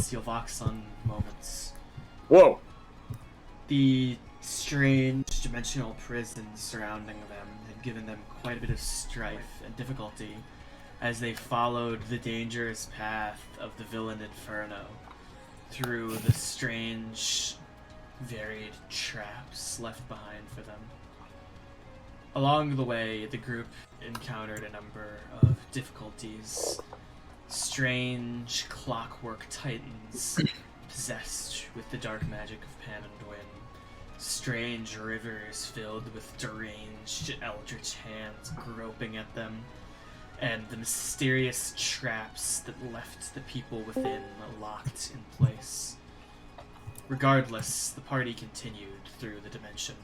Yvolxon moments. Whoa! The strange dimensional prisons surrounding them had given them quite a bit of strife and difficulty as they followed the dangerous path of the villain Inferno through the strange, varied traps left behind for them. Along the way, the group encountered a number of difficulties. Strange clockwork titans possessed with the dark magic of Pan Undwyn. Strange rivers filled with deranged eldritch hands groping at them. And the mysterious traps that left the people within locked in place. Regardless, the party continued through the dimension,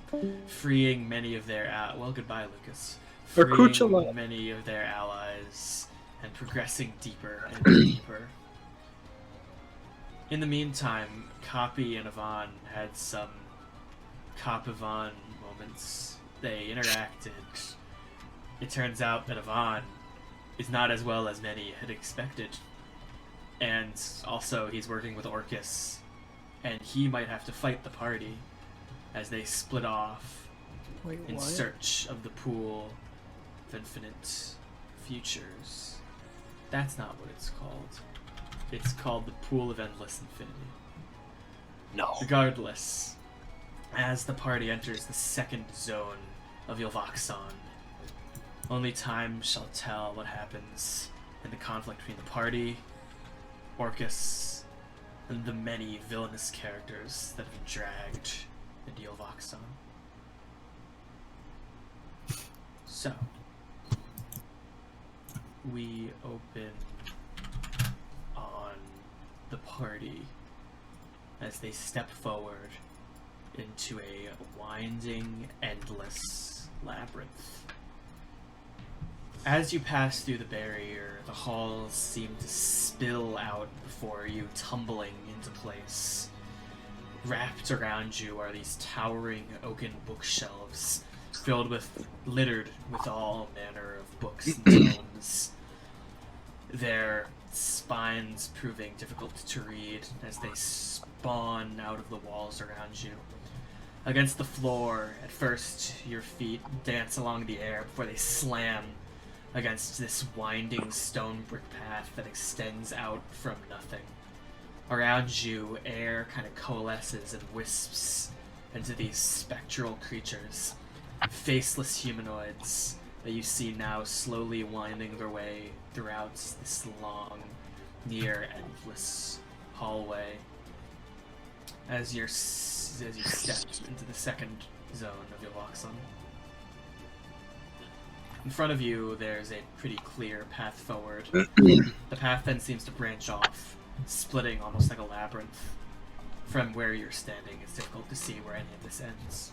freeing many of their goodbye, Lucas. Freeing many of their allies and progressing deeper and deeper. In the meantime, Copi and Ivan had some Cop-Ivan moments. They interacted. It turns out that Ivan is not as well as many had expected. And also, he's working with Orcus, and he might have to fight the party as they split off in search of the pool of infinite futures. That's not what it's called. It's called the Pool of Endless Infinity. No. Regardless, as the party enters the second zone of Yvolxon, only time shall tell what happens in the conflict between the party, Orcus, and the many villainous characters that have been dragged into Yvolxon. So, we open on the party as they step forward into a winding, endless labyrinth. As you pass through the barrier, the halls seem to spill out before you, tumbling into place. Wrapped around you are these towering oaken bookshelves, littered with all manner of books and tomes. Their spines proving difficult to read as they spawn out of the walls around you. Against the floor, at first, your feet dance along the air before they slam against this winding stone brick path that extends out from nothing. Around you, air kind of coalesces and wisps into these spectral creatures, faceless humanoids that you see now slowly winding their way throughout this long, near endless hallway. As you step into the second zone of Yvolxon. In front of you, there's a pretty clear path forward. The path then seems to branch off, splitting almost like a labyrinth. From where you're standing, it's difficult to see where any of this ends.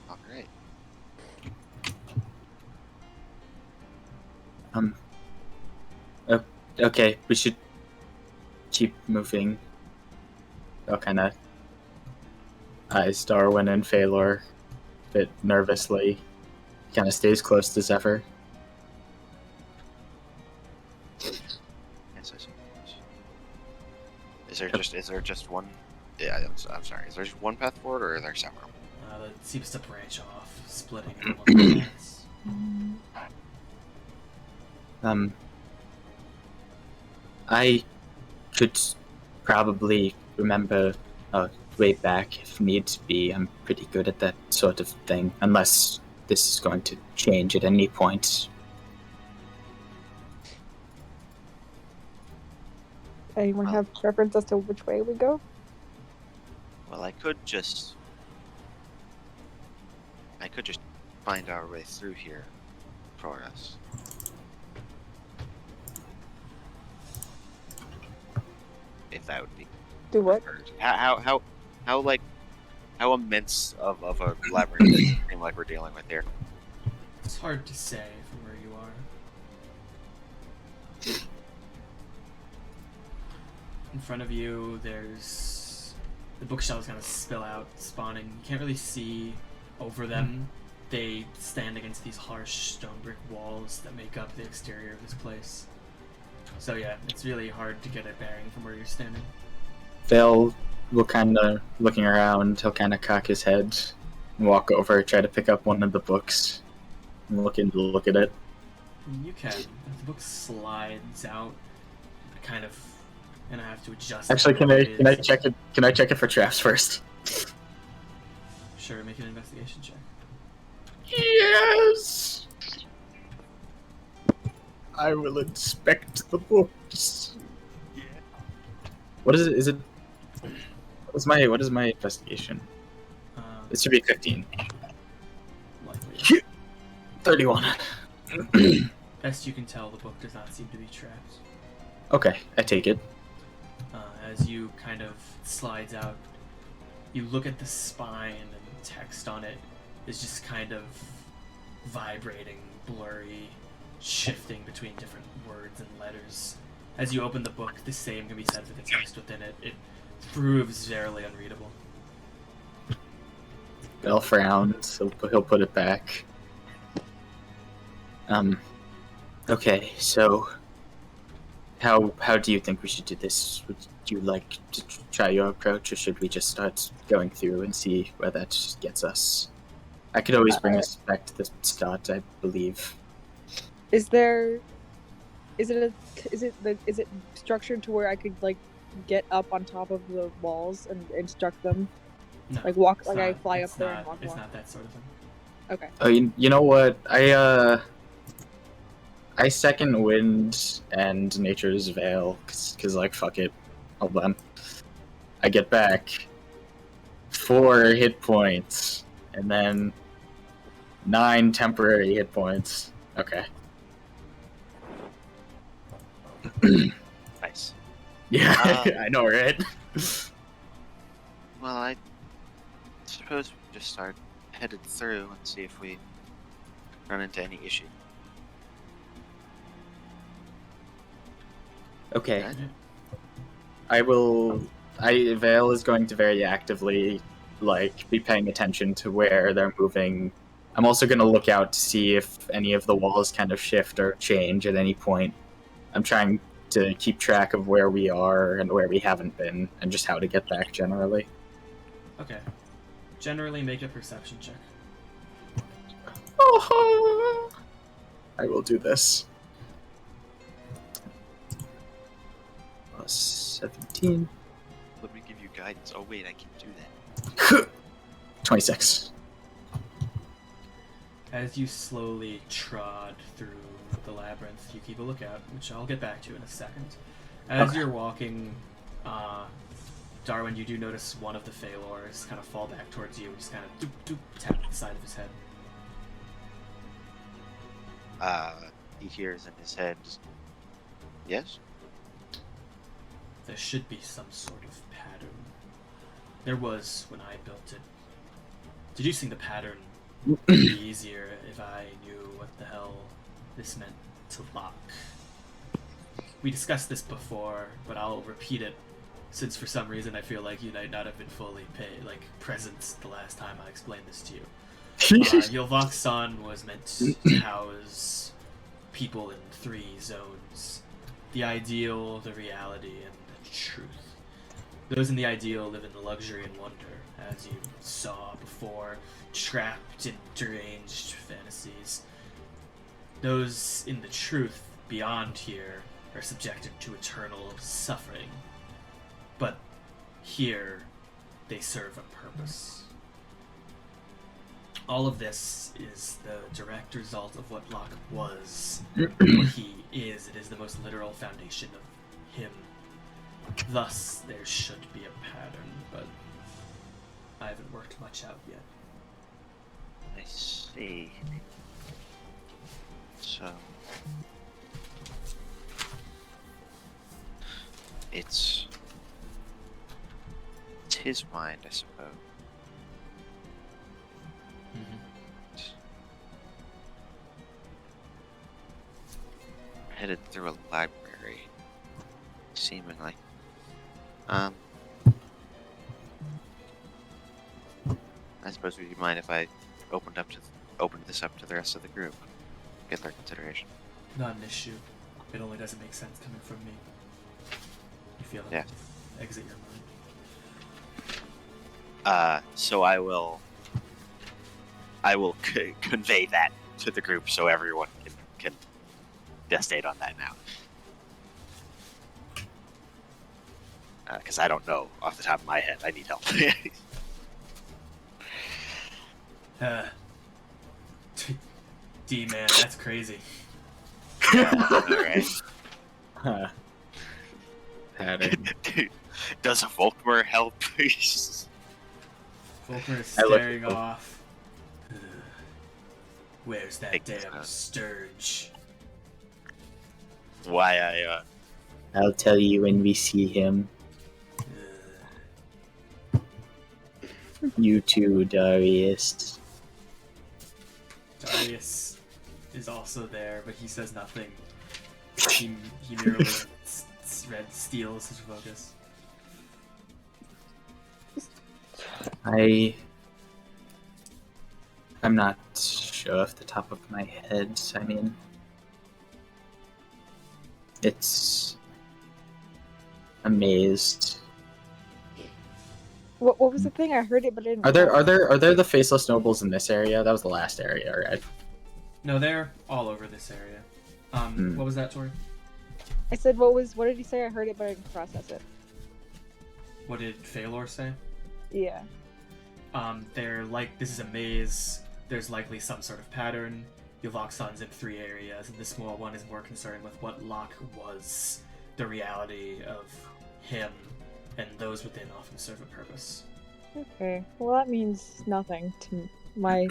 All right. Okay, we should keep moving. I'll kind of eyes Darwin and Feylor a bit nervously. Kind of stays close as ever. Yes, I suppose. Is there just one? Yeah, I'm sorry. Is there just one path forward, or are there several? It seems to branch off, splitting into paths. I could probably remember way back if needs be. I'm pretty good at that sort of thing, unless this is going to change at any point. Anyone have preference as to which way we go? Well, I could just find our way through here for us. If that would be. Do what? How immense of a labyrinth does it seem like we're dealing with here? It's hard to say from where you are. In front of you, there's the bookshelves kind of spill out, spawning. You can't really see over them They stand against these harsh stone brick walls that make up the exterior of this place. So yeah, it's really hard to get a bearing from where you're standing. Veil will kind of, looking around, he'll kind of cock his head and walk over, try to pick up one of the books and look at it. You can. The book slides out, kind of, and I have to adjust. Actually, can I check it? Can I check it for traps first? Sure, make an investigation check. Yes. I will inspect the books. Yeah. What is it? Is it? What is my investigation? It should be 15. Likely. 31. Best you can tell, the book does not seem to be trapped. Okay, I take it. As you kind of slides out, you look at the spine and the text on it is just kind of vibrating, blurry, shifting between different words and letters. As you open the book, the same can be said for the text within it. It proves verily unreadable. Bell frowns. He'll put it back. Okay, so how do you think we should do this? Would you like to try your approach, or should we just start going through and see where that gets us? I could always bring us back to the start, I believe. Is it structured to where I could like get up on top of the walls and instruct them? No, Like walk, it's like not, I fly up there not, and walk. It's not that sort of thing. Okay. Oh, you know what? I second wind and nature's veil, cause like fuck it. Hold on. I get back 4 hit points and then 9 temporary hit points. Okay. Nice. Yeah, I know, right? Well, I suppose we just start headed through and see if we run into any issue. Okay. Okay. Vale is going to very actively, like, be paying attention to where they're moving. I'm also going to look out to see if any of the walls kind of shift or change at any point. I'm trying to keep track of where we are and where we haven't been, and just how to get back generally. Okay. Generally, make a perception check. Oh, I will do this. Plus 17. Let me give you guidance. Oh wait, I can do that. 26. As you slowly trod through the labyrinth, you keep a lookout, which I'll get back to in a second. As you're walking, Darwin, you do notice one of the Feylors kind of fall back towards you, just kind of doop doop tap the side of his head. He hears in his head, yes? There should be some sort of pattern. There was when I built it. Deducing the pattern would be easier if I knew what the hell this meant to Locke. We discussed this before, but I'll repeat it, since for some reason I feel like you might not have been fully present the last time I explained this to you. Yvolxon was meant to house people in 3 zones. The ideal, the reality, and the truth. Those in the ideal live in the luxury and wonder, as you saw before, trapped in deranged fantasies. Those in the truth, beyond here, are subjected to eternal suffering. But here, they serve a purpose. All of this is the direct result of what Locke was, what he is. It is the most literal foundation of him. Thus, there should be a pattern, but I haven't worked much out yet. I see. So it's his mind, I suppose. Headed through a library, seemingly. I suppose, would you mind if I opened up to open this up to the rest of the group. Get their consideration. Not an issue. It only doesn't make sense coming from me. You feel it? Yeah. Exit your mind. So I will convey that to the group so everyone can gestate on that now. Because I don't know off the top of my head. I need help. D-man, that's crazy. Alright. Pattern. Does a Volkmer help? Volkmer is I look staring at off. Where's that Take damn this, Sturge? Why I'll tell you when we see him. You too, Darius. Darius is also there, but he says nothing. He merely steals his focus. I'm not sure off the top of my head. I mean, it's amazed. What was the thing? I heard it, but I didn't. Are there the faceless nobles in this area? That was the last area, right? No, they're all over this area. What was that, Tori? I said, what did he say? I heard it, but I didn't process it. What did Feylor say? Yeah. They're like, this is a maze. There's likely some sort of pattern. Yvolxon's in 3 areas, and the small one is more concerned with what Locke was, the reality of him, and those within often serve a purpose. Okay. Well, that means nothing to my.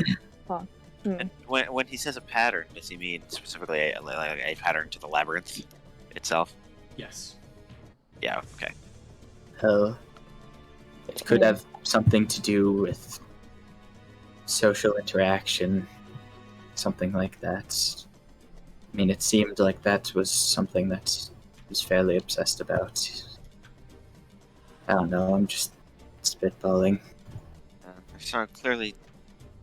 And when he says a pattern, does he mean specifically a pattern to the labyrinth itself? Yes. Yeah. Okay. Oh, it could have something to do with social interaction, something like that. I mean, it seemed like that was something that he was fairly obsessed about. I don't know, I'm just spitballing. So clearly,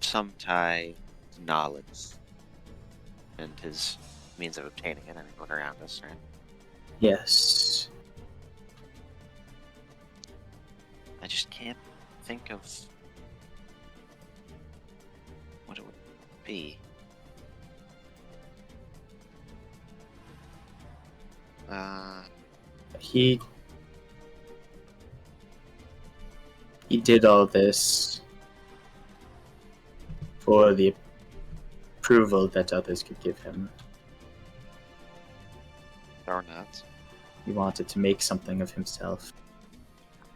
some tie to knowledge and his means of obtaining it anyone around us, right? Yes. I just can't think of what it would be. He did all this for the approval that others could give him. Or not. He wanted to make something of himself.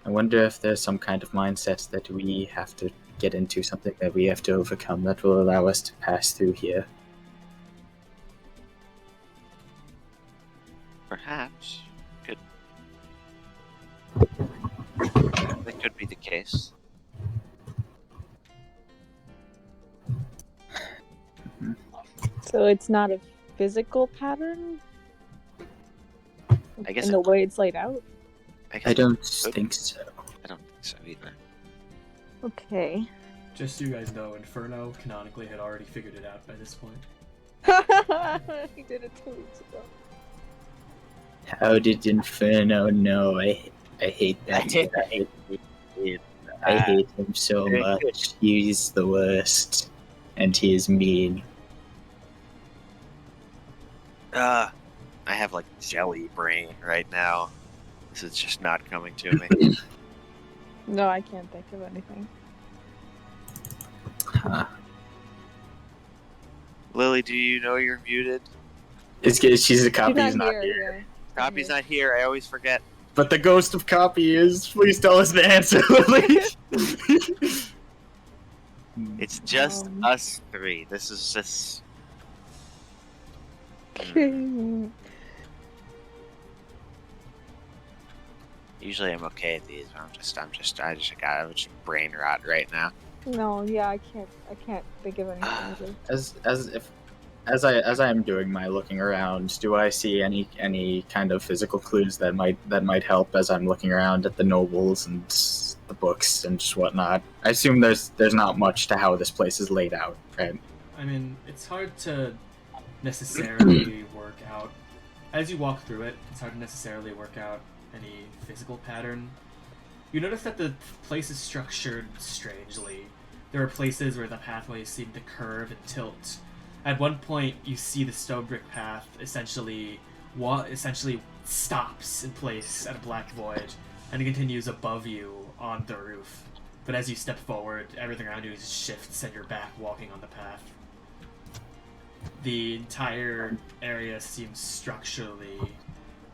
I wonder if there's some kind of mindset that we have to get into, something that we have to overcome that will allow us to pass through here. Perhaps. That could be the case. So it's not a physical pattern? I guess in the way it's laid out? I don't think so. I don't think so either. Okay. Just so you guys know, Inferno canonically had already figured it out by this point. He did it 2 weeks ago. How did Inferno know? I hate that guy. I hate him so much. He's the worst. And he is mean. I have like jelly brain right now. This is just not coming to me. No, I can't think of anything. Huh. Lily, do you know you're muted? She's a copy. He's not here. Yeah. Copy's not here. I always forget. But the ghost of Copi is. Please tell us the answer, Lily. It's just us 3. This is just. Usually I'm okay at these, but I just got a brain rot right now. No, yeah, I can't think of anything. As I am doing my looking around, do I see any kind of physical clues that might help as I'm looking around at the nobles and the books and just whatnot? I assume there's not much to how this place is laid out, right? I mean, it's hard to necessarily work out. As you walk through it, it's hard to necessarily work out any physical pattern. You notice that the place is structured strangely. There are places where the pathways seem to curve and tilt. At one point, you see the stone brick path essentially stops in place at a black void, and it continues above you on the roof. But as you step forward, everything around you shifts and you're back walking on the path. The entire area seems structurally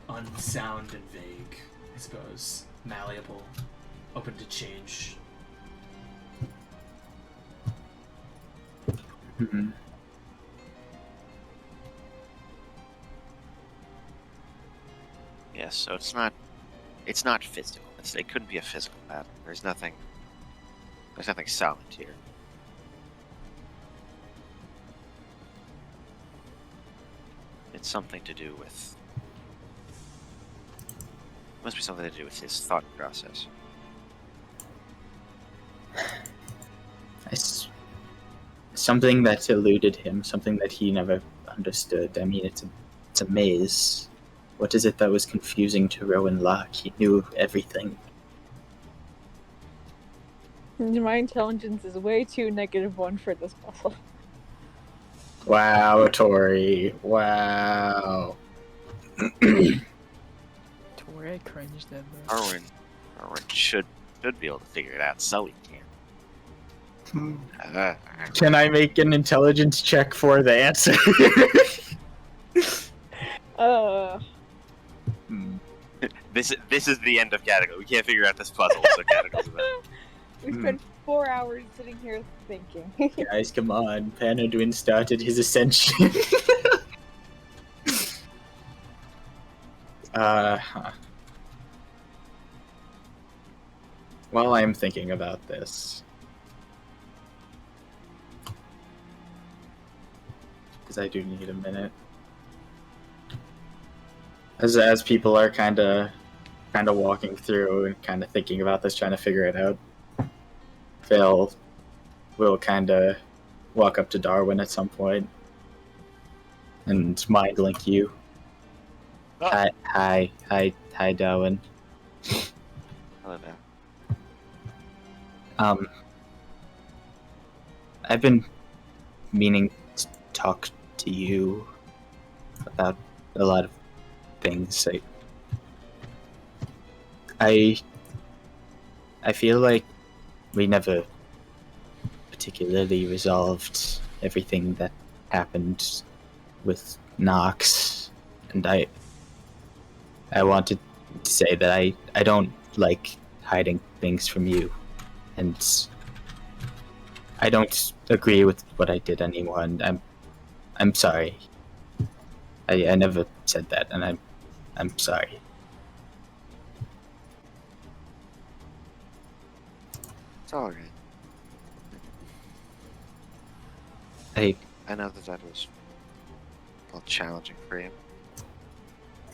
unsound and vague, I suppose. Malleable, open to change. Mm-hmm. Yes, so it's not physical. It couldn't be a physical pattern. There's nothing solid here. It's something to do with... Must be something to do with his thought process. It's something that eluded him, something that he never understood. I mean, it's a maze. What is it that was confusing to Rowin Locke? He knew everything. My intelligence is way too -1 for this puzzle. Wow, Tori. Wow. Tori, I cringed at this. Darwin should be able to figure it out, so he can. Can I make an intelligence check for the answer? This is the end of Cataclysm. We can't figure out this puzzle, so Cataclysm. We spent 4 hours sitting here thinking. Guys, come on. Pan Undwyn started his ascension. While I'm thinking about this, because I do need a minute, as people are kind of walking through and kind of thinking about this, trying to figure it out, Phil will kind of walk up to Darwin at some point and mind link you. Oh. Hi, Darwin. Hello there. I've been meaning to talk to you about a lot of things. I feel like we never particularly resolved everything that happened with Nox, and I wanted to say that I don't like hiding things from you, and I don't agree with what I did anymore, and I'm sorry. I never said that, and I'm sorry. It's alright. I know that was a little challenging for you.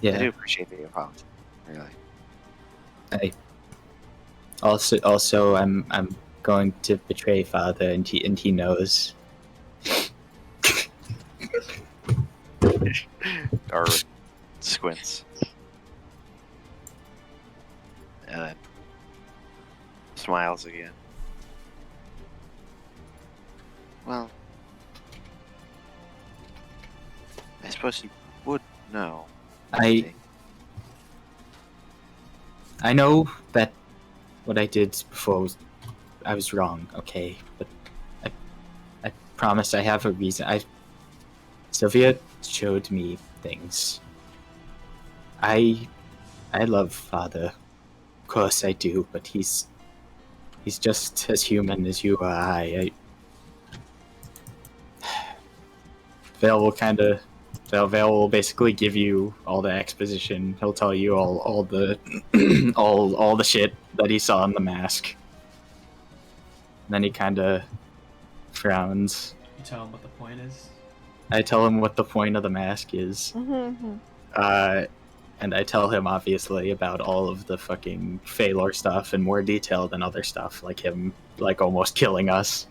Yeah. I do appreciate the apology, really. Also I'm going to betray Father, and he knows. Darwin squints. And then smiles again. Well, I suppose you would know. I know that what I did before I was wrong, okay, but I promise I have a reason. Sylvia showed me things. I love Father, of course I do, but he's just as human as you or I. Veil will basically give you all the exposition. He'll tell you all the all the shit that he saw in the mask. And then he kind of frowns. You tell him what the point is? I tell him what the point of the mask is. Mm-hmm. And I tell him, obviously, about all of the fucking Feylor stuff in more detail than other stuff, like him, like, almost killing us.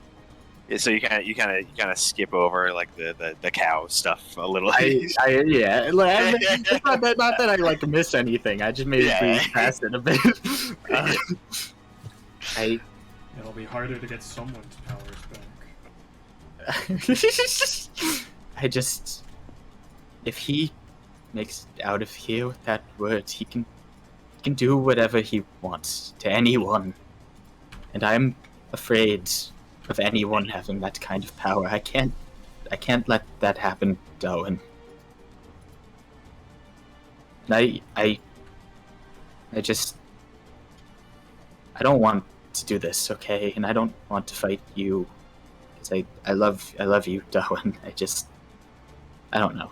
Yeah, so you kind of skip over like the cow stuff a little. Yeah. Like, it's not that I like miss anything. I just maybe breeze past it a bit. It'll be harder to get someone's powers back. If he makes it out of here with that word, he can do whatever he wants to anyone. And I'm afraid of anyone having that kind of power. I can't let that happen, Darwin. And I don't want to do this, okay? And I don't want to fight you, because I love you, Darwin. I don't know.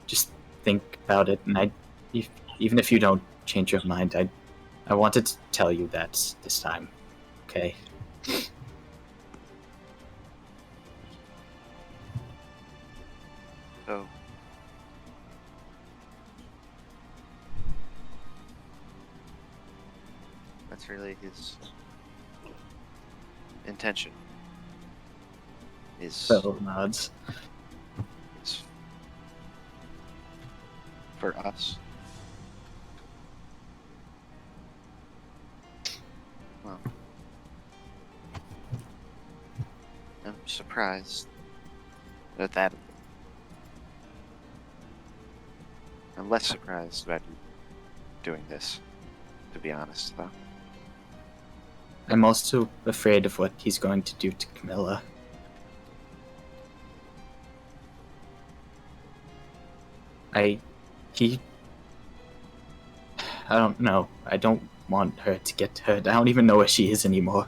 Just think about it, and even if you don't change your mind, I wanted to tell you that this time, okay? So, that's really his intention. Phil nods. Is for us. Well, I'm surprised at that. I'm less surprised about you doing this, to be honest, though. I'm also afraid of what he's going to do to Camilla. I don't know. I don't want her to get hurt. I don't even know where she is anymore.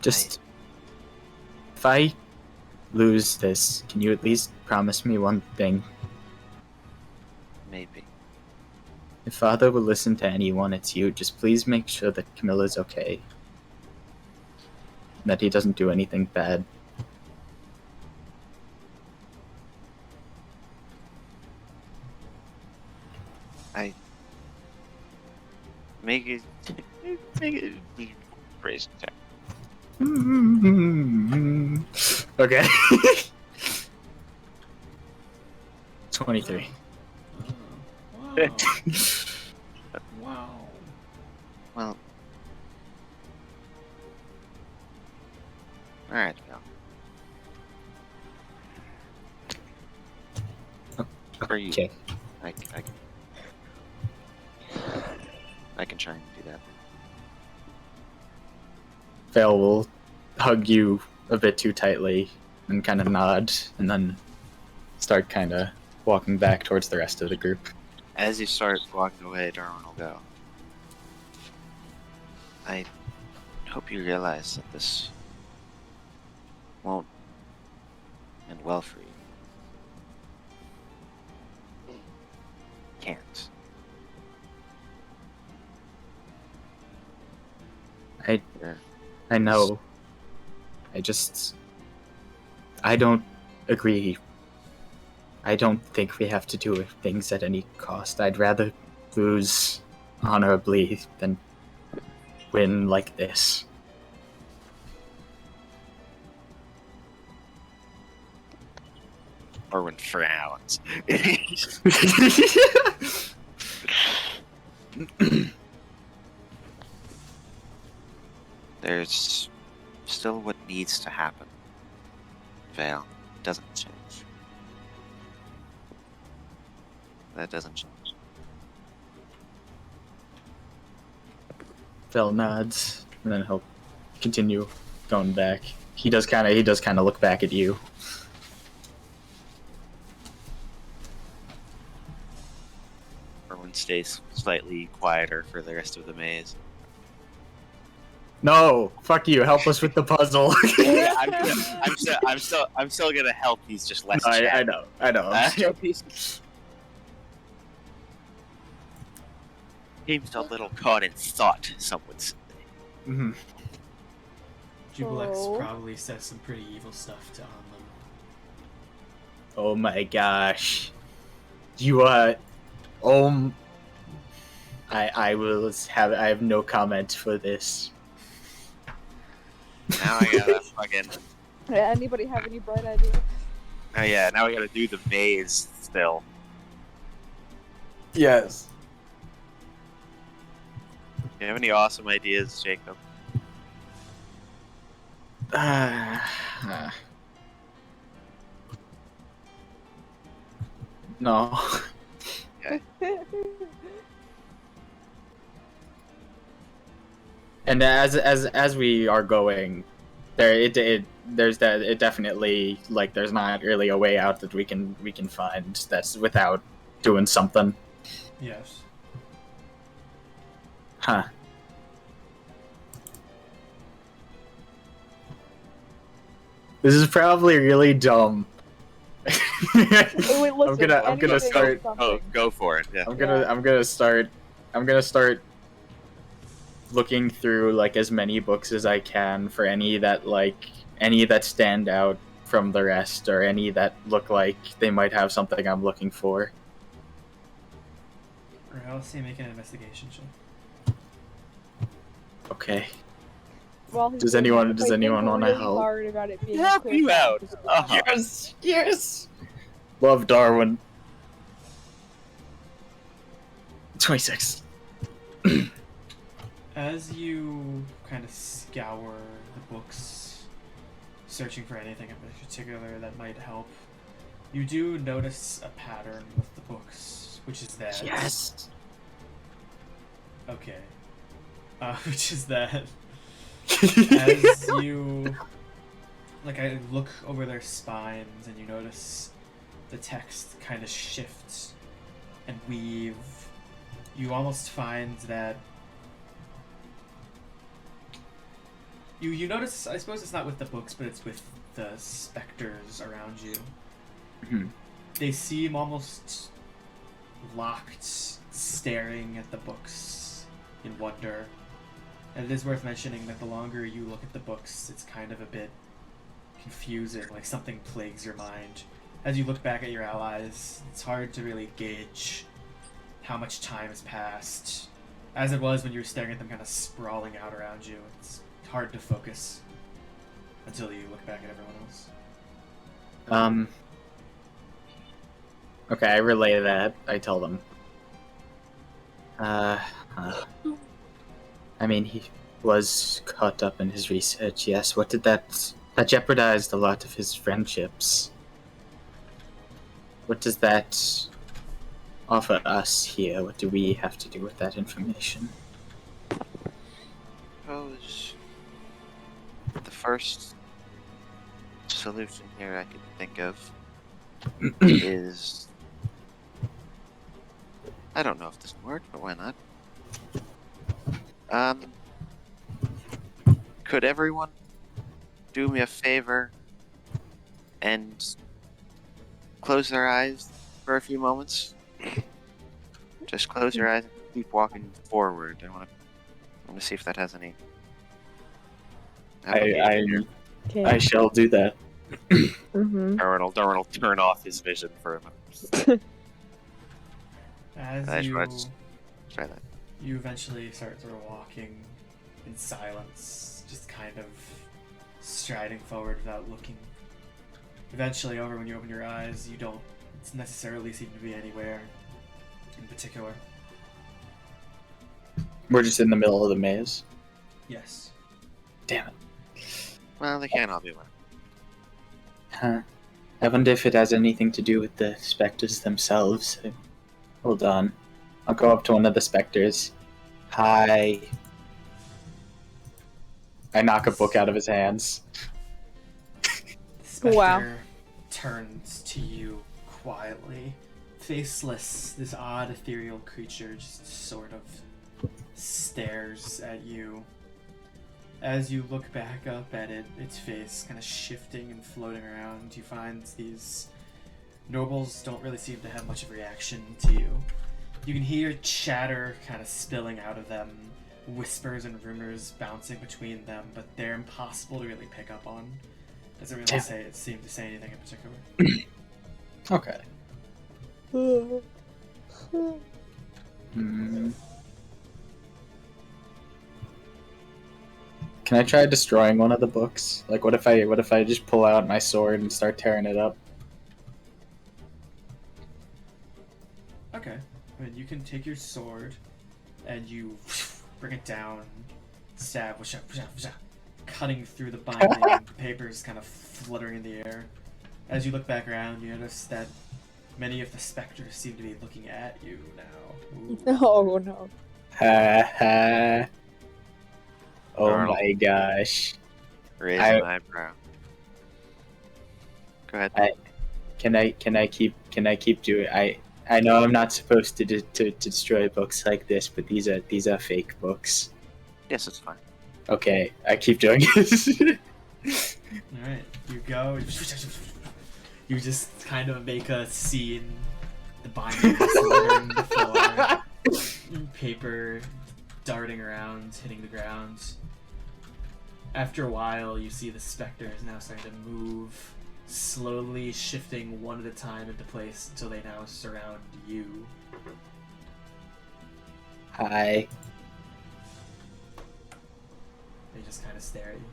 Just, if I lose this, can you at least promise me one thing? Maybe. If Father will listen to anyone, it's you. Just please make sure that Camilla's okay. That he doesn't do anything bad. Make it phrase attack. Okay. 23. Wow. Wow. Well, alright, now. For you. Okay. I can try and do that. Vale will hug you a bit too tightly and kind of nod, and then start kind of walking back towards the rest of the group. As you start walking away, Darwin will go. I hope you realize that this won't end well for you. Can't. I know. I don't agree. I don't think we have to do things at any cost. I'd rather lose honorably than win like this. Darwin frowns. There's still what needs to happen. Veil doesn't change. That doesn't change. Phil nods, and then he'll continue going back. He does kind of look back at you. Darwin stays slightly quieter for the rest of the maze. No, fuck you. Help us with the puzzle. Yeah, I'm still gonna help. He's just less. I know. Seems a little caught in thought, some would say. Mm-hmm. Jublex Oh. probably says some pretty evil stuff to Anlynn. Oh my gosh. You are... Oh I have no comment for this. Now I gotta fucking. Anybody have any bright ideas? Oh yeah, now we gotta do the maze still. Yes. Do you have any awesome ideas, Jacob? No. And as we are going, there's definitely like there's not really a way out that we can find that's without doing something. Yes. Huh. This is probably really dumb. Wait, listen, I'm gonna anything start. is something. Oh, go for it. Yeah. I'm gonna start looking through like as many books as I can for any that stand out from the rest, or any that look like they might have something I'm looking for. Alright, I'll see you make an investigation check. Okay. While he's Does doing anyone- that, does if I anyone think wanna really help? hard about it being Help clear you cut, out. just- Uh-huh. Yes. Love Darwin. 26. As you kind of scour the books, searching for anything in particular that might help, you do notice a pattern with the books, which is that. Yes. Okay. Which is that as you I look over their spines and you notice the text kind of shift and weave, you almost find that you notice, I suppose it's not with the books, but it's with the specters around you. Mhm. They seem almost locked, staring at the books in wonder. And it is worth mentioning that the longer you look at the books, it's kind of a bit confusing, like something plagues your mind. As you look back at your allies, it's hard to really gauge how much time has passed. As it was when you were staring at them kind of sprawling out around you, it's hard to focus until you look back at everyone else. Okay, I relay that. I tell them. I mean, he was caught up in his research, yes. What did that jeopardized a lot of his friendships. What does that offer us here? What do we have to do with that information? Suppose the first solution here I could think of is, I don't know if this will work, but why not? Could everyone do me a favor and close their eyes for a few moments? Just close your eyes and keep walking forward. I want to see if that has any. I shall do that. Mm-hmm. Darwin will turn off his vision for a moment. As I you, should try that. you eventually start sort of walking in silence, just kind of striding forward without looking. Eventually, when you open your eyes, you don't necessarily seem to be anywhere in particular. We're just in the middle of the maze. Yes. Damn it. Well, they can't all be one. Huh. I wonder if it has anything to do with the specters themselves. Hold on. I'll go up to one of the specters. Hi. I knock a book out of his hands. The specter Wow. turns to you quietly. Faceless, this odd ethereal creature just sort of stares at you. As you look back up at it, its face kind of shifting and floating around, you find these nobles don't really seem to have much of a reaction to you. You can hear chatter kind of spilling out of them, whispers and rumors bouncing between them, but they're impossible to really pick up on. Doesn't really seem to say anything in particular. Okay. Can I try destroying one of the books? Like, what if I just pull out my sword and start tearing it up? Okay. I mean, you can take your sword and you bring it down, stab, cutting through the binding. The paper's kind of fluttering in the air. As you look back around, you notice that many of the specters seem to be looking at you now. Ooh. Oh no. Ha ha. Oh Darnold. my gosh. Raise an eyebrow. Go ahead. Can I keep doing? I know I'm not supposed to destroy books like this, but these are fake books. Yes, it's fine. Okay, I keep doing it. Alright, you go. You just kind of make a scene. The binding littering the floor. Paper darting around, hitting the ground. After a while, you see the specters now starting to move, slowly shifting one at a time into place until they now surround you. Hi. They just kind of stare at you.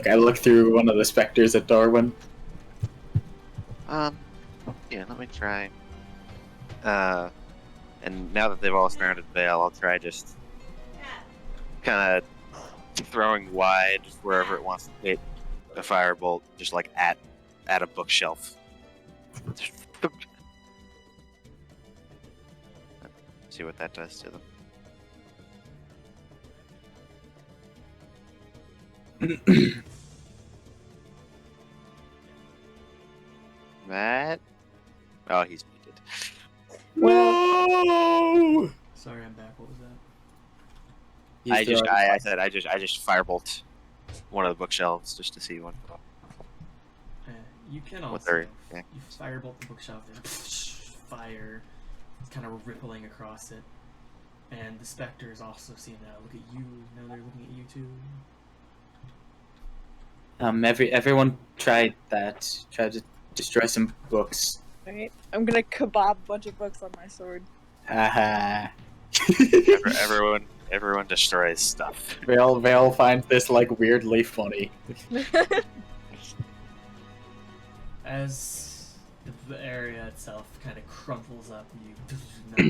I look through one of the specters at Darwin. Yeah, let me try. And now that they've all surrounded Veil, I'll try just kind of throwing wide wherever it wants to hit a firebolt, just like at a bookshelf. See what that does to them. That? Oh, he's muted. No! Sorry, I'm back. What was that? I said I just firebolt one of the bookshelves just to see what. You can What also they're- yeah. you firebolt the bookshelf and fire kind of rippling across it, and the specters also seem to look at you. Now they're looking at you too. Everyone tried that. Tried to destroy some books. Alright, I'm gonna kebab a bunch of books on my sword. Haha. Everyone destroys stuff. Veil finds this like weirdly funny. As the area itself kind of crumples up, you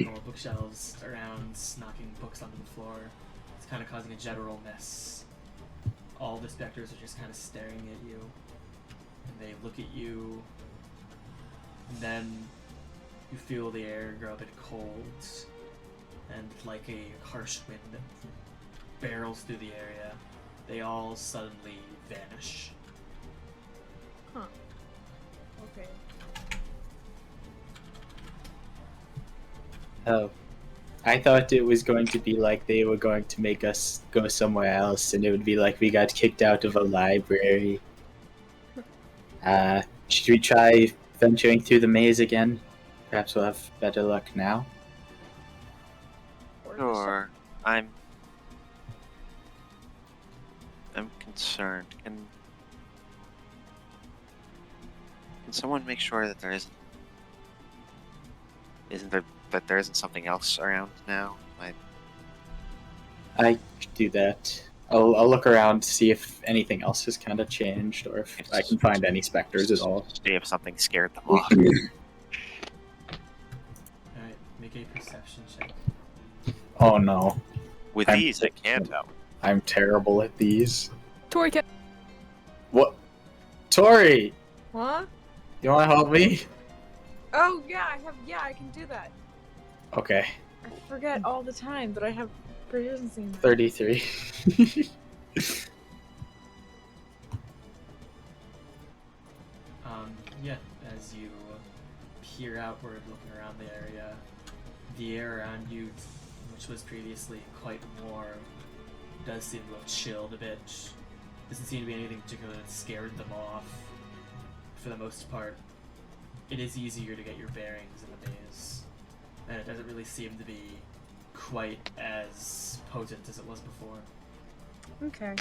knock all the bookshelves around, knocking books onto the floor. It's kind of causing a general mess. All the specters are just kind of staring at you, and they look at you, and then you feel the air grow a bit cold, and like a harsh wind that barrels through the area, they all suddenly vanish. Huh. Okay. Oh. I thought it was going to be like they were going to make us go somewhere else, and it would be like we got kicked out of a library. Should we try venturing through the maze again? Perhaps we'll have better luck now. Sure. I'm concerned. Can someone make sure that there isn't something else around now? I could do that. I'll look around to see if anything else has kind of changed, or if I can find any specters at all. See if something scared them off. Alright, make a perception check. Oh no, With I'm- these, I can't tell. I'm terrible at these. Tori, What? Tori, Huh? you want to help me? Oh yeah, I can do that. Okay, I forget all the time that I have proficiency in that. 33. Yeah, as you peer outward, looking around the area, the air around you, which was previously quite warm, does seem to have chilled a bit. Doesn't seem to be anything particular that scared them off. For the most part, it is easier to get your bearings in the maze, and it doesn't really seem to be quite as potent as it was before. Okay.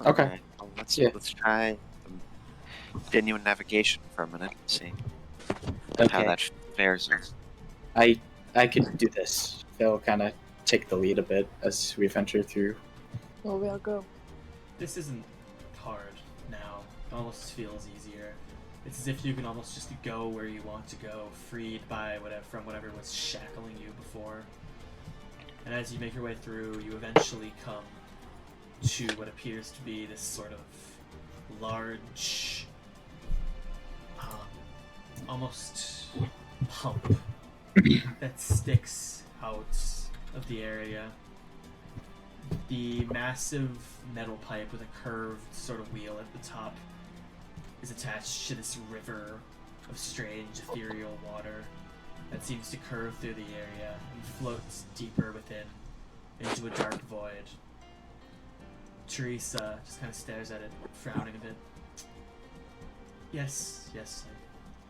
Okay. Well, Yeah. let's try. genuine navigation for a minute and see how Okay, that fares. I could do this. They'll kind of take the lead a bit as we venture through. Well, we'll go. This isn't hard now. It almost feels easier. It's as if you can almost just go where you want to go, freed by whatever was shackling you before. And as you make your way through, you eventually come to what appears to be this sort of large, almost pump that sticks out of the area. The massive metal pipe with a curved sort of wheel at the top is attached to this river of strange ethereal water that seems to curve through the area and floats deeper within into a dark void. Teresa just kind of stares at it, frowning a bit. Yes,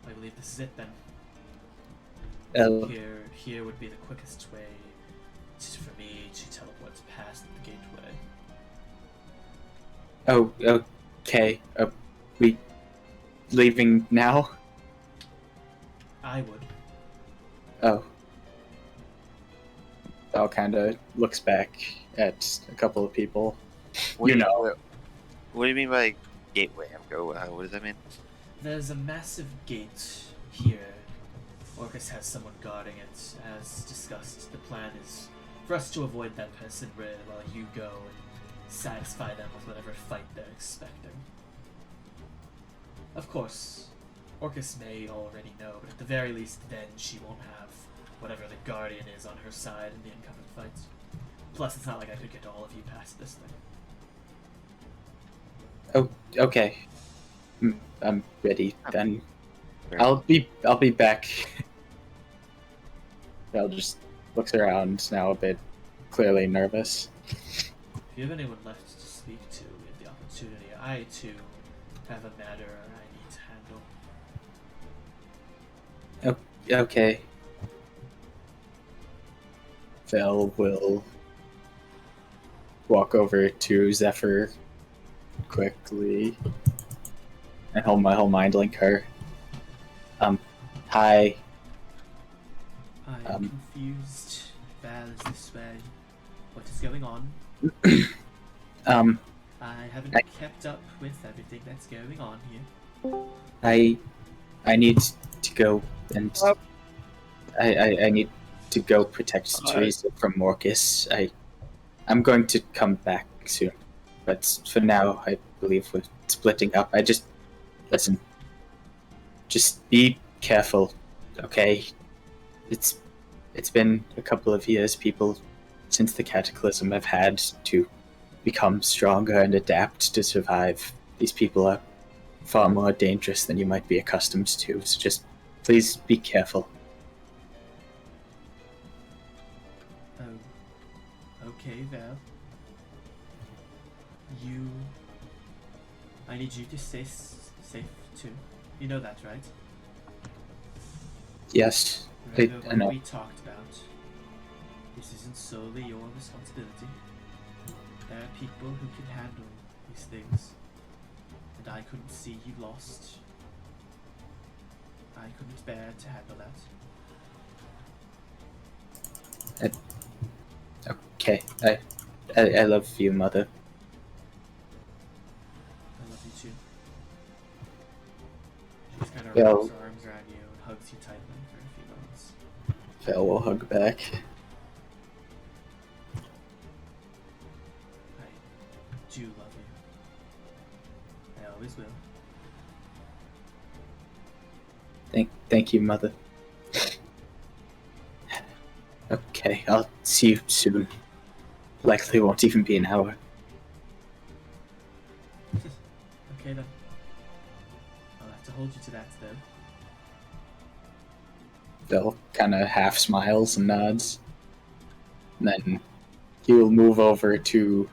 I believe this is it then. Here would be the quickest way for me to teleport past the gateway. Oh, okay. We leaving now? I would. Oh. Val kind of looks back at a couple of people. What You do know. What do you mean by gateway? What does that mean? There's a massive gate here. Orcus has someone guarding it. As discussed, the plan is for us to avoid that person while you go and satisfy them with whatever fight they're expecting. Of course, Orcus may already know, but at the very least then she won't have whatever the Guardian is on her side in the incoming fights. Plus, it's not like I could get all of you past this thing. Oh, okay. I'm ready then. Sure. I'll be back. Val just looks around now a bit, clearly nervous. If you have anyone left to speak to, we have the opportunity. I, too, have a matter I need to handle. Okay. Val will walk over to Zephyr quickly and hold mind link her. Hi. I am confused. Val is this way. What is going on? I haven't kept up with everything that's going on here. I need to go and I need to go protect Teresa from Morcus. I'm going to come back soon, but for now I believe we're splitting up. Listen. Just be careful, okay? It's been a couple of years. People since the Cataclysm have had to become stronger and adapt to survive. These people are far more dangerous than you might be accustomed to, so just please be careful. Oh, okay, Val. I need you to stay safe too. You know that, right? Yes, Remember I what know. we talked about. This isn't solely your responsibility. There are people who can handle these things. And I couldn't see you lost. I couldn't bear to handle that. Okay, I love you, Mother. I love you too. She just kind of Yeah. wraps her arms around you and hugs you tightly for a few moments. Val will hug back. I do love you. I always will. Thank you, Mother. Okay, I'll see you soon. Likely won't even be an hour. Okay then. I'll have to hold you to that then. Bill kind of half smiles and nods. And then he will move over to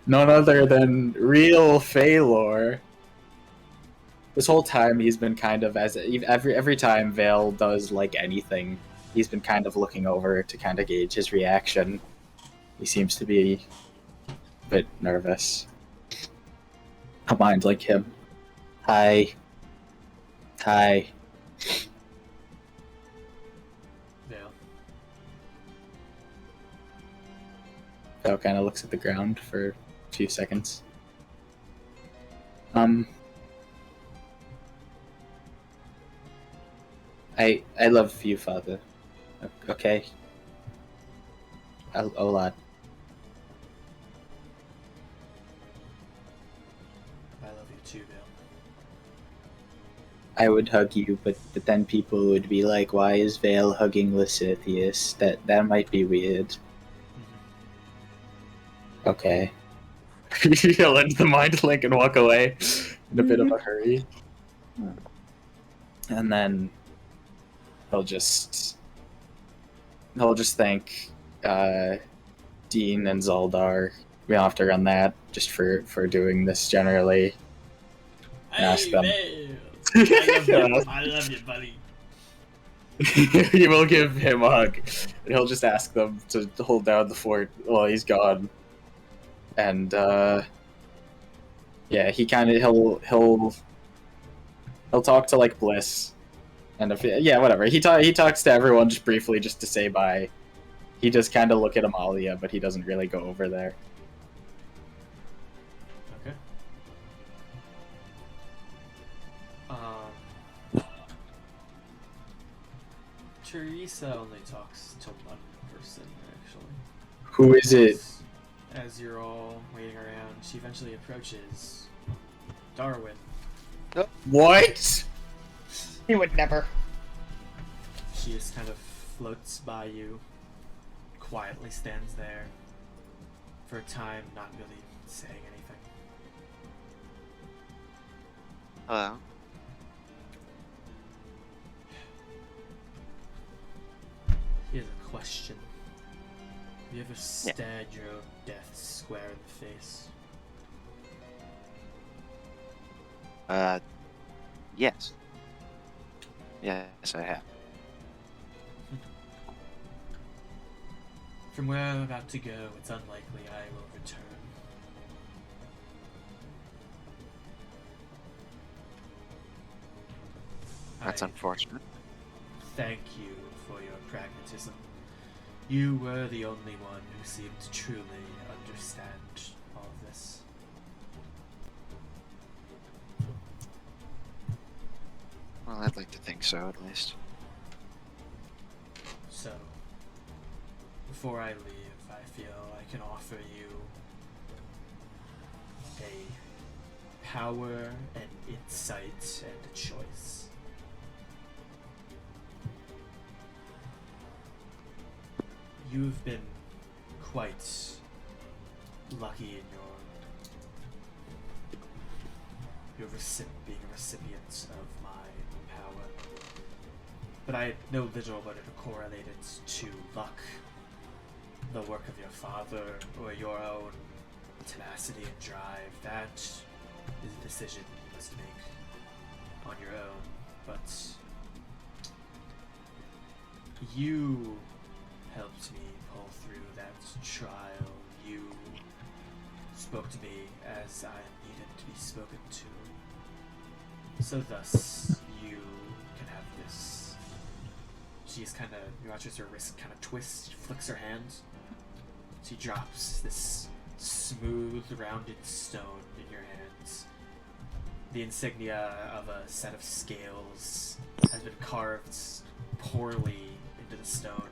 none other than real Feylor. This whole time he's been kind of, as every time Veil does like anything, he's been kind of looking over to kind of gauge his reaction. He seems to be a bit nervous. A mind like him. Hi. Hi. Veil. Val kind of looks at the ground for a few seconds. I love you, Father. Okay? A lot. I love you too, Veil. I would hug you, but then people would be like, why is Veil hugging Lasithius? That might be weird. Mm-hmm. Okay. He'll end the mind link and walk away in a bit of a hurry. And then he'll just thank Dean and Zaildar. We don't have to run that just for doing this generally. And ask them. Veil. I love you, buddy. He will give him a hug, and he'll just ask them to hold down the fort while he's gone. And yeah, he kind of he'll talk to like Bliss, and whatever. He talks to everyone just briefly, just to say bye. He just kind of look at Amalia, but he doesn't really go over there. Okay. Teresa only talks to one person, actually. Who is it? As you're all waiting around, she eventually approaches Darwin. What? He would never. She just kind of floats by you, quietly stands there for a time, not really saying anything. Hello. Here's a question. Have you ever stared your own death square in the face? Yes. Yes, I have. From where I'm about to go, it's unlikely I will return. That's unfortunate. Thank you for your pragmatism. You were the only one who seemed to truly understand all of this. Well, I'd like to think so, at least. So, before I leave, I feel I can offer you a power, an insight, and a choice. You've been quite lucky in being a recipient of my power. But I know little about it correlated to luck, the work of your father, or your own tenacity and drive. That is a decision you must make on your own. But you helped me pull through that trial. You spoke to me as I needed to be spoken to. So thus, you can have this. She's kind of, you watch her wrist kind of twist, she flicks her hand. She drops this smooth, rounded stone in your hands. The insignia of a set of scales has been carved poorly into the stone.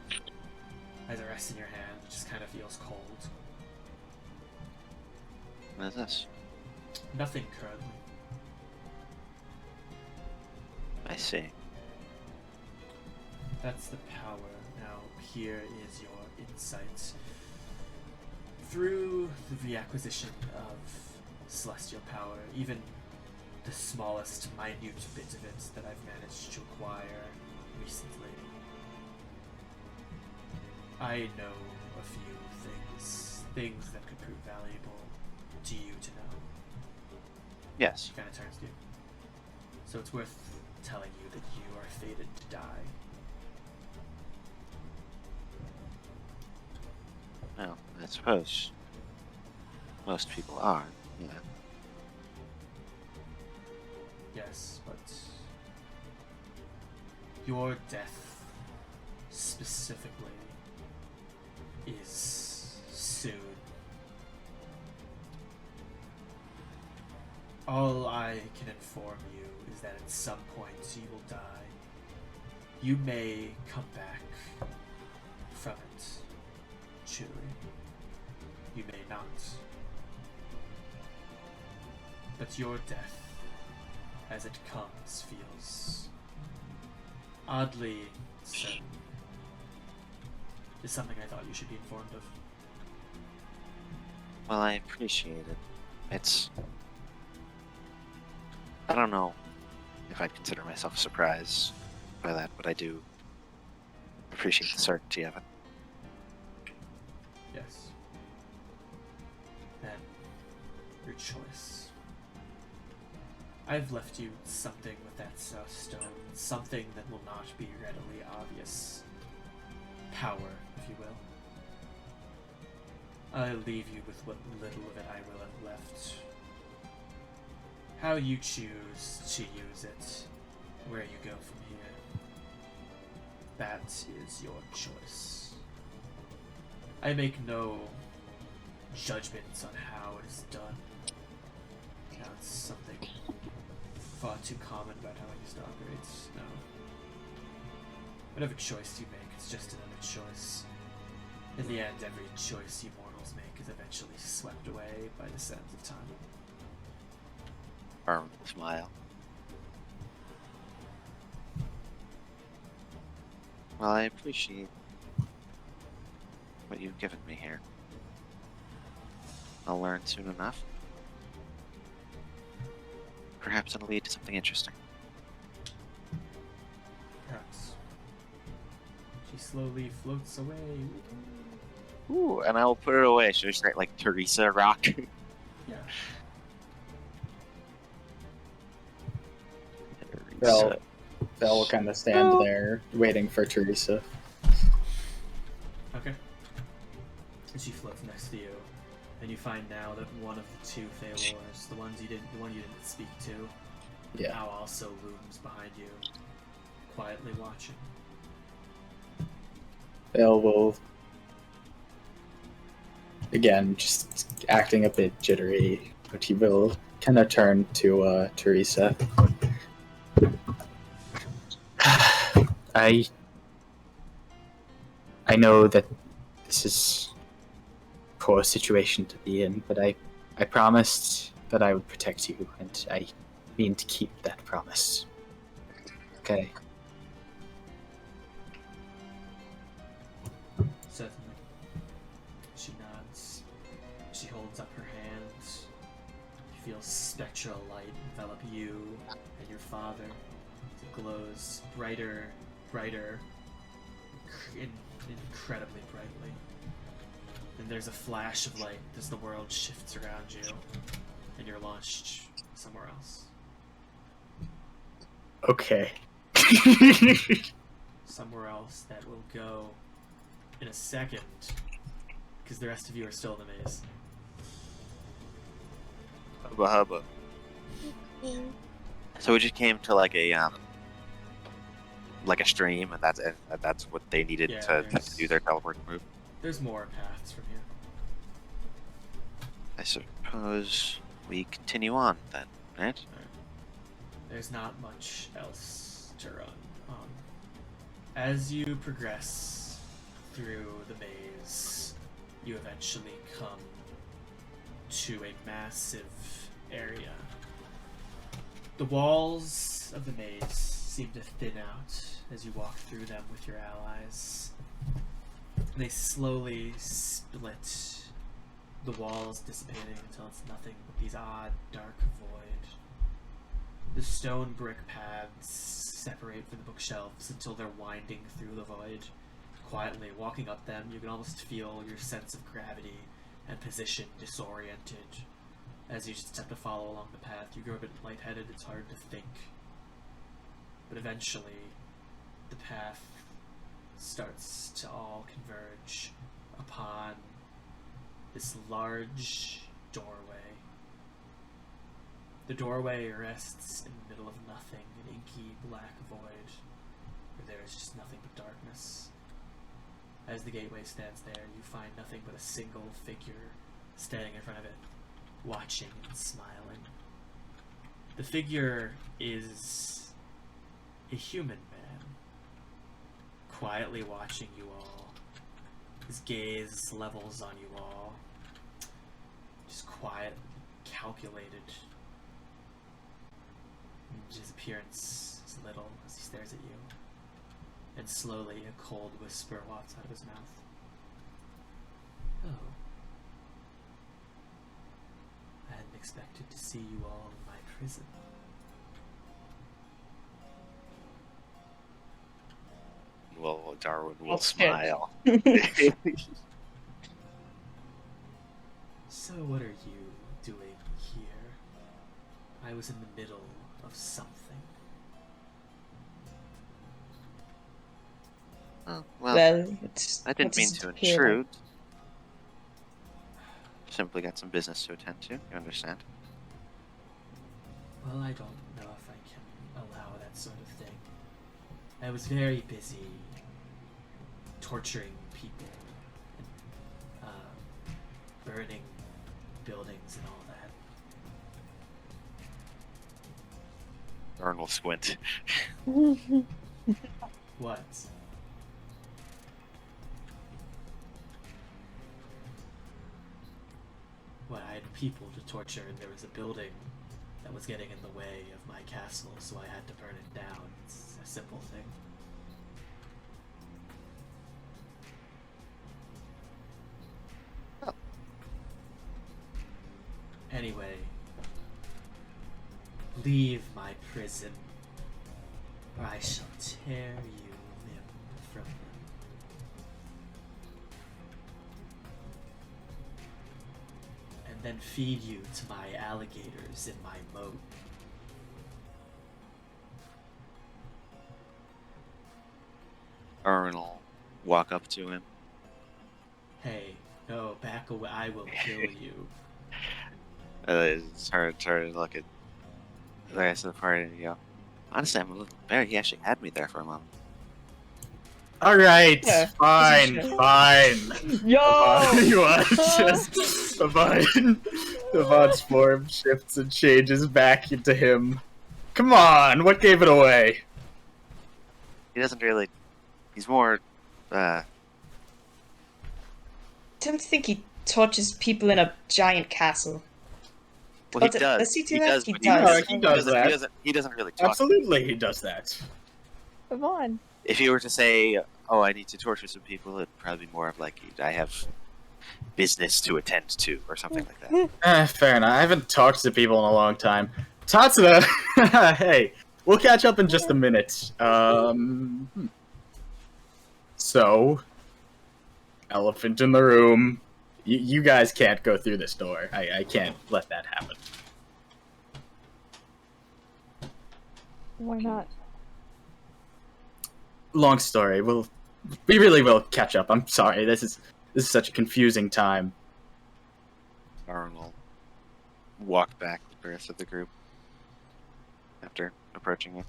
As it rests in your hand, it just kind of feels cold. What is this? Nothing currently. I see. That's the power. Now, here is your insight. Through the reacquisition of celestial power, even the smallest, minute bit of it that I've managed to acquire recently, I know a few things that could prove valuable to you to know. Yes. She kind of turns to you. So it's worth telling you that you are fated to die. Well, I suppose most people are, yeah. Yes, but your death specifically is soon. All I can inform you is that at some point you will die. You may come back from it, truly. You may not. But your death, as it comes, feels oddly certain. Is something I thought you should be informed of. Well, I appreciate it. It's... I don't know if I'd consider myself surprised by that, but I do appreciate the certainty of it. Yes. Then, your choice. I've left you something with that stone, something that will not be readily obvious. Power, if you will. I'll leave you with what little of it I will have left. How you choose to use it, where you go from here, that is your choice. I make no judgments on how it is done. That's something far too common about how I used to operate. No. Whatever choice you make, it's just another choice. In the end, every choice you mortals make is eventually swept away by the sands of time. Firm smile. Well, I appreciate what you've given me here. I'll learn soon enough. Perhaps it'll lead to something interesting. Perhaps. She slowly floats away. Ooh, and I will put it away. Should I just write like Teresa Rock? Yeah. Vel will kind of stand there, waiting for Teresa. Okay. And she floats next to you, and you find now that one of the two Feylors, the one you didn't speak to, Yeah. now also looms behind you, quietly watching. Vel will, again, just acting a bit jittery, but he will kind of turn to Teresa. I know that this is a poor situation to be in, but I promised that I would protect you, and I mean to keep that promise. Okay. Certainly. She nods. She holds up her hand. You feel spectral light envelop you and your father. It glows brighter, incredibly brightly. And there's a flash of light as the world shifts around you, and you're launched somewhere else. Okay. Somewhere else that will go in a second, because the rest of you are still in the maze. Hubba hubba. So we just came to like a stream, and that's what they needed Yeah, to there's- do their teleport move. There's more paths from here. I suppose we continue on then, right? There's not much else to run. As you progress through the maze, you eventually come to a massive area. The walls of the maze seem to thin out as you walk through them with your allies. They slowly split, the walls dissipating until it's nothing but these odd, dark void. The stone brick paths separate from the bookshelves until they're winding through the void. Quietly walking up them, you can almost feel your sense of gravity and position disoriented. As you just attempt to follow along the path, you grow a bit lightheaded, it's hard to think. But eventually, the path starts to all converge upon this large doorway. The doorway rests in the middle of nothing, an inky black void, where there is just nothing but darkness. As the gateway stands there, you find nothing but a single figure standing in front of it, watching and smiling. The figure is a human man, quietly watching you all. His gaze levels on you all, just quiet, calculated. And his appearance is little as he stares at you, and slowly a cold whisper walks out of his mouth. Oh. I hadn't expected to see you all in my prison. Well, Darwin will I'll spit. smile. So what are you doing here? I was in the middle of something. Oh, Well, I didn't mean to intrude. Simply got some business to attend to, you understand? Well, I don't know if I can allow that sort of thing. I was very busy torturing people and burning buildings and all that. Darwin will squint. What? What, I had people to torture and there was a building that was getting in the way of my castle, so I had to burn it down. It's a simple thing. Oh. Anyway, leave my prison, or I shall tear you limb from limb. And then feed you to my alligators in my moat. Darwin will walk up to him. Hey, no, back away, I will kill you. Turn and look at the rest of the party and go, honestly, I'm a little embarrassed. He actually had me there for a moment. Alright, Yeah, fine, this is fine. Yo! You watch as Yvonne's form shifts and changes back into him. Come on, what gave it away? He doesn't really. He's more. Don't think he tortures people in a giant castle. Well, he Oh, does. does he do He that? does. He but does. He does that. He doesn't really talk. Absolutely, he does that. Yvonne. If you were to say, "Oh, I need to torture some people," it'd probably be more of like, "I have business to attend to," or something like that. Fair enough. I haven't talked to people in a long time. Tatsuda, hey, we'll catch up in just a minute. So, elephant in the room. You guys can't go through this door. I can't let that happen. Why not? Long story. We really will catch up. I'm sorry. This is such a confusing time. Darwin will walk back with the rest of the group after approaching you.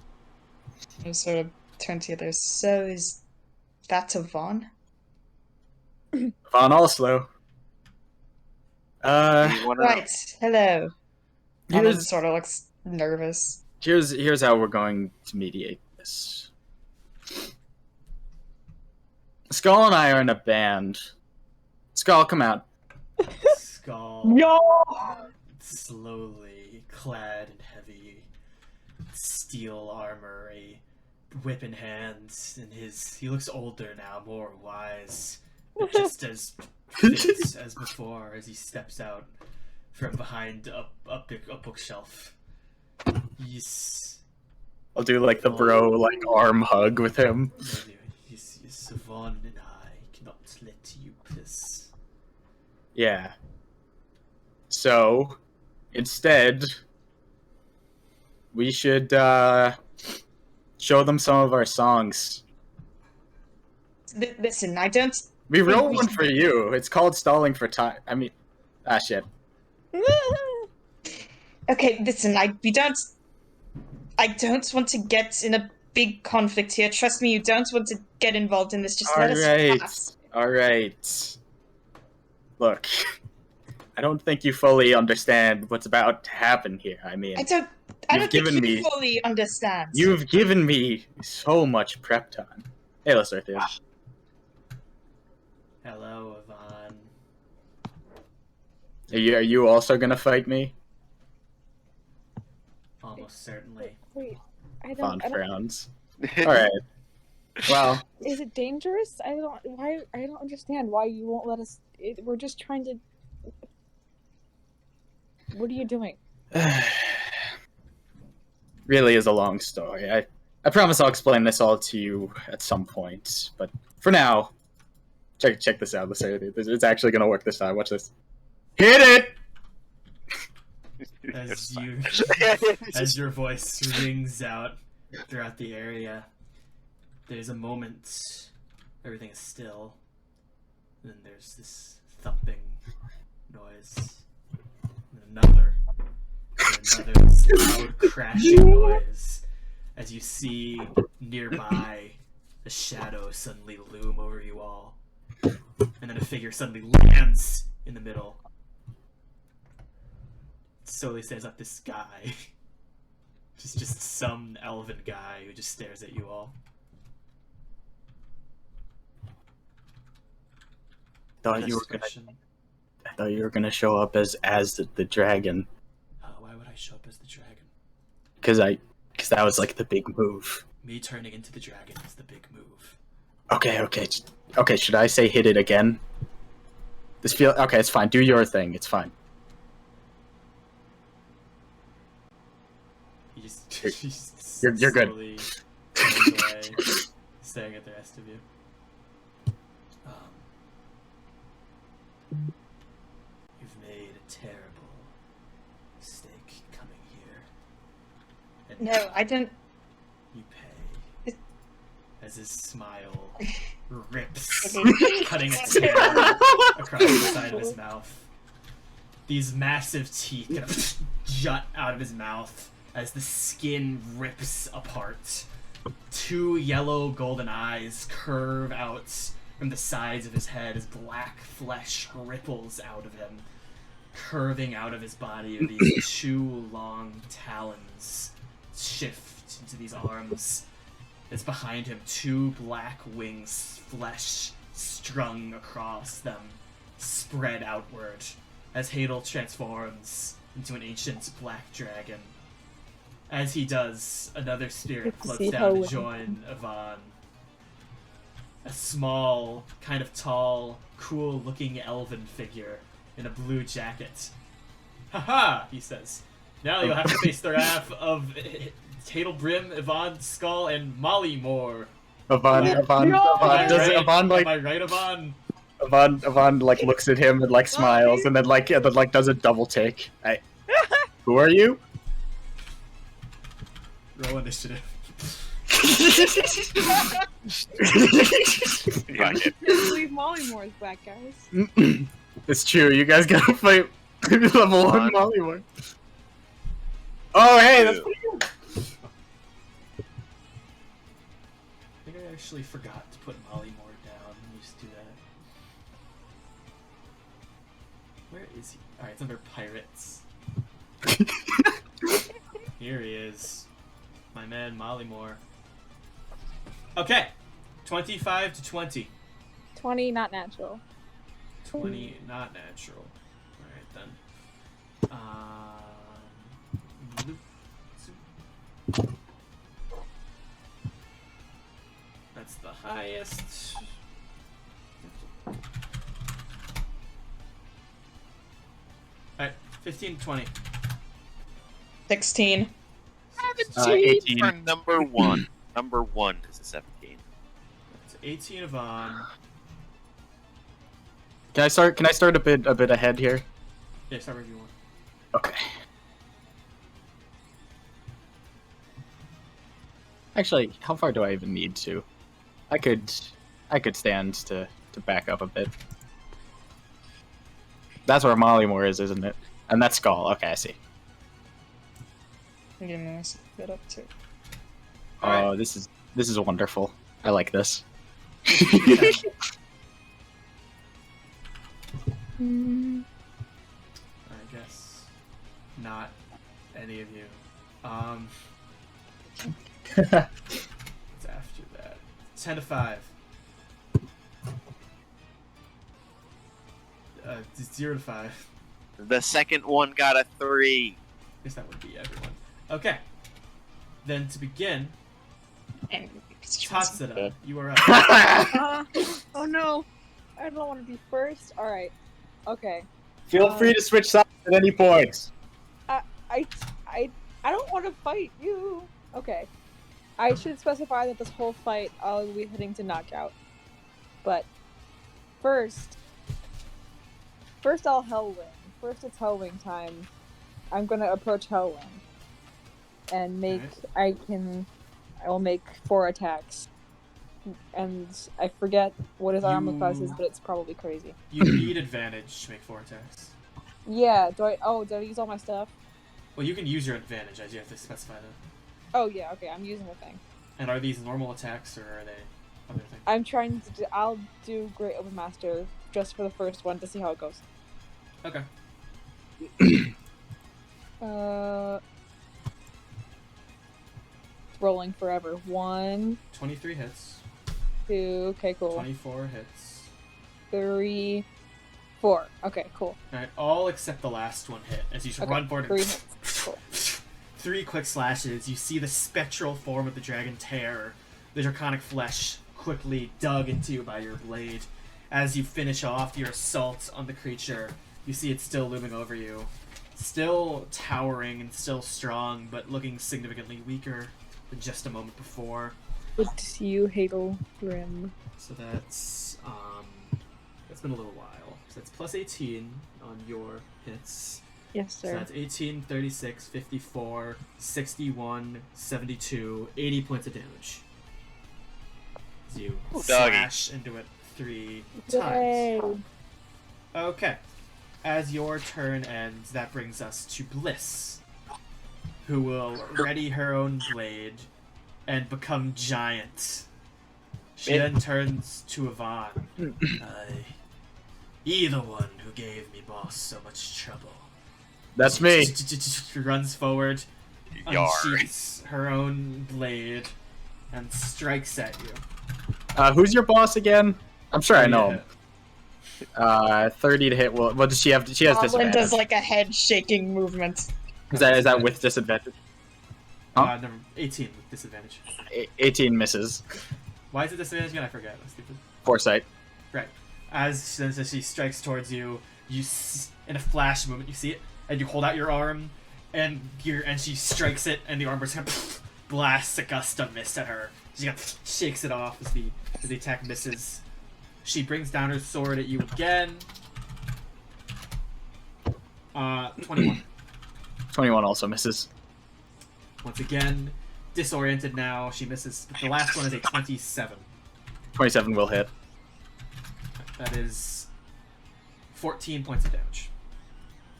I'll sort of turn to the others. So is that Yvonne? Ivan Allslow. You wanna know? Right. Hello. Anlynn Here's sort of looks nervous. here's how we're going to mediate this. Skull and I are in a band. Skull, come out. Skull, Yo! slowly clad in heavy steel armor, a whip in hand, and he looks older now, more wise, but just as fit as before as he steps out from behind a bookshelf. He's I'll do like the bro like arm hug with him. He's Yvonne and I cannot let you piss. Yeah. So, instead, we should show them some of our songs. Listen, I don't. We wrote we one should- for you. It's called Stalling for Time. I mean, shit. Okay, listen, I don't want to get in a big conflict here. Trust me, you don't want to get involved in this. Just let us pass. Alright. Look, I don't think you fully understand what's about to happen here. I mean, I don't think you fully understand. you've given me so much prep time. Hey, let's start there. Hello, Yvonne. Are you also gonna fight me? Almost certainly. Wait, I Fond don't. frowns. Alright. Well, Is it dangerous? I don't understand why you won't let us. We're just trying to. What are you doing? really is a long story. I promise I'll explain this all to you at some point. But for now, check this out. It's actually gonna work this time. Watch this. Hit it! As your voice rings out throughout the area, there's a moment. Everything is still. And then there's this thumping noise. And another loud crashing noise as you see nearby a shadow suddenly loom over you all. And then a figure suddenly lands in the middle. Slowly stands up this guy. just some elven guy who just stares at you all. I thought you were gonna show up as the dragon. Why would I show up as the dragon? Because that was like the big move. Me turning into the dragon is the big move. Okay. Should I say hit it again? Okay. It's fine. Do your thing. It's fine. You're good. Away, staring at the rest of you. You've made a terrible mistake coming here. And No, I don't. you pay. As his smile rips, cutting a tear across the side of his mouth. These massive teeth kind of jut out of his mouth as the skin rips apart. Two yellow golden eyes curve out from the sides of his head as black flesh ripples out of him, curving out of his body. These two long talons shift into these arms. As behind him, two black wings, flesh strung across them, spread outward as Hadel transforms into an ancient black dragon. As he does, another spirit floats down to join Yvonne. A small, kind of tall, cool-looking elven figure in a blue jacket. Haha, he says. Now you'll have to face the wrath of Hadel Brim, Yvonne Skull, and Molly Moore. Yvonne, Am I right, Yvonne? Yvonne like looks at him and like smiles and then does a double take. Who are you? Roll initiative. Leave Mollymore back, guys. It's true. You guys gotta fight level 1 Mollymore. Oh, hey, that's pretty good. I think I actually forgot to put Mollymore down. Let me just do that. Where is he? Alright, it's under Pirates. Here he is. My man Mollymore. Okay. 25 to 20. 20, not natural. 20, not natural. Alright then. That's the highest. Alright, 15 to 20. 16. 18 for number one. Number one is a 17. It's 18 Yvonne. Can I start a bit ahead here? Yeah, start wherever you want. Okay. Actually, how far do I even need to? I could stand to back up a bit. That's where Mollymore is, isn't it? And that's Skull. Okay, I see. Give me a second to get up to. Oh, this is wonderful. I like this. I guess not any of you. It's after that. 10 to 5. 0 to 5. The second one got a 3. Guess that would be everyone. Okay. Then to begin, And Tatsuda, you are up. Oh no! I don't want to be first. All right. Okay. Feel free to switch sides at any point. I don't want to fight you. Okay. I should specify that this whole fight I'll be hitting to knockout. But first I'll Hellwing. First it's Hellwing time. I'm gonna approach Hellwing. And make I will make 4 attacks. And I forget what his armor class is, but it's probably crazy. You need advantage to make 4 attacks. Yeah, did I use all my stuff? Well, you can use your advantage as you have to specify that. Oh yeah, okay, I'm using the thing. And are these normal attacks or are they other things? I'm trying to I'll do Great Open Master just for the first one to see how it goes. Okay. Rolling forever. 1, 23 hits. 2, okay, cool. 24 hits. 3, 4. Okay, cool. Alright, all except the last one hit as you Okay, run forward 3 and hits. Cool. 3 quick slashes. You see the spectral form of the dragon tear, the draconic flesh quickly dug into you by your blade. As you finish off your assault on the creature, you see it still looming over you. Still towering and still strong, but looking significantly weaker than just a moment before. Good to see you, Hagel Grim. So that's been a little while. So that's plus 18 on your hits. Yes, So sir. that's 18, 36, 54, 61, 72, 80 points of damage. As you Ooh, doggy. slash into it 3 Yay. times. Okay. As your turn ends, that brings us to Bliss, who will ready her own blade and become giant. She then turns to Ivan. Ye the one who gave me boss so much trouble. That's me. She runs forward, Yar. unsheaths her own blade, and strikes at you. Who's your boss again? I'm sure I know him. Yeah. 30 to hit. Well, what does she have? She has Goblin disadvantage. does like a head shaking movement. Is that with disadvantage? Huh? Number 18 with disadvantage. 18 misses. Why is it disadvantage again? I forget. That's stupid. Foresight. Right. As she strikes towards you, in a flash moment, you see it, and you hold out your arm, and she strikes it, and the armor kind of blasts a gust of mist at her. She kind of shakes it off as the attack misses. She brings down her sword at you again. 21. 21 also misses. Once again, disoriented now. She misses. The last one is a 27. 27 will hit. That is 14 points of damage.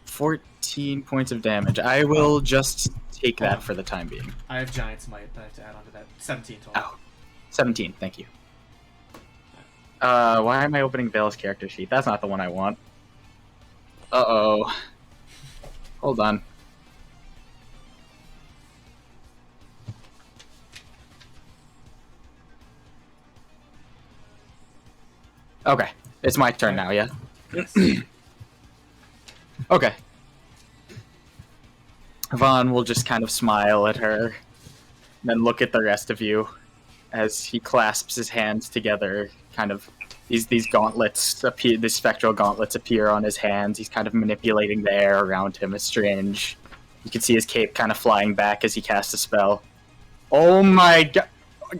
14 points of damage. I will just take that for the time being. I have Giant's Might that I have to add on to that. 17 total. Oh. 17, thank you. Why am I opening Veil's character sheet? That's not the one I want. Uh-oh. Hold on. Okay, it's my turn now, yeah? Yes. Okay. Vaughn will just kind of smile at her, then look at the rest of you as he clasps his hands together. Kind of these gauntlets appear, these spectral gauntlets appear on his hands. He's kind of manipulating the air around him. It's strange. You can see his cape kind of flying back as he casts a spell. Oh my god,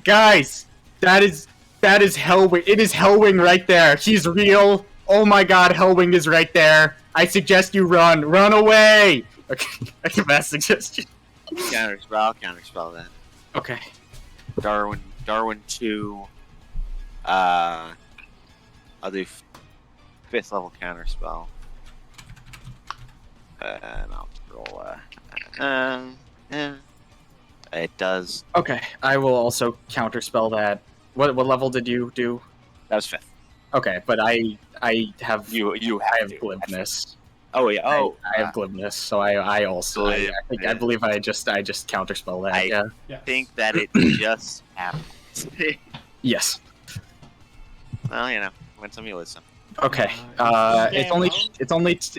guys, that is Hellwing. It is Hellwing right there. He's real. Oh my god, Hellwing is right there. I suggest you run away. Okay, that's a bad suggestion. Counterspell that. Okay. Darwin 2. I'll do 5th level counterspell. And I'll roll It does. Okay, I will also counterspell that. What level did you do? That was 5th. Okay, but I have You I have have glibness. Oh yeah. Oh, I have glibness, so I also I Glib- believe I just counterspell that. I- Yeah. Yes. think that it just happens. Yes. Well, you know, win some, you lose some. Okay. It's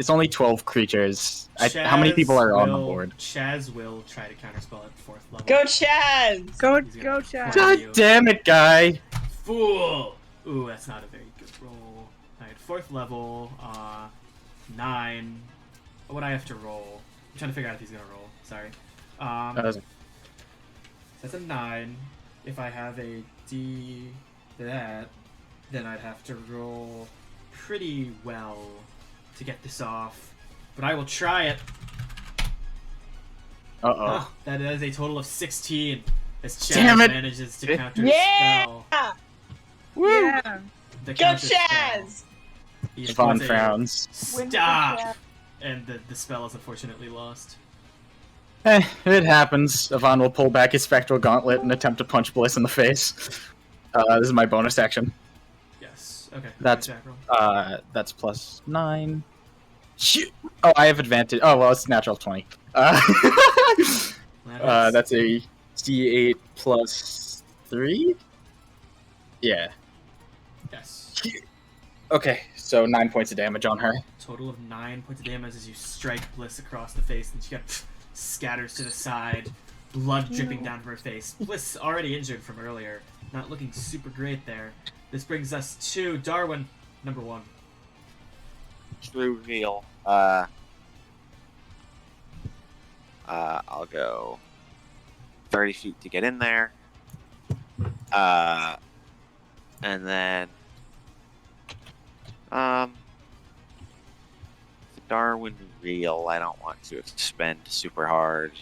only 12 creatures. How many people are on the board? Chaz will try to counterspell at 4th level. Go Chaz! Go, He's gonna go, Chad. corner God you. damn it, guy! Fool! Ooh, that's not a very good roll. Alright, 4th level, 9. What do I have to roll? I'm trying to figure out if he's gonna roll. Sorry. That's a 9. If I have a D that, then I'd have to roll pretty well to get this off. But I will try it. Uh-oh. That is a total of 16. As Chaz Damn it! manages to counter Yeah! spell. Yeah. The Go counter spell. Chaz! He Yvonne puts a frowns. Stop! And the spell is unfortunately lost. It happens. Yvonne will pull back his spectral gauntlet and attempt to punch Bliss in the face. This is my bonus action. Yes. Okay. That's- Jack roll. That's plus 9. Shoot! Oh, I have advantage. Oh, well, it's natural 20. That's a D8 plus 3? Yeah. Yes. Okay, so 9 points of damage on her. Total of 9 points of damage as you strike Bliss across the face, and she kind of scatters to the side, blood dripping down from her face. Bliss already injured from earlier, not looking super great there. This brings us to Darwin, number 1. True reveal. I'll go 30 feet to get in there. And then, the Darwin reveal, I don't want to expend super hard.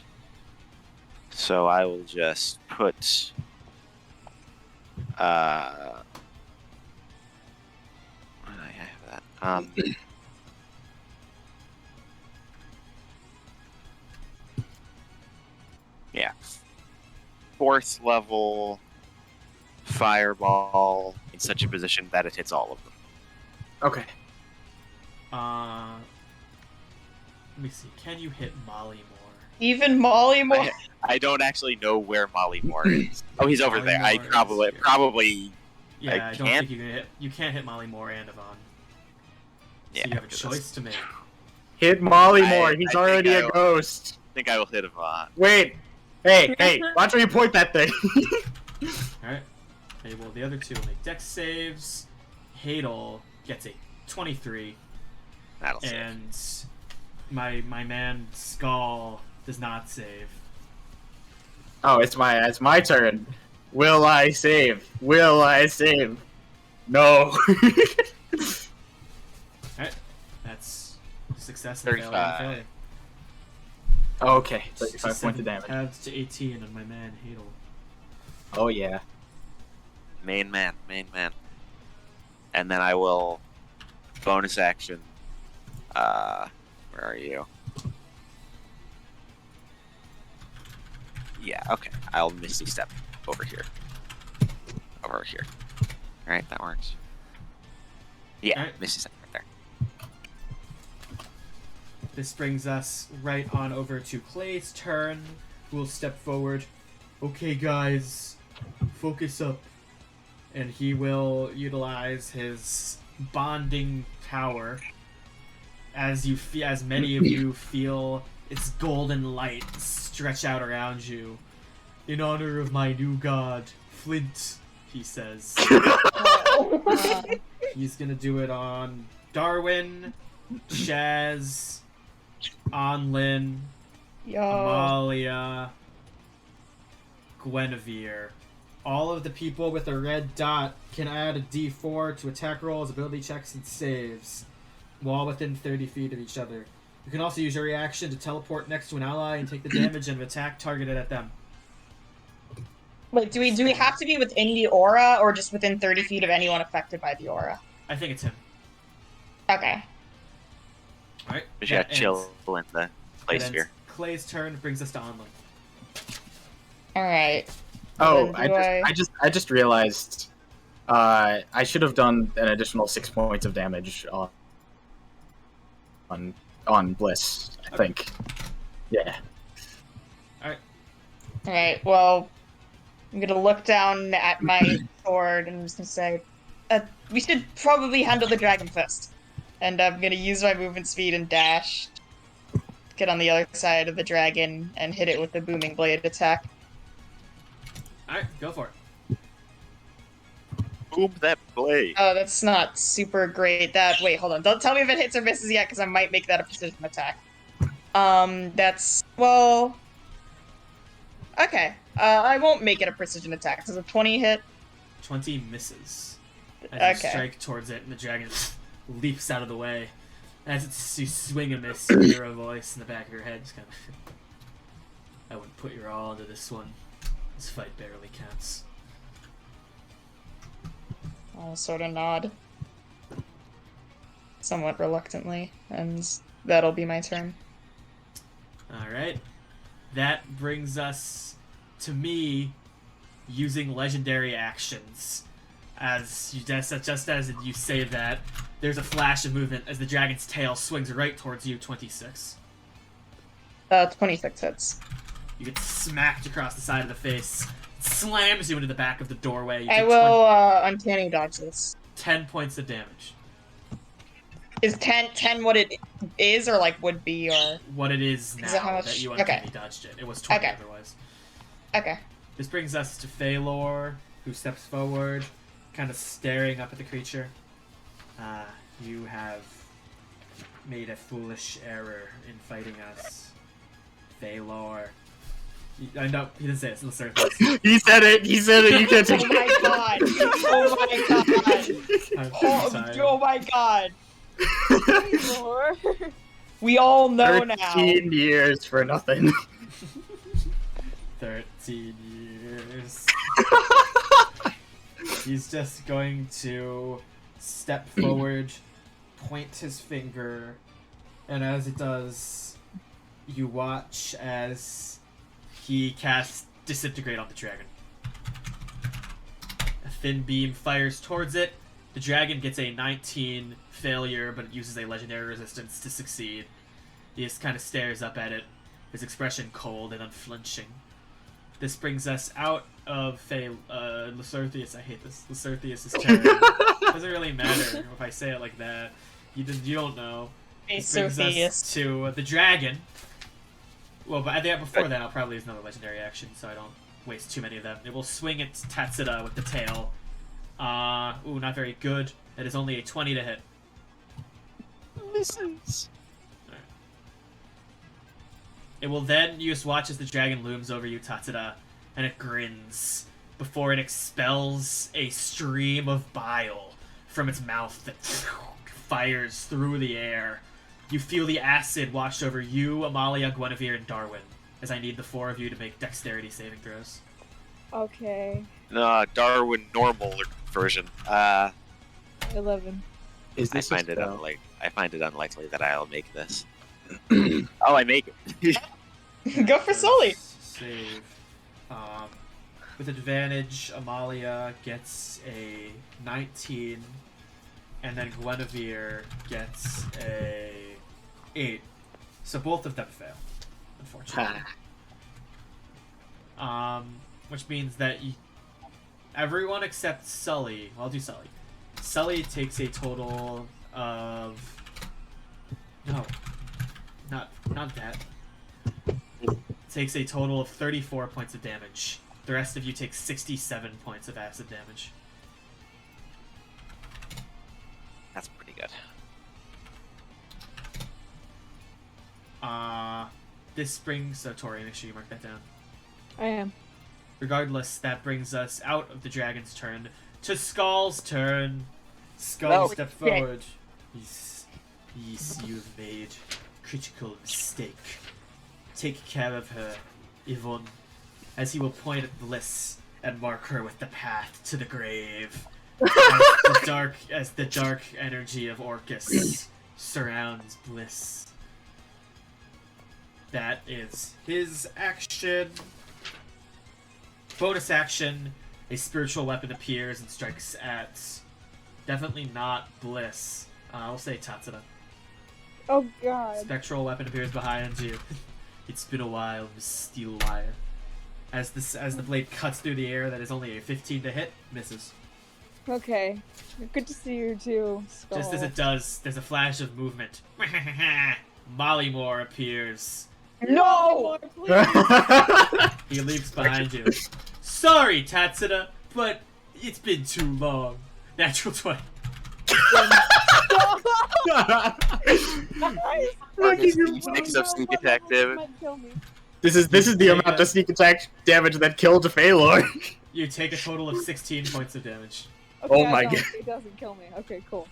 So I will just put, why do I have that? Yeah. 4th level fireball in such a position that it hits all of them. Okay. Let me see. Can you hit Molly more? Even Molly more. I don't actually know where Molly Moore is. Oh, he's over Molly there. I Moore is here. probably. Yeah, I don't can't? think you can hit. You can't hit Molly Moore and Yvonne. So Yeah, you have a because choice to make. Hit Molly I- more. I He's think already I a will- ghost. I think I will hit Yvonne. Wait. Hey, watch where you point that thing. Alright. Okay, well, the other two will make dex saves. Hadel gets a 23. That'll save. And my man Skull does not save. Oh, it's my turn. Will I save? Will I save? No. Alright. That's success and failure. 35. And failure. Okay, 35 points 67 of damage. adds to 18 on my man Hadel. Oh yeah. Main man. And then I will bonus action. Where are you? Yeah, okay. I'll Misty Step over here. Alright, that works. Yeah, Alright. Misty Step right there. This brings us right on over to Clay's turn, who will step forward. Okay, guys, focus up. And he will utilize his bonding power. As many of you feel its golden light stretch out around you. In honor of my new god, Flint, he says. He's gonna do it on Darwin, Chaz, Anlynn, Yo. Amalia, Guinevere. All of the people with a red dot can add a d4 to attack rolls, ability checks, and saves, while within 30 feet of each other. You can also use your reaction to teleport next to an ally and take the damage of an attack targeted at them. Wait, do we have to be within the aura, or just within 30 feet of anyone affected by the aura? I think it's him. Okay. Alright. We should chill in the place That ends here. Clay's turn brings us to Anlynn. Alright. Oh, Then do I just realized I should have done an additional 6 points of damage on Bliss, I think. Yeah. Alright, well, I'm gonna look down at my sword and I'm just gonna say, we should probably handle the dragon first. And I'm gonna use my movement speed and dash, get on the other side of the dragon, and hit it with the booming blade attack. Alright, go for it. Boom that blade. Oh, that's not super great. Wait, hold on. Don't tell me if it hits or misses yet, because I might make that a precision attack. Well... Okay. I won't make it a precision attack. Does a 20 hit? 20 misses. As you Okay. strike towards it, and the dragon leaps out of the way. As you swing and miss, you hear a voice in the back of your head. Just kind of, I would put your all into this one. This fight barely counts. I'll sort of nod. Somewhat reluctantly, and that'll be my turn. Alright. That brings us to me using legendary actions. As you just as you say that, there's a flash of movement as the dragon's tail swings right towards you, 26. 26 hits. You get smacked across the side of the face. It slams you into the back of the doorway. You I take will, uncanny dodge this. 10 points of damage. Is 10 what it is, or, like, would be, or... What it is now Is it how much? that you Okay. uncanny dodged it. It was 20 Okay. otherwise. Okay. This brings us to Feylor, who steps forward, kind of staring up at the creature. You have made a foolish error in fighting us. Feylor. I know, he didn't say it, so let's start with this. He said it, you can't take Oh my god! Oh my god! Oh my god! More. We all know now. 13 years for nothing. 13 years. He's just going to step forward, point his finger, and as it does, you watch as he casts Disintegrate on the dragon. A thin beam fires towards it. The dragon gets a 19 failure, but it uses a legendary resistance to succeed. He just kind of stares up at it, his expression cold and unflinching. This brings us out of Lyserthius. I hate this. Lyserthius' turn. Doesn't really matter if I say it like that. You don't know. This brings us to the dragon. Well, but I think before that, I'll probably use another legendary action, so I don't waste too many of them. It will swing at Tatsuda with the tail. Ooh, not very good. It is only a 20 to hit. Misses. Right. It will then, you just watch as the dragon looms over you, Tatsuda, and it grins before it expels a stream of bile from its mouth that fires through the air. You feel the acid wash over you, Amalia, Guinevere, and Darwin, as I need the 4 of you to make dexterity saving throws. Okay. Darwin normal version. 11. Is I this find a it spell? unlikely that I'll make this. Oh, I make it. Go for Sully! Save. With advantage, Amalia gets a 19, and then Guinevere gets a 8. So both of them fail, unfortunately. Which means that everyone except Sully. I'll do Sully. Sully takes a total of not that. Takes a total of 34 points of damage. The rest of you take 67 points of acid damage. That's pretty good. This brings Tori, make sure you mark that down. I am. Regardless, that brings us out of the dragon's turn to Skull's turn. Skull, step forward. Yes, you've made critical mistake. Take care of her, Yvonne, as he will point at Bliss and mark her with the path to the grave. As the dark energy of Orcus surrounds Bliss. That is his action. Bonus action, a spiritual weapon appears and strikes at... Definitely not Bliss. I'll say Tatsuda. Oh god. Spectral weapon appears behind you. It's been a while, Miss Steelwire. As the blade cuts through the air, that is only a 15 to hit, misses. Okay. Good to see you too, Skull. Just as it does, there's a flash of movement. Mollymore appears. No! He leaps behind you. Sorry, Tatsuda, but it's been too long. Natural 20. Six of sneak attack damage. This is the amount of sneak attack damage that killed Feylor. You take a total of 16 points of damage. Okay, Oh my god. god. It doesn't kill me. Okay, cool.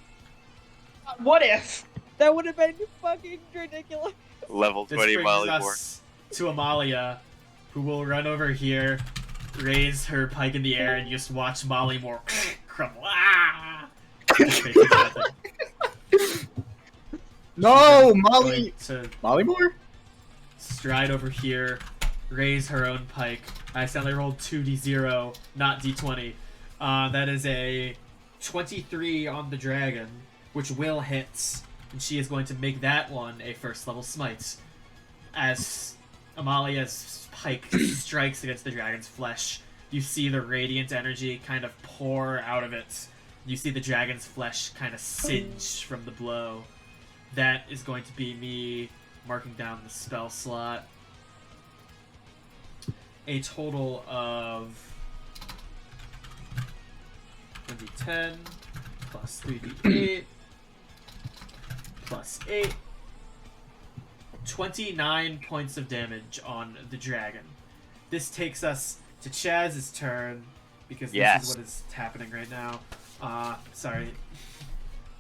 What if? That would have been fucking ridiculous. Level This 20 brings Mollymore. us to Amalia, who will run over here, raise her pike in the air, and you just watch Mollymore crumble. Ah! No, Molly. To Mollymore? stride over here, raise her own pike. I accidentally rolled 2d0, not d20. That is a 23 on the dragon, which will hit, and she is going to make that one a first level smite. As Amalia's pike strikes against the dragon's flesh, you see the radiant energy kind of pour out of it. You see the dragon's flesh kind of singe from the blow. That is going to be me marking down the spell slot. A total of 1d10 plus 3d8 plus 8. 29 points of damage on the dragon. This takes us to Chaz's turn, because this is what is happening right now. Sorry.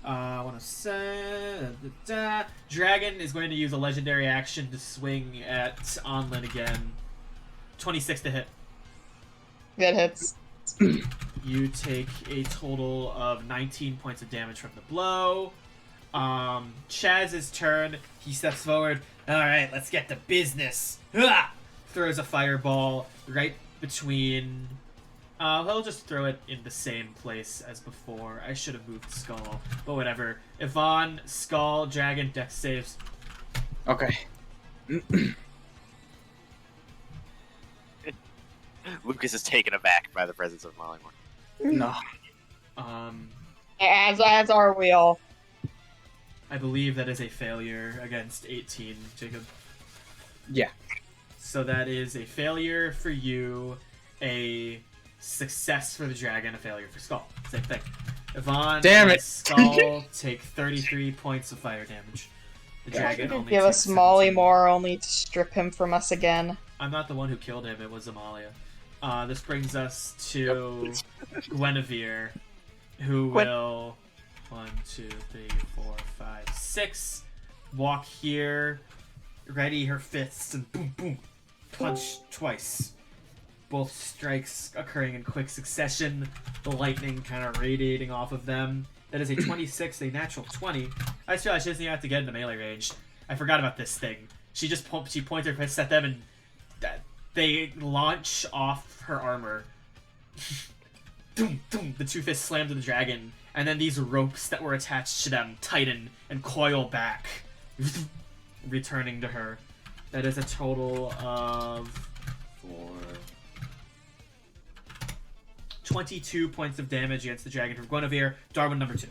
I want to say... Dragon is going to use a legendary action to swing at Anlynn again. 26 to hit. That hits. You take a total of 19 points of damage from the blow. Chaz's turn. He steps forward. Alright, let's get to business. Throws a fireball right between... he'll just throw it in the same place as before. I should have moved Skull, but whatever. Yvonne, Skull, Dragon, Dex saves. Okay. Lucas is taken aback by the presence of Mollymore. No. As are we all. I believe that is a failure against 18, Jacob. Yeah. So that is a failure for you, a success for the dragon, a failure for Skull. Same thing. Yvonne Damn and it. Skull take 33 points of fire damage. The dragon only Give takes us 17. Mollymore only to strip him from us again. I'm not the one who killed him, it was Amalia. This brings us to Guinevere, who will 1, 2, 3, 4, 5, 6 walk here, ready her fists, and boom, boom, punch twice. Both strikes occurring in quick succession, the lightning kind of radiating off of them. That is a 26, a natural 20. I just realized she doesn't even have to get into melee range. I forgot about this thing. She just points her fists at them, and they launch off her armor. Doom, doom, the two fists slam to the dragon, and then these ropes that were attached to them tighten and coil back, returning to her. That is a total of 22 points of damage against the dragon from Guinevere. Darwin number 2.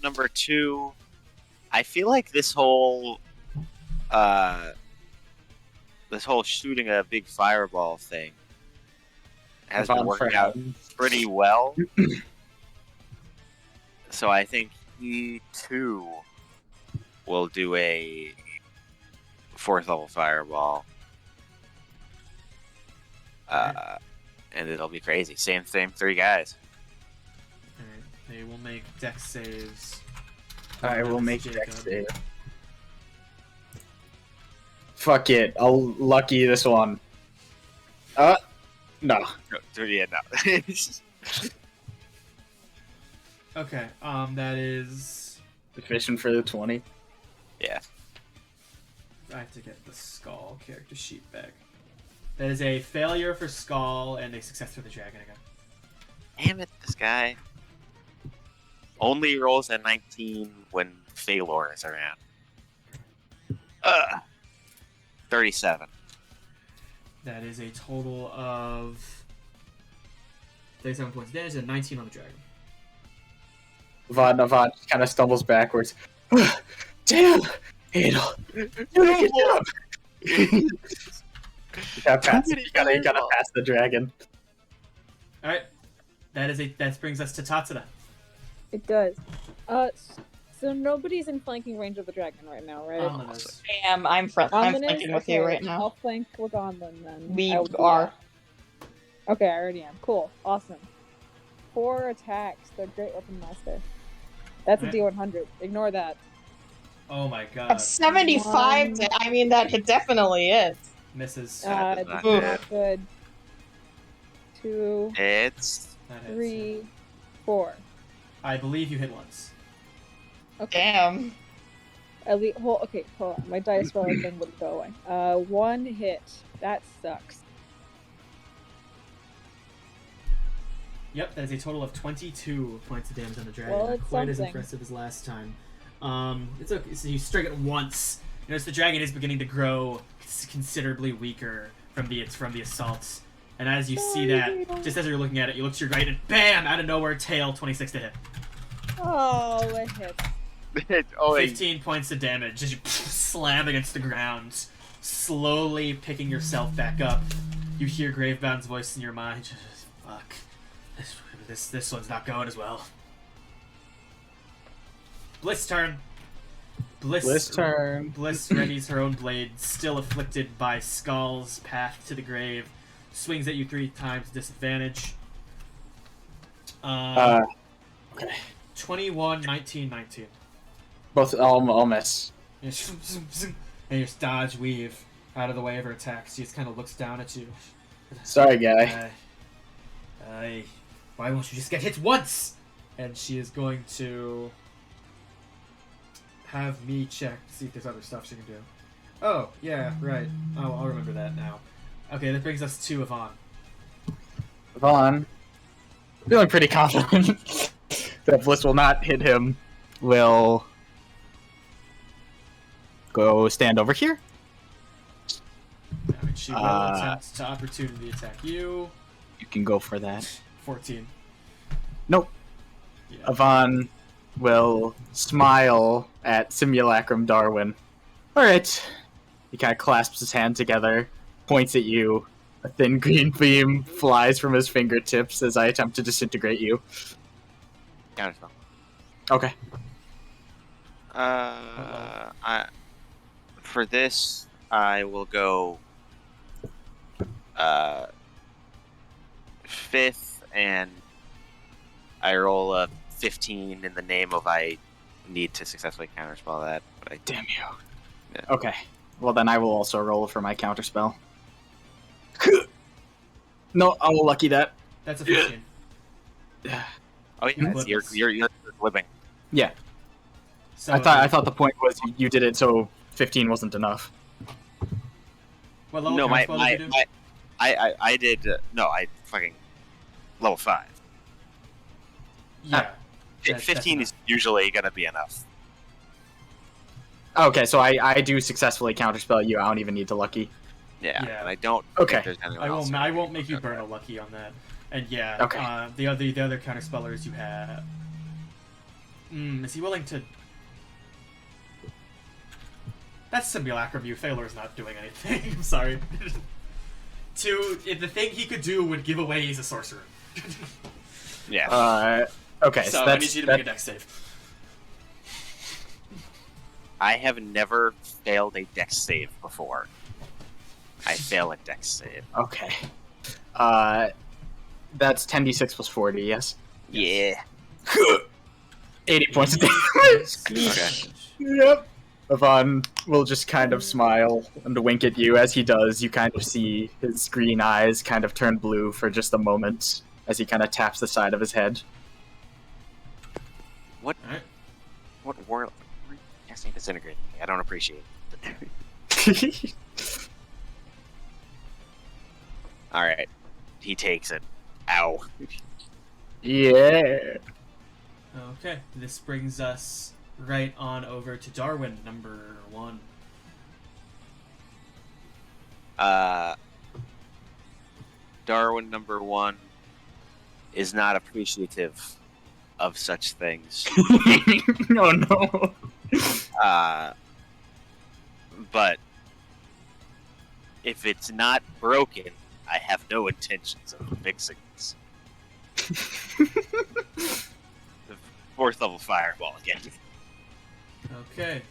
Number 2, I feel like this whole shooting a big fireball thing has been working out pretty well. So I think he too will do a 4th level fireball. And it'll be crazy. Same 3 guys. Alright, they will make dex saves. I will make Jacob. dex save. Fuck it. I'll lucky this one. No. Yeah, no. Okay, that is... Efficient for the 20. Yeah. I have to get the Skull character sheet back. That is a failure for Skull and a success for the dragon again. Damn it, this guy. Only rolls a 19 when Feylor is around. 37. That is a total of 37 points of damage and 19 on the dragon. Avon kind of stumbles backwards. Damn! Adel! You gotta pass the dragon. Alright. That brings us to Tatsuda. It does. So nobody's in flanking range of the dragon right now, right? Anlynn is. I'm Anlynn is? flanking with you Okay, right now. I'll flank with Anlynn then. We I will do are. that. Okay, I already am. Cool. Awesome. 4 attacks. They're great weapon master. That's a Alright. D100. Ignore that. Oh my god. At 75, I mean, that it definitely is. Misses. That is not Ooh. good. Good. 2, It's... That hits. 3, 4. I believe you hit once. Okay. Damn. At least, hold on. My dice roll thing wouldn't go away. 1 hit. That sucks. Yep, that is a total of 22 points of damage on the dragon. Well, Not it's quite as something. impressive as last time. It's okay. So you strike it once. You notice the dragon is beginning to grow considerably weaker from the assaults. And as you see that, just as you're looking at it, you look to your right and BAM! Out of nowhere, tail, 26 to hit. Oh, it hits. 15 points of damage as you slam against the ground, slowly picking yourself back up. You hear Gravebound's voice in your mind. Fuck. This one's not going as well. Bliss turn. Bliss turn. Bliss readies her own blade, still afflicted by Skull's path to the grave. Swings at you 3 times, disadvantage. Okay. 21, 19, 19. Both all miss. And you just dodge, weave out of the way of her attack. She just kind of looks down at you. Sorry, guy. Why won't you just get hit once? And she is going to have me check to see if there's other stuff she can do. Oh, yeah, right. Oh, I'll remember that now. Okay, that brings us to Yvonne. Vaughn, feeling pretty confident that Bliss will not hit him, will go stand over here. I mean, she will attempt to opportunity attack you. You can go for that. 14. Nope. Yeah. Yvonne will smile at Simulacrum Darwin. Alright. He kind of clasps his hand together, points at you. A thin green beam flies from his fingertips as I attempt to disintegrate you. Counterspell. Okay. For this, I will go 5th, and I roll a 15 in the name of I need to successfully counterspell that. But I Damn you. Yeah. Okay. Well, then I will also roll for my counterspell. No, I will lucky that. That's a 15. Oh yeah, Flip you're living. Yeah. So, I thought the point was you did it so 15 wasn't enough. What level No, counterspell did you do? I did no, I fucking level 5. Yeah. That's 15 enough. is usually gonna be enough. Okay, so I do successfully counterspell you. I don't even need to lucky. Yeah, Yeah. and I don't. Okay. Think there's anyone else I who won't can make you do burn that. a lucky on that. And yeah, Okay. the other counterspellers you have. Is he willing to? That's simulacrum. You Feylor's not doing anything. I'm sorry. If the thing he could do would give away he's a sorcerer. Yeah. Okay, So so I that's need you to make a dex save. I have never failed a dex save before. I fail a dex save. okay. That's 10d6 plus 40. Yes. Yeah. 80 points of damage. Okay. Yep. Yvonne will just kind of smile and wink at you. As he does, you kind of see his green eyes kind of turn blue for just a moment as he kind of taps the side of his head. What? Alright. What war? Casting disintegrate. I don't appreciate it. Alright. He takes it. Ow. Yeah. Okay, this brings us right on over to Darwin, number 1. Darwin number 1 is not appreciative of such things. Oh no. But if it's not broken, I have no intentions of fixing this. The 4th level fireball again. Okay.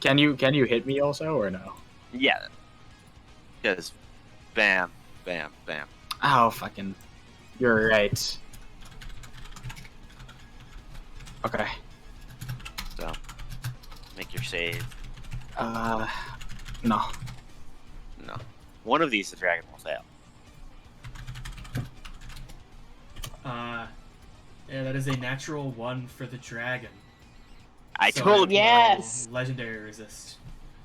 Can you hit me also or no? Yeah. Because bam, bam, bam. Oh fucking. You're right. Okay. So make your save. No. No. One of these the dragon will fail. Yeah, that is a natural 1 for the dragon. I So told it you. Yes. will Legendary resist.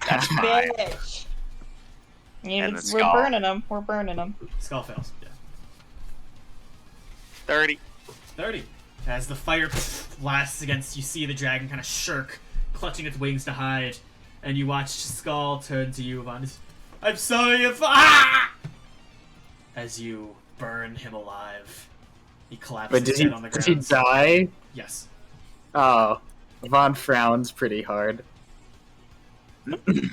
That's fine. Bitch. And the We're skull. burning them. We're burning them. Skull fails. Yeah. 30. 30. As the fire blasts against, you see the dragon kind of shirk, clutching its wings to hide, and you watch Skull turn to you, Yvonne. I'm sorry if as you burn him alive. He collapses But dead on the did he ground. die? Yes. Oh. Vaughn frowns pretty hard. He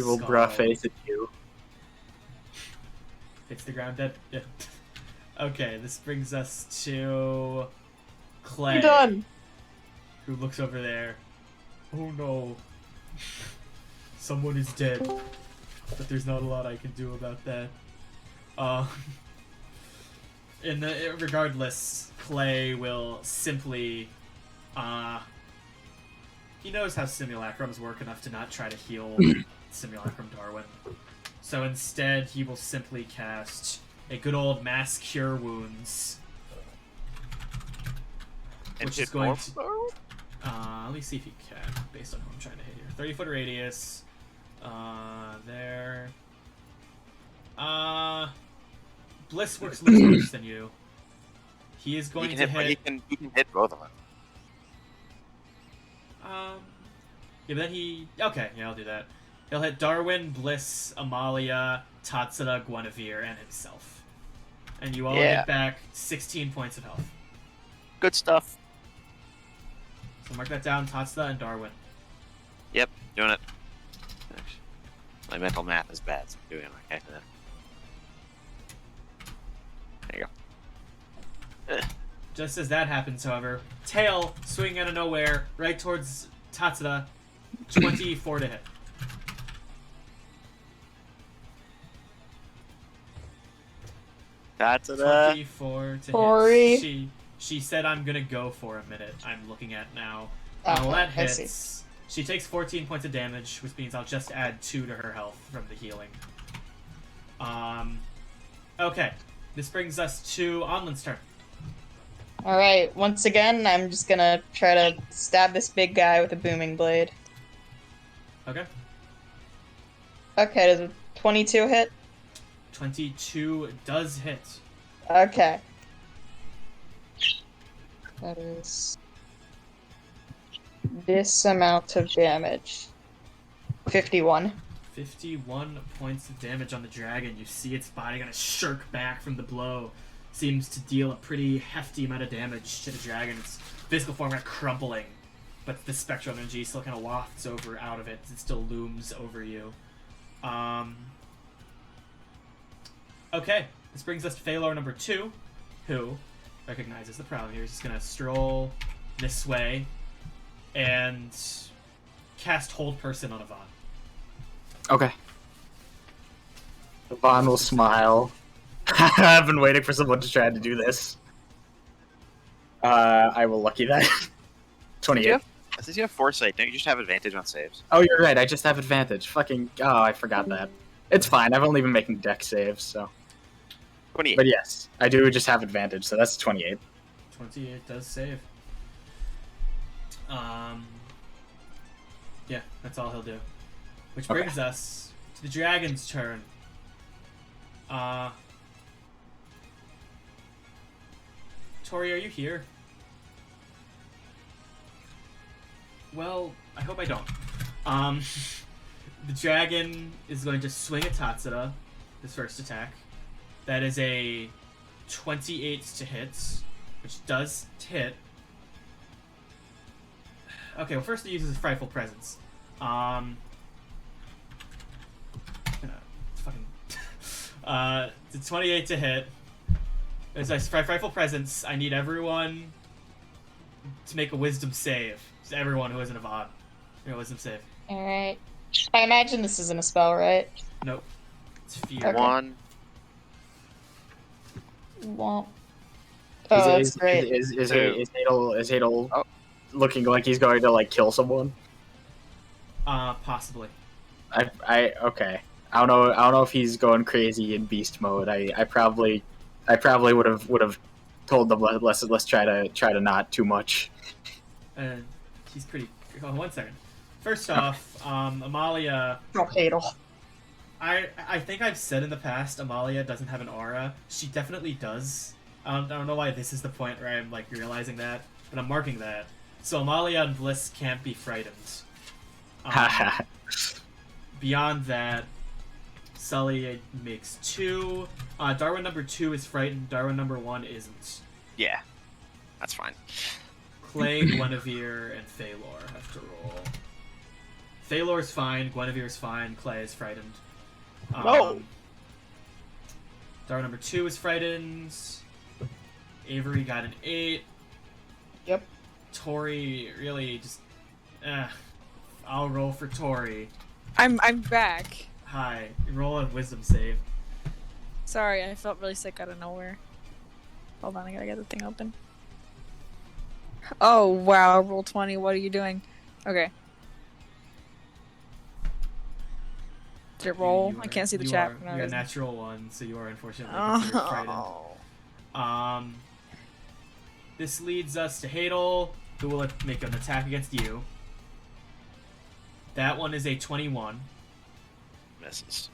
will Skull bruh face at you. hits the ground dead. Yeah. Okay, this brings us to Clay, You're done. who looks over there. Oh no. Someone is dead. But there's not a lot I can do about that. Regardless, Clay will simply, he knows how simulacrums work enough to not try to heal Simulacrum Darwin. So instead, he will simply cast a good old Mass Cure Wounds. And Which hit is going more to... blow? Let me see if he can, based on who I'm trying to hit here. 30-foot radius. There. Bliss works less worse than you. He is going to hit... He can hit both of them. Yeah, but then he... Okay, yeah, I'll do that. He'll hit Darwin, Bliss, Amalia, Tatsuda, Guinevere, and himself. And you all get back 16 points of health. Good stuff. So mark that down, Tatsuda and Darwin. Yep, doing it. My mental math is bad, so I'm doing it okay. There you go. Just as that happens, however, tail swinging out of nowhere, right towards Tatsuda, 24 to hit. Tatsuda. 24 to Sorry. hit. She said I'm gonna go for a minute. I'm looking at now. Oh, Well, that I see. hits. She takes 14 points of damage, which means I'll just add 2 to her health from the healing. Okay. This brings us to Anlynn's turn. Alright, once again, I'm just gonna try to stab this big guy with a booming blade. Okay. Okay, does a 22 hit? 22 does hit. Okay. That is this amount of damage. 51. 51 points of damage on the dragon. You see its body kind of shirk back from the blow. Seems to deal a pretty hefty amount of damage to the dragon. Its physical form kind of crumpling, but the spectral energy still kind of wafts over out of it. It still looms over you. Okay, this brings us to Feylor number 2, who recognizes the problem here. He's just gonna stroll this way and cast Hold Person on Yvonne. Okay. Vaughn will smile. I've been waiting for someone to try to do this. I will lucky that. 28. Since you have foresight, don't you just have advantage on saves? Oh, you're right. I just have advantage. Fucking. Oh, I forgot that. It's fine. I've only been making deck saves, so. 28. But yes, I do just have advantage, so that's 28. 28 does save. Yeah, that's all he'll do. Which Okay. brings us to the dragon's turn. Tori, are you here? Well, I hope I don't. The dragon is going to swing at Tatsuda, his first attack. That is a 28 to hit, which does hit. Okay, well first he uses his Frightful Presence. It's 28 to hit. As I Frightful Presence, I need everyone to make a Wisdom save. Just everyone who isn't a VOD. Wisdom save. Alright. I imagine this isn't a spell, right? Nope. It's fear. Okay. One. Won't. Oh, that's great. Is Hadel looking like he's going to like kill someone? Possibly. Okay. I don't know if he's going crazy in beast mode. I probably would have told them let's try to not too much. He's pretty. Hold on 1 second. First off, Amalia. Oh, Hadel. I think I've said in the past Amalia doesn't have an aura. She definitely does. I don't know why this is the point where I'm like realizing that, but I'm marking that. So Amalia and Bliss can't be frightened. Beyond that, Sully makes 2. Darwin number 2 is frightened. Darwin number 1 isn't. Yeah. That's fine. Clay, Guinevere, and Feylor have to roll. Feylor's fine, Guinevere's fine, Clay is frightened. No! Darwin number 2 is frightened. Avery got an 8. Yep. Tori really just... I'll roll for Tori. I'm back. Hi. Roll a wisdom save. Sorry, I felt really sick out of nowhere. Hold on, I gotta get the thing open. Oh, wow, roll 20, what are you doing? Okay. Did it roll? I can't see the chat. You got a natural 1, so you are unfortunately considered frightened. This leads us to Hadel, who will make an attack against you. That one is a 21. Misses.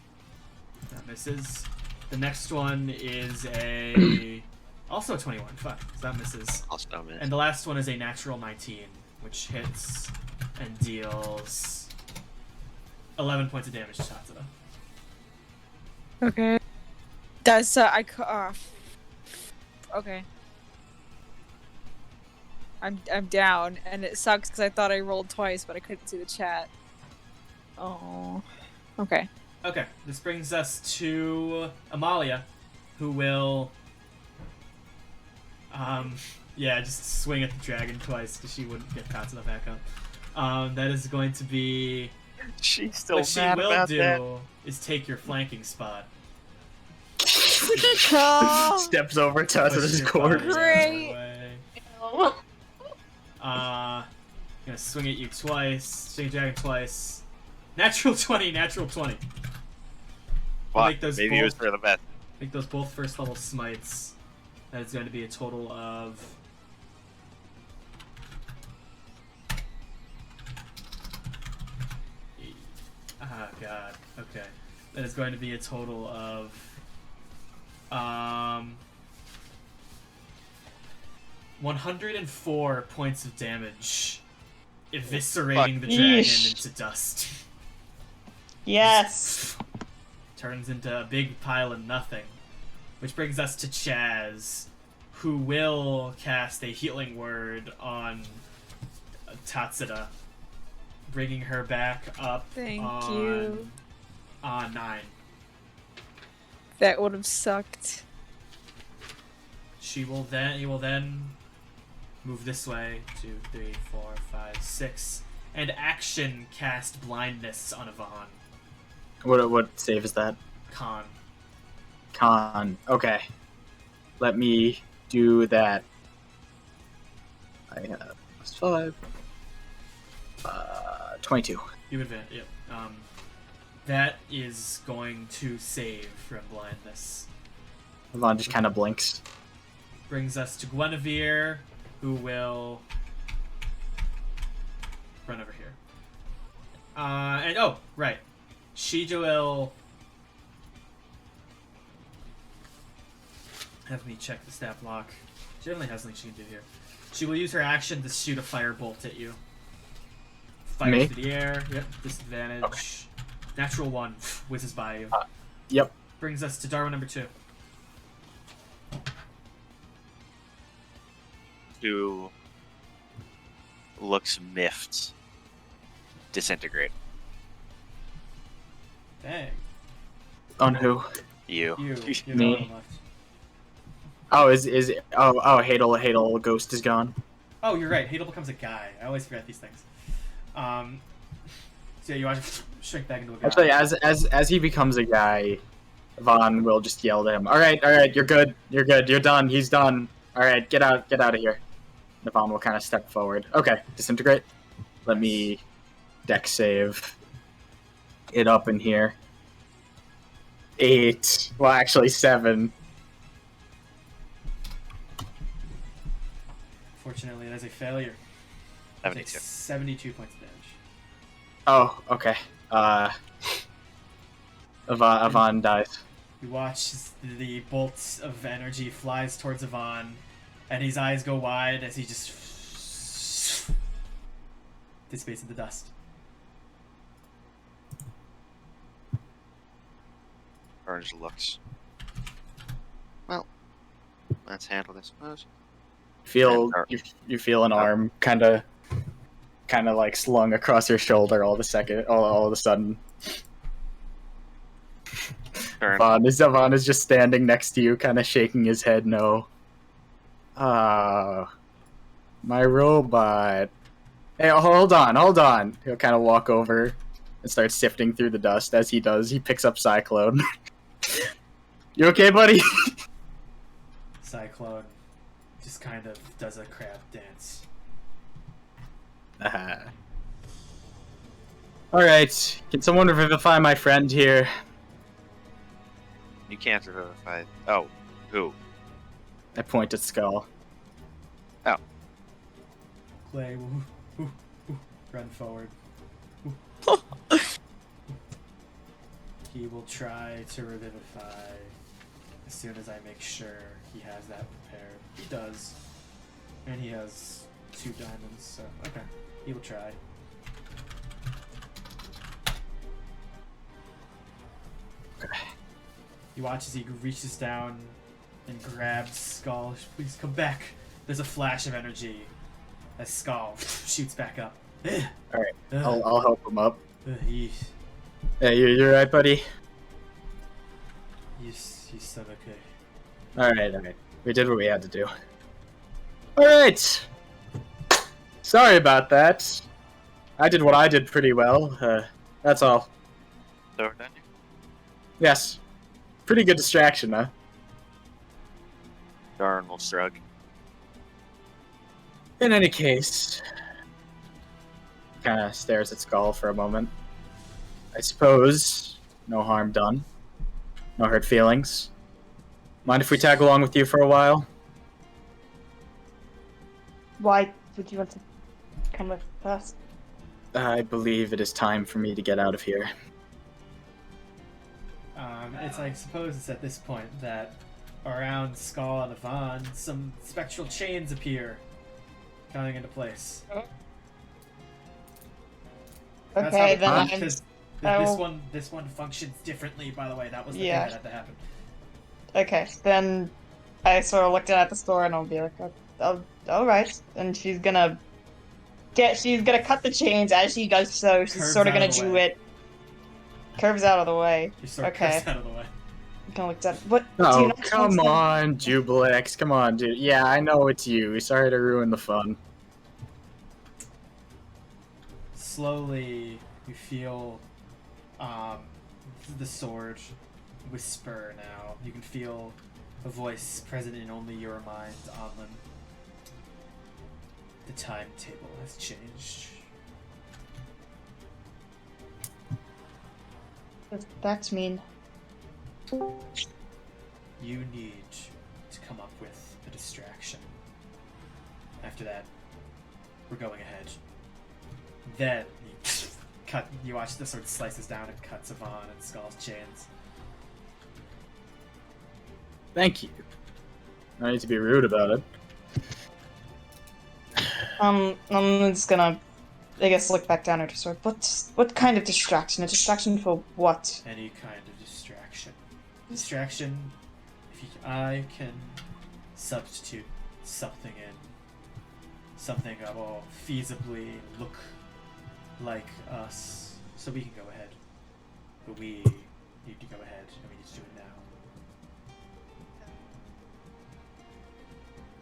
That misses. The next one is a... also a 21. Fuck. So that misses. Also miss. And the last one is a natural 19, which hits and deals 11 points of damage to Tatsuda. Okay. That's, okay. I'm down, and it sucks because I thought I rolled twice, but I couldn't see the chat. Oh. Okay. Okay, this brings us to Amalia, who will, just swing at the dragon twice because she wouldn't get Tatsuda back up. That is going to be... She's still what she mad will about do that. is take your flanking spot. Steps over Tatsuda's corpse. Great. Gonna swing at you twice. Swing at dragon twice. Natural 20. Natural 20. Fuck, Make those maybe it was both- for the best. Make those both first level smites. That is going to be a total of... Ah, God. Okay. That is going to be a total of... 104 points of damage, eviscerating the dragon Yeesh. into dust. Yes. Turns into a big pile of nothing. Which brings us to Chaz, who will cast a healing word on Tatsuda, bringing her back up Thank on, you. 9. That would have sucked. He will then move this way, 2, 3, 4, 5, 6, and action cast blindness on Ivan. What save is that? Con. Okay. Let me do that. I have +5. 22. You advance. Yep. That is going to save from blindness. Yvonne just kind of blinks. Brings us to Guinevere, who will run over here. Right. She will Have me check the stat block. She definitely has something she can do here. She will use her action to shoot a firebolt at you. Fires Me? through the air. Yep, disadvantage. Okay. Natural 1 whizzes by you. Yep. Brings us to Darwin number 2. Who looks miffed. Disintegrate. Dang. On who? You. You. You're Me. the one left. Oh, Hadel Ghost is gone. Oh, you're right. Hadel becomes a guy. I always forget these things. So yeah, you watch him shrink back into a guy. Actually, as he becomes a guy, Vaughn will just yell to him, all right, you're good, you're done, he's done. All right, get out of here. And Vaughn will kind of step forward. Okay, disintegrate. Let me deck save it up in here. 8. Well, actually 7. Fortunately, that is a failure. You take 72. 72 points of damage. Oh, okay. Yvonne dies. You watch as the bolt of energy flies towards Ivan, and his eyes go wide as he just dissipates into dust. Orange looks. Well, let's handle this, I suppose. You feel an arm kind of like slung across your shoulder all of a sudden. Turn. Vaughn is just standing next to you, kind of shaking his head no. Ah, my robot. Hey, hold on. He'll kind of walk over and start sifting through the dust. As he does, he picks up Cyclone. You okay, buddy? Cyclone just kind of does a crab dance. Alright, can someone revivify my friend here? You can't revivify. Oh, who? I point at Skull. Oh. Clay will run forward. He will try to revivify as soon as I make sure he has that prepared. He does. And he has 2 diamonds, so okay. He will try. Okay. You watch as he reaches down and grabs Skull. Please come back. There's a flash of energy as Skull shoots back up. Alright, I'll help him up. He, Hey, you're right, buddy? he's still okay. Alright. We did what we had to do. Alright! Sorry about that. I did what I did pretty well. That's all. So we're done here? Yes. Pretty good distraction, huh? Darn will shrug. In any case, kind of stares at Skull for a moment. I suppose no harm done. No hurt feelings. Mind if we tag along with you for a while? Why would you want to come with us? I believe it is time for me to get out of here. It's I suppose it's at this point that around Skull and Ivan, some spectral chains appear, coming into place. That's Okay, how then I'm... because Oh. this one functions differently. By the way, that was the Yeah. thing that had to happen. Okay, then I sort of looked at the store and I'll be like, oh, alright. And she's gonna cut the chains. As she does so, she's Curves sort of out gonna of the do way. it. Curves out of the way. You sort of Okay. curse out of the way. I'm gonna look at what? do you Oh, not come want on, Jubilex. Come on, dude. Yeah, I know it's you. Sorry to ruin the fun. Slowly, you feel the sword whisper now. You can feel a voice present in only your mind, Anlynn. The timetable has changed. What that mean? You need to come up with a distraction. After that, we're going ahead. Then you watch the sword slices down and cuts Ivan and Skull's chains. Thank you. No need to be rude about it. I'm just gonna, I guess, look back down at her sword. What kind of distraction? A distraction for what? Any kind of distraction. Distraction, I can substitute something in. Something that will feasibly look like us. So we can go ahead. But we need to go ahead, and we need to do it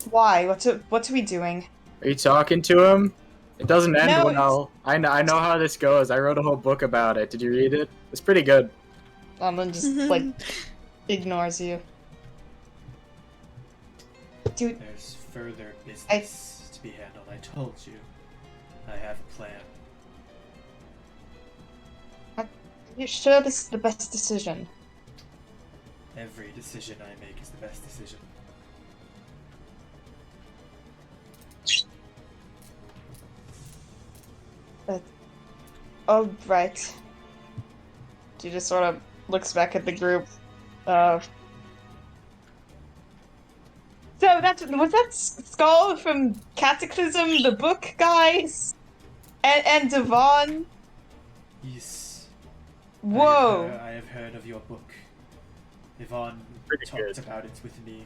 now. Why? What are we doing? Are you talking to him? It doesn't end No, well. I know how this goes. I wrote a whole book about it. Did you read it? It's pretty good. Then just like ignores you. Dude, There's further business to be handled. I told you. I have a plan. are you sure this is the best decision? Every decision I make is the best decision. Oh, right. She just sort of looks back at the group. So was that Skull from Cataclysm, the book, guys? And Devon? Yes. Whoa. I have heard of your book. Yvonne Pretty talked good. about it with me.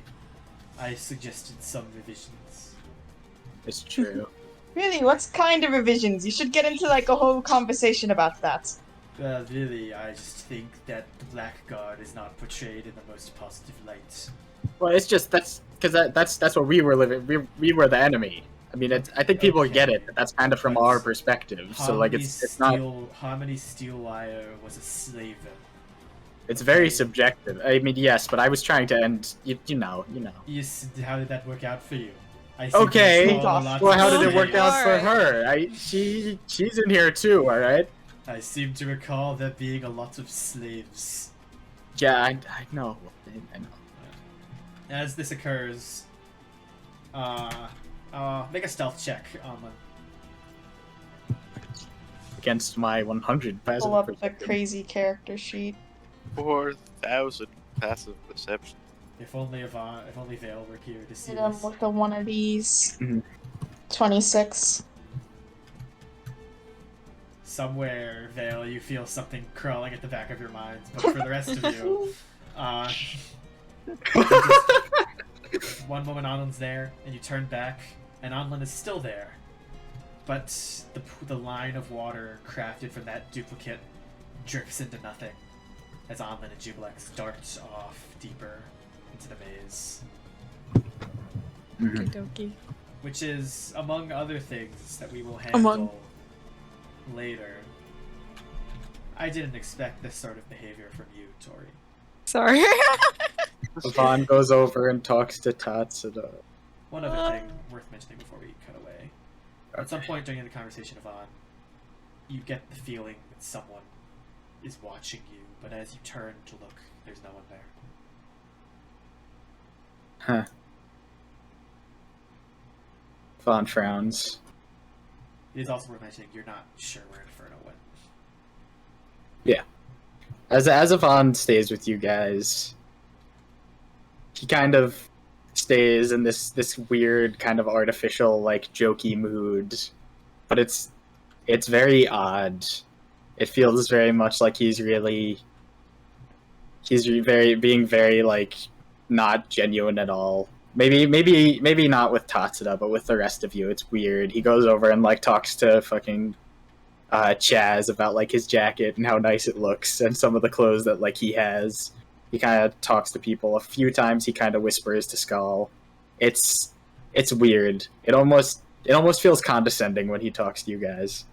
I suggested some revisions. It's true. Really, what kind of revisions? You should get into like a whole conversation about that. Really, I just think that the Blackguard is not portrayed in the most positive light. Well, it's just that's what we were living. We were the enemy. I mean, I think people Okay. get it. But that's kind of from our perspective. So like, it's not. Harmony Steelwire was a slave. It's very subjective. I mean, yes, but I was trying to end. You know. Yes, how did that work out for you? I Okay. you saw lots Well, of how did it slaves. work out for Alright. her? She's in here too. All right. I seem to recall there being a lot of slaves. Yeah, I know. I know. As this occurs, make a stealth check, Against my 100 passive. Pull up the perception. crazy character sheet. 4,000 passive perception. If only Veil were here to see Did this. look at one of these. Mhm. 26. Somewhere, Veil, you feel something crawling at the back of your mind, but for the rest of you, one moment Anlyn's there, and you turn back, and Anlynn is still there. But the line of water crafted from that duplicate drifts into nothing, as Anlynn and Jubilex dart off deeper into the maze. Mhm. Dokie. Which is, among other things that we will handle Among- later. I didn't expect this sort of behavior from you, Tori. Sorry. Yvonne goes over and talks to Tatsuda. One other thing worth mentioning before we cut away. At some point during the conversation, Yvonne, you get the feeling that someone is watching you, but as you turn to look, there's no one there. Huh. Yvonne frowns. It is also worth mentioning you're not sure where Inferno went. As Yvonne stays with you guys, he kind of stays in this weird kind of artificial, like, jokey mood. But it's very odd. It feels very much like he's being very like not genuine at all. Maybe not with Tatsuda, but with the rest of you, it's weird. He goes over and like talks to fucking Chaz about like his jacket and how nice it looks and some of the clothes that like he has. He kind of talks to people a few times. He kind of whispers to Skull. It's weird. It almost feels condescending when he talks to you guys.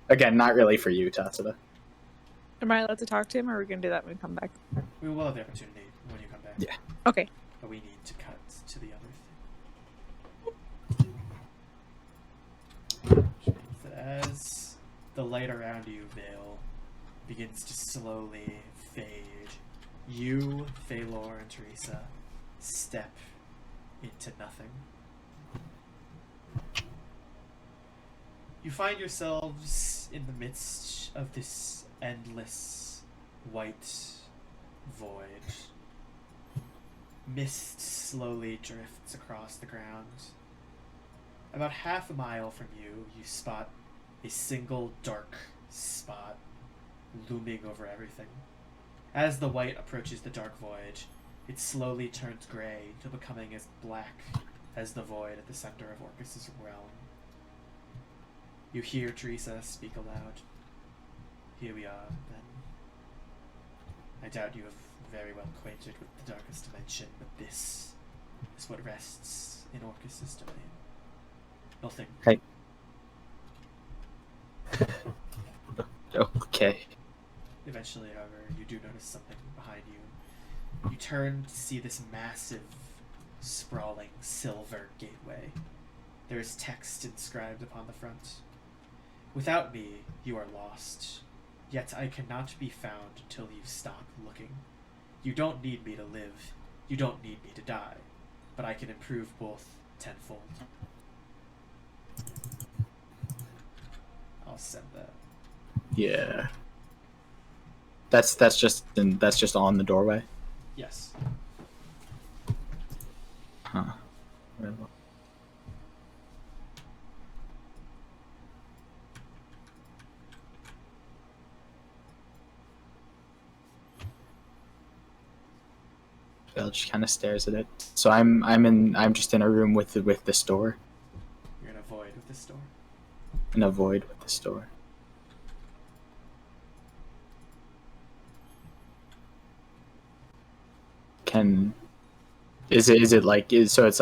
Again, not really for you, Tatsuda. Am I allowed to talk to him, or are we gonna do that when we come back? We will have the opportunity when you come back. Yeah. Okay. But we need to cut to the other thing. Which means that as the light around you, Veil, begins to slowly fade, you, Feylor, and Teresa step into nothing. You find yourselves in the midst of this endless white void. Mist slowly drifts across the ground. About half a mile from you, you spot a single dark spot looming over everything. As the white approaches the dark void, it slowly turns gray to becoming as black as the void at the center of Orcus's realm. You hear Teresa speak aloud. Here we are, then. I doubt you are very well acquainted with the darkest dimension, but this is what rests in Orcus's domain. Nothing. Hey. Okay. Eventually, however, you do notice something behind you. You turn to see this massive, sprawling silver gateway. There is text inscribed upon the front. Without me, you are lost. Yet I cannot be found until you stop looking. You don't need me to live. You don't need me to die. But I can improve both tenfold. I'll send that. Yeah. That's just on the doorway. Yes. Huh. Very well. Bill just kind of stares at it. So I'm just in a room with this door. You're in a void with this door. In a void with this door. Is it like so it's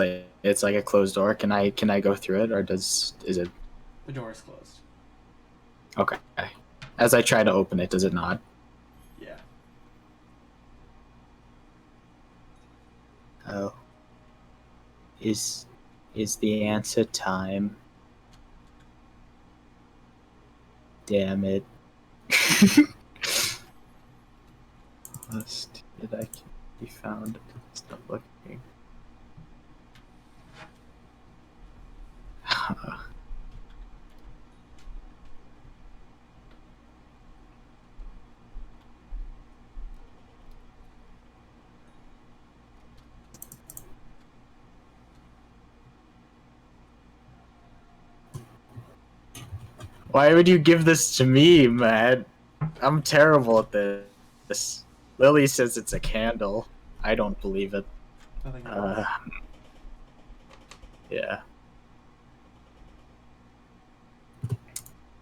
like a closed door? Can I go through it, or is it? The door is closed. Okay. As I try to open it, does it not? Yeah. Oh. Is the answer time? Damn it. Must did I be found? Stop looking. Why would you give this to me, man? I'm terrible at this. Lily says it's a candle. I don't believe it. Nothing else. Yeah.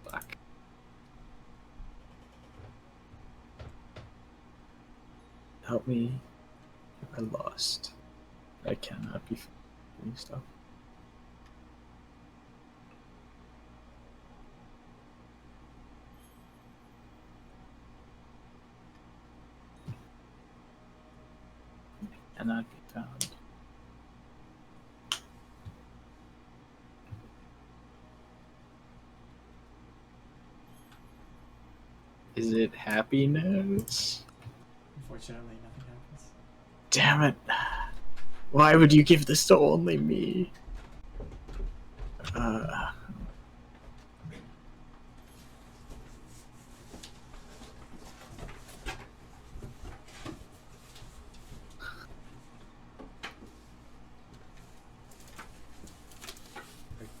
Fuck. Help me. I lost. I cannot be doing stuff. Cannot be found. Is it happiness? Unfortunately, nothing happens. Damn it. Why would you give this to only me?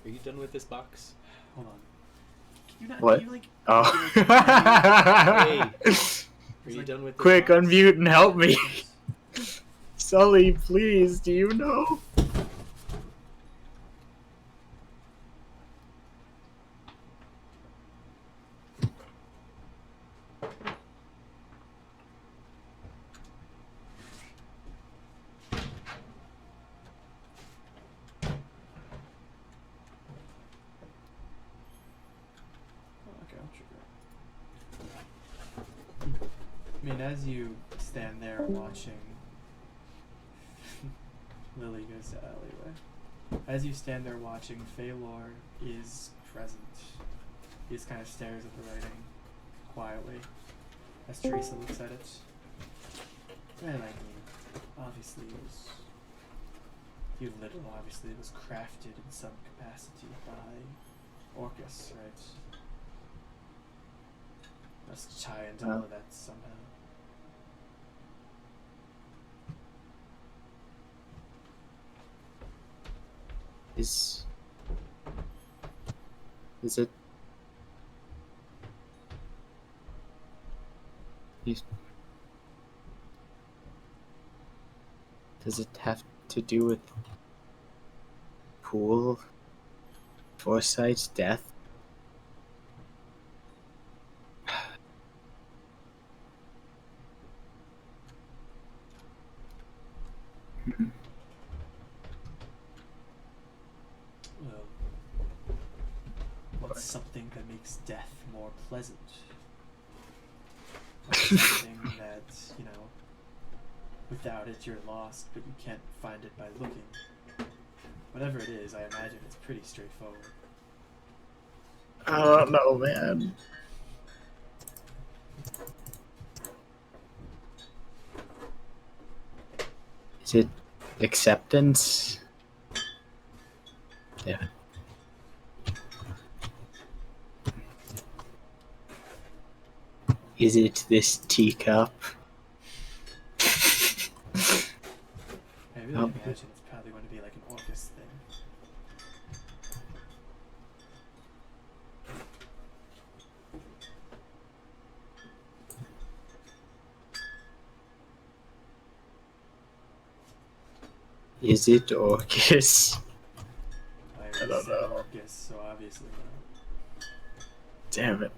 Are you done with this box? Hold on. Can you not? What? Can you, like, Oh. Hey, are you done with this Quick, box? unmute and help me. Sully, please, do you know? Okay, I'll trigger. I mean, as you stand there watching, Lily goes to alleyway. As you stand there watching, Feylor is present. He just kind of stares at the writing quietly as Teresa looks at it. Well, I mean, obviously it was. You little, obviously it was crafted in some capacity by Orcus, right? Must tie into all of that somehow. Is it? Does it have to do with Pool, Foresight's death? Well, what's something that makes death more pleasant? What's something that, you know, without it you're lost, but you can't find it by looking? Whatever it is, I imagine it's pretty straightforward. I don't know, man. Is it acceptance? Yeah. Is it this teacup? I really imagine it's probably going to be like an Orcus thing. Is it Orcus? I don't said know. Orcus, so obviously not. Damn it.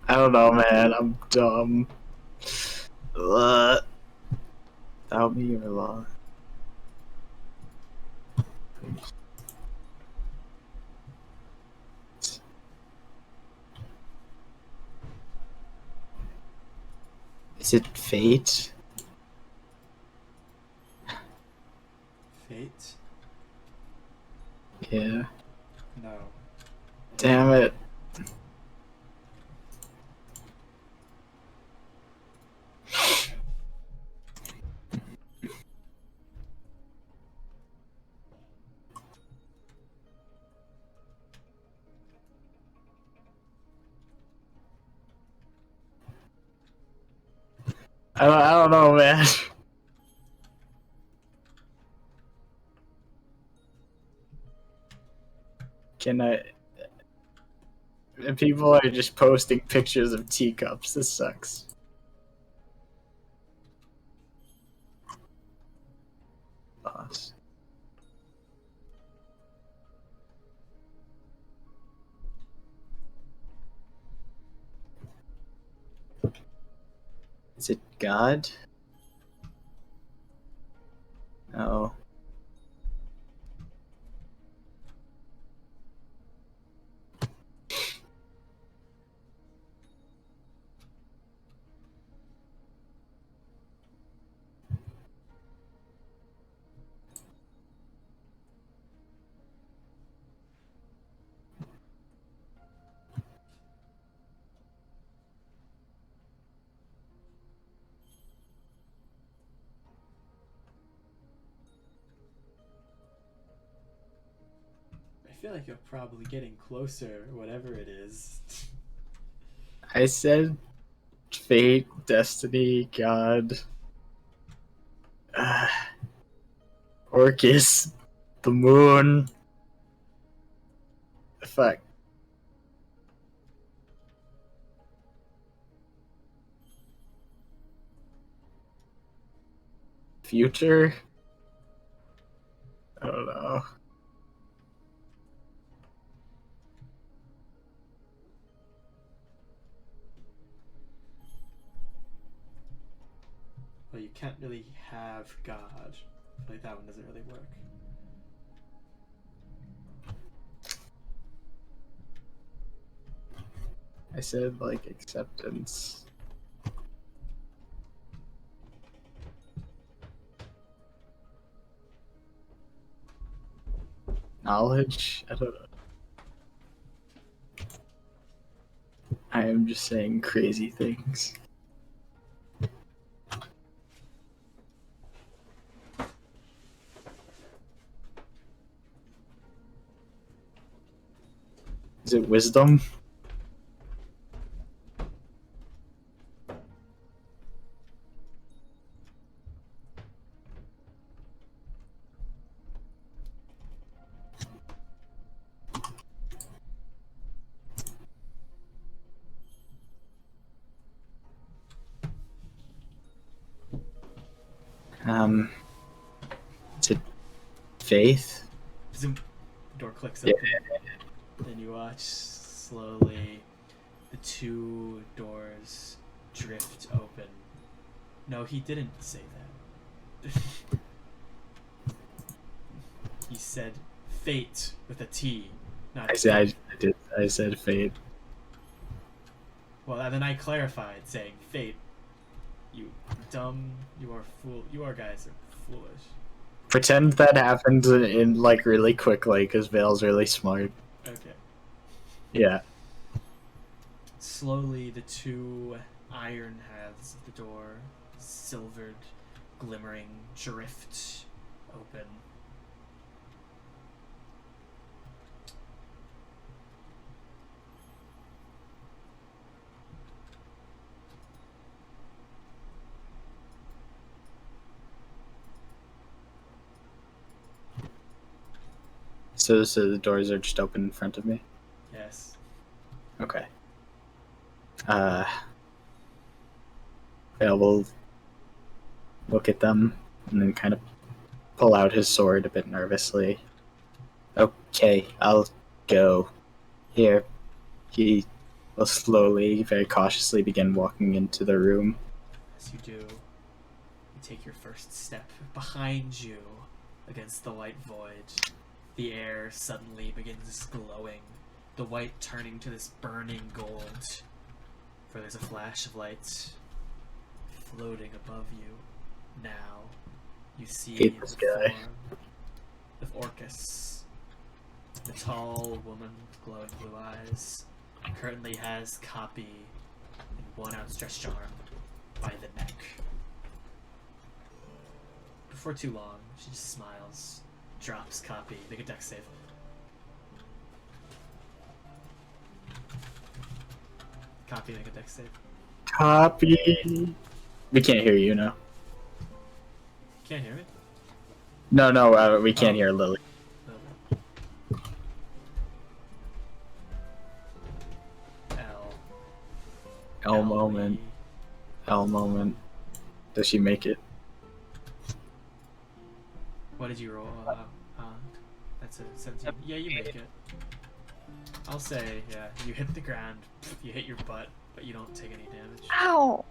I don't know, man. I'm dumb. Without me, you're lost. Is it fate? Fate? Yeah. No. Damn it. I don't know, man. Can I? And people are just posting pictures of teacups. This sucks. Boss. Is it God? No. I feel like you're probably getting closer, whatever it is. I said fate, destiny, God. Orcus. The moon. Fuck. Future? I don't know. Well, you can't really have God. I feel like that one doesn't really work. I said, like, acceptance. knowledge? I don't know. I am just saying crazy things. Is it wisdom? Is it faith? Zoom. Door clicks Yeah. open. Then you watch slowly the two doors drift open. No, he didn't say that. He said fate with a T, not I said fate. Well, and then I clarified, saying fate. You dumb, you are fool. You are guys are foolish. Pretend that happened in like really quickly, because Vale's really smart. Okay. Yeah. Slowly, the two iron halves of the door, silvered, glimmering, drift open. So the doors are just open in front of me? Yes. Okay. Vale will look at them and then kind of pull out his sword a bit nervously. Okay, I'll go. Here. He will slowly, very cautiously begin walking into the room. As you do, you take your first step. Behind you, against the white void, the air suddenly begins glowing, the white turning to this burning gold. For there's a flash of light floating above you. Now, you see Hate the this guy. form of Orcus, the tall woman with glowing blue eyes, currently has Copi in one outstretched arm by the neck. Before too long, she just smiles, drops Copi, make a dex save. Copi, make a dex save. Copy. We can't hear you now. Can't hear me? No, we can't Oh. hear Lily. L. L moment. L moment. Does she make it? What did you roll? That's a 17. Yeah, you make it. I'll say, yeah, you hit the ground, you hit your butt, but you don't take any damage. Ow!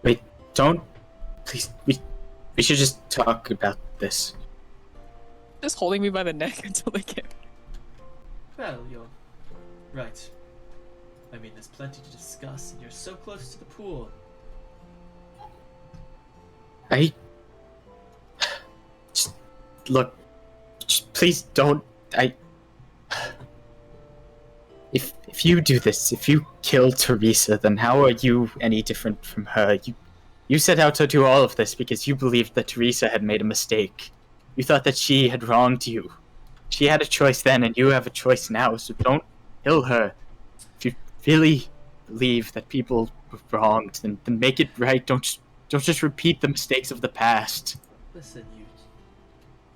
Wait, don't. Please, we should just talk about this. Just holding me by the neck until they get. Well, you're right. I mean, there's plenty to discuss, and you're so close to the pool. Just look. Just please don't. If you do this, if you kill Teresa, then how are you any different from her? You set out to do all of this because you believed that Teresa had made a mistake. You thought that she had wronged you. She had a choice then, and you have a choice now, so don't kill her. If you really believe that people were wronged, then make it right. Don't just repeat the mistakes of the past. Listen, you.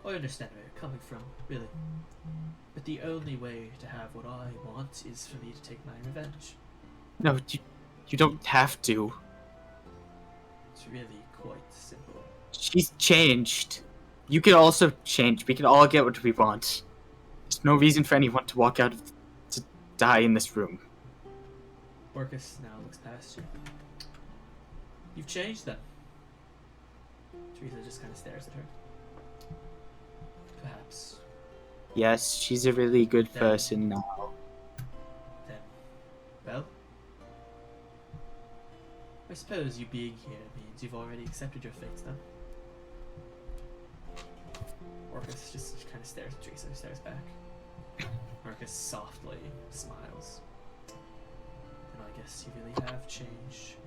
I understand where you're coming from, really. But the only way to have what I want is for me to take my revenge. No, you don't have to. It's really quite simple. She's changed. You can also change. We can all get what we want. There's no reason for anyone to walk out to die in this room. Orcus now looks past you. You've changed them. Teresa just kind of stares at her. Perhaps. Yes, she's a really good Then- person now. Then, well, I suppose you being here means you've already accepted your fate, then. Orcus just kind of stares at Teresa, stares back. Orcus softly smiles. And I guess you really have changed.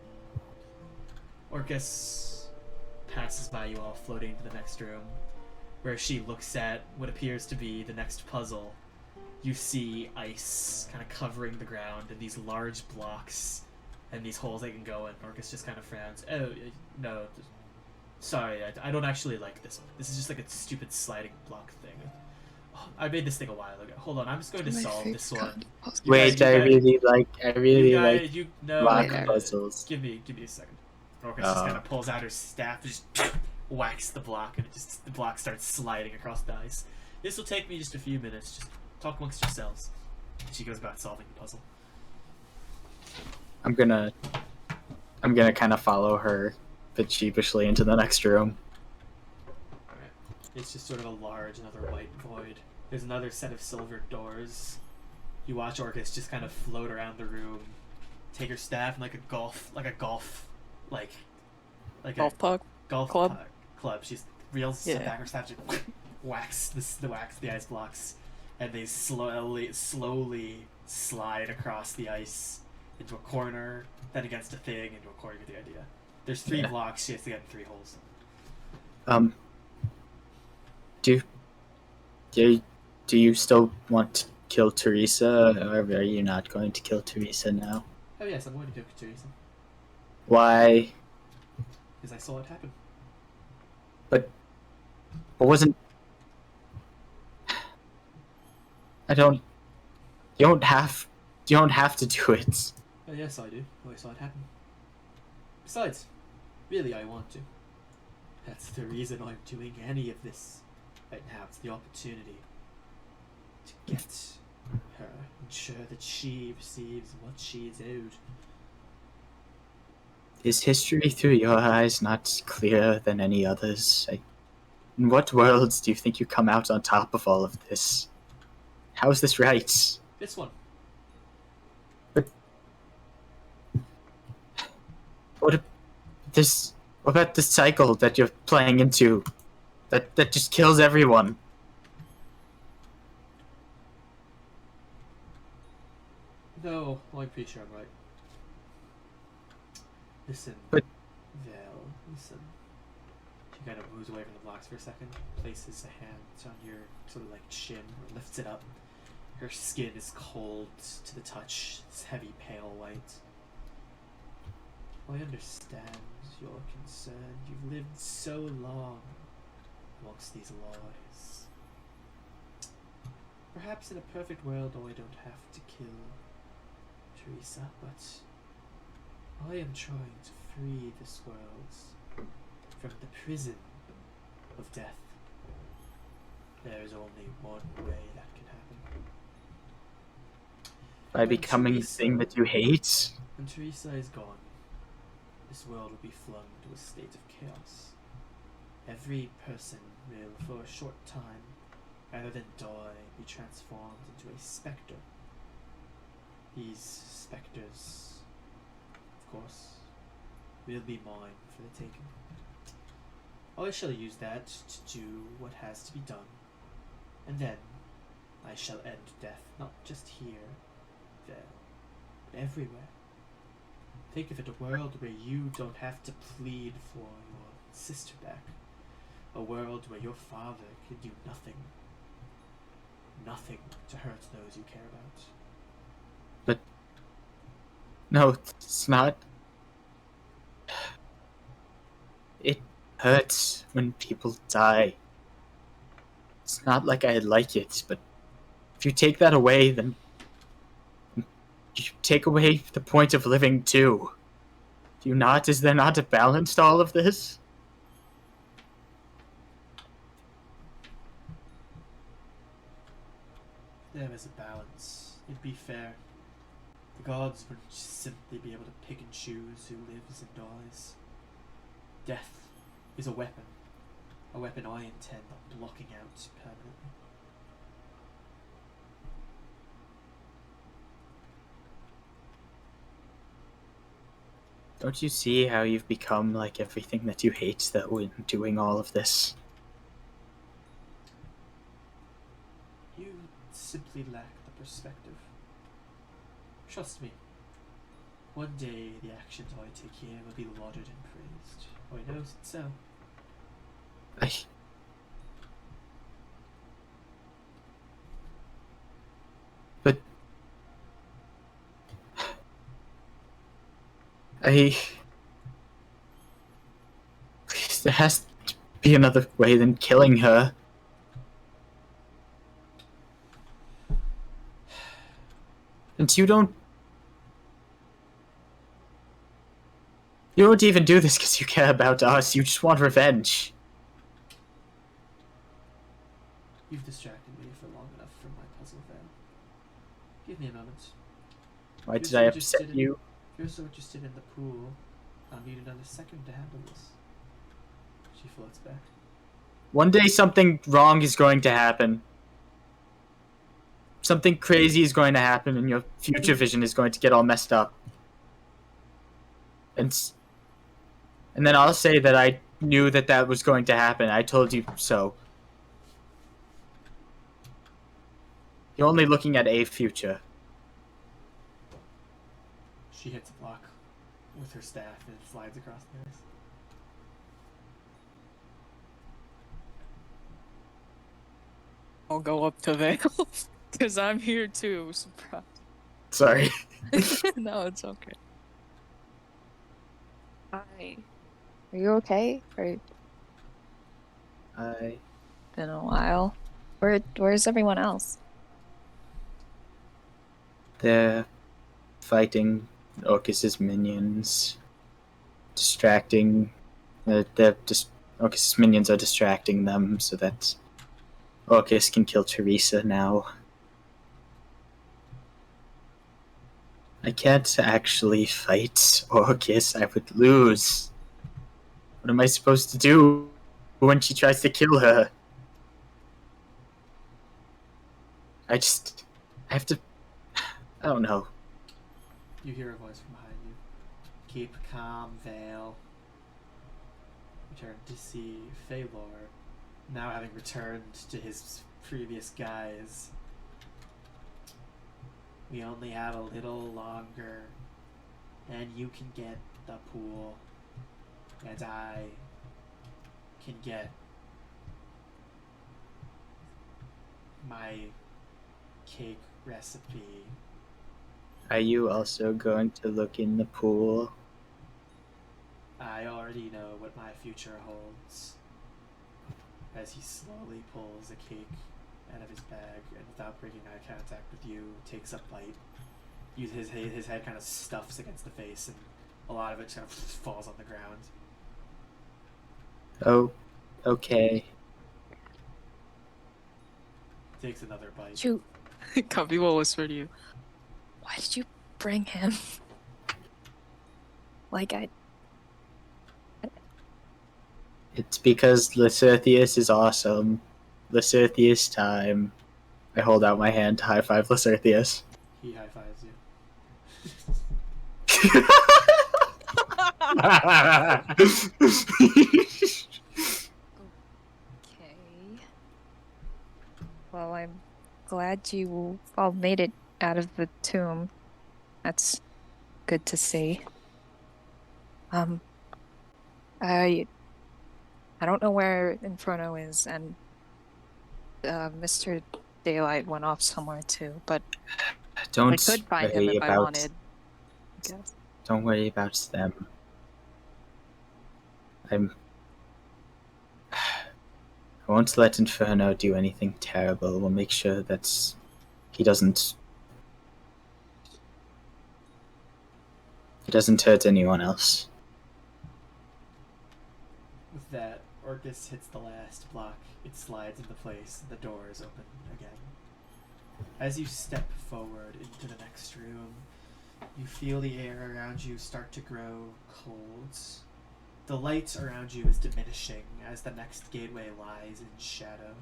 Orcus passes by you all, floating to the next room, where she looks at what appears to be the next puzzle. You see ice kind of covering the ground and these large blocks and these holes they can go in. Orcus just kind of frowns. Oh, no. Sorry, I don't actually like this one. This is just like a stupid sliding block thing. Oh, I made this thing a while ago. Hold on, I'm just going to solve this one. Wait, I really like block okay. puzzles. Give me a second. Orcus just kind of pulls out her staff, just whacks the block, and the block starts sliding across the ice. This will take me just a few minutes. Just talk amongst yourselves. She goes about solving the puzzle. I'm gonna kind of follow her, but sheepishly into the next room. Alright. It's just sort of a large, another white void. There's another set of silver doors. You watch Orcus just kind of float around the room, take her staff and like a golf puck. Golf club. Club. She's reels back her staff, just whacks the ice blocks, and they slowly slide across the ice into a corner, then against a thing, into a corner. You get the idea. There's 3 blocks. She has to get in 3 holes. Do you still want to kill Teresa, or are you not going to kill Teresa now? Oh yes, I'm going to kill Teresa. Why? Because I saw it happen. But wasn't... You don't have to do it. Oh yes, I do. Oh, I saw it happen. Besides, really I want to. That's the reason I'm doing any of this right now. It's the opportunity to get her, ensure that she receives what she is owed. Is history through your eyes not clearer than any others? In what worlds do you think you come out on top of all of this? How is this right? This one. What about this cycle that you're playing into? That just kills everyone. No, well, I'm pretty sure I'm right. Listen, But- listen. She kind of moves away from the blocks for a second, places a hand on your sort of like chin, or lifts it up. Her skin is cold to the touch. It's heavy, pale white. I understand your concern. You've lived so long amongst these lies. Perhaps in a perfect world, I don't have to kill Teresa, but I am trying to free this world from the prison of death. There is only one way that can happen. By becoming the thing that you hate? When Teresa is gone, this world will be flung into a state of chaos. Every person will, for a short time, rather than die, be transformed into a spectre. These spectres, of course, will be mine for the taking. I shall use that to do what has to be done, and then I shall end death, not just here, there, but everywhere. Think of it, a world where you don't have to plead for your sister back. A world where your father can do nothing. Nothing to hurt those you care about. But... No, it's not. It hurts when people die. It's not like I like it, but if you take that away, then you take away the point of living too. Do you not? Is there not a balance to all of this? There is a balance. It'd be fair. The gods would simply be able to pick and choose who lives and dies. Death is a weapon I intend on blocking out permanently. Don't you see how you've become like everything that you hate that when doing all of this? simply lack the perspective. Trust me. One day the actions I take here will be lauded and praised. I know it so. But please, there has to be another way than killing her. And you don't even do this because you care about us. You just want revenge. You've distracted me for long enough from my puzzle, Veil. Give me a moment. Why did I upset you? If you're so interested in the pool, I'll need another second to handle this. She floats back. One day something wrong is going to happen. Something crazy is going to happen and your future vision is going to get all messed up. And then I'll say that I knew that was going to happen. I told you so. You're only looking at a future. She hits a block with her staff and it slides across the ice. I'll go up to Veil. Because I'm here too. Surprise. Sorry. No, it's okay. Hi. Are you okay? I... Been a while. Where's everyone else? They're fighting Orcus's minions. Distracting... Orcus's minions are distracting them so that Orcus can kill Teresa now. I can't actually fight Orcus. I would lose. What am I supposed to do when she tries to kill her? I have to... I don't know. You hear a voice from behind you. Keep calm, Veil. You turn to see Feylor, now having returned to his previous guise. We only have a little longer, and you can get the pool, and I can get my cake recipe. Are you also going to look in the pool? I already know what my future holds. As he slowly pulls a cake out of his bag and without breaking eye contact with you, takes a bite. His head kind of stuffs against the face and a lot of it kind of falls on the ground. Oh, okay. Takes another bite. You. Copi will whisper to you. Why did you bring him? It's because Lyserthius is awesome. Lyserthius time. I hold out my hand to high five Lyserthius. He high fives you. Okay. Well, I'm glad you all made it out of the tomb. That's good to see. I don't know where Inferno is, and Mr. Daylight went off somewhere too, but Don't I could find him worry if I about. wanted. I guess. Don't worry about them. I won't let Inferno do anything terrible. We'll make sure that he doesn't hurt anyone else. With that, Orcus hits the last block. It slides into place, and the door is open again. As you step forward into the next room, you feel the air around you start to grow cold. The light around you is diminishing as the next gateway lies in shadow.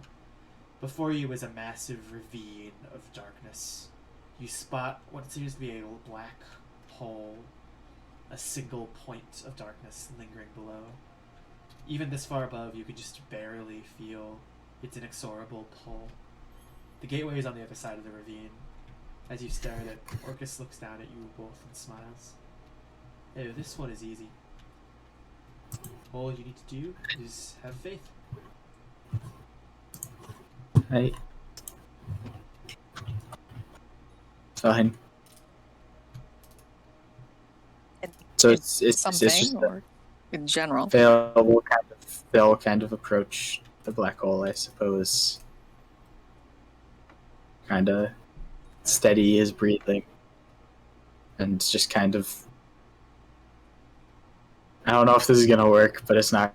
Before you is a massive ravine of darkness. You spot what seems to be a black hole, a single point of darkness lingering below. Even this far above, you can just barely feel its inexorable pull. The gateway is on the other side of the ravine. As you stare at it, Orcus looks down at you both and smiles. Hey, this one is easy. All you need to do is have faith. Right. Fine. So it's Something just or in general. they'll kind of approach the black hole, I suppose. Kind of steady his breathing, and just kind of. I don't know if this is gonna work, but it's not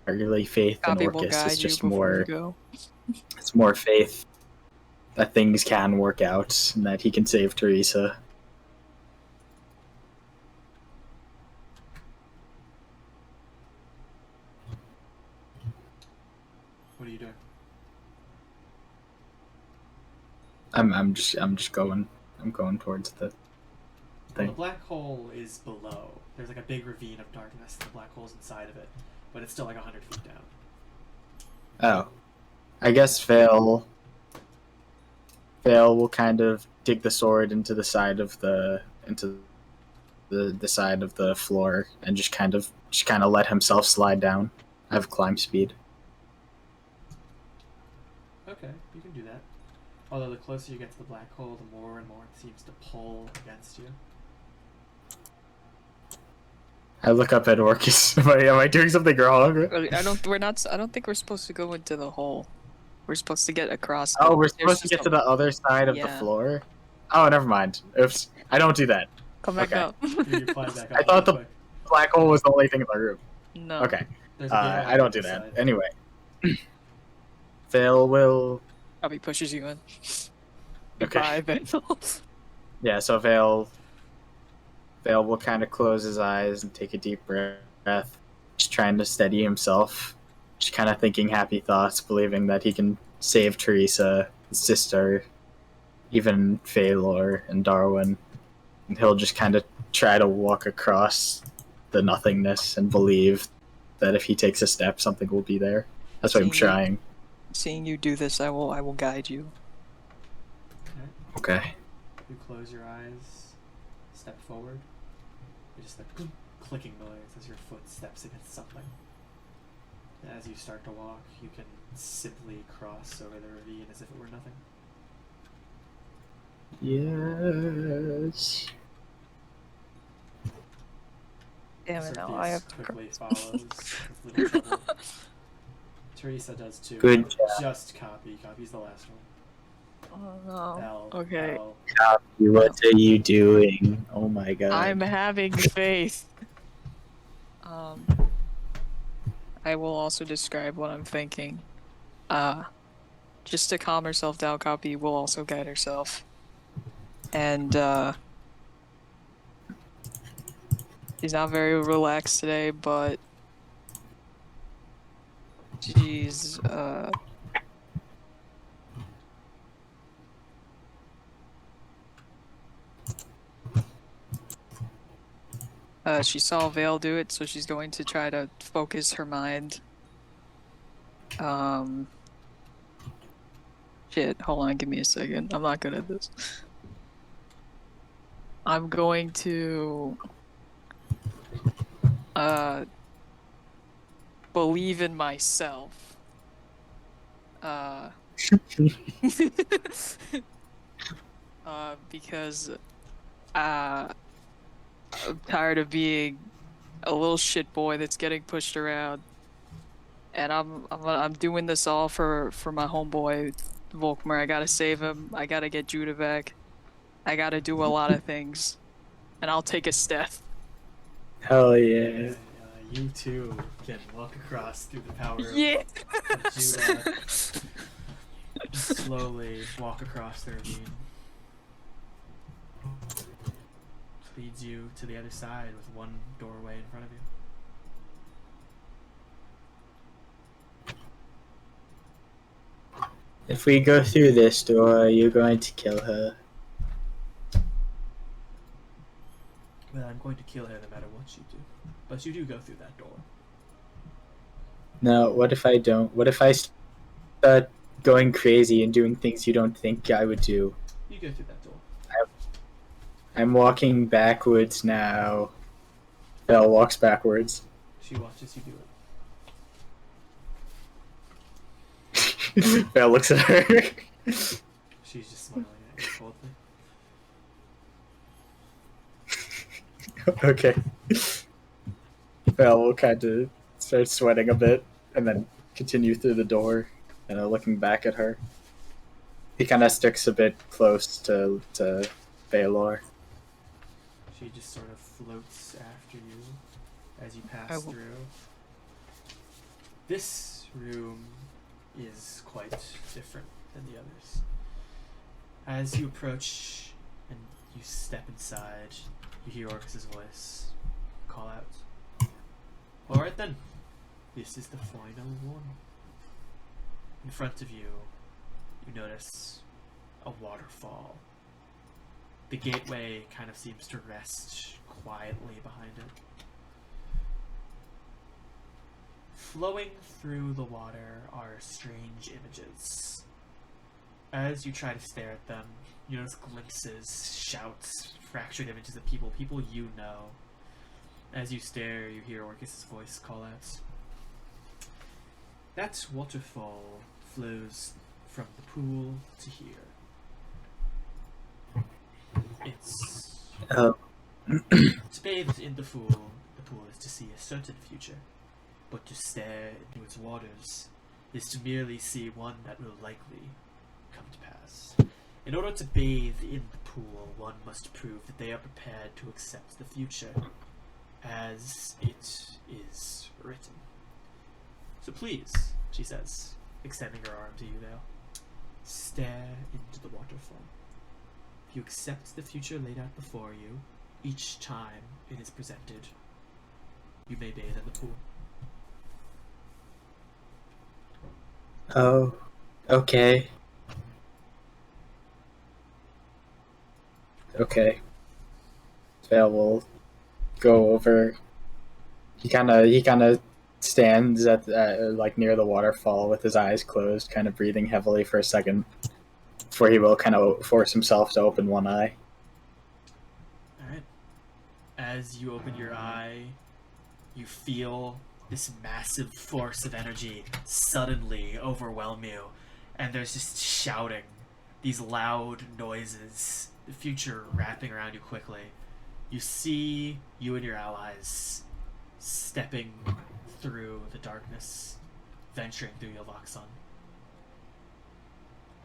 really faith in Copi will Orcus. guide It's you just before more. you go. It's more faith that things can work out and that he can save Teresa. What are you doing? I'm going towards the Well, thing. the black hole is below. There's like a big ravine of darkness, and the black hole's inside of it, but it's still like 100 feet down. Oh, I guess Veil will kind of dig the sword into the side of the side of the floor and just kind of let himself slide down. I have climb speed. Okay, you can do that. Although the closer you get to the black hole, the more and more it seems to pull against you. I look up at Orcus. Am I doing something wrong? I don't think we're supposed to go into the hole. We're supposed to get across. Oh, we're There's supposed to just get to the other side of the Yeah. floor? Oh, never mind. Oops. I don't do that. Come back Okay. up. You climb back up I thought really quick. Black hole was the only thing in the room. No. Okay. There's a gateway on I the don't do other that. side. Anyway. Veil will... Copi pushes you in. Okay. Goodbye, Veil. Yeah, so Veil will kind of close his eyes and take a deep breath, just trying to steady himself, just kind of thinking happy thoughts, believing that he can save Teresa, his sister, even Feylor and Darwin. And he'll just kind of try to walk across the nothingness and believe that if he takes a step, something will be there. That's what I'm trying. Seeing you do this, I will guide you. Okay. You close your eyes, step forward. You just like clicking noise as your foot steps against something. And as you start to walk, you can simply cross over the ravine as if it were nothing. Yes. Damn it, now Circe I have to quickly follows with little trouble. Teresa does too. Good job. Just Copi. Copi's the last one. Oh no. Bell. Okay. Bell. Copy, what are you doing? Oh my god. I'm having faith. I will also describe what I'm thinking. Just to calm herself down, Copi will also guide herself. And, she's not very relaxed today, but she's, she saw Veil do it, so she's going to try to focus her mind. Shit, hold on, give me a second. I'm not good at this. I'm going to believe in myself. Because I'm tired of being a little shit boy that's getting pushed around, and I'm doing this all for my homeboy Volkmar. I gotta save him. I gotta get Judah back. I gotta do a lot of things, and I'll take a step. Hell yeah. And, you too can walk across through the power Yeah. of Judah. Slowly walk across the ravine. Leads you to the other side with one doorway in front of you. If we go through this door, you're going to kill her. Well, I'm going to kill her no matter what you do. But you do go through that door. No, what if I don't? What if I start going crazy and doing things you don't think I would do. You go through that door. I'm walking backwards now. Belle walks backwards. She watches you do it. Belle looks at her. She's just smiling at you coldly. Okay. Belle will kind of start sweating a bit and then continue through the door, and looking back at her. He kind of sticks a bit close to Veilor. She just sort of floats after you as you pass through. This room is quite different than the others. As you approach and you step inside, you hear Orcus's voice call out. Alright then, this is the final one. In front of you, you notice a waterfall. The gateway kind of seems to rest quietly behind it. Flowing through the water are strange images. As you try to stare at them, you notice glimpses, shouts, fractured images of people you know. As you stare, you hear Orcus's voice call out. That waterfall flows from the pool to here. It's to bathe in the pool is to see a certain future, but to stare into its waters is to merely see one that will likely come to pass. In order to bathe in the pool, one must prove that they are prepared to accept the future as it is written. So please, she says, extending her arm to you now, stare into the waterfall. If you accept the future laid out before you, each time it is presented, you may bathe in the pool. Oh, okay. Okay. Vale will go over. He kind of stands at like near the waterfall with his eyes closed, kind of breathing heavily for a second, before he will kind of force himself to open one eye. Alright. As you open your eye, you feel this massive force of energy suddenly overwhelm you, and there's just shouting, these loud noises, the future wrapping around you quickly. You see you and your allies stepping through the darkness, venturing through Yvolxon.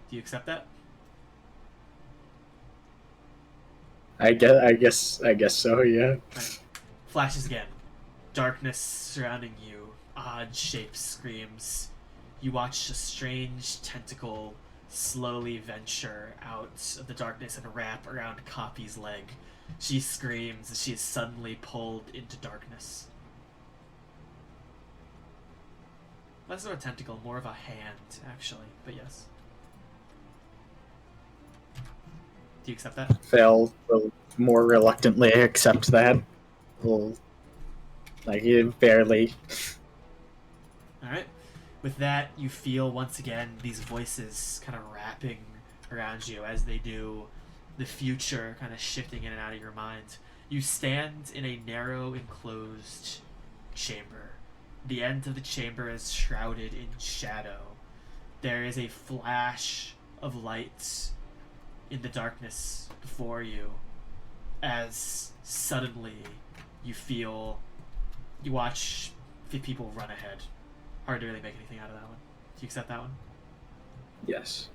Do you accept that? I guess so, yeah. Right. Flashes again. Darkness surrounding you. Odd shapes, screams. You watch a strange tentacle slowly venture out of the darkness and wrap around Copi's leg. She screams as she is suddenly pulled into darkness. Less of a tentacle, more of a hand, actually, but yes. Do you accept that? Vale will more reluctantly accept that. Barely. Alright. With that, you feel once again these voices kind of wrapping around you as they do the future kind of shifting in and out of your mind. You stand in a narrow, enclosed chamber. The end of the chamber is shrouded in shadow. There is a flash of light in the darkness before you as suddenly you watch the people run ahead. Hard to really make anything out of that one. Do you accept that one? Yes.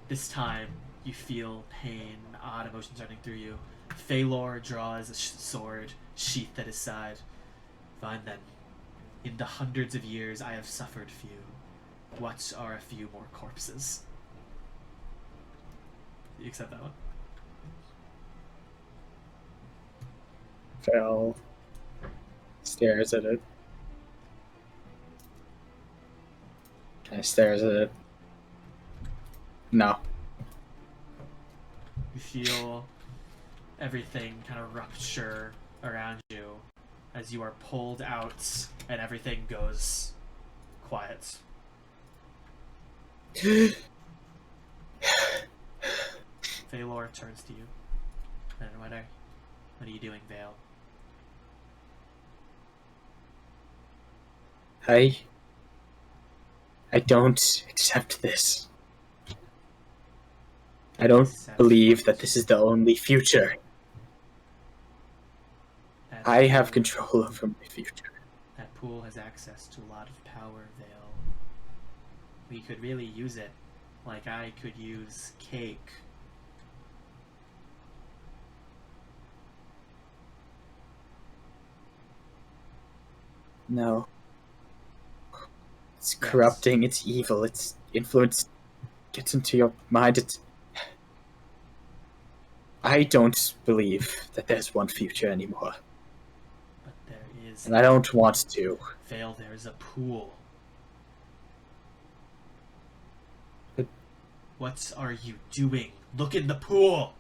This time you feel pain, odd emotions running through you. Feylor draws a sword sheathed at his side. Fine then. In the hundreds of years I have suffered few. What are a few more corpses? You accept that one? Vale stares at it. Kind of stares at it. No. You feel everything kind of rupture around you as you are pulled out and everything goes quiet. Veilor turns to you. And what are you doing, Veil? I don't accept this. I don't believe that this is the only future. I have control over my future. That pool has access to a lot of power, Veil. We could really use it. Like I could use cake. No. It's corrupting, it's evil, its influence gets into your mind. I don't believe that there's one future anymore. But there is. And I don't want to. Veil, there is a pool. But what are you doing? Look in the pool!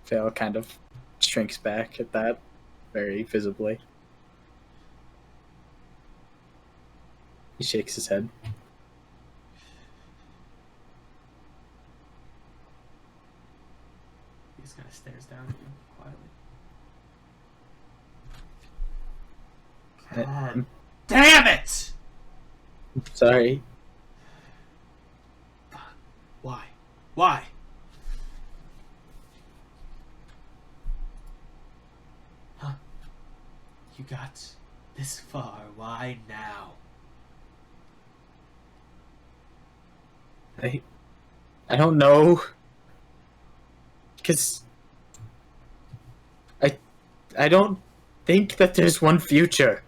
Veil kind of shrinks back at that, very visibly. He shakes his head. He just kind of stares down at you quietly. God damn it! Sorry. Why? Why? Huh? You got this far. Why now? I don't know. Because I don't think that there's one future.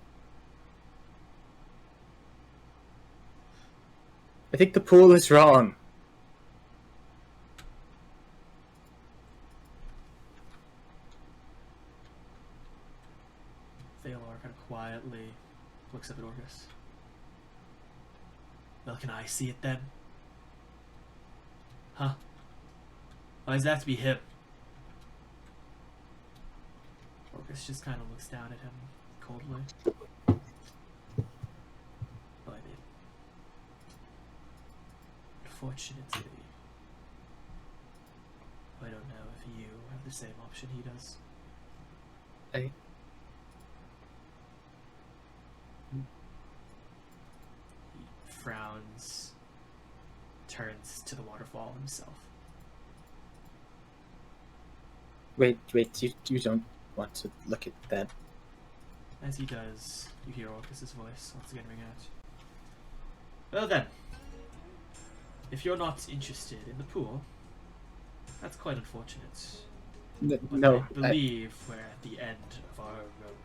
I think the pool is wrong. Veilor kind of quietly looks up at Orcus. Well, can I see it then? Huh? Why does that have to be him? Orcus just kind of looks down at him coldly. Well, I mean, unfortunately, I don't know if you have the same option he does. I He frowns, turns to the waterfall himself. Wait, you don't want to look at that. As he does, you hear Orcus's voice once again ring out. Well then, if you're not interested in the pool, that's quite unfortunate. But No, I believe we're at the end of our rope.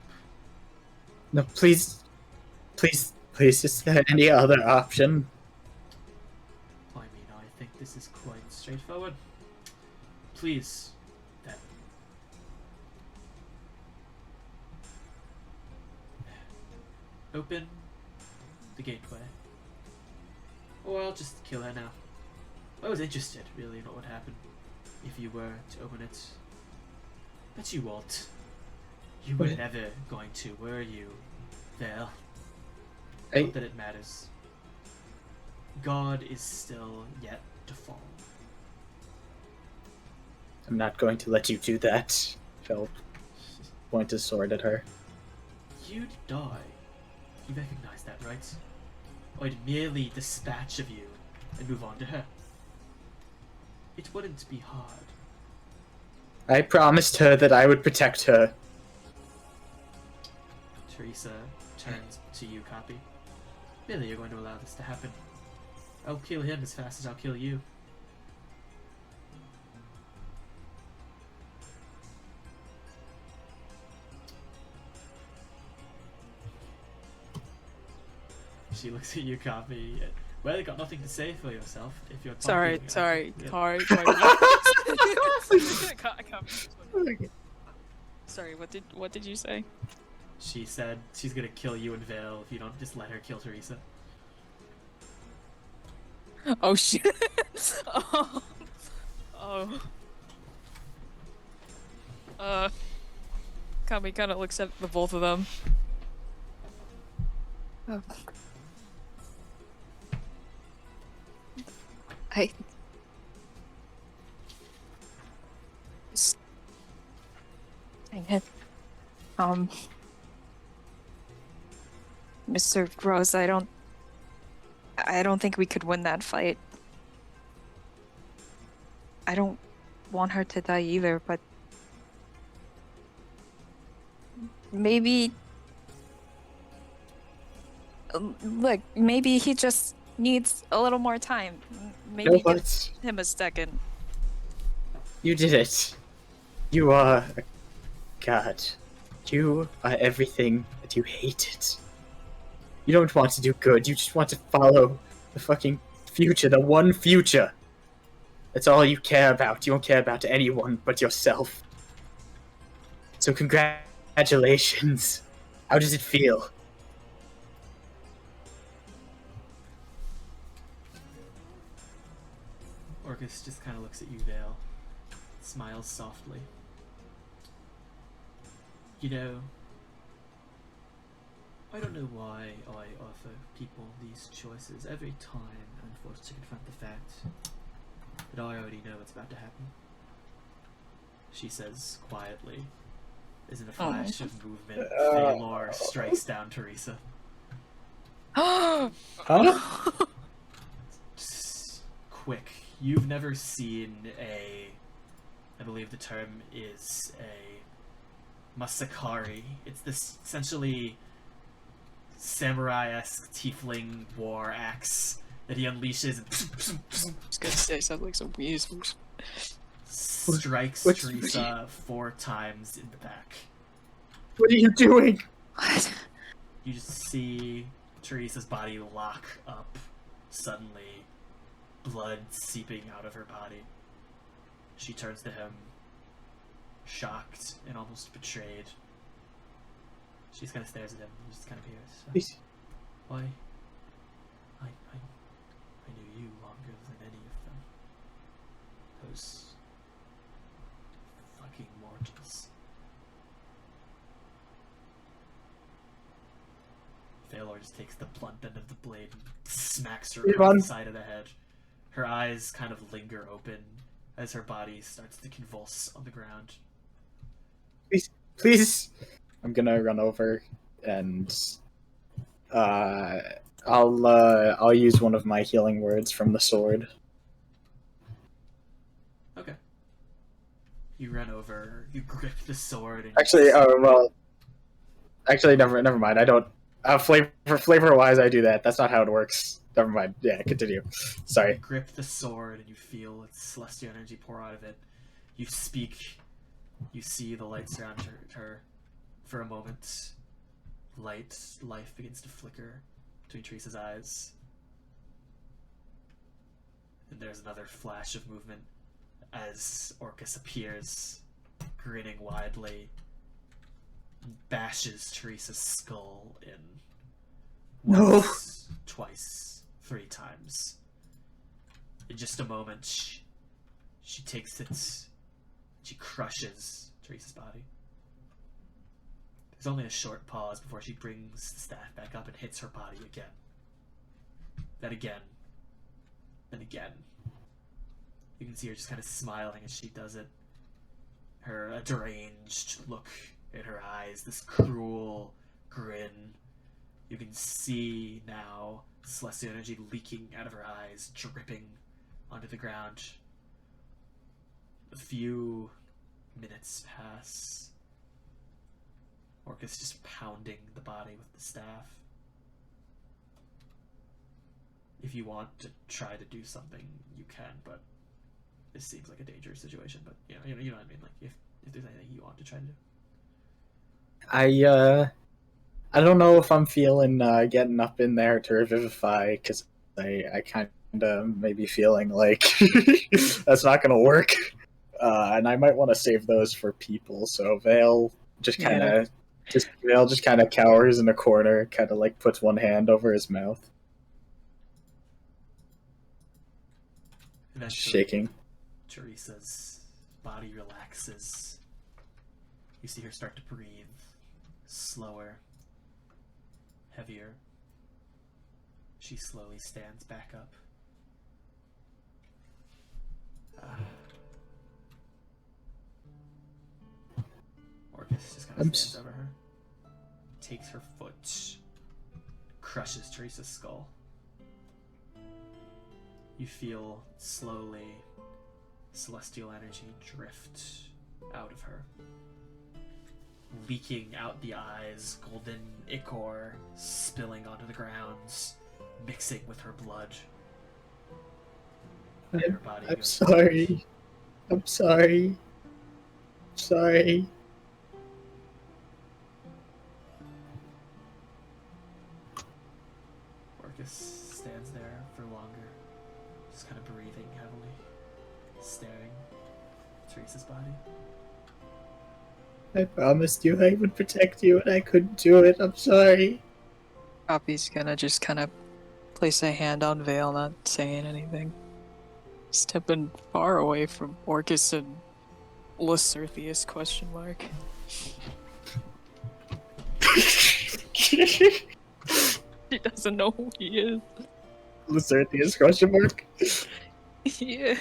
no, please, is there any other option? I mean, I think this is quite straightforward. Please, then. Open the gateway. Or I'll just kill her now. I was interested, really, in what would happen if you were to open it. But you won't. You were never going to, were you, Veil? Not that it matters. God is still yet to fall. I'm not going to let you do that. Phil points his sword at her. You'd die. You recognize that, right? I'd merely dispatch of you and move on to her. It wouldn't be hard. I promised her that I would protect her. Teresa turns to you, Copi. Really, you're going to allow this to happen? I'll kill him as fast as I'll kill you. She looks at you, Copi. Well, you got nothing to say for yourself if you're talking. Sorry. Sorry, what did you say? She said she's gonna kill you and Veil if you don't just let her kill Teresa. Oh shit. Kami kind of looks at the both of them. Oh. I. Dang it. Mr. Rose, I don't think we could win that fight. I don't want her to die either, but maybe look, maybe he just needs a little more time. Maybe give what? him a second. You did it. You are a god. You are everything that you hated. You don't want to do good, you just want to follow the fucking future, the one future. That's all you care about. You don't care about anyone but yourself. So congratulations. How does it feel? Orcus just kind of looks at you, Veil, smiles softly. You know, I don't know why I offer people these choices every time I'm forced to confront the fact that I already know what's about to happen. She says quietly, as in a flash of movement, Feylor strikes down Teresa. Huh? Just quick. You've never seen I believe the term is a Masakari. It's this essentially samurai-esque tiefling war axe that he unleashes and I was gonna say something like some weasels. strikes What's Teresa 4 times in the back. What are you doing? What? You just see Teresa's body lock up suddenly, blood seeping out of her body. She turns to him, shocked and almost betrayed. She just kind of stares at him and just kind of hears, Please. why, I knew you longer than any of them. Those fucking mortals. Veilor just takes the blunt end of the blade and smacks her across the side of the head. Her eyes kind of linger open as her body starts to convulse on the ground. Please. I'm gonna run over and I'll use one of my healing words from the sword. Okay. You run over, you grip the sword, and Actually, never mind. I don't. Flavor wise, I do that. That's not how it works. Never mind. Yeah, continue. Sorry. you grip the sword and you feel its celestial energy pour out of it. You speak. You see the light surround her. For a moment, life begins to flicker between Teresa's eyes. And there's another flash of movement as Orcus appears, grinning widely, and bashes Teresa's skull in once, twice, 3 times. In just a moment, she takes it, she crushes Teresa's body. There's only a short pause before she brings the staff back up and hits her body again. Then again. Then again. You can see her just kind of smiling as she does it. Her deranged look in her eyes, this cruel grin. You can see now celestial energy leaking out of her eyes, dripping onto the ground. A few minutes pass. Orcus just pounding the body with the staff. If you want to try to do something, you can, but this seems like a dangerous situation. But you know what I mean. Like if there's anything you want to try to do. I don't know if I'm feeling getting up in there to revivify, because I kind of maybe feeling like that's not gonna work, and I might want to save those for people. So Veil just kind of. Veil just kind of cowers in a corner, kind of like puts one hand over his mouth. Eventually, Shaking. Teresa's body relaxes. You see her start to breathe slower, heavier. She slowly stands back up. Orcus just kind of stands over her, takes her foot, crushes Teresa's skull. You feel slowly celestial energy drift out of her, leaking out the eyes, golden ichor spilling onto the ground, mixing with her blood. Her body I'm goes- sorry. I'm sorry. Sorry. Orcus stands there for longer, just kind of breathing heavily, staring at Teresa's body. I promised you I would protect you, and I couldn't do it. I'm sorry. Copi's gonna just kind of place a hand on Veil, not saying anything. Stepping far away from Orcus and Lacertheus, question mark. She doesn't know who he is. Lacertheus question mark. Yeah.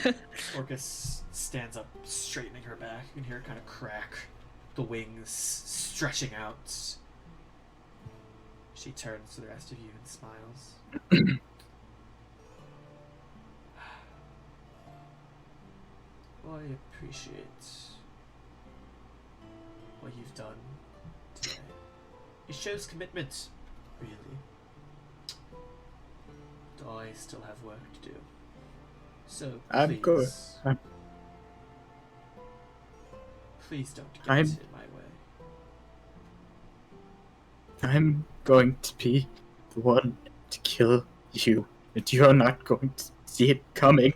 Orcus stands up, straightening her back. You can hear it kind of crack, the wings stretching out. She turns to the rest of you and smiles. Well, I appreciate what you've done today. It shows commitment, really. But I still have work to do. So I'm please, good. please don't get I'm- in my way. I'm going to be the one to kill you, and you're not going to see it coming.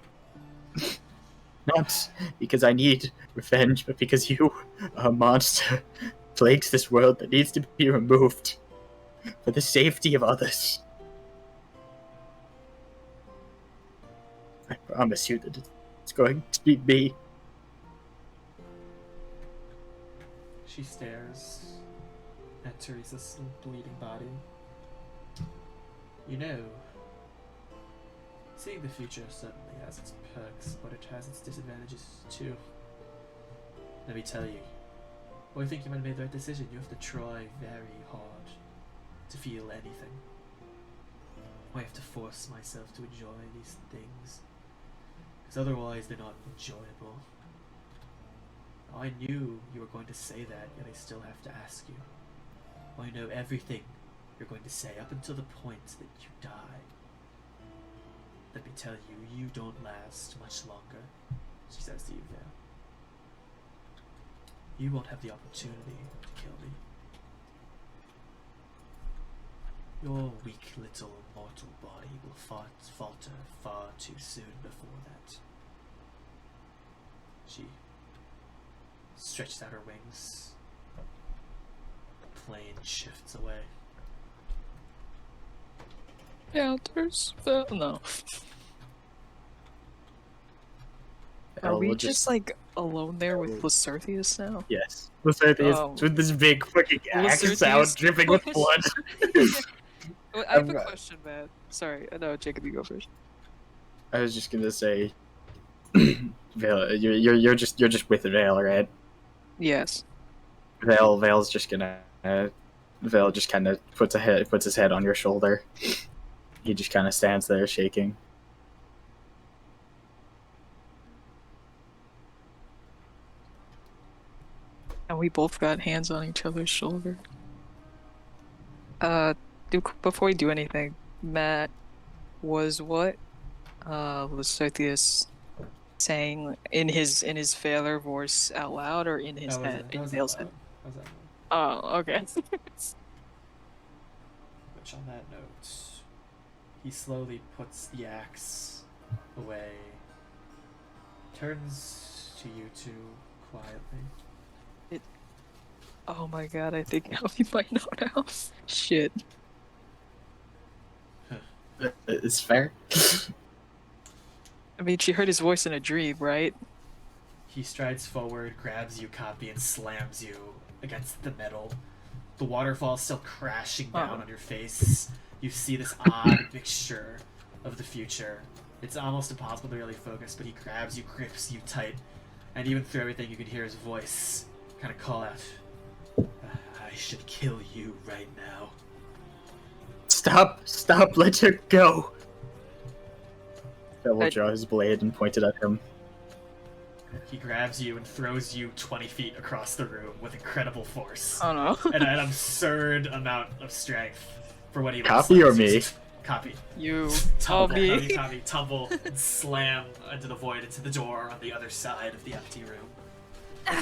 Not because I need revenge, but because you are a monster plagues this world that needs to be removed for the safety of others. I promise you that it's going to be me. She stares at Teresa's bleeding body. You know, seeing the future certainly has its perks, but it has its disadvantages too. Let me tell you, well, I think you might have made the right decision. You have to try very hard to feel anything. I have to force myself to enjoy these things, because otherwise they're not enjoyable. I knew you were going to say that, yet I still have to ask you. I know everything you're going to say up until the point that you die. Let me tell you, you don't last much longer, she says to you there. You won't have the opportunity to kill me. Your weak little mortal body will falter far too soon before that. She stretches out her wings. The plane shifts away. Counters. No. Are we just like alone there with Lacertheus now? Yes. Lacertheus Oh. with this big fucking axe Lacertheus out dripping with blood. Well, I have a question, man. Sorry, no, Jacob, you go first. I was just gonna say, Veil, you're just with Veil, right? Yes. Veil's just gonna Veil just kind of puts his head on your shoulder. He just kind of stands there shaking. And we both got hands on each other's shoulder. Before we do anything, Matt, was what Lacertheus saying in his Feylor voice out loud or in his head? In Veil's head. Oh, okay. Which on that note, he slowly puts the axe away, turns to you two quietly. Oh my god, I think Copi might know now. Shit. It's fair. I mean, she heard his voice in a dream, right? He strides forward, grabs you, Copi, and slams you against the metal. The waterfall still crashing down on your face. You see this odd mixture of the future. It's almost impossible to really focus, but he grabs you, grips you tight, and even through everything you can hear his voice kind of call out, I should kill you right now. Stop, let her go. Phil will draw his blade and point it at him. He grabs you and throws you 20 feet across the room with incredible force. Oh no. And an absurd amount of strength for what he looks Copy like. or me? Copy. You. Tumble, me. copy, tumble, and slam into the void, into the door on the other side of the empty room.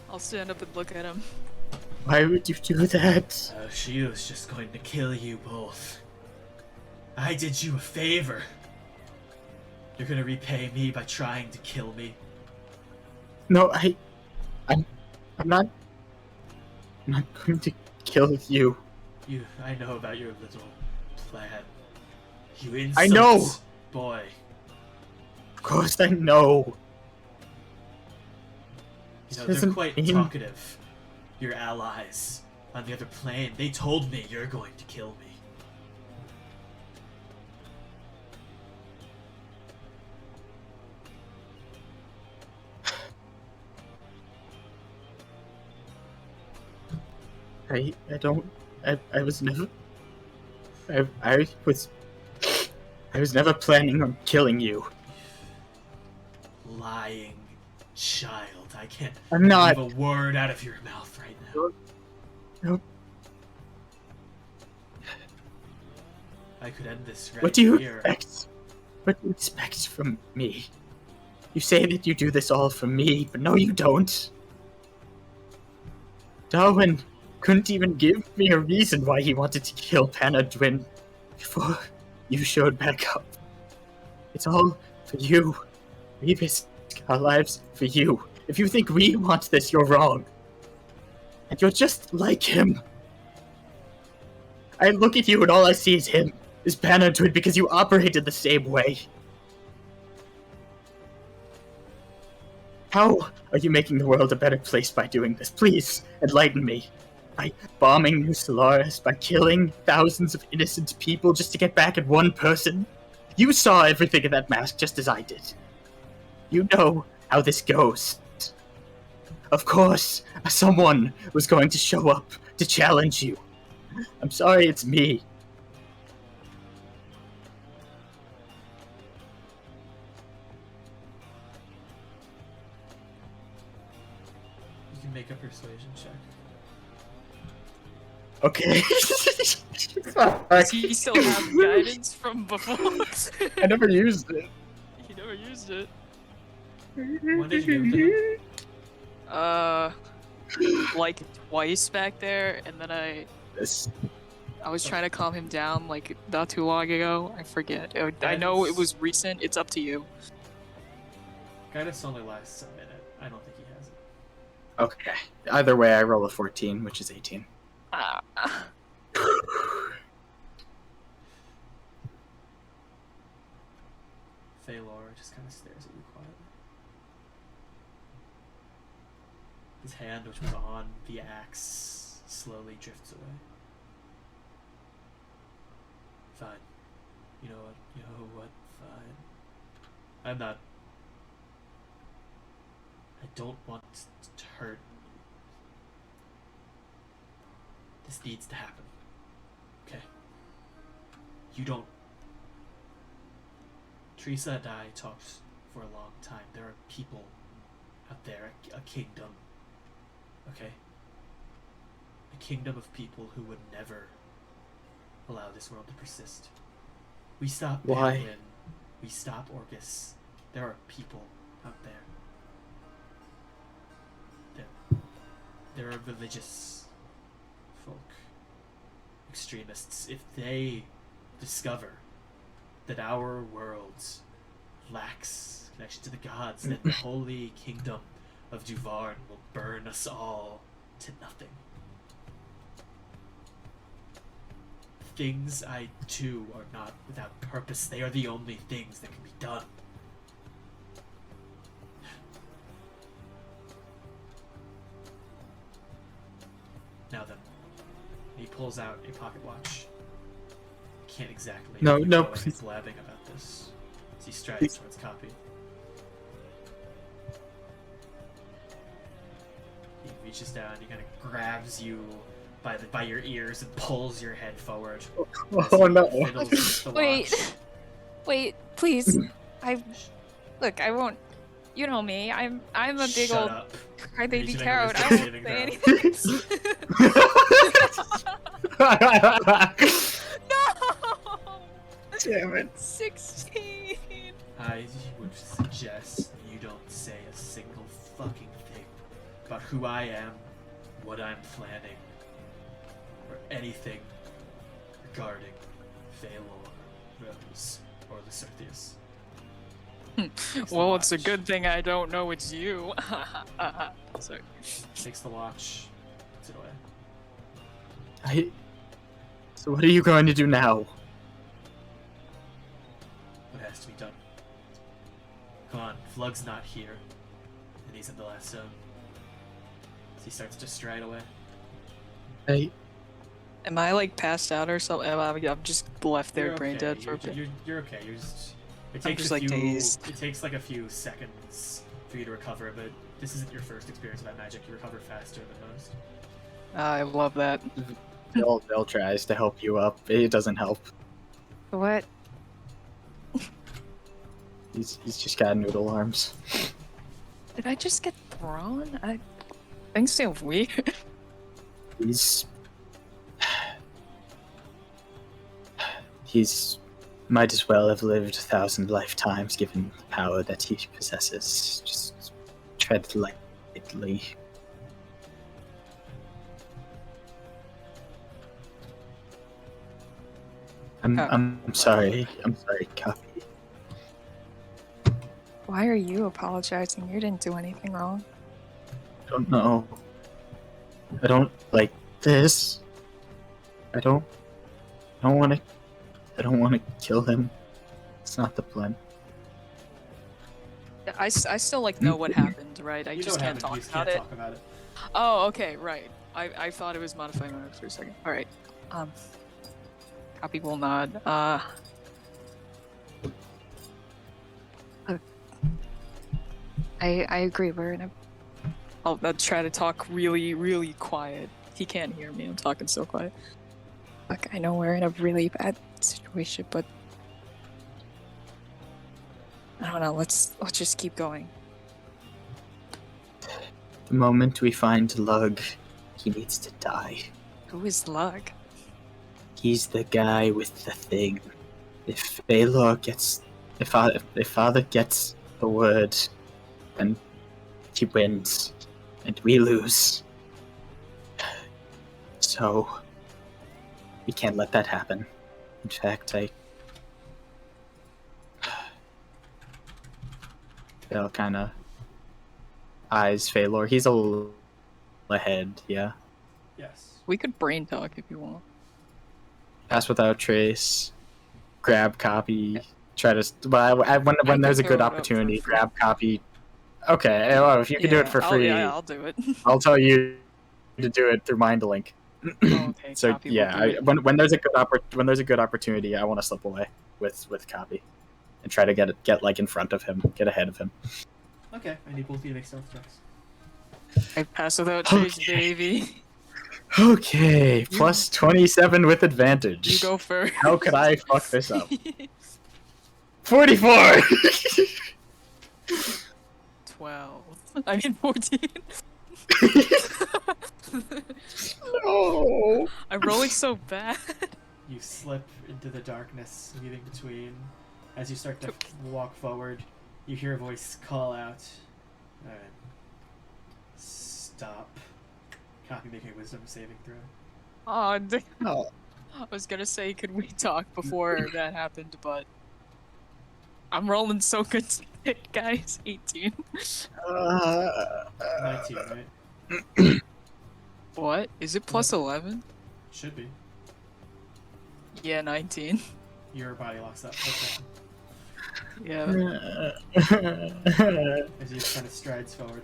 I'll stand up and look at him. Why would you do that? She was just going to kill you both. I did you a favor. You're gonna repay me by trying to kill me. No, I'm not going to kill you. I know about your little plan. You insult I know! boy. Of course I know. You know, This they're isn't quite mean. talkative. Your allies on the other plane. They told me you're going to kill me. I was never. I was never planning on killing you. Lying child. I can't I'm not. leave a word out of your mouth right now. Nope. I could end this right What do you here. expect? What do you expect from me? You say that you do this all for me, but no, you don't. Darwin couldn't even give me a reason why he wanted to kill Pan Undwyn before you showed back up. It's all for you. We risk our lives for you. If you think we want this, you're wrong. And you're just like him. I look at you and all I see is him. Is Pan Undwyn because you operated the same way. How are you making the world a better place by doing this? Please, enlighten me. By bombing New Solaris, by killing thousands of innocent people just to get back at one person? You saw everything in that mask just as I did. You know how this goes. Of course, someone was going to show up to challenge you. I'm sorry it's me. You can make a persuasion check. Okay. Does he still have guidance from before? I never used it. He never used it. When did you give it to him? Like twice back there, and then I was trying to calm him down like not too long ago. I forget. I know it was recent. It's up to you. Guidance only lasts a minute. I don't think he has it. Okay. Either way, I roll a 14, which is 18. Feylor just kind of stares at you quietly. His hand, which was on the axe, slowly drifts away. Fine. You know what? Fine. I'm not... I don't want to hurt you. This needs to happen. Okay? You don't... Teresa and I talked for a long time. There are people out there, a kingdom. Okay? A kingdom of people who would never allow this world to persist. We stop Why? Anlynn. We stop Orcus. There are people out there. There are religious folk, extremists. If they discover that our world lacks connection to the gods, then the holy kingdom of Duvarn will burn us all to nothing. Things I do are not without purpose. They are the only things that can be done. Now then, He pulls out a pocket watch. Can't exactly. No, keep no, going. please. He's blabbing about this. As he strides towards Copi. He reaches down. He kind of grabs you by your ears and pulls your head forward. as Oh he no. fiddles with the Wait. watch. Wait, please. I won't. You know me. I'm a big Shut old up. crybaby Need to make a carrot. wisdom I won't saving say throw. anything. No. Damn it. 16. I would suggest you don't say a single fucking thing about who I am, what I'm planning, or anything regarding Veilor Rose or the Certheus. Well, it's a good thing I don't know it's you. Sorry. Takes the watch, puts it away. So what are you going to do now? What has to be done? Come on, Flug's not here, and he's in the last zone. As he starts to stride away. Am I like passed out or something? I'm just left there You're brain okay. dead for a bit. You're okay. You're just. It I'm takes just, a like, few. dazed. It takes like a few seconds for you to recover, but this isn't your first experience with that magic. You recover faster than most. I love that. Bill tries to help you up. It doesn't help. What? He's just got noodle arms. Did I just get thrown? Things feel weird. He's might as well have lived 1,000 lifetimes given the power that he possesses. Just tread lightly. I'm sorry. I'm sorry, Copi. Why are you apologizing? You didn't do anything wrong. I don't know. I don't like this. I don't want to kill him. It's not the plan. I still like know what happened, right? I You just know what can't talk happened, you just about can't it. talk about it. Oh, okay, right. I thought it was modifying my notes for a second. All right. Copy will nod. I agree. We're in a. I'll try to talk really, really quiet. He can't hear me. I'm talking so quiet. Look, I know we're in a really bad situation, but I don't know. Let's just keep going. The moment we find Lug, he needs to die. Who is Lug? He's the guy with the thing. If Father gets the word, then he wins, and we lose. So we can't let that happen. In fact, They'll kind of eyes Feylor. He's a little ahead, yeah. Yes. We could brain talk if you want. Pass without trace. Grab Copi. Try to when there's a could good throw it up for opportunity, free. grab Copi. Okay, well, if you can do it for free, I'll do it. I'll tell you to do it through Mind Link. Okay, So Copy will yeah, do it. when there's a good opportunity, I want to slip away with Copi and try to get like in front of him, get ahead of him. Okay, I need both of you to make stealth checks. I pass without trace, Okay. baby. Okay, plus 27 with advantage. You go first. How could I fuck this up? 44. 12. I mean 14. No. I'm rolling so bad. You slip into the darkness, leaving between. As you start to walk forward, you hear a voice call out. Alright. Stop. Copy making a wisdom saving throw. Oh, damn. No. I was gonna say, could we talk before that happened, but I'm rolling so good today, guys. 18. 19, right? What? Is it plus 11? Should be. Yeah, 19. Your body locks up. Okay. Yeah. As he kind of strides forward.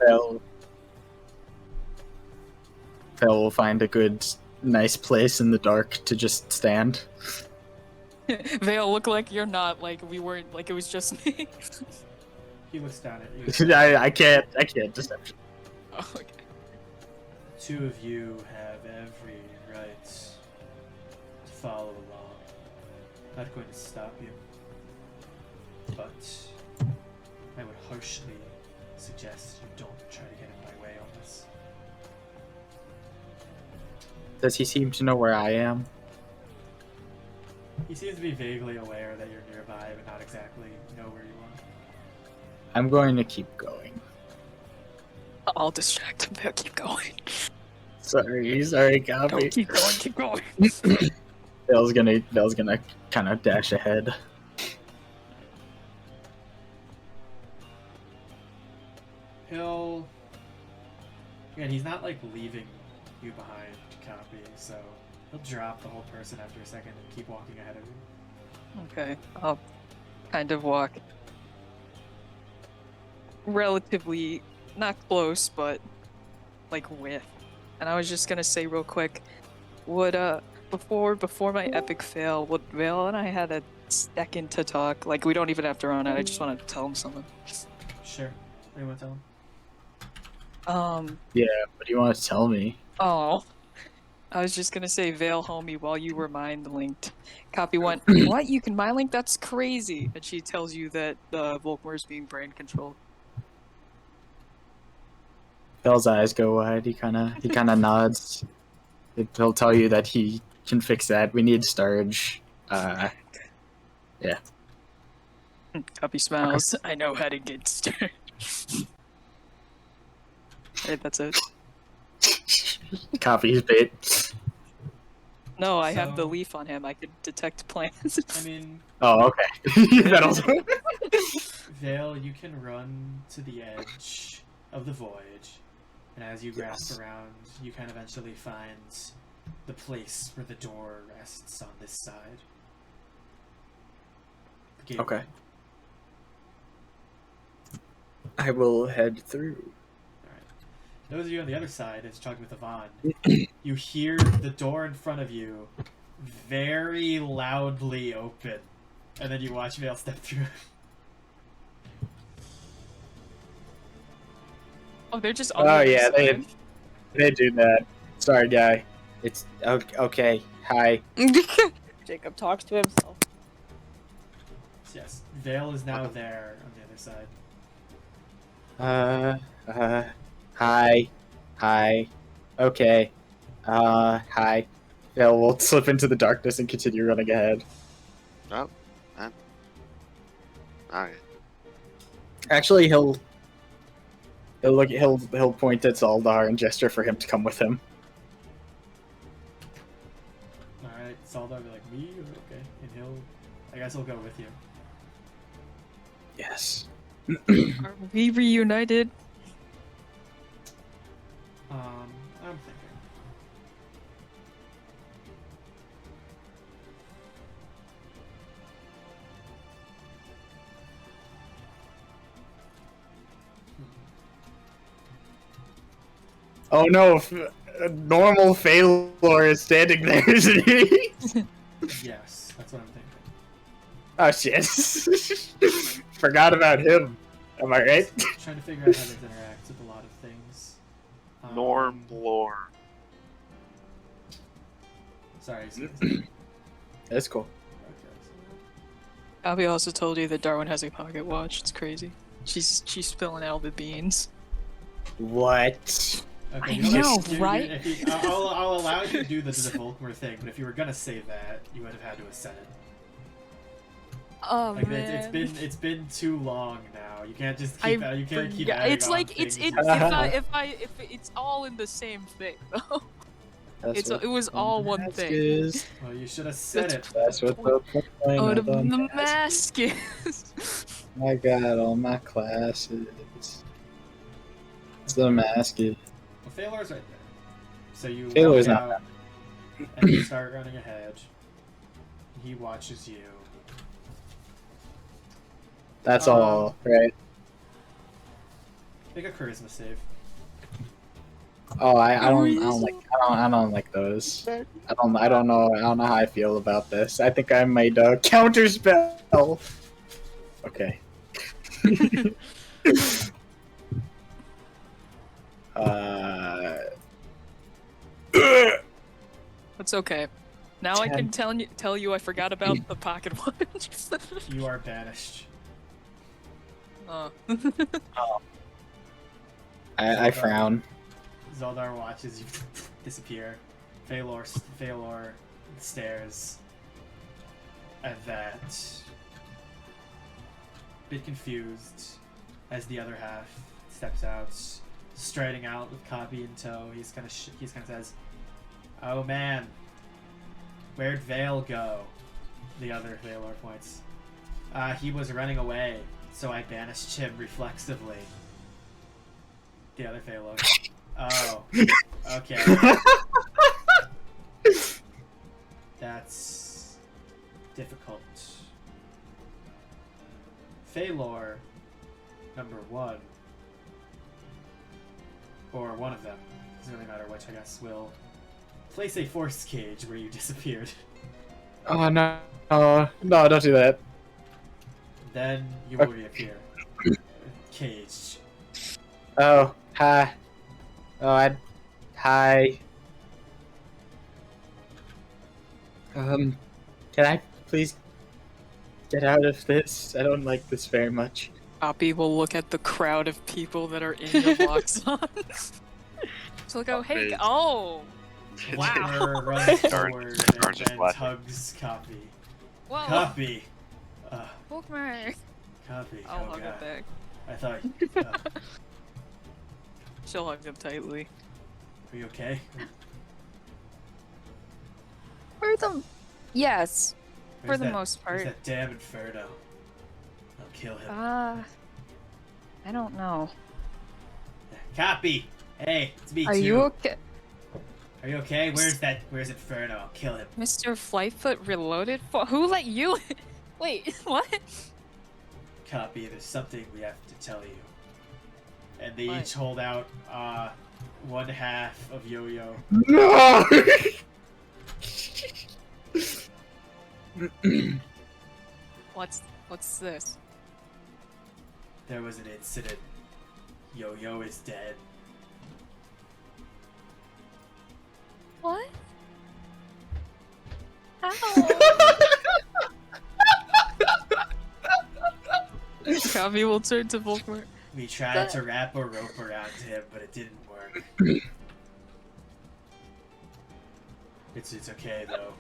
Fel will find a good nice place in the dark to just stand. Veil, look like you're not, like we weren't, like it was just me. He looks down at you. I can't deception. Oh, okay. The two of you have every right to follow along. Not going to stop you. But I would harshly suggest you don't try to get in my way on this. Does he seem to know where I am? He seems to be vaguely aware that you're nearby, but not exactly know where you are. I'm going to keep going. I'll distract him. Veil, keep going. Sorry, No, Copi. keep going. Veil's gonna kind of dash ahead. Again, he's not like leaving you behind, Copi, so he'll drop the whole person after a second and keep walking ahead of you. Okay, I'll kind of walk relatively, not close, but like with. And I was just gonna say real quick, would before my epic fail, would Veil and I had a second to talk? Like we don't even have to run it. I just want to tell him something. Sure. What do you want to tell him? Yeah, what do you want to tell me? Oh. I was just gonna say, Veil, homie, while you were mind linked. Copi went, what? You can mind link? That's crazy. And she tells you that the Volkmar is being brain controlled. Veil's eyes go wide. He kind of nods. He'll tell you that he can fix that. We need storage. Yeah. Copi smiles. I know how to get started. Right, that's it. Copi's bait. No, I have the So- leaf on him. I could detect plants. I mean, Oh, okay. That also. Veil, you can run to the edge of the void, and as you grasp around, you can eventually find the place where the door rests on this side. The gateway. Okay. I will head through. Those of you on the other side, as talking with Ivan, you hear the door in front of you very loudly open, and then you watch Veil step through. Oh, they're just on Oh the yeah, other side. they do that. Sorry, guy. It's okay. Hi. Jacob talks to himself. Yes, Veil is now there on the other side. Hi. Okay. Hi. Veil will slip into the darkness and continue running ahead. Oh, man. Alright. Actually, he'll point at Zaildar and gesture for him to come with him. Alright, Zaildar will be like, me? Okay. And I guess he'll go with you. Yes. Are we reunited? I'm thinking. Oh no! Normal Feylor is standing there, isn't he? Yes, that's what I'm thinking. Oh shit! Forgot about him. Am I right? Trying to figure out how this interacts with a lot of things. Norm lore. Sorry, excuse me. That's cool. Abby also told you that Darwin has a pocket watch. It's crazy. She's spilling out the beans. What? Okay, I you know know, what, right? I'll allow you to do the Volkmar thing, but if you were gonna say that, you would have had to have said it. Oh Like man. it's been too long now. You can't just keep you can't keep Yeah, adding it's on like things. if it's all in the same thing though. That's It was all one mask thing. is. Well, you should have said it. That's what the point Oh, of the mask mask is. I got all my classes. It's the mask is. Well, Feylor's right there. So you Feylor's walk not out and you start running ahead. He watches you. That's all, right? Make a charisma save. Oh, I don't like those. I don't know how I feel about this. I think I made a counter spell. Okay. That's okay. Now I can tell you I forgot about the pocket watch. You are banished. Oh. I frown. Zaildar watches you disappear. Feylor stares at that. Bit confused as the other half steps out, striding out with Copi in tow. He's kind of says, "Oh man, where'd Veil go?" The other Veilor points. He was running away, so I banished him reflexively. The other Veilor. Oh, okay. That's difficult. Feylor, number 1, or one of them, doesn't really matter which, I guess, will place a force cage where you disappeared. Oh no, no, don't do that. Then you will reappear. Caged. Oh, hi. Oh, hi. Can I please get out of this? I don't like this very much. Copi will look at the crowd of people that are in Yvolxon. She'll go, hey, oh! Wow. Runs forward and tugs Copi. Whoa! Copi! Bookmark! Copi. I'll Oh hug him god. back. I thought... She'll hug him tightly. Are you okay? Yes, for Where's the that- most where's part. that damn Inferno? I'll kill him. I don't know. Copi! Hey, it's me Are too. you okay? Are you okay? Where's Inferno? I'll kill him. Mr. Flightfoot reloaded? Who let you? Wait, what? Copi, there's something we have to tell you. And they What? each hold out one half of Yo-Yo. No! What's this? There was an incident. Yo-Yo is dead. What? How? Copi will turn to Volkmar. We tried to wrap a rope around him, but it didn't work. It's okay though.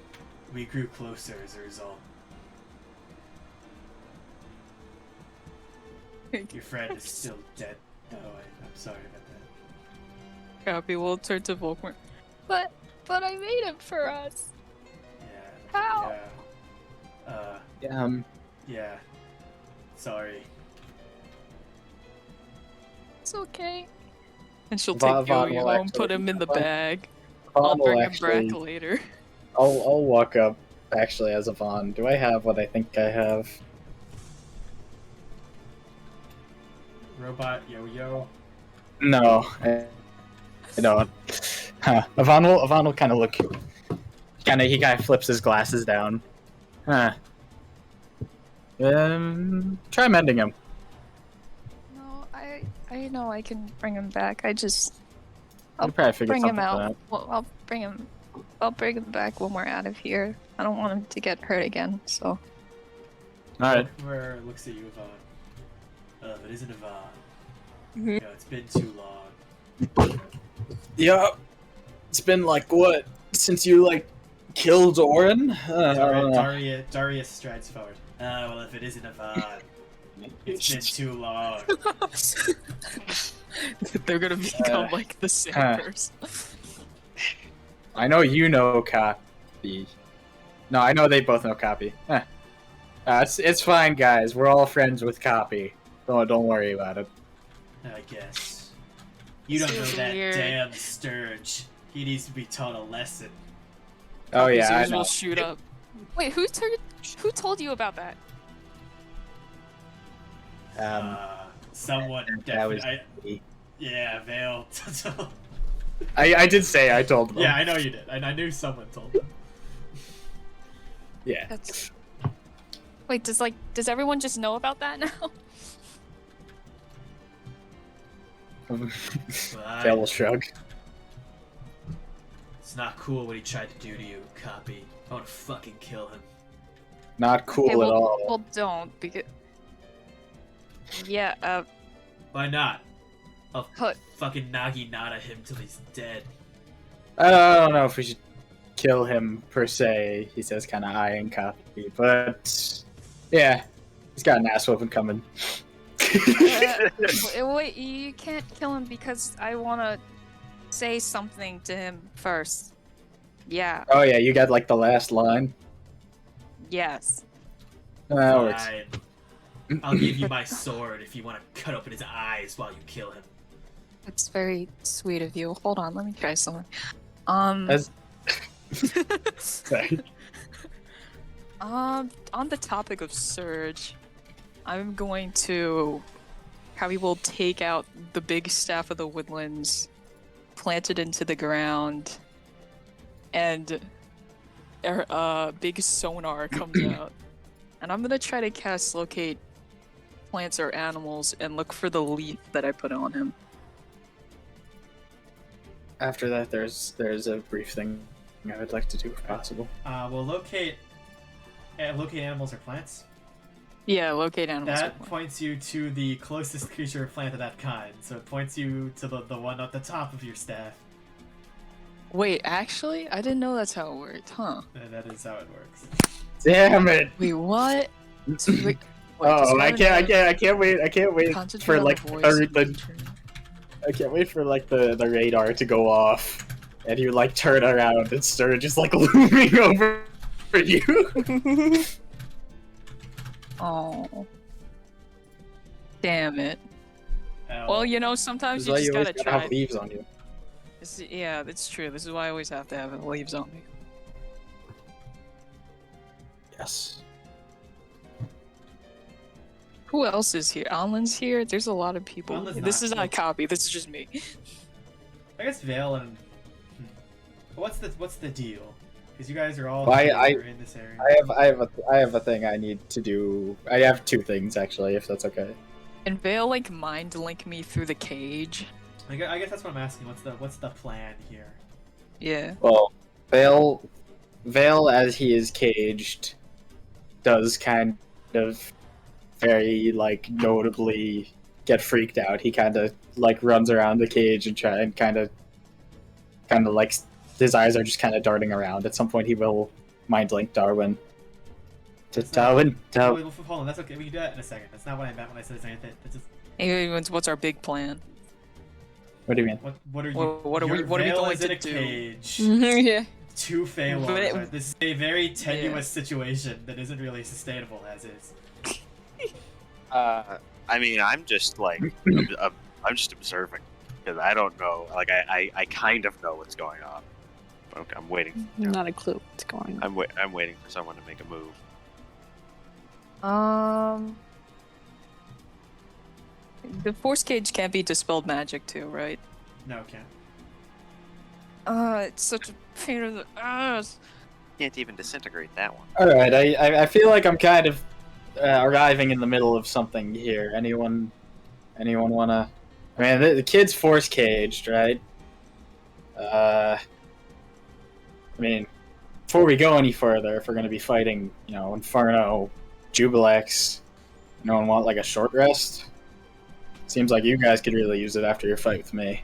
We grew closer as a result. Your friend is still dead. Oh, I'm sorry about that. Copi will turn to Volkmar. But I made him for us. Yeah. How? Yeah. Yeah. Sorry. It's okay. And she'll Vaughn take Yo-Yo will and put actually- him in the bag. Vaughn I'll will bring him actually- back later. I'll walk up actually as a Vaughn. Do I have what I think I have? Robot Yo-Yo. No, I don't. Huh. Ivan will kind of look. He kind of flips his glasses down. Huh. Try mending him. No, I know I can bring him back. I'll I'll probably figure bring him something out. out. Well, I'll bring him back when we're out of here. I don't want him to get hurt again. So All right. Where looks at you, Yvonne. But isn't Yvonne? Mhm. You know, it's been too long. Yeah. It's been like what since you killed Orin? Darius strides forward. Well, if it isn't Yvonne, it's been too long. They're gonna become like the same person. I know you know Copi. No, I know they both know Copi. It's fine, guys. We're all friends with Copi. Don't worry about it. I guess. You don't know Seems that weird. damn Sturge. He needs to be taught a lesson. Oh yeah, I Ears know. will shoot up. Wait, who told you about that? Someone that was definitely. me. Yeah, Veil. I did say I told them. Yeah, I know you did. And I knew someone told them. Yeah. That's... Wait, does everyone just know about that now? Val will shrug. It's not cool what he tried to do to you, Copi. I want to fucking kill him. Not cool Okay, at well, all. well, don't, because... Yeah, Why not? I'll Cut. fucking Nagi Nada him till he's dead. I don't know if we should kill him per se. He says, kind of eyeing Copi, but yeah, he's got an ass whooping coming. wait, you can't kill him because I want to say something to him first. Yeah, Oh yeah, you got like the last line. yes. That works. Fine. I'll give you my sword if you want to cut open his eyes while you kill him. That's very sweet of you. Hold on, let me try something. As- Sorry. On the topic of Surge, I'm going to... How we will take out the big staff of the woodlands, plant it into the ground, and big sonar comes out. And I'm gonna try to cast locate plants or animals and look for the leaf that I put on him. After that, there's a brief thing I would like to do if possible. We'll locate animals or plants. Yeah, locate animals. That points you to the closest creature or plant of that kind. So it points you to the one at the top of your staff. Wait, actually? I didn't know that's how it worked, huh? And that is how it works. Damn it! Wait, what? So, wait, Oh, I can't wait concentrate for on like the voice the I can't wait for like the radar to go off, and you like turn around and Sturge is like looming over for you. Oh. Damn it. Ow. Well, you know, sometimes That's you why just always gotta try. have leaves on you. Yeah, that's true. This is why I always have to have leaves on me. Yes. Who else is here? Anlynn's here? There's a lot of people. Anlynn's This not. is not a copy, this is just me. I guess Veil and what's the deal? Because you guys are all Well, here in this area. I have a thing I need to do. I have two things actually, if that's okay. And Veil, like, mind link me through the cage. I guess that's what I'm asking. What's the plan here? Yeah. Well, Veil, as he is caged, does kind of very like notably get freaked out. He kind of like runs around the cage and try and kind of like his eyes are just kind of darting around. At some point, he will mind link Darwin. Darwin. Hold on, that's okay. We can do that in a second. That's not what I meant when I said anything. That's just... Hey, what's our big plan? What do you mean? What are you? What are we Veil going is in to a do? cage. Yeah. Two Feylor. But This is a very tenuous situation that isn't really sustainable as is. I mean, I'm just like, I'm just observing because I don't know. Like, I kind of know what's going on. Okay, I'm waiting. Not a clue what's going on. I'm waiting for someone to make a move. The force cage can't be dispelled magic too, right? No, can't. It's such a pain in the ass. Can't even disintegrate that one. All right, I feel like I'm kind of arriving in the middle of something here. Anyone wanna? I mean, the kid's force caged, right? I mean, before we go any further, if we're gonna be fighting, Inferno, Jubilex, no one want like a short rest? Seems like you guys could really use it after your fight with me.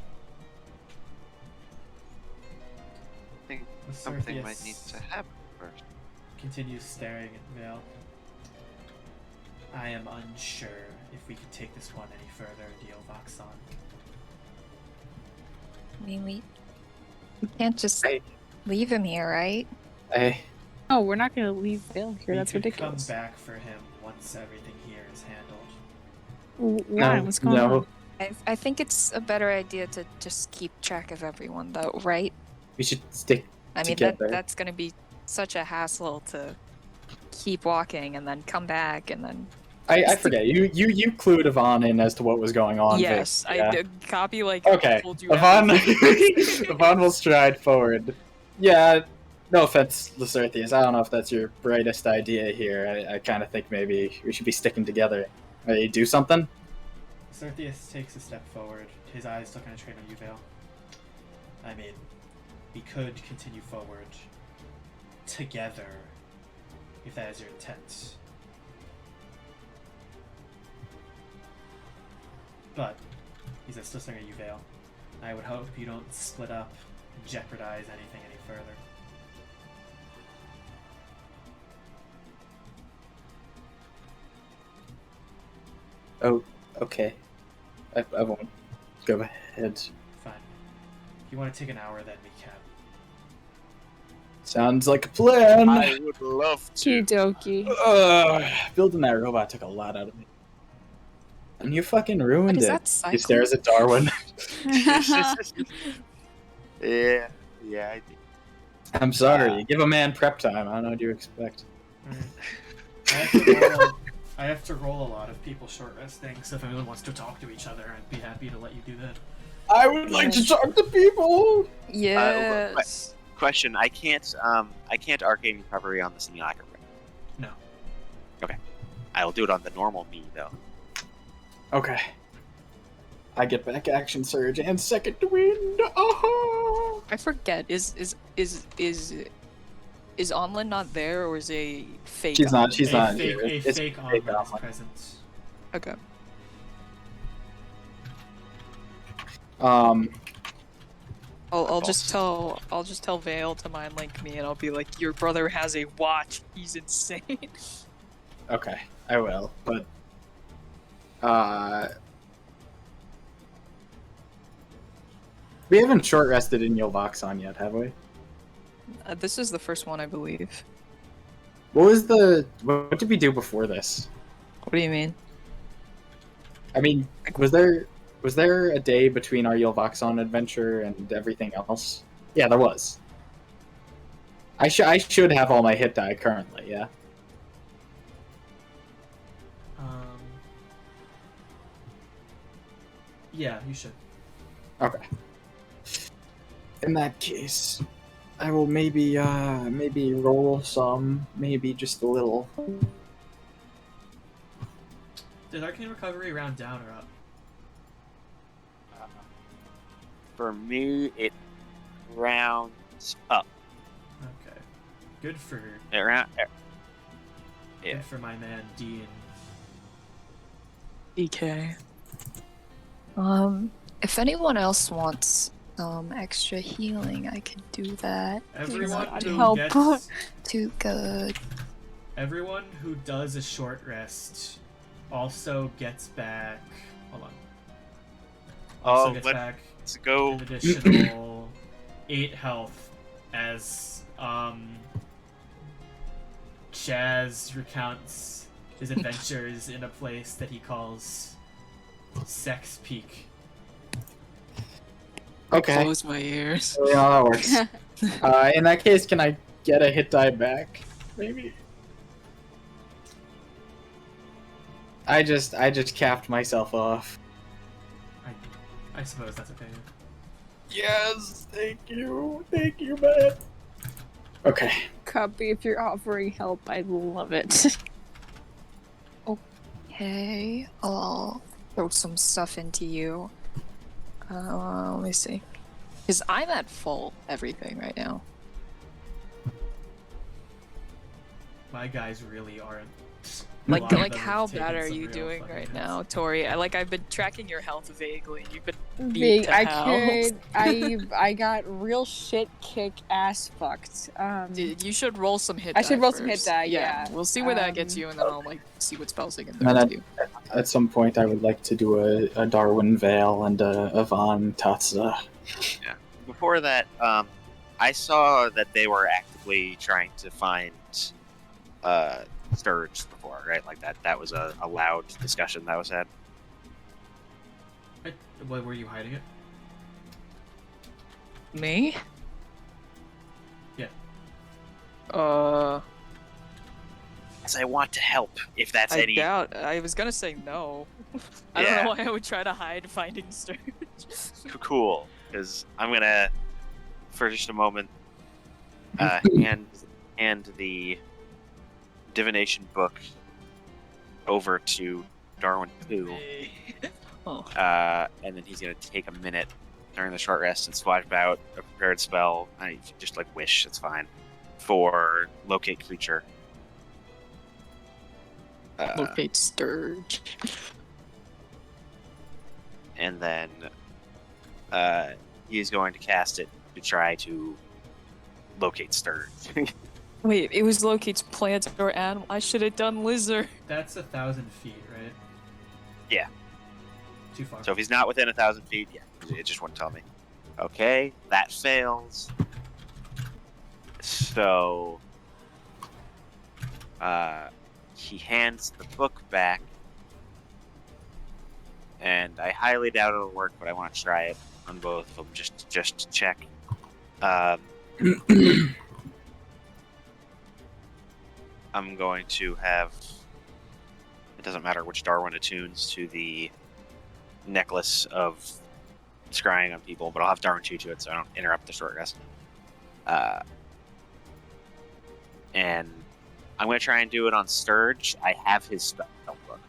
I think something might need to happen first. Continues staring at Veil. I am unsure if we can take this one any further, Yvolxon. I mean, we can't just leave him here, right? Oh, we're not gonna leave Bill here. We That's could ridiculous. come back for him once everything here is handled. Why? What's going on? I think it's a better idea to just keep track of everyone, though, right? We should stick I mean, together. that's gonna be such a hassle to keep walking and then come back and then I forget. You clued Yvonne in as to what was going on. Yes, Vic. Yeah. I did. Copy like Okay. told you Yvonne, everything. Yvonne will stride forward. Yeah, no offense, Lacerthius. I don't know if that's your brightest idea here. I kind of think maybe we should be sticking together. Do something? Lacerthius takes a step forward. His eyes still kind of trained on you, Veil. I mean, we could continue forward together if that is your intent. But he's still staring at you, Veil. I would hope you don't split up and jeopardize anything any further. Oh, okay. I won't. Go ahead. Fine. If you want to take an hour, then we can. Sounds like a plan. I would love to. Okie Building that robot took a lot out of me. And you fucking ruined What is it. that He cycle? stares at Darwin. Yeah, I think. I'm sorry. You give a man prep time. I don't know what you expect. I have to roll a lot of people short resting, so if anyone wants to talk to each other, I'd be happy to let you do that. I would like to talk to people. Yes. Question: I can't arcane recovery on the simulacrum. Right? No. Okay. I will do it on the normal me though. Okay. I get back action surge and second wind. Oh. I forget. Is Anlynn not there, or is a fake? She's not. Anlynn? She's a not. fake, here. a It's fake fake Anlynn is Anlynn. present. Okay. I'll just tell Veil to mind link me, and I'll be like, your brother has a watch. He's insane. Okay, I will. But we haven't short rested in Yvolxon yet, have we? This is the first one, I believe. What did we do before this? What do you mean? I mean, was there a day between our Yvolxon adventure and everything else? Yeah, there was. I should have all my hit die currently, yeah. Yeah, you should. Okay. In that case, I will maybe roll some, maybe just a little. Did arcane recovery round down or up? For me, it rounds up. Okay. Good for Yeah. good for my man Dean. DK. If anyone else wants extra healing, I could do that. Everyone I'd who help. gets Too good. everyone who does a short rest also gets back. Hold on. Also Oh, gets let's back go. an additional 8 health as Chaz recounts his adventures in a place that he calls Sex Peak. Okay. Close my ears. Yeah, that works. In that case, can I get a hit die back? Maybe. I just capped myself off. I suppose that's okay. Yes, thank you, man. Okay. Copy, if you're offering help, I'd love it. Okay, I'll throw some stuff into you. Let me see. Because I'm at full everything right now. My guys really aren't. A Like, lot of like them have how taken bad are some you real doing fucking right hits. now, Tori? I've been tracking your health vaguely. You've been beat Big, to I hell. I got real shit kick ass fucked. Dude, you should roll some hit. I should die roll some hit first. die, yeah. We'll see where that gets you, and then I'll see what spells I can And throw to you. At some point, I would like to do a Darwin Veil and a Yvonne Tatsuda. Yeah. Before that, I saw that they were actively trying to find Sturge before, right? Like that was a loud discussion that was had. What, were you hiding it? Me? Yeah. Because I want to help, if that's I any... doubt. I was gonna say no. I Yeah. don't know why I would try to hide finding Sturge. Cool. Because I'm gonna, for just a moment, hand the divination book over to Darwin 2. Oh. And then he's gonna take a minute during the short rest and swap out a prepared spell. I just like wish, it's fine. For locate creature. Locate Sturge. And then he's going to cast it to try to locate Sturge. Wait, it was locates plant or animal. I should have done lizard. That's 1,000 feet, right? Yeah. Too far. So if he's not within 1,000 feet, yeah, it just wouldn't tell me. Okay, that fails. So he hands the book back, and I highly doubt it'll work, but I want to try it on both of them just to check. I'm going to have. It doesn't matter which Darwin attunes to the necklace of scrying on people, but I'll have Darwin 2 to it so I don't interrupt the short rest. And I'm going to try and do it on Sturge. I have his spell book,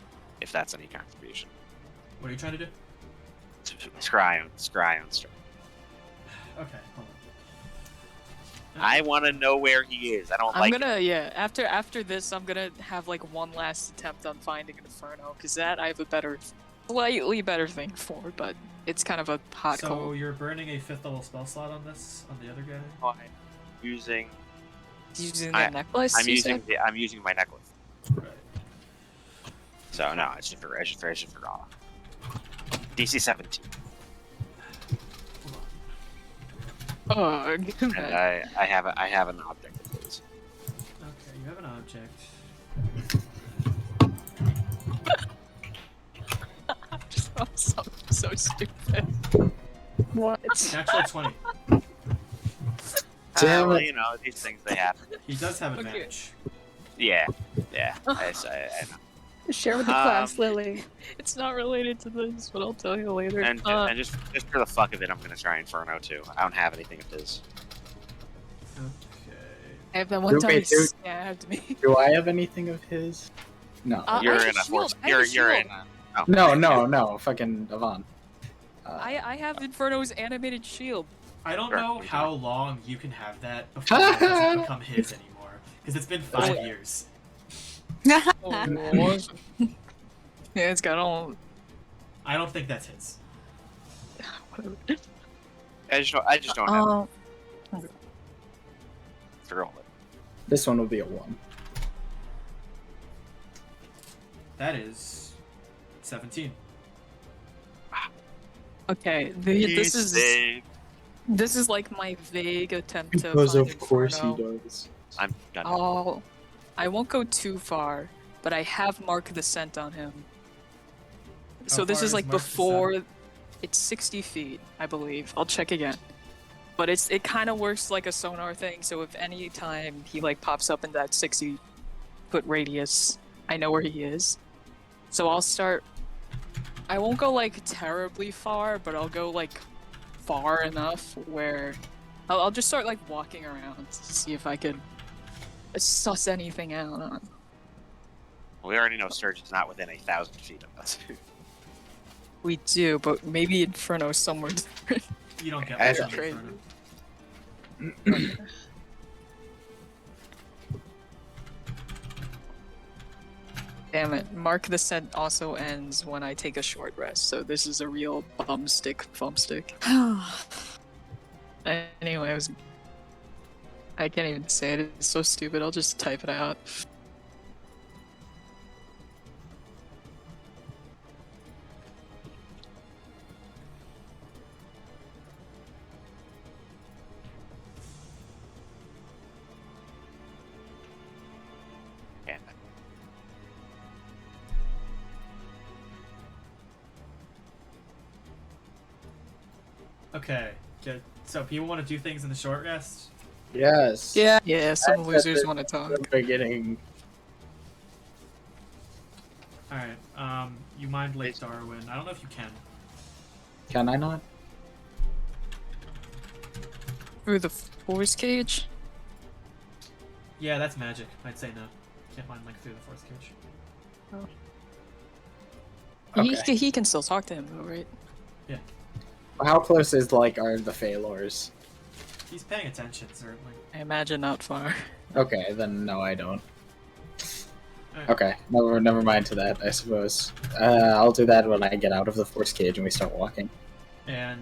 if that's any contribution. What are you trying to do? Scry on Sturge. Okay, hold on. I want to know where he is. I don't I'm like gonna, yeah, after this, I'm gonna have like one last attempt on finding an Inferno, because that I have a slightly better thing for, but it's kind of a hot So cold. you're burning a 5th level spell slot on this, on the other guy? I'm using. Using the necklace? I'm you using said? I'm using my necklace. Right. So no, it's just for all. DC 17. Oh, And I have an object of his. Okay, you have an object. I'm so stupid. What? Natural 20. Damn Well, it. you know, these things, they happen. He does have advantage. Yeah. I know. Share with the class, Lily. It's not related to this, but I'll tell you later. And just for the fuck of it, I'm gonna try Inferno too. I don't have anything of his. Okay. I have that one Okay, dice dude. stabbed me. Do I have anything of his? No. You're I have in a shield. horse. I have You're shield. in a. Oh. No. Fucking Ivan. I have Inferno's animated shield. I don't Sure. know how long you can have that before it doesn't become his anymore. Because it's been 5 years. Oh, yeah, it's got all. I don't think that's his. Whatever. I just don't have it. To roll it. This one will be a 1. That is 17. Okay, this is like my vague attempt to Because find of course he Inferno. does. I'm done. Oh, I won't go too far, but I have Mark the Scent on him. So How this far is is like Mark the before. Scent? It's 60 feet, I believe. I'll check again. But it kind of works like a sonar thing. So if any time he like pops up in that 60-foot radius, I know where he is. So I'll start. I won't go like terribly far, but I'll go like far enough where I'll just start like walking around to see if I could suss anything out. We already know Sturge is not within 1,000 feet of us. We do, but maybe Inferno's somewhere different. You don't get I much don't on the trade. Inferno. Damn it. Mark the Scent also ends when I take a short rest, so this is a real bum stick. Anyway, I can't even say it. It's so stupid. I'll just type it out. Yeah. Okay, good. So people want to do things in the short rest? Yes. Yeah, some I said losers this want to talk. at the beginning. Alright, you mind Lake Darwin. I don't know if you can. Can I not? Through the force cage? Yeah, that's magic. I'd say no. Can't mind Link through the force cage. Okay. He can still talk to him though, right? Yeah. How close are the Feylors? He's paying attention, certainly. I imagine not far. Okay, then no, I don't. Alright. Okay, never mind to that, I suppose. I'll do that when I get out of the force cage and we start walking. And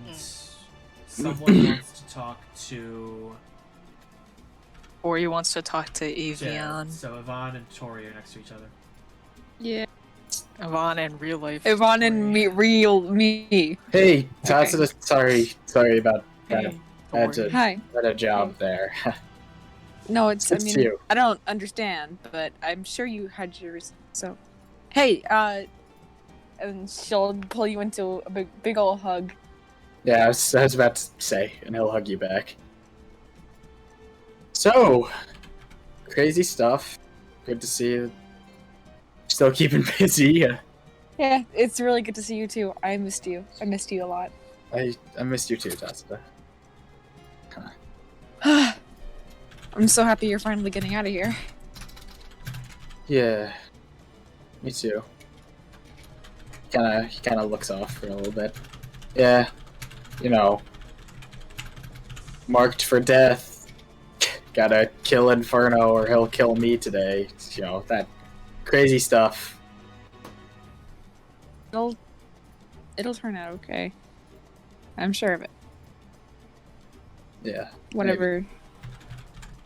someone wants to talk to... Or he wants to talk to Yeah, Avian. so Yvonne and Tori are next to each other. Yeah. Yvonne in real life. Yvonne and Tori. me, real me. Hey, Tatsuda, sorry about that. Hey, I had to Hi. get a job there. No, it's. It's I mean, you. I don't understand, but I'm sure you had your reason. So, hey, and she'll pull you into a big old hug. Yeah, I was about to say, and he'll hug you back. So, crazy stuff. Good to see you. Still keeping busy. Yeah, it's really good to see you too. I missed you. I missed you a lot. I missed you too, Tatsuda. I'm so happy you're finally getting out of here. Yeah, me too. He kinda looks off for a little bit. Yeah, you know, marked for death. Gotta kill Inferno or he'll kill me today. You know, that crazy stuff. It'll turn out okay. I'm sure of it. Yeah. Whatever.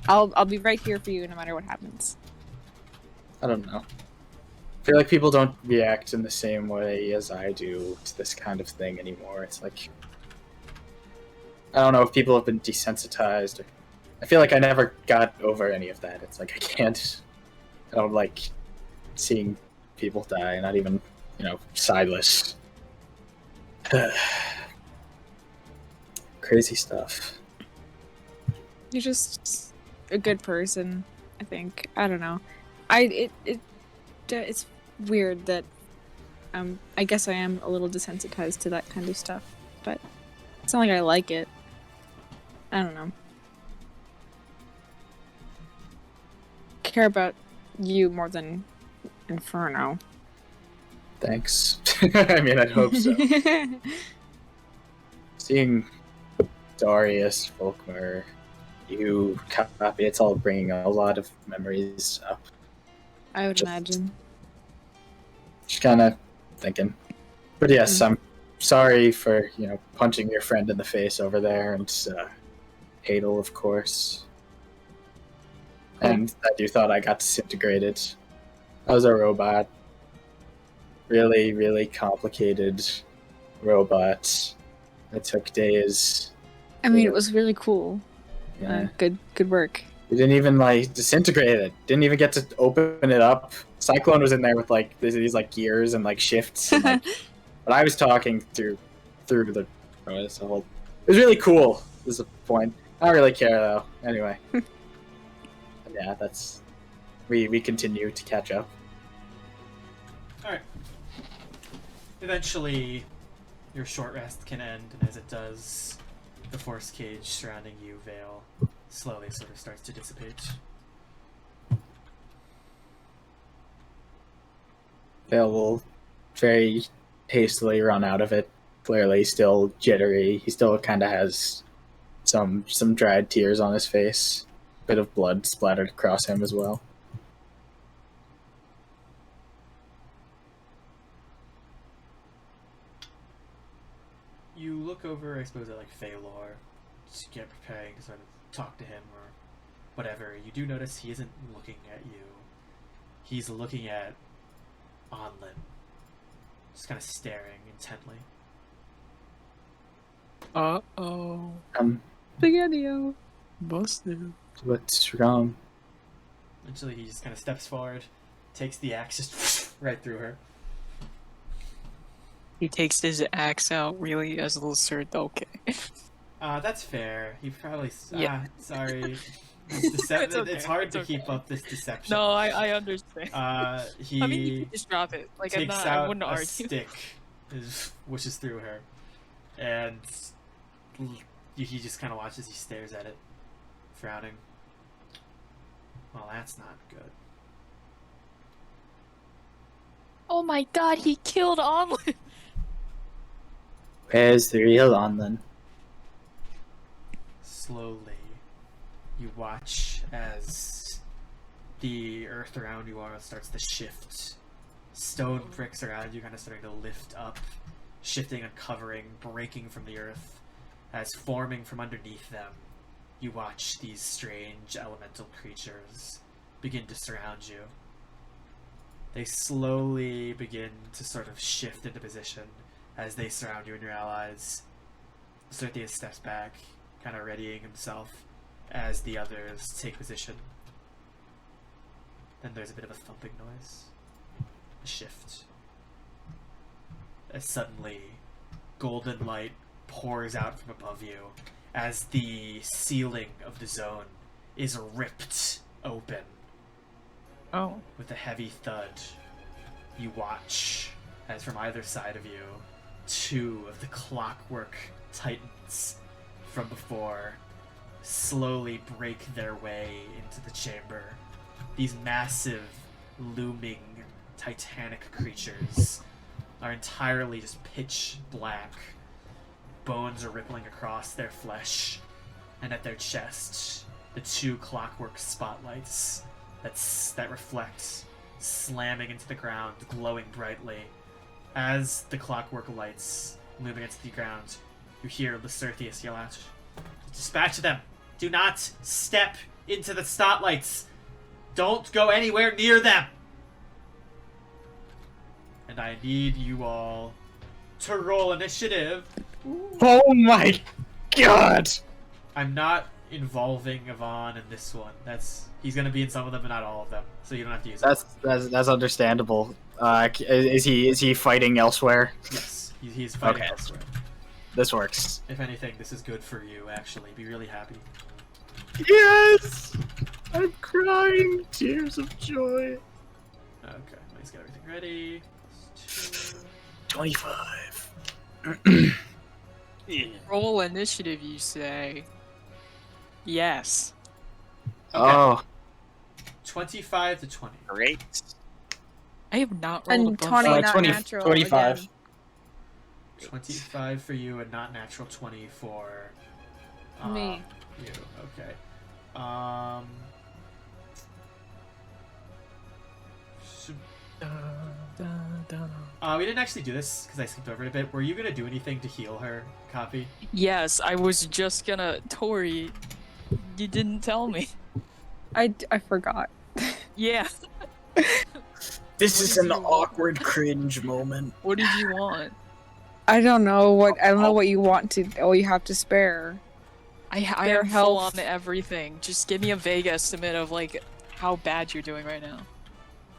I'll be right here for you no matter what happens. I don't know. I feel like people don't react in the same way as I do to this kind of thing anymore. It's like, I don't know if people have been desensitized. I feel like I never got over any of that. It's like I don't like seeing people die, not even, sideless. Crazy stuff. You're just a good person, I think. I don't know. It's weird that I guess I am a little desensitized to that kind of stuff, but it's not like I like it. I don't know. Care about you more than Inferno. Thanks. I mean, I'd hope so. Seeing Darius, Volkmer, you, Copi, it's all bringing a lot of memories up. I would imagine. Just kind of thinking. But yes, I'm sorry for, punching your friend in the face over there, and Hadel, of course. And that you thought I got disintegrated. I was a robot. Really, really complicated robot. It took days. I mean, it was really cool. Yeah. Good work. We didn't even disintegrate it. Didn't even get to open it up. Cyclone was in there with these gears and shifts. And, but I was talking through the. It was really cool. Is the point. I don't really care though. Anyway. Yeah, that's. We continue to catch up. All right. Eventually, your short rest can end, and as it does, the force cage surrounding you, Veil, slowly sort of starts to dissipate. Veil will very hastily run out of it. Clearly still jittery. He still kind of has some dried tears on his face. Bit of blood splattered across him as well. You look over, I suppose, at Feylor, just get preparing to sort of talk to him or whatever. You do notice he isn't looking at you. He's looking at Anlynn, just kind of staring intently. Uh-oh. Spaghetti-o. Busted. What's wrong? Eventually, he just kind of steps forward, takes the axe just right through her. He takes his axe out really as a little sword. Okay. That's fair. He probably. Yeah. Sorry. It's okay, hard it's to okay. keep up this deception. No, I understand. He I mean, you can just drop it. Like, I'm takes not. out I wouldn't a argue. stick, wishes through her, and he just kind of watches. He stares at it, frowning. Well, that's not good. Oh my god, he killed Anlynn! Where's the real Anlynn? Slowly, you watch as the earth around you all starts to shift. Stone bricks around you kind of starting to lift up, shifting, uncovering, breaking from the earth. As forming from underneath them, you watch these strange elemental creatures begin to surround you. They slowly begin to sort of shift into position as they surround you and your allies. Certheus steps back, kind of readying himself as the others take position. Then there's a bit of a thumping noise. A shift. As suddenly, golden light pours out from above you as the ceiling of the zone is ripped open. Oh. With a heavy thud, you watch as from either side of you, two of the clockwork titans from before slowly break their way into the chamber. These massive, looming, titanic creatures are entirely just pitch black. Bones are rippling across their flesh, and at their chest, the two clockwork spotlights that reflect, slamming into the ground, glowing brightly. As the clockwork lights loom against the ground, you hear Lycertheus yell out, "Dispatch them! Do not step into the spotlights! Don't go anywhere near them!" And I need you all to roll initiative. Oh my god! I'm not involving Ivan in this one. He's gonna be in some of them, but not all of them. So you don't have to use it. That's understandable. Is he fighting elsewhere? Yes, he's fighting Okay. elsewhere. This works. If anything, this is good for you. Actually, be really happy. Yes! I'm crying tears of joy. Okay, let's get everything ready. 25. Roll initiative, you say? Yes. Oh. 25 to 20. Great. I have not rolled And above 20 five. not 20 natural 25. again. 25 for you and not natural 20 for Me. You. Okay. We didn't actually do this because I skipped over it a bit. Were you gonna do anything to heal her, Copi? Yes, I was just gonna. Tori, you didn't tell me. I forgot. Yeah. This is an you want? awkward cringe moment. What did you want? I don't know what you want to. Oh, you have to spare. I Their am full health. on everything. Just give me a vague estimate of like how bad you're doing right now.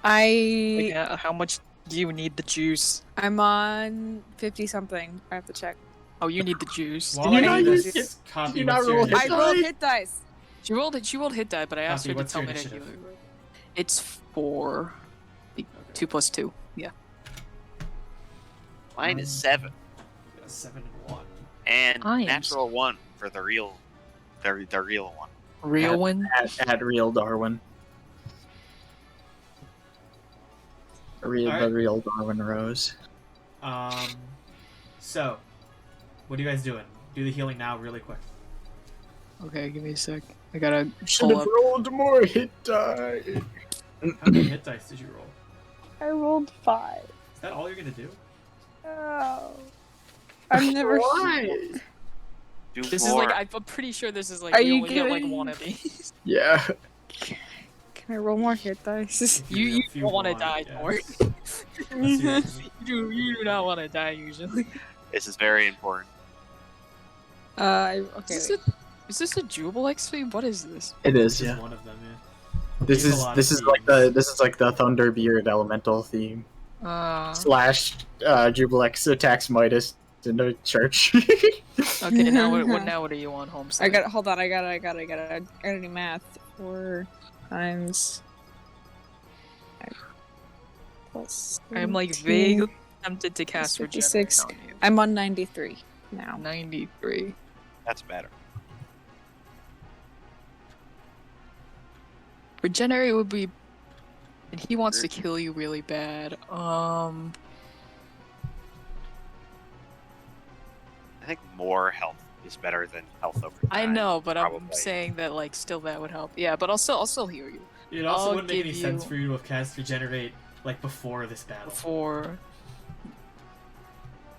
Like, how much do you need the juice? I'm on 50 something. I have to check. Oh, you need the juice. While you I not do use this, it? Copi, Did you not what's your roll hit I initiative? rolled hit dice. She rolled hit die, but I asked Copi, her to what's tell your me to heal initiative? her. It's 4. 2 plus 2. Yeah. Mine is 7. 7 and 1. And I am natural 1 for the real one. Real win? At real Darwin. The real Darwin Rose. So, what are you guys doing? Do the healing now, really quick. Okay, give me a sec. I gotta Should pull have up. rolled more hit die. How many hit dice did you roll? I rolled 5. Is that all you're gonna do? Oh. I've never. Why? Do This more. is like, I'm pretty sure this is like, Are you you only get like kidding? one of these. Yeah. Can I roll more hit dice? You If you don't want to want, die, yes. Tori. Let's see. You do not want to die usually. This is very important. Okay. Is this a Jubal XP? What is this? It is, This is yeah. one of them, yeah. This There's a is lot this of is like the themes. Thunderbeard elemental theme. / Jubilex attacks Midas walked into a church. Okay, now what are you on, Homestead? Hold on, I gotta do math. 4 times plus I'm like 18 vaguely tempted to cast plus Regenerate 56. on you. I'm on 93 now. 93. That's better. Regenerate would be... And he wants to kill you really bad. I think more health is better than health over time. I know, but probably. I'm saying that, like, still that would help. Yeah, but I'll still heal you. It also I'll wouldn't make give any sense you- for you to have cast Regenerate like before this battle. Before...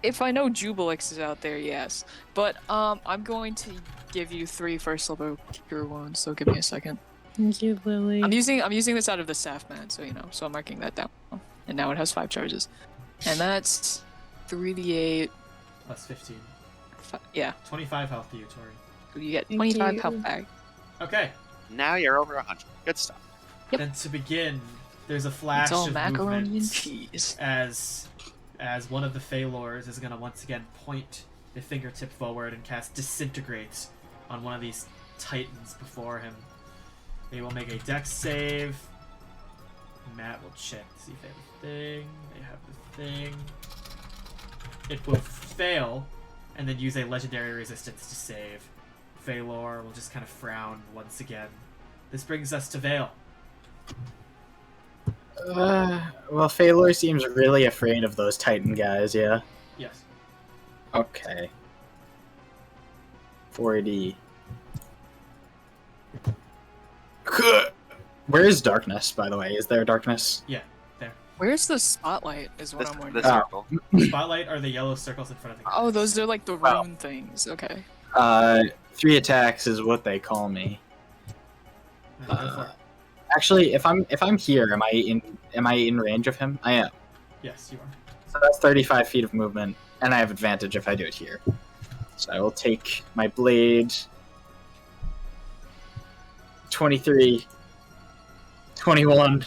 If I know Jubilix is out there, yes. But, I'm going to give you 3 first level cure wounds, so give me a second. Thank you, Lily. I'm using this out of the staff man, so so I'm marking that down. And now it has 5 charges. And that's 3d8. Plus 15. Yeah, 25 health to you, Tori. so you get Thank 25 you. health back. Okay. Now you're over 100. Good stuff. Yep. Then to begin, there's a flash It's all of macaroni movement and cheese. as one of the Feylors is going to once again point a fingertip forward and cast Disintegrate on one of these titans before him. They will make a dex save. Matt will check to see if they have the thing. They have the thing. It will fail, and then use a legendary resistance to save. Veilor will just kind of frown once again. This brings us to Veil. Well, Feylor seems really afraid of those Titan guys, yeah? Yes. Okay. 40. Where is darkness, by the way? Is there darkness? Yeah, there. Where's the spotlight is what I'm The wondering. circle. Spotlight are the yellow circles in front of the Oh, those are like the Wow. rune things. Okay. 3 attacks is what they call me. Go for it. Actually, if I'm here, am I in range of him? I am. Yes, you are. So that's 35 feet of movement, and I have advantage if I do it here. So I will take my blade. 23, 21,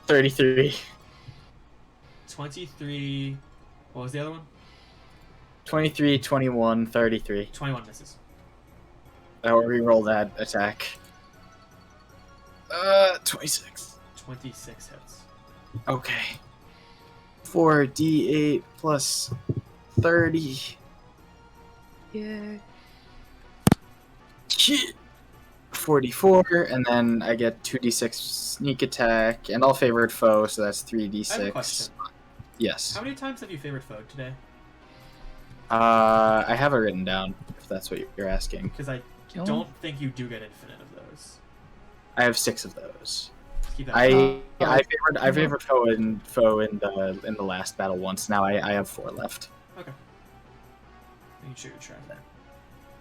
33. 23... What was the other one? 23, 21, 33. 21 misses. I will reroll that attack. 26. 26 hits. Okay. 4d8 plus 30. Yeah. Shit. 44, and then I get 2d6 sneak attack, and all favored foe, so that's 3d6. I have a question. Yes. How many times have you favored foe today? I have it written down, if that's what you're asking. Because I don't think you do get infinite of those. I have 6 of those. Just keep that I favored foe in the last battle once. Now I have 4 left. Okay. Making sure you're tracking that.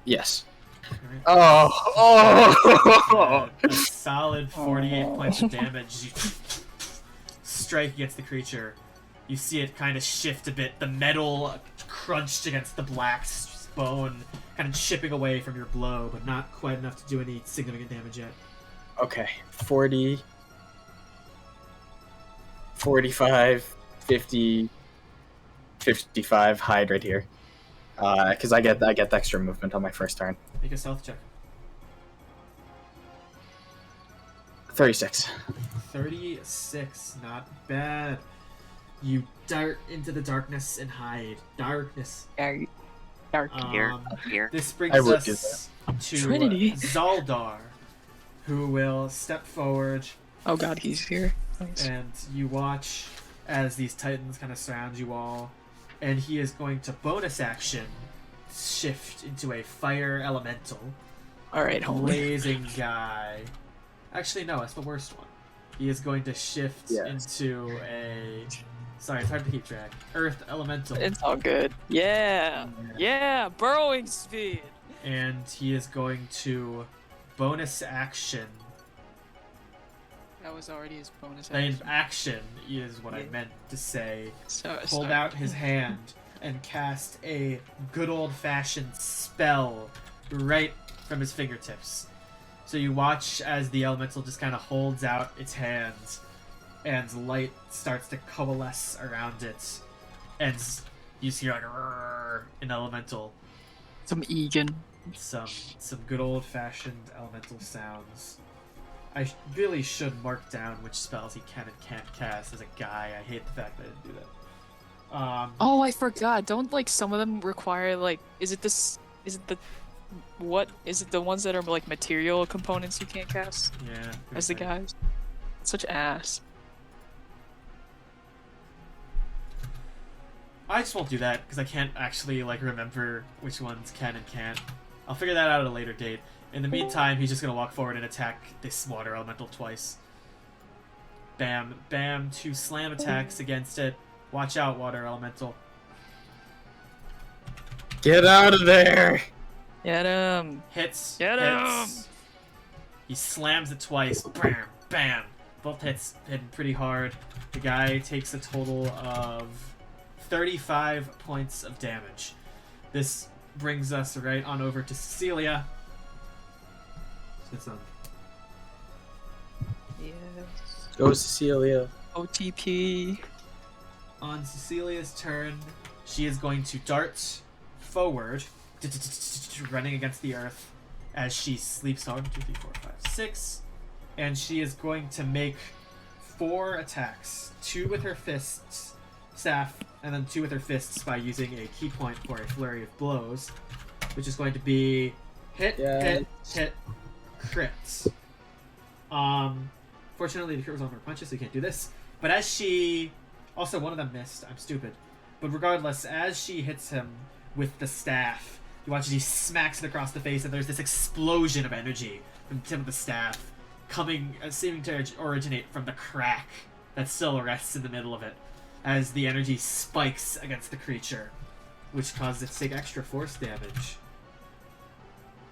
Yes. Alright. Oh! A solid 48 points of damage. You strike against the creature. You see it kind of shift a bit. The metal crunched against the black bone, kind of chipping away from your blow, but not quite enough to do any significant damage yet. Okay. 40, 45, 50, 55, hide right here. Because I get the extra movement on my first turn. Make a stealth check. 36. 36, not bad. You dart into the darkness and hide. Darkness. Dark. Here. Here. This I brings would do us to Trinity. Zaildar, who will step forward, Oh god, he's here. Nice. and you watch as these titans kind of surround you all, and he is going to bonus action shift into a fire elemental. Alright, holy. Blazing guy. Actually, no, that's the worst one. He is going to shift Yes. into a... Sorry, it's hard to keep track. Earth elemental. It's all good. Yeah. Yeah, burrowing speed. And he is going to bonus action. That was already his bonus In action. action is what I meant to say. So, Hold out his hand and cast a good old-fashioned spell right from his fingertips. So you watch as the elemental just kind of holds out its hands, and light starts to coalesce around it, and You see like an elemental, Some Egan. some good old fashioned elemental sounds. I really should mark down which spells he can and can't cast as a guy. I hate the fact that I didn't do that. Oh, I forgot. Don't like some of them require like? Is it the ones that are like material components you can't cast Yeah. as the guys? Such ass. I just won't do that because I can't actually like remember which ones can and can't. I'll figure that out at a later date. In the meantime, he's just gonna walk forward and attack this water elemental twice. Bam, bam, 2 slam attacks against it. Watch out, water elemental. Get out of there! Get him. Hits. Get hits. He slams it twice. Bam, bam. Both hits hitting pretty hard. The guy takes a total of 35 points of damage. This brings us right on over to Cecilia. It's on. Yes. Go, Cecilia. OTP. On Cecilia's turn, she is going to dart forward, running against the earth as she sleeps on 2, 3, 4, 5, 6, and she is going to make 4 attacks, 2 with her fists, staff, and then 2 with her fists by using a key point for a flurry of blows, which is going to be hit, hit, crits. Fortunately, the crit was on her punches, so you can't do this. But as she... Also, one of them missed. I'm stupid. But regardless, as she hits him with the staff, you watch as he smacks it across the face, and there's this explosion of energy from the tip of the staff, seeming to originate from the crack that still rests in the middle of it, as the energy spikes against the creature, which causes it to take extra force damage.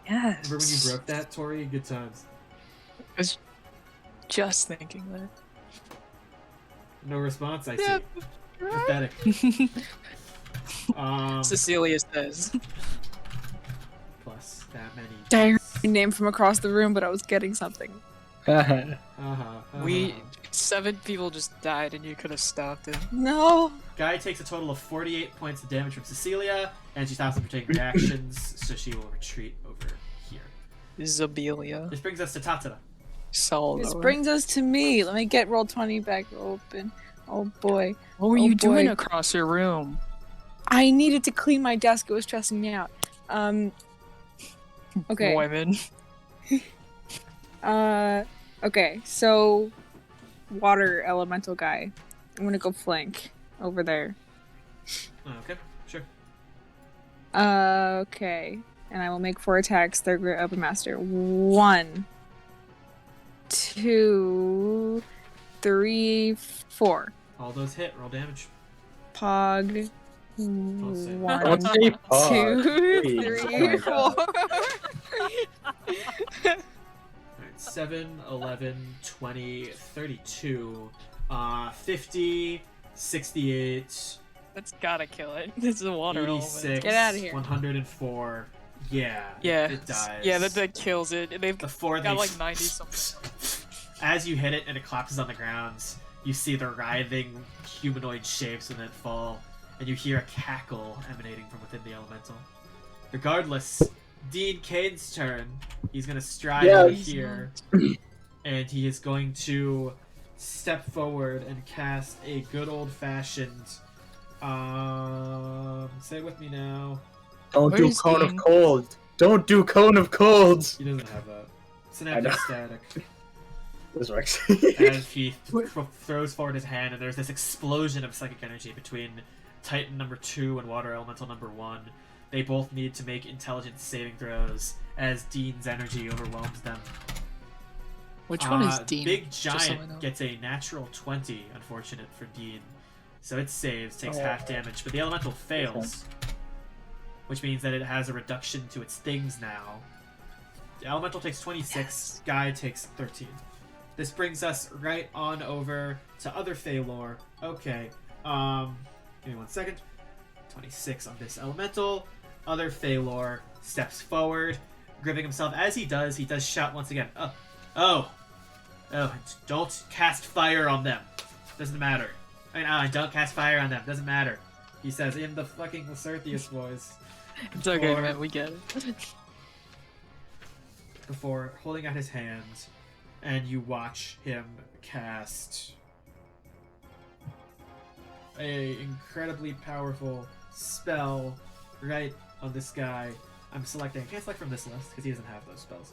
Yes. Remember when you broke that, Tori? Good times. I was just thinking that. No response, I see. Pathetic. Cecilia says. Plus that many. Dang, name from across the room, but I was getting something. We 7 people just died and you could have stopped it. No. Guy takes a total of 48 points of damage from Cecilia, and she stops him for taking reactions, so she will retreat over here. Zabelia. This brings us to Tatsuda. This brings us to me. Let me get Roll20 back open. Oh boy. What were you doing across your room? I needed to clean my desk. It was stressing me out. Okay. Women. Okay, so water elemental guy. I'm gonna go flank over there. Okay, sure. Okay. And I will make 4 attacks. Third grade open master. 1, 2, 3, 4. All those hit. Roll damage. Pog. Don't say 1, Don't say pog, 2, please. 3, 4. Alright, 7, 11, 20, 32, 50, 68, That's gotta kill it. This is a water element. 86, Get outta here. 104. Yeah, Yeah. it dies. Yeah, that kills it. They've The 4 got like 90 something. As you hit it and it collapses on the ground, you see the writhing humanoid shapes within it fall, and you hear a cackle emanating from within the elemental. Regardless, Dean Kane's turn. He's gonna stride over here, and he is going to step forward and cast a good old-fashioned. Say it with me now. Don't do Cone of Cold. Don't do Cone of Cold. He doesn't have that. Synaptic static. This works. As he throws forward his hand, and there's this explosion of psychic energy between Titan number 2 and Water Elemental number 1. They both need to make intelligence saving throws as Dean's energy overwhelms them. Which one is Dean? Big Just so I Giant know. gets a natural 20, unfortunate for Dean. So it saves, takes half damage, but the elemental fails. Which means that it has a reduction to its things now. The elemental takes 26, Guy takes 13. This brings us right on over to other Feylor. Okay, give me 1 second. 26 on this elemental. Other Feylor steps forward, gripping himself. As he does shout once again, Oh, don't cast fire on them. Doesn't matter. Don't cast fire on them. Doesn't matter. He says in the fucking Lacertheus voice. It's okay, Or- man. We get it. Before holding out his hand, and you watch him cast a incredibly powerful spell right on this guy. I can't select from this list because he doesn't have those spells.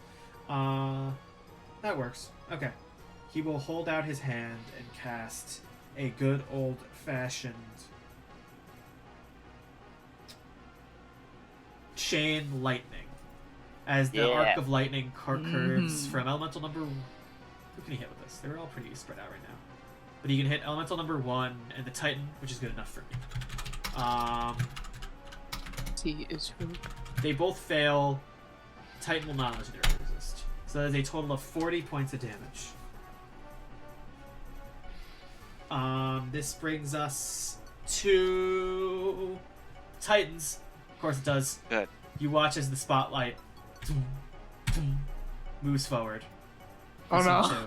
That works. Okay. He will hold out his hand and cast a good old-fashioned chain lightning. As the arc of lightning curves from elemental number... Who can he hit with this? They're all pretty spread out right now. But he can hit elemental number 1 and the Titan, which is good enough for me. He is who? They both fail. Titan will not legendary resist. So that is a total of 40 points of damage. This brings us to Titans. Of course it does. Good. You watch as the spotlight moves forward. Oh This no. one too.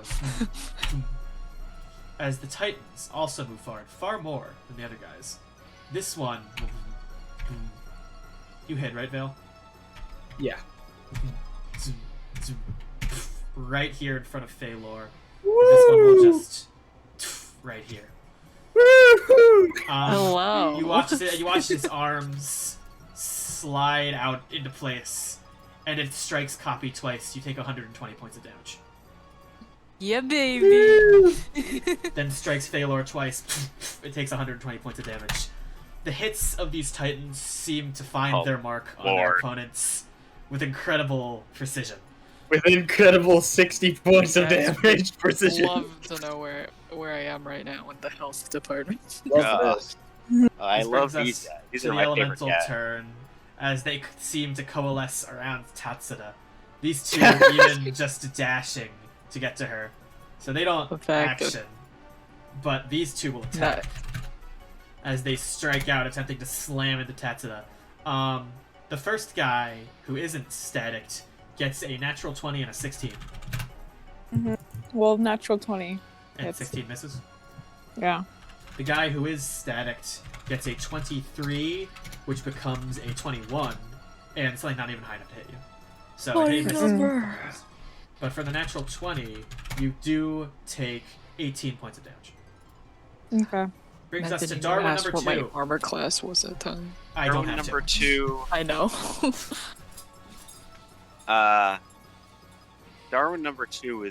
As the Titans also move forward, far more than the other guys. This one, you hit, right, Veil? Yeah. Right here in front of Feylor. This one will just right here. Hello. You watch his arms slide out into place, and it strikes Copi twice. You take 120 points of damage. Yeah, baby. Then strikes Feylor twice. It takes 120 points of damage. The hits of these Titans seem to find their mark on their opponents with incredible precision. With incredible 60 points of Guys, damage precision. Love to know where I am right now in the health department. Love this. I This love brings these us guys. These to are the my favorite elemental guys. turn, as they seem to coalesce around Tatsuda. These two are even just dashing to get to her, so they don't Effective. action. But these two will attack as they strike out, attempting to slam into Tatsuda. The first guy, who isn't static, gets a natural 20 and a 16. Well, natural 20. And It's- 16 misses. Yeah. The guy who is static gets a 23, which becomes a 21, and it's like not even high enough to hit you. So it misses. But for the natural 20, you do take 18 points of damage. Okay. Brings I us to didn't Darwin ask number what my 2. armor class was that time. I don't Darwin have number to. 2. I know. Darwin number 2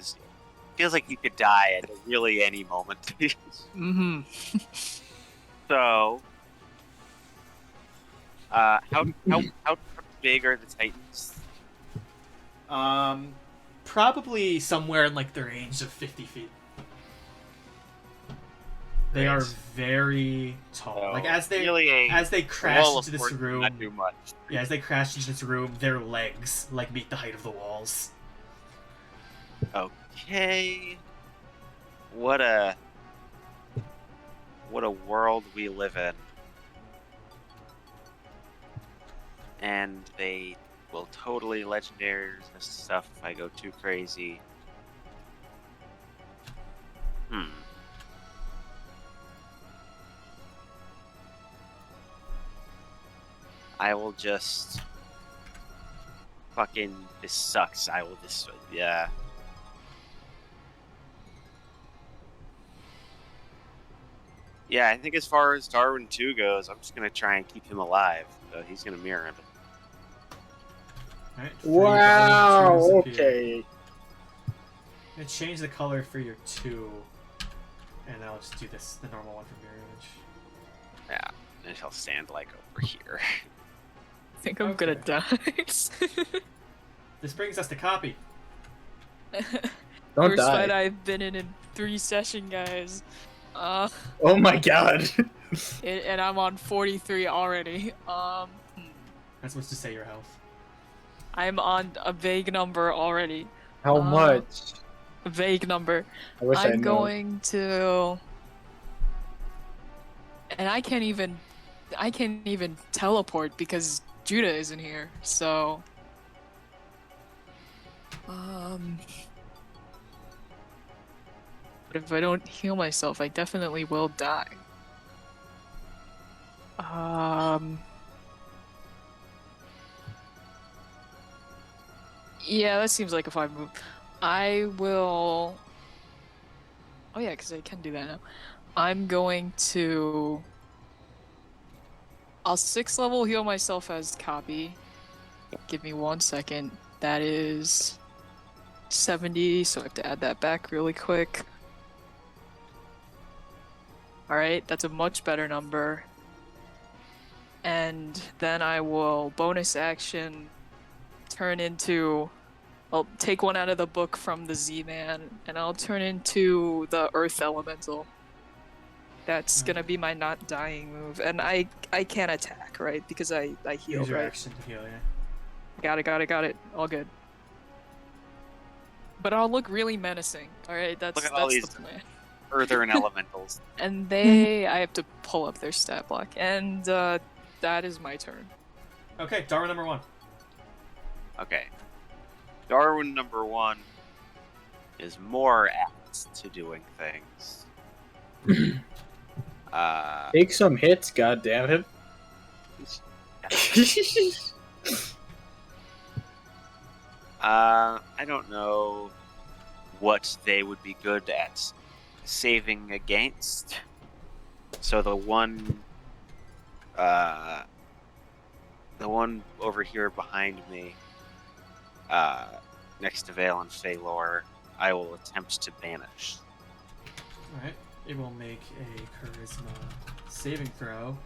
feels like you could die at really any moment. Mm-hmm. So, how big are the Titans? Probably somewhere in like the range of 50 feet. They are very tall. So, Like as they really crash wall into of this force does room, not do much. yeah, as they crash into this room, their legs like meet the height of the walls. Okay. What a world we live in. And they will totally legendary resist stuff if I go too crazy. I will just fucking, this sucks. I will just, yeah. Yeah, I think as far as Darwin 2 goes, I'm just going to try and keep him alive. So he's going to mirror him. Right? Wow, Three Darwin 2s appear. okay. I'm gonna change the color for your 2, and I'll just do this, the normal one for mirror image. Yeah, and he'll stand like over here. I think I'm gonna die. This brings us to Copi. Don't Worst die. fight I've been in 3 sessions, guys. Oh my god. And I'm on 43 already. That's supposed to say your health. I'm on a vague number already. How much? A vague number. I wish I I'm knew. going to, and I can't even teleport because Judah isn't here. So, but if I don't heal myself, I definitely will die. Yeah, that seems like a 5 move. I will. Oh yeah, because I can do that now. I'm going to. I'll 6th level heal myself as Copi. Give me 1 second. That is 70, so I have to add that back really quick. Alright, that's a much better number. And then I will bonus action turn into... I'll take one out of the book from the Z-Man, and I'll turn into the Earth Elemental. That's gonna be my not dying move. And I can't attack, right? Because I heal, Use your right? action to heal, yeah. Got it. All good. But I'll look really menacing. Alright, that's Look at all the these plan. Earther and elementals. And I have to pull up their stat block. And that is my turn. Okay, Darwin number 1. Okay. Darwin number 1 is more apt to doing things. Take some hits, goddammit. I don't know what they would be good at saving against. So the one over here behind me, next to Veil and Feylor, I will attempt to banish. Alright, it will make a charisma saving throw.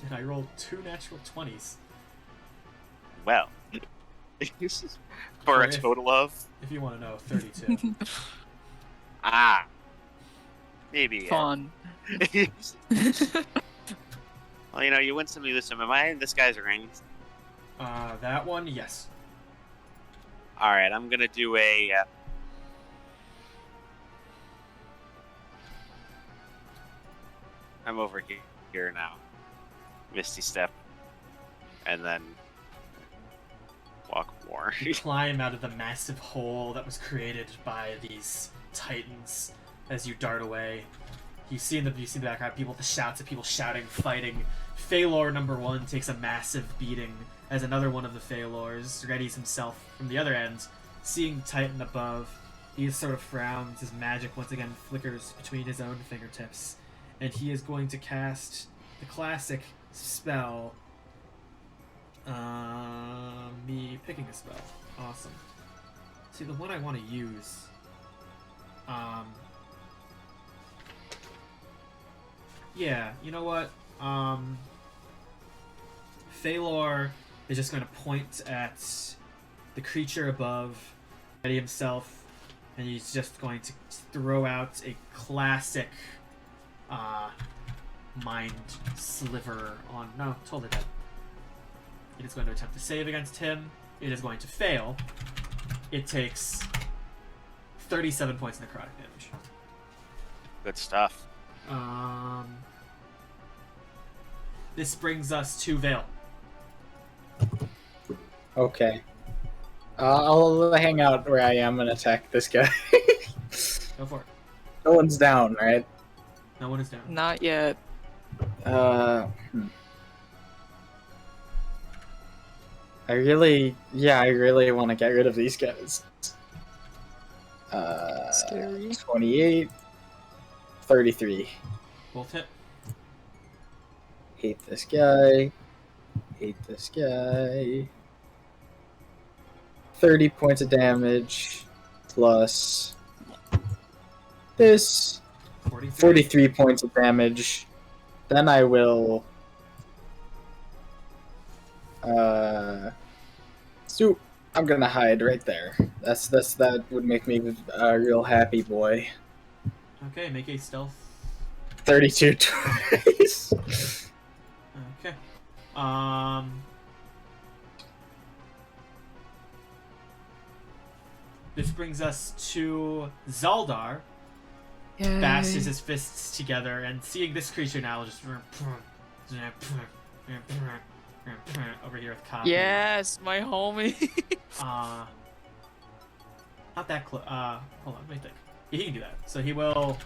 And I rolled 2 natural 20s. Well, for a total of... If you want to know, 32. Maybe. Fun. Well, you win some, you lose some. Am I in this guy's range? That one, yes. Alright, I'm gonna do a... I'm over here now. Misty Step. And then... walk more. You climb out of the massive hole that was created by these titans as you dart away. You see in the background the shouts of people shouting, fighting. Feylor number 1 takes a massive beating as another one of the Feylors readies himself from the other end. Seeing the titan above, he sort of frowns. His magic once again flickers between his own fingertips, and he is going to cast the classic spell. Me picking a spell. Awesome. See, the one I want to use. Yeah, you know what? Feylor is just going to point at the creature above, ready himself, and he's just going to throw out a classic mind sliver on... No, totally dead. It is going to attempt to save against him. It is going to fail. It takes 37 points of necrotic damage. Good stuff. This brings us to Veil. Okay. I'll hang out where I am and attack this guy. Go for it. No one's down, right? No one is down. Not yet. I really want to get rid of these guys. Scary. 28, 33. Both hit. Hate this guy. Hate this guy. 30 points of damage plus this 43 points of damage. Then I will so I'm gonna hide right there. That would make me a real happy boy. Okay, make a stealth. 32 twice. Okay. This brings us to Zaildar. Yay. Bashes his fists together, and seeing this creature now just over here with Copi. Yes, my homie. Not that close. Hold on, let me think. Yeah, he can do that. So he will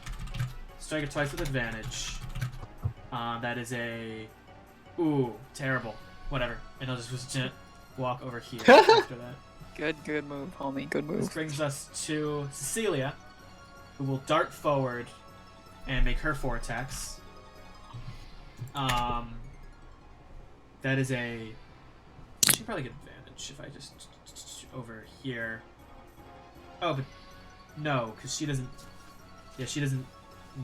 strike it twice with advantage. That is a Ooh, terrible. Whatever. And he'll just walk over here after that. Good move, homie. Good This move. brings us to Cecilia, who will dart forward and make her 4 attacks. That is a... I should probably get advantage if I just... over here. Oh, but... No, because she doesn't... Yeah, she doesn't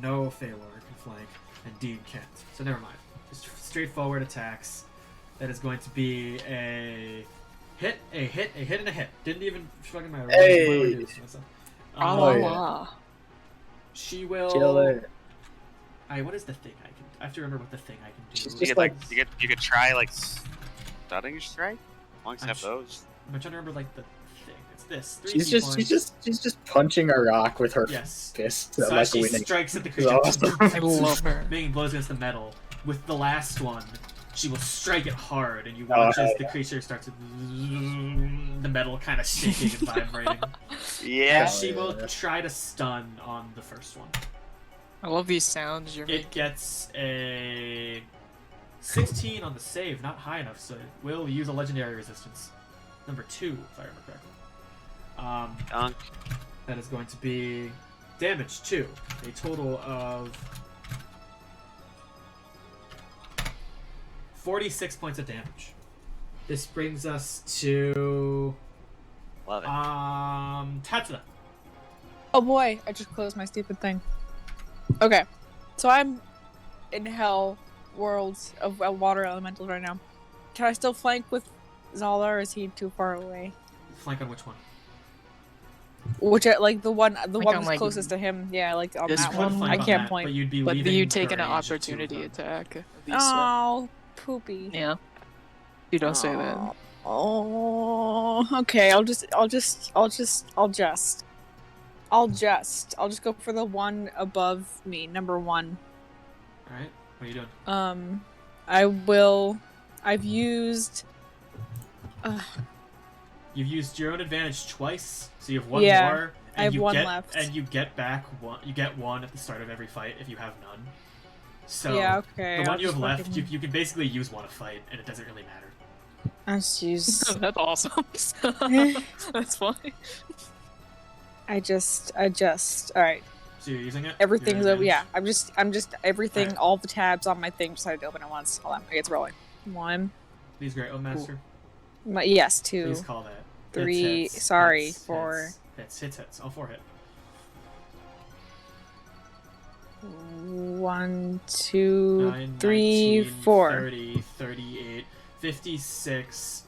know Feylor can flank, and Dean can't. So never mind. Just straightforward attacks. That is going to be a... hit, a hit, a hit, and a hit. Didn't even fucking my Hey. She will... Killer. What is the thing I can... I have to remember what the thing I can do. She's You just could, like- you could try like stunning strike. As long as you have those. I'm trying to remember like the thing. It's this. 3 She's key points. just punching a rock with her Yes. fist. So like she winning. strikes at the It's creature, awesome. I love her. making blows against the metal. With the last one, she will strike it hard, and you watch as the creature starts to... the metal kind of shaking and vibrating. Yeah. And she will try to stun on the first one. I love these sounds you're It making. gets a 16 on the save, not high enough, so it will use a legendary resistance. Number 2, if I remember correctly. Dunk. That is going to be damage 2. A total of 46 points of damage. This brings us to Love it. Tatsuda. Oh boy, I just closed my stupid thing. Okay, so I'm in hell worlds of water elementals right now. Can I still flank with Zaildar, or is he too far away? Flank on which one? Which like the one on, that's like, closest to him. Yeah, like on this that You one? could one. flank I on can't that, point. But you'd be But leaving you take an range of 2 of opportunity them. attack. Oh, poopy. Yeah. You don't say that. Oh, okay. I'll just go for the one above me, number 1. Alright, what are you doing? I've used. You've used your own advantage twice, so you have 1 Yeah, more. And I have you 1 get, left. And you get back 1. You get 1 at the start of every fight if you have none. So Yeah, okay. the one I'll you have just left, fucking- you can basically use 1 a fight, and it doesn't really matter. I'll just use. That's awesome. That's fine. I just. All right. So you're using it. Everything's Your over. Yeah. advantage? I'm just everything. Alright. All the tabs on my thing decided to open at once. Hold on. I get rolling. 1. These great, oh master. Yes. 2. Please call that. 3. Hits, Sorry. hits, 4. Hits. All 4 hit. 1, 2, 9, 3, 19, 4. 30, 38, 56,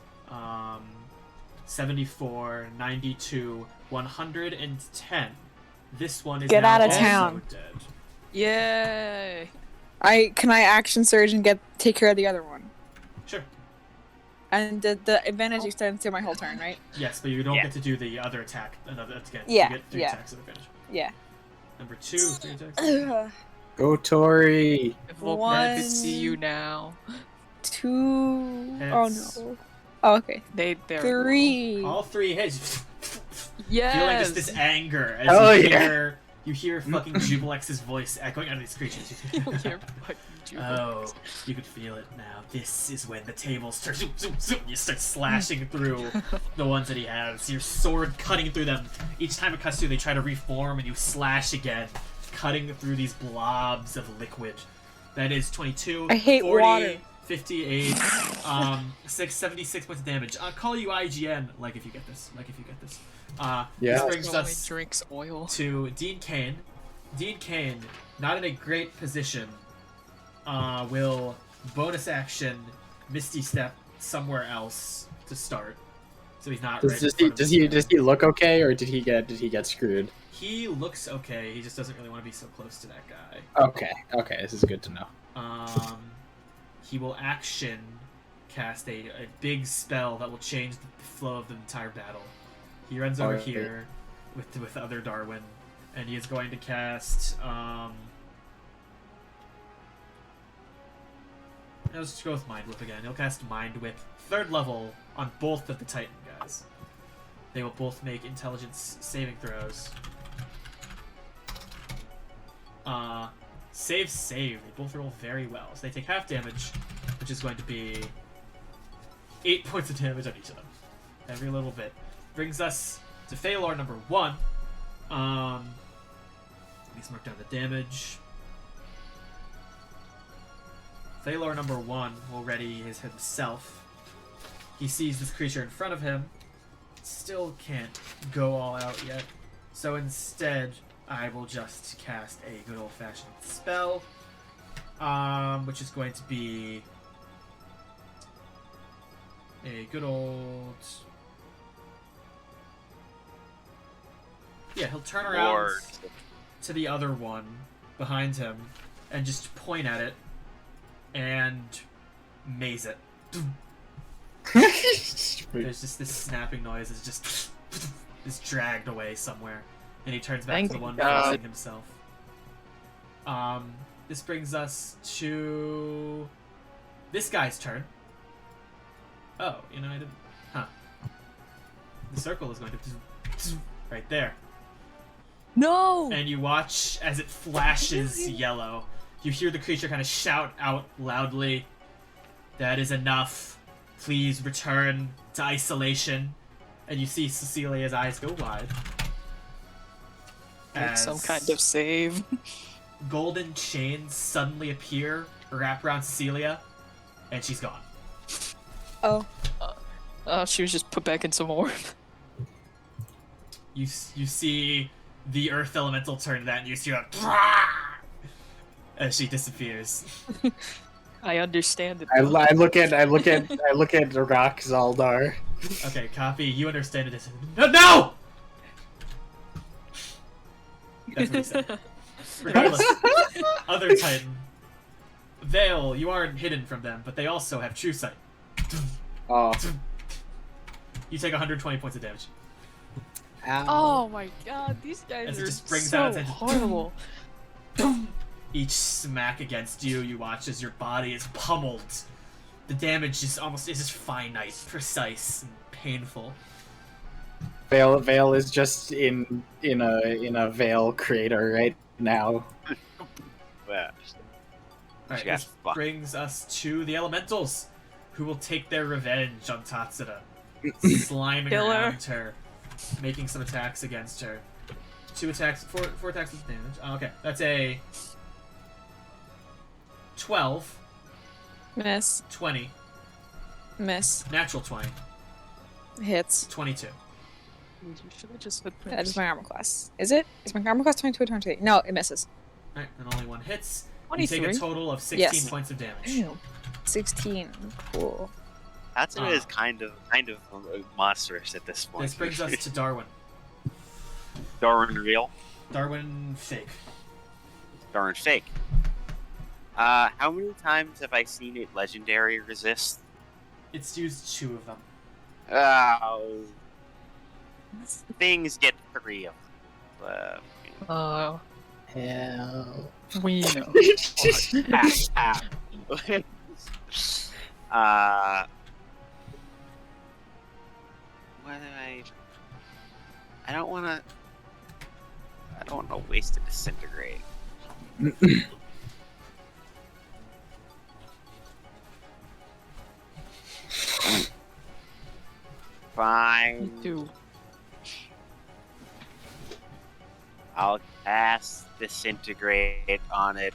74, 92, 110. This one is Get now out of also town. dead. Yay! Can I action surge and take care of the other one? Sure. And the advantage extends to my whole turn, right? Yes, but you don't Yeah. get to do the other attack. Another again. Yeah, You get 3 yeah. attacks of advantage. Yeah. Number 2, 3 attacks. Go Tori. If Volkman 1, could see you now. 2. Hits. Oh no. Oh, okay. They're 3. All 3 hits. Yes. Feeling just this anger as Oh, you yeah. hear you hear fucking Jubilex's voice echoing out of these creatures. You're fucking Jupiter. Oh, you could feel it now. This is when the tables turn. Zoom, zoom, zoom. You start slashing through the ones that he has. Your sword cutting through them. Each time it cuts through, they try to reform, and you slash again, cutting through these blobs of liquid. That is 22, I hate 40, water. 58, 76 points of damage. I'll call you IGN. Like if you get this. Yeah. This Only brings us drinks oil. to Dean Cane. Dean Cane, not in a great position, will bonus action Misty Step somewhere else to start. So he's not. right in front of him. Does he look okay, or did he get screwed? He looks okay. He just doesn't really want to be so close to that guy. Okay, this is good to know. He will action cast a big spell that will change the flow of the entire battle. He runs over Alright. here with other Darwin, and he is going to cast. Let's just go with Mind Whip again. He'll cast Mind Whip, 3rd level, on both of the Titan guys. They will both make intelligence saving throws. Save. They both roll very well. So they take half damage. which is going to be 8 points of damage on each of them. Every little bit. Brings us to Feylor number 1. Let's mark down the damage. Veilor number 1 will ready himself. He sees this creature in front of him. Still can't go all out yet. So instead, I will just cast a good old-fashioned spell. Which is going to be a good old... Yeah, he'll turn around to the other one behind him and just point at it and maze it. There's just this snapping noise. It's just is dragged away somewhere, and he turns back to the one facing himself. This brings us to this guy's turn. Oh, you know, I didn't. Huh. The circle is going to right there. No! And you watch as it flashes yellow. You hear the creature kind of shout out loudly, "That is enough. Please return to isolation." And you see Cecilia's eyes go wide. Like some kind of save. Golden chains suddenly appear, wrap around Cecilia, and she's gone. Oh. She was just put back in some more. You see the Earth Elemental turn to that, and you see her as she disappears. I understand it. I look at Rock Zaildar. Okay, Copi, you understand it. No! That's what he said. Regardless, other Titan. Veil, you aren't hidden from them, but they also have true sight. Oh. You take 120 points of damage. Ow. Oh my god, these guys As it are just brings so out its horrible. Each smack against you, you watch as your body is pummeled. The damage is just finite, precise, and painful. Veil is just in a Veil crater right now. Yeah. Alright, Yeah, this brings us to the elementals, who will take their revenge on Tatsuda, sliming Kill her. around her, making some attacks against her. 4 attacks with damage. Oh, okay, that's a 12, Miss. 20, Miss. natural 20, Hits. 22. Should have just put That is my armor class. Is it? Is my armor class 22 or 23? No, it misses. Alright, and only one hits. You 23. take a total of 16 Yes. points of damage. Damn. 16. Cool. Tatsuda is kind of monstrous at this point. This brings us to Darwin. Darwin real, Darwin fake. Darwin fake. How many times have I seen it legendary resist? It's used 2 of them. Things get 3 of them. Oh, Hell. we know. Whether I don't want to waste a disintegrate. Fine. Dude. I'll cast disintegrate on it.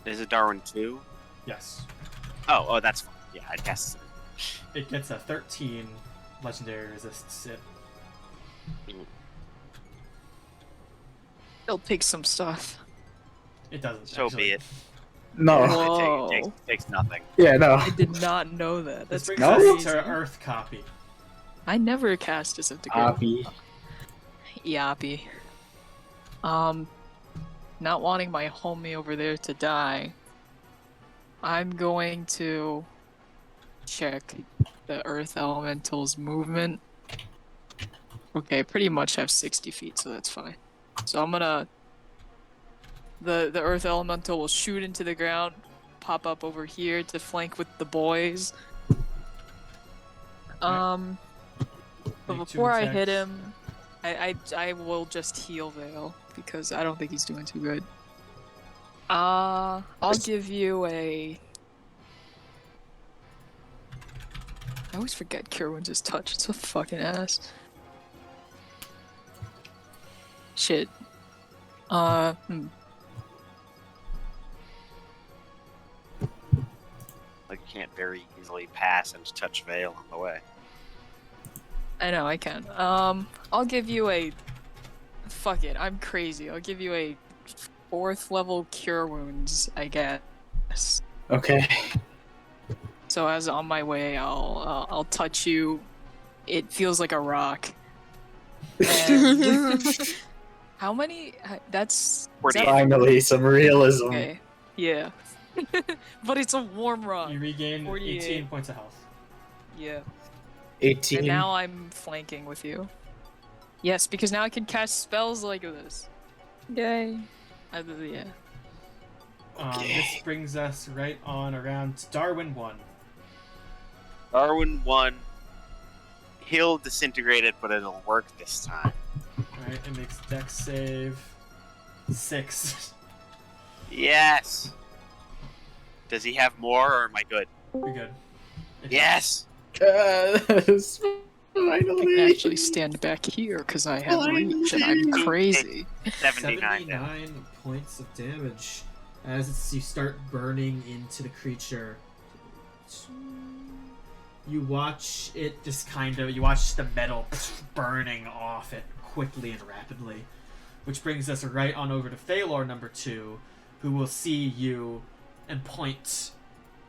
Is it Darwin 2? Yes. Oh, that's fine. Yeah, I'd cast it. It gets a 13 legendary resists it. It'll take some stuff. It doesn't. So actually. be it. No. Whoa. It takes nothing. Yeah, no. I did not know that. This That's brings No? us to Earth Copy. I never cast disintegrate. Copy. Yappy. Not wanting my homie over there to die, I'm going to check the Earth Elemental's movement. Okay, pretty much have 60 feet, so that's fine. So I'm gonna... The Earth Elemental will shoot into the ground, pop up over here to flank with the boys. But Make 2 before I hit attacks. him, I will just heal Veil because I don't think he's doing too good. I'll give you a I always forget Cure Wounds is touch. It's a fucking ass. Shit. Like you can't very easily pass and touch Veil on the way. I know, I can. I'll give you a... Fuck it, I'm crazy. I'll give you a 4th level Cure Wounds, I guess. Okay. So as on my way, I'll touch you. It feels like a rock. And how many? That's Finally some realism. okay. Yeah, but it's a warm rock. You regain 48. 18 points of health. Yeah, 18. and now I'm flanking with you. Yes, because now I can cast spells like this. Yay. Yeah. This brings us right on around to Darwin 1. Darwin 1. He'll disintegrate it, but it'll work this time. Alright, it makes dex save 6. Yes! Does he have more, or am I good? You're good. Yes! Yes! I can Finally! actually stand back here because I have reach and I'm crazy. 79 damage. 79 points of damage as you start burning into the creature. You watch it just you watch the metal burning off it quickly and rapidly. Which brings us right on over to Feylor number 2, who will see you and point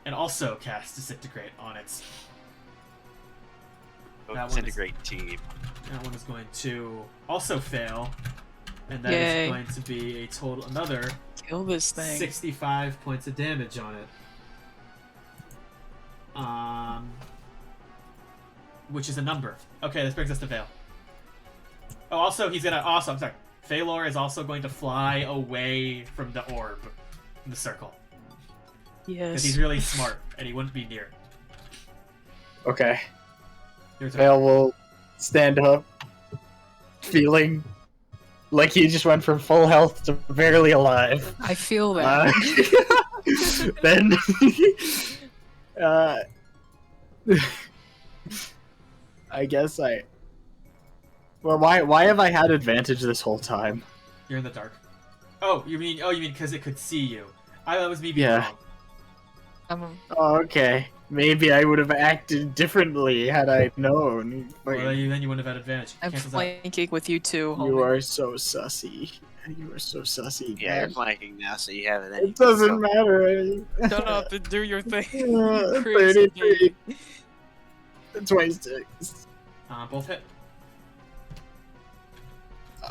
and also cast Disintegrate on it. Disintegrate team. That one is going to also fail, and that Yay. is going to be a total another Kill this thing. 65 points of damage on it. Which is a number. Okay, this brings us to Veil. Oh, also he's gonna. Also, I'm sorry. Feylor is also going to fly away from the orb, in the circle, because Yes. he's really smart and he wouldn't be near. Okay. Your turn. Vale will stand up, feeling like he just went from full health to barely alive. I feel that. Then, I guess I. Well, why have I had advantage this whole time? You're in the dark. Oh, you mean because it could see you? That was me being Yeah. wrong. Oh, okay. Maybe I would have acted differently had I known. Well, then you wouldn't have had advantage. I'm Cancels out. flanking with you too. You homie. are so sussy. You are so sussy. Yeah, you're man. flanking now, so you have it. It doesn't matter. Shut up and do your thing. 33. 26. Both hit.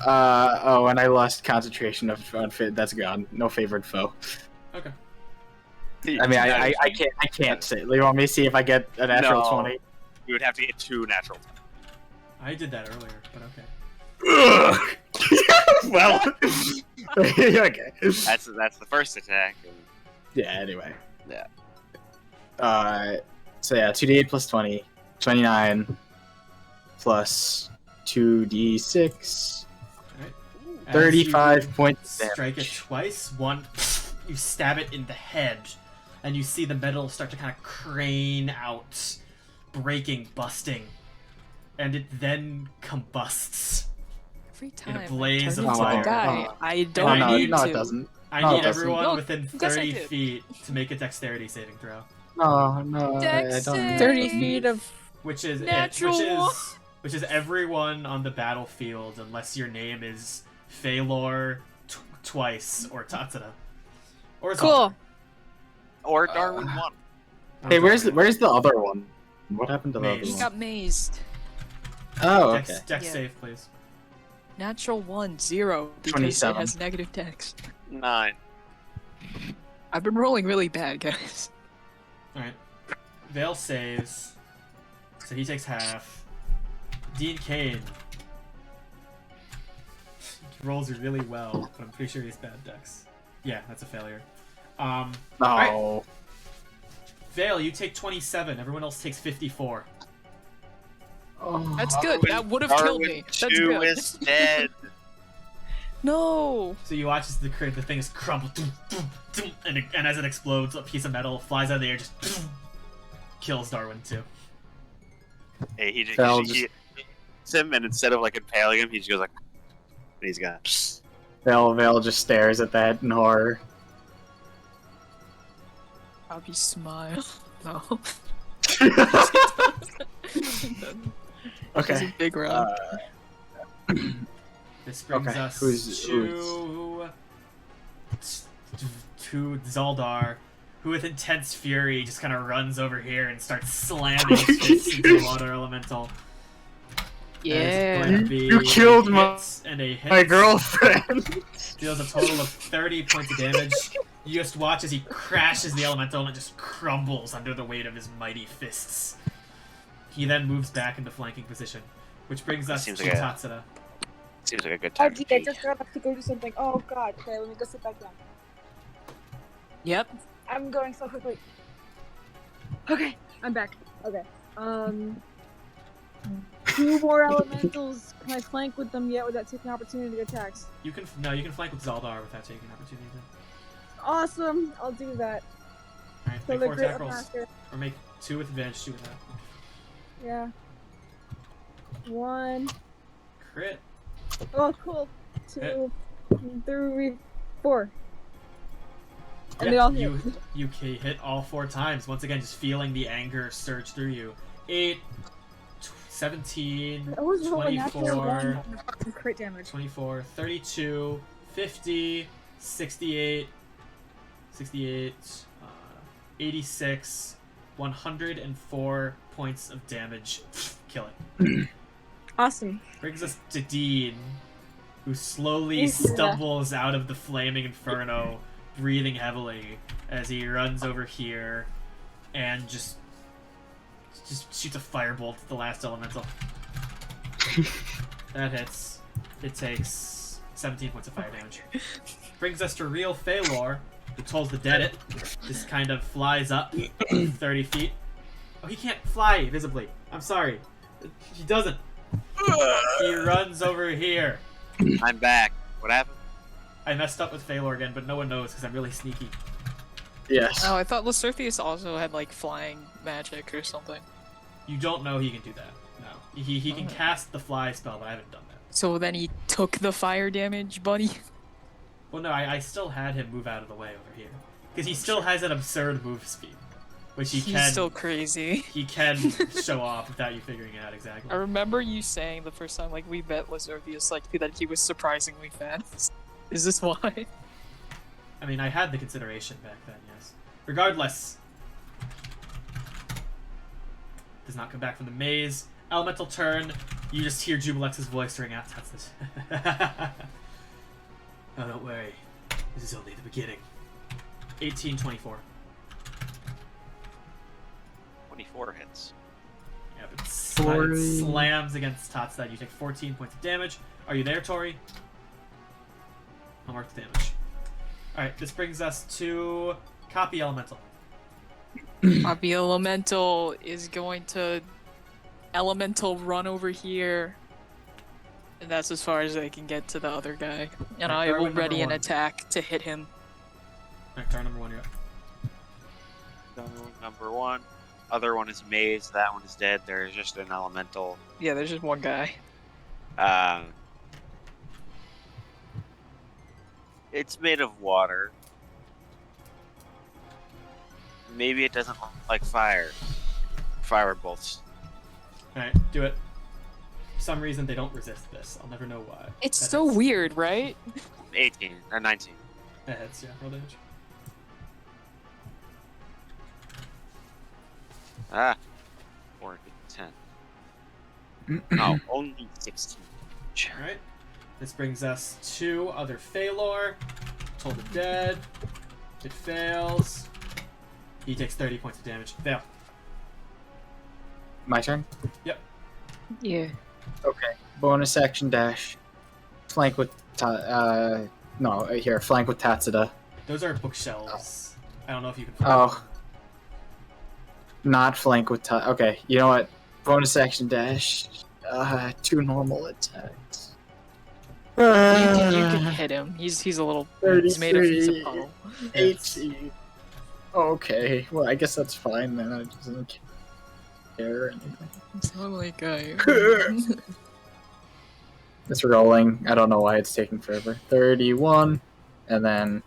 Oh, and I lost concentration of unfit. That's gone. No favored foe. Okay. I mean, I can't say. You want me to see if I get a natural No. 20? You would have to get 2 natural. I did that earlier, but okay. Well, okay. That's the first attack. And Yeah. Anyway. Yeah. So yeah, 2d8 plus 20, 29 plus 2d6, Alright. 35 points of Strike it damage. twice. One, you stab it in the head, and you see the metal start to kind of crane out, breaking, busting, and it then combusts. Every time In a blaze I of turn into fire. the guy, I Oh, don't no, need no, to. it doesn't. I No, it need doesn't. everyone No, within yes, I 30 did. feet to make a dexterity saving throw, No, I don't. 30 feet of. which is Natural. which is everyone on the battlefield unless your name is Feylor twice or Tatsuda. Or Cool. or Darwin 1. Hey, where's the other one? What happened to the other Maze. He one? got mazed. Oh, okay. Dex Yeah. save, please. Natural 1, 0, because 27. it has negative dex. 9. I've been rolling really bad, guys. Alright. Vale saves. So he takes half. Dean Kane. He rolls really well, but I'm pretty sure he has bad dex. Yeah, that's a failure. No. Alright. Vale, you take 27. Everyone else takes 54. Oh. That's good. That would have killed me. That's 2 good. is dead. No. So you watch as the thing is crumbled, and as it explodes, a piece of metal flies out of the air, just kills Darwin too. Hey, he Val hits him, and instead of like impaling him, he just goes like, and he's gone. Val just stares at that in horror. Copi smile. No. Okay. She's a big round. This brings Okay, us who's- to Zaildar, who with intense fury just kind of runs over here and starts slamming his fists into the water elemental. Yeah. You killed my my girlfriend. Deals a total of 30 points of damage. You just watch as he crashes the elemental and it just crumbles under the weight of his mighty fists. He then moves back into flanking position, which brings us to Tatsuda. Seems like a good I time. just got up to go do something. Oh god. Okay, let me go sit back down. Yep. I'm going so quickly. Okay, I'm back. Okay. 2 more elementals. Can I flank with them yet without taking opportunity attacks? You can flank with Zaildar without taking opportunity. Awesome. I'll do that. Alright, So make the 4 great attack rolls. master. Or make 2 with advantage, 2 with that. Yeah. 1. Crit. Oh, cool. 2, 3, 4. And Yeah, they all hit. you hit all 4 times. Once again, just feeling the anger surge through you. 8, 17, That was rolling natural 24, 1 crit damage. 24, 32, 50, 68, 86, 104 points of damage. Kill it. Awesome. Brings us to Dean, who slowly Yeah. stumbles out of the flaming inferno, breathing heavily as he runs over here and just shoots a firebolt at the last elemental. That hits. It takes 17 points of fire damage. Brings us to real Feylor, who tolls the dead it. Just kind of flies up 30 feet. Oh, he can't fly visibly. I'm sorry. He doesn't. He runs over here. I'm back. What happened? I messed up with Feylor again, but no one knows because I'm really sneaky. Yes. Oh, I thought Lacertheus also had like flying magic or something. You don't know he can do that. No. He can cast the fly spell, but I haven't done that. So then he took the fire damage, buddy. Well, no, I still had him move out of the way over here. Because he still has an absurd move speed. Which He's still crazy. He can show off without you figuring it out exactly. I remember you saying the first time like we met Lacertheus like that he was surprisingly fast. Is this why? I mean, I had the consideration back then, yes. Regardless. Does not come back from the maze. Elemental turn. You just hear Jubilex's voice ring out. That's this. Oh, don't worry. This is only the beginning. 1824. 24 hits. Yep, it slams against Tatsuda. You take 14 points of damage. Are you there, Tori? I'll mark the damage. Alright, this brings us to Copi Elemental. Copi Elemental is going to Elemental run over here. And that's as far as they can get to the other guy. And Alright, I will Darwin, ready an number 1. attack to hit him. Alright, turn number 1, you're up. So, number 1. Other one is Maze. That one is dead. There's just an elemental. Yeah, there's just one guy. It's made of water. Maybe it doesn't like fire. Fire bolts. Alright, do it. For some reason, they don't resist this. I'll never know why. It's That so hits. weird, right? 18 or 19. That hits, yeah. Roll damage. 4, 10. Oh, only 16. Alright. This brings us to other Feylor. Toll the dead. It fails. He takes 30 points of damage. Fail. My turn? Yep. Yeah. Okay. Bonus action dash. Flank with flank with Tatsuda. Those are bookshelves. I don't know if you can. Oh. Not flank with okay, you know what? Bonus action dash. 2 normal attacks. You can hit him. He's a little. He's made of. He's a puddle. 18. Okay, well I guess that's fine then. Okay, or anything. It's not like I. It's rolling. I don't know why it's taking forever. 31, and then...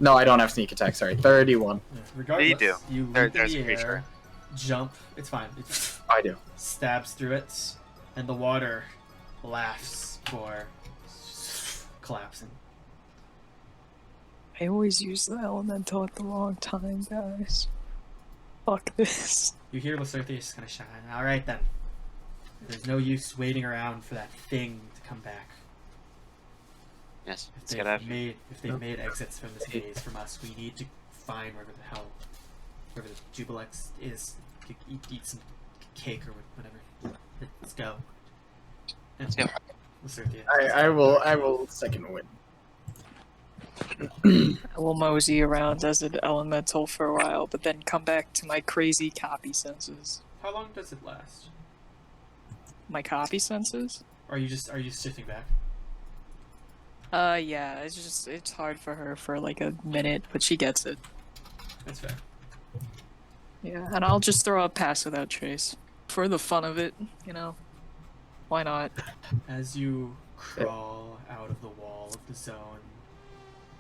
No, I don't have sneak attack, sorry. 31. Regardless, You do. you leap There's in a the creature. air, jump. It's fine. It I do. stabs through it, and the water laughs for collapsing. I always use the elemental at the wrong time, guys. Fuck this. You hear Lacertheus kind of shine. All right then. There's no use waiting around for that thing to come back. Yes, If let's get out of here. if they've made exits from this maze from us, we need to find wherever the hell, wherever the Jubilex is. Eat some cake or whatever. Let's go. Let's go. Lacertheus. I will second win. I will mosey around as an elemental for a while, but then come back to my crazy copy senses. How long does it last? My copy senses? Or are you just sitting back? Yeah, it's hard for her for like a minute, but she gets it. That's fair. Yeah, and I'll just throw a pass without trace. For the fun of it, you know? Why not? As you crawl out of the wall of the zone,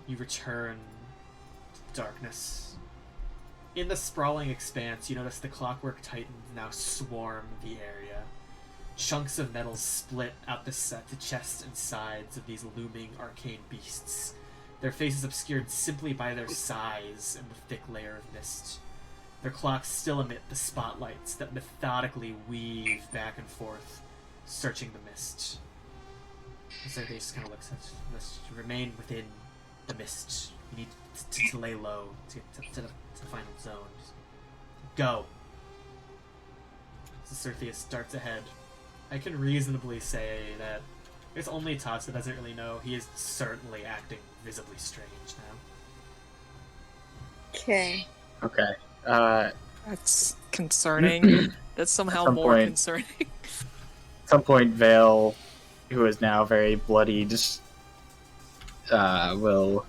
you return to darkness. In the sprawling expanse, you notice the clockwork titans now swarm the area. Chunks of metal split out the chest and sides of these looming arcane beasts, their faces obscured simply by their size and the thick layer of mist. Their clocks still emit the spotlights that methodically weave back and forth, searching the mist. So they just kind of looks at us. Remain within the mist. You need to lay low to get to the final zone. Just go. Certheus darts ahead. I can reasonably say that it's only Tatsuda doesn't really know. He is certainly acting visibly strange now. Okay. Okay. That's concerning. That's somehow Some more point. concerning. At some point, Veil, who is now very bloodied, will...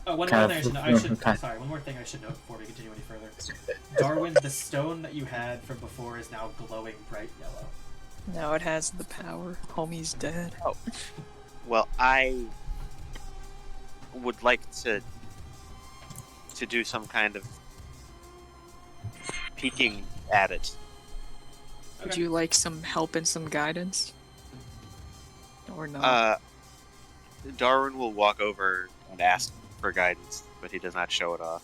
One kind more of thing one more thing I should note before we continue any further. Darwin, the stone that you had from before is now glowing bright yellow. Now it has the power. Homie's dead. Oh. Well, I would like to do some kind of peeking at it. Would you like some help and some guidance? Or not? Darwin will walk over and ask for guidance, but he does not show it off.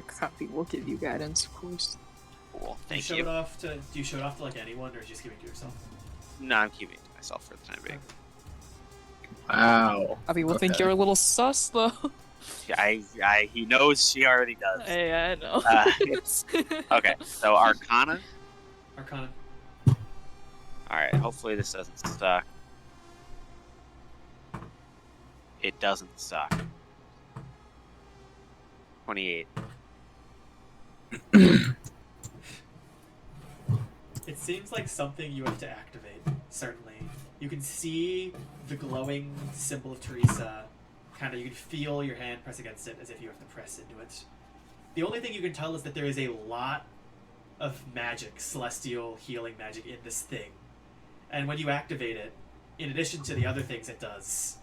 Copy. We'll give you guidance, of course. Cool. Do you Thank show you. it off to like anyone, or just giving it to yourself? No, I'm keeping it to myself for the time being. Wow. Copy. We'll think Okay. you're a little sus, though. He knows she already does. Hey, I know. Okay, so Arcana. Arcana. Alright, hopefully this doesn't suck. It doesn't suck. 28. It seems like something you have to activate, certainly. You can see the glowing symbol of Teresa. You can feel your hand press against it as if you have to press into it. The only thing you can tell is that there is a lot of magic, celestial healing magic in this thing. And when you activate it, in addition to the other things it does,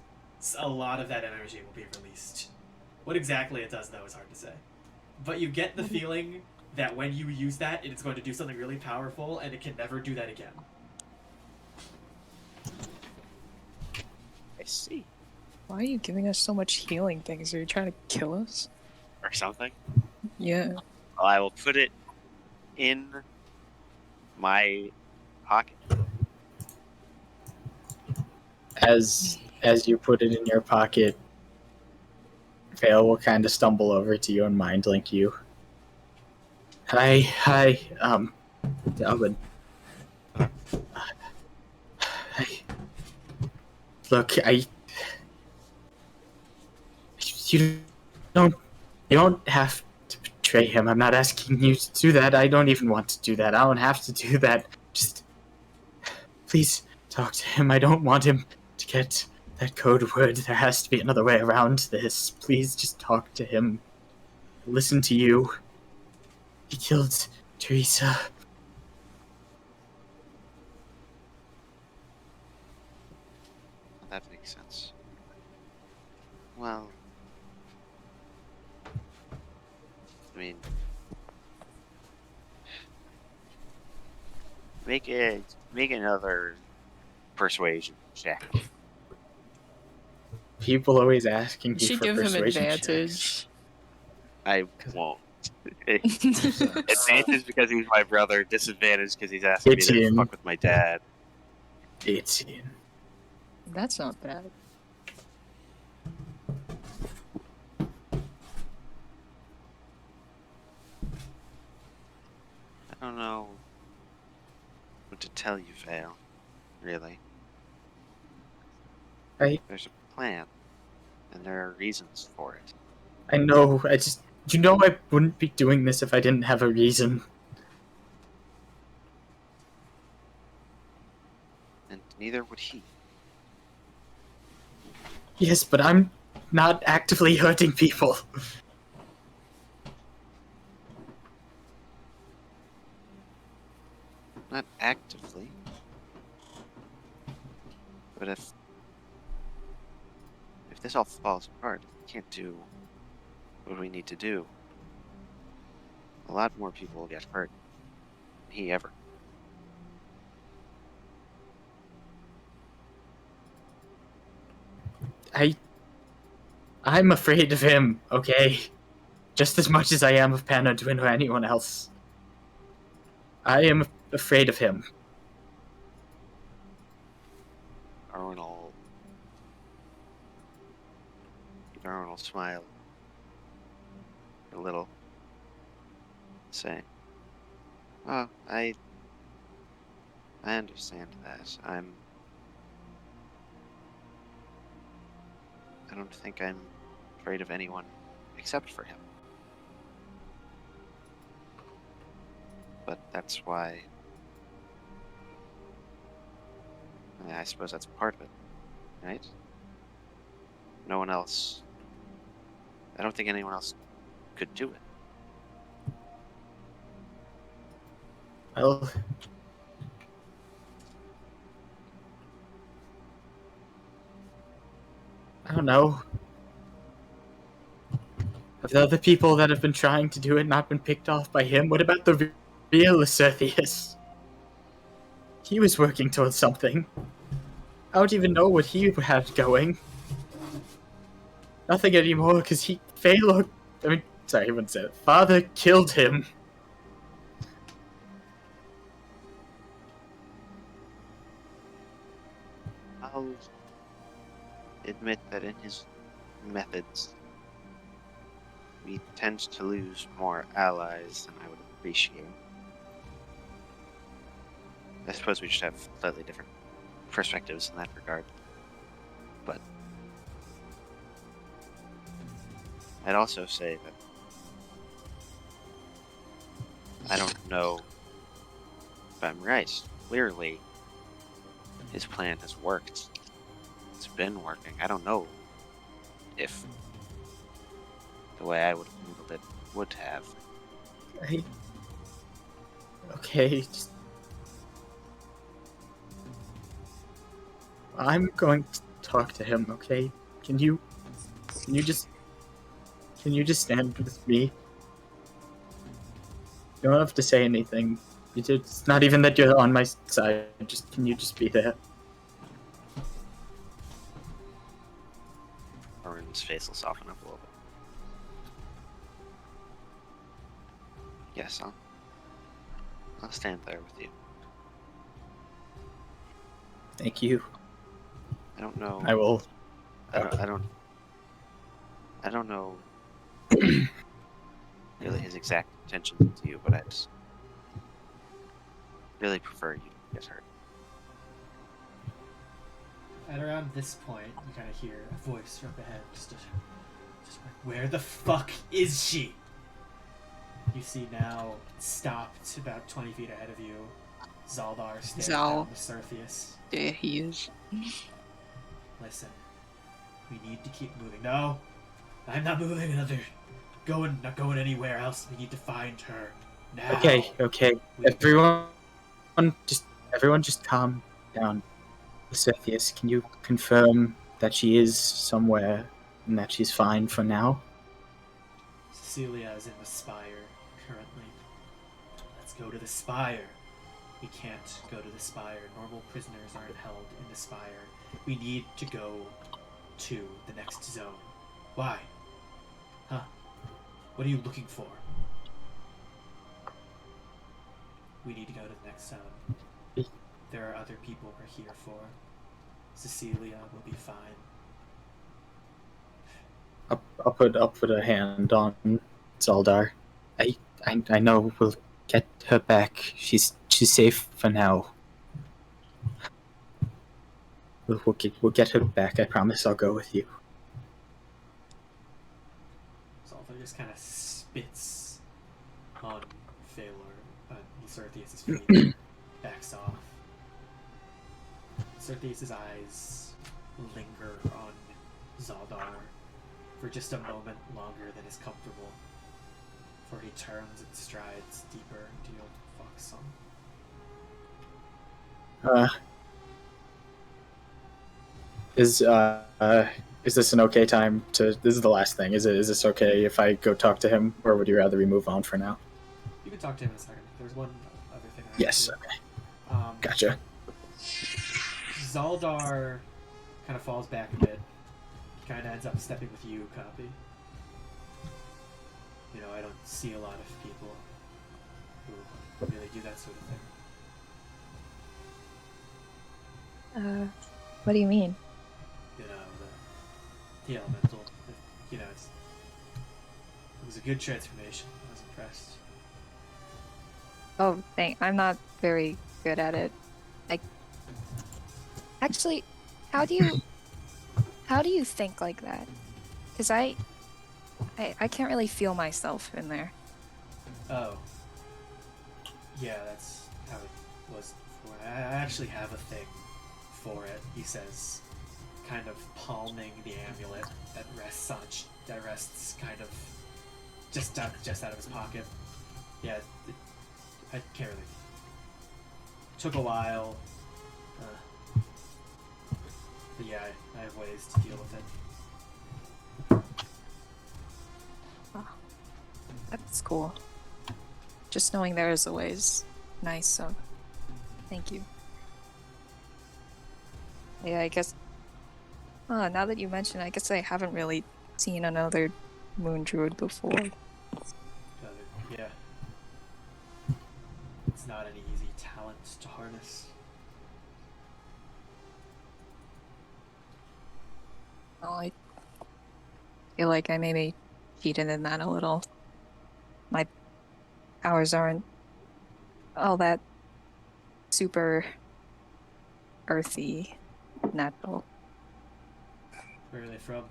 a lot of that energy will be released. What exactly it does, though, is hard to say. But you get the feeling that when you use that, it is going to do something really powerful, and it can never do that again. I see. Why are you giving us so much healing things? Are you trying to kill us? Or something. Yeah. Well, I will put it in my pocket. As you put it in your pocket, Veil will kind of stumble over to you and mind link you. Hi, Dalvin. Look, you don't have to betray him. I'm not asking you to do that. I don't even want to do that. I don't have to do that. Just, please talk to him. I don't want him to get that code word. There has to be another way around this. Please just talk to him. Listen to you. He killed Teresa. Well, I mean, make another persuasion check. People always asking You me should for give him persuasion advantage. checks. I won't. Advantage because he's my brother. Disadvantage because he's asking me to 18. fuck with my dad. 18. That's not bad. I don't know what to tell you, Veil. Really. There's a plan, and there are reasons for it. I know, you know I wouldn't be doing this if I didn't have a reason. And neither would he. Yes, but I'm not actively hurting people. Not actively. But if this all falls apart, we can't do what we need to do. A lot more people will get hurt than he ever. I'm afraid of him, okay? Just as much as I am of Pan Undwyn or anyone else. I am afraid of him. Darwin will smile a little, saying, "Oh, I understand that. I don't think I'm afraid of anyone except for him. But that's why, I suppose that's part of it, right? No one else, I don't think anyone else could do it." Well, I don't know. Have the other people that have been trying to do it not been picked off by him? What about the real Acertheus? He was working towards something. I don't even know what he had going. Nothing anymore, because Feylor, he wouldn't say it. Father killed him. I'll admit that in his methods, we tend to lose more allies than I would appreciate. I suppose we just have slightly different perspectives in that regard. But I'd also say that I don't know if I'm right. Clearly, his plan has worked. It's been working. I don't know if the way I would have handled it would have. Okay, I'm going to talk to him, okay? Can you just stand with me? You don't have to say anything. It's not even that you're on my side. Can you just be there? Rowin's face will soften up a little bit. Yes, I'll stand there with you. Thank you. I don't know. I will. I don't know really his exact intentions to you, but I'd really prefer you to get hurt. At around this point, you kind of hear a voice from ahead, just like, where the fuck is she? You see now, stopped about 20 feet ahead of you, Zaildar staring down the Acertheus. There he is. Listen, we need to keep moving. No, I'm not moving not going anywhere else. We need to find her now. Okay. Everyone just calm down. Acertheus, can you confirm that she is somewhere and that she's fine for now. Cecilia is in the Spire currently. Let's go to the Spire. We can't go to the Spire. Normal prisoners aren't held in the Spire. We need to go to the next zone. Why? Huh? What are you looking for? We need to go to the next zone. There are other people we're here for. Cecilia will be fine. I'll put a hand on Zaildar. I know we'll get her back. She's safe for now. We'll get her back. I promise. I'll go with you. Zaildar just kind of spits on Feylor. Certheus' feet backs off. Certheus' eyes linger on Zaildar for just a moment longer than is comfortable, before he turns and strides deeper into Yvolxon. Is this an okay time to? This is the last thing. Is this okay if I go talk to him, or would you rather we move on for now? You can talk to him in a second. There's one other thing. Yes. Okay. Gotcha. Zaildar kind of falls back a bit. He kind of ends up stepping with you, Copi. You know, I don't see a lot of people who really do that sort of thing. What do you mean? You know, the elemental. You know, it was a good transformation. I was impressed. Oh, I'm not very good at it. Actually, how do you think like that? Because I can't really feel myself in there. Oh. Yeah, that's how it was before. I actually have a thing for it, he says, kind of palming the amulet that rests kind of just out of his pocket. Yeah, I can't really. Took a while. But yeah, I have ways to deal with it. Oh, that's cool. Just knowing there is a way is nice, so thank you. Yeah, I guess. Now that you mention it, I guess I haven't really seen another moon druid before. Yeah. It's not an easy talent to harness. Well, I feel like I maybe cheated in that a little. My powers aren't all that super earthy, natural. Where are they from?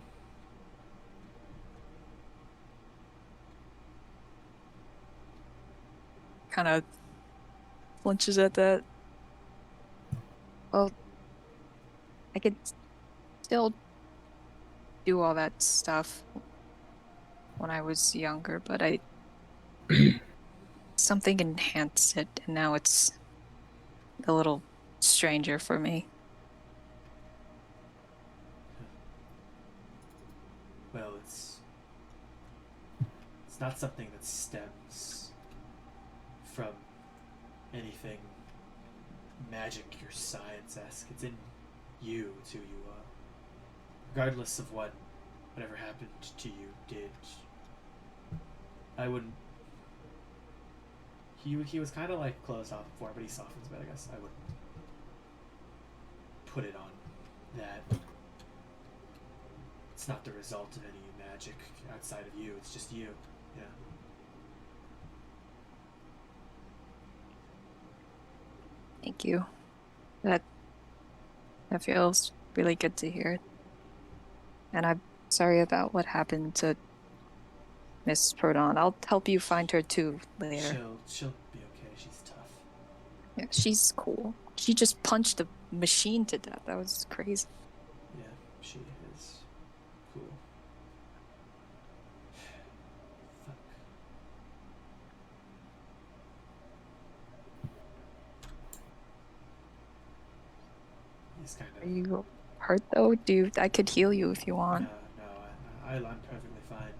Kind of flinches at that. Well, I could still do all that stuff when I was younger, but something enhanced it, and now it's a little stranger for me. Well, it's not something that stems from anything magic or science-esque. It's in you. It's who you are. Regardless of whatever happened to you did, I wouldn't. He was kind of like closed off before, but he softens. But I guess I wouldn't put it on that. It's not the result of any magic outside of you. It's just you. Yeah. Thank you. That feels really good to hear. And I'm sorry about what happened to Miss Perdan. I'll help you find her too later. She'll be okay. She's tough. Yeah, she's cool. She just punched a machine to death. That was crazy. Yeah, she is cool. Fuck. He's kind of. Are you hurt though? I could heal you if you want. No, I'm perfectly fine.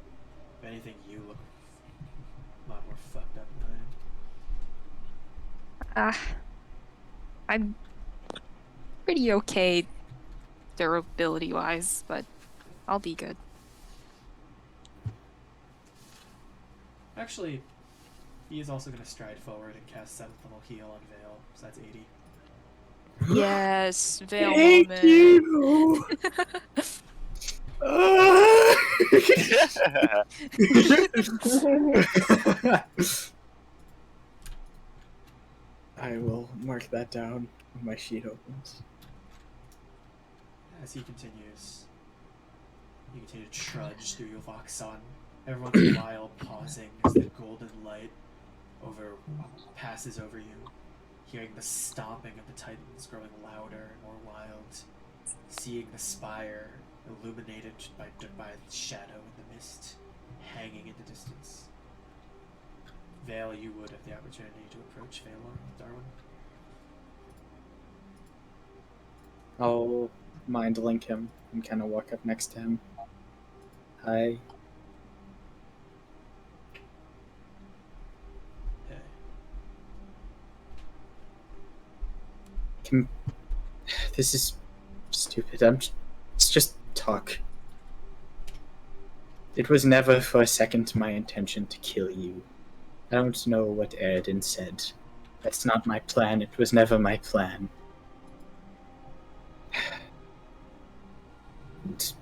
If anything, you look a lot more fucked up than I am. I'm pretty okay durability-wise, but I'll be good. Actually, he is also going to stride forward and cast 7th level heal on Veil, so that's 80. Yes, Veil Thank moment. you. I will mark that down when my sheet opens. As he continues, you continue to trudge through Yvolxon, every once in a while pausing as the golden light passes over you, hearing the stomping of the titans growing louder and more wild, seeing the spire illuminated by the shadow and the mist hanging in the distance. Veil, you would have the opportunity to approach Veilor and Darwin. I'll mind link him and kind of walk up next to him. Hi. Okay. This is stupid. It's just talk. It was never for a second my intention to kill you. I don't know what Erden said. That's not my plan. It was never my plan. And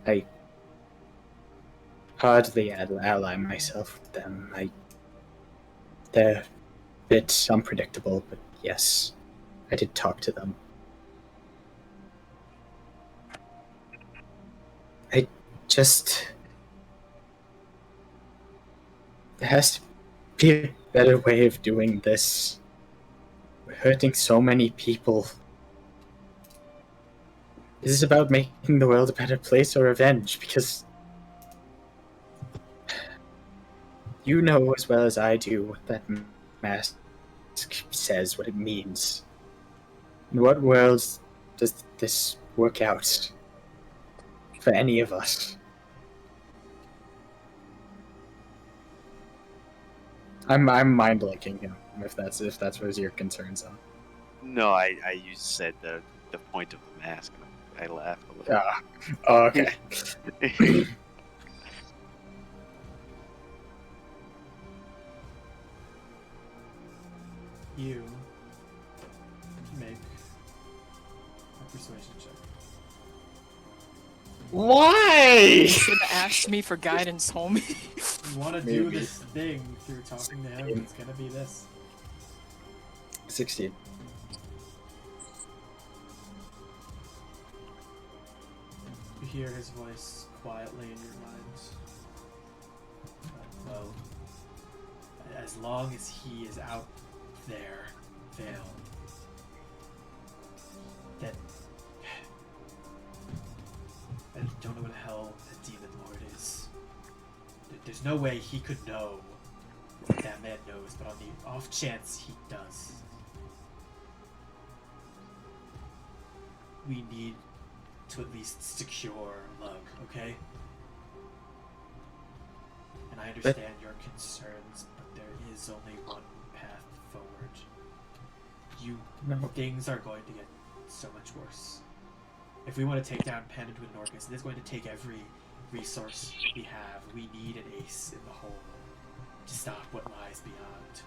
I hardly ally myself with them. They're a bit unpredictable, but yes, I did talk to them. There has to be a better way of doing this. We're hurting so many people. Is this about making the world a better place or revenge? Because you know as well as I do what that mask says, what it means. In what world does this work out for any of us? I'm mind blanking him if that's what your concerns are. No, you said the point of the mask. I laughed a little. Oh, okay. You make a persuasion check. Why? You should have asked me for guidance, homie. You want to do this thing through talking to him, it's gonna be this. 16. You hear his voice quietly in your mind. Well, as long as he is out there, Veil, then I don't know what the hell a demon lord is. There's no way he could know what that man knows, but on the off chance he does, we need to at least secure Lug, okay? And I understand your concerns, but there is only one path forward. Things are going to get so much worse. If we want to take down Pan Undwyn, it is going to take every resource we have. We need an ace in the hole to stop what lies beyond.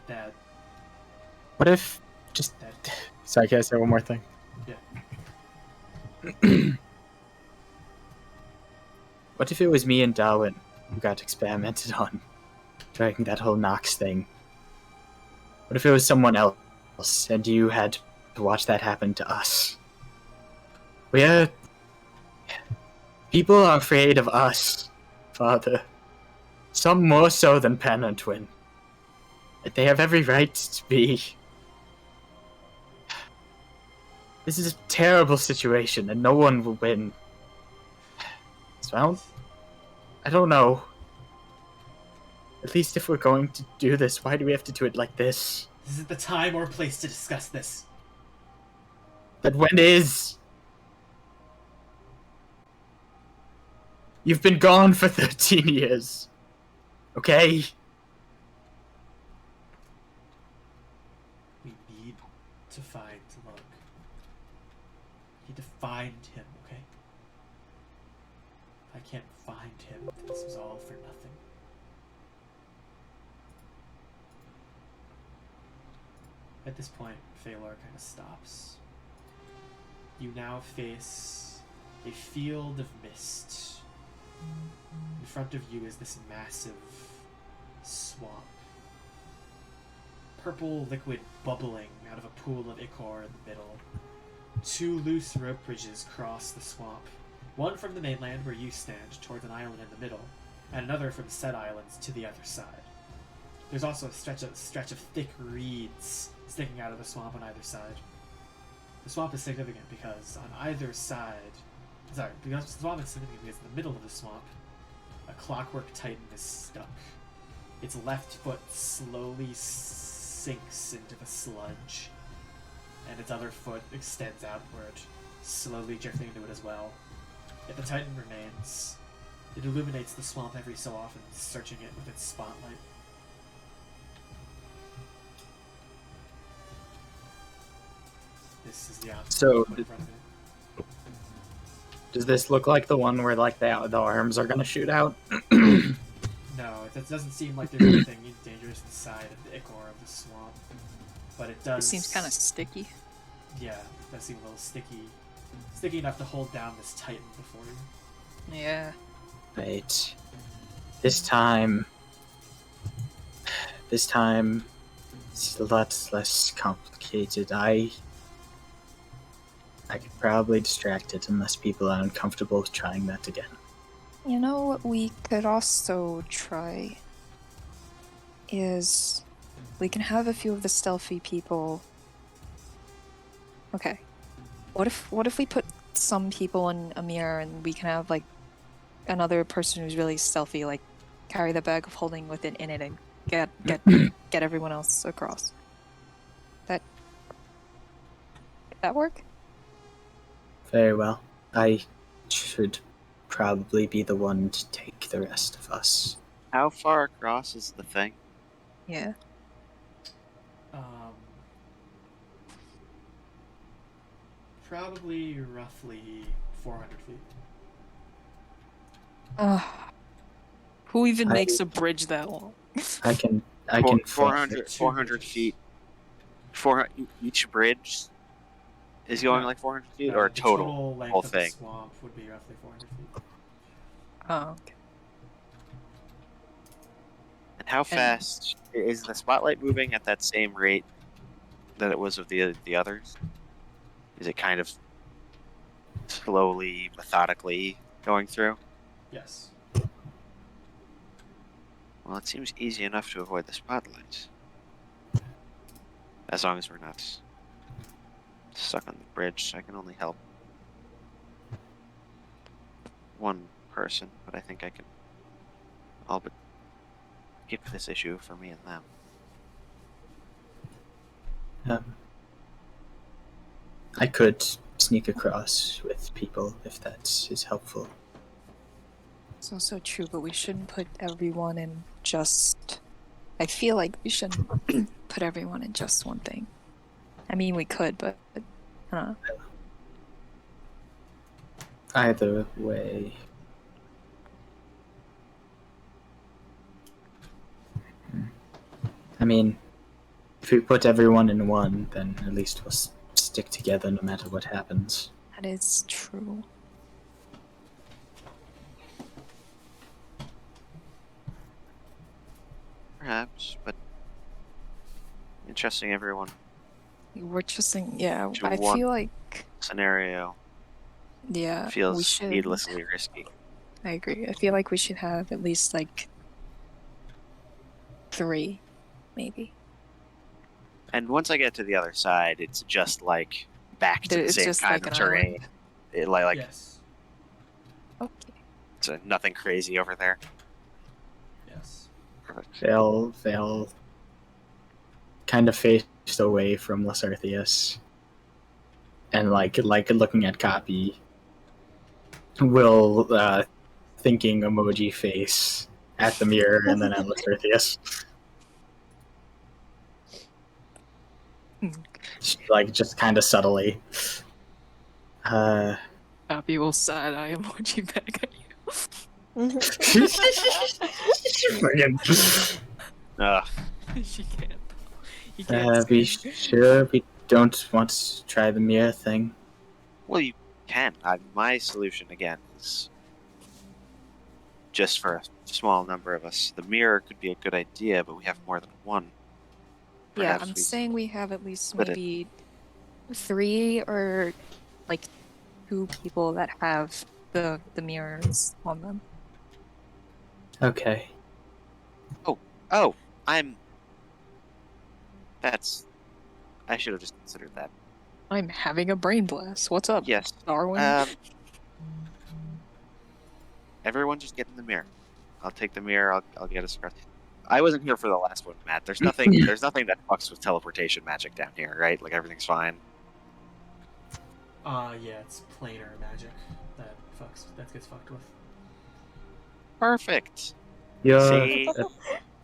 That. What if Sorry, can I say one more thing? Yeah. What if it was me and Darwin who got experimented on during that whole Nox thing? What if it was someone else and you had to watch that happen to us? People are afraid of us, Father. Some more so than Pan Undwyn. They have every right to be. This is a terrible situation and no one will win. So I don't know. At least if we're going to do this, why do we have to do it like this? This isn't the time or place to discuss this. But when is? You've been gone for 13 years. Okay? We need to find Lug. We need to find him, okay? If I can't find him, this was all for nothing. At this point, Feylor kind of stops. You now face a field of mist. In front of you is this massive swamp. Purple liquid bubbling out of a pool of ichor in the middle. 2 loose rope bridges cross the swamp. One from the mainland where you stand towards an island in the middle, and another from said islands to the other side. There's also a stretch of thick reeds sticking out of the swamp on either side. The swamp is significant because on either side, because the swamp is significant because in the middle of the swamp, a clockwork titan is stuck. Its left foot slowly sinks into the sludge, and its other foot extends outward, slowly drifting into it as well. Yet the titan remains. It illuminates the swamp every so often, searching it with its spotlight. This is the option So, in front of it. does this look like the one where like the arms are gonna shoot out? No, it doesn't seem like there's anything dangerous inside of the ichor of the swamp. But it does... It seems kind of sticky. Yeah, it does seem a little sticky. Sticky enough to hold down this titan before you. Yeah. Right. This time it's a lot less complicated. I could probably distract it unless people are uncomfortable with trying that again. You know what we could also try is we can have a few of the stealthy people. Okay. What if we put some people in a mirror and we can have like another person who's really stealthy, like carry the bag of holding with it in it and get everyone else across. Could that work? Very well. I should probably be the one to take the rest of us. How far across is the thing? Yeah. Probably roughly 400 feet. Who even makes a bridge that long? I can 400 feet. Each bridge is going like 400 feet, or The total length whole of thing? The swamp would be roughly 400 feet. Oh, okay. And how fast is the spotlight moving at that same rate that it was of the others? Is it kind of slowly, methodically going through? Yes. Well, it seems easy enough to avoid the spotlights. As long as we're not stuck on the bridge, I can only help one person, but I think I can all but keep this issue for me and them. I could sneak across with people if that is helpful. It's also true, but we shouldn't put everyone in just... I feel like we shouldn't put everyone in just one thing. I mean, we could, but... Either way. I mean, if we put everyone in one, then at least we'll stick together no matter what happens. That is true. Perhaps, but entrusting everyone We're just saying, yeah, to I one feel like... scenario Yeah, we feels should... needlessly risky. I agree. I feel like we should have at least, like, 3, maybe. And once I get to the other side, it's just like back to the It's same just kind like of an terrain. It, like Yes. Okay. it's nothing crazy over there. Yes. Perfect. They'll kind of faced away from Lacertheus and like looking at Copi, will thinking emoji face at the mirror and then at Lacertius. Like just kind of subtly. Copi will side eye emoji back at you. Ugh. She can't. You can't Be see. sure we don't want to try the mirror thing. Well, you can. My solution, again, is just for a small number of us. The mirror could be a good idea, but we have more than one. Yeah, Perhaps I'm we saying we have at least split it. maybe 3 or like 2 people that have the mirrors on them. Okay. Oh, I should have just considered that. I'm having a brain blast. What's up, Yes. Darwin? Everyone just get in the mirror. I'll take the mirror. I'll get us across. I wasn't here for the last one, Matt. There's nothing that fucks with teleportation magic down here, right? Like everything's fine. Yeah, it's planar magic that gets fucked with. Perfect. You're See?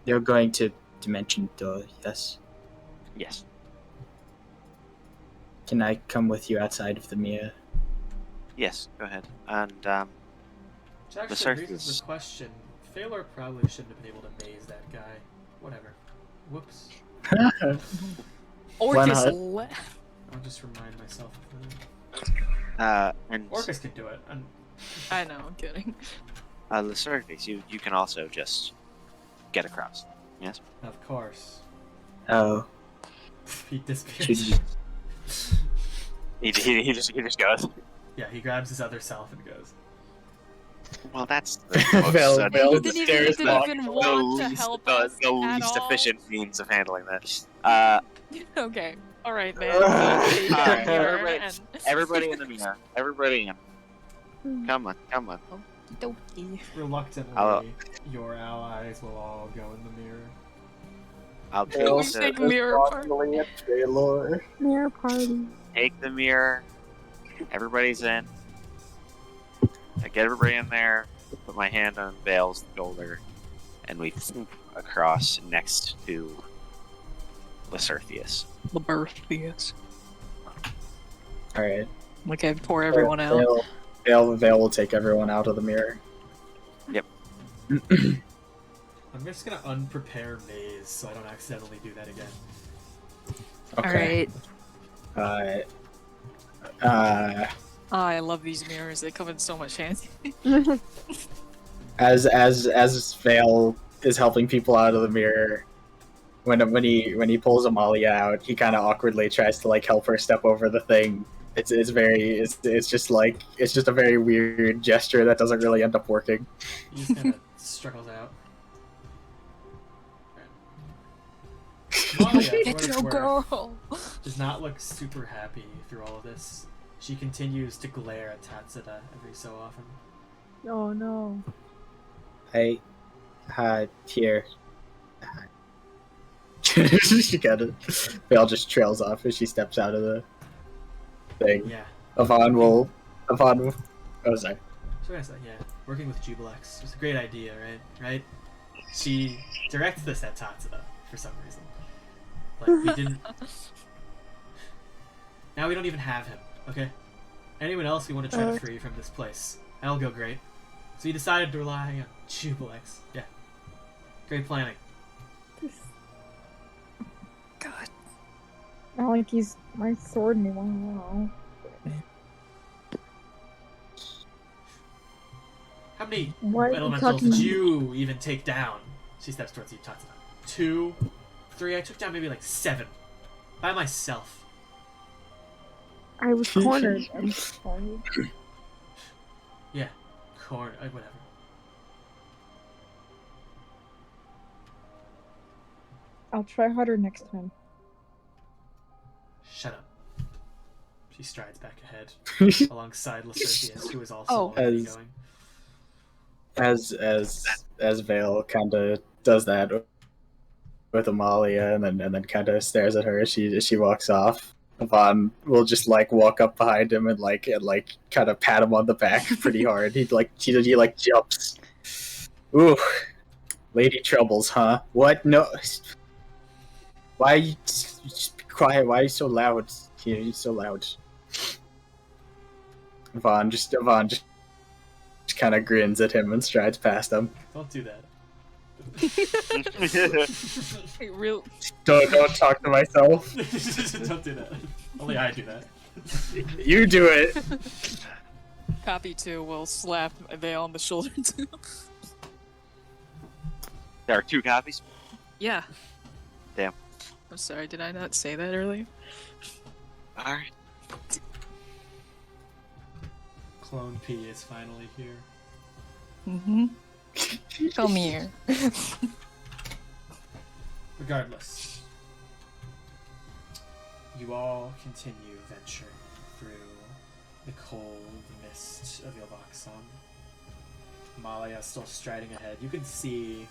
you're going to Dimension Door, yes? Yes. Can I come with you outside of the mirror? Yes. Go ahead. And Which actually surface- raises the question. Feylor probably shouldn't have been able to maze that guy. Whatever. Whoops. Why Orcus not? left. I'll just remind myself of that. and Orcus can do it. And I know, I'm kidding. the surface, you can also just get across. Yes. of course. Oh, He should disappears. you? He just goes. Yeah, he grabs his other self and goes. Well, that's the most Vel He didn't even want to help us the at least all. efficient means of handling this. Okay, alright, man. Alright, And... everybody in the mirror. Everybody in. Come on. Dokey. Reluctantly, your allies will all go in the mirror. I'll take We take mirror apart. Mirror party. take the mirror. Everybody's in. I get everybody in there. Put my hand on Veil's shoulder, and we swoop across next to Lacertius. Laberthius. Alright. Like I pour everyone out. Veil will take everyone out of the mirror. I'm just gonna unprepare maze so I don't accidentally do that again. Okay. Alright. Oh, I love these mirrors. They come in so much handy. As Veil is helping people out of the mirror, when he pulls Amalia out, he kind of awkwardly tries to like help her step over the thing. It's just a very weird gesture that doesn't really end up working. He just kind of struggles out. Amalia, for what Get it's your worth, girl. does not look super happy through all of this. She continues to glare at Tatsuda every so often. Oh no. Here. She kind of Veil just trails off as she steps out of the thing. Yeah. Yvonne will. Oh, sorry. So I said, yeah, working with Jubilex was a great idea, right? She directs this at Tatsuda for some reason. Like, we didn't... Now we don't even have him, okay? Anyone else we want to try to free from this place. That'll go great. So we decided to rely on Jubilex. Yeah. Great planning. God. Not like he's my sword anymore. How many What are you elementals talking did you even take down? She steps towards you, Tatsuda. 2, 3, I took down maybe like 7. By myself. I was cornered. I'm sorry. Yeah. Whatever. I'll try harder next time. Shut up. She strides back ahead alongside Lacertius, who is also Oh. already going. As Veil kind of does that with Amalia, and then kind of stares at her as she walks off. Yvonne will just like walk up behind him and kind of pat him on the back pretty hard. He jumps. Ooh, lady troubles, huh? What? No. Why are you just be quiet? Why are you so loud? You're so loud. Yvonne just kind of grins at him and strides past him. Don't do that. Hey, real. Don't talk to myself. Don't do that. Only I do that. You do it. Copi too will slap Veil on the shoulder too. There are 2 copies. Yeah. Damn. I'm sorry, did I not say that earlier? Alright. Clone P is finally here. Mm-hmm. Come here. Regardless, you all continue venturing through the cold mist of Yvolxon. Amalia still striding ahead. You can see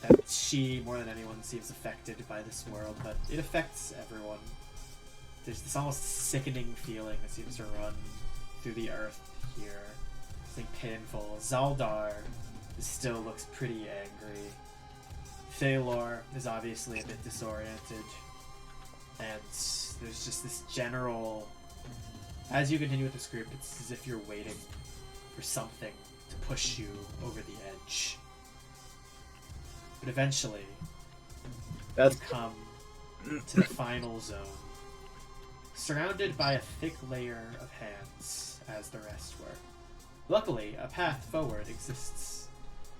that she, more than anyone, seems affected by this world, but it affects everyone. There's this almost sickening feeling that seems to run through the earth here. Something painful. Zaildar still looks pretty angry. Feylor is obviously a bit disoriented. And there's just this general... As you continue with this group, it's as if you're waiting for something to push you over the edge. But eventually, you come to the final zone, surrounded by a thick layer of hands, as the rest were. Luckily, a path forward exists.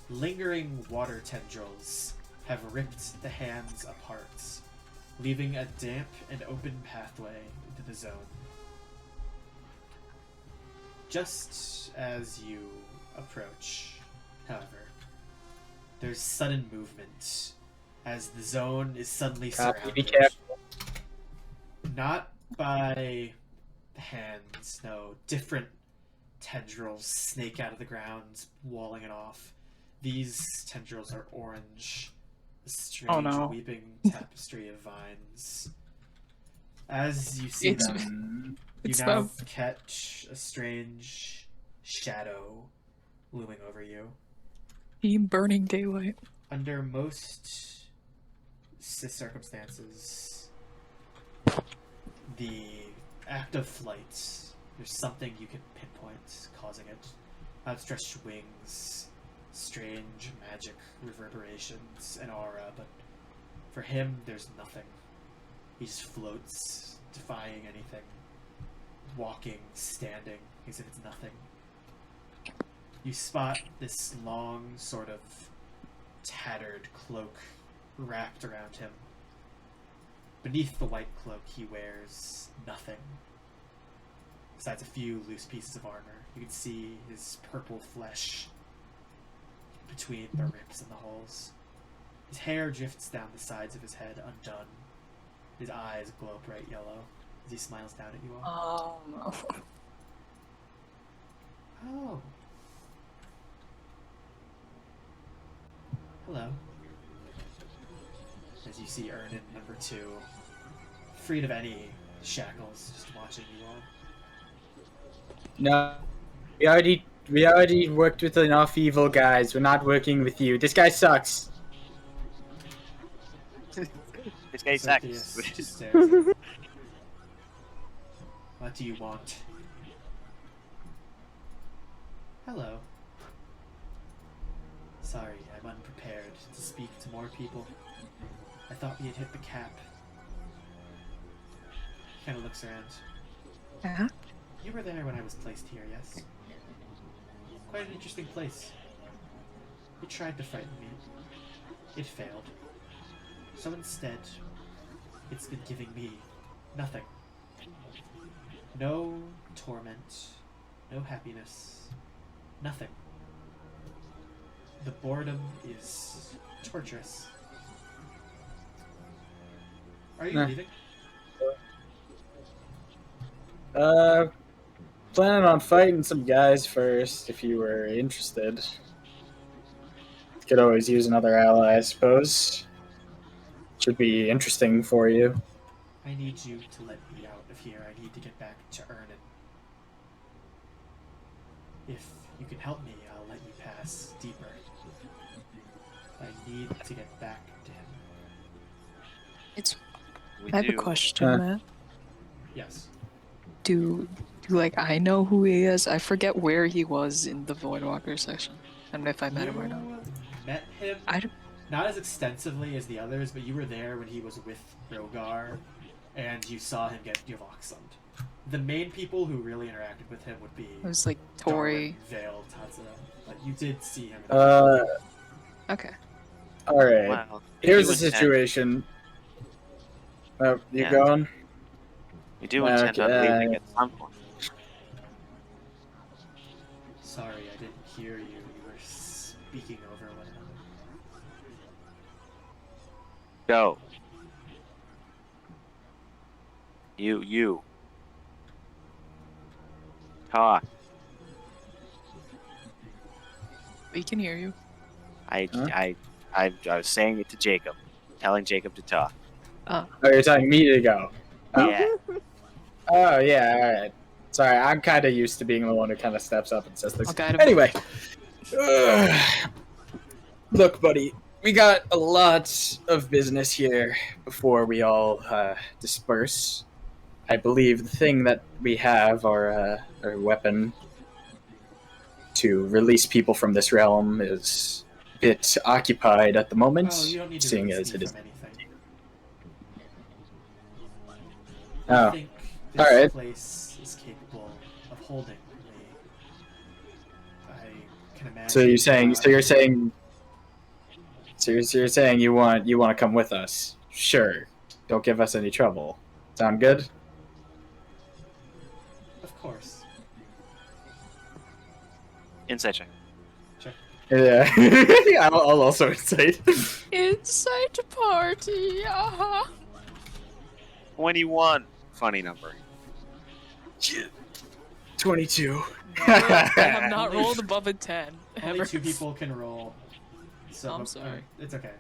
Lingering water tendrils have ripped the hands apart, leaving a damp and open pathway into the zone. Just as you approach, however, there's sudden movement as the zone is suddenly surrounded. Be careful. Not by the hands, no. Different tendrils snake out of the ground, walling it off. These tendrils are orange, a strange weeping tapestry of vines. As you see them, you now catch a strange shadow looming over you. Team Burning Daylight. Under most circumstances, the act of flight, there's something you can pinpoint causing it. Outstretched wings, strange magic reverberations, an aura, but for him, there's nothing. He just floats, defying anything. Walking, standing, as if it's nothing. You spot this long, sort of tattered cloak wrapped around him. Beneath the white cloak, he wears nothing. Besides a few loose pieces of armor. You can see his purple flesh between the rips and the holes. His hair drifts down the sides of his head, undone. His eyes glow bright yellow as he smiles down at you all. Oh no. Oh. Hello. As you see Ernin number 2, freed of any shackles, just watching you all. No, we already worked with enough evil guys. We're not working with you. This guy sucks. This guy Zacchaeus sucks. just stares at you. What do you want? Hello. Sorry, I'm unprepared to speak to more people. I thought we had hit the cap. He kind of looks around. Uh-huh. You were there when I was placed here, yes? Quite an interesting place. It tried to frighten me. It failed. So instead, it's been giving me nothing. No torment, no happiness, nothing. The boredom is torturous. Are you leaving? Planning on fighting some guys first, if you were interested. Could always use another ally, I suppose. Should be interesting for you. I need you to let me out of here. I need to get back to Ernan. If you can help me, I'll let you pass deeper. I need to get back to him. I have a question, Matt. Yes. Do like I know who he is? I forget where he was in the Voidwalker section. I don't know if I met him or not. Met him? Not as extensively as the others, but you were there when he was with Rogar, and you saw him get Yvolxon. The main people who really interacted with him would be It was like Tori. Veil, Tatsuda, but you did see him. Okay. All right. Wow. Here's You the intend- situation. Oh, you Yeah. going? We do intend on leaving at some point. Sorry, I didn't hear you. You were speaking over one another. Go. You. Talk. We can hear you. I was saying it to Jacob, telling Jacob to talk. Oh, you're telling me to go. Oh. Yeah. Oh, yeah, all right. Sorry, I'm kind of used to being the one who kind of steps up and says things. I'll guide him. Anyway. Look, buddy, we got a lot of business here before we all disperse. I believe the thing that we have, our weapon to release people from this realm, is a bit occupied at the moment, Oh, you don't need to seeing release as it me is. from anything. Oh. I think this Alright. place is capable of holding me. I can imagine. So you're saying you want to come with us? Sure. Don't give us any trouble. Sound good? Of course. Insight check. Yeah. I'll also incite. Inside party. 21. Funny number. 22. I have not rolled above a 10. Only Ever. 2 people can roll. So I'm sorry. It's okay.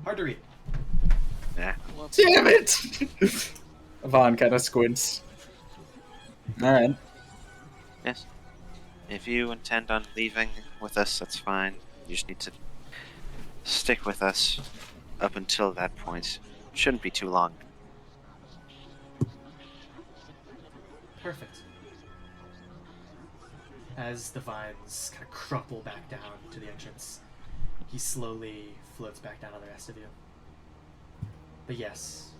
Hard to read. Nah. Damn it! Vaughn kind of squints. Alright. Yes. If you intend on leaving with us, that's fine. You just need to stick with us up until that point. Shouldn't be too long. Perfect. As the vines kind of crumple back down to the entrance, he slowly floats back down to the rest of you. But yes,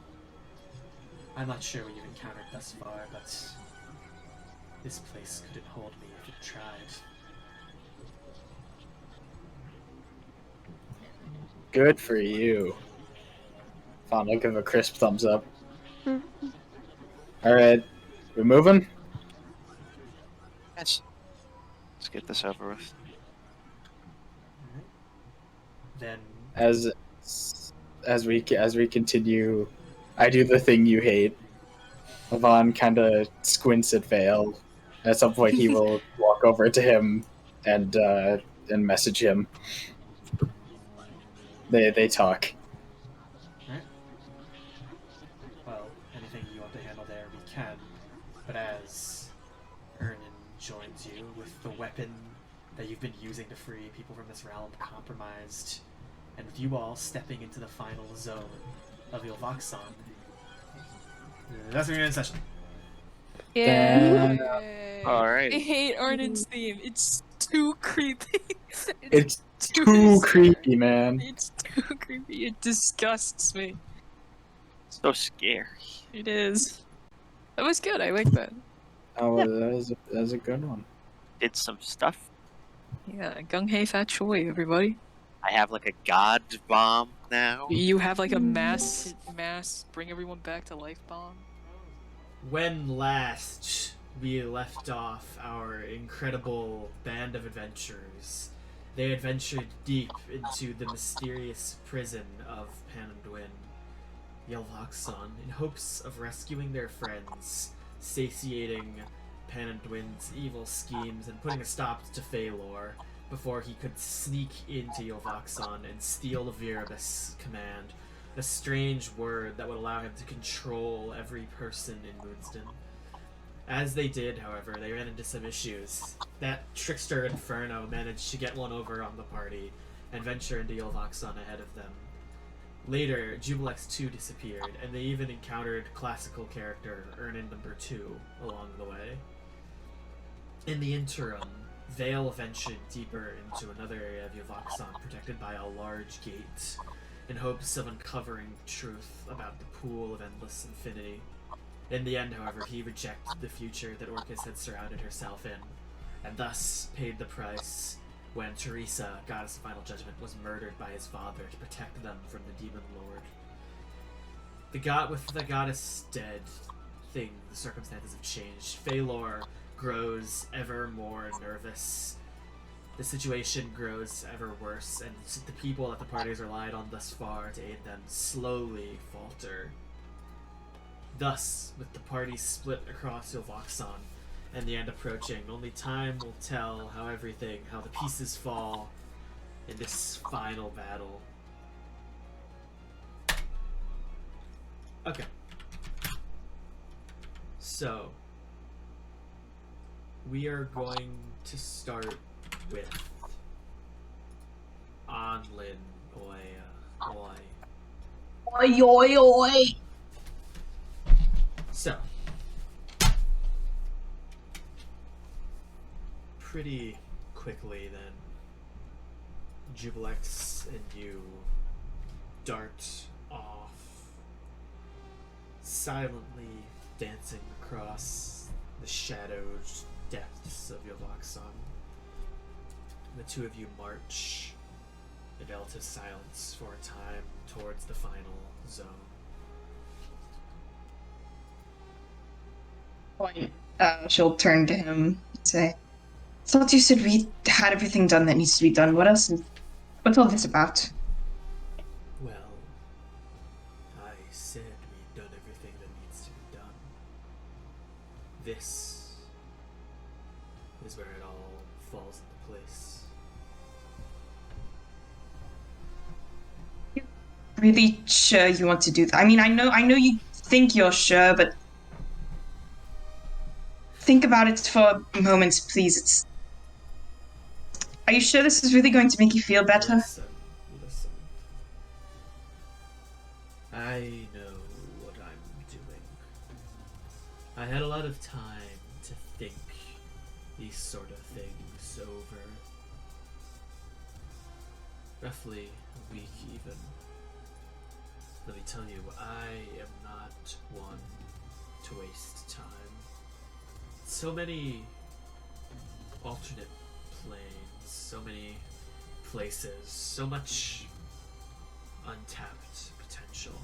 I'm not sure what you've encountered thus far, but this place couldn't hold me if it tried. Good for you. Vaughn will give a crisp thumbs up. Alright. We moving? Yes. Let's get this over with. Then As we continue, I do the thing you hate. Vaughn kind of squints at Veil. At some point, he will walk over to him and message him. They talk. Alright. Well, anything you want to handle there, we can. But as Ernan joins you with the weapon that you've been using to free people from this realm compromised, and with you all stepping into the final zone of Yvolxon, that's the end of the session. Yeah. Alright. I hate Arden's theme. It's too creepy. It's too creepy, man. It's too creepy. It disgusts me. So scary. It is. That was good. I like that. Oh, that was a good one. Did some stuff. Yeah, gung hei fat choi, everybody. I have like a god bomb now. You have like a mass bring everyone back to life bomb. When last we left off our incredible band of adventurers, they adventured deep into the mysterious prison of Pan Undwyn, Yvolxon, in hopes of rescuing their friends, satiating Pan Undwyn's evil schemes, and putting a stop to Feylor before he could sneak into Yvolxon and steal the Viribus Command, a strange word that would allow him to control every person in Moonsden. As they did, however, they ran into some issues. That trickster Inferno managed to get one over on the party and venture into Yvolxon ahead of them. Later, Jubilex 2 disappeared, and they even encountered classical character Ernin number 2 along the way. In the interim, Veil ventured deeper into another area of Yvolxon protected by a large gate in hopes of uncovering truth about the pool of endless infinity. In the end, however, he rejected the future that Orcus had surrounded herself in, and thus paid the price when Teresa, goddess of Final Judgement, was murdered by his father to protect them from the Demon Lord. With the goddess dead, the circumstances have changed. Feylor grows ever more nervous. The situation grows ever worse, and the people that the parties relied on thus far to aid them slowly falter. Thus, with the party split across Yvolxon, and the end approaching, only time will tell how the pieces fall in this final battle. Okay. So, we are going to start with Anlynn Oloven. Oi, oi, oi! So, pretty quickly then, Jubilex and you dart off, silently dancing across the shadowed depths of Yvolxon. The two of you march in relative silence for a time towards the final zone. She'll turn to him and say, "Thought you said we had everything done that needs to be done. What else? What's all this about?" Well, I said we'd done everything that needs to be done. This is where it all falls into place. Really sure you want to do that? I mean, I know you think you're sure, but think about it for a moment, please. Are you sure this is really going to make you feel better? Listen. I know what I'm doing. I had a lot of time to think these sort of things over. Roughly a week even. Let me tell you, I am not one to waste time. So many alternate planes, so many places, so much untapped potential.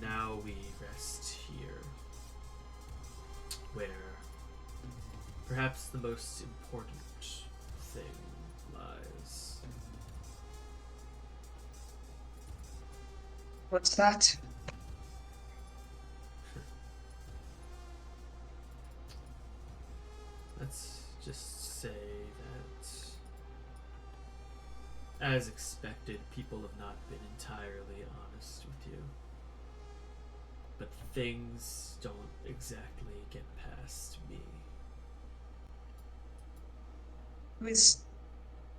Now we rest here, where perhaps the most important thing lies. What's that? Let's just say that, as expected, people have not been entirely honest with you. But things don't exactly get past me.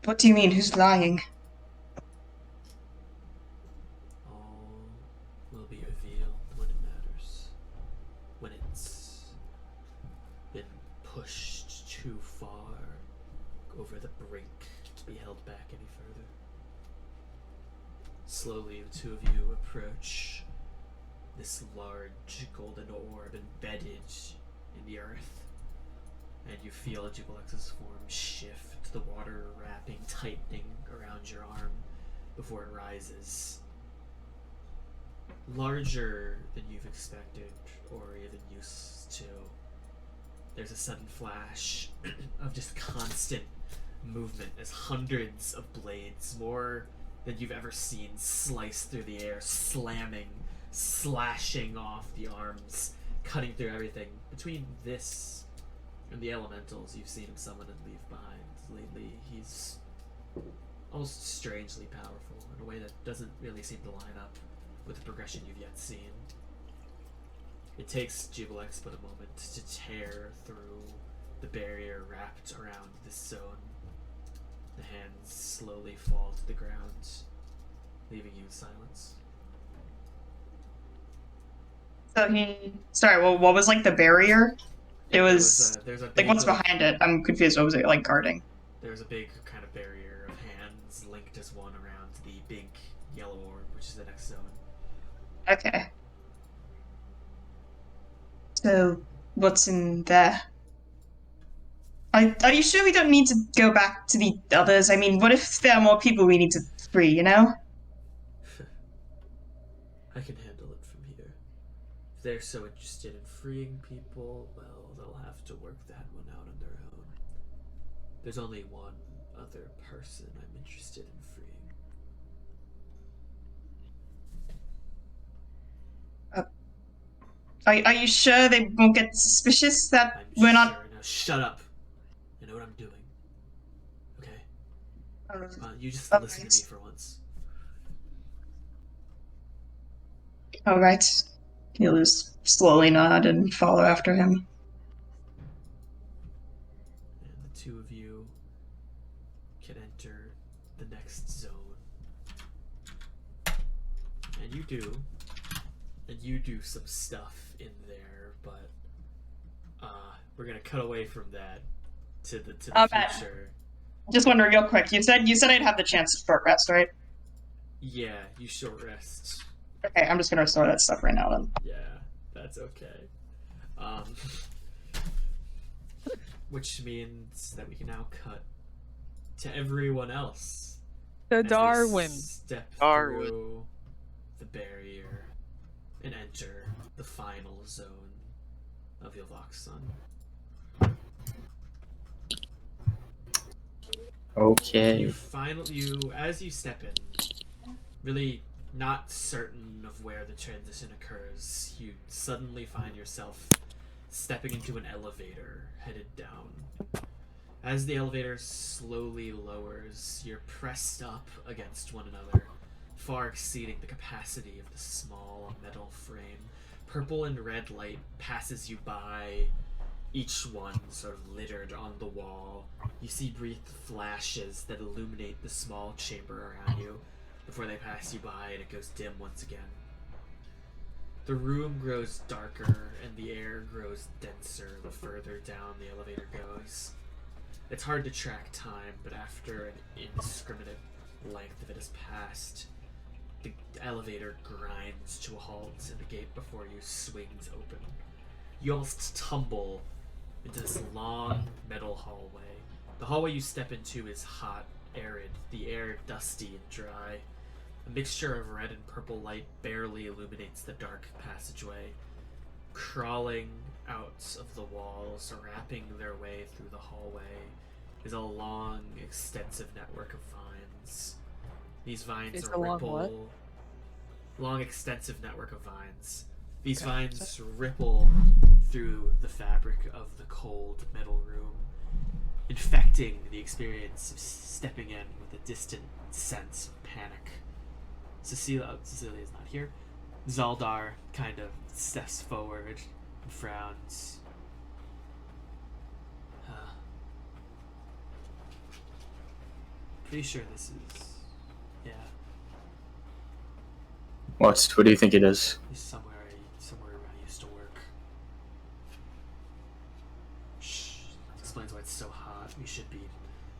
What do you mean? Who's lying? All will be revealed when it matters. When it's been pushed too far over the brink to be held back any further. Slowly, the two of you approach this large golden orb embedded in the earth, and you feel Jubilex's form shift, the water wrapping, tightening around your arm before it rises. Larger than you've expected or even used to. There's a sudden flash of just constant movement as hundreds of blades, more than you've ever seen, slice through the air, slamming, slashing off the arms, cutting through everything. Between this and the elementals you've seen him summon and leave behind lately, he's almost strangely powerful in a way that doesn't really seem to line up with the progression you've yet seen. It takes Yvolxon but a moment to tear through the barrier wrapped around this zone. The hands slowly fall to the ground, leaving you in silence. So sorry, well, what was like the barrier? It was there's a like big, what's behind it? I'm confused. What was it like guarding? There's a big kind of barrier of hands linked as one around the big yellow orb, which is the next zone. Okay. So what's in there? Are you sure we don't need to go back to the others? I mean, what if there are more people we need to free, you know? I can handle it from here. If they're so interested in freeing people, well, they'll have to work that one out on their own. There's only one other person I'm interested in freeing. Are you sure they won't get suspicious that I'm we're sure. not? Now shut up. I know what I'm doing. Okay? You just listen to me for once. All right. He'll just slowly nod and follow after him. And the two of you can enter the next zone. And you do. And you do some stuff in there, but we're gonna cut away from that to the future. Just wondering real quick, you said I'd have the chance to short rest, right? Yeah, you short rest. Okay, I'm just gonna restore that stuff right now then. Yeah, that's okay. Which means that we can now cut to everyone else. The as they Darwin. Step Darwin. through the barrier and enter the final zone of Yvolxon. Okay. As you step in, really not certain of where the transition occurs, you suddenly find yourself stepping into an elevator headed down. As the elevator slowly lowers, you're pressed up against one another, far exceeding the capacity of the small metal frame. Purple and red light passes you by, each one sort of littered on the wall. You see brief flashes that illuminate the small chamber around you before they pass you by and it goes dim once again. The room grows darker and the air grows denser the further down the elevator goes. It's hard to track time, but after an indiscriminate length of it has passed, the elevator grinds to a halt and the gate before you swings open. You almost tumble into this long metal hallway. The hallway you step into is hot, arid, the air dusty and dry. A mixture of red and purple light barely illuminates the dark passageway. Crawling out of the walls, wrapping their way through the hallway, is a long, extensive network of vines. These vines It's are a long ripple. what? Long, extensive network of vines. These vines ripple through the fabric of the cold metal room, infecting the experience of stepping in with a distant sense of panic. Cecilia's not here. Zaildar kind of steps forward and frowns. Pretty sure this is... yeah. What do you think it is? It's somewhere where I used to work. Shh. Explains why it's so hot. We should be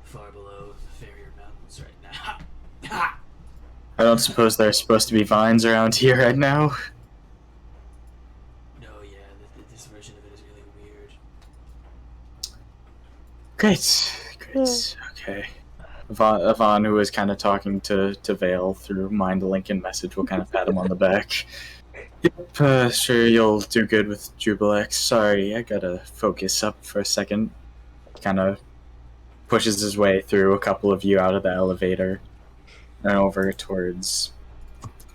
far below the Farrier Mountains right now. Ha! I don't suppose there's supposed to be vines around here right now. No, yeah, this version of it is really weird. Great. Okay. Yvonne, who was kind of talking to Veil through Mind Link and Message, will kind of pat him on the back. Yep, sure you'll do good with Yvolxon. Sorry, I gotta focus up for a second. Kind of pushes his way through a couple of you out of the elevator and over towards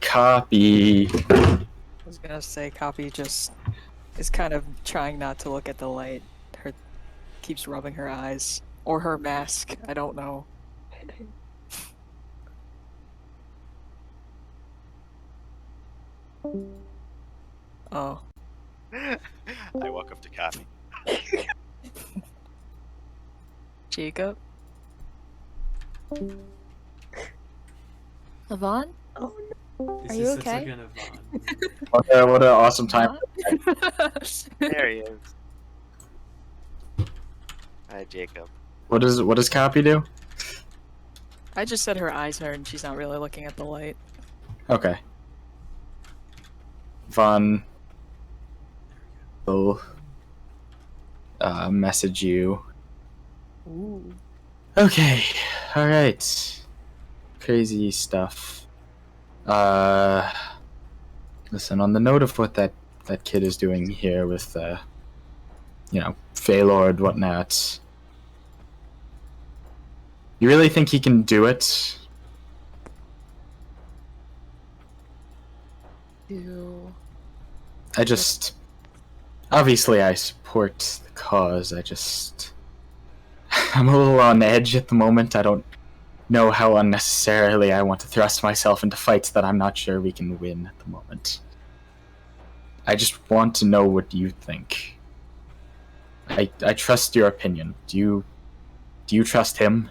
Copi. I was gonna say, Copi just is kind of trying not to look at the light. Her keeps rubbing her eyes or her mask. I don't know. Oh. I walk up to Copi. Jacob? Yvonne? Oh This Are is you such okay? like an Yvonne. What an awesome time. There he is. Hi, Jacob. What does Copy do? I just said her eyes hurt and she's not really looking at the light. Okay. Von will message you. Ooh. Okay. Alright. Crazy stuff. Listen, on the note of what that kid is doing here with Feylor and whatnot. You really think he can do it? Obviously I support the cause, I'm a little on edge at the moment. I don't know how unnecessarily I want to thrust myself into fights that I'm not sure we can win at the moment. I just want to know what you think. I trust your opinion. Do you trust him?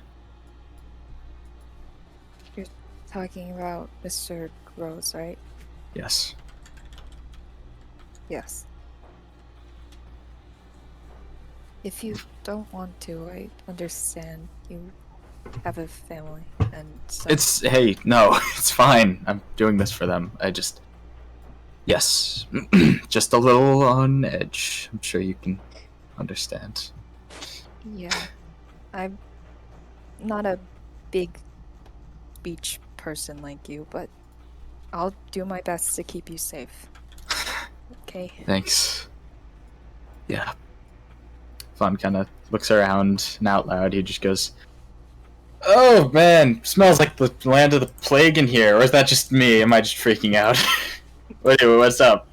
You're talking about Mr. Rose, right? Yes. Yes. If you don't want to, I understand. You have a family and stuff. Hey, no, it's fine. I'm doing this for them. Yes. Just a little on edge. I'm sure you can understand. Yeah. I'm not a big beach person like you, but I'll do my best to keep you safe. Okay? Thanks. Yeah. Vaughn kind of looks around, and out loud he just goes, "Oh man, smells like the land of the plague in here, or is that just me? Am I just freaking out?" What's up?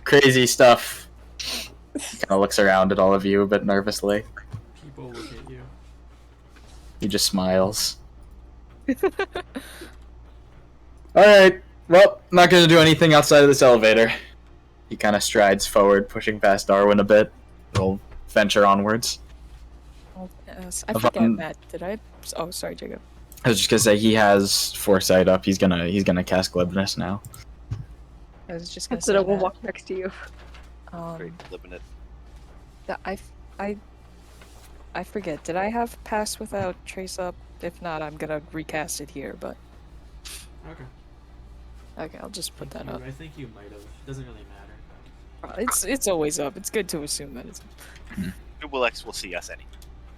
Crazy stuff. Kind of looks around at all of you a bit nervously. People look at you. He just smiles. Alright, well, not gonna do anything outside of this elevator. He kind of strides forward, pushing past Darwin a bit. We'll venture onwards. I forget, Matt. Did I? Oh, sorry, Jacob. I was just gonna say he has foresight up. He's gonna cast glibness now. I was just gonna say Tatsuda will that. walk next to you. Great, flipping it. I forget. Did I have pass without trace up? If not, I'm gonna recast it here. But Okay. okay, I'll just put that up. I think you might have. Doesn't really matter. It's always up. It's good to assume that it's. Google X will see us any.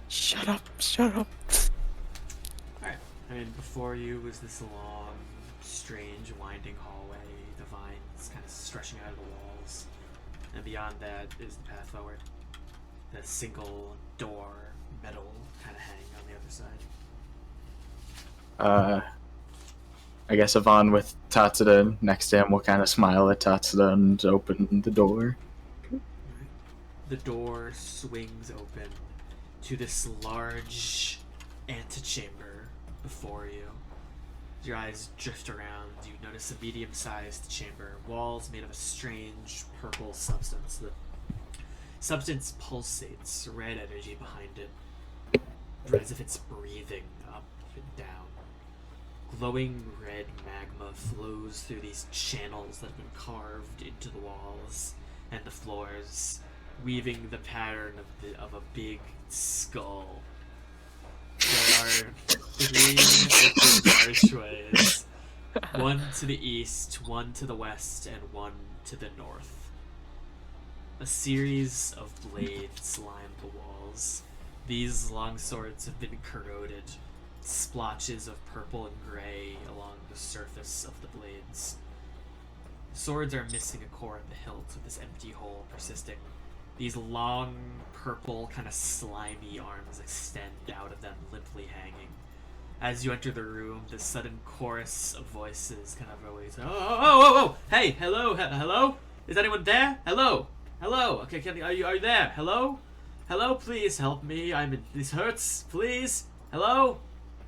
Shut up! Shut up! Alright. I mean, before you was this long, strange, winding hallway, the vines kind of stretching out of the walls. And beyond that is the path forward. The single door, metal, kind of hang on the other side. I guess Yvonne with Tatsuda next to him will kind of smile at Tatsuda and open the door. The door swings open to this large antechamber before you. Your eyes drift around. You notice a medium-sized chamber. Walls made of a strange purple substance. The substance pulsates, red energy behind it, as if it's breathing up and down. Glowing red magma flows through these channels that have been carved into the walls and the floors, weaving the pattern of a big skull. There are 3 open archways, one to the east, one to the west, and one to the north. A series of blades line the walls. These long swords have been corroded, splotches of purple and gray along the surface of the blades. The swords are missing a core at the hilt, with this empty hole persisting. These long, purple, kind of slimy arms extend out of them, limply hanging. As you enter the room, this sudden chorus of voices kind of always, oh, hey, hello, is anyone there? Hello, okay, are you there? Hello, please help me, this hurts, please, hello,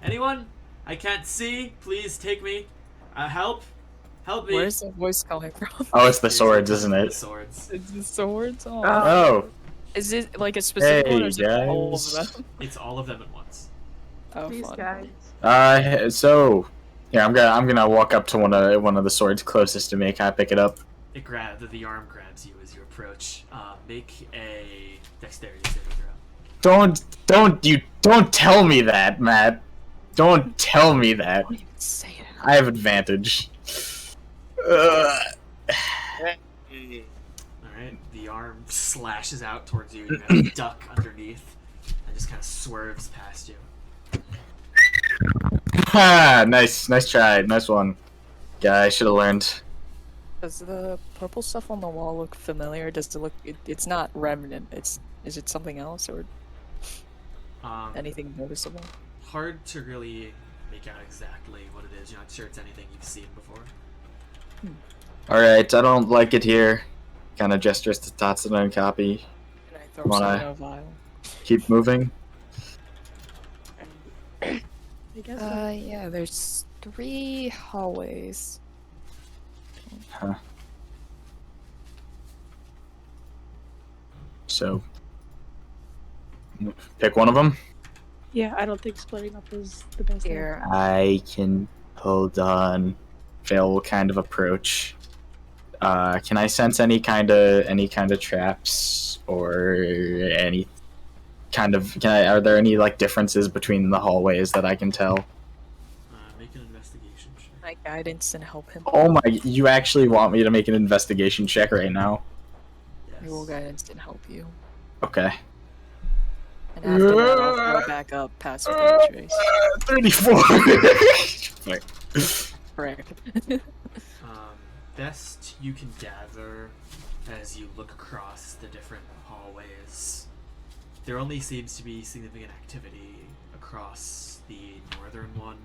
anyone? I can't see, please take me, help, Help me! Where's the voice coming from? Oh, it's the swords, isn't The it? swords. It's the swords? Oh. Oh, Is it like a specific one or hey is it all of guys. them? It's all of them at once. Oh, These fun. guys. So, yeah, I'm gonna walk up to one of the swords closest to me. Can I pick it up? The arm grabs you as you approach. Make a dexterity saving throw. Don't tell me that, Matt. Don't tell me that. Don't even say it. I have advantage. Alright, the arm slashes out towards you, and you have to duck underneath, and just kind of swerves past you. Ha! Nice try, nice one. Guy, I should have learned. Does the purple stuff on the wall look familiar? Does it look? It's not remnant. Is it something else or anything noticeable? Hard to really make out exactly what it is. You're not sure it's anything you've seen before. Alright, I don't like it here. Kind of gestures to Tatsuda and Copi. Can I throw something in a vial? Keep moving. I guess so. Yeah. There's 3 hallways. Huh. So, pick one of them. Yeah, I don't think splitting up is the best. Here. I can hold on. Veil will kind of approach. Can I sense any kind of traps or any kind of? Are there any like differences between the hallways that I can tell? Make an investigation check. My guidance and help him. Oh my! You actually want me to make an investigation check right now? I will guidance and help you. Okay. And after that, I'll throw back up past without trace. 34. Correct. Best you can gather as you look across the different hallways, there only seems to be significant activity across the northern one.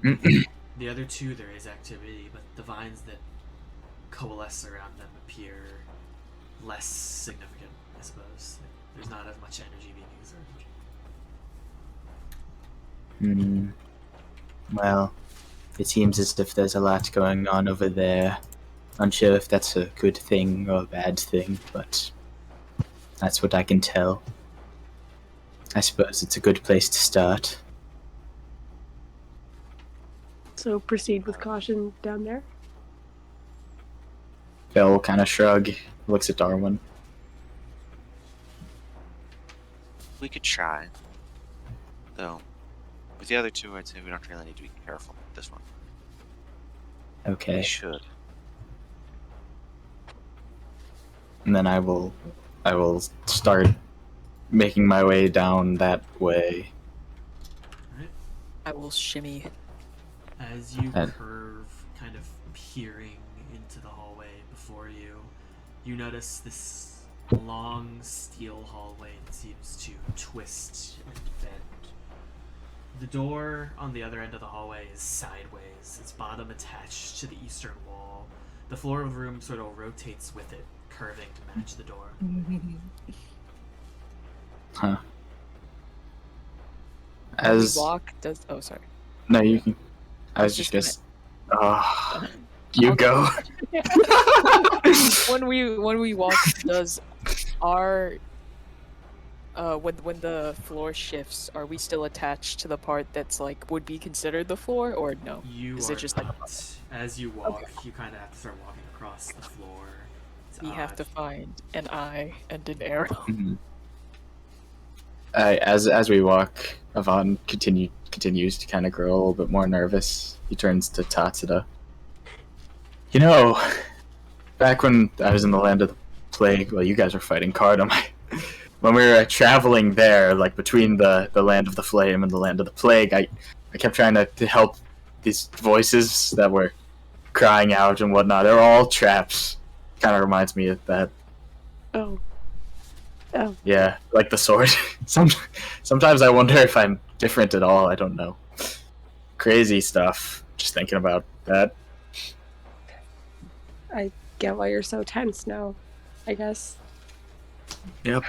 The other 2, there is activity, but the vines that coalesce around them appear less significant, I suppose. There's not as much energy being exerted. Well, it seems as if there's a lot going on over there. Unsure if that's a good thing or a bad thing, but that's what I can tell. I suppose it's a good place to start. So proceed with caution down there. Veil will kind of shrug, looks at Darwin. We could try. Though, with the other 2, I'd say we don't really need to be careful with this one. Okay. We should. And then I will start making my way down that way. Alright. I will shimmy. As you curve, kind of peering into the hallway before you, you notice this long steel hallway that seems to twist and bend. The door on the other end of the hallway is sideways, its bottom attached to the eastern wall. The floor of the room sort of rotates with it, curving to match the door. Huh. As Locke does. Oh, sorry. No, you can. I was just gonna. You go. when we walk, does our when the floor shifts, are we still attached to the part that's like would be considered the floor, or no? Is it just like as you walk, you kind of have to start walking across the floor. You have to find an eye and an arrow. Mm-hmm. As we walk, Ivan continues to kind of grow a little bit more nervous. He turns to Tatsuda. You know, back when I was in the land of the plague, well, you guys were fighting Cardam. When we were traveling there, like between the land of the flame and the land of the plague, I kept trying to help these voices that were crying out and whatnot. They're all traps. Kind of reminds me of that. Oh. Yeah, like the sword. Sometimes I wonder if I'm different at all. I don't know. Crazy stuff. Just thinking about that. I get why you're so tense now, I guess. Yep.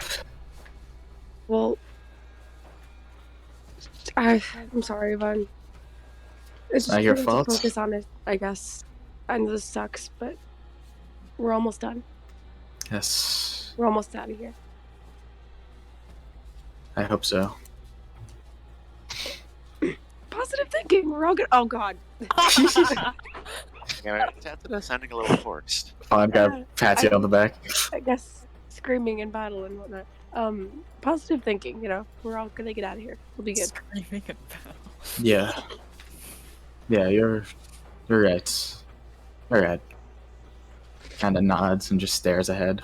Well, I'm sorry, Ivan. It's just Not your we need fault. to focus on it, I guess. I know this sucks, but we're almost done. Yes, We're almost out of here. I hope so. Positive thinking. We're all good. Oh God. Tatsuda sounding a little forced. I'm gonna pat you on the back. I guess screaming in battle and whatnot. Positive thinking. We're all gonna get out of here. We'll be good. Screaming in battle. Yeah. Yeah, you're right. Alright. Kinda nods and just stares ahead.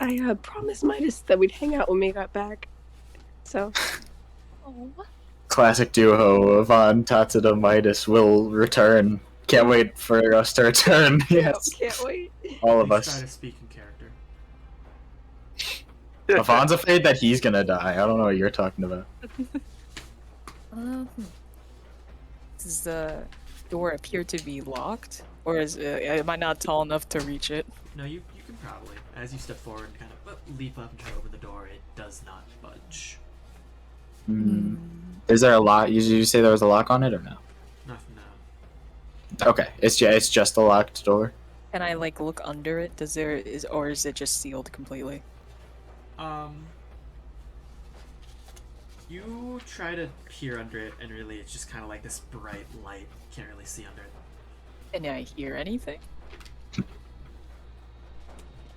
I promised Midas that we'd hang out when we got back. So. Oh. Classic duo Yvonne, Tatsuda, Midas will return. Can't wait for us to return. Yes. Can't wait. All of Please try us. to speak in character. Yvonne's afraid that he's gonna die. I don't know what you're talking about. Does the door appear to be locked? Or am I not tall enough to reach it? No, you can probably. As you step forward and kind of leap up and try to open the door, it does not budge. Is there a lock? Did you say there was a lock on it or no? Nothing. Okay, it's just a locked door. Can I look under it? Or is it just sealed completely? You try to peer under it, and really it's just kind of like this bright light. Can't really see under it. Can I hear anything?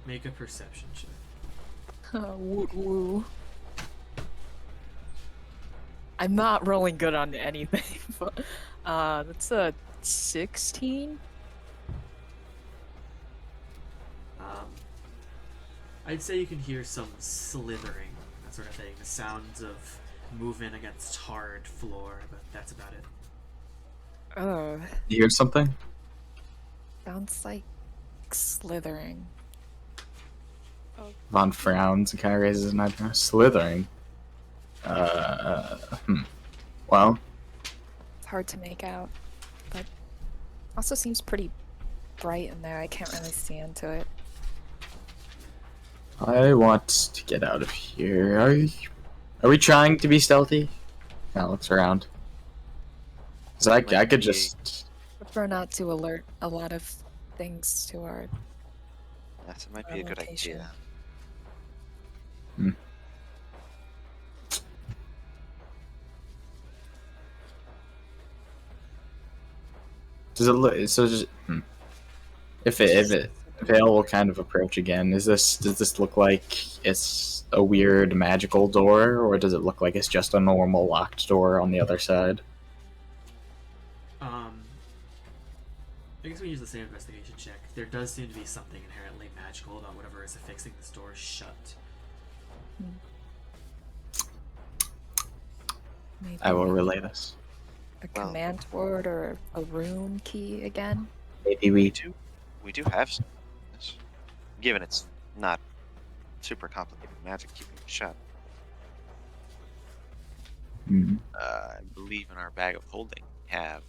Make a perception check. Woo woo. I'm not rolling good on anything, but that's a 16. I'd say you can hear some slithering, that sort of thing. The sounds of movement against hard floor, but that's about it. Oh, You hear something? sounds like slithering. Yvonne frowns and kind of raises an eyebrow. Slithering. Well, It's hard to make out, but also seems pretty bright in there. I can't really see into it. I want to get out of here. Are we trying to be stealthy? Kind of looks around. 'Cause I could just. Prefer not to alert a lot of things to our That might be a good location. idea. Does it look so? Just if Veil will kind of approach again. Does this look like it's a weird magical door, or does it look like it's just a normal locked door on the other side? I guess we use the same investigation check. There does seem to be something inherently magical about whatever is affixing this door shut. Maybe I will relay this. a command word or a rune key again. Maybe we We do have some. Given it's not super complicated magic keeping it shut. I believe in our bag of holding we have.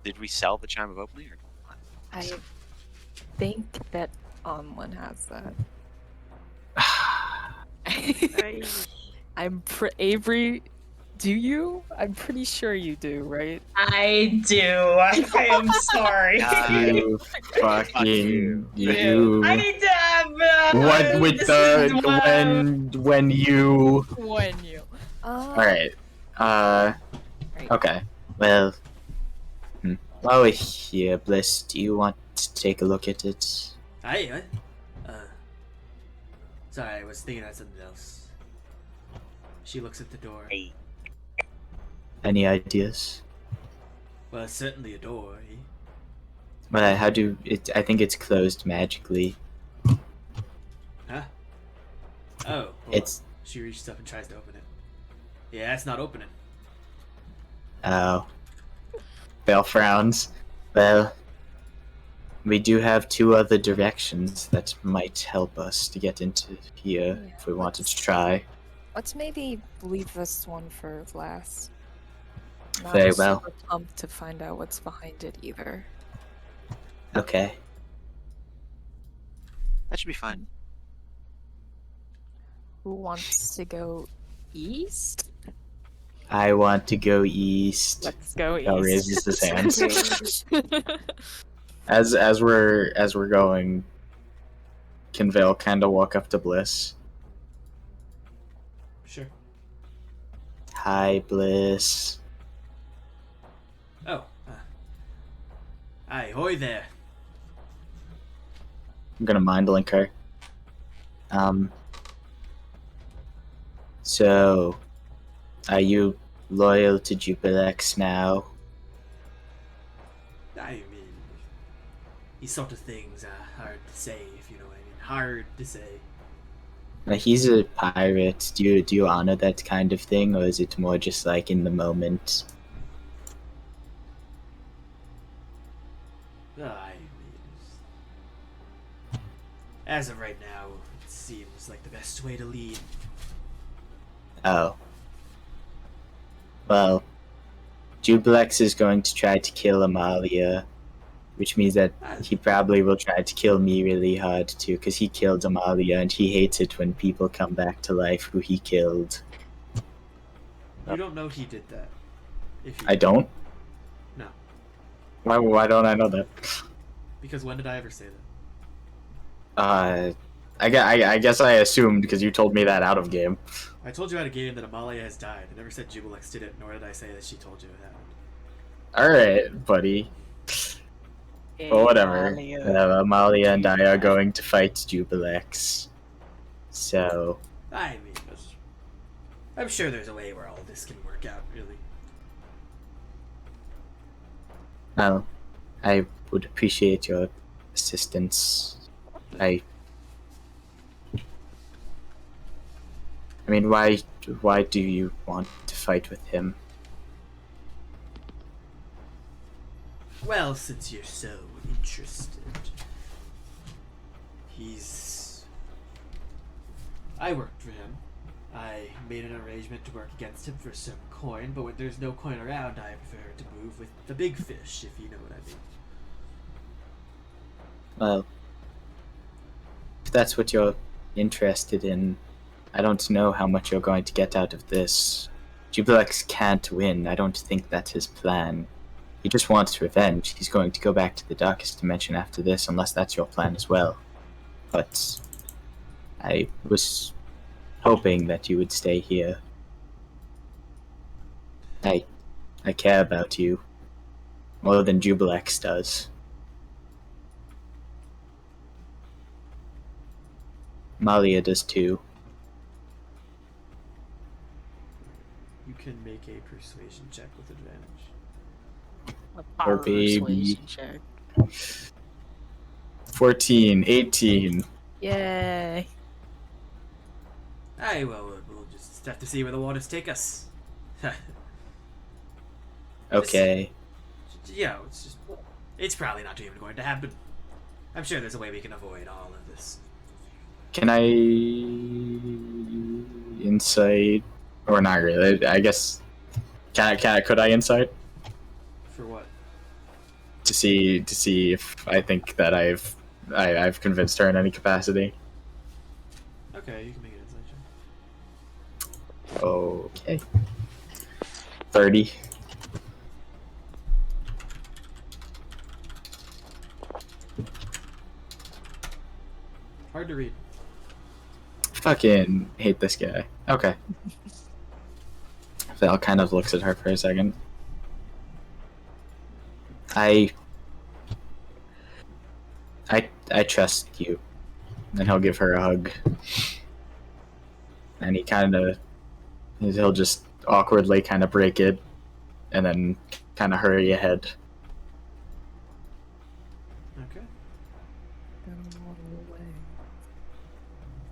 Did we sell the chime of opening or not? I think that Anlynn has that. Avery, do you? I'm pretty sure you do, right? I do. I am sorry. You fucking you. I need to have. What with this the is wild. when you? When you. All right. Okay. Well. While we're here, Bliss, do you want to take a look at it? Sorry, I was thinking about something else. She looks at the door. Any ideas? Well, it's certainly a door, eh? Well, how do it? I think it's closed magically. Huh? Oh. Well, It's she reaches up and tries to open it. Yeah, it's not opening. oh. Belle frowns. Well, we do have two other directions that might help us to get into here Yeah, if we wanted to try. Let's maybe leave this one for last. Not Very well. super pumped to find out what's behind it either. Okay. That should be fine. Who wants to go east? I want to go east. Let's go Belle east. raises his hands. As we're going, can Veil kind of walk up to Bliss? Sure. Hi, Bliss. Oh. Aye, hoy there. I'm gonna mind link her. So, are you loyal to Jubilex now? I mean, these sort of things are hard to say, if you know what I mean. Hard to say. Now, he's a pirate. Do you honor that kind of thing, or is it more just like in the moment? I mean, as of right now, it seems like the best way to lead. Oh. Well, Jubilex is going to try to kill Amalia, which means that he probably will try to kill me really hard too, because he killed Amalia and he hates it when people come back to life who he killed. You don't know he did that. If you I don't? No. Why don't I know that? Because when did I ever say that? I guess I assumed because you told me that out of game. I told you out of game that Amalia has died. I never said Jubilex did it, nor did I say that she told you it happened. Alright, buddy. Well, whatever. Amalia and I are going to fight Jubilex. So... I mean, I'm sure there's a way where all this can work out, really. Well, I would appreciate your assistance. I mean, why do you want to fight with him? Well, since you're so interested, I worked for him. I made an arrangement to work against him for some coin, but when there's no coin around, I prefer to move with the big fish, if you know what I mean. Well, if that's what you're interested in, I don't know how much you're going to get out of this. Jubilex can't win. I don't think that's his plan. He just wants revenge. He's going to go back to the darkest dimension after this, unless that's your plan as well. But I was hoping that you would stay here. I care about you more than Jubilex does. Malia does too. You can make a persuasion check with advantage. Or baby. Check. 14, 18. Yay. Aye, well, we'll just have to see where the waters take us. Okay. Yeah, it's probably not even going to happen. I'm sure there's a way we can avoid all of this. Can I insight, or not really? I guess could I insight For what? to see if I think that I've convinced her in any capacity? Okay, you can make an insight check. Okay. 30. Hard to read. Fucking hate this guy. Okay. Val kind of looks at her for a second. I trust you. And he'll give her a hug. And he'll just awkwardly kind of break it and then kind of hurry ahead. Okay.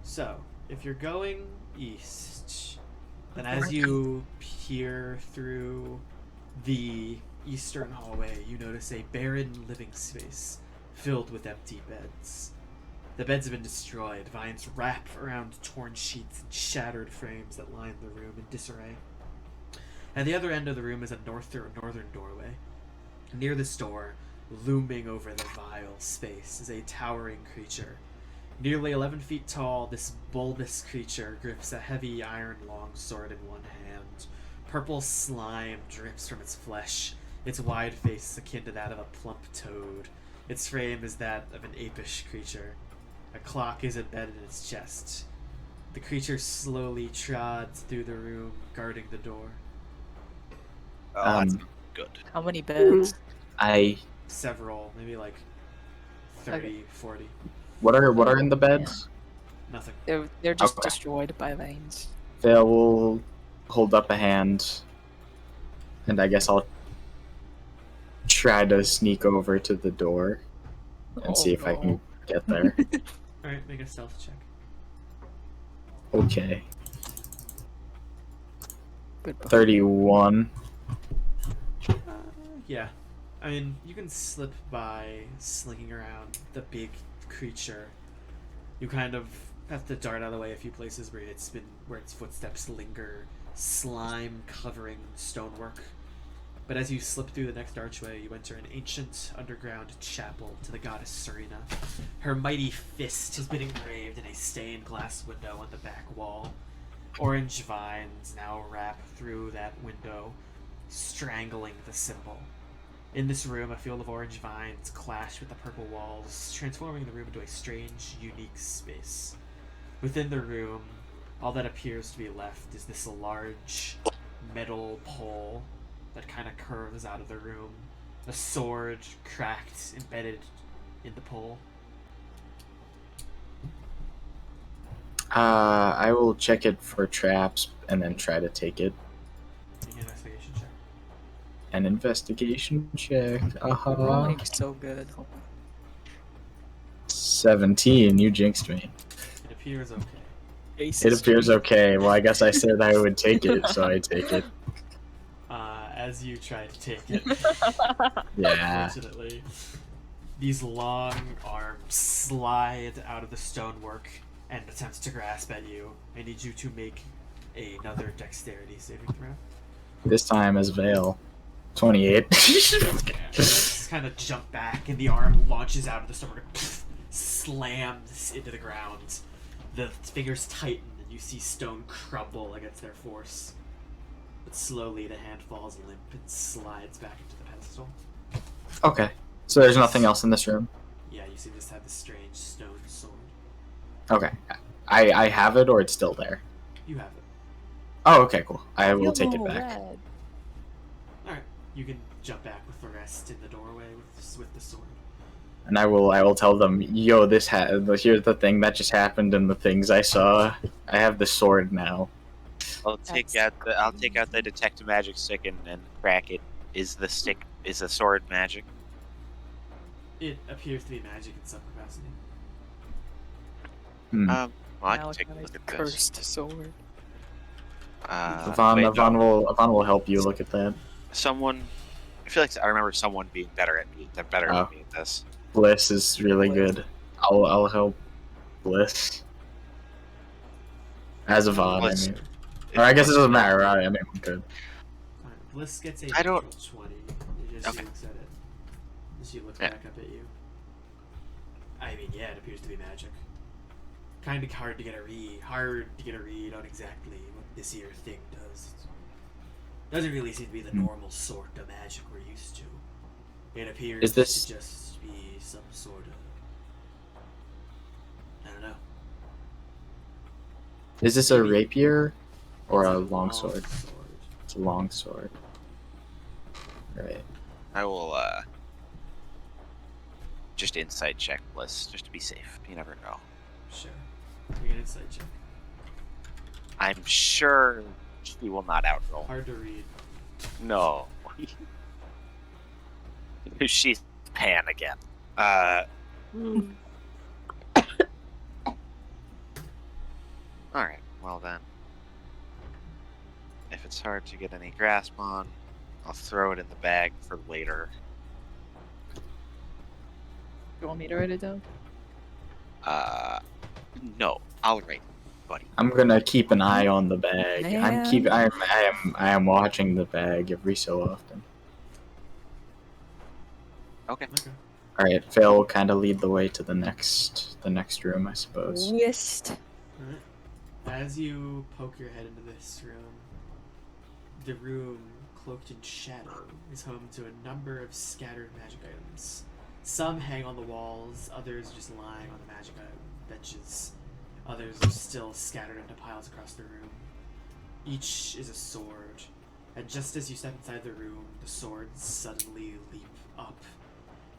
So, if you're going east, then as you peer through the eastern hallway, you notice a barren living space filled with empty beds. The beds have been destroyed. Vines wrap around torn sheets and shattered frames that line the room in disarray. At the other end of the room is a northern doorway. Near this door, looming over the vile space, is a towering creature. Nearly 11 feet tall, this bulbous creature grips a heavy iron longsword in one hand. Purple slime drips from its flesh, its wide face akin to that of a plump toad. Its frame is that of an apish creature. A clock is embedded in its chest. The creature slowly trods through the room, guarding the door. Oh, that's good. How many beds? Several, maybe like 30, 40. What are in the beds? Nothing. They're just Okay. destroyed by veins. Vale will hold up a hand, and I guess I'll try to sneak over to the door and see if I can get there. Alright, make a stealth check. Okay. Good boy. 31. Yeah. I mean, you can slip by slinking around the big creature. You kind of have to dart out of the way a few places where its footsteps linger, slime covering stonework. But as you slip through the next archway, you enter an ancient underground chapel to the goddess Serena. Her mighty fist has been engraved in a stained glass window on the back wall. Orange vines now wrap through that window, strangling the symbol. In this room, a field of orange vines clash with the purple walls, transforming the room into a strange, unique space. Within the room, all that appears to be left is this large metal pole that kind of curves out of the room. A sword cracked, embedded in the pole. I will check it for traps and then try to take it. Make an investigation check. An investigation check. Rolling so good. 17. You jinxed me. It appears okay. It appears okay. Well, I guess I said I would take it, so I take it. As you try to take it, Yeah. unfortunately, these long arms slide out of the stonework and attempt to grasp at you. I need you to make another dexterity saving throw. This time as Vale. 28. Just kind of jump back, and the arm launches out of the stonework, slams into the ground. The fingers tighten, and you see stone crumble against their force. But slowly, the hand falls limp and slides back into the pedestal. Okay. So there's nothing else in this room? Yeah, you see this have this strange stone sword. Okay. I have it, or it's still there? You have it. Oh, okay, cool. I will take it back. Alright, you can jump back with the rest in the doorway with the sword. And I will tell them, yo, here's the thing that just happened and the things I saw. I have the sword now. I'll take out the detect magic stick and crack it. Is the sword magic? It appears to be magic in some capacity. Well, I Now can it's take a got look a at this. cursed sword. Yvonne will help you look at that. Someone, I feel like I remember someone being better at me than me at this. Bliss is really good. I'll help Bliss. As Yvonne, Bliss. I mean. Or I guess it doesn't matter, right? I mean, we could. Alright, Bliss gets a I don't- natural 20. She just looks at it. And she looks Yeah. back up at you. I mean, yeah, it appears to be magic. Kind of hard to get a read on exactly what this here thing does. Doesn't really seem to be the normal sort of magic we're used to. It appears Is this- to just be some sort of... I don't know. Is this a rapier or It's a long sword? sword. It's a long sword. Right. I will just insight check Bliss, just to be safe. You never know. Sure. Make an insight check. I'm sure she will not outroll. Hard to read. No. She's Pan again. Alright, well then. If it's hard to get any grasp on, I'll throw it in the bag for later. You want me to write it down? No, I'll write it, buddy. I'm gonna keep an eye on the bag. Man. I am watching the bag every so often. Okay. Okay. Alright, Phil will kinda lead the way to the next room, I suppose. Yes. Alright. As you poke your head into this room, the room, cloaked in shadow, is home to a number of scattered magic items. Some hang on the walls, others just lying on the magic benches. Others are still scattered into piles across the room. Each is a sword, and just as you step inside the room, the swords suddenly leap up.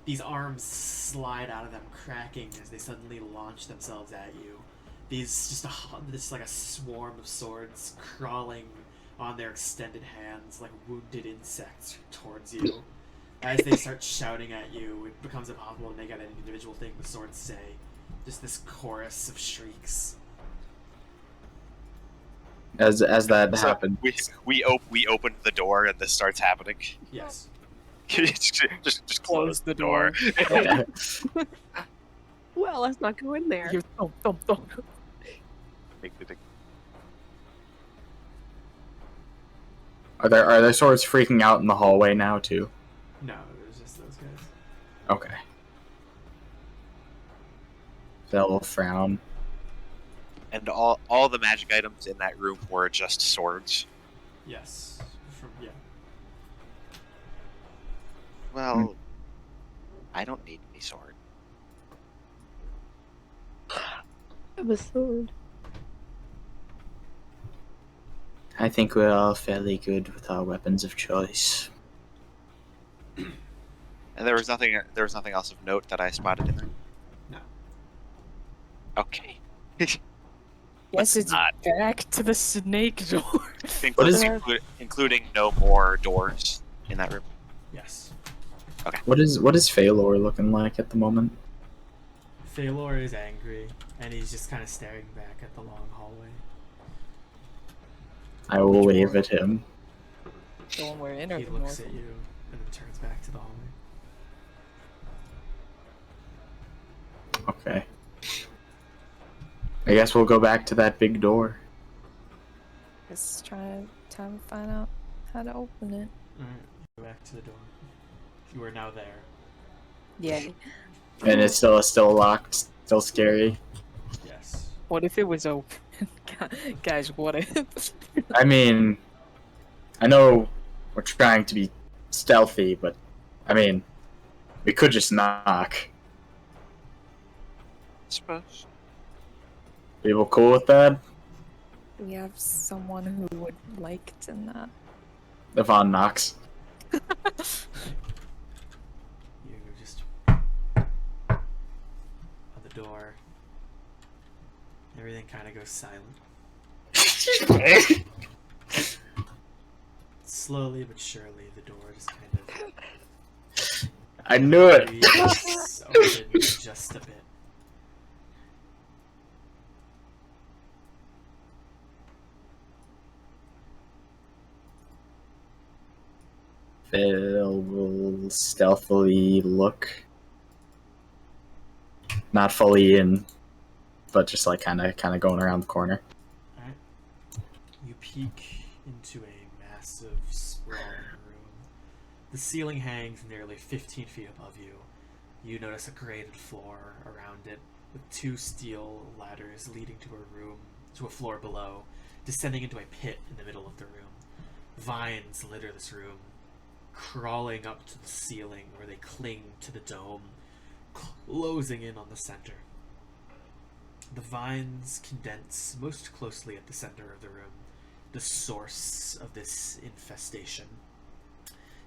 These arms slide out of them, cracking as they suddenly launch themselves at you. This like a swarm of swords crawling on their extended hands like wounded insects towards you. As they start shouting at you, it becomes impossible to make out any individual thing the swords say. Just this chorus of shrieks. As that happened, We opened the door and this starts happening. Yes. just close the door. Well, let's not go in there. You don't. are there swords freaking out in the hallway now too? No, it was just those guys. Okay. They'll frown. And all the magic items in that room were just swords. Yes. Yeah. Well, I don't need any sword. I have a sword. I think we're all fairly good with our weapons of choice. And there was nothing else of note that I spotted in there. No. Okay. Yes, it's not. back to the snake door. Including no more doors in that room. Yes. Okay. What is Feylor looking like at the moment? Feylor is angry, and he's just kind of staring back at the long hallway. I will wave at him. The one we're in or He the looks north? at you, and then turns back to the hallway. Okay. I guess we'll go back to that big door. Let's try time to find out how to open it. Alright, go back to the door. You are now there. Yay. And it's still locked, still scary. Yes. What if it was open? Guys, what if? I mean, I know we're trying to be stealthy, but I mean, we could just knock. Suppose. People cool with that? Do we have someone who would like to not? Yvonne knocks. You just on the door. Everything kind of goes silent. Slowly but surely, the door just kind of I knew it! open just a bit. Phil will stealthily look. Not fully in, but just like kind of going around the corner. Alright. You peek into a massive, sprawling room. The ceiling hangs nearly 15 feet above you. You notice a graded floor around it, with 2 steel ladders leading to a floor below, descending into a pit in the middle of the room. Vines litter this room, crawling up to the ceiling where they cling to the dome, closing in on the center. The vines condense most closely at the center of the room, the source of this infestation.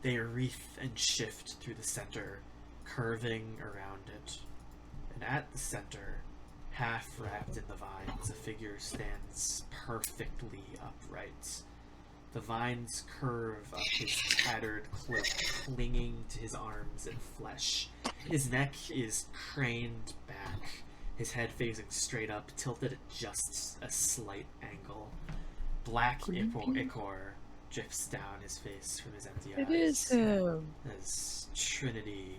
They wreath and shift through the center, curving around it. And at the center, half wrapped in the vines, a figure stands perfectly upright. The vines curve up his tattered cloak, clinging to his arms and flesh. His neck is craned back, his head facing straight up, tilted at just a slight angle. Black ichor drips down his face from his empty eyes. It is him. As Trinity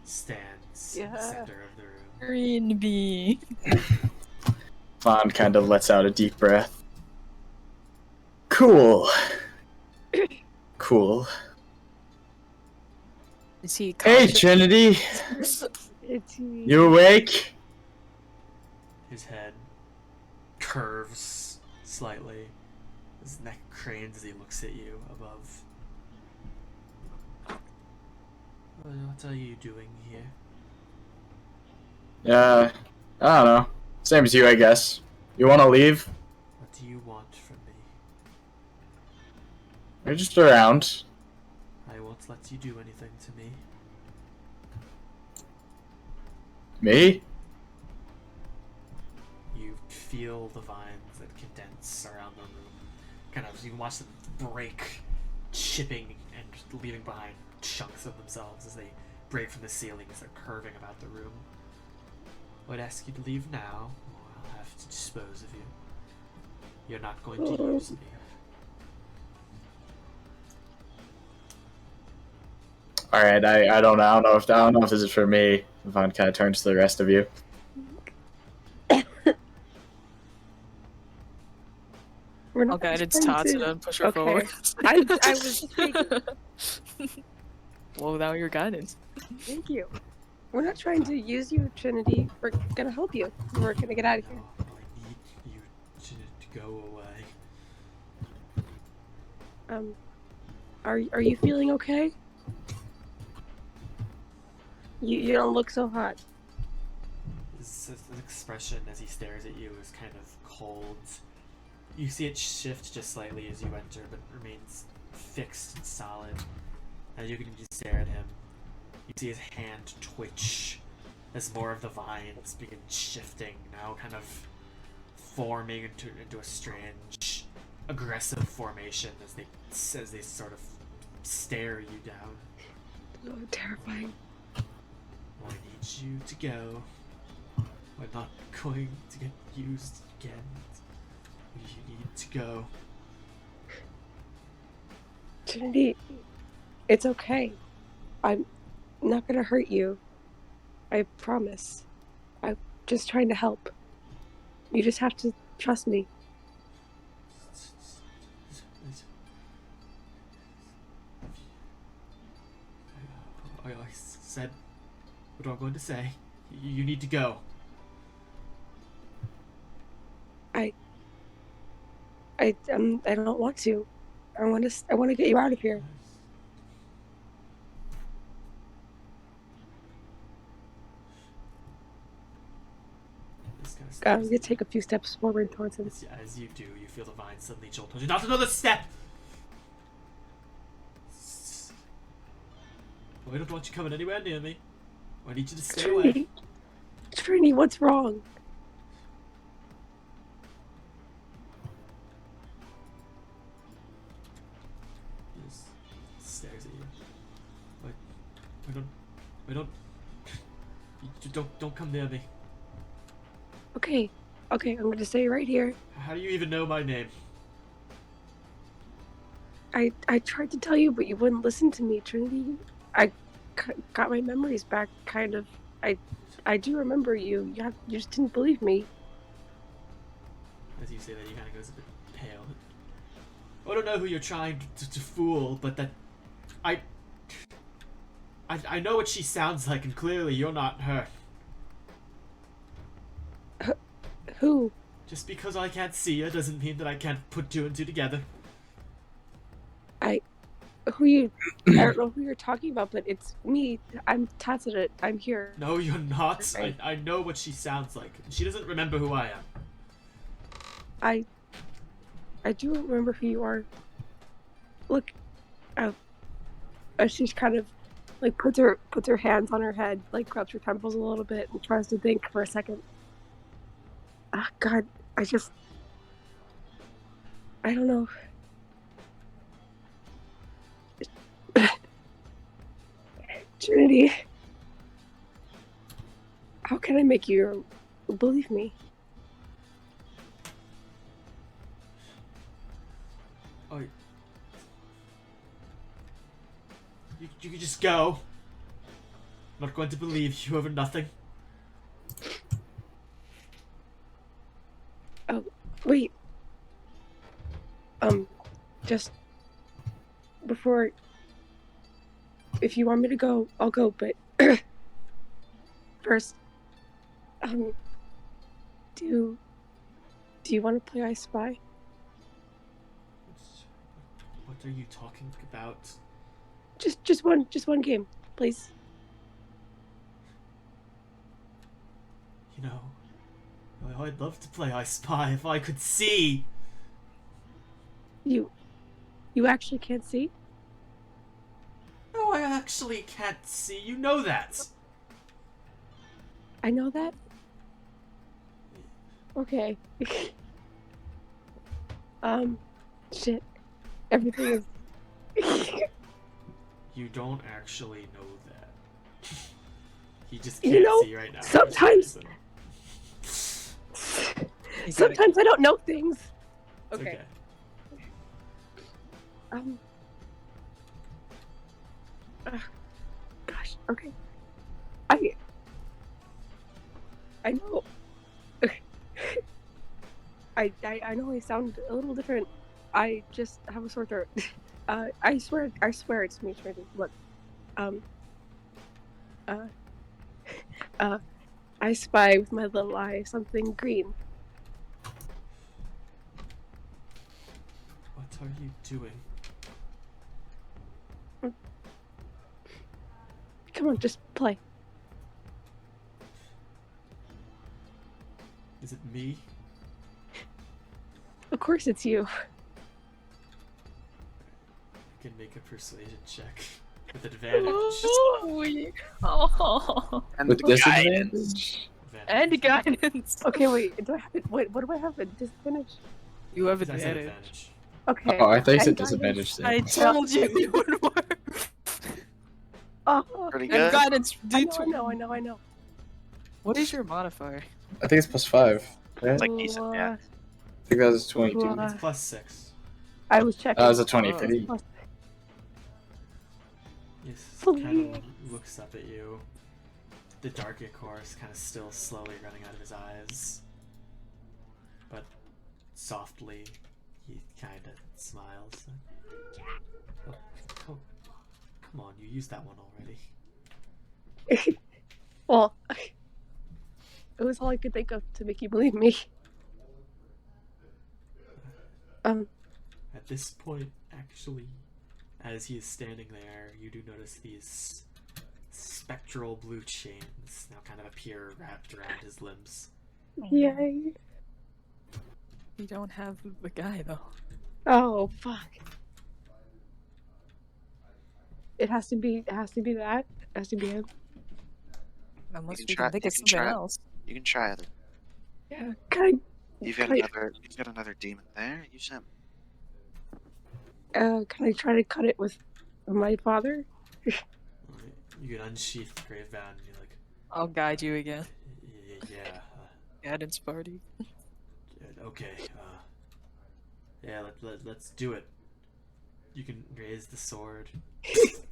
stands in the center of the room. Green bee. Vaughn kind of lets out a deep breath. Cool. Cool. Is he Hey, conscious? Trinity! It's me. You awake? His head curves slightly. His neck cranes as he looks at you above. What are you doing here? I don't know. Same as you, I guess. You want to leave? What do you want from me? You're just around. I won't let you do anything to me. Me? You feel the vines that condense around the room. Kind of, you can watch them break, chipping and leaving behind chunks of themselves as they break from the ceiling as they're curving about the room. I'd ask you to leave now, or I'll have to dispose of you. You're not going to use me. All right, I don't know. I don't know if this is for me. Yvonne kind of turns to the rest of you. We're not Okay, it's trying Tatsuda and push her Okay. forward. I was just thinking, Well, without your guidance. thank you. We're not trying to use you, Trinity. We're gonna help you. We're gonna get out of here. No, I need you to go away. Are you feeling okay? You don't look so hot. His expression as he stares at you is kind of cold. You see it shift just slightly as you enter, but remains fixed and solid. As you continue to stare at him, you see his hand twitch as more of the vines begin shifting, now kind of forming into a strange, aggressive formation as they sort of stare you down. Oh, terrifying. I need you to go. We're not going to get used again. You need to go. Trinity, it's okay. I'm not gonna hurt you. I promise. I'm just trying to help. You just have to trust me. I said what I'm going to say. You need to go. I don't want to. I want to get you out of here. I'm gonna take a few steps forward towards him. As you do, you feel the vine suddenly jolt towards you. Not another step! I don't want you coming anywhere near me. I need you to stay away. Trinity, what's wrong? He just stares at you. Don't come near me. Okay, I'm gonna stay right here. How do you even know my name? I tried to tell you, but you wouldn't listen to me, Trinity. I got my memories back, kind of. I do remember you. You just didn't believe me. As you say that, he kind of goes a bit pale. I don't know who you're trying to fool, but that I know what she sounds like, and clearly you're not her. Who? Just because I can't see her doesn't mean that I can't put two and two together. I don't know who you're talking about, but it's me. I'm Tatsuda. I'm here. No, you're not. I know what she sounds like. She doesn't remember who I am. I do remember who you are. Look, she's kind of like puts her hands on her head, like rubs her temples a little bit, and tries to think for a second. Ah, God, I don't know. Trinity, how can I make you believe me? Oh, you can just go. I'm not going to believe you over nothing. Oh, wait. Just before, if you want me to go, I'll go, but first, do you want to play I Spy? What are you talking about? Just one game, please. You know, I'd love to play I Spy if I could see. You actually can't see? No, I actually can't see. You know that. I know that? Okay. Shit. Everything is... You don't actually know that. He just You can't know, see right now. sometimes- Sometimes I don't know things. It's okay. Gosh, okay. I know. I know I sound a little different. I just have a sore throat. I swear it's me trying to look. I spy with my little eye something green. What are you doing? Come on, just play. Is it me? Of course it's you. I can make a persuasion check with advantage. Oh. And With guidance. And guidance. Okay, wait. Do I have it? Wait, what do I have? Disadvantage? You have I said advantage. advantage. Okay. Oh, I thought you said And disadvantage. I told you it would work. Oh, Pretty And good. guidance I D20. know. What is your modifier? I think it's +5. Right? It's like decent, yeah. I think that was 22. It's +6. I was checking. That was a 23. Plus- He kind of looks up at you. The dark ichor is kind of still slowly running out of his eyes. But softly, he kind of smiles. Oh, come on, you used that one already. Well, it was all I could think of to make you believe me. At this point, actually, as he is standing there, you do notice these spectral blue chains now kind of appear wrapped around his limbs. Yay. You don't have the guy though. Oh, fuck. It has to be that. It has to be him. Unless You we can can think try- of you can something try it. else. You can try it. Yeah. Can You've got another demon there. Use him. I try to cut it with my father? You can unsheath the grave bound and you're like, I'll guide you again. yeah, Guidance party. okay, yeah, let's do it. You can raise the sword,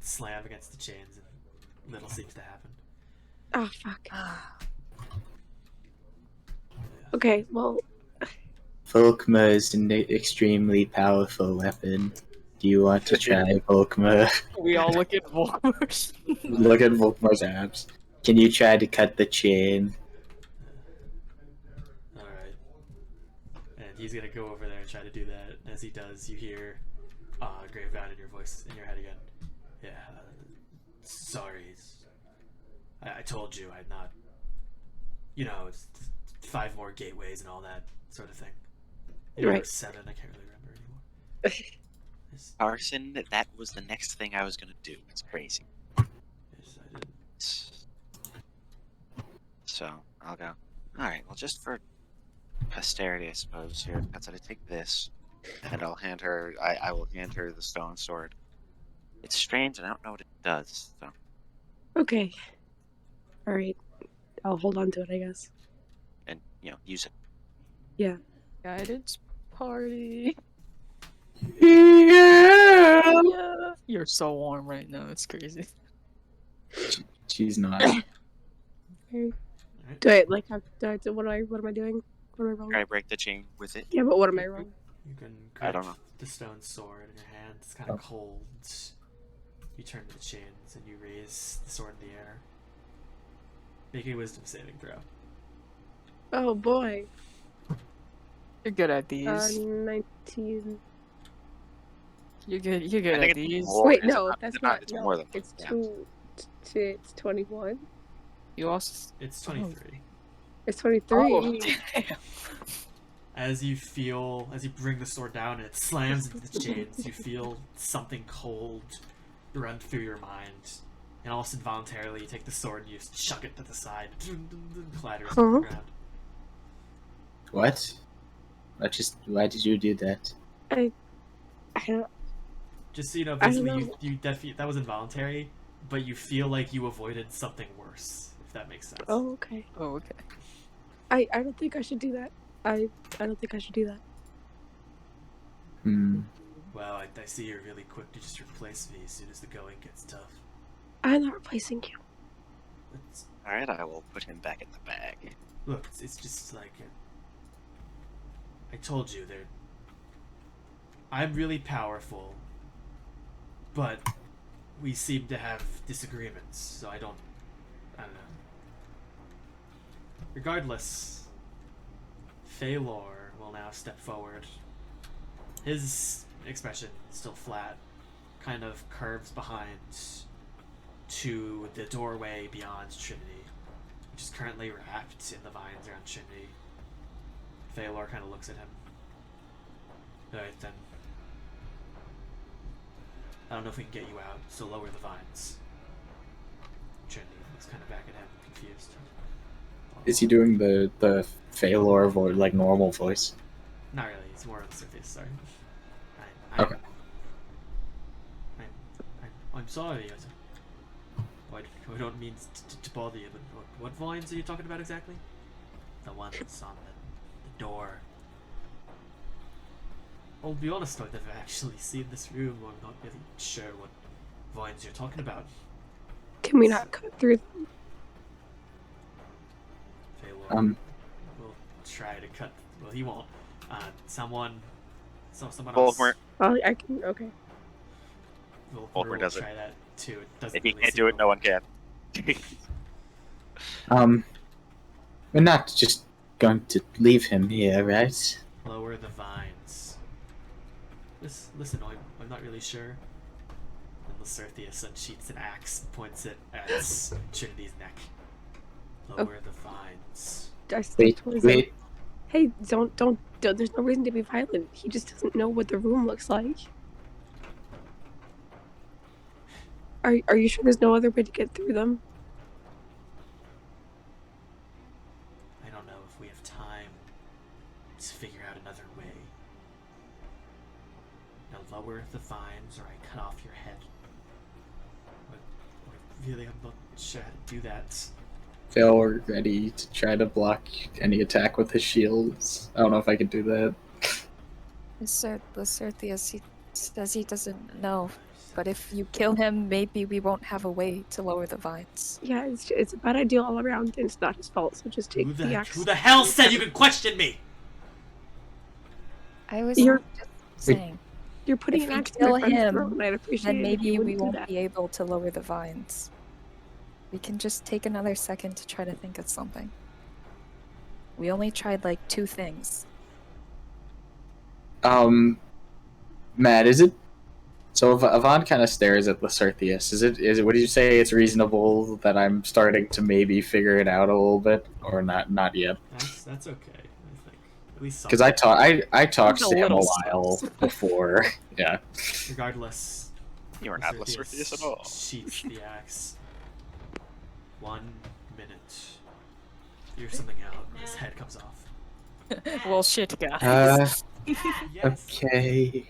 slam against the chains, and little seems to happen. Oh, fuck. Okay, well, Volkma is an extremely powerful weapon. Do you want to try Volkma? We all look at Volkmars. Look at Volkmar's abs. Can you try to cut the chain? Alright. And he's gonna go over there and try to do that. As he does, you hear Gravebound in your voice, in your head again. Yeah, sorry. I told you I'd not... You know, it's 5 more gateways and all that sort of thing. Maybe Right. 7, I can't really remember anymore. Carson, that was the next thing I was gonna do. It's crazy. Yes, I did. So, I'll go. Alright, well, just for posterity, I suppose, here, that's how I take this, and I'll hand her, I will hand her the stone sword. It's strange, and I don't know what it does, so. okay. Alright. I'll hold on to it, I guess. And, use it. Yeah. Guidance party. Yeah. Yeah. You're so warm right now. It's crazy. She's not. Okay. Do I, like, what am I doing? What am I rolling? Try to break the chain with it. Yeah, but what am I rolling? You can I grip don't know. the stone sword in your hand. It's kind of cold. You turn to the chains and you raise the sword in the air. Make a wisdom saving throw. Oh, boy. You're good at these. 19. You're good I at think it's these. more. Wait, It's no, not- that's it's not- not. it's No, more than it's yeah. two. It's 21. You also. It's 23. It's 23. Oh, damn. As you bring the sword down and it slams into the chains, you feel something cold run through your mind. And almost involuntarily, you take the sword and you just chuck it to the side. Clatters to the ground. What? Why did you do that? I don't. Just so you know, I don't basically, know. you definitely, that was involuntary, but you feel like you avoided something worse, if that makes sense. Oh, okay. Oh, okay. I don't think I should do that. I don't think I should do that. Well, I see you're really quick to just replace me as soon as the going gets tough. I'm not replacing you. It's, Alright, I will put him back in the bag. look, it's just like... I told you, I'm really powerful, but we seem to have disagreements, so I don't know. Regardless, Feylor will now step forward. His expression is still flat, kind of curves behind to the doorway beyond Trinity, which is currently wrapped in the vines around Trinity. Veilor kind of looks at him. Alright then. I don't know if we can get you out, so lower the vines. Trinity looks kind of back at him, confused. Is he doing the Feylor voice, like normal voice? Not really, it's more of the surface, sorry. Okay. I'm sorry. I don't mean to bother you, but what vines are you talking about exactly? The ones on the door. I'll be honest, I've never actually seen this room. I'm not really sure what vines you're talking about. Can we not cut through them? We'll try to cut. Well, he won't. Someone else. Voldemort. Oh, I can. Okay. Voldemort does try it. that too. It doesn't If he really can't do it, no one can. We're not just going to leave him here, right? Lower the vines. Listen, I'm not really sure. And Lacertheus unsheaths an axe and points it at Trinity's neck. Lower the vines. I step Wait, towards him. wait. Hey, don't. There's no reason to be violent. He just doesn't know what the room looks like. Are you sure there's no other way to get through them? I don't know if we have time to figure out another way. Now lower the vines or I cut off your head. Really, I'm not sure how to do that. Phil ready to try to block any attack with his shields. I don't know if I can do that. Lacertheus, he says he doesn't know. But if you kill him, maybe we won't have a way to lower the vines. Yeah, it's a bad idea all around, and it's not his fault. So just take the axe. Who the hell said you could question me? I was You're- just saying. You're putting If an we axe in my kill friend's him, throat, and I'd appreciate then it if maybe you we wouldn't do won't that. be able to lower the vines. We can just take another second to try to think of something. We only tried like 2 things. Matt, is it? So Yvonne kind of stares at Lacertheus. Is it? Would you say it's reasonable that I'm starting to maybe figure it out a little bit, or not yet? That's okay. I think at least Because I talked He's to a him a little while before. Yeah. regardless. You are not Lacertheus at all. Sheaths the axe. 1 minute. Figure something out. And his head comes off. Well, shit, guys. Yes. Okay.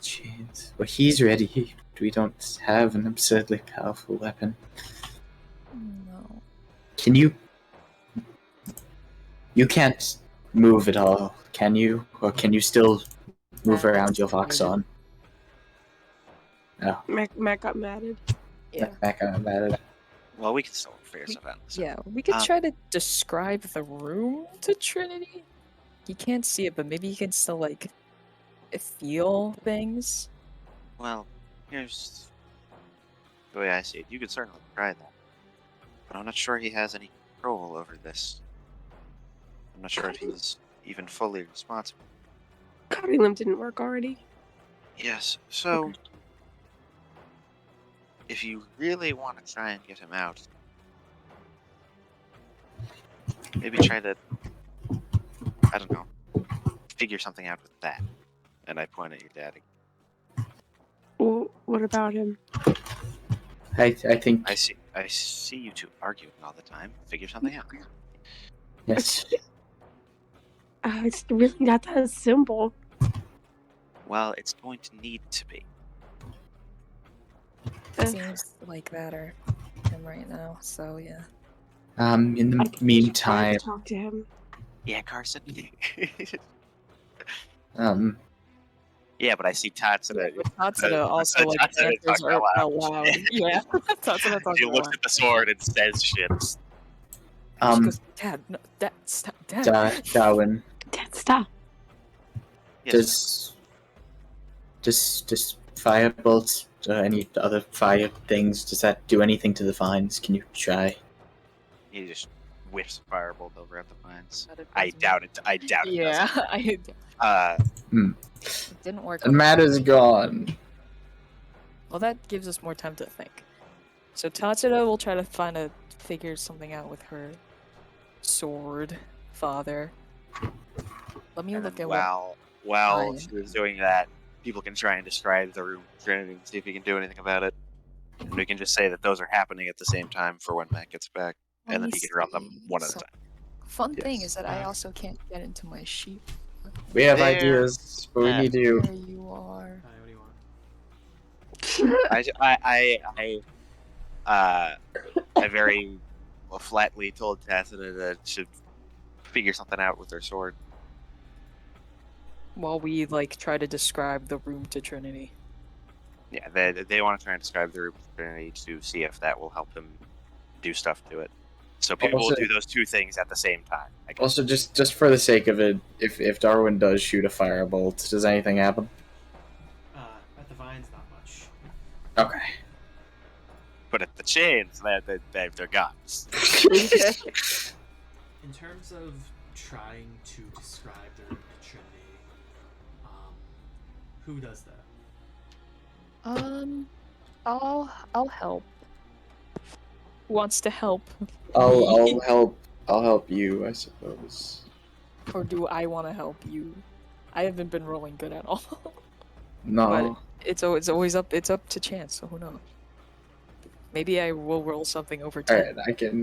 Jeez. Well, he's ready. We don't have an absurdly powerful weapon. No. Can you? You can't move at all, can you? Or can you still move around your Yvolxon? No. Matt got matted. Yeah. Back on that. Well, we can still figure stuff out. So. Yeah, we could try to describe the room to Trinity. He can't see it, but maybe he can still, like, feel things. Well, here's the way I see it. You could certainly try that. But I'm not sure he has any control over this. I'm not sure if he's even fully responsible. Cutting them didn't work already. Yes, so... Okay. If you really want to try and get him out, maybe try to, I don't know, figure something out with that. And I point at your daddy. Well, what about him? I think I see you two arguing all the time. Figure something out. yes. It's really not that simple. Well, it's going to need to be. Seems like that or him right now, so yeah. In the I could try meantime, to talk to him. Yeah, Carson. yeah, but I see Tatsuda. Tatsuda also like Tatsuda answers talking are out loud. Yeah, Tatsuda talks He out looks loud. at the sword and says shit. She goes, Dad, no, Dad, stop, Dad. Darwin, Dad, stop. Yes. does firebolt or any other fire things, does that do anything to the vines? Can you try? He just whiffs a firebolt over at the vines. But it I doesn't- doubt it. I doubt it. Yeah, Does. it didn't work. And Matt is gone. Well, that gives us more time to think. So Tatsuda will try to figure something out with her sword father. Let me And look then at what. while Fine. she was doing that, people can try and describe the room of Trinity and see if he can do anything about it. And we can just say that those are happening at the same time for when Matt gets back, Let and then me he can run them see. one at a So- time. Fun thing Yes. is that I also can't get into my sheep. We have There. ideas, but we Yeah. need you. There you are. Hi, what do you want? I very flatly told Tatsuda that she should figure something out with her sword. While we like try to describe the room to Trinity. Yeah, they want to try and describe the room of Trinity to see if that will help him do stuff to it. So people will Also- do those two things at the same time. I guess. Also, just for the sake of it, if Darwin does shoot a firebolt, does anything happen? At the vines, not much. Okay. But at the chains, they're gone. In terms of trying to describe the room to Trinity, who does that? I'll help. Who wants to help? I'll help. I'll help you, I suppose. Or do I want to help you? I haven't been rolling good at all. No. It's always up. It's up to chance. So who knows? Maybe I will roll something over 10. All right,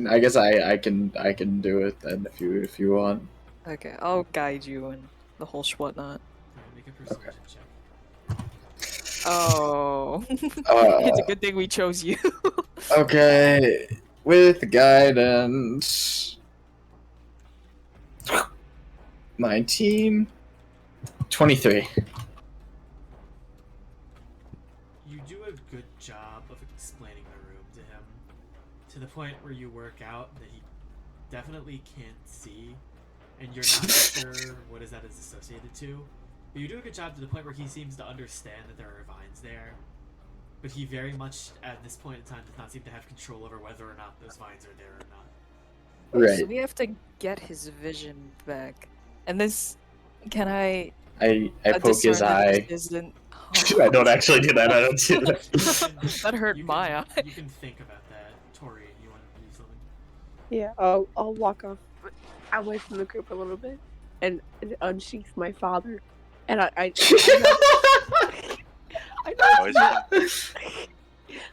I guess I can do it then if you want. Okay, I'll guide you and the whole whatnot. Make a persuasion check. Oh, it's a good thing we chose you. Okay, with guidance. 19. 23. You do a good job of explaining the room to him, to the point where you work out that he definitely can't see, and you're not sure what is that is associated to. But you do a good job to the point where he seems to understand that there are vines there, but he very much, at this point in time, does not seem to have control over whether or not those vines are there or not. Right. So we have to get his vision back. And this, can I I poke his discern that eye. this isn't... I don't actually do that. I don't do that. That hurt You my can, eye. You can think about that. Tori, you want to do something? Yeah, I'll walk off away from the group a little bit and unsheath my father. And I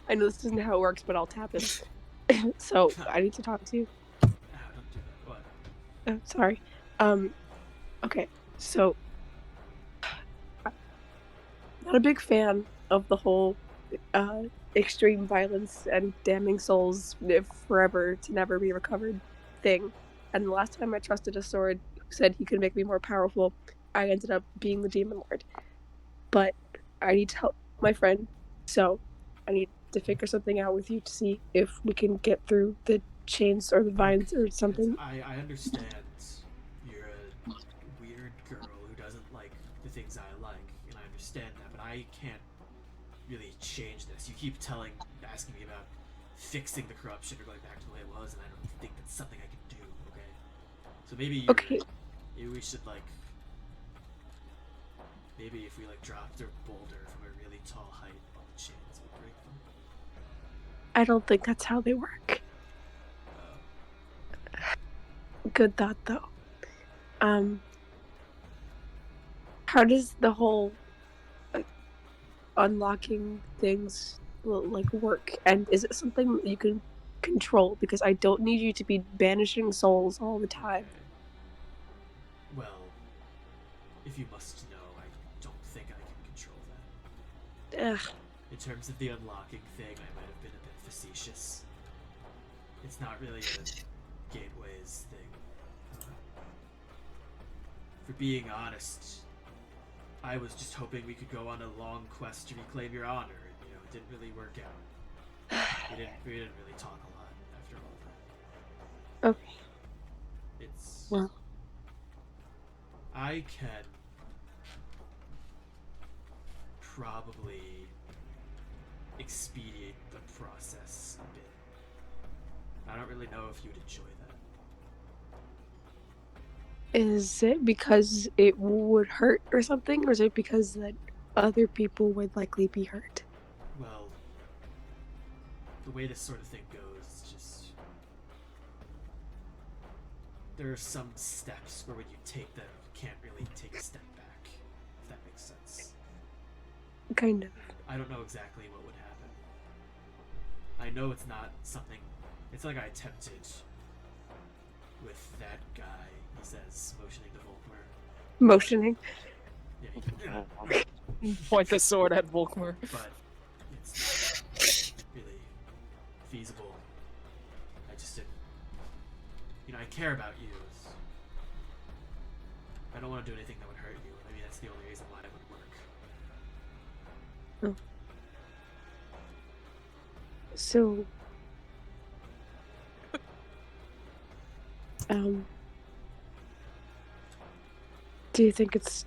know this isn't how it works, but I'll tap him. So I need to talk to you. Don't do that. What? Oh, sorry. Okay, so not a big fan of the whole extreme violence and damning souls forever to never be recovered thing. And the last time I trusted a sword who said he could make me more powerful, I ended up being the demon lord. But I need to help my friend, so I need to figure something out with you to see if we can get through the chains or the vines or something. I understand you're a weird girl who doesn't like the things I like, and I understand that, but I can't really change this. You keep asking me about fixing the corruption or going back to the way it was, and I don't think that's something I can do, okay? So maybe we should, maybe if we, dropped a boulder from a really tall height, all the chains would break them. I don't think that's how they work. good thought though. How does the whole unlocking things like work? And is it something that you can control? Because I don't need you to be banishing souls all the time. Well, if you must know, I don't think I can control that. Ugh. In terms of the unlocking thing, I might have been a bit facetious. It's not really a gateways thing. For being honest, I was just hoping we could go on a long quest to reclaim your honor, and it didn't really work out. We didn't really talk a lot after all that. Okay. It's well. I can probably expedite the process a bit. I don't really know if you'd enjoy that. Is it because it would hurt or something, or is it because that other people would likely be hurt? Well, the way this sort of thing goes is just... There are some steps where when you take them, you can't really take a step back, if that makes sense. Kind of. I don't know exactly what would happen. I know it's not something... It's like I attempted with that guy, he says, motioning to Volkmer. Motioning? Yeah, Point the sword at Volkmer. But it's not really feasible. I just didn't... I care about you. I don't want to do anything that would hurt you. I mean, that's the only reason why it would work. Oh. So... Do you think it's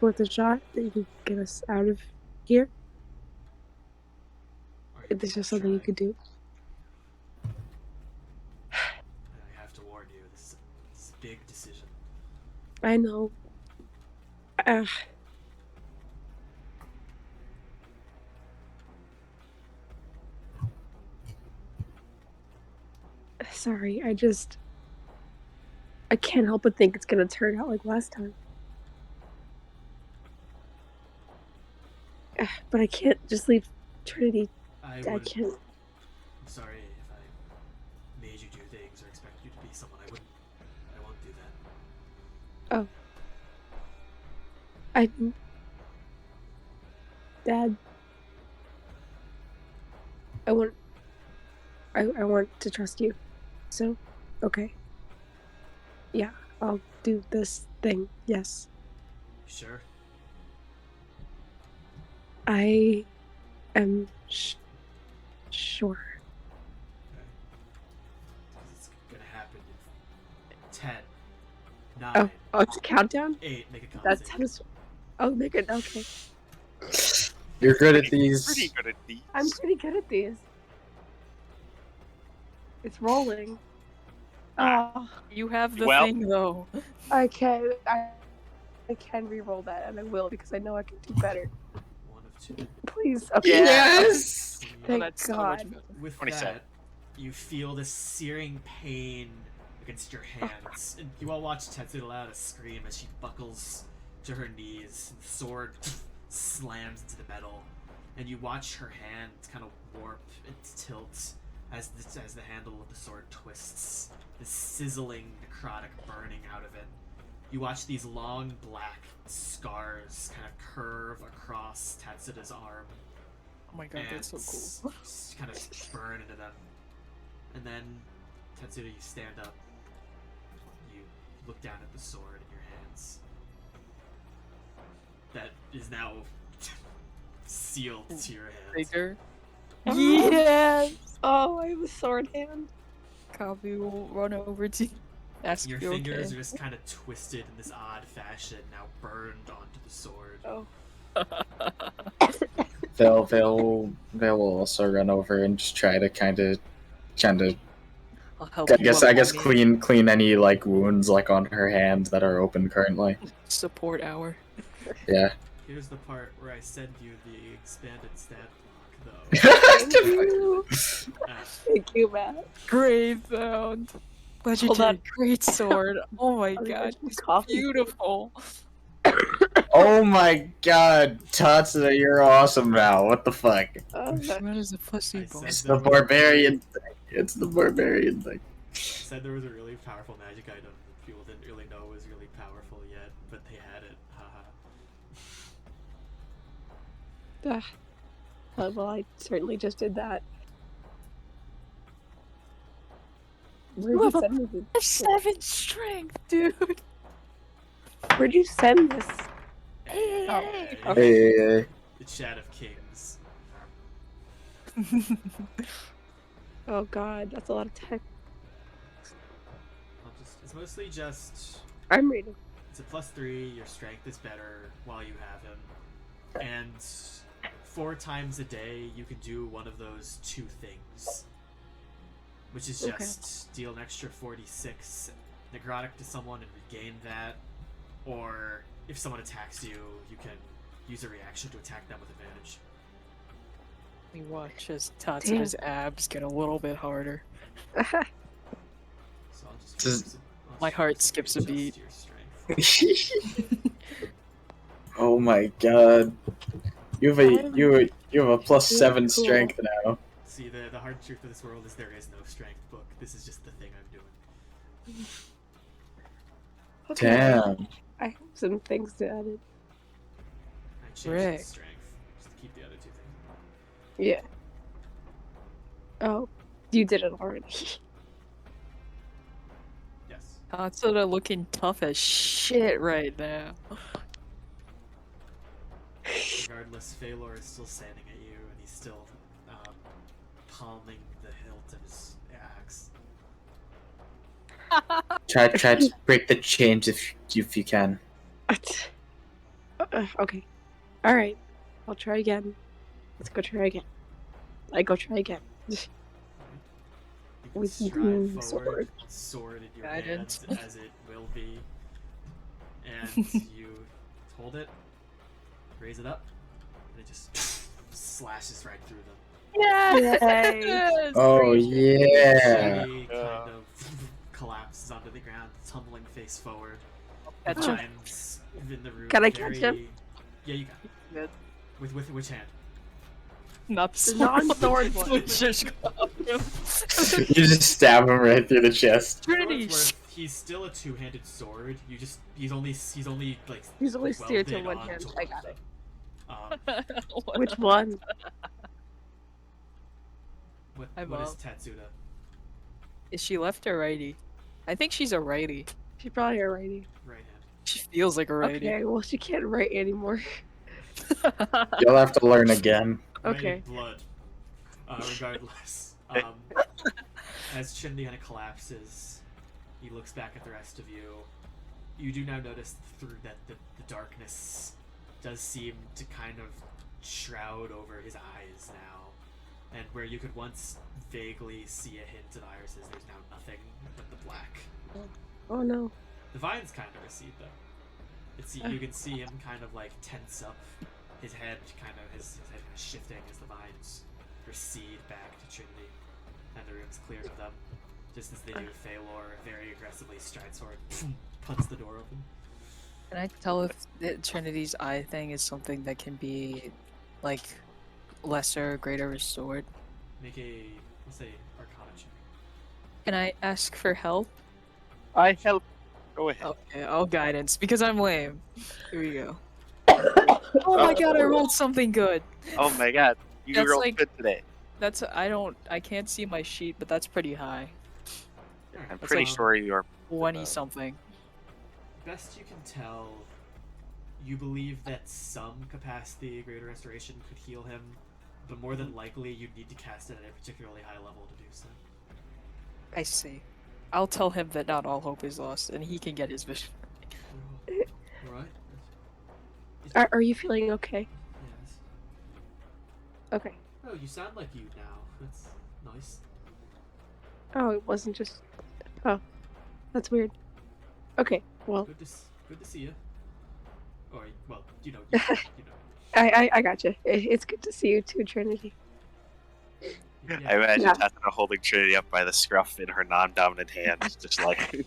worth a shot that you can get us out of here? Is this just something you could do? I have to warn you, this is a big decision. I know. Sorry, I can't help but think it's gonna turn out like last time. But I can't just leave Trinity. I can't. I'm sorry if I made you do things or expected you to be someone I won't do that. Dad. I want to trust you. So, okay. Yeah, I'll do this thing. Yes. Sure. I am sure. Okay. It's gonna happen in 10, 9. Oh, it's a countdown? 8. Make a con That's save. make it okay. You're good at these. Pretty good at these. I'm pretty good at these. It's rolling. Oh, You have the Well- thing though. I can re-roll that, and I will because I know I can do better. 1 of 2. Please, okay. Yes! Thank that's so much God. better. With 27. that, you feel this searing pain against your hands, and you all watch Tetsuda let out a scream as she buckles to her knees, and the sword slams into the metal, and you watch her hand kind of warp and tilt as the handle of the sword twists, this sizzling, necrotic burning out of it. You watch these long black scars kind of curve across Tatsuda's arm. Oh my god, that's so cool. Kind of burn into them. And then, Tatsuda, you stand up. You look down at the sword in your hands. That is now sealed to your hands. Bigger. Yes! Oh, I have a sword hand. Copi will run over to ask Your if you're fingers okay. are just kind of twisted in this odd fashion, now burned onto the sword. Oh. They'll also run over and just try to kind of I'll help I you guess up on me. clean any like wounds like on her hand that are open currently. Support hour. Yeah. Here's the part where I send you the expanded stat block, though. Thank you. Uh, Thank you, Matt. Grave found. Legendary great sword. Oh my I'll god, get it's coffee. beautiful. Oh my god, Tatsuda, you're awesome now. What the fuck? What is a pussy I boy? said It's there the was a barbarian thing. It's the barbarian thing. said there was a really powerful magic item that people didn't really know was really powerful yet, but they had it. Haha. Well, I certainly just did that. Where'd you send me this? 7 strength, dude. Where'd you send this? Hey, Hey. the chat of kings. Oh god, that's a lot of text. It's mostly just. I'm reading. It's a +3. Your strength is better while you have him, and 4 times a day you can do one of those 2 things, which is just deal an extra 46 necrotic to someone and regain that, or if someone attacks you, you can use a reaction to attack them with advantage. We watch as Tatsuda's abs get a little bit harder. So I'll just My heart skips a adjust beat. your strength. Oh my god. You have a +7 strength now. See, the hard truth of this world is there is no strength book. This is just the thing I'm doing. Okay. Damn. I have some things to edit. I changed Right. the strength just to keep the other 2 things. Yeah. Oh, you did it already. Yes. Tatsuda looking tough as shit right now. Regardless, Feylor is still standing at you, and he's still palming the hilt of his axe. Try to break the chains if you can. Okay. Alright. I'll try again. Let's go try again. I go try again. You can With stride the forward, sword in your Guidance. hand, as it will be, and you hold it, raise it up, and it just slashes right through them. Yes! Oh yeah. She kind of collapses onto the ground, tumbling face forward. Catch him. Giants in the room. Can I catch him? Yeah, you got it. Good. With which hand? Not The non-sword one. Let's just grab him. You just stab him right through the chest. For what Trinity. it's worth, he's still a 2-handed sword. He's only like He's only steered to welded one hand. onto I one got of it. them. Which one? What Hi, is Mom. Tatsuda? Is she left or righty? I think she's a righty. She's probably a righty. Right hand. She feels like a righty. Okay, well she can't write anymore. You'll have to learn again. Okay. Righty blood. Regardless. As Trinity kind of collapses, he looks back at the rest of you. You do now notice through that the darkness does seem to kind of shroud over his eyes now. And where you could once vaguely see a hint of irises, there's now nothing but the black. Oh no. The vines kind of recede though. You can see him kind of like tense up. His head kind of his head kind of shifting as the vines recede back to Trinity, and the room's cleared of them. Just as they do, Feylor very aggressively strides forward, puts the door open. Can I tell if Trinity's eye thing is something that can be, like, lesser or greater restored? Make a, let's say, Arcana check. Can I ask for help? I help. Go ahead. Okay, I'll guidance, because I'm lame. Here we go. Oh my god, I rolled something good! Oh my god, you That's rolled like- good today. That's, I can't see my sheet, but that's pretty high. Alright, I'm That's pretty like- sure you're. 20 something. Best you can tell, you believe that some capacity Greater Restoration could heal him, but more than likely you'd need to cast it at a particularly high level to do so. I see. I'll tell him that not all hope is lost, and he can get his vision. Alright. Are you feeling okay? Yes. Okay. Oh, you sound like you now. That's nice. Oh, it wasn't just. Oh, that's weird. Okay. Well, Good to see you. Or, well, you know. I gotcha. It's good to see you too, Trinity. I imagine Yeah. Tatsuda holding Trinity up by the scruff in her non-dominant hand, just like.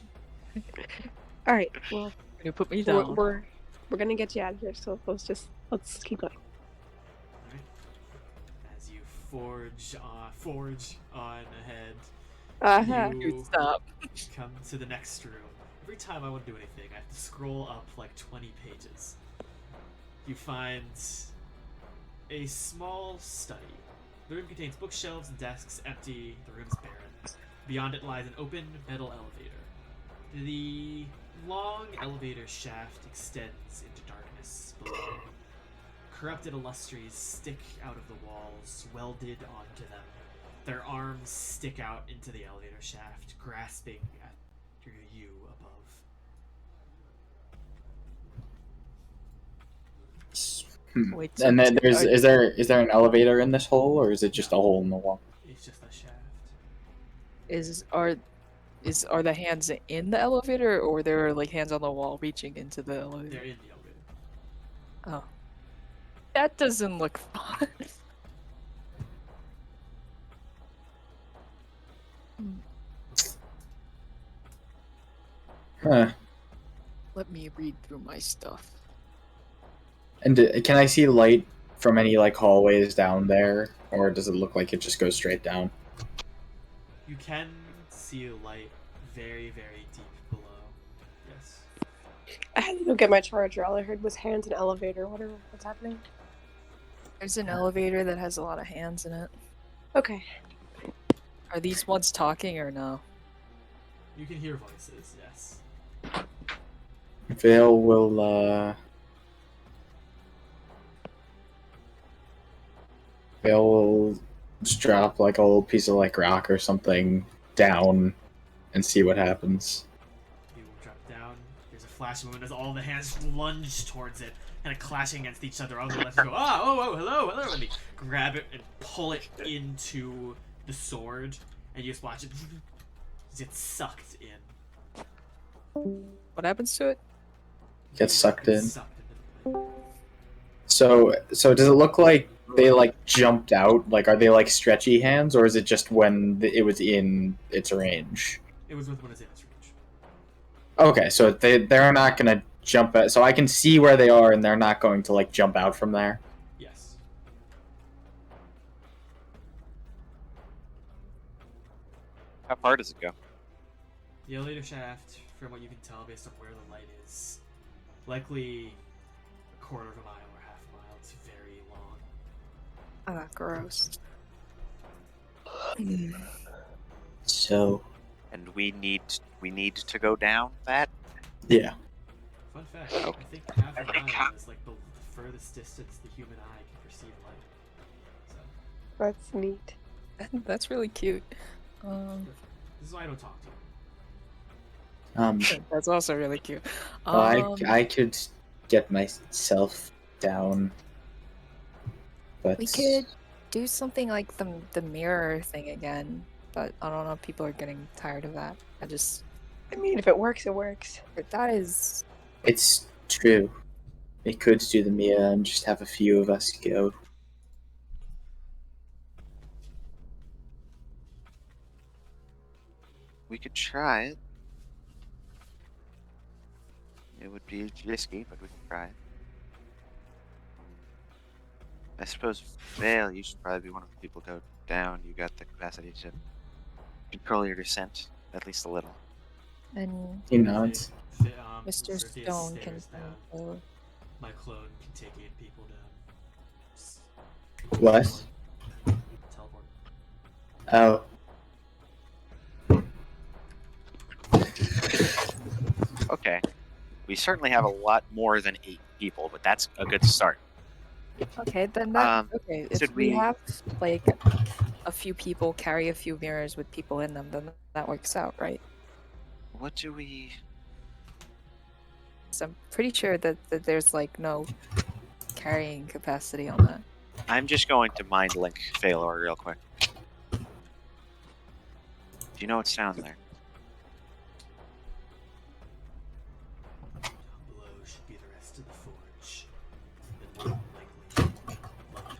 All right. Well, You put me we're, down. we're gonna get you out of here. So let's keep going. Alright. As you forge on ahead, Uh-huh. you Stop. come to the next room. Every time I want to do anything, I have to scroll up like 20 pages. You find a small study. The room contains bookshelves and desks, empty. The room is barren. Beyond it lies an open metal elevator. The long elevator shaft extends into darkness below. Corrupted illustries stick out of the walls, welded onto them. Their arms stick out into the elevator shaft, grasping at you above. Wait, And then so- is there an elevator in this hole, or is it just a hole in the wall? It's just a shaft. Are the hands in the elevator, or there are like hands on the wall reaching into the elevator? They're in the elevator. Oh, that doesn't look fun. Huh. Let me read through my stuff. And can I see light from any like hallways down there, or does it look like it just goes straight down? You can see a light very, very deep below. Yes. I had to go get my charger. All I heard was hands and elevator. What's happening? There's an elevator that has a lot of hands in it. Okay. Are these ones talking or no? You can hear voices, yes. Veil will just drop like a little piece of like rock or something down and see what happens. You will drop down. There's a flash moment as all the hands lunge towards it, kind of clashing against each other. All the left go, hello, and they grab it and pull it into the sword, and you just watch it get sucked in. What happens to it? Gets sucked in. Sucked into the So does it look like they like jumped out? Like, are they like stretchy hands, or is it just when it was in its range? It was with when it's in its reach. Okay, so they're not gonna jump out. So I can see where they are, and they're not going to like jump out from there. Yes. How far does it go? The elevator shaft, from what you can tell based on where the light is, likely a quarter of a mile or half a mile. It's very long. Ah, gross. So, And we need to go down that. Yeah. Fun fact, Okay. I think half a mile is like the furthest distance the human eye can perceive light. So, That's neat. That's really cute. this is why I don't talk to you. That's also really cute. well, I could get myself down, but We could do something like the mirror thing again, but I don't know if people are getting tired of that. I mean, if it works, it works. That is It's true. We could do the Mia and just have a few of us go. We could try it. It would be risky, but we can try it. I suppose, Veil, you should probably be one of the people go down. You got the capacity to control your descent, at least a little. and He nods. Mr. Orpheus Stone can stares down. go. My clone can take 8 people down. Just What? teleport. Oh. Okay. We certainly have a lot more than 8 people, but that's a good start. Okay, then that Okay, if should we we- have like a few people carry a few mirrors with people in them, then that works out, right? What do we... So I'm pretty sure that there's like no carrying capacity on that. I'm just going to mind link Feylor real quick. Do you know what's down there? Down below should be the rest of the forge. And more than likely, Lug.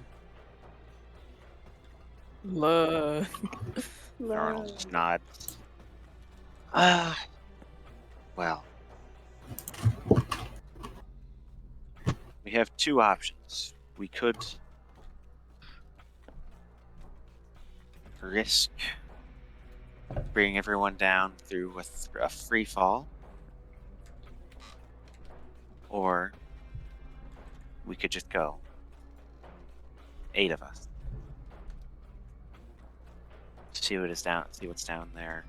Love. Arnold just nods. Well. We have two options. We could risk bringing everyone down through a free fall, or we could just go. 8 of us. See what is down. See what's down there,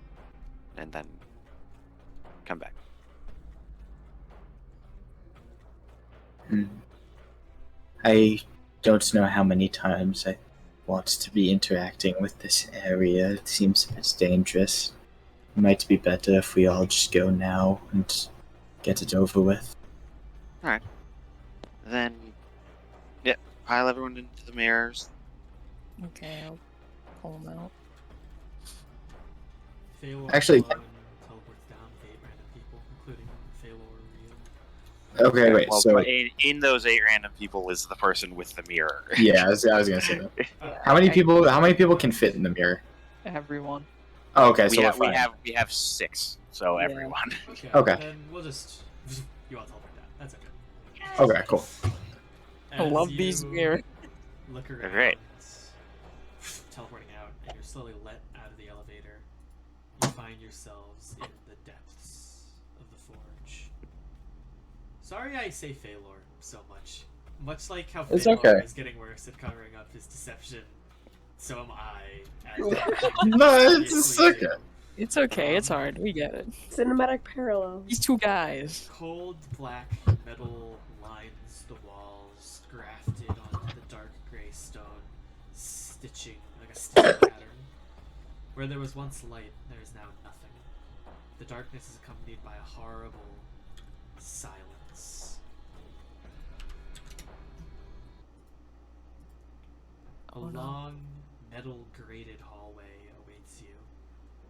and then come back. I don't know how many times I want to be interacting with this area. It seems a bit dangerous. It might be better if we all just go now and get it over with. Alright. Then, yeah, pile everyone into the mirrors. Okay, I'll pull them out. Feylor Actually- teleports down with 8 random people, including Feylor Okay, wait, Well, so... in those 8 random people is the person with the mirror. Yeah, I was gonna say that. How many people can fit in the mirror? Everyone. Oh, okay, so we have 6, so Yeah. everyone. Okay. Then we'll just... You all teleport down. That's okay. Okay, cool. I love As these you mirrors. Look around, They're great. teleporting out, and you're slowly let out of the elevator. You find yourselves in the depths of the forge. Sorry I say Feylor so much. Much like how It's Feylor okay. is getting worse at covering up his deception, so am I. No, it's okay. It's okay, it's hard, we get it. Cinematic parallel. These two guys. Cold black metal lines the walls, grafted onto the dark gray stone, stitching like a stitching pattern. Where there was once light, there is now nothing. The darkness is accompanied by a horrible silence. A long, metal grated hallway awaits you.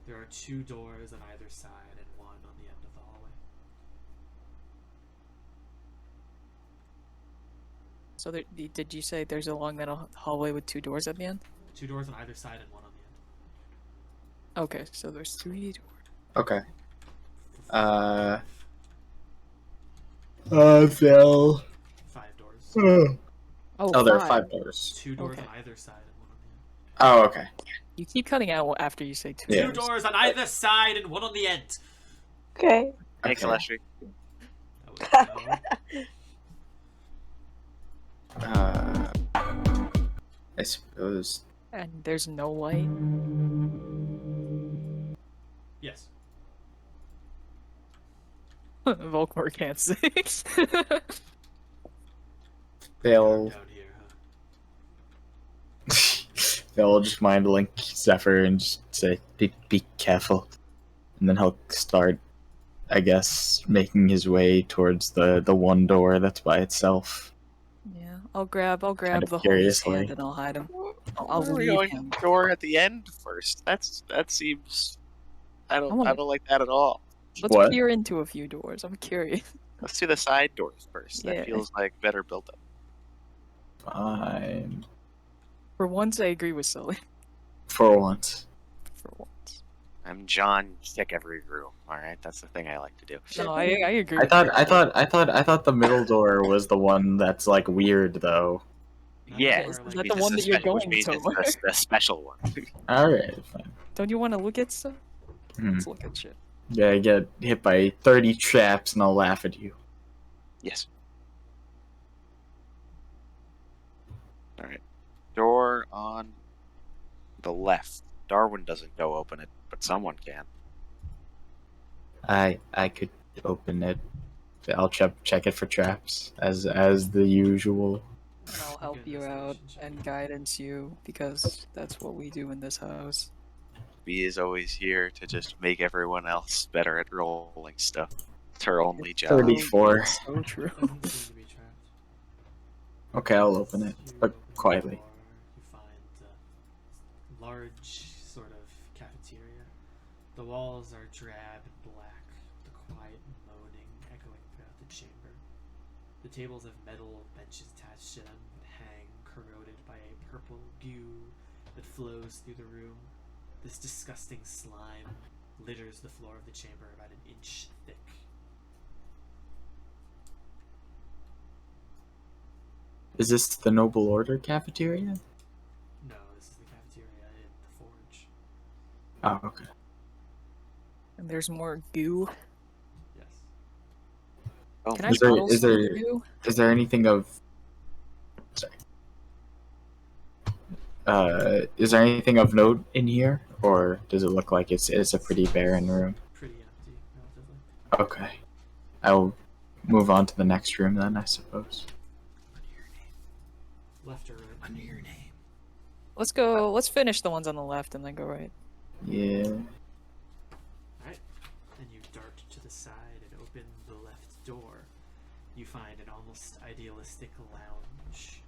There are 2 doors on either side and 1 on the end of the hallway. So did you say there's a long metal hallway with 2 doors at the end? 2 doors on either side and 1 on the end. Okay, so there's 3 doors. Okay. Phil. 5 doors. Oh, there are 5 doors. 2 doors Okay. on either side and 1 on the end. Oh, okay. You keep cutting out after you say 2 Yeah. 2 doors on either side and 1 on the end. Okay. Thanks, Okay. Celestial. That was I suppose. And there's no light. yes. Volkmar can't see. They'll Down here, they'll just mind link Zephyr and just say, be careful. And then he'll start, I guess, making his way towards the one door that's by itself. Yeah, I'll grab Kind the of homeless curiously. hand and I'll hide him. I'll Why are we leave going him. to the door at the end first? That seems. I don't wanna- like that at all. Let's What? peer into a few doors. I'm curious. Let's do the side doors first. That Yeah. feels like better build up. Fine. For once, I agree with Sully. For once. For once. I'm John Stick every room. All right, that's the thing I like to do. No, I agree. I with thought you. the middle door was the one that's like weird though. Yeah, Is Or, that like, the one that you're which going means somewhere? it's the special one. Alright, fine. Don't you want to look at stuff? Hmm. Let's look at shit. Yeah, I get hit by 30 traps and I'll laugh at you. Yes. All right. Door on the left. Darwin doesn't go open it, but someone can. I could open it. I'll check it for traps as the usual. And I'll help you out and guidance you because that's what we do in this house. B is always here to just make everyone else better at rolling stuff. It's her only job. 34. So true. Doesn't seem to be trapped. Okay, I'll open it, but quietly. You find a large sort of cafeteria. The walls are drab and black, the quiet moaning echoing throughout the chamber. The tables have metal benches attached to them and hang corroded by a purple goo that flows through the room. This disgusting slime litters the floor of the chamber about an inch thick. Is this the Noble Order cafeteria? No, this is the cafeteria in the forge. Oh, okay. And there's more goo. Yes. Oh, Can I Is there- bottle is some there- goo? Is there anything of... Sorry. Is there anything of note in here? Or does it look like it's a pretty barren room? Pretty empty, relatively. Okay. I'll move on to the next room then, I suppose. Left or right? Under your name. Let's go. Let's finish the ones on the left and then go right. Yeah. Alright. And you dart to the side and open the left door. You find an almost idealistic lounge.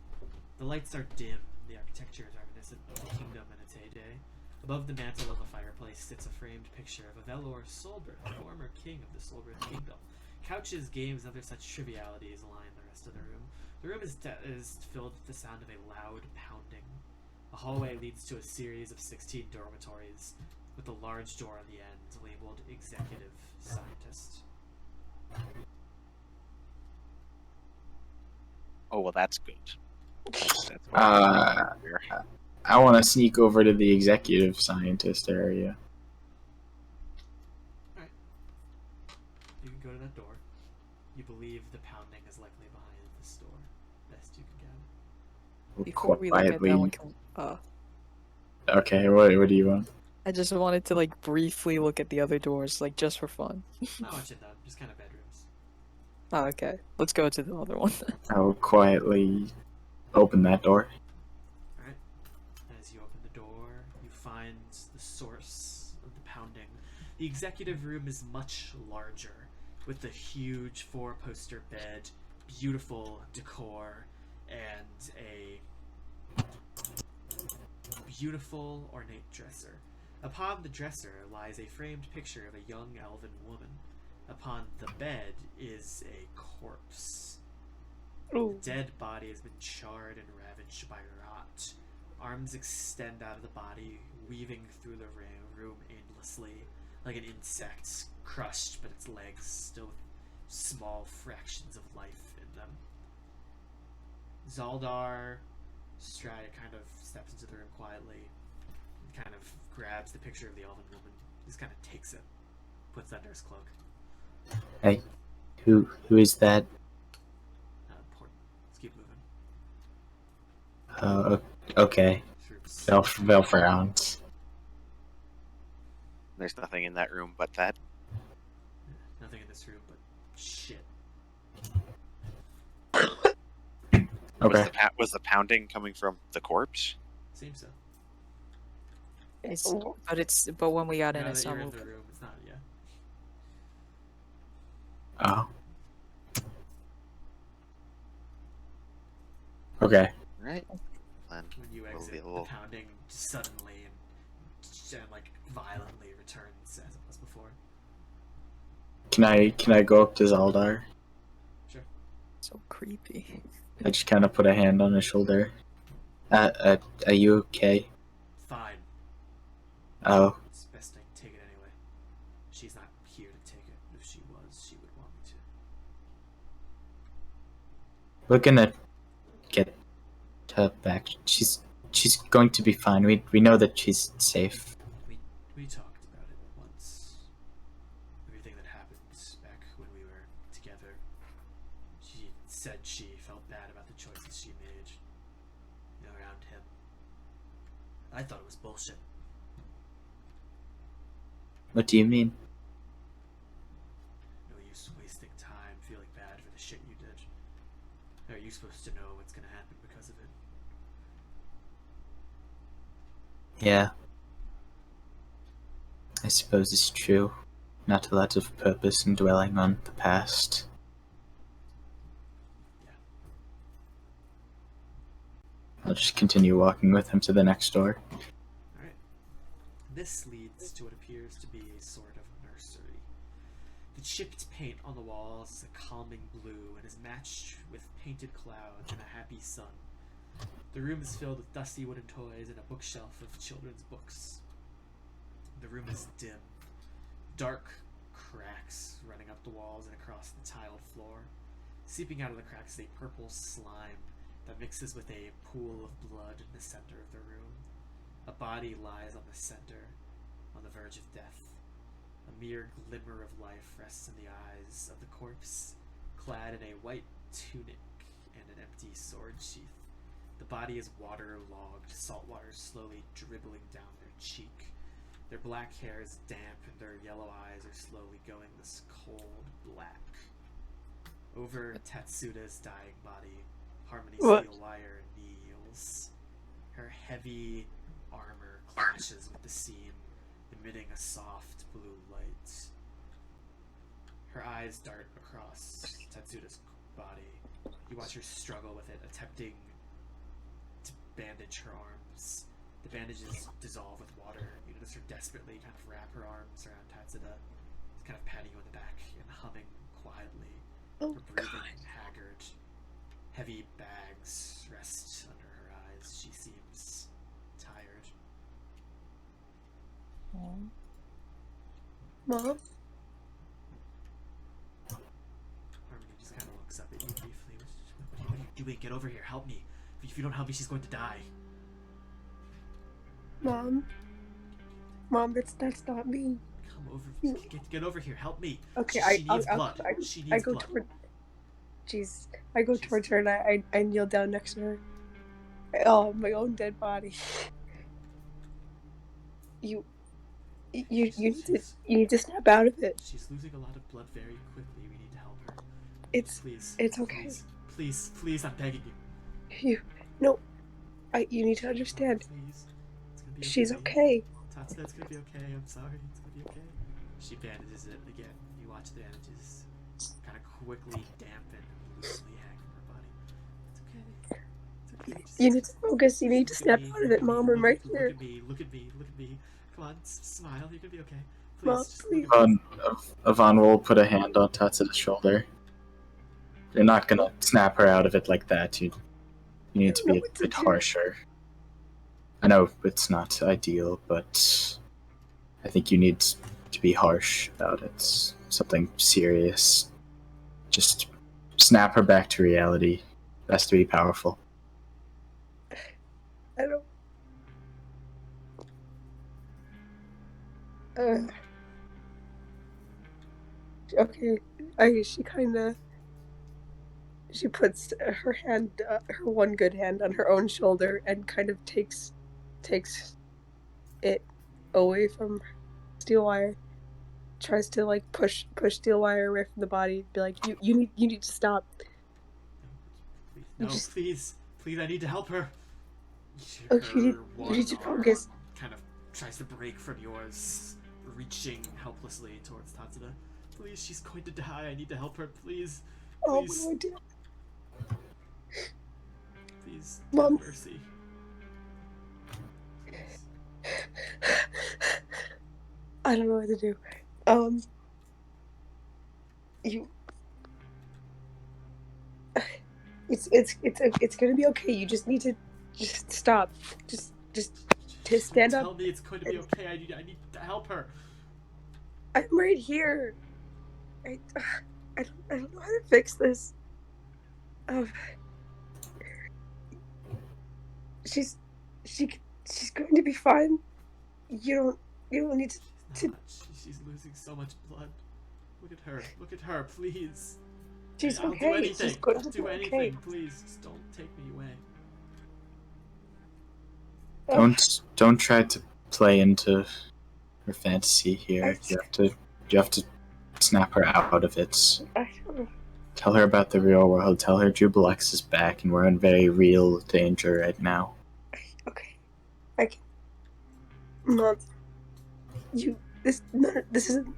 The lights are dim. The architecture is reminiscent of the kingdom in its heyday. Above the mantle of a fireplace sits a framed picture of a Veilor Soulbirth, former king of the Soulbirth Kingdom. Couches, games, and other such trivialities line the rest of the room. The room is filled with the sound of a loud pounding. A hallway leads to a series of 16 dormitories, with a large door on the end labeled Executive Scientist. Oh, well, that's good. That's what I'm here. I want to sneak over to the executive scientist area. Alright. You can go to that door. You believe the pounding is likely behind this door. Best you can gather. Before we look at that one, Okay, what do you want? I just wanted to like briefly look at the other doors, like just for fun. Not much in them, just kind of bedrooms. Oh, okay. Let's go to the other one. I'll quietly open that door. Alright. As you open the door, you find the source of the pounding. The executive room is much larger, with a huge four-poster bed, beautiful decor, and a beautiful ornate dresser. Upon the dresser lies a framed picture of a young elven woman. Upon the bed is a corpse. The dead body has been charred and ravaged by rot. Arms extend out of the body, weaving through the room aimlessly, like an insect crushed, but its legs still with small fractions of life in them. Zaildar Stride kind of steps into the room quietly and kind of grabs the picture of the elven woman, just kind of takes it, puts it under his cloak. Hey, who is that? Important. Let's keep moving. Okay. Vel frowns. There's nothing in that room but that. Nothing in this room but shit. Okay. Was the pounding coming from the corpse? Seems so. But when we got in, Now it's that not you're in moving. the room, it's not yet. Oh. Okay. Right. Then When you we'll exit, be a the little... pounding suddenly and like violently returns as it was before. Can I go up to Zaildar? Sure. So creepy. I just kind of put a hand on his shoulder. Are you okay? Fine. Oh. It's best I take it anyway. She's not here to take it. If she was, she would want me to. We're gonna get her back. She's going to be fine. We know that she's safe. We talked about it once. Everything that happened back when we were together. She said she felt bad about the choices she made, around him. I thought it was bullshit. What do you mean? No use wasting time feeling bad for the shit you did. Are you supposed to know what's gonna happen because of it? Yeah. I suppose it's true. Not a lot of purpose in dwelling on the past. Yeah. I'll just continue walking with him to the next door. Alright. This leads to what appears to be a sort of nursery. The chipped paint on the walls is a calming blue and is matched with painted clouds and a happy sun. The room is filled with dusty wooden toys and a bookshelf of children's books. The room is dim. Dark cracks running up the walls and across the tiled floor. Seeping out of the cracks is a purple slime that mixes with a pool of blood in the center of the room. A body lies on the center, on the verge of death. A mere glimmer of life rests in the eyes of the corpse, clad in a white tunic and an empty sword sheath. The body is waterlogged, salt water slowly dribbling down their cheek. Their black hair is damp and their yellow eyes are slowly going this cold black. Over Tatsuda's dying body, Harmony Steelwire kneels. Her heavy armor clashes with the seam, emitting a soft blue light. Her eyes dart across Tatsuda's body. You watch her struggle with it, attempting to bandage her arms. The bandages dissolve with water. You notice her desperately kind of wrap her arms around Tatsuda, kind of patting you on the back and humming quietly. Oh, her breathing haggard. Heavy bags rest under her eyes. She seems tired. Mom? Harmony just kind of looks up at you briefly. What are you doing? Get over here. Help me. If you don't help me, she's going to die. Mom, that's not me. Come over. Get over here. Help me. Okay, she needs blood. She needs blood. Jeez, I go towards her and I kneel down next to her. Oh, my own dead body. You need to snap out of it. She's losing a lot of blood very quickly. We need to help her. It's okay. Please, I'm begging you. You need to understand. Please. It's gonna be okay. She's okay. Tatsuda, it's gonna be okay. I'm sorry. It's gonna be okay. She bandages it again. You watch the bandages kind of quickly dampen and loosely hang from her body. It's okay. You need to focus. You need to snap out of it, Mom. I'm right here. Look at me. Come on, smile. You're gonna be okay. Mom, Please. Yvonne will put a hand on Tatsuda's shoulder. You're not gonna snap her out of it like that. You need to be a bit harsher. I know it's not ideal, but I think you need to be harsh about it. Something serious. Just snap her back to reality. It has to be powerful. I don't. Okay. She puts her hand, her one good hand, on her own shoulder and kind of takes it away from Steelwire. Tries to like push Steelwire away from the body. Be like, you need to stop. No, please, I need to help her. Okay, you need to focus. Kind of tries to break from yours, reaching helplessly towards Tatsuda. Please, she's going to die. I need to help her. Please. Oh, what do I do? Please, Mom. have mercy. I don't know what to do. It's gonna be okay. You just need to stop. Just to stand up. Tell me it's going to be okay. I need to help her. I'm right here. I don't know how to fix this. She's going to be fine. You don't need to. She's losing so much blood. Look at her, please. She's I'll okay. do anything. She's going I'll to do be anything. okay. Please, just don't take me away. Don't try to play into her fantasy here. You have to snap her out of it. Tell her about the real world. Tell her Jubilex is back and we're in very real danger right now. Okay. Mom, this isn't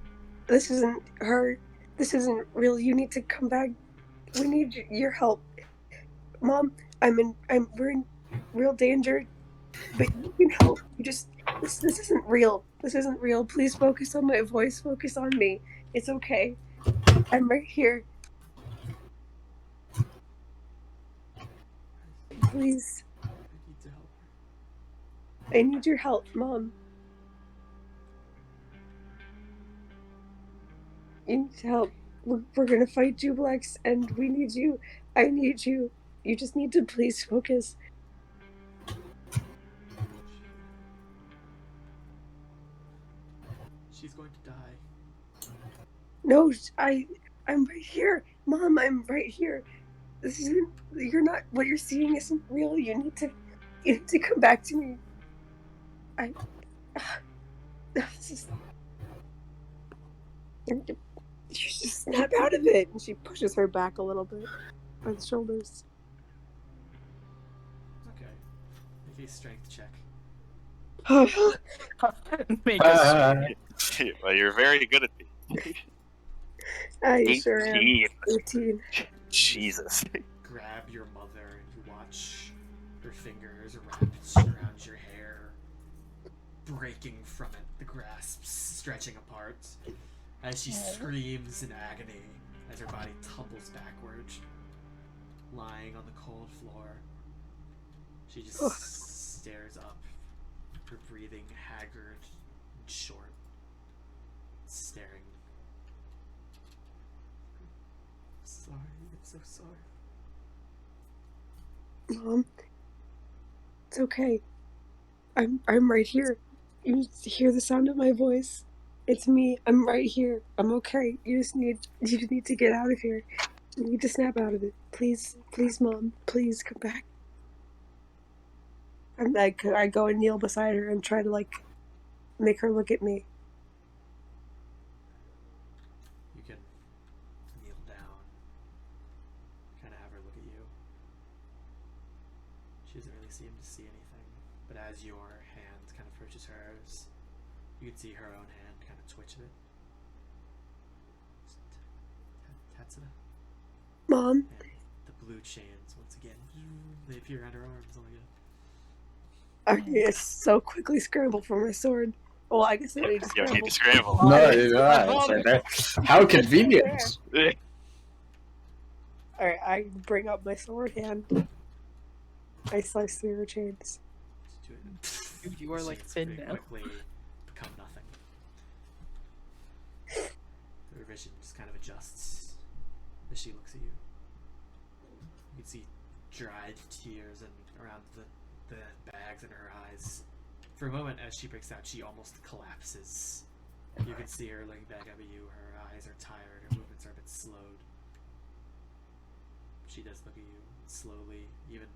her. This isn't real. You need to come back. We need your help. Mom, we're in real danger. But you can help. This isn't real. This isn't real. Please focus on my voice. Focus on me. It's okay. I'm right here. Please. I need your help, Mom. You need help. We're gonna fight Jublex, and we need you. I need you. You just need to please focus. She's going to die. No, I'm right here. Mom, I'm right here. This isn't, you're not, what you're seeing isn't real. You need to come back to me. You just snap out of it. And she pushes her back a little bit by the shoulders. Okay. Make a strength check. Make us. Well, you're very good at these. I sure am. 18. 18. Jesus. Grab your mother and you watch her fingers wrapped around your hair, breaking from it, the grasps stretching apart, as she screams in agony as her body tumbles backward, lying on the cold floor. She just stares up, her breathing haggard and short, staring. Sorry, I'm so sorry. Mom, it's okay. I'm right here. You hear the sound of my voice. It's me. I'm right here. I'm okay. You just need to get out of here. You need to snap out of it. Please, Mom. Please come back. I go and kneel beside her and try to make her look at me. You can kneel down, kind of have her look at you. She doesn't really seem to see anything, but as your hand kind of approaches hers, you can see her own hand kind of twitch a bit. Tatsuda. Mom. And the blue chains once again, they appear on her arms. Oh my god. I so quickly scramble for my sword. Well, I guess I need to You don't scramble. need to scramble. No, it's right there. How convenient. Alright, I bring up my sword hand. I slice through her chains. Dude, you are like Chains thin very now. quickly become nothing. Her vision just kind of adjusts as she looks at you. You can see dried tears and around the bags in her eyes. For a moment, as she breaks out, she almost collapses. You can see her looking back up at you. Her eyes are tired. Her movements are a bit slowed. She does look at you slowly, even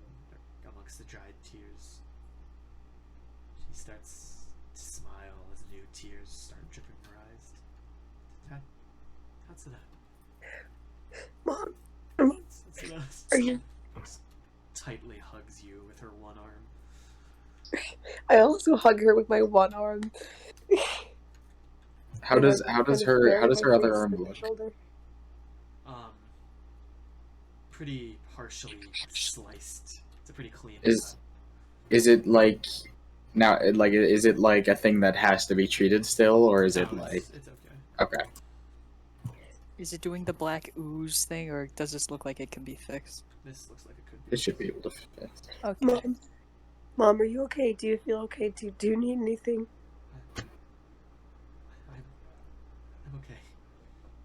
amongst the dried tears. She starts to smile as new tears start dripping from her eyes. Tatsuda. Mom, Tatsuda are you? Tightly hugs you with her one arm. I also hug her with my one arm. How does her other arm look? Pretty partially sliced. It's a pretty clean Is it like now? Is it like a thing that has to be treated still, or is it like? It's okay. Okay. Is it doing the black ooze thing, or does this look like it can be fixed? This looks like it could be. It should be able to fit. Okay. Mom, are you okay? Do you feel okay? Do you need anything? I'm okay.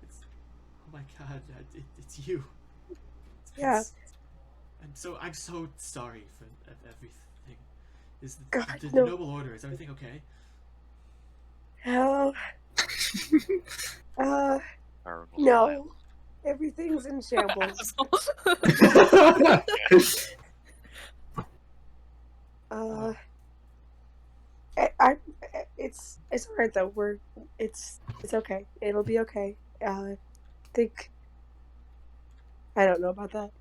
It's oh my god, it's you. Yeah. I'm so sorry for everything. Is God, the no. noble order? Is everything okay? Hell. No. Everything's in shambles. It's alright though. It's okay. It'll be okay. I don't know about that.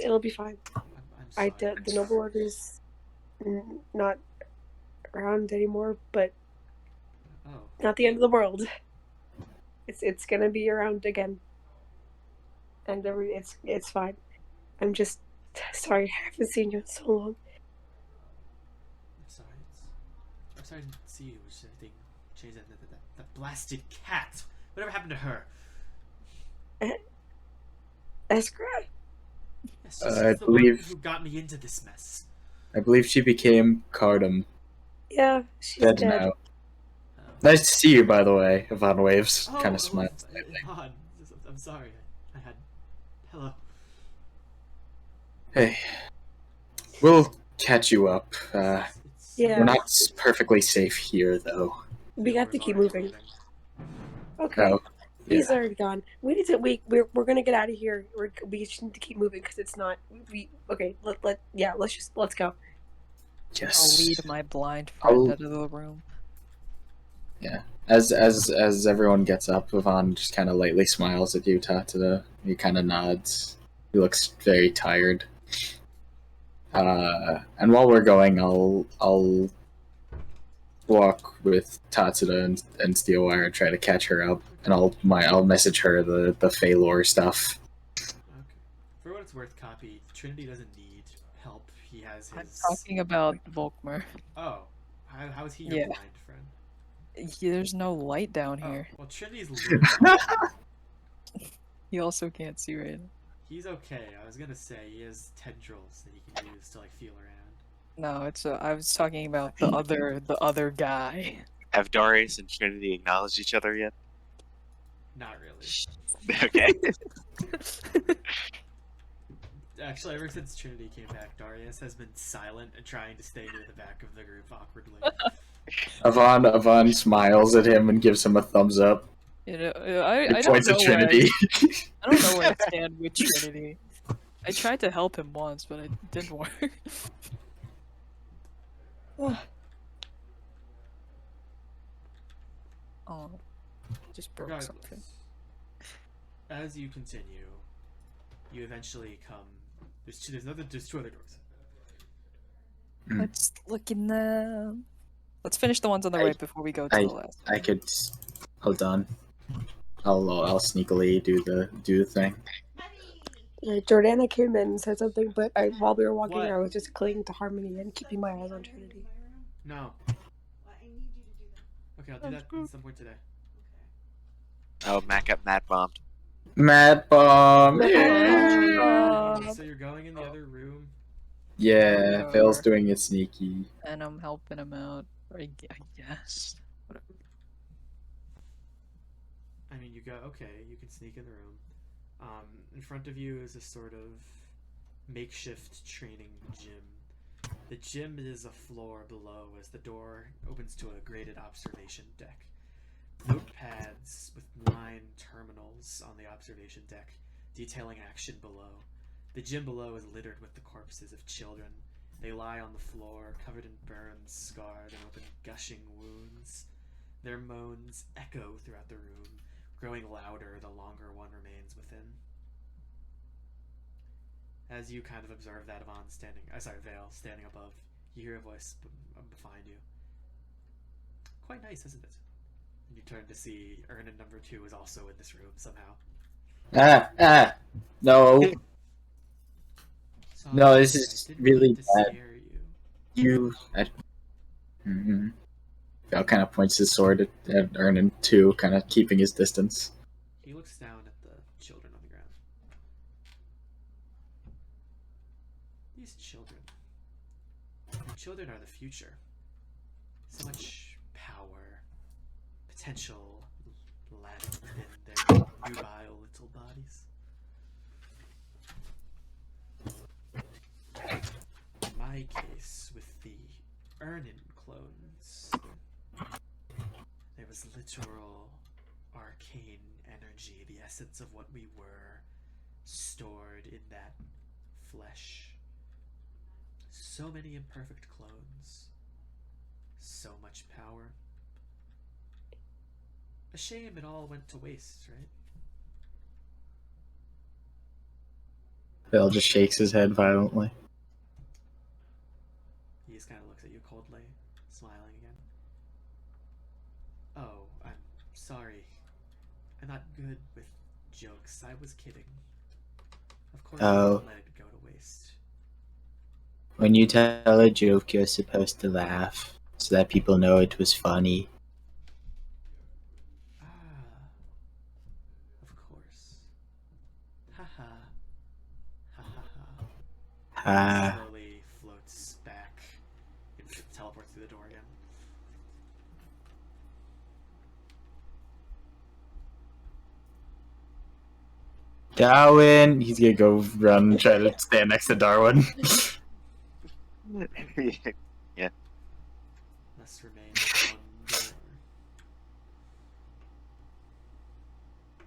It'll be fine. I'm sorry. The noble order's not around anymore, but not the end of the world. It's gonna be around again, and it's fine. I'm just sorry I haven't seen you in so long. I'm sorry to see you. Was everything changed? That blasted cat. Whatever happened to her? Eskra? Yes, I she's the believe- one who got me into this mess. I believe she became Cardum. Yeah, she's Dead dead. now. Nice to see you, by the way. Yvonne waves, kind of smiles. Yvonne, I'm sorry. I had. Hello. Hey, we'll catch you up. Yeah. We're not perfectly safe here, though. We have to keep moving. Okay. Oh, He's already gone. We need to. We're gonna get out of here. We just need to keep moving because it's not. Okay. Let's go. Yes. I'll lead my blind friend out of the room. Yeah. As everyone gets up, Yvonne just kind of lightly smiles at you, Tatsuda. He kind of nods. He looks very tired. And while we're going, I'll walk with Tatsuda and Steelwire and try to catch her up, and I'll message her the Feylor stuff. Okay. For what it's worth, Copi, Trinity doesn't need help. He has his. I'm talking about Volkmer. Oh, how is he your blind friend? Yeah, there's no light down here. Well, Trinity's. He also can't see right now. He's okay. I was gonna say he has tendrils that he can use to like feel around. No, it's I was talking about the other guy. Have Darius and Trinity acknowledged each other yet? Not really. Okay. Actually, ever since Trinity came back, Darius has been silent and trying to stay near the back of the group awkwardly. Yvonne smiles at him and gives him a thumbs up. You know, I don't points know at Trinity. I don't know where I stand with Trinity. I tried to help him once, but it didn't work. Oh, just broke Regardless, something. as you continue, you eventually come. There's two other doors. Let's look in the. Let's finish the ones on the right before we go to the last. I could hold on. I'll sneakily do the thing. Jordana came in and said something, but while we were walking, I was just clinging to Harmony and keeping my eyes on Trinity. No. Okay, I'll do that at some point today. Oh, Mac got mad bombed. Mad bomb. So you're going in the other room? Yeah, Veil's doing it sneaky. And I'm helping him out. I guess. Whatever. I mean, you go, okay, you can sneak in the room. In front of you is a sort of makeshift training gym. The gym is a floor below as the door opens to a graded observation deck. Notepads with 9 terminals on the observation deck, detailing action below. The gym below is littered with the corpses of children. They lie on the floor, covered in burns, scarred, and open gushing wounds. Their moans echo throughout the room, growing louder the longer one remains within. As you kind of observe that Veil standing above, you hear a voice behind you. Quite nice, isn't it? And you turn to see Ernan number 2 is also in this room somehow. No. So, No, this is really bad. scare You. Val kind of points his sword at Ernan too, kind of keeping his distance. He looks down at the children on the ground. These children. The children are the future. So much power, potential latent within their nubile little bodies. In my case, with the Ernan clones, there was literal arcane energy, the essence of what we were, stored in that flesh. So many imperfect clones. So much power. A shame it all went to waste, right? Val just shakes his head violently. He just kind of looks at you coldly, smiling again. Oh, I'm sorry. I'm not good with jokes. I was kidding. Of course, I won't let it go to waste. When you tell a joke, you're supposed to laugh, so that people know it was funny. Ah, of course. Haha. Ha ha ha. Ha. Slowly floats back Darwin. He's gonna go run and try to stand next to Darwin. Yeah. Must remain one door.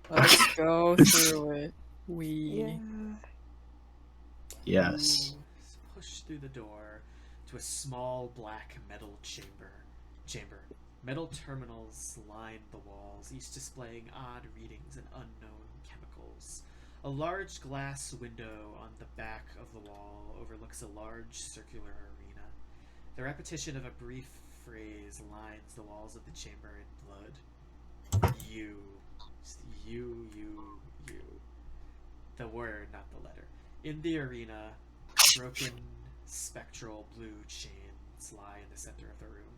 Let's go through it. Yeah. Yes. You push through the door to a small black metal chamber. Metal terminals line the walls, each displaying odd readings and unknown chemicals. A large glass window on the back of the wall overlooks a large circular arena. The repetition of a brief phrase lines the walls of the chamber in blood. You. Just you. The word, not the letter. In the arena, broken, spectral blue chains lie in the center of the room,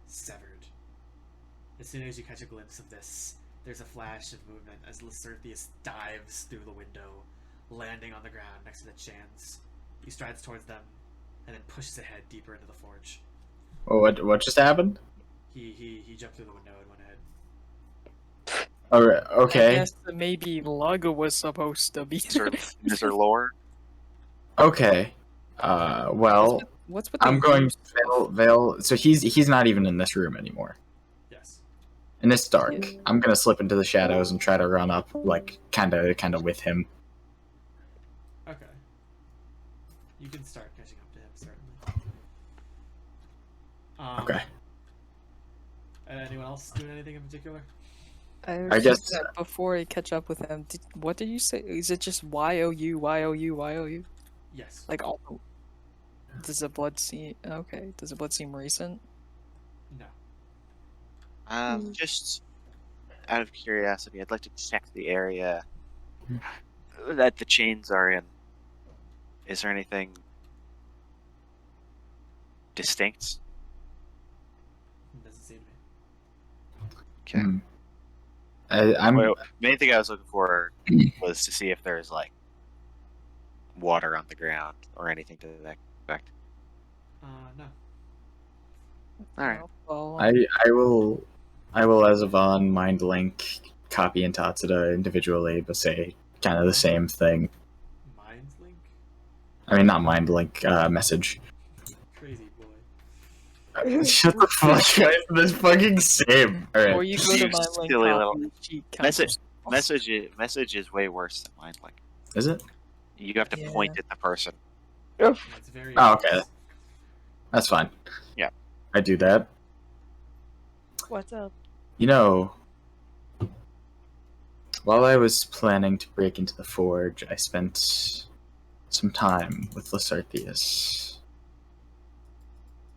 severed. As soon as you catch a glimpse of this, there's a flash of movement as Lyserthius dives through the window, landing on the ground next to the chains. He strides towards them, and then pushes ahead deeper into the forge. Oh, what just happened? He jumped through the window and went ahead. Alright, I okay. guess maybe Lug was supposed to be there. Mr. Lore. Okay. Well, What's with the I'm going use? Veil. So he's not even in this room anymore. Yes. And it's dark. Yeah. I'm gonna slip into the shadows and try to run up, like, kinda with him. Okay. You can start catching up to him, certainly. Okay. Anyone else doing anything in particular? I guess- Before I catch up with him, what did you say? Is it just YOU? Yes. Like all. Does the blood seem okay? Does the blood seem recent? No. Just out of curiosity, I'd like to check the area that the chains are in. Is there anything distinct? Doesn't seem to be. Okay. Hmm. I'm Well, the main thing I was looking for was to see if there's like water on the ground or anything to that effect. No. All right. Well, I will as Yvonne mind link Copi and Tatsuda individually, but say kind of the same thing. Mind link? I mean, not mind link, message. Crazy boy. Shut the fuck, guys. This fucking same. Or Alright. you go to You my link silly copy, little- she counts Message is way worse than mind link. Is it? You have to Yeah. point at the person. It's very Oh, okay. That's fine. Yeah. I do that. What's up? You know, while I was planning to break into the forge, I spent some time with Lyserthius.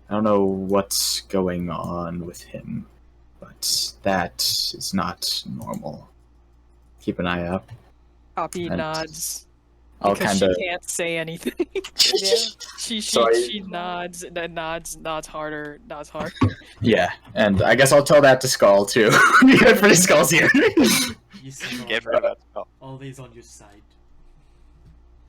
I don't know what's going on with him, but that is not normal. Keep an eye out. Copy And nods. I'll Because kind of. she can't say anything. She So nods and then nods harder. Yeah, and I guess I'll tell that to Skull too. We got pretty skulls here. You see Give her that spell. always on your side.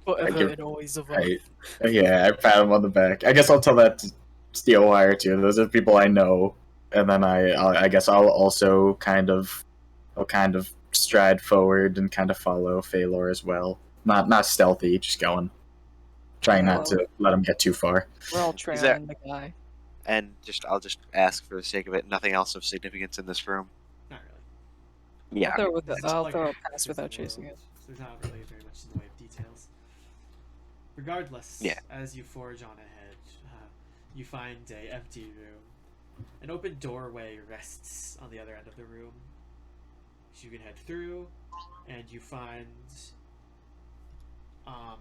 Forever give- and always of Right. Yeah, I pat him on the back. I guess I'll tell that to Steelwire too. Those are people I know, and then I guess I'll also kind of stride forward and kind of follow Feylor as well. Not stealthy, just going, trying not to let him get too far. We're all Is trailing there- the guy. And I'll just ask for the sake of it. Nothing else of significance in this room. Not really. Yeah. I'll Like, throw a pass it's without the chasing world, it. so there's not really very much in the way of details. Regardless, Yeah. as you forge on ahead, you find a empty room. An open doorway rests on the other end of the room. So you can head through, and you find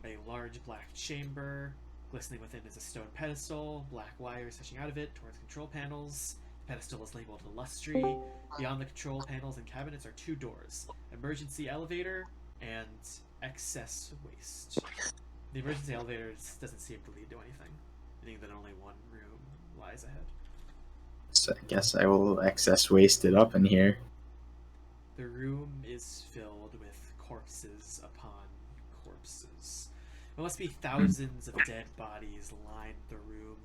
a large black chamber. Glistening within is a stone pedestal, black wires stretching out of it towards control panels. The pedestal is labeled Illustri. Beyond the control panels and cabinets are two doors: emergency elevator and excess waste. The emergency elevator doesn't seem to lead to anything, meaning that only one room lies ahead. So I guess I will excess waste it up in here. The room is filled with corpses upon corpses. There must be thousands of dead bodies line the room,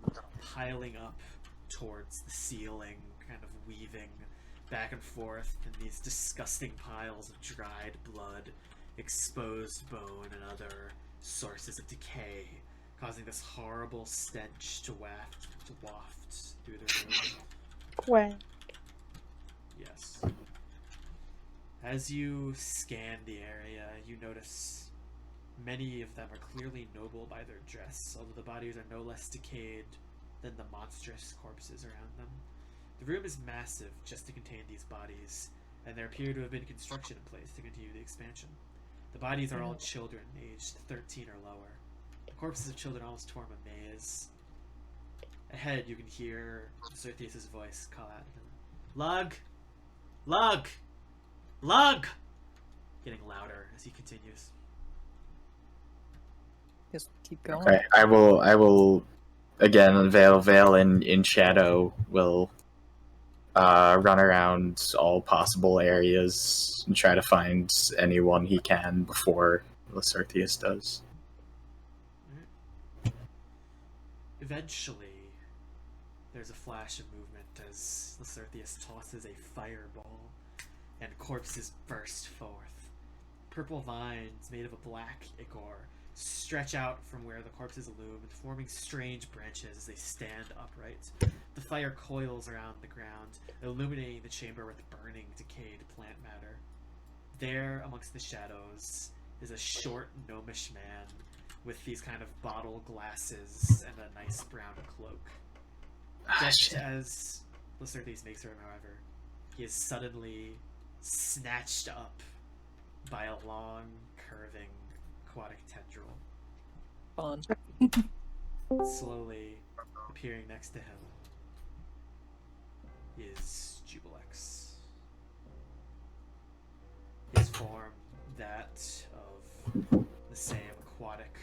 piling up towards the ceiling, kind of weaving back and forth in these disgusting piles of dried blood, exposed bone and other sources of decay, causing this horrible stench to waft through the room. Quack. Yes. As you scan the area, you notice many of them are clearly noble by their dress, although the bodies are no less decayed than the monstrous corpses around them. The room is massive just to contain these bodies, and there appear to have been construction in place to continue the expansion. The bodies are all children, aged 13 or lower. The corpses of children almost form a maze. Ahead, you can hear Xertheus' voice call out him. Lug! Lug! Lug! Getting louder as he continues. Just keep going. Okay, I will again Veil in shadow will run around all possible areas and try to find anyone he can before Xertheus does. Eventually, there's a flash of movement as Xertheus tosses a fireball, and corpses burst forth. Purple vines made of a black ichor stretch out from where the corpses loom, forming strange branches as they stand upright. The fire coils around the ground, illuminating the chamber with burning, decayed plant matter. There, amongst the shadows, is a short, gnomish man with these kind of bottle glasses and a nice brown cloak. Just as Xertheus makes room, however, he is suddenly snatched up by a long, curving aquatic tendril. Fun. Slowly appearing next to him is Jubilex. His form, that of the same aquatic,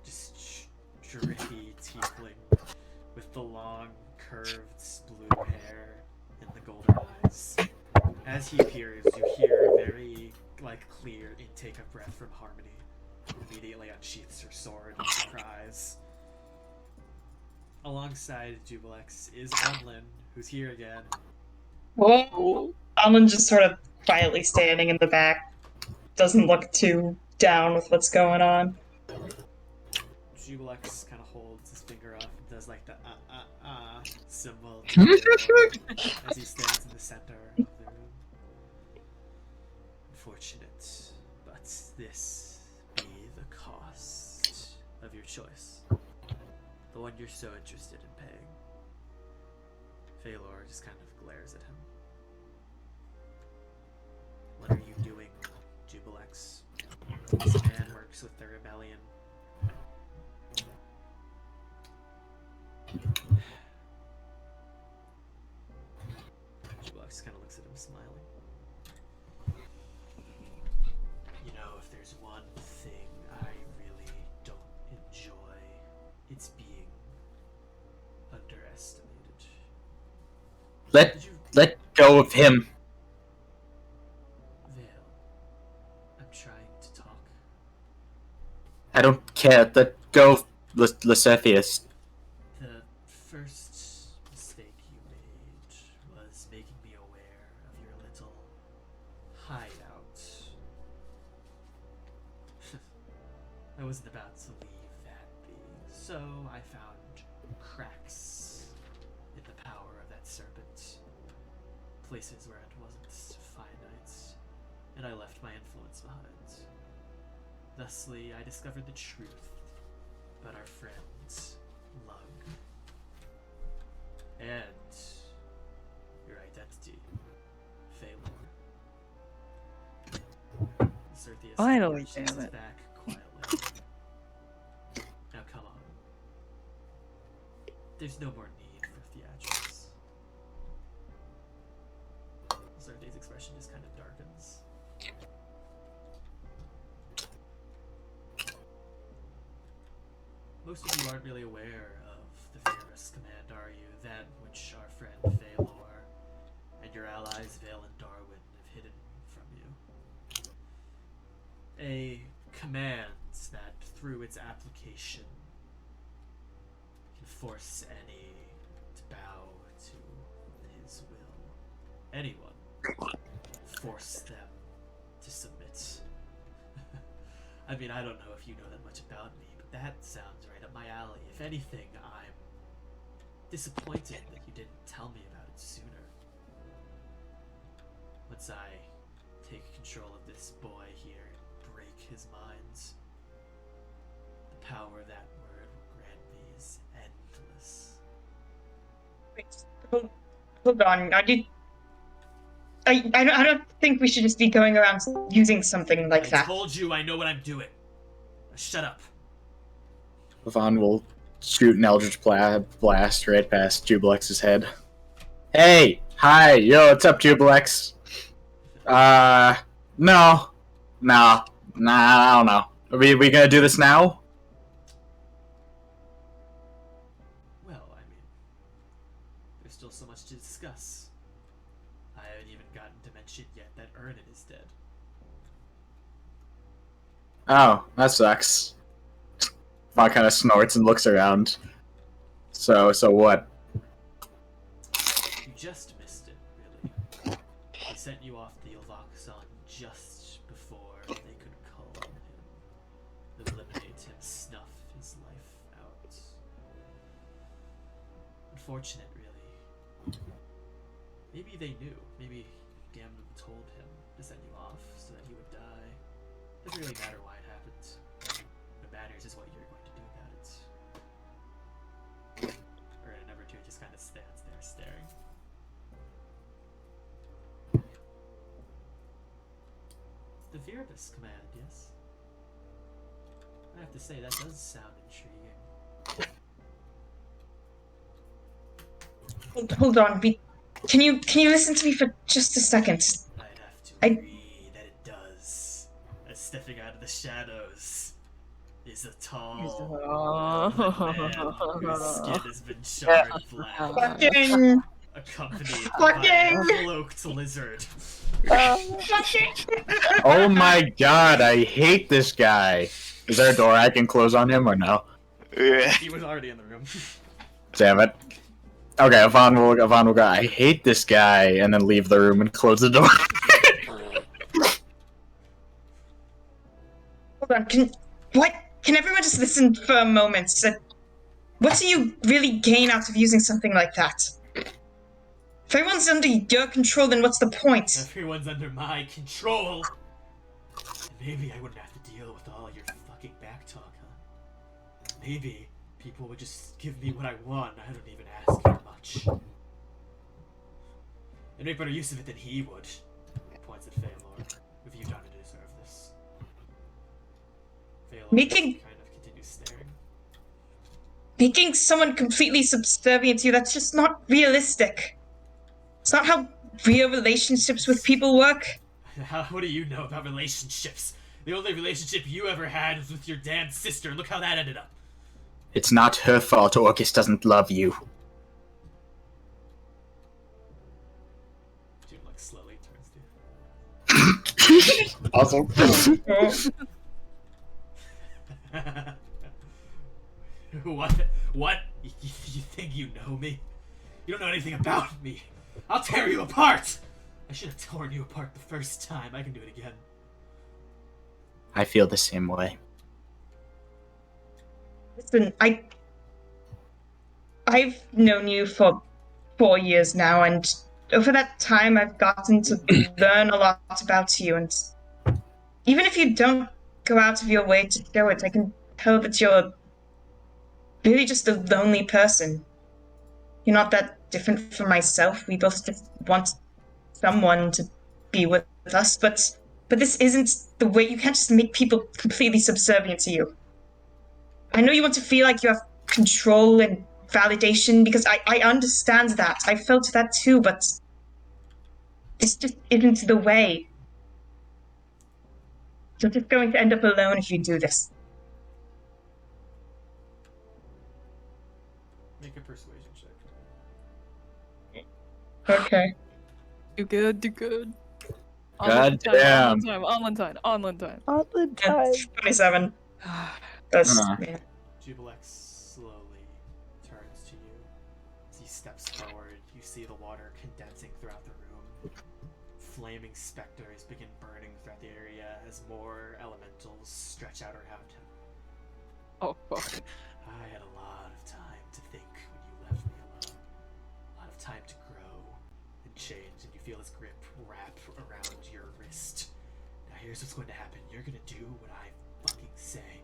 just drippy tiefling with the long, curved blue hair and the golden eyes. As he appears, you hear a very clear intake of breath from Harmony. Immediately unsheaths her sword in surprise. Alongside Jubilex is Anlynn, who's here again. Whoa. Anlynn just sort of quietly standing in the back. Doesn't look too down with what's going on. Jubilex kind of holds his finger up and does like the symbol as he stands in the center of the room. Unfortunate, but this be the cost of your choice. The one you're so interested in paying. Feylor just kind of glares at him. What are you doing, Jubilex? This man works with the rebellion. Jubilex kind of looks at him, smiling. You know, if there's one thing I really don't enjoy, it's being underestimated. Let go of him. Veil, I'm trying to talk. I don't care. Let go of Xertheus. The first mistake you made was making me aware of your little hideout. I wasn't about to leave that be, so I found cracks in the power of that serpent. Places where it wasn't finite, and I left my influence behind. Thusly, I discovered the truth about our friend, Lug. And your identity, Feylor. Xertheus Finally, pushes damn it. back quietly. Now come on. There's no more need for theatrics. Xertheus' expression just kind of darkens. Most of you aren't really aware of the Viribus Command, are you? That which our friend Veilor and your allies Veilor and Darwin have hidden from you. A command that, through its application, can force any to bow to his will. Anyone. Force them to submit. I mean, I don't know if you know that much about me, but that sounds right up my alley. If anything, I'm disappointed that you didn't tell me about it sooner. Once I take control of this boy here and break his minds, the power of that word will grant me is endless. Wait, hold on. I don't think we should just be going around using something like I that. told you I know what I'm doing. Now shut up. Yvonne will shoot an Eldritch Blast right past Jubilex's head. Hey! Hi! Yo, what's up, Jubilex? No. Nah, I don't know. Are we gonna do this now? Well, I mean, there's still so much to discuss. I haven't even gotten to mention yet that Ernan is dead. Oh, that sucks. Yvonne kind of snorts and looks around. So what? You just missed it, really. They sent you off the Yvolxon just before they could cull him, eliminate him, snuff his life out. Unfortunate, really. Maybe they knew. Maybe Gamden told him to send you off so that he would die. Doesn't really matter why it happened. What matters is what you're going to do about it. Ernan number 2 just kind of stands there staring. The Viribus Command, yes? I have to say, that does sound intriguing. Hold on. Can you listen to me for just a second? I'd have to agree that it does. As stepping out of the shadows is a tall man whose skin has been charred black, Fucking. accompanied by a cloaked lizard. Oh my god, I hate this guy. Is there a door I can close on him or no? He was already in the room. Damn it. Okay, Yvonne will go, I hate this guy, and then leave the room and close the door. Hold on. Can everyone just listen for a moment? What do you really gain out of using something like that? If everyone's under your control, then what's the point? Everyone's under my control. Maybe I wouldn't have to deal with all your fucking backtalk, huh? Maybe people would just give me what I want. I don't even ask for much. And make better use of it than he would. Points at Feylor. What have you done to deserve this? Feylor kind of continues staring. Making someone completely subservient to you, that's just not realistic. It's not how real relationships with people work. What do you know about relationships? The only relationship you ever had was with your damn sister. Look how that ended up. It's not her fault Orcus doesn't love you. Jim slowly turns to you. Awesome. What? You think you know me? You don't know anything about me. I'll tear you apart! I should have torn you apart the first time. I can do it again. I feel the same way. Listen, I've known you for 4 years now, and over that time I've gotten to learn a lot about you, and even if you don't go out of your way to show it, I can tell that you're really just a lonely person. You're not that different from myself. We both just want someone to be with us, but this isn't the way. You can't just make people completely subservient to you. I know you want to feel like you have control and validation, because I understand that. I felt that too, but this just isn't the way. You're just going to end up alone if you do this. Make a persuasion check. Okay. Do good, do good. God damn. Anlynn time. Anlynn time. 27. That's Jubilex slowly turns to you. As he steps forward, you see the water condensing throughout the room, flaming specters begin burning throughout the area as more elementals stretch out around him. Oh fuck. I had a lot of time to think when you left me alone. A lot of time to grow and change, and you feel his grip wrap around your wrist. Now here's what's going to happen. You're gonna do what I fucking say,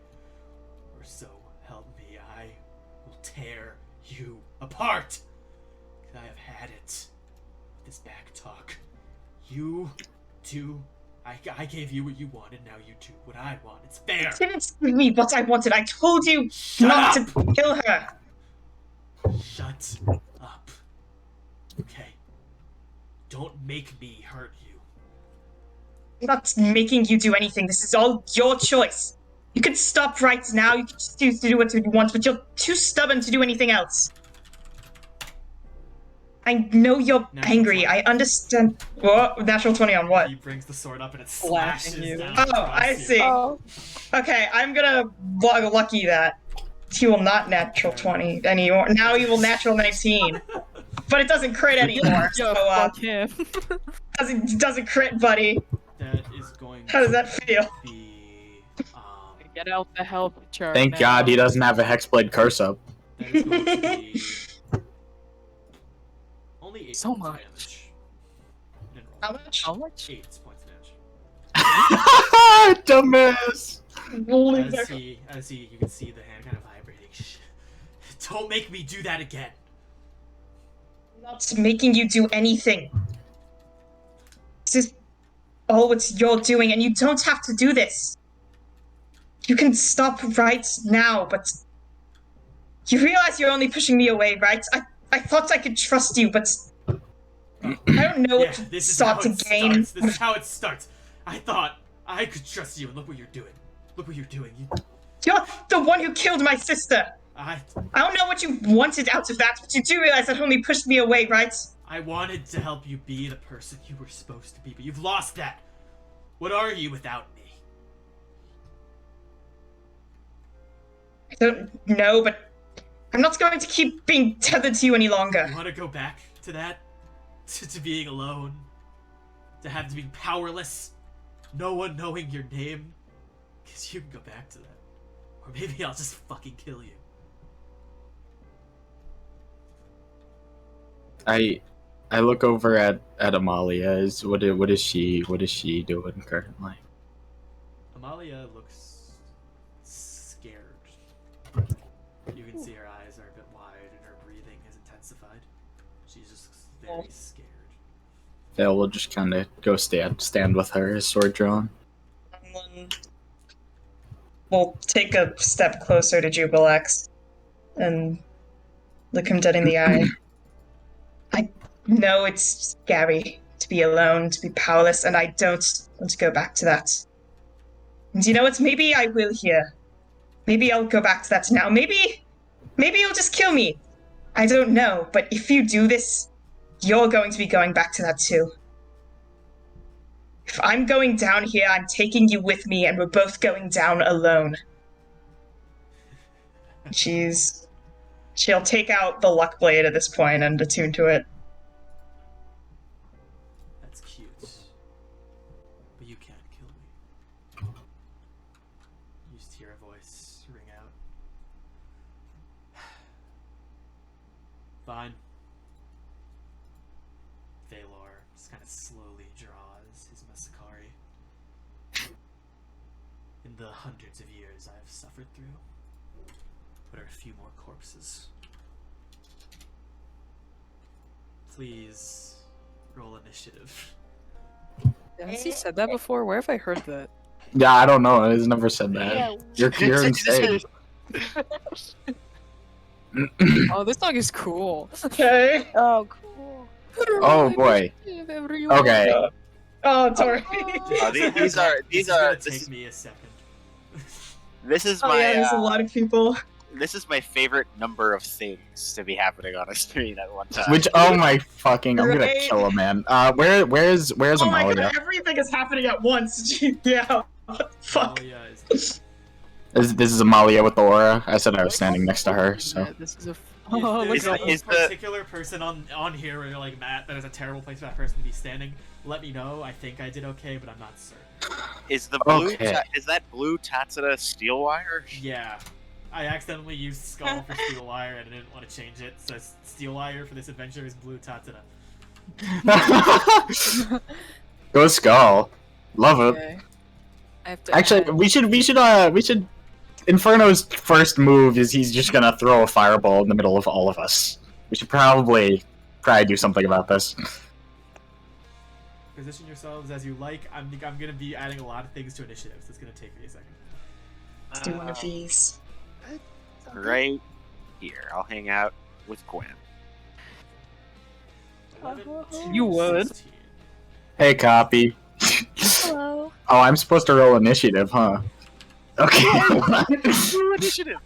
or so help me, I will tear you apart. 'Cause I have had it with this back talk. You do. I gave you what you wanted, now you do what I want. It's fair. You didn't give me what I wanted. I told you not to kill her. Shut up. Okay. Don't make me hurt you. I'm not making you do anything. This is all your choice. You can stop right now. You can just choose to do what you want, but you're too stubborn to do anything else. I know you're angry. I understand. What? Natural 20 on what? He brings the sword up and it Slashing slashes you. down. Oh, across I you. see. Oh, Okay, I'm gonna lucky that. He will not natural 20 anymore. Now he will natural 19. But it doesn't crit anymore, so Fuck him. doesn't crit, buddy. That is going How does to that feel? be Get out the health chart. Thank now. God he doesn't have a Hexblade curse up. that is going to be only 8 So points of much. damage. Didn't roll. How much? How much? 8 points of damage. Dumbass. As he, you can see the hand kind of vibrating. Don't make me do that again. I'm not making you do anything. This is all what you're doing, and you don't have to do this. You can stop right now, but you realize you're only pushing me away, right? I thought I could trust you, but I don't know Yeah, what you this is sought how to it gain. starts. This is how it starts. I thought I could trust you, and look what you're doing. Look what you're doing. You're the one who killed my sister. I I don't know what you wanted out of that, but you do realize that only pushed me away, right? wanted to help you be the person you were supposed to be, but you've lost that. What are you without me? I don't know, but I'm not going to keep being tethered to you any longer. You want to go back to that? To being alone? To have to be powerless? No one knowing your name? Because you can go back to that. Or maybe I'll just fucking kill you. I look over at Amalia. What is she doing currently? Amalia looks scared. You can see her eyes are a bit wide and her breathing has intensified. She's just very scared. Phil will just kind of go stand with her, his sword drawn. We'll take a step closer to Jubilex and look him dead in the eye. I know it's scary to be alone, to be powerless, and I don't want to go back to that. And you know what? Maybe I will here. Maybe I'll go back to that now. Maybe you'll just kill me. I don't know, but if you do this, you're going to be going back to that too. If I'm going down here, I'm taking you with me, and we're both going down alone. She'll take out the luck blade at this point and attune to it. That's cute. But you can't kill me. You just hear a voice ring out. Fine. Veilor just kind of slowly draws his Masakari. In the hundreds of years I've suffered through, what are a few more corpses? Please roll initiative. Has he said that before? Where have I heard that? Yeah, I don't know. He's never said that. Yeah. You're insane. Oh, this dog is cool. Okay. oh, cool. Oh boy. Okay. Oh, sorry. These are This is gonna take me a second. this is Oh my yeah, there's a lot of people. this is my favorite number of things to be happening on a screen at one time. Which I'm gonna Right. kill a man. Where's Oh my Amalia? god, everything is happening at once. Yeah. Fuck. Amalia is This is Amalia with the aura. I said I was standing next to her, so. Yeah, this is a. If Oh, look there's at a is the- particular person on here where you're like, Matt, that is a terrible place for that person to be standing, let me know. I think I did okay, but I'm not certain. Is the blue? Okay. Is that blue Tatsuda Steelwire? Yeah. I accidentally used Skull for Steelwire and I didn't want to change it, so Steelwire for this adventure is blue Tatsuda. Go Skull. Love it. Okay. I have to Actually, add- we should. Inferno's first move is he's just gonna throw a fireball in the middle of all of us. We should probably try to do something about this. Position yourselves as you like. I'm gonna be adding a lot of things to initiatives. It's gonna take me a second. Let's do one of these. Right here. I'll hang out with Gwen. 11 to You would. 16. Hey, Copi. Hello. Oh, I'm supposed to roll initiative, huh? Okay. Blue initiative.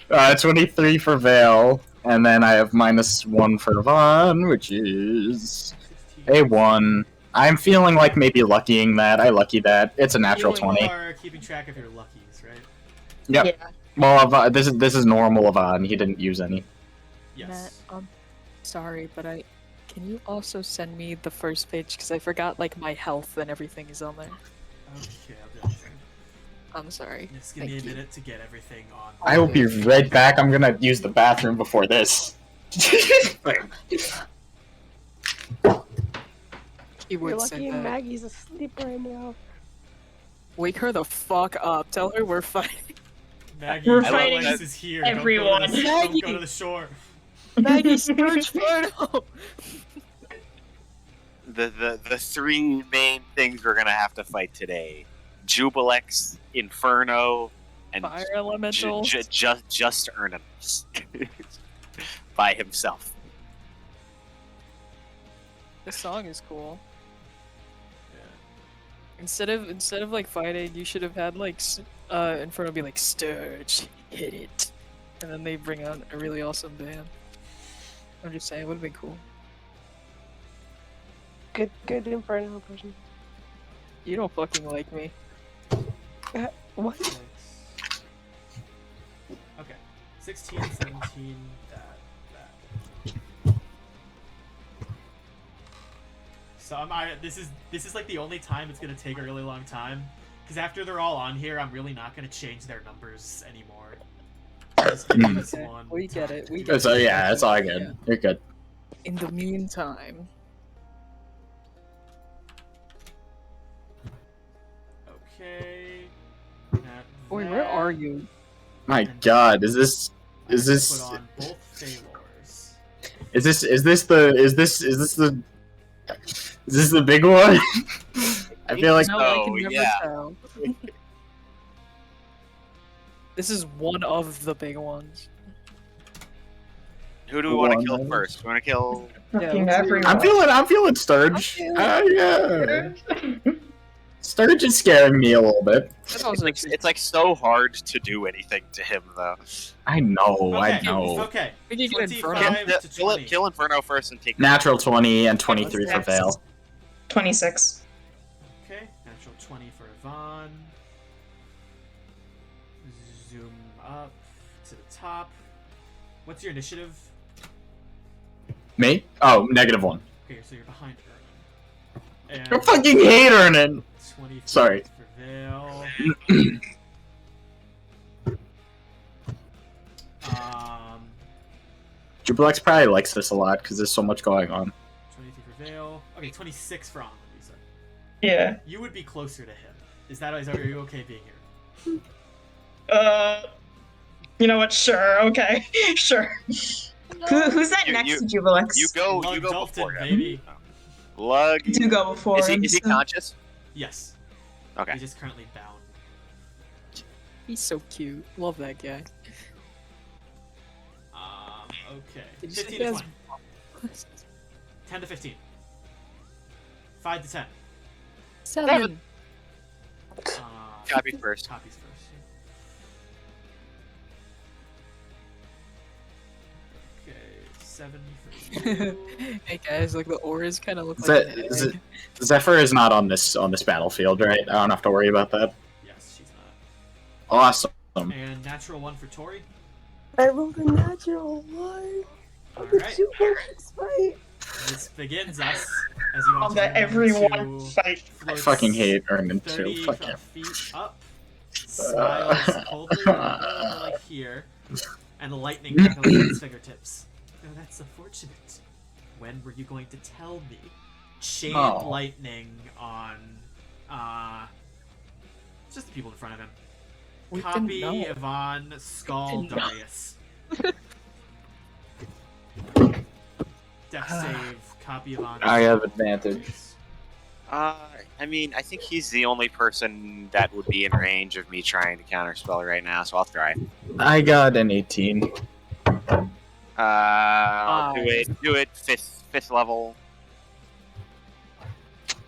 23 for Veil, and then I have -1 for Vaughn, which is 16. a 1. I'm feeling like maybe luckying that. I lucky that. It's a natural You 20. are keeping track of your luckies, right? Yep. Yeah. Well, this is normal Avon. He didn't use any. Yes. Matt, sorry, but can you also send me the first page because I forgot like my health and everything is on there. Okay, I'll do everything. I'm sorry. Just give me a Thank you. minute to get everything on. I will be right back. I'm gonna use the bathroom before this. He You're would say lucky that. Maggie's asleep right now. Wake her the fuck up. Tell her we're fighting. Maggie, We're Alex fighting is here. everyone. Don't go to the shore. Maggie, Sturge Ferno! The three main things we're gonna have to fight today: Jubilex, Inferno, and Fire Elemental. just Ernimus by himself. This song is cool. Yeah. Instead of like fighting, you should have had like Inferno be like Sturge, hit it, and then they bring out a really awesome band. I'm just saying, it would have been cool. Good Inferno person. You don't fucking like me. What? Six. Okay. 16, 17, that. So this is like the only time it's gonna take a really long time. Because after they're all on here, I'm really not gonna change their numbers anymore. Just give me this Okay, one we get time it. We to- get So it. yeah, it's all good. You're good. In the meantime, Okay. boy, where are you? My God, is this Put on both Feylors. is this the big one? I feel like No, I Oh, can never yeah. tell. This is one of the big ones. Who do we want to One kill minute. first? We want to kill. Fucking let's everyone. I'm feeling Sturge. Yeah. Sturge is scaring me a little bit. It's like so hard to do anything to him though. I know, I Okay, know. Okay. We can get Inferno. 25 to Kill 20. kill Inferno first and take. Natural 20 and 23 for Next. Veil. 26. Okay, natural 20 for Yvonne. Zoom up to the top. What's your initiative? Me? Oh, -1. Okay, so you're behind Ernan. I fucking hate Ernan. 20 Sorry. for Veil. Jubilex probably likes this a lot because there's so much going on. 23 for Veil. Okay, 26 for Anlynn, you said. Yeah. You would be closer to him. Are you okay being here? You know what? Sure. Okay. Sure. Who's that You- next you- to Jubilex? You go Lug before Dulton, him. baby. Lug. To go before Is he him. so- conscious? Yes. Okay. He's just currently bound. He's so cute. Love that guy. Okay. Did you say 15 he to has- 20. 10 to 15. 5 to 10. 7. Copy first. Copies first. Yeah. Okay, 7 for you. Hey guys, like the auras kind of look Is like that- an is egg. Zephyr is not on this battlefield, right? I don't have to worry about that. Yes, she's not. Awesome. And natural one for Tori. I rolled a natural one. All The right. 2 bullets fight. This begins us as you I'll want let to everyone fight. I fucking hate Ermin 30 too. Fuck him. feet up. Smiles coldly over like here, and the lightning crackles at his fingertips. Oh, that's unfortunate. When were you going to tell me? Chain lightning on just the people in front of him. We Copi, didn't know. Ivan, Skull, Didn't know. Darius. Death save, Copi, Ivan. I have advantage. I mean, I think he's the only person that would be in range of me trying to counterspell right now, so I'll try. I got an 18. I'll do it, fifth level.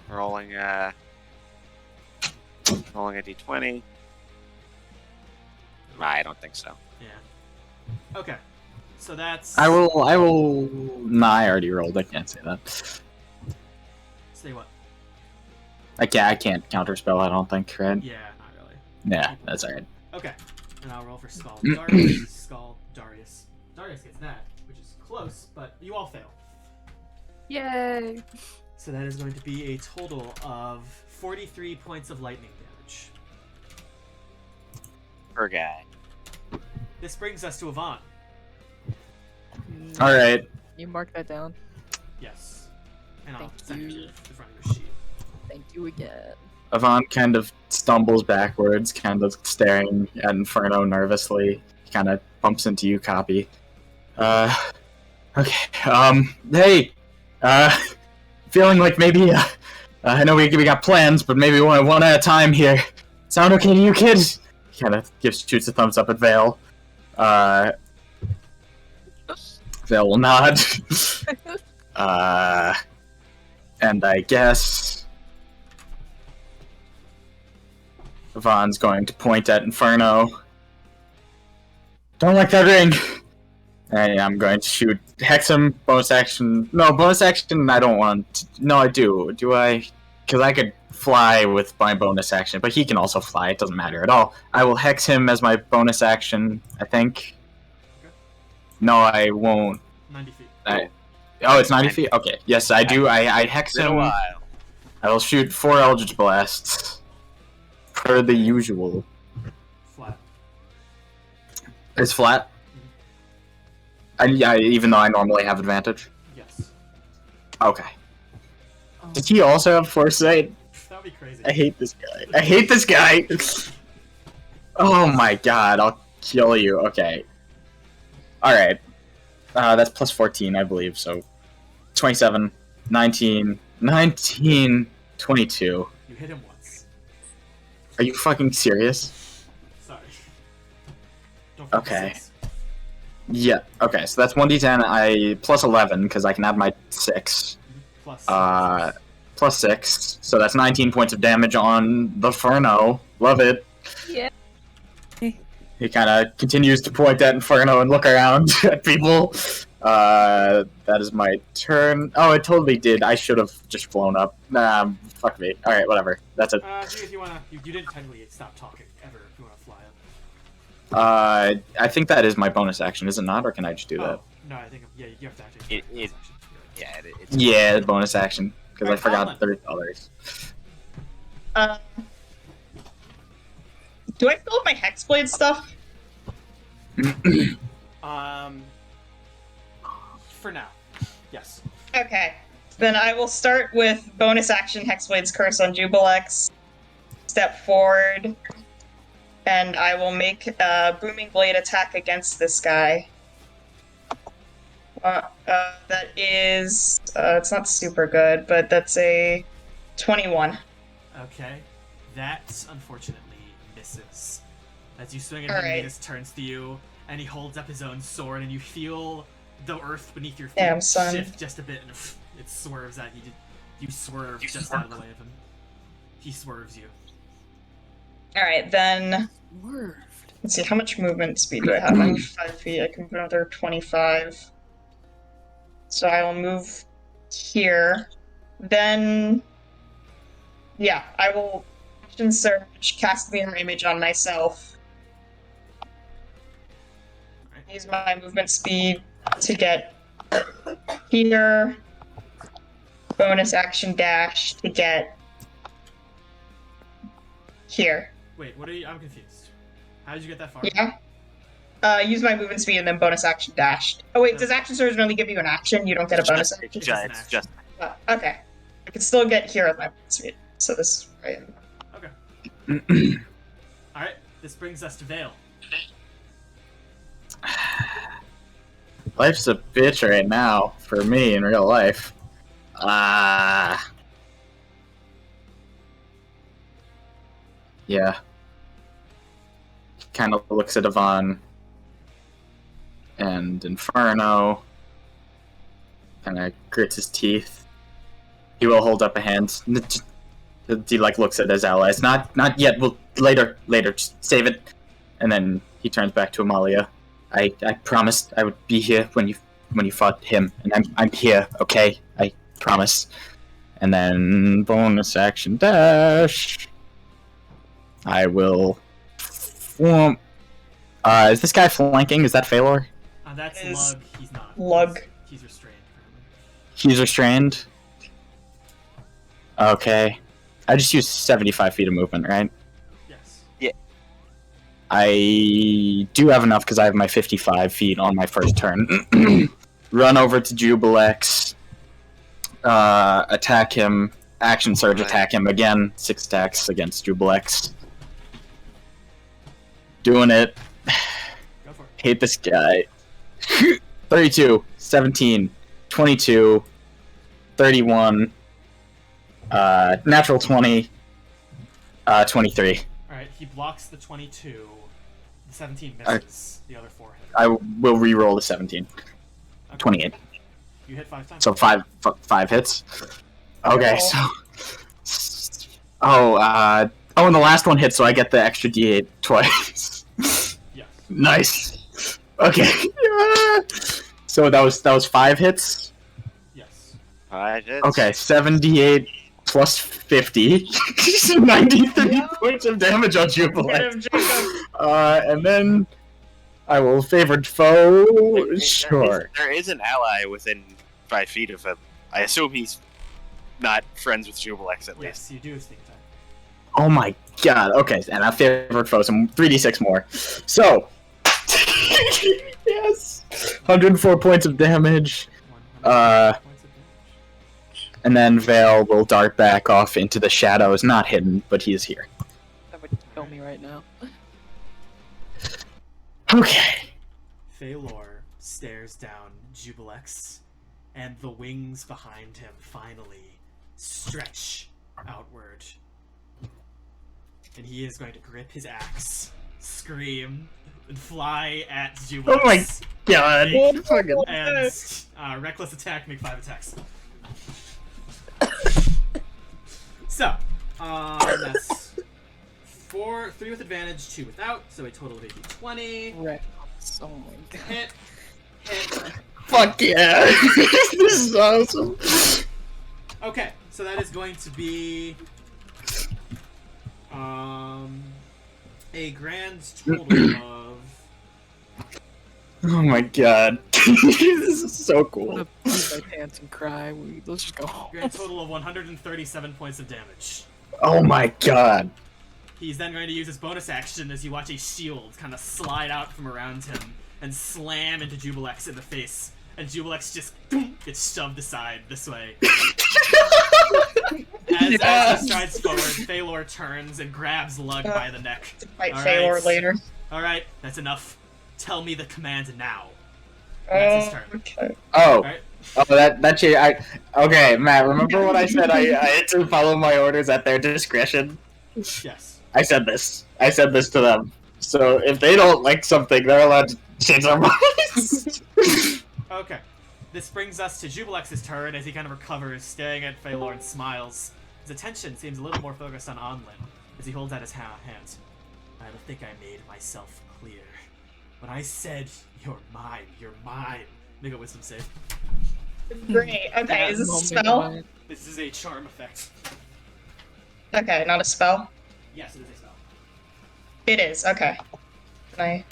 Rolling a d20. I don't think so. Yeah. Okay. So that's. I will. Nah, I already rolled. I can't say that. Say what? I can't counterspell. I don't think, right? Yeah, not really. Yeah, that's alright. Okay. And I'll roll for Skull. Darius, Skull, Darius. Darius gets that, which is close, but you all fail. Yay! So that is going to be a total of 43 points of lightning damage. Per guy. This brings us to Ivan. Alright. You mark that down. Yes. And I'll Thank send it to you. the front of your sheet. Thank you again. Yvonne kind of stumbles backwards, kind of staring at Inferno nervously. He kind of bumps into you, Copi. Okay, hey! Feeling like maybe, I know we got plans, but maybe one at a time here. Sound okay to you, kid? He kind of shoots a thumbs up at Veil. Veil will nod. And I guess Yvonne's going to point at Inferno. Don't like that ring! And I'm going to shoot Hex him, bonus action. No, bonus action I don't want. No, I do. Do I? Because I could fly with my bonus action, but he can also fly. It doesn't matter at all. I will Hex him as my bonus action, I think. Okay. No, I won't. 90 feet. Oh, it's 90 feet? Okay. Yes, I do. I Hex Been a him. while. I will shoot 4 Eldritch Blasts. Per the usual. Flat. It's flat? Even though I normally have advantage? Yes. Okay. Did he also have Foresight? That would be crazy. I hate this guy. I hate this guy! Oh my god, I'll kill you. Okay. Alright. That's plus 14, I believe, so... 27, 19, 22. You hit him once. Are you fucking serious? Sorry. Don't forget Okay. 6. Yeah, okay, so that's 1d10, I plus 11, because I can add my 6. Plus 6, so that's 19 points of damage on the Inferno. Love it. Yeah. He kind of continues to point at Inferno and look around at people. That is my turn. Oh, it totally did. I should have just flown up. Nah, fuck me. Alright, whatever. That's it. If you wanna, you didn't technically stop talking ever. If you wanna fly up. I think that is my bonus action, is it not? Or can I just do that? Oh, no, I think you have to actually. It's Yeah, bonus action. Because I Alright, forgot Anlynn. there's others. Do I fill up my Hexblade stuff? For now, yes. Okay. Then I will start with bonus action Hexblade's Curse on Jubilex. Step forward. And I will make a Booming Blade attack against this guy. That is... it's not super good, but that's a 21. Okay, that unfortunately misses. As you swing at All him, he right. just turns to you, and he holds up his own sword, and you feel the earth beneath your feet Damn, son. shift just a bit, and it swerves at you. You swerve just out of the way of him. He swerves you. Alright, then... Swerved. Let's see, how much movement speed do I have? I'm 5 feet, I can move another 25. So I will move here. Then... Yeah, I will action surge, cast mirror image on myself. use my movement speed to get here. Bonus action dash to get here. Wait, what are you? I'm confused. How did you get that far? Yeah. Use my movement speed and then bonus action dash. Oh wait, does action surge only give you an action? You don't get a bonus action? It's just Okay. I can still get here with my movement speed. So this is right. Okay. Alright, this brings us to Veil. Life's a bitch right now for me in real life. Yeah. Kind of looks at Yvonne and Inferno. Kind of grits his teeth. He will hold up a hand. He looks at his allies. Not yet. We'll later. Just save it. And then he turns back to Amalia. I promised I would be here when you fought him, and I'm here. Okay, I promise. And then bonus action dash. I will. Is this guy flanking? Is that Feylor? That's Lug. He's not. Lug. He's restrained currently. He's restrained. Okay. I just used 75 feet of movement, right? Yes. Yeah. I do have enough because I have my 55 feet on my first turn. Run over to Jubilex. Attack him. Action surge, attack him again. 6 attacks against Jubilex. Doing it. Go for it. Hate this guy. 32, 17, 22, 31, natural 20, 23. Alright, he blocks the 22. The 17 misses. The other 4 hit. I will re-roll the 17. Okay. 28. You hit 5 times. So five hits. Okay, so... and the last one hit, so I get the extra d8 twice. Yes. Nice. Okay. So that was 5 hits? Yes. 5 hits. Okay, 78 plus 50. 93 points of damage on Jubilant. And then I will favored foe. Sure. There is an ally within 5 feet of him. I assume he's not friends with Jubilex at least. Yes, you do think that. Oh my god. Okay, and I favored foe, so 3d6 more. So. Yes. 104 points of damage. 100 points of damage. And then Veil will dart back off into the shadows, not hidden, but he is here. That would kill me right now. Okay. Feylor stares down Jubilex, and the wings behind him finally stretch outward. And he is going to grip his axe, scream, and fly at Jubilex. Oh my god. And reckless attack, make 5 attacks. So, that's 3 with advantage, 2 without, so a total of 20. Right. Oh my god. Hit. Fuck yeah. This is awesome. Okay, so that is going to be a grand total of Oh my god. This is so I cool. wanna pee my pants and cry. Let's just go home. grand total of 137 points of damage. Oh my god. He's then going to use his bonus action as you watch a shield kind of slide out from around him and slam into Jubilex in the face. And Jubilex just gets shoved aside this way. As he strides forward, Feylor turns and grabs Lug by the neck. Fight Feylor later. Alright, that's enough. Tell me the command now. That's his turn. Okay. Oh. Alright? Oh, that shit. Okay, Matt. Remember what I said? I had to follow my orders at their discretion. Yes. I said this to them. So if they don't like something, they're allowed to change their minds. Okay. This brings us to Jubilex's turn as he kind of recovers, staring at Feylor and smiles. His attention seems a little more focused on Anlynn as he holds out his hands. I don't think I made myself clear. When I said, you're mine, make a wisdom save. Great. Okay, is this a spell? This is a charm effect. Okay, not a spell? Yes, it is a spell. It is, okay. Can I...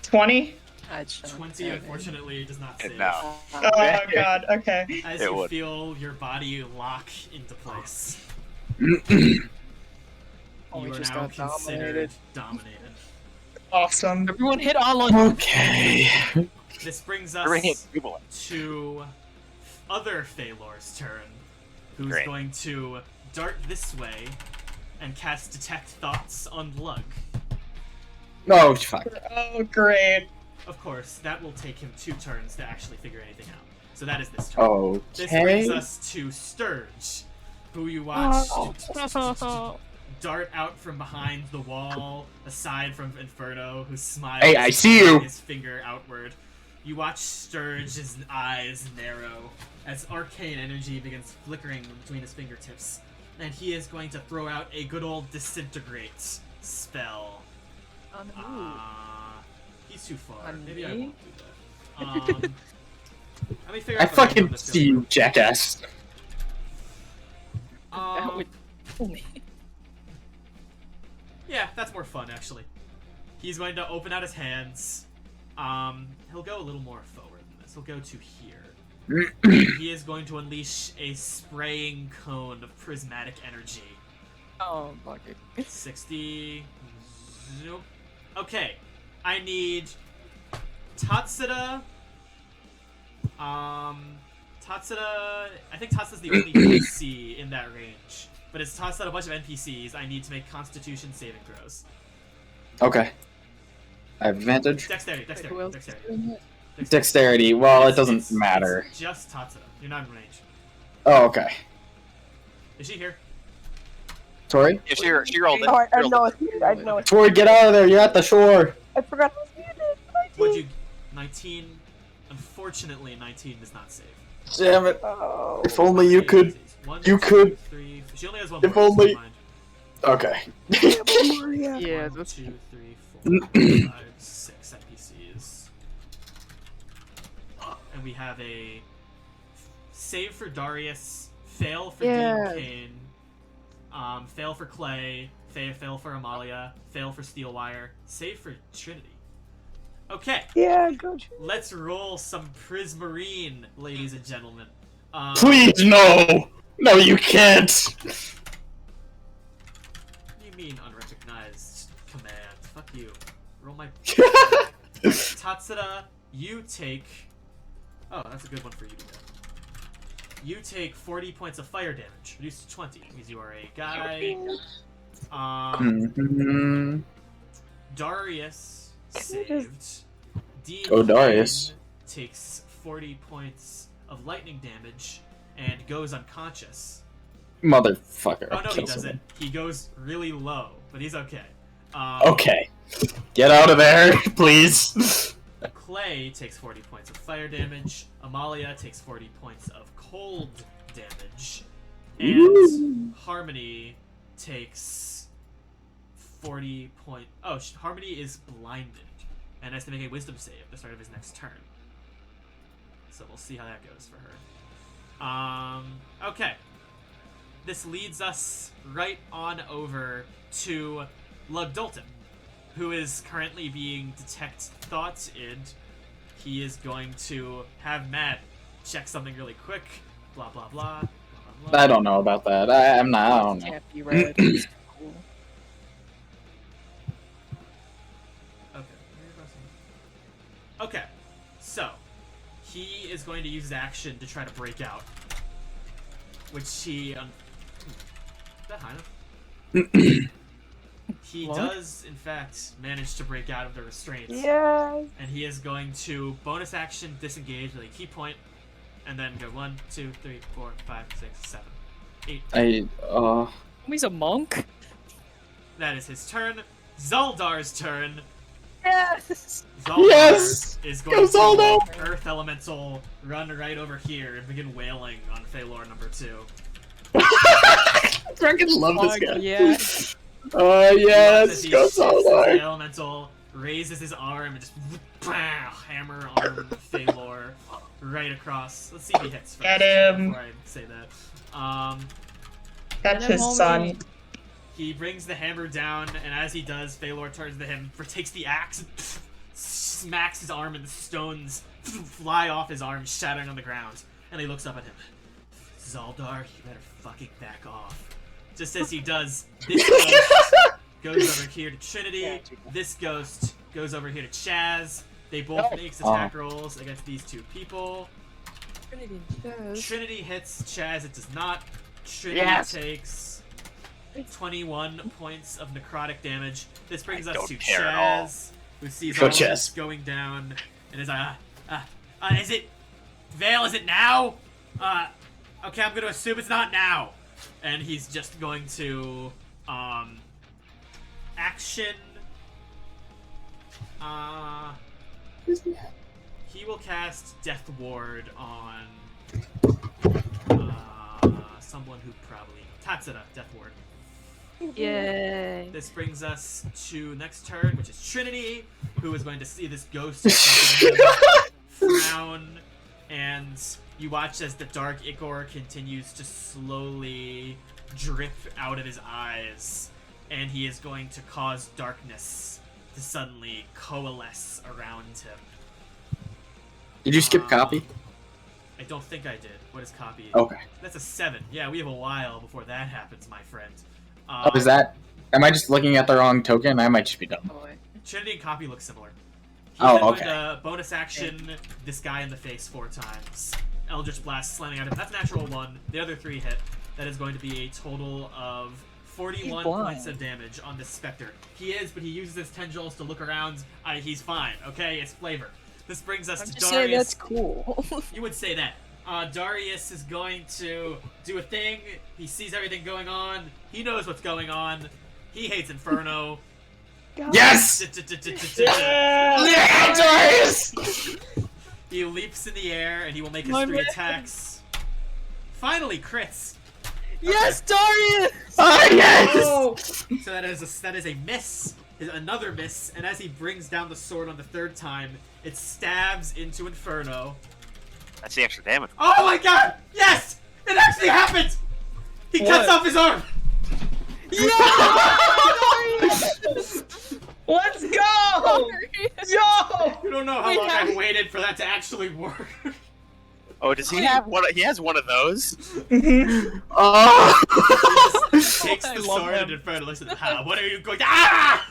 20? 20, unfortunately, does not save. No. Oh god, okay. As It you would. feel your body lock into place. Oh, we You are just now got considered dominated. Awesome. Everyone hit Anlynn. Okay. This brings Bring it, us people. to other Feylor's turn, who's Great. going to dart this way and cast Detect Thoughts on Lug. Oh, fuck. Oh, great. Of course, that will take him 2 turns to actually figure anything out. So that is this turn. This brings Okay. us to Sturge, who you watch Oh. dart out from behind the wall, aside from Inferno, who smiles. Hey, I see you. His finger outward. You watch Sturge's eyes narrow as arcane energy begins flickering between his fingertips, and he is going to throw out a good old disintegrate spell. He's too far. On Maybe I me? won't do that. Let me figure I out the range on fucking this see real you, jackass. quick. That would kill me. Yeah, that's more fun, actually. He's going to open out his hands. He'll go a little more forward than this. He'll go to here. He is going to unleash a spraying cone of prismatic energy. Oh, fuck it. 60. Nope. Okay. I need Tatsuda. Tatsuda. I think Tatsuda's the only NPC in that range. But it's Tatsuda a bunch of NPCs. I need to make Constitution saving throws. Okay. I have advantage. Dexterity. Who else is doing it? Dexterity. Well, it It's- doesn't it's matter. just Tatsuda. You're not in range. Oh, okay. Is she here? Tori? Yeah, she rolled it. Oh, I She rolled know it. it's muted. I know it's. Tori, get out of there. You're at the shore. I forgot I was muted. What'd you... 19? Unfortunately, 19 does not save. Damn it. Oh. If only you could. One, You two, could. 3... She only has one If more, so only- never mind. Okay. Maria. Yeah, 1, that's 2, 3, 4, 5, 6 NPCs. And we have a save for Darius, fail for Yeah. Dean Kane, fail for Clay, fail for Amalia, fail for Steelwire, save for Trinity. Okay, Yeah, go. let's roll some Prismarine, ladies and gentlemen. Please, no. No, you can't. You mean unrecognized command? Fuck you. Roll my. Tatsuda, you take. Oh, that's a good one for you to get. You take 40 points of fire damage, reduced to 20, because you are a guy. Mhm. Darius saved. Dean Oh, Darius. Kane takes 40 points of lightning damage and goes unconscious. Motherfucker. Oh no, he Kill doesn't. someone. He goes really low, but he's okay. Okay. Get out of there, please. Clay takes 40 points of fire damage. Amalia takes 40 points of cold damage. And Ooh. Harmony takes 40 point. Oh, Harmony is blinded and has to make a wisdom save at the start of his next turn. So we'll see how that goes for her. Okay. This leads us right on over to Lug Dulton, who is currently being detect thoughts in. He is going to have Matt check something really quick. Blah blah blah. Blah, blah. I don't know about that. I'm not. I don't know. Can't be red. It's cool. Okay, so he is going to use his action to try to break out, which he. Is that high enough? He What? does, in fact, manage to break out of the restraints. Yes. And he is going to bonus action disengage with a key point, and then go 1, 2, 3, 4, 5, 6, 7, 8. He's a monk? That is his turn. Zaldar's turn. Yes. Zaildar Yes! is Go going to Zaildar! Earth Elemental run right over here and begin wailing on Feylor number 2. I fucking love this guy. Yeah. Yes, go The Soulbirth. Elemental raises his arm and just hammer on Feylor right across. Let's see if he hits first. Get him. Before I say that. That's his son. He brings the hammer down, and as he does, Feylor turns to him, takes the axe, and smacks his arm, and the stones fly off his arm, shattering on the ground. And he looks up at him. Zaildar, you better fucking back off. Just as he does, this ghost goes over here to Trinity. This ghost goes over here to Chaz. They both make attack rolls against these two people. Trinity hits Chaz. It does not. Trinity takes 21 points of necrotic damage. This brings us to Chaz, who sees all this going down, and is is it Veil? Is it now? Okay, I'm gonna assume it's not now. And he's just going to action. He will cast Death Ward on someone who probably Tatsuda Death Ward. Yay! This brings us to next turn, which is Trinity, who is going to see this ghost frown, and you watch as the dark ichor continues to slowly drip out of his eyes, and he is going to cause darkness to suddenly coalesce around him. Did you skip copy? I don't think I did. What is copy? Okay. That's a 7. Yeah, we have a while before that happens, my friend. Is that... Am I just looking at the wrong token? I might just be dumb. Trinity and copy look similar. He's going to bonus action this guy in the face 4 times. Eldritch Blast slamming at him. That's a natural 1. The other 3 hit. That is going to be a total of 41 points of damage on this Spectre. He is, but he uses his tendrils to look around. He's fine, okay? It's flavor. This brings us to Darius. Saying that's cool. You would say that. Darius is going to do a thing. He sees everything going on. He knows what's going on. He hates Inferno. Yes! Yeah, Darius! He leaps in the air, and he will make his 3 attacks. Finally, crits. Yes, Darius! Oh, yes! Oh. So that is a miss. Another miss, and as he brings down the sword on the 3rd time, it stabs into Inferno. That's the extra damage. Oh my god! Yes! It actually happened! He cuts off his arm! Let's go! Yo! You don't know how long I've waited for that to actually work. Oh, does he have one? He has one of those. Oh! He just takes the sword and Inferno looks at him. What are you going to... Ah!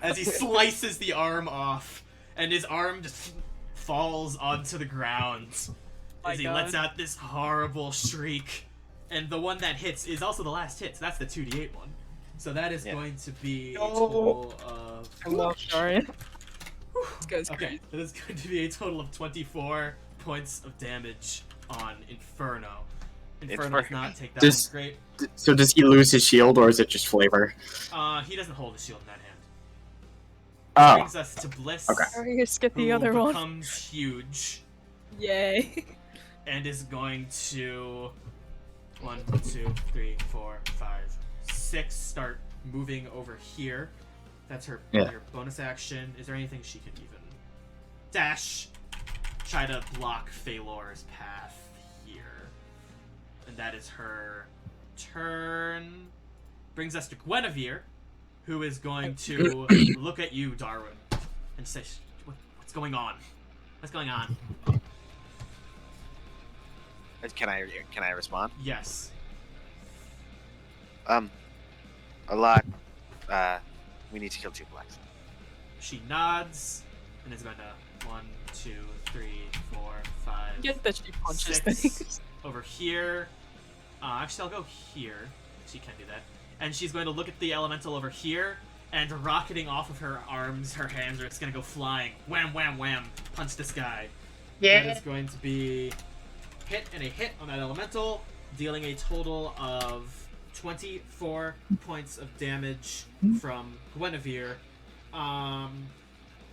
As he slices the arm off, and his arm just falls onto the ground as he lets out this horrible shriek. And the one that hits is also the last hit, so that's the 2d8 one. So that is going to be a total of... I love Darius. Okay, that is going to be a total of 24 points of damage on Inferno. Inferno does not take that one. Great. So does he lose his shield, or is it just flavor? He doesn't hold his shield in that hand. Oh. Brings us to Bliss. Okay. Darius, get the other one. Becomes huge. Yay. And is going to 1, 2, 3, 4, 5, 6 start moving over here. That's her your bonus action. Is there anything she can even dash? Try to block Feylor's path here. And that is her turn. Brings us to Guinevere, who is going to look at you, Darwin, and say, what's going on? What's going on? Can I respond? Yes. A lot. We need to kill 2 blacks. She nods and is going to 1, 2, 3, 4, 5. Get that she punches 6 things. over here. Actually, I'll go here. She can do that. And she's going to look at the elemental over here, and rocketing off of her arms, her hands are just going to go flying. Wham, wham, wham. Punch this guy. Yeah. That is going to be hit and a hit on that elemental, dealing a total of 24 points of damage from Guinevere.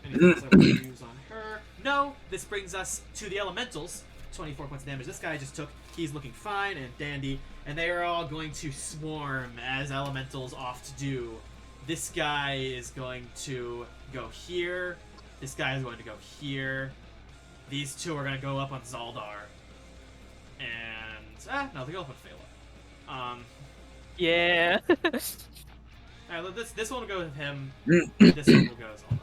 Anything else I want to use on her? No, this brings us to the elementals. 24 points of damage this guy just took. He's looking fine and dandy, and they are all going to swarm as elementals oft do. This guy is going to go here. This guy is going to go here. These two are going to go up on Zaildar. And, no, they go up on Feylor. Yeah. Alright, this one will go with him. This one will go as Zaildar.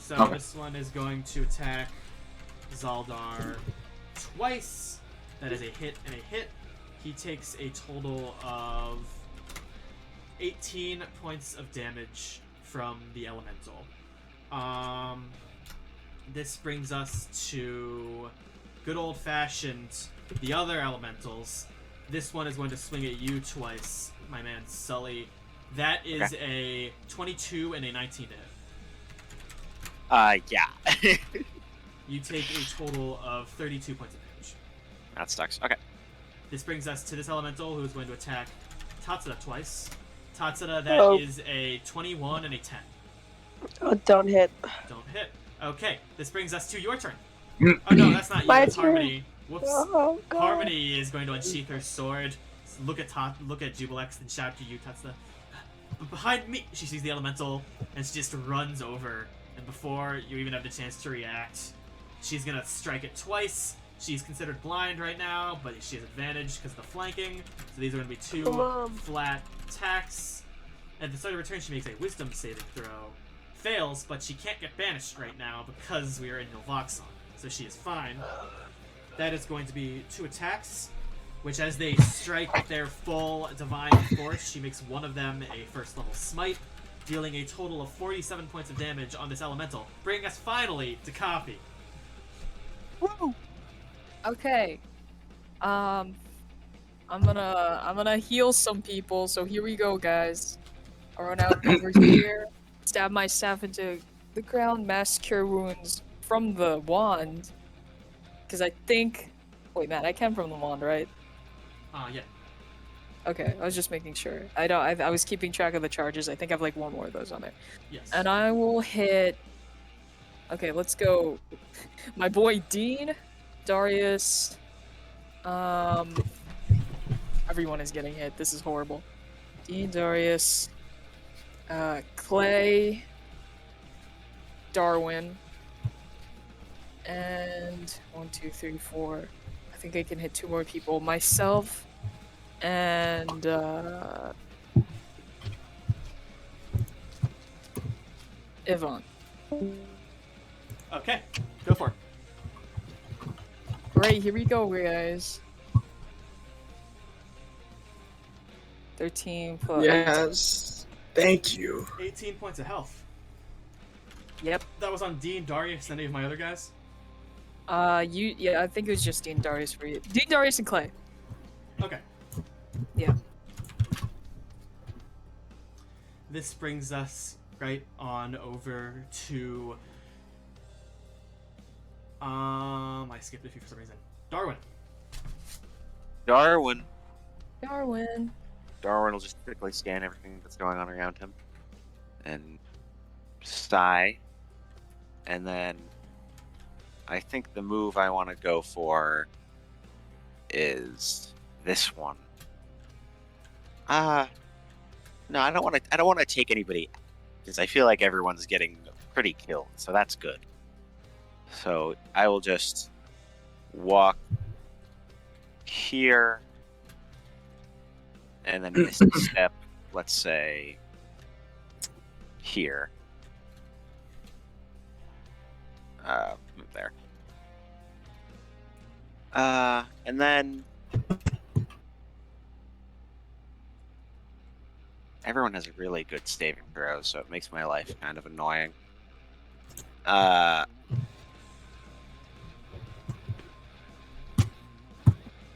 So Okay. this one is going to attack Zaildar twice. That is a hit and a hit. He takes a total of 18 points of damage from the elemental. This brings us to good old-fashioned the other elementals. This one is going to swing at you twice, my man Sully. That is a 22 and a 19 to hit. Yeah. You take a total of 32 points of damage. That sucks. Okay. This brings us to this elemental who is going to attack Tatsuda twice. Tatsuda, that is a 21 and a 10. Oh, don't hit. Don't hit. Okay, this brings us to your turn. Oh no, that's not you. My It's turn. Harmony. Whoops. Oh, God. Harmony is going to unsheath her sword. Look at Jubilex and shout to you, Tatsuda. But behind me, she sees the elemental and she just runs over. And before you even have the chance to react, she's gonna strike it twice. She's considered blind right now, but she has advantage because of the flanking. So these are going to be two flat attacks. At the start of her turn, she makes a wisdom saving throw. Fails, but she can't get banished right now because we are in Yvolxon. So she is fine. That is going to be 2 attacks, which as they strike their full divine force, she makes one of them a first level smite, dealing a total of 47 points of damage on this elemental, bringing us finally to Copi. Woo! Okay. I'm gonna heal some people, so here we go, guys. I'll run out over here, stab my staff into the ground, mass cure wounds from the wand. Because I think... Wait, Matt, I can from the wand, right? Yeah. Okay, I was just making sure. I was keeping track of the charges. I think I have like one more of those on there. Yes. And I will hit... Okay, let's go. My boy Dean, Darius, everyone is getting hit. This is horrible. Dean, Darius, Clay, Darwin, and 1, 2, 3, 4. I think I can hit 2 more people. Myself and Ivan. Okay, go for it. Great, here we go, guys. 13 plus. Yes. Thank you. 18 points of health. Yep. That was on Dean, Darius, and any of my other guys? Yeah, I think it was just Dean, Darius for you. Dean, Darius, and Clay. Okay. Yeah. This brings us right on over to... I skipped a few for some reason. Darwin. Darwin will just quickly scan everything that's going on around him and sigh. And then I think the move I want to go for is this one. No, I don't want to take anybody because I feel like everyone's getting pretty killed, so that's good. So I will just walk here and then miss a step, let's say here. Move there. And then everyone has a really good saving throw, so it makes my life kind of annoying.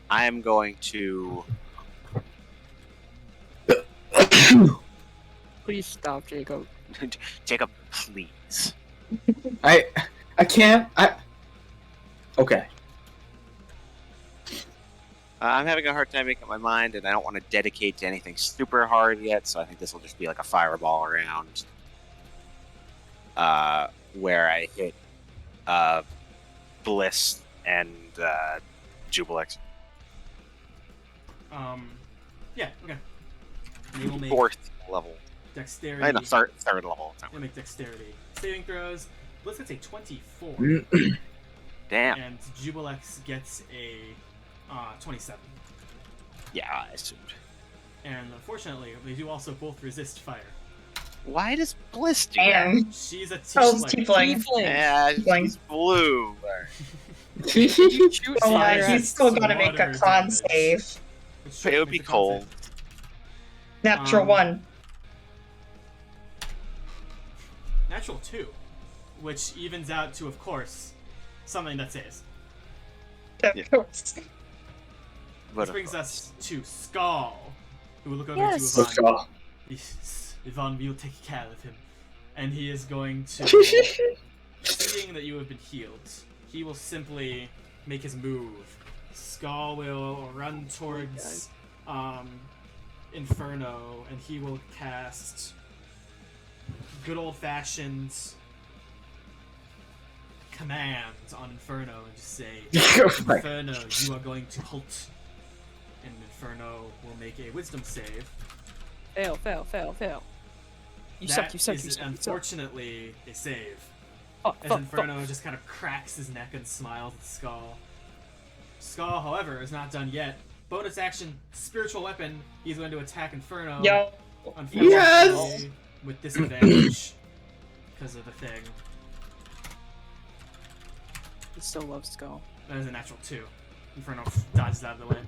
I'm going to... Please stop, Jacob. Jacob, please. I can't. Okay. I'm having a hard time making up my mind, and I don't want to dedicate to anything super hard yet, so I think this will just be like a fireball around where I hit Bliss and Jubilex. Yeah, okay. They will make 4th level. dexterity. I know, third level. They'll make dexterity saving throws. Bliss gets a 24. Damn. And Jubilex gets a 27. Yeah, I assumed. And unfortunately, they do also both resist fire. Why does Bliss do that? Damn. She's a Oh, tiefling. tiefling. Yeah, Tiefling. she's blue. Shoot Oh, fire at he's still gotta water make a con damage. save. It would be cold. Natural 1. Natural 2, which evens out to, of course, something that saves. Of course. This brings us to Skull, who will look over Yes. to Ivan. Skull. Yes, Ivan, we will take care of him. And he is going to, seeing that you have been healed, he will simply make his move. Skull will run towards Inferno, and he will cast good old-fashioned command on Inferno and just say, Inferno, you are going to halt. And Inferno will make a wisdom save. Fail. You That suck. is unfortunately a save. Fuck, As fuck, Inferno just kind of cracks his neck and smiles at Skull. Skull, however, is not done yet. Bonus action, spiritual weapon. He's going to attack Inferno. Yo. Unfortunately, Yes! with disadvantage because of the thing. He still loves Skull. That is a natural 2. Inferno dodges out of the way.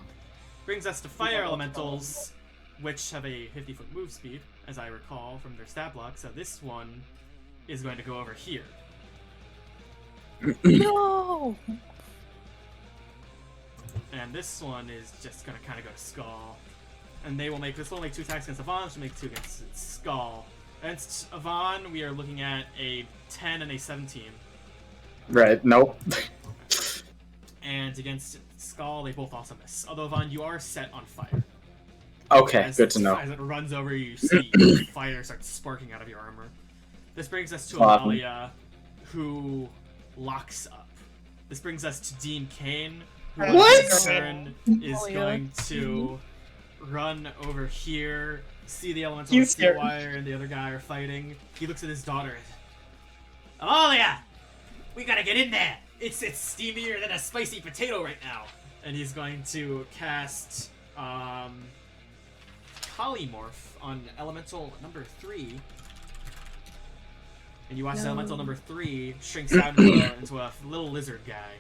Brings us to Fire Elementals, which have a 50-foot move speed, as I recall from their stat block. So this one is going to go over here. No! And this one is just going to kind of go to Skull. And they will make, this will make 2 attacks against Yvonne, which will make 2 against Skull. Against Yvonne, we are looking at a 10 and a 17. Right, nope. And against Skull, they both also miss. Although, Yvonne, you are set on fire. Okay, good to know. As it runs over you, see fire starts sparking out of your armor. This brings us to Amalia, who locks up. This brings us to Dean Cane, who on his turn is going to run over here, see the elemental Steelwire and the other guy are fighting. He looks at his daughter. Amalia! We gotta get in there! It's steamier than a spicy potato right now! And he's going to cast Polymorph on elemental number 3. And you watch elemental number 3 shrinks down into a little lizard guy.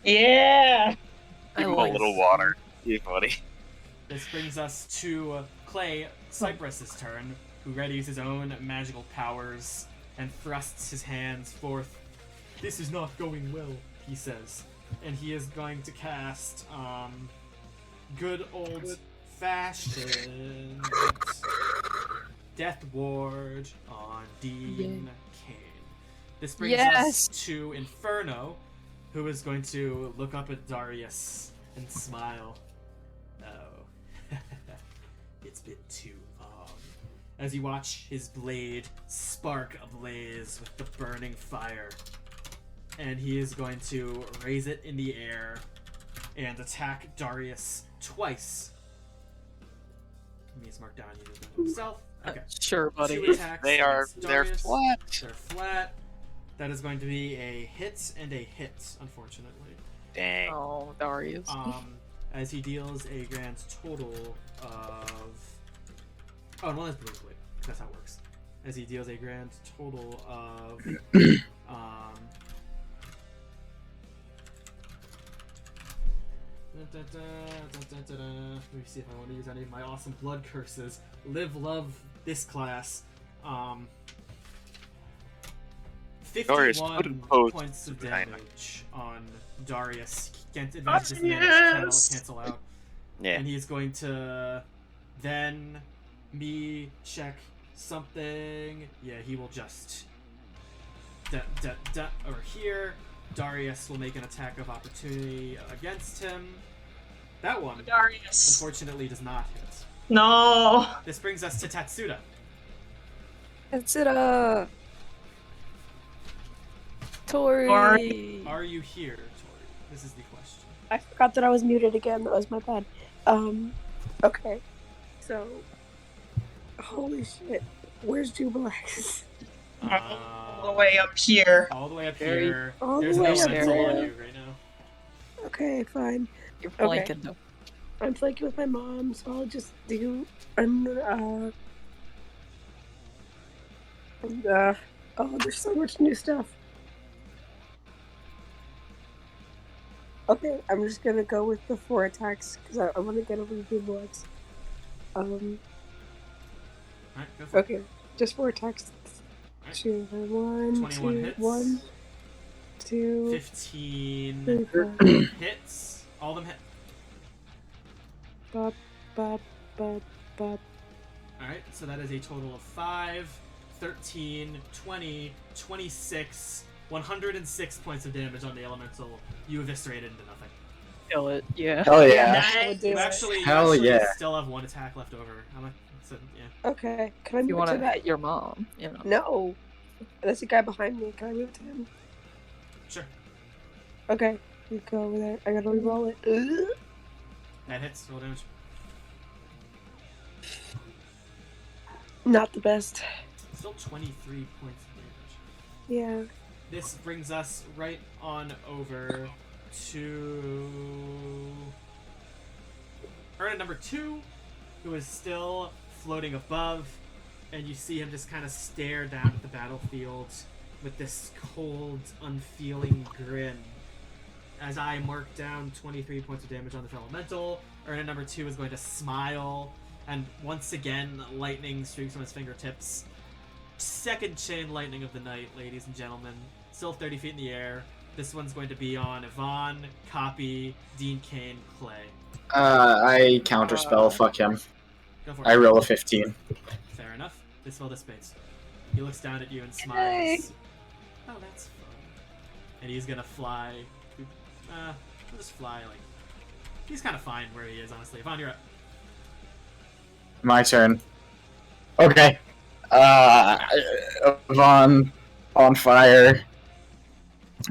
Yeah! Give him a little water. You buddy. This brings us to Clay Cypress's turn, who readies his own magical powers and thrusts his hands forth. This is not going well, he says. And he is going to cast good old-fashioned Death Ward on Dean Cane. This brings us to Inferno, who is going to look up at Darius and smile. Oh, it's been too long. As you watch his blade spark ablaze with the burning fire. And he is going to raise it in the air and attack Darius twice. He needs to mark down using himself. Okay. Sure, buddy. 2 attacks. They're Darius. flat. They're flat. That is going to be a hit and a hit, unfortunately. Dang. Oh, Darius. As he deals a grand total of... Oh, no, that's briefly. That's how it works. As he deals a grand total of... Let me see if I want to use any of my awesome blood curses. Live, love this class. 51 points of damage on Darius. Can't advantage disadvantage, cancel out. Yeah. And he's going to then me check something. Yeah, he will just over here. Darius will make an attack of opportunity against him. That one, Darius, unfortunately, does not hit. No. This brings us to Tatsuda. Tatsuda. Tori. Are you here, Tori? This is the question. I forgot that I was muted again. That was my bad. Okay. So, holy shit. Where's Jubilax? All the way up here. All the way up here. All There's the no way up sentinel here. on you right now. Okay, fine. You're flanking though. I'm flanking with my mom, so I'll just do And, oh, there's so much new stuff. Okay, I'm just gonna go with the 4 attacks because I want to get over the bullets. Alright, go for it. Okay, just 4 attacks. Alright. 2, 1, 21 2, hits. 1, 2, 15 3, 4. hits. All of them hit. Bop, bop, bop, bop. Alright, so that is a total of 5, 13, 20, 26, 106 points of damage on the elemental. You eviscerated into nothing. Kill it. Yeah. Hell yeah. Nice. You actually still have 1 attack left over. So, yeah. Okay, can I You move want to to that? hit your mom, you know. No. There's a guy behind me. Can I move to him? Sure. Okay, we go over there. I gotta re-roll it. Ugh. That hits. Roll damage. Not the best. Still 23 points of damage. Yeah. This brings us right on over to Erna number 2, who is still floating above, and you see him just kind of stare down at the battlefield with this cold, unfeeling grin. As I mark down 23 points of damage on this elemental, Erna number 2 is going to smile, and once again, lightning streaks from his fingertips. Second chain lightning of the night, ladies and gentlemen. Still 30 feet in the air. This one's going to be on Yvonne, Copi, Dean Kane, Clay. I counterspell. Fuck him. Go for it. I roll a 15. Fair enough. Dispel dissipates. He looks down at you and smiles. Yay. Oh, that's fun. And he's gonna fly. He'll just fly, like... He's kind of fine where he is, honestly. Yvonne, you're up. My turn. Okay. Yvonne on fire.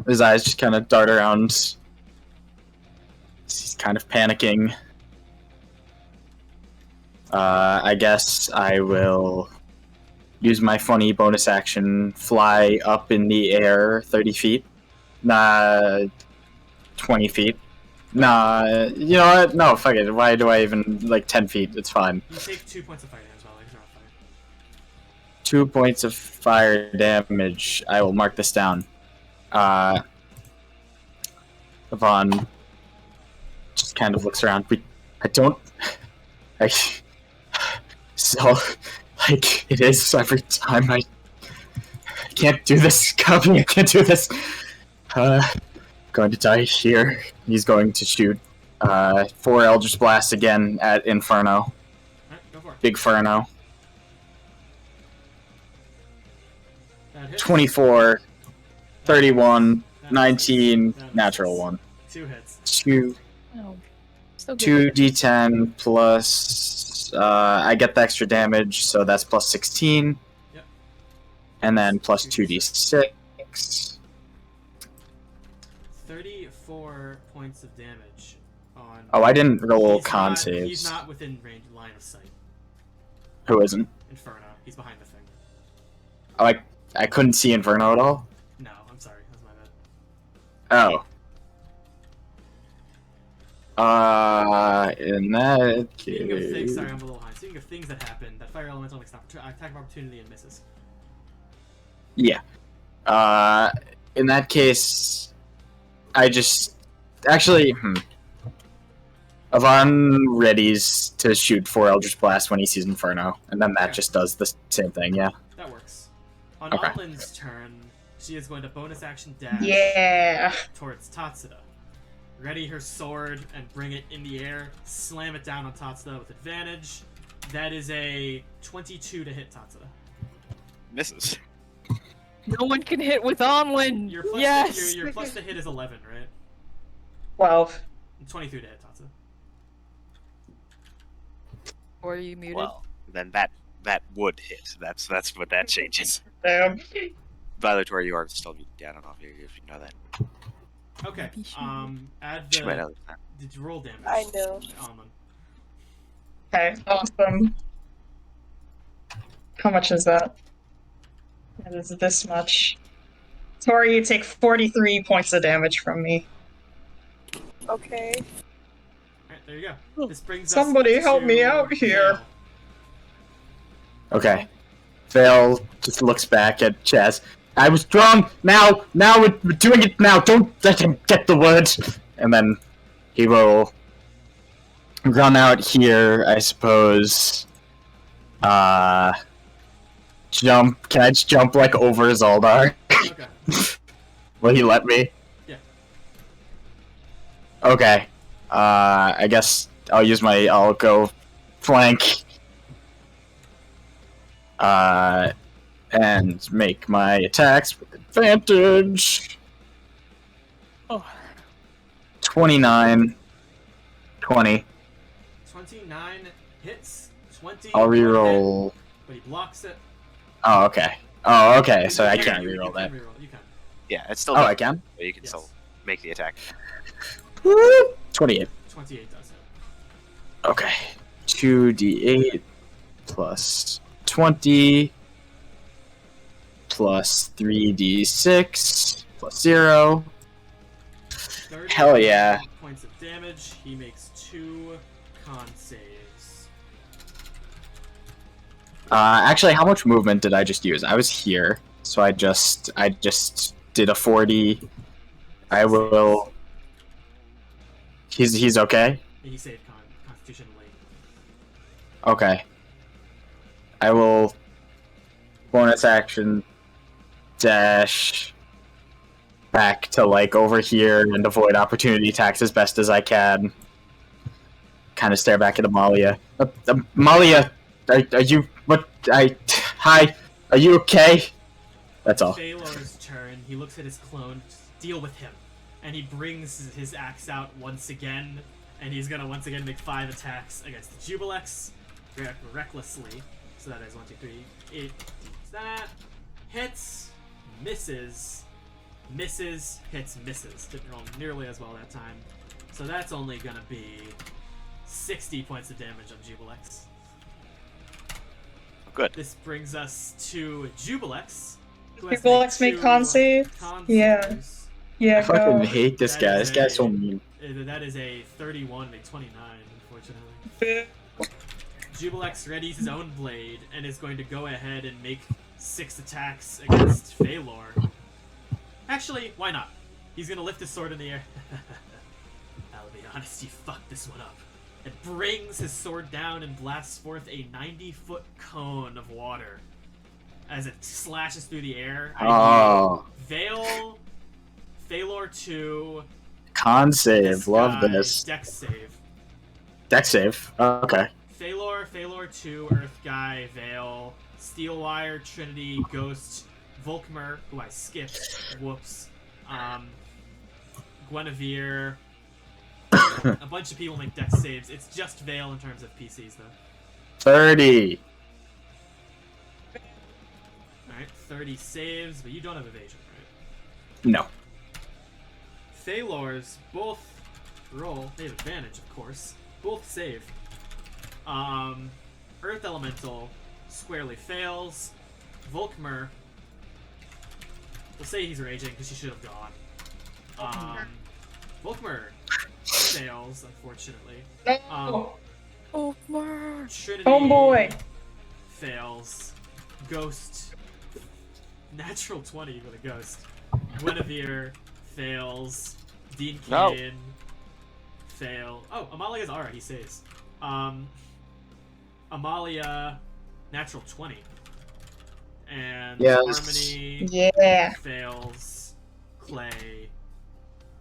His eyes just kind of dart around. He's kind of panicking. I guess I will use my funny bonus action, fly up in the air 30 feet. 20 feet. You know what? No, fuck it. Why do I even, 10 feet? It's fine. You take 2 points of fire damage while legs are on fire. 2 points of fire damage. I will mark this down. Yvonne just kind of looks around. It is every time I can't do this, Copi, I can't do this. Going to die here. He's going to shoot 4 Eldritch Blast again at Inferno. Alright, go for it. Big Ferno. That hits. 24, 31, That 19, misses. That natural misses. 1. 2 hits. 2 No. Still good. 2d10 plus I get the extra damage, so that's plus 16. Yep. And then plus 2d6. 34 points of damage on... Oh, I didn't roll He's con not- saves. He's not within range line of sight. Who isn't? Inferno. He's behind the thing. Oh, I couldn't see Inferno at all? No, I'm sorry. That's my bad. Oh. In that Speaking of things, case... sorry, I'm a little behind. Speaking of things that happen, that fire elemental makes an attack of opportunity and misses. Yeah. In that case, I just... Actually, Yvonne readies to shoot 4 Eldritch Blast when he sees Inferno, and then that Okay. just does the same thing, yeah. That works. On Okay. Anlynn's turn, she is going to bonus action dash Yeah. towards Tatsuda. Ready her sword and bring it in the air, slam it down on Tatsuda with advantage. That is a 22 to hit Tatsuda. Misses. No one can hit with Anlynn! Your plus, Yes! your plus to hit is 11, right? 12. And 23 to hit Tatsuda. Or are you muted? Well, then that would hit. That's what that changes. Damn. Veilor, you are still muted. Yeah, I don't know if you know that. Okay. Add She might the. know that. Did you roll damage? I know. Anlynn. Okay, awesome. How much is that? It is this much. Tori, you take 43 points of damage from me. Okay. Alright, there you go. This brings Somebody us help me to out here. Veil. Okay. Veil just looks back at Chaz. I was wrong. Now we're doing it now. Don't let him get the words. And then he will run out here, I suppose. Jump. Can I just jump like over Zaildar? Okay. Will he let me? Yeah. Okay. I guess I'll go flank. And make my attacks with advantage. Oh. 29. 20. 29 hits. 20. I'll reroll. But he blocks it. Oh, okay. Oh, okay. So I You can't can reroll that. reroll, you can. Yeah, it's still. Oh, I can? But you can Yes. still make the attack. 28. 28 does it. Okay. 2d8 plus 20 plus 3d6 plus 0. 30 Hell yeah. points of damage. He makes 2 con saves. Actually, how much movement did I just use? I was here, so I just did a 40. I will. He's okay. He saved Constitution late. Okay. I will bonus action dash back to like over here and avoid opportunity attacks as best as I can. Kind of stare back at Amalia. Amalia, are you what? Hi, are you okay? That's all. Feylor's turn. He looks at his clone. Deal with him, and he brings his axe out once again, and he's gonna once again make 5 attacks against the Jubilex, recklessly. So that is 1, 2, 3, 8. That hits, misses, misses, hits, misses. Didn't roll nearly as well that time. So that's only gonna be 60 points of damage on Jubilex. Good. This brings us to Jubilex. Who has Jubilex make con save? Yeah. saves. Yeah, I fucking go. hate this That guy. is This guy's a- so mean. That is a 31 to 29, unfortunately. Jubilex readies his own blade and is going to go ahead and make 6 attacks against Veilor. Actually, why not? He's gonna lift his sword in the air. I'll be honest, you fucked this one up. It brings his sword down and blasts forth a 90-foot cone of water. As it slashes through the air, Oh, Veil, Feylor 2, con save. this Love guy, this. Dex save. Dex save. Okay. Feylor 2, Earth Guy, Veil, Steelwire, Trinity, Ghost, Volkmer, who I skipped, whoops, Guinevere, a bunch of people make Dex saves. It's just Veil in terms of PCs, though. 30. Alright, 30 saves, but you don't have evasion, right? No. Feylor's both roll. They have advantage, of course. Both save. Earth Elemental squarely fails. Volkmer, we'll say he's raging because she should have gone. Volkmer fails, unfortunately. No. Trinity Oh boy. fails. Ghost, natural 20 with a ghost. Guinevere fails. Dean No. Kane fail. Oh, Amalia's alright, he saves. Amalia, natural 20. And Yes. Harmony Yeah. fails. Clay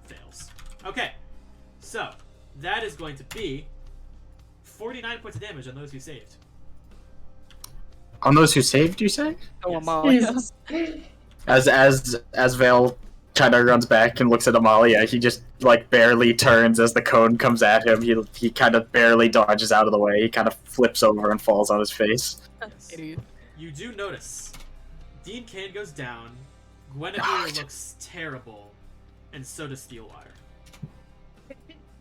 fails. Okay, so that is going to be 49 points of damage on those who saved. On those who saved, you say? Oh, Yes. Amalia. Jesus. As Veil kind of runs back and looks at Amalia, he just like barely turns as the cone comes at him. He kind of barely dodges out of the way. He kind of flips over and falls on his face. Idiot. You do notice Dean Kane goes down, Guinevere looks terrible, and so does Steelwire.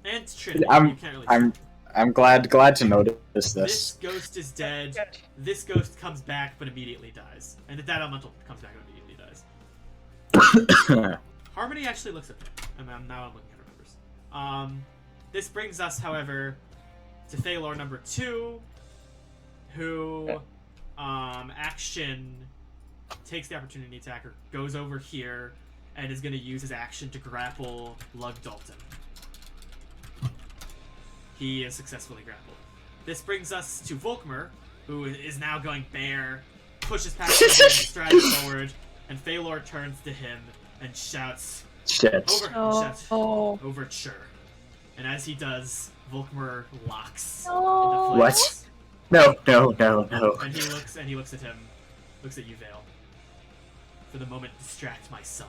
And Trinity. You can't really I'm glad to notice This this. ghost is dead. Good. This ghost comes back but immediately dies. And that elemental comes back and immediately dies. Harmony actually looks okay. And now I'm looking at her numbers. This brings us, however, to Feylor number 2, who action, takes the opportunity attacker, goes over here, and is going to use his action to grapple Lug Dulton. He is successfully grappled. This brings us to Volkmer, who is now going bare, pushes past him, strides forward, and Feylor turns to him and shouts, Overture. And as he does, Volkmer locks into place. What? No. And he looks at him, looks at you, Veil. For the moment, distract my son.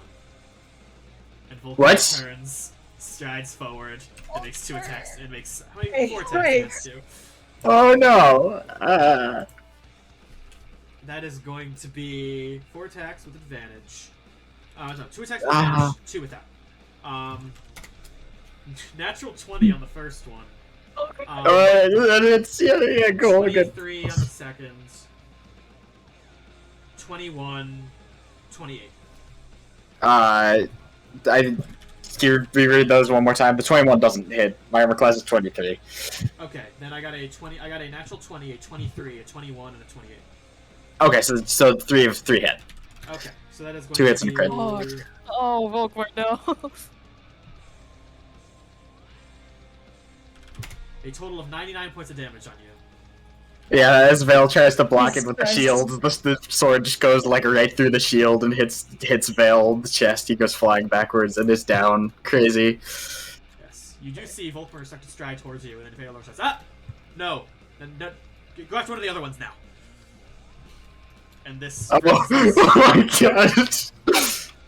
And Volkmer turns, strides forward, and makes 2 attacks. And makes how many 4 attacks against you? Oh no! That is going to be 4 attacks with advantage. No, 2 attacks with advantage, 2 without. Natural 20 on the first one. Alright, go on. 23 on the second. 21, 28. You reread those one more time. The 21 doesn't hit. My armor class is 23. Okay, then I got a natural 20, a 23, a 21, and a 28. Okay, so 3 of 3 hit. Okay, so that is going 2 hits to and be... a crit. Oh, Volkmer, no. A total of 99 points of damage on you. Yeah, as Veil tries to block it with the shield, the sword just goes like right through the shield and hits Veil in the chest. He goes flying backwards and is down. Crazy. Yes, you do see Volkmer start to stride towards you, and then Veilor says, no, go after one of the other ones now. And this Oh my god!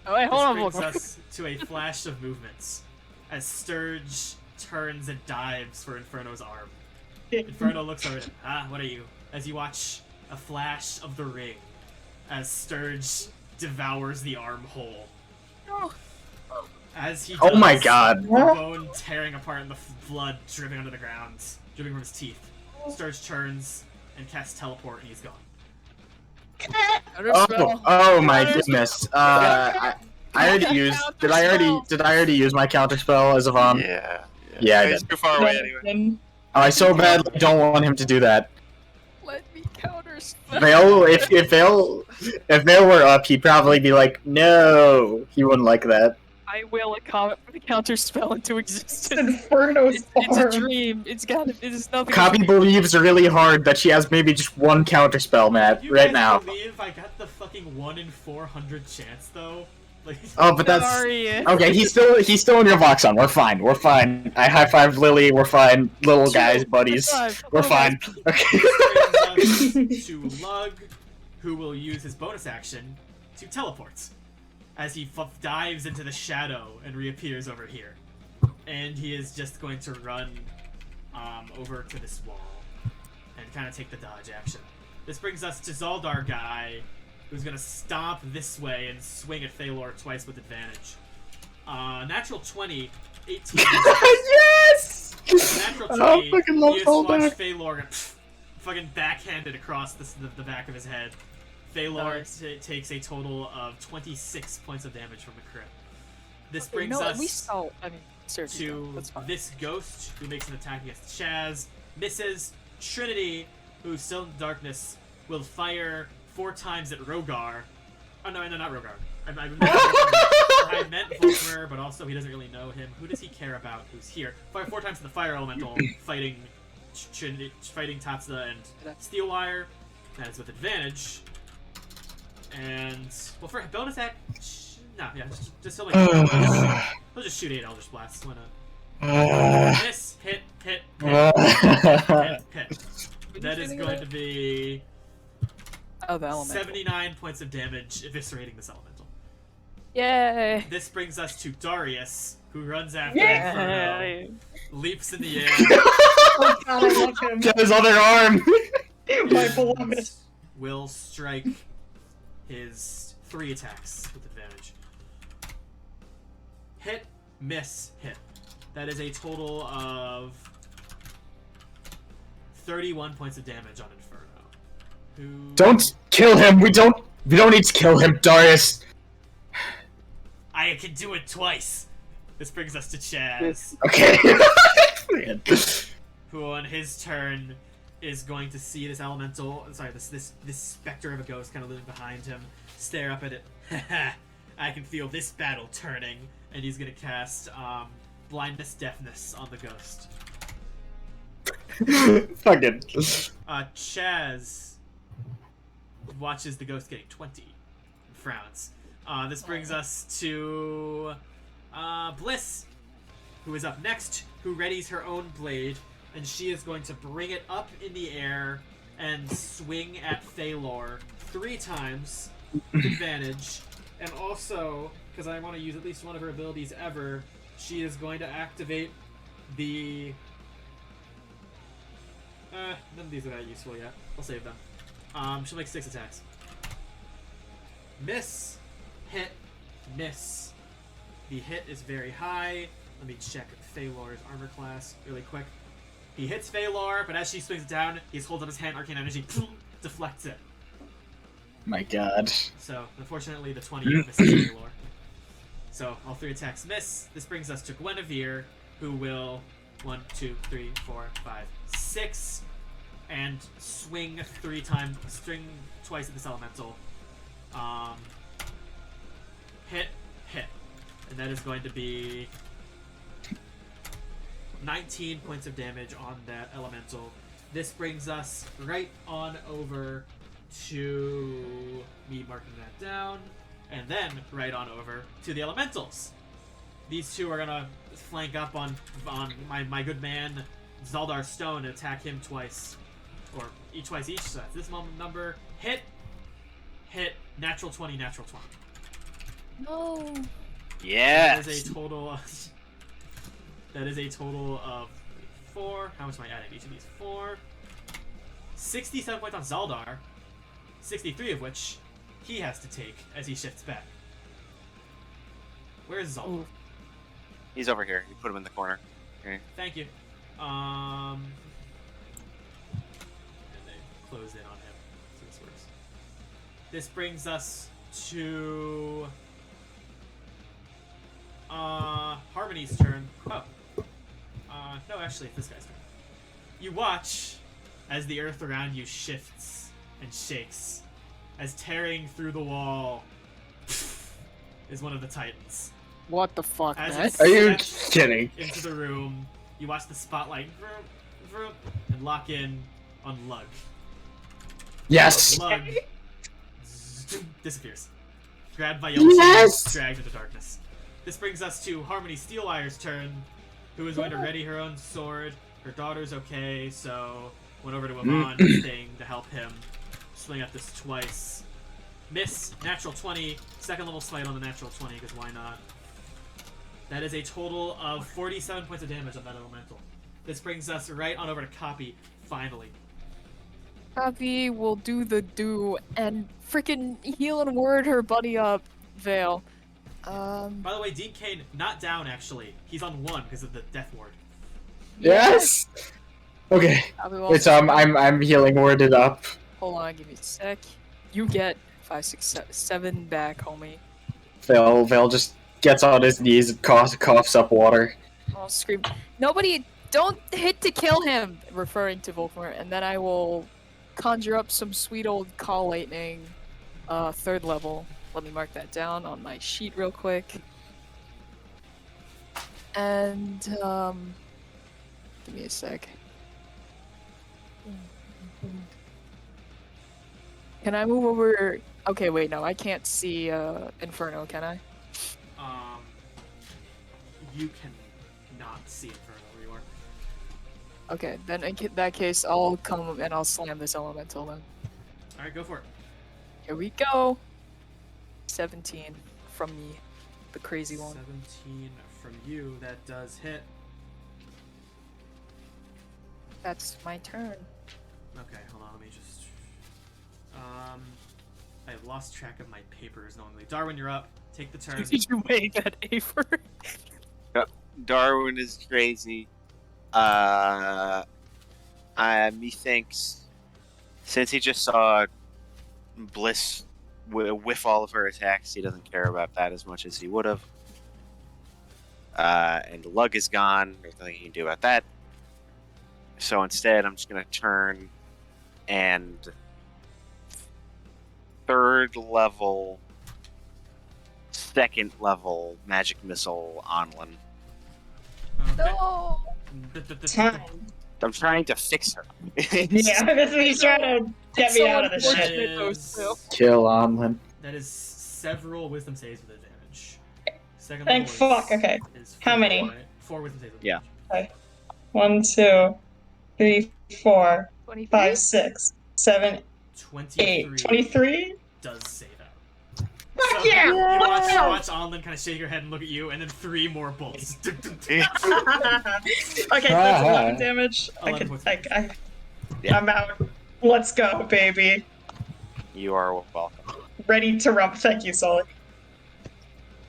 Oh, wait, hold on, brings Volkmer. us to a flash of movements as Sturge turns and dives for Inferno's arm. Inferno looks over at him. What are you? As you watch a flash of the ring as Sturge devours the arm whole. As he does, Oh my god. the bone tearing apart and the blood dripping onto the ground, dripping from his teeth. Sturge turns and casts teleport and he's gone. Oh my goodness. I already used. Did I already use my counterspell as Ivan? Yeah, I He's did. too far away anyway. I so badly don't want him to do that. Let me counterspell. Veil, if Veil were up, he'd probably be like, no. He wouldn't like that. I will counterspell into existence. Inferno's It's a arm. dream. It is nothing. Copi believes really hard that she has maybe just one counterspell, Matt, You right guys now. believe I got the fucking 1 in 400 chance though? Like, Oh, but that's Sorry. okay. He's still in Yvolxon. We're fine. We're fine. I high five Lily. We're fine. Little guys, buddies. We're fine. Okay. This brings us to Lug, who will use his bonus action to teleport as he dives into the shadow and reappears over here. And he is just going to run over to this wall and kind of take the dodge action. This brings us to Zaildar guy, who's going to stomp this way and swing at Feylor twice with advantage. Natural 20, 18. Yes! Natural 20, I fucking love you just watch Zaildar. Feylor get fucking backhanded across the back of his head. Feylor takes a total of 26 points of damage from the crit. This brings us to this ghost, who makes an attack against Chaz, misses. Trinity, who's still in the darkness, will fire 4 times at Rogar. Oh no, not Rogar. I meant Volkmer, but also he doesn't really know him. Who does he care about? Who's here? Fire 4 times to the fire elemental, fighting Tatsuda and Steelwire. That is with advantage. And well, for bonus attack, just he'll just shoot 8 Eldritch Blasts. Why not? Miss, hit. That is going to be 79 points of damage, eviscerating this elemental. Yay! This brings us to Darius, who runs after Inferno, leaps in the air. Oh god, I love him. Get his other arm. My beloved. Will strike his 3 attacks with advantage. Hit, miss, hit. That is a total of 31 points of damage on Inferno. Don't kill him. We don't need to kill him, Darius. I can do it twice. This brings us to Chaz, Okay. who on his turn is going to see this elemental, sorry, this specter of a ghost kind of looming behind him, stare up at it. I can feel this battle turning, and he's gonna cast blindness, deafness on the ghost. Fucking. Chaz watches the ghost getting 20 and frowns. This brings us to Bliss, who is up next, who readies her own blade, and she is going to bring it up in the air and swing at Feylor 3 times with advantage. And also, because I want to use at least one of her abilities ever, she is going to activate the... none of these are that useful yet. I'll save them. She'll make 6 attacks. Miss. Hit. Miss. The hit is very high. Let me check Feylor's armor class really quick. He hits Feylor, but as she swings it down, he's holding up his hand, arcane energy, deflects it. My god. So, unfortunately, the 20 misses Feylor. So, all 3 attacks miss. This brings us to Guinevere, who will 1, 2, 3, 4, 5, 6, and swing 3 times, swing twice at this elemental. Hit, and that is going to be 19 points of damage on that elemental. This brings us right on over to me marking that down, and then right on over to the elementals. These 2 are gonna flank up on my good man Zaildar Stone and attack him twice, or twice each. So that's this number. Hit, natural 20, natural 20. No. Yes. That is a total of 4. How much am I adding? Each of these 4. 67 points on Zaildar. 63 of which he has to take as he shifts back. Where is Zaildar? He's over here. You put him in the corner. Okay. Thank you. And they closed in on him. So this works. This brings us to Harmony's turn. Oh. No, actually, it's this guy's turn. You watch as the earth around you shifts and shakes, as tearing through the wall is one of the titans. What the fuck, As man? it Are you steps kidding? into the room, you watch the spotlight and lock in on Lug. Yes! Lug disappears. Grabbed by Yolchin, Yes! dragged into darkness. This brings us to Harmony Steelwire's turn, who is going to ready her own sword. Her daughter's okay, so went over to Ivan's thing to help him swing at this twice. Miss, natural 20, second level smite on the natural 20, because why not? That is a total of 47 points of damage on that elemental. This brings us right on over to Copi, finally. Copi will do the do and freaking heal and word her buddy up, Veil. By the way, Dean Kane not down actually. He's on 1 because of the death ward. Yes! Okay. Copi will Wait, so I'm healing worded up. Hold on, give me a sec. You get 5, 6, 7 back, homie. Veil just gets on his knees and coughs up water. I'll scream. Nobody, don't hit to kill him! Referring to Volkmar, and then I will conjure up some sweet old Call Lightning, 3rd level. Let me mark that down on my sheet real quick. And, give me a sec. Can I move over? Okay, wait, no, I can't see, Inferno, can I? You can not see Inferno where you are. Okay, then in that case, I'll come and I'll slam this elemental then. Alright, go for it. Here we go. 17 from me, the crazy one. 17 from you, that does hit. That's my turn. Okay, hold on, let me just... I have lost track of my papers knowingly. Darwin, you're up. Take the turn. Did you make that A for? Darwin is crazy. Methinks, since he just saw Bliss whiff all of her attacks, he doesn't care about that as much as he would have. And Lug is gone. There's nothing he can do about that. So instead, I'm just gonna turn and third level, second level magic missile Anlynn. No. Time. I'm trying to fix her. Yeah, that's what he's trying to get me out of this That shit. is, Kill Anlynn. that is several wisdom saves with advantage. Second Thank level fuck, okay. is How four, many? right? 4 wisdom saves with Yeah. advantage. 1, 2, 3, 4, 23? 5, 6, 7, 23 8. 23? does save out. Fuck So yeah! You Let's go! watch Anlynn kind of shake her head and look at you, and then 3 more bolts. Okay, that's 11 damage. 11 points of damage. Yeah. I'm out. Let's go, baby. You are welcome. Ready to rump. Thank you, Sully.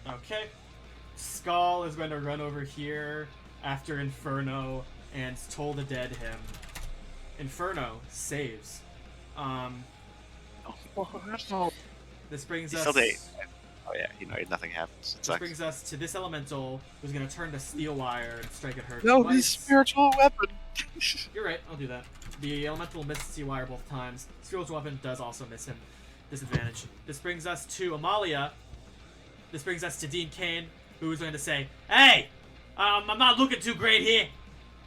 Okay. Skull is going to run over here after Inferno and Toll the Dead him. Inferno saves. This brings He's us. still dead. Oh yeah, nothing happens. It This sucks. brings us to this elemental who's going to turn to Steelwire and strike at her. No, twice. his spiritual weapon. You're right, I'll do that. The elemental missed Steelwire both times. Spiritual weapon does also miss him. Disadvantage. This brings us to Amalia. This brings us to Dean Kane, who is going to say, "Hey, I'm not looking too great here,"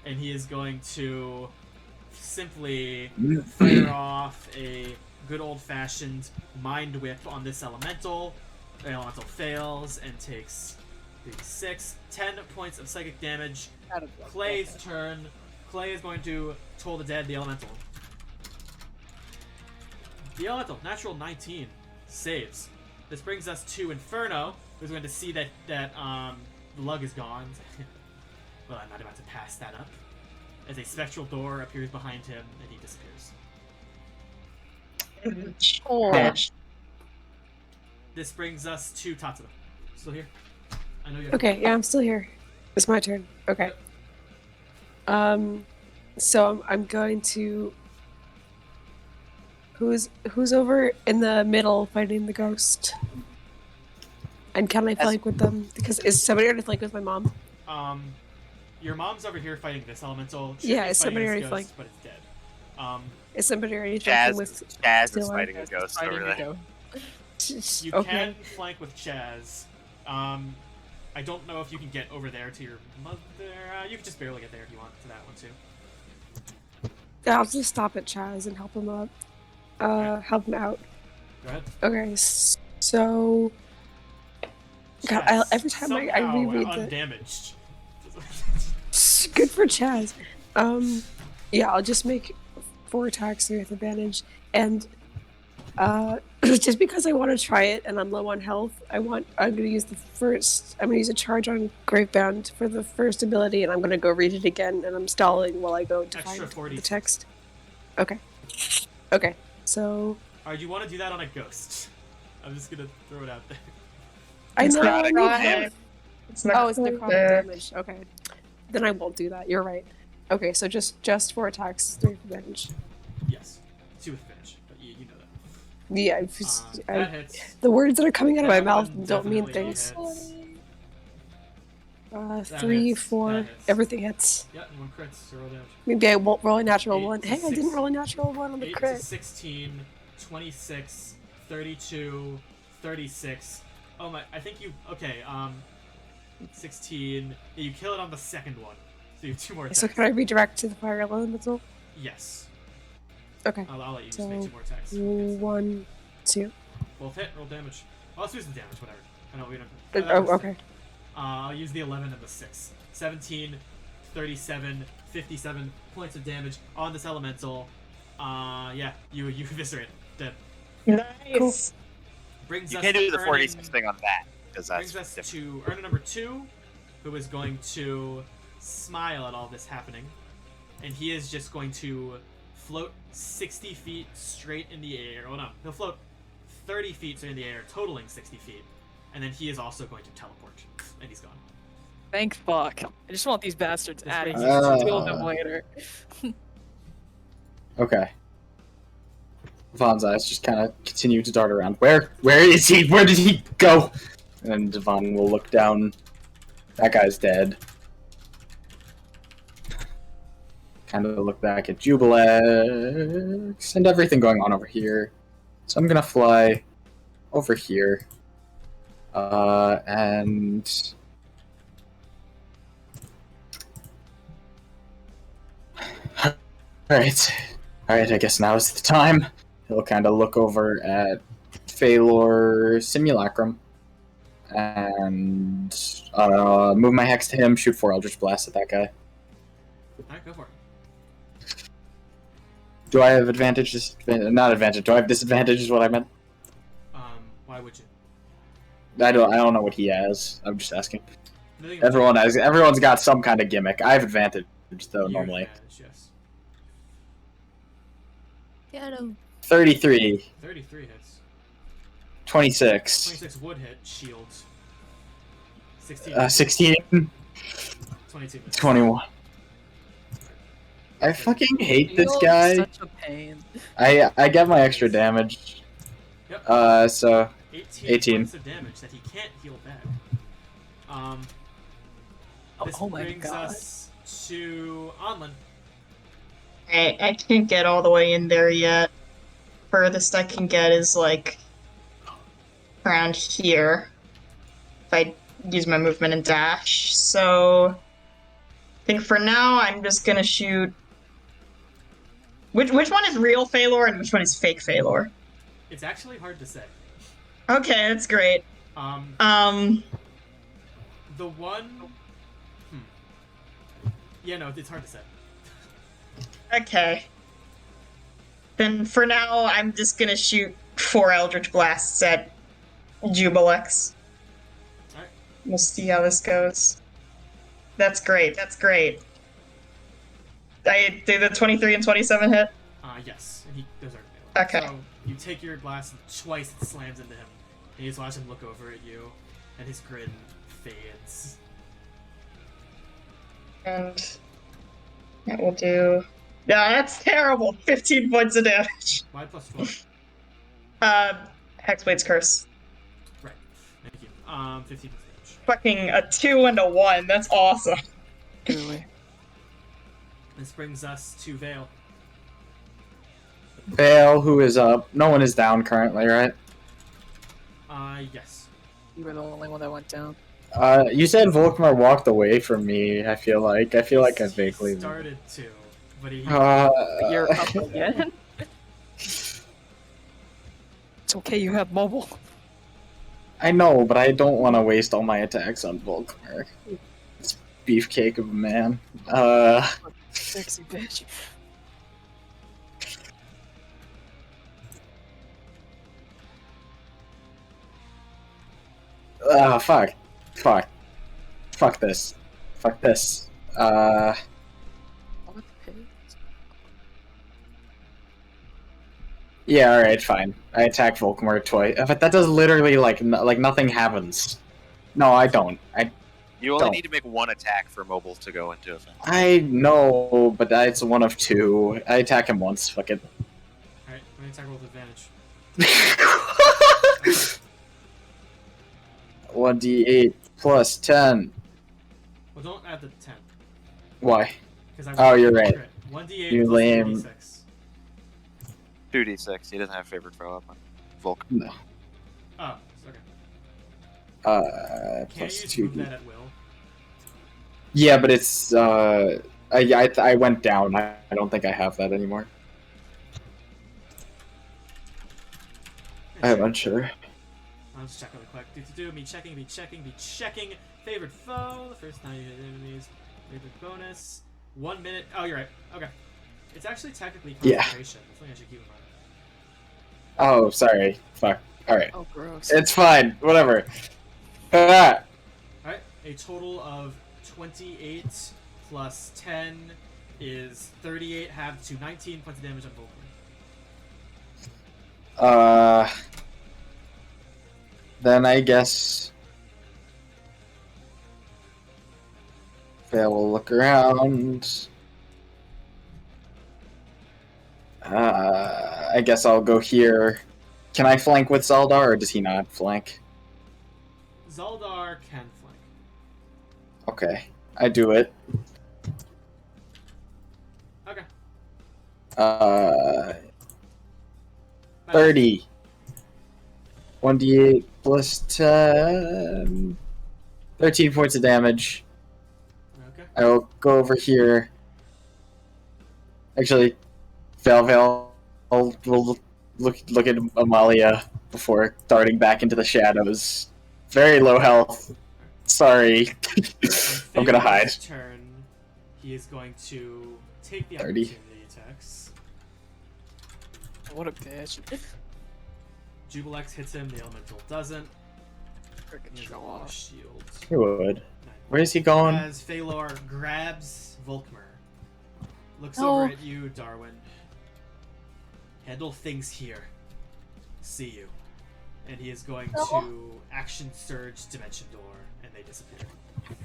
and he is going to simply fire off a good old-fashioned mind whip on this elemental. The elemental fails and takes 10 points of psychic damage. Clay's turn. Clay is going to Toll the Dead, the elemental. The elemental, natural 19, saves. This brings us to Inferno, who's going to see that the lug is gone. Well, I'm not about to pass that up. As a spectral door appears behind him, and he disappears. This brings us to Tatsuda. Still here? I know you're. Okay, yeah, I'm still here. It's my turn. Okay. So I'm going to. Who's over in the middle fighting the ghost? And can I flank with them? Because is somebody already flank with my mom? Your mom's over here fighting this elemental. Yeah, She's is somebody fighting already this ghost, but it's dead. Is somebody already flanking with Chaz is Steelwire? fighting a ghost over there. You Okay. can flank with Chaz. I don't know if you can get over there to your mother. You can just barely get there if you want to that one too. Yeah, I'll just stop at Chaz and help him up. Help him out. Go ahead. Okay, so. God, Chaz, every time I somehow reread the. undamaged. Good for Chaz. Yeah, I'll just make 4 attacks with advantage, and just because I want to try it and I'm low on health, I'm gonna use a charge on Gravebound for the first ability, and I'm gonna go read it again, and I'm stalling while I go to Extra find 40. the text. Okay, so Alright, do you want to do that on a ghost? I'm just gonna throw it out there. I It's know not I need necrotic. health. It's Oh, it's necrotic necrotic. damage. Okay, then I won't do that. You're right. Okay, so just 4 attacks, 3 advantage. Yes. 2 with advantage, but you know that. Yeah, That hits. the words that are coming out of my That mouth one don't mean definitely things. hits. That 3, hits. 4, That hits. everything hits. Yeah, and 1 crits, so roll damage. Maybe I won't roll a natural 8 one. to Hey, I didn't 6. roll a natural 1 on the 8 crit. to 16, 26, 32, 36. Oh my, I think you, okay, 16, yeah, you kill it on the second one. So you have 2 more attacks. So can I redirect to the fire elemental? Yes. Okay. I'll let you just So, make 2 more attacks. 1, 2. Both hit, roll damage. Well, let's use the damage, whatever. I know we don't. Okay. I'll use the 11 and the 6. 17, 37, 57 points of damage on this elemental. Yeah, you eviscerate. Dead. Nice. Brings You us can't do the to 46 thing on that because that's brings us different. to Erna number 2, who is going to smile at all this happening, and he is just going to float 60 feet straight in the air. Oh no, he'll float 30 feet straight in the air, totaling 60 feet, and then he is also going to teleport, and he's gone. Thank fuck. I just want these bastards This adding brings to us deal with them later. Okay. Devon's eyes just kind of continue to dart around. Where is he? Where did he go? And Devon will look down. That guy's dead. kind of look back at Jubilex and everything going on over here. So I'm gonna fly over here. And Alright, I guess now is the time. He'll kind of look over at Feylor Simulacrum and move my hex to him, shoot 4 Eldritch Blasts at that guy. Alright, go for it. Do I have advantage? Not advantage. Do I have disadvantage is what I meant? Why would you? I don't know what he has. I'm just asking. Nothing Everyone's got some kind of gimmick. I have advantage though, you normally. advantage, yes. Yeah, no. 33. 33 hits. 26. 26 would hit, shields. 16. 16. 22 misses. 21. I fucking hate this You're guy. Such a pain. I get my extra damage. Yep. So 18. Points of damage that he can't heal back. This Oh my brings God. us to Anlynn. I can't get all the way in there yet. Furthest I can get is like around here. If I use my movement and dash. So I think for now I'm just gonna shoot. Which one is real Feylor and which one is fake Feylor? It's actually hard to say. Okay, that's great. The one. Yeah, no, it's hard to say. Okay. Then for now, I'm just gonna shoot 4 Eldritch Blasts at Jubilex. Alright. We'll see how this goes. That's great, that's great. I do the 23 and 27 hit? Yes, and those are melee. Okay. So you take your blast and twice it slams into him. And you just watch him look over at you, and his grin fades. And that will do... Yeah, that's terrible! 15 points of damage. Why plus 12? Hexblade's Curse. Right. Thank you. 15 damage. Fucking a 2 and a 1, that's awesome. Really. This brings us to Veil. Vale, who is up? No one is down currently, right? Yes. You were the only one that went down. You said Volkmar walked away from me. I feel like I vaguely He started to, but he. You're up again? It's okay, you have mobile. I know, but I don't want to waste all my attacks on Volkmar. It's beefcake of a man. Sexy bitch. Fuck this. Yeah, alright, fine. I attack Volkmar twice. But that does literally, like nothing happens. No, I don't. You only Don't. need to make one attack for mobile to go into effect. I know, but it's one of 2. I attack him once, fuck it. Alright, I'm gonna attack roll with advantage. 1d8 plus 10. Well, don't add the 10. Why? Because Oh, you're right. 1d8 You plus lame. 3d6. 2d6. He doesn't have favorite throw up on Volk. No. Oh, okay. Can Plus you use 2d. that at will? Yeah, but it's I went down. I don't think I have that anymore. I'm unsure. I'll just check really quick. Me checking. Favorite foe. The first time you hit enemies. Favorite bonus. 1 minute. Oh, you're right. Okay. It's actually technically Yeah. concentration. That's something I should keep in mind. Oh, sorry. Fuck. Alright. Oh, gross. It's fine. Whatever. Ah! Alright. A total of 28 plus 10 is 38, halved to 19 points of damage on Volkmar. Then I guess Vale will look around. I guess I'll go here. Can I flank with Zaildar, or does he not flank? Zaildar can flank. Okay, I do it. 30. 1d8 plus 10. 13 points of damage. Okay. I will go over here. Actually, Val, we'll look at Amalia before darting back into the shadows. Very low health. Sorry. I'm gonna hide. Turn, he is going to take the 30. opportunity attacks. What a bitch. Jubilex hits him, the elemental doesn't. Freaking He has a show lot of off. shields. Who would? Where's he going? As Feylor grabs Volkmer, looks No. over at you, Darwin. Handle things here. See you. And he is going to action surge Dimension Door, and they disappear.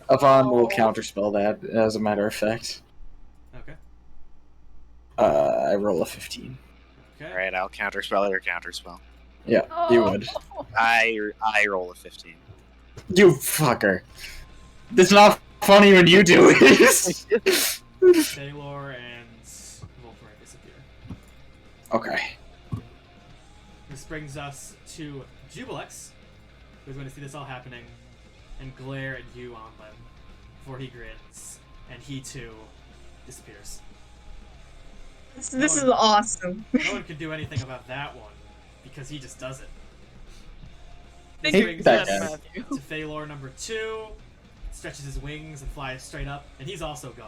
Yvonne will counterspell that, as a matter of fact. Okay. I roll a 15. Okay. Alright, I'll counterspell your counterspell. Yeah, you would. I roll a 15. You fucker. It's not funny when you do it. Feylor and Volkmer disappear. Okay. This brings us to Jubilex, who's going to see this all happening and glare at you, Anlynn, before he grins, and he too disappears. This is awesome. No one can do anything about that one, because he just does it. This Hate brings that us guy. to Feylor number 2, stretches his wings and flies straight up, and he's also gone.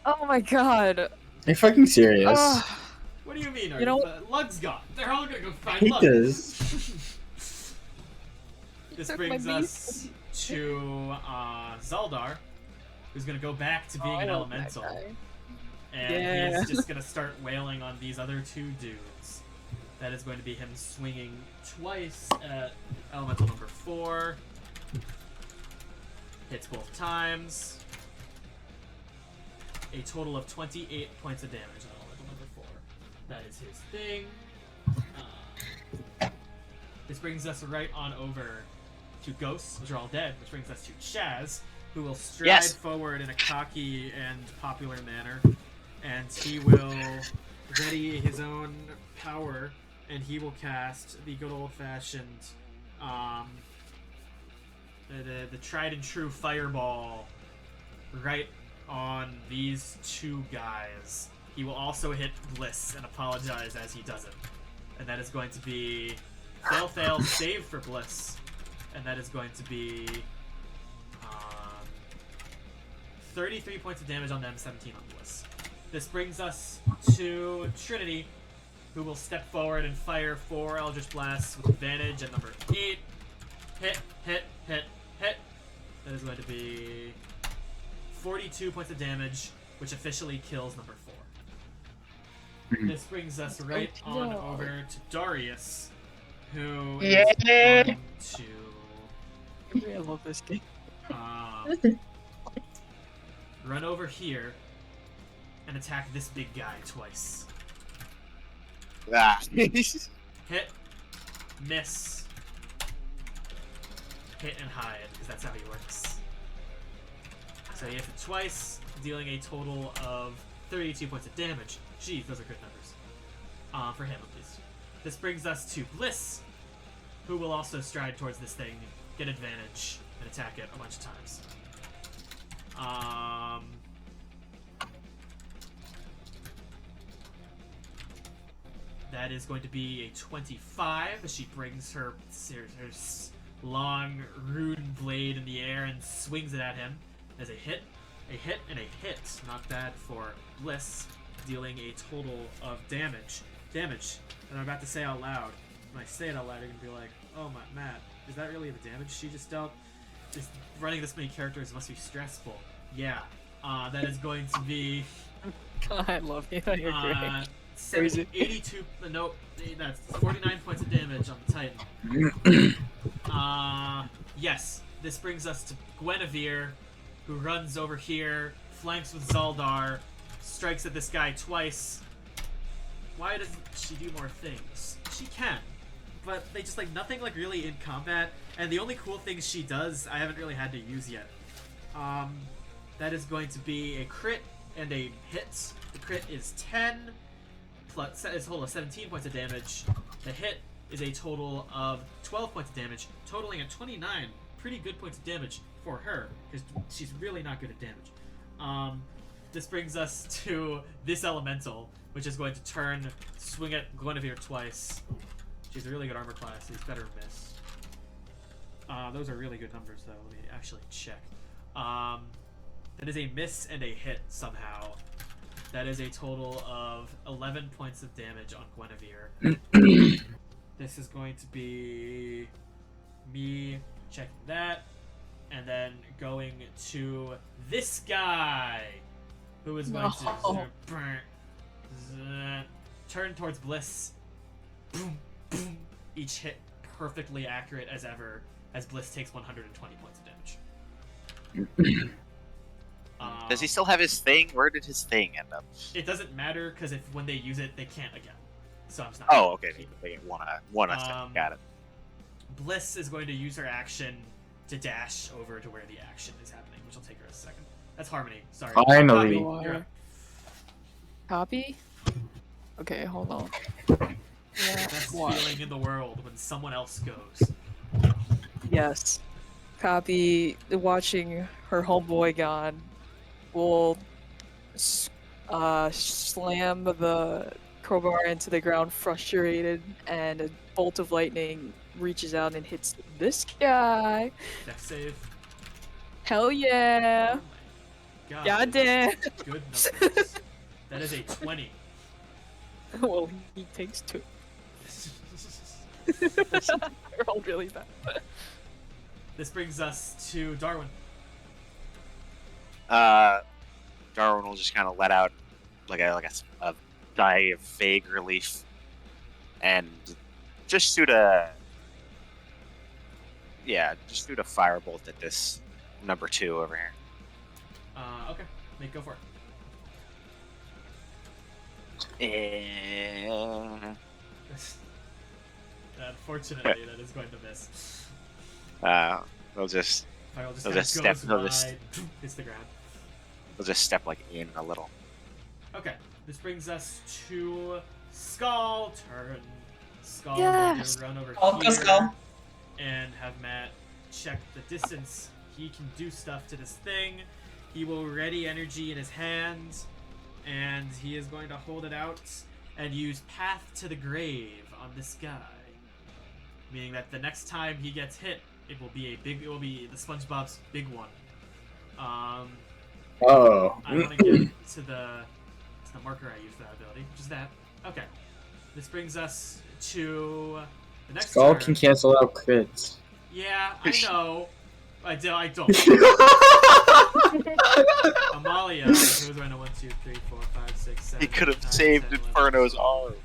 Oh my god. Are you fucking serious? What do you mean? You know- Lug's gone. They're all gonna go find He Lug. does. This Took my brings beast. us to Zaildar, who's gonna go back to being Oh, I an love that elemental, guy. and Yeah. he's just gonna start wailing on these other two dudes. That is going to be him swinging twice at elemental number 4. Hits both times. A total of 28 points of damage on elemental number 4. That is his thing. This brings us right on over to ghosts, which are all dead, which brings us to Chaz, who will stride Yes. forward in a cocky and popular manner, and he will ready his own power, and he will cast the good old-fashioned, the tried and true fireball right on these two guys. He will also hit Bliss and apologize as he does it, and that is going to be fail, save for Bliss. And that is going to be 33 points of damage on them, 17 on Bliss. This brings us to Trinity, who will step forward and fire 4 Eldritch Blasts with advantage at number 8. Hit. That is going to be 42 points of damage, which officially kills number 4. This brings us right on over to Darius, who is going to I love this game. run over here and attack this big guy twice. Ah. Hit, miss, hit and hide, because that's how he works. So he hits it twice, dealing a total of 32 points of damage. Jeez, those are good numbers. For him, at least. This brings us to Bliss, who will also stride towards this thing, get advantage, and attack it a bunch of times. That is going to be a 25, as she brings her long rune blade in the air and swings it at him. As a hit, and a hit. Not bad for Bliss, dealing a total of damage. And I'm about to say out loud. When I say it out loud, you're going to be like, oh my, Matt, is that really the damage she just dealt? Just running this many characters must be stressful. Yeah. That is going to be... God, I love you. You're great. 82... Nope. That's 49 points of damage on the Titan. Yes. This brings us to Guinevere, who runs over here, flanks with Zaildar, strikes at this guy twice. Why doesn't she do more things? She can, but they just, like, nothing, like, really in combat, and the only cool things she does I haven't really had to use yet. That is going to be a crit and a hit. The crit is 10, plus is a total of 17 points of damage. The hit is a total of 12 points of damage, totaling at 29 pretty good points of damage for her, because she's really not good at damage. This brings us to this elemental, which is going to swing at Guinevere twice. She's a really good armor class, so he's better miss. Those are really good numbers, though. Let me actually check. That is a miss and a hit somehow. That is a total of 11 points of damage on Guinevere. This is going to be me checking that, and then going to this guy, who is going to turn towards Bliss. Boom, boom. Each hit perfectly accurate as ever, as Bliss takes 120 points of damage. Does he still have his thing? Where did his thing end up? It doesn't matter, because when they use it, they can't again. So I'm just not. Oh, okay. They one thing. Got it. Bliss is going to use her action to dash over to where the action is happening, which will take her a second. That's Harmony. Sorry. Finally. Copi, you're up. Copy? Okay, hold on. Best feeling in the world when someone else goes. Yes. Copy, watching her homeboy gone, will slam the crowbar into the ground frustrated, and a bolt of lightning reaches out and hits this guy. Dex save. Hell yeah! Oh my God. Goddamn! Good numbers. That is a 20. Well, he takes 2. They're all really bad. This brings us to Darwin. Darwin will just kind of let out like a sigh of vague relief, and just shoot a firebolt at this number 2 over here. Okay, go for it. Unfortunately, that is going to miss. They'll just step. Hits the ground. They'll just step like in a little. Okay, this brings us to Skull turn. Skull Yes! will run over Go here Skull. and have Matt check the distance. He can do stuff to this thing. He will ready energy in his hand, and he is going to hold it out and use Path to the Grave on this guy. Meaning that the next time he gets hit, it will be the SpongeBob's big one. I want to get to the marker I use for that ability, which is that. Okay. This brings us to the next Skull turn. can cancel out crits. Yeah, I know. I don't. Amalia, who's running 1, 2, 3, 4, 5, 6, 7. He could have 9, saved 10, 11, Inferno's 12.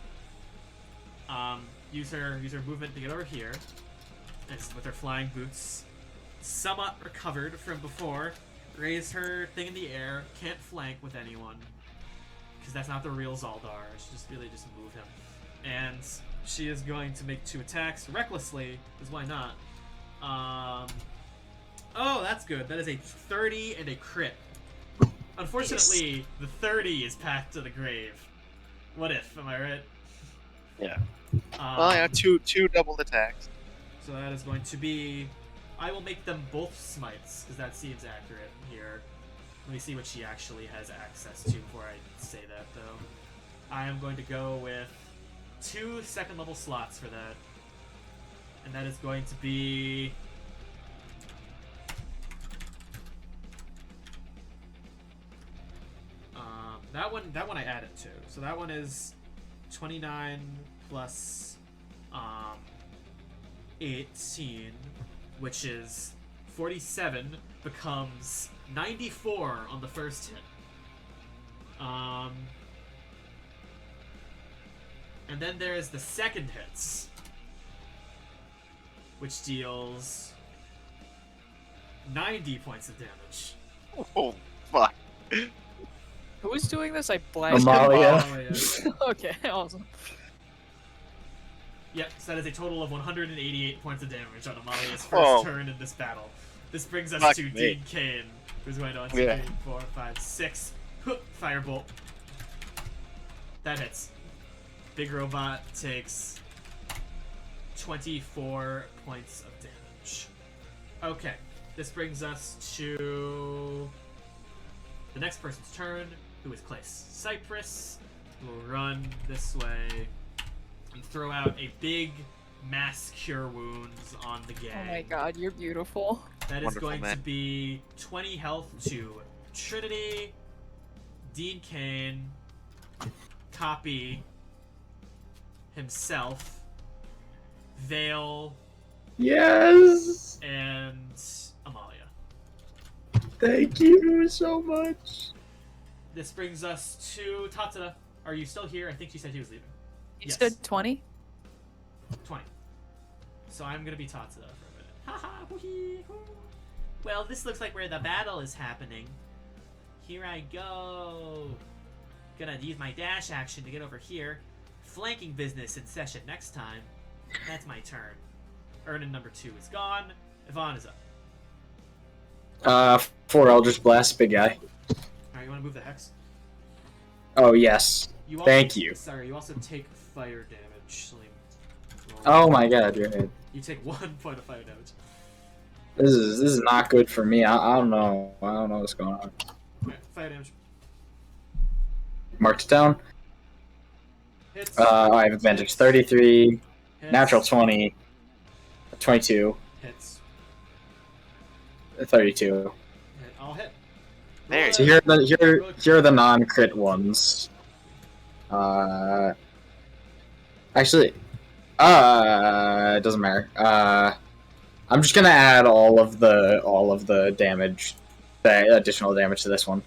arm. Use her movement to get over here. And with her flying boots, somewhat recovered from before. Raise her thing in the air. Can't flank with anyone, because that's not the real Zaildar. She just move him. And she is going to make 2 attacks recklessly, because why not? Oh, that's good. That is a 30 and a crit. Unfortunately, the 30 is Path to the Grave. What if? Am I right? Yeah. Well, yeah, two doubled attacks. So that is going to be... I will make them both smites, because that seems accurate here. Let me see what she actually has access to before I say that, though. I am going to go with 2 second-level slots for that. And that is going to be... That one I added to. So that one is 29 plus 18, which is 47, becomes 94 on the first hit. And then there's the second hits, which deals 90 points of damage. Oh, fuck. Who is doing this? I blanked. Amalia. Okay, awesome. Yep, so that is a total of 188 points of damage on Amalia's first turn in this battle. This brings us to Dean Kane, who's going to 1, 2, 3, 4, 5, 6. Firebolt. That hits. big robot takes 24 points of damage. Okay, this brings us to the next person's turn, who is Clay Cypress. Will run this way and throw out a big mass cure wounds on the gang. Oh my god, you're beautiful. That is Wonderful, going to man. be 20 health to Trinity, Dean Kane, Copi, himself, Veil, Yes! and Amalia. Thank you so much. This brings us to Tatsuda. Are you still here? I think she said he was leaving. You Yes. said 20? 20. So I'm gonna be Tatsuda for a minute. Haha, hoo-hee, hoo. Well, this looks like where the battle is happening. Here I go. Gonna use my dash action to get over here. Flanking business in session next time. That's my turn. Ernan number 2 is gone. Yvonne is up. 4 Eldritch Blast, big guy. Alright, you wanna move the hex? Oh, yes. You also, Thank you. Sorry, you also take fire damage. So roll. Oh my god, you're right. You take 1 point of fire damage. This is not good for me. I don't know. I don't know what's going on. Alright, fire damage. Marked it down. Hits. I have advantage 33, Hits. natural 20, 22, Hits. 32. Hit. I'll hit. There you So here are the non-crit ones. Actually, it doesn't matter. I'm just gonna add all of the damage, the additional damage to this one,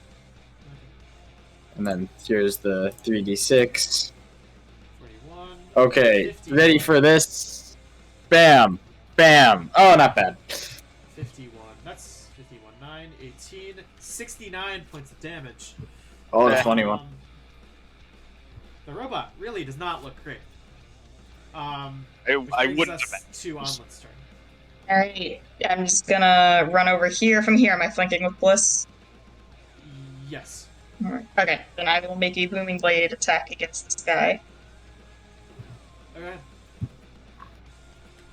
and then here's the 3d6. 41. Okay, 51. ready for this? Bam, bam. Oh, not bad. 51. That's 51. 9, 18, 69 points of damage. Oh, the funny one. The robot really does not look great. Which I brings wouldn't us have to Anlynn's turn. Alright, I'm just gonna run over here from here. Am I flanking with Bliss? Yes. Alright. Okay, then I will make a Booming Blade attack against this guy. Okay.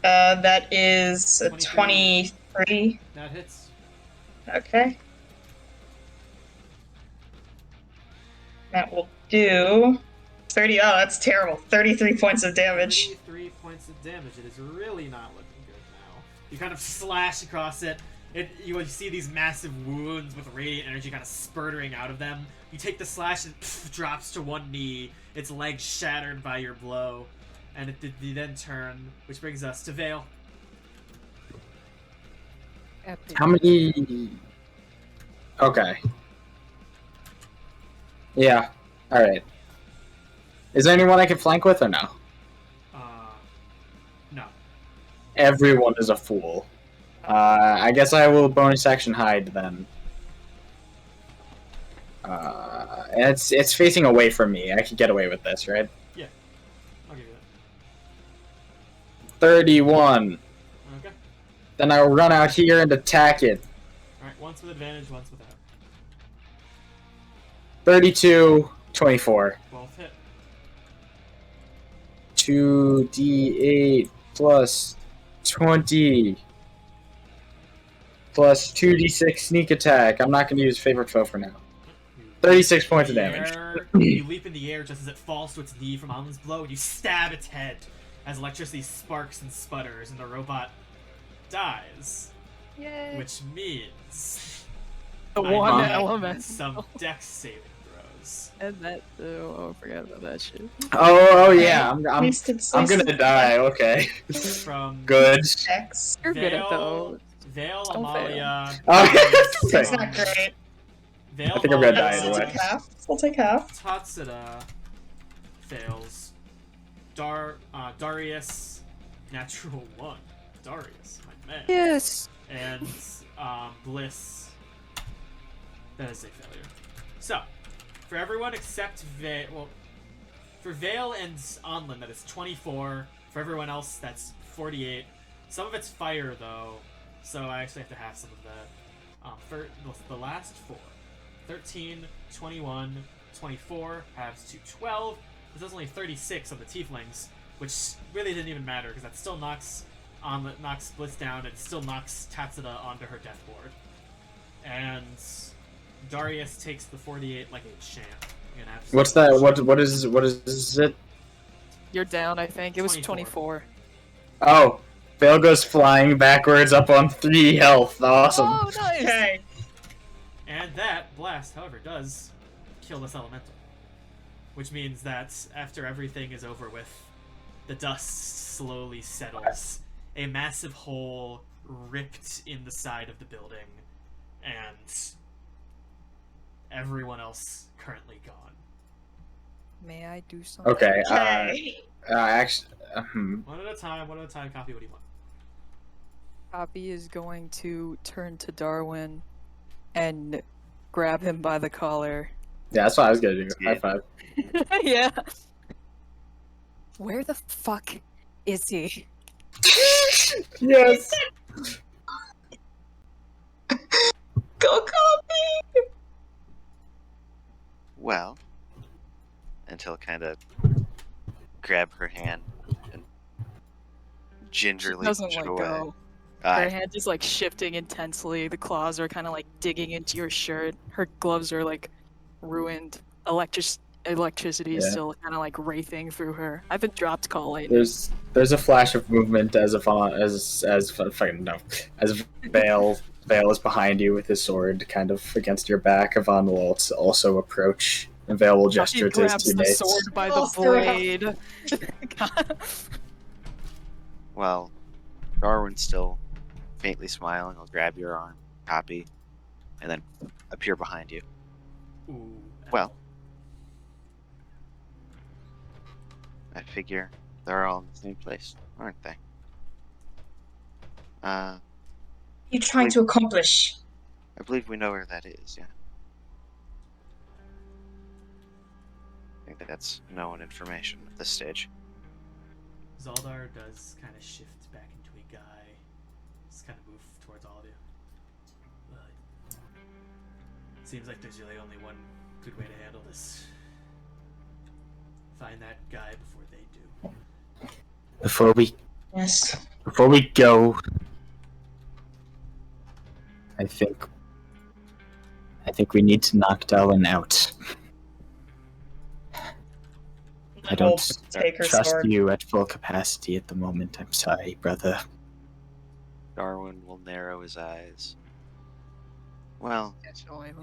That is a 23. 23. That hits. Okay. That will do 30. Oh, that's terrible. 33 points of damage. 33 points of damage. It is really not looking good now. You kind of slash across it. You see these massive wounds with radiant energy kind of spurtering out of them. You take the slash and it drops to one knee. Its legs shattered by your blow. And it did then turn, which brings us to Veil. How many? Okay. Yeah. All right. Is there anyone I can flank with or no? No. Everyone is a fool. I guess I will bonus action hide then. It's facing away from me. I can get away with this, right? Yeah. I'll give you that. 31. Okay. Then I will run out here and attack it. Alright, once with advantage, once without. 32, 24. Both hit. 2d8 plus 20 plus 2d6 sneak attack. I'm not going to use favorite foe for now. 36 points of damage. You leap in the air just as it falls to its knee from Anlynn's blow, and you stab its head as electricity sparks and sputters, and the robot dies. Yay. Which means The I one need element. some dex saving throws. And that too. Oh, I forgot about that shit. Oh yeah, I'm Wasted gonna die. Okay, From good. X. You're good at those. Veil, Don't fail. Amalia. It's not great. Veil, I think I'm gonna die Amalia, anyway. I'll take half. I'll take half. Tatsuda fails. Darius, natural 1. Darius, my man. Yes. And Bliss, that is a failure. So, for everyone except Veil, well, for Veil and Anlynn, that is 24. For everyone else, that's 48. Some of it's fire, though, so I actually have to have some of that. For the last 4. 13, 21, 24, halves to 12, This is only 36 on the tieflings, which really didn't even matter because that still knocks Blitz down and still knocks Tatsuda onto her death board. And Darius takes the 48 like a champ. What's that? What is it? You're down, I think. It was 24. Oh, Veil goes flying backwards up on 3 health. Awesome. Oh, nice! Okay. And that blast, however, does kill this elemental. Which means that after everything is over with, the dust slowly settles. A massive hole ripped in the side of the building, and everyone else currently gone. May I do something? Okay. One at a time, Copi, what do you want? Copi is going to turn to Darwin and grab him by the collar. Yeah, that's what I was gonna do. High five. Yeah. Where the fuck is he? Yes. Go Copi! Well, and he'll kind of grab her hand and gingerly She doesn't push it let away. go. Her hand is like shifting intensely. The claws are kind of like digging into your shirt. Her gloves are like ruined. Electricity is still kind of like wraithing through her. I've been dropped calling. There's a flash of movement as Veil is behind you with his sword kind of against your back. Ivan will also approach, and Veil will gesture to his grabs the teammates. sword by the blade. Well, Darwin's still faintly smiling. I'll grab your arm, Copi, and then appear behind you. Ooh. Well, I figure they're all in the same place, aren't they? You trying to accomplish? I believe we know where that is, yeah. I think that's known information at this stage. Zaildar does kind of shift back into a guy. Just kind of move towards all of you. But seems like there's really only one good way to handle this. Find that guy before they do. Before we go, I think we need to knock Darwin out. I don't trust you at full capacity at the moment. I'm sorry, brother. Darwin will narrow his eyes. Well,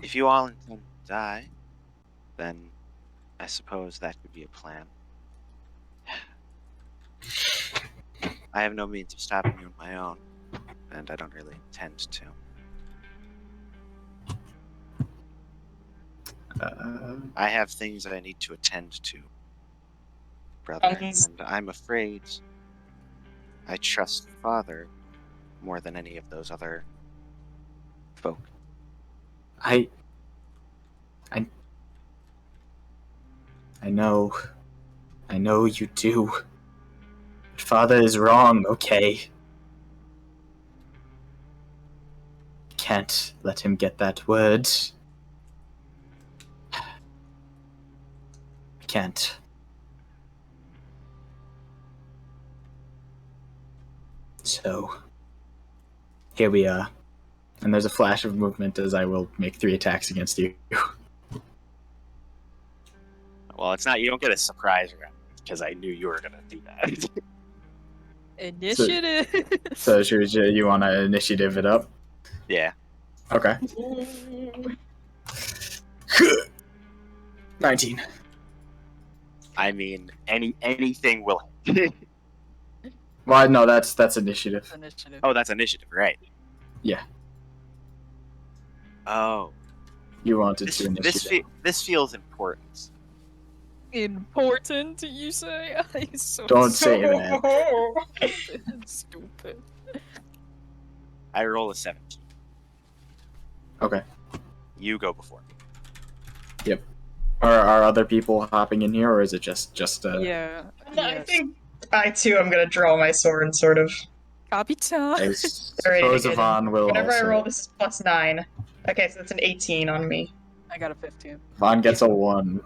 if you all intend to die, then I suppose that could be a plan. I have no means of stopping you on my own, and I don't really intend to. I have things that I need to attend to, brother, and I'm afraid I trust Father more than any of those other folk. I know you do. But Father is wrong, okay? Can't let him get that word. I can't. So, here we are. And there's a flash of movement as I will make 3 attacks against you. Well, it's not. You don't get a surprise round because I knew you were gonna do that. Initiative. So you want to initiative it up? Yeah. Okay. 19. I mean, anything will. Well, no, that's initiative. Oh, that's initiative, right? Yeah. Oh. You wanted to initiative. This feels important. Important, you say? Don't say that. Stupid. I roll a 17. Okay. You go before me. Yep. Are other people hopping in here, or is it just Yeah. I think I too am gonna draw my sword, sort of. Copy time. I suppose Yvonne will. Whenever also... I roll, this is +9. Okay, so that's an 18 on me. I got a 15. Yvonne gets a 1.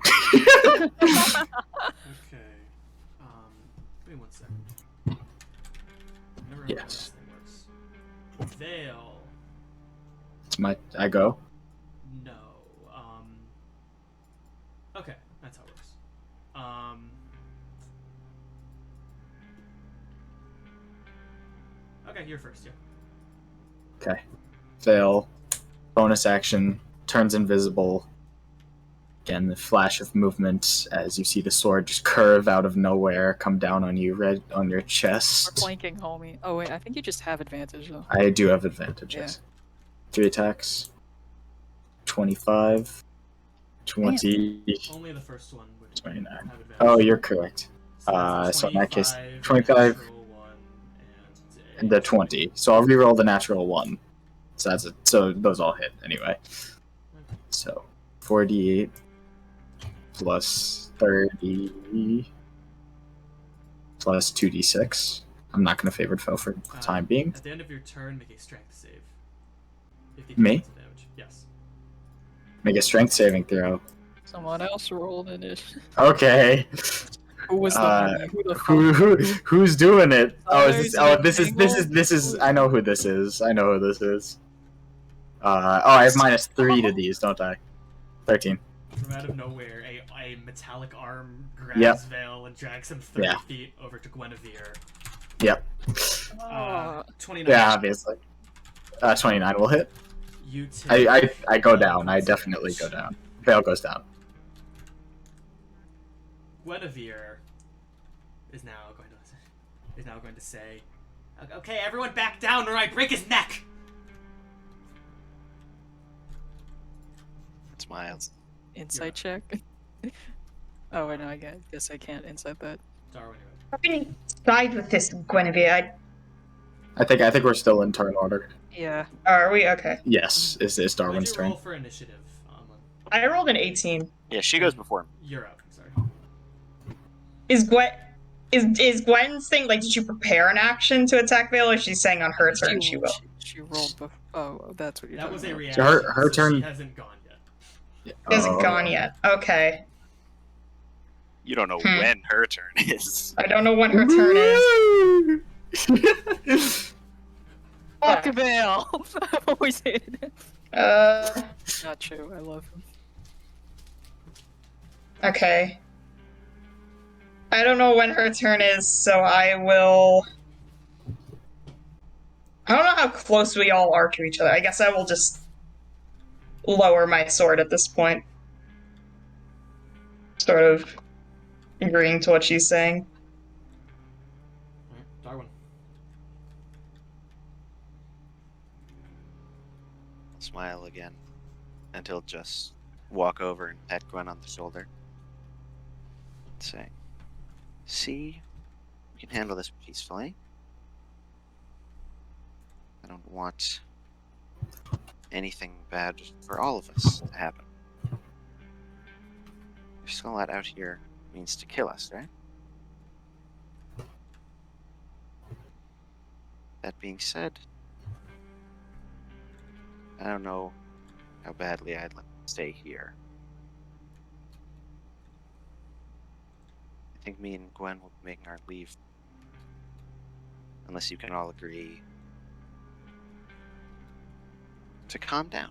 However Yes. this thing works. Veil. I go. No. Okay, that's how it works. Okay, you're first, yeah. Okay. Veil. Bonus action. Turns invisible. Again, the flash of movement as you see the sword just curve out of nowhere, come down on you, right on your We're chest. flanking, homie. Oh wait, I think you just have advantage though. I do have advantage, Yeah. yes. 3 attacks. 25. 20. Only the first one would 29. have advantage. Oh, you're correct. So, that's a So in that case, 25, 25, natural one, and and the 20. So I'll reroll the natural one. So that's it. So those all hit anyway. So 48 plus 30 plus 2d6. I'm not going to favorite foe for the time being. At the end of your turn, make a strength save. If you Me? take damage. Yes. Make a strength saving throw. Someone else rolled it. Okay. Who was the homie? Who the fuck? Who's doing it? Oh, There's this is. I know who this is. I know who this is. I have -3 to these, don't I? 13. From out of nowhere, a metallic arm grabs Yep. Veil and drags him 30 Yeah. feet over to Guinevere. Yep. 29. Yeah, obviously. 29 will hit. You take I go down. I definitely go down. Veil goes down. Guinevere is now going to say, "Okay, everyone, back down, or I break his neck." Smiles. Insight check. Oh wait, no, I guess I can't insight that. Darwin, How can you side with this, Guinevere? I think we're still in turn order. Yeah. Are we? Okay. Yes, it's what'd Darwin's you turn. roll for initiative? I rolled an 18. Yeah, she goes before him. You're up. Sorry. Is Gwen's thing like? Did you prepare an action to attack Veil, or is she saying on her turn she will? She rolled before. Oh, that's what you're That was talking a about. reaction. her so turn- She hasn't gone yet. She hasn't gone yet. Okay. You don't know when her turn is. I don't know when her turn is. Fuck Veil! I've always hated him. Not true. I love him. Okay. I don't know when her turn is, so I will. I don't know how close we all are to each other. I guess I will just lower my sword at this point. Sort of agreeing to what she's saying. Alright, Darwin. Smile again, and he'll just walk over and pat Gwen on the shoulder. And say, "See, we can handle this peacefully. I don't want anything bad for all of us to happen. Your skull out here means to kill us, right? That being said, I don't know how badly I'd like to stay here. I think me and Gwen will be making our leave. Unless you can all agree to calm down.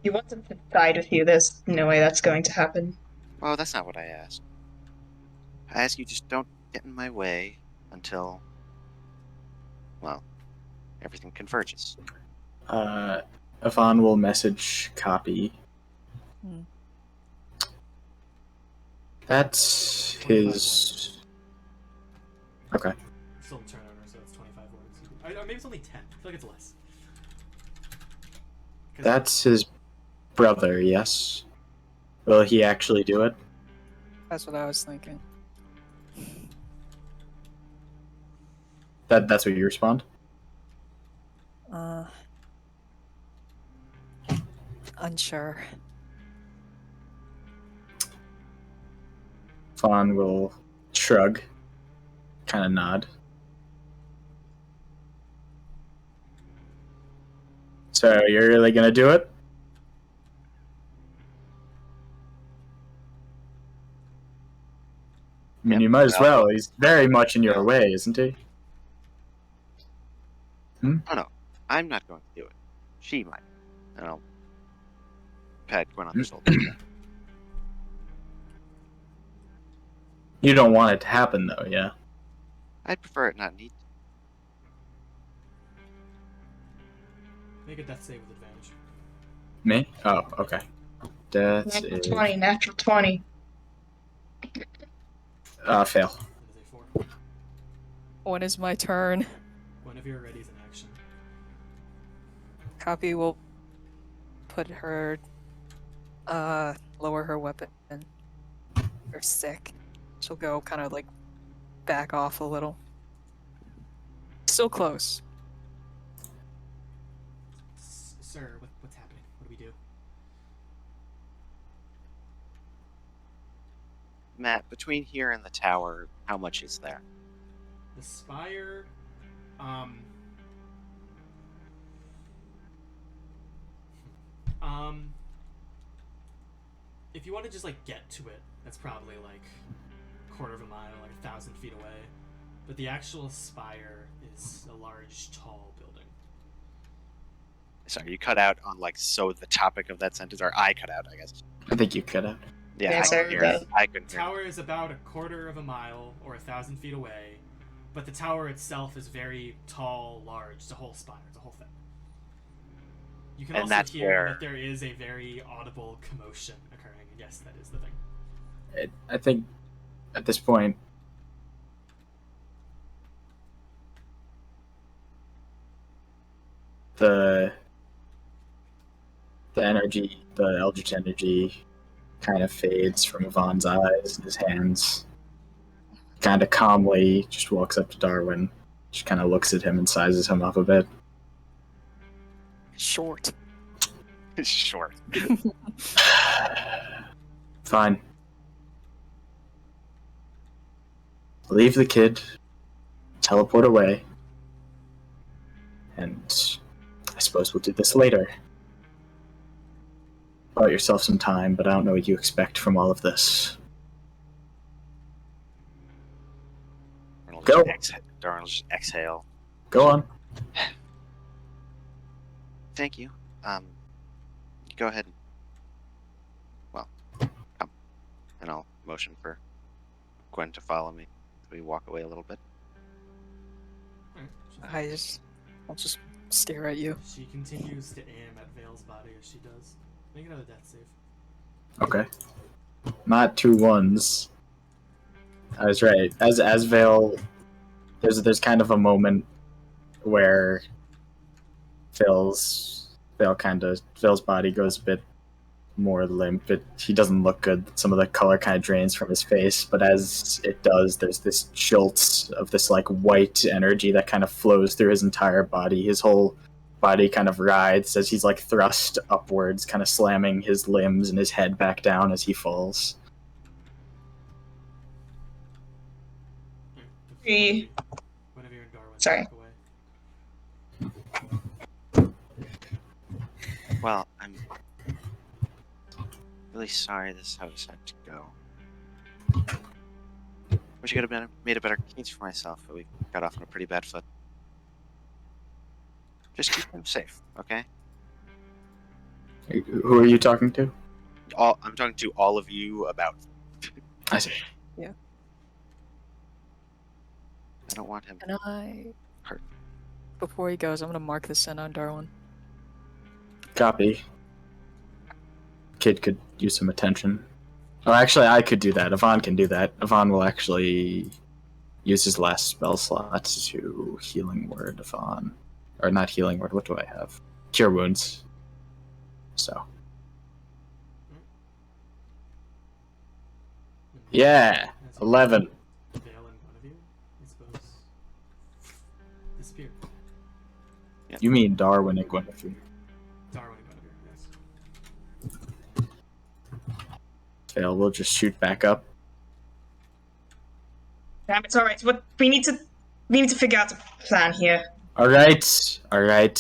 You want them to side with you, there's no way that's going to happen. Well, that's not what I asked. I ask you just don't get in my way until, well, everything converges. Ivan will message Copi. That's his. Okay. Still in turn order, so it's 25 words. Or maybe it's only 10. I feel like it's less. That's his brother, yes. Will he actually do it? That's what I was thinking. That's what you respond? Unsure. Fawn will shrug, kind of nod. So you're really gonna do it? I mean, Yep, you might as well- well. He's very much in your way, isn't he? Oh no, I'm not going to do it. She might. And I'll pat Gwen on the shoulder. You don't want it to happen, though, yeah? I'd prefer it not need. Make a death save with advantage. Me? Oh, okay. That's Natural it. 20, natural 20. Fail. That is a 4. When is my turn? Whenever you're ready is an action. Copi will put her, lower her weapon. Her stick. She'll go kind of like back off a little. Still close. Sir, what's happening? What do we do? Matt, between here and the tower, how much is there? The spire, if you want to just like get to it, that's probably like a quarter of a mile, like 1,000 feet away. But the actual spire is a large, tall building. Sorry, you cut out on like so the topic of that sentence, or I cut out, I guess. I think you could have. Yeah, Yeah, I sorry, couldn't hear that- it. I couldn't The hear it. tower is about a quarter of a mile or 1,000 feet away, but the tower itself is very tall, large. It's a whole spire. It's a whole thing. You can And also that's hear where- that there is a very audible commotion occurring. Yes, that is the thing. I think at this point, the energy, the eldritch energy, kind of fades from Yvonne's eyes and his hands. Kind of calmly, just walks up to Darwin, just kind of looks at him and sizes him up a bit. Short. Sure. Fine. Leave the kid, teleport away, and I suppose we'll do this later. Bought yourself some time, but I don't know what you expect from all of this. Go. Darwin will just exhale. Go on. Thank you. Go ahead. Well, come. And I'll motion for Gwen to follow me. We walk away a little bit. I'll just stare at you. She continues to aim at Vale's body as she does. Make another death save. Okay. Not 2 1s. I was right. As Vale, there's kind of a moment where Vale's body goes a bit more limp. He doesn't look good. Some of the color kind of drains from his face, but as it does, there's this jolt of this like white energy that kind of flows through his entire body. His whole body kind of writhes as he's like thrust upwards, kind of slamming his limbs and his head back down as he falls. Three. Whenever you're in Darwin, Sorry. walk away. Well, I'm really sorry this is how this had to go. Wish I could have made a better case for myself, but we got off on a pretty bad foot. Just keep them safe, okay? Who are you talking to? I'm talking to all of you about. I see. Yeah. I don't want him And I... hurt. Before he goes, I'm gonna mark the send on Darwin. Copy. Kid could use some attention. Oh, actually, I could do that. Yvonne can do that. Yvonne will actually use his last spell slot to Healing Word Yvonne. Or not Healing Word, what do I have? Cure Wounds. So. Yeah! 11. Vale in front of you, I suppose, disappear. You mean Darwin and Guinevere. Darwin in front of you, yes. Fail, we'll just shoot back up. Damn, it's alright. What we need to figure out a plan here. Alright. We're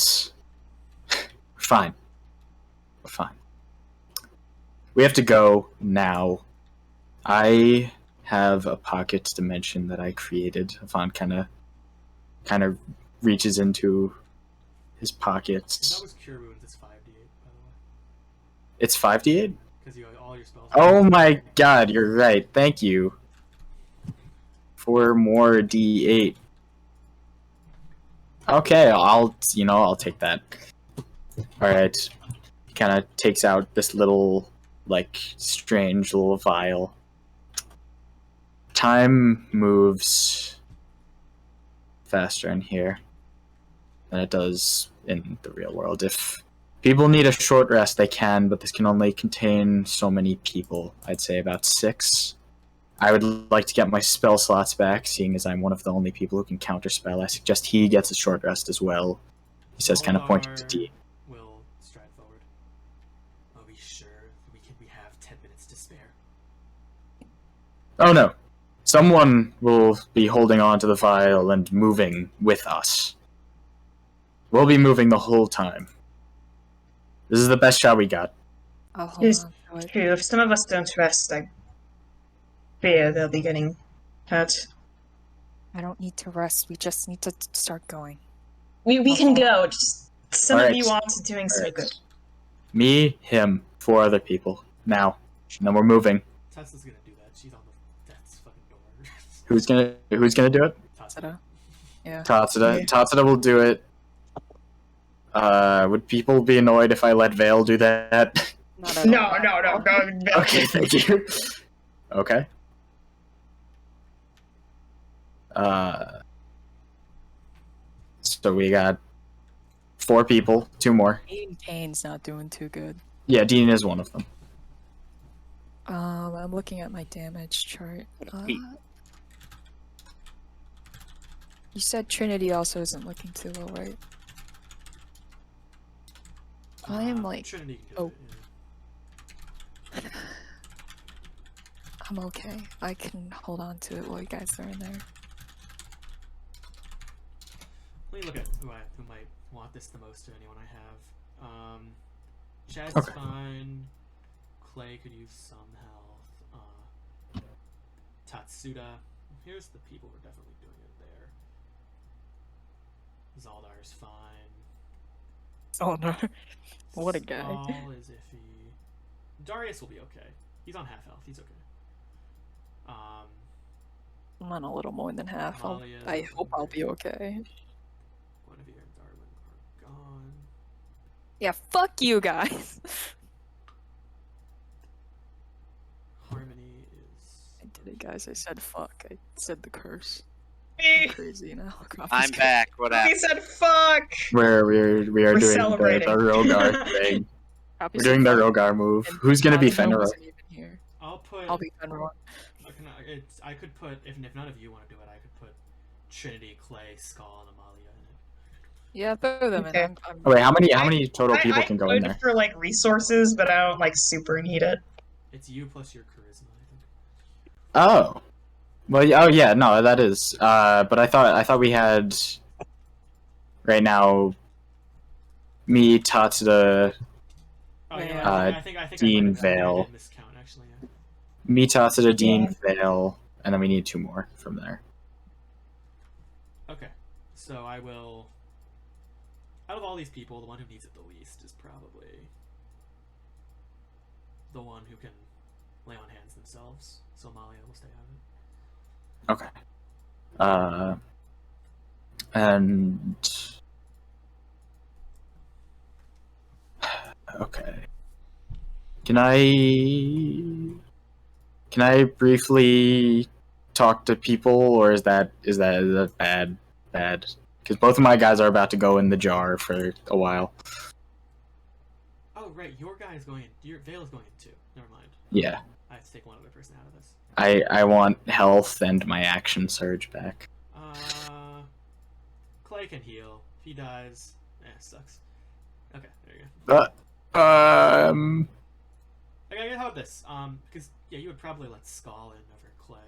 fine. We're fine. We have to go now. I have a pocket dimension that I created. Yvonne kind of reaches into his pockets. That was Cure Wounds. It's 5d8, by the way. It's 5d8? Because you all your spells. Oh my god, you're right. Thank you. 4 more d8. Okay, I'll take that. Alright. He kind of takes out this little, like, strange little vial. Time moves faster in here than it does in the real world. If people need a short rest, they can, but this can only contain so many people. I'd say about 6. I would like to get my spell slots back, seeing as I'm one of the only people who can counterspell. I suggest he gets a short rest as well. He says, kind of pointing to D. Will stride forward. Are we sure we have 10 minutes to spare? Oh no. Someone will be holding on to the vial and moving with us. We'll be moving the whole time. This is the best shot we got. I'll hold on to it. True, if some of us don't rest, I fear they'll be getting hurt. I don't need to rest. We just need to start going. We can go. Just some Alright. of you aren't doing so Alright. good. Me, him, 4 other people. Now. And then we're moving. Tessa's gonna do that. She's on the death's fucking door. Who's gonna do it? Tatsuda. Yeah. Tatsuda. Tatsuda will do it. Would people be annoyed if I let Veil do that? Not at No, all. no, no, no. Okay, thank you. Okay. So we got 4 people, 2 more. Dean Kane's not doing too good. Yeah, Dean is one of them. I'm looking at my damage chart. You said Trinity also isn't looking too low, right? I am like, Trinity can do oh. it, I'm okay. I can hold on to it while you guys are in there. Let me look at who might want this the most to anyone I have. Chaz is Okay. fine. Clay could use some health. Tatsuda. Here's the people who are definitely doing it there. Zaildar's fine. Oh no. What a guy. Skull is iffy. Darius will be okay. He's on half health. He's okay. I'm on a little more than half. Amalia I is hope I'll be okay. Guinevere and Darwin are gone. Yeah, fuck you guys. Harmony is. I did it, guys. I said fuck. I said the curse. Me. I'm crazy now. I'm back. What We happened? said fuck. Where we are We're doing the celebrating. Rogar thing. Copy We're doing the said fuck, Rogar move. and Who's gonna be Fenrir Fenrir? wasn't even here. I'll I'll be Fenrir. I could put if none of you want to do it, I could put Trinity, Clay, Skull, and Amalia in it. Yeah, throw them Okay. in. I'm Oh, wait, how many total people can go in could there? for like resources, but I don't like super need it. It's you plus your charisma, I think. Oh. Well, oh yeah, no, that is. But I thought we had right now me, Tatsuda, Oh, you know, Yeah. I think Dean I Veil. did miscount actually. Yeah. me, Tatsuda, Dean, Veil, and then we need 2 more from there. Okay, so I will. Out of all these people, the one who needs it the least is probably the one who can lay on hands themselves. So Amalia will stay out of it. Okay. And okay. Can I briefly talk to people, or is that bad? Because both of my guys are about to go in the jar for a while. Oh right, your guy is going in. Your Veil is going in too. Never mind. Yeah. I have to take one other person out of this. I want health and my action surge back. Clay can heal. If he dies, sucks. Okay, there you go. Okay, how about this? Because yeah, you would probably let Skull in over Clay.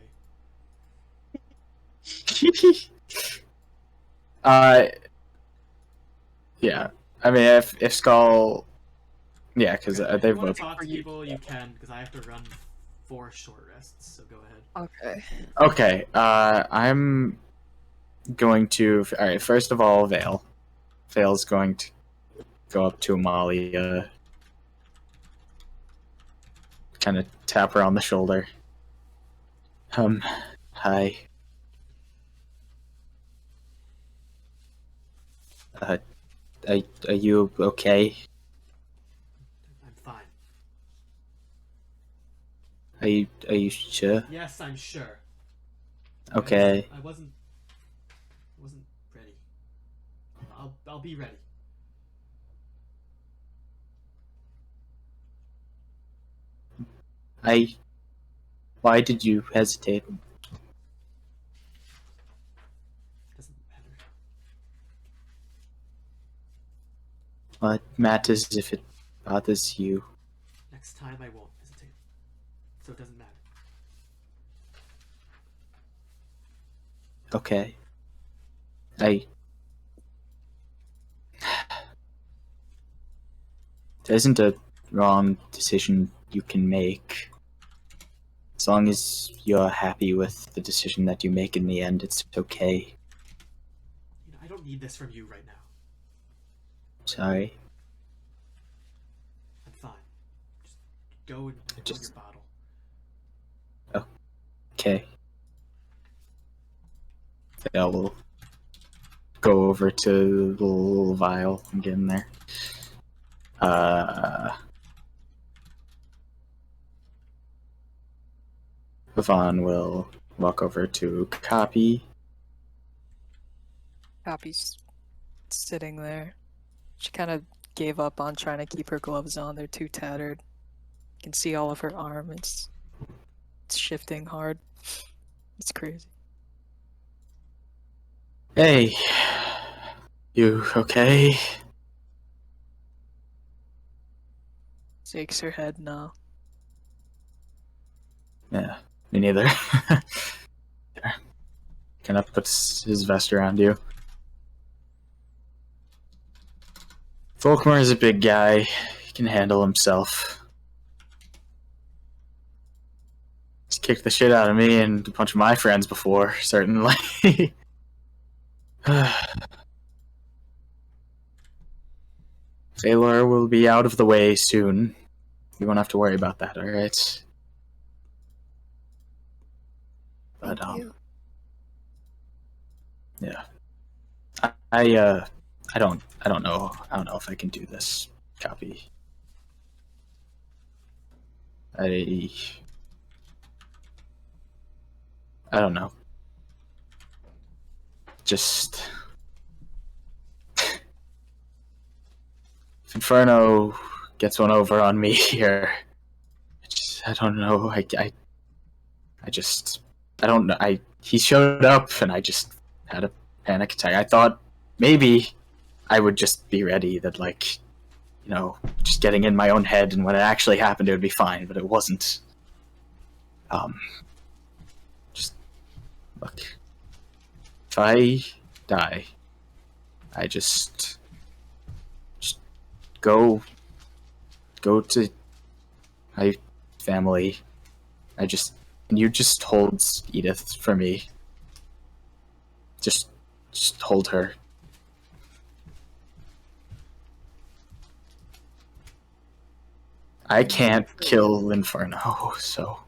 Yeah. I mean, if Skull, yeah, because If they've you want both. to talk to people, you can, because I have to run 4 short rests, so go ahead. Okay. Okay, I'm going to... Alright, first of all, Veil. Veil's going to go up to Amalia. Kind of tap her on the shoulder. Hi. Are you okay? I'm fine. Are you sure? Yes, I'm sure. Okay. I wasn't ready. I'll be ready. Why did you hesitate? Doesn't matter. What matters if it bothers you? Next time I won't hesitate. So it doesn't matter. Okay. There isn't a wrong decision you can make. As long as you're happy with the decision that you make in the end, it's okay. You know, I don't need this from you right now. Sorry. I'm fine. Just go and fill your bottle. Okay. I will go over to the little vial and get in there. Yvonne will walk over to Copi. Copi's sitting there. She kind of gave up on trying to keep her gloves on. They're too tattered. You can see all of her arm. It's shifting hard. It's crazy. Hey, you okay? Shakes her head no. Yeah, me neither. Kind of puts his vest around you. Volkmar is a big guy. He can handle himself. He's kicked the shit out of me and a bunch of my friends before, certainly. Feylor will be out of the way soon. You won't have to worry about that, alright? But, yeah. I don't know if I can do this, Copi. I don't know. Just if Inferno gets one over on me here, I don't know. I don't know. He showed up and I just had a panic attack. I thought maybe I would just be ready, that like, you know, just getting in my own head, and when it actually happened it would be fine, but it wasn't. Just look. If I die, I just go to my family. And you just hold Edith for me. Just hold her. I can't kill Inferno, so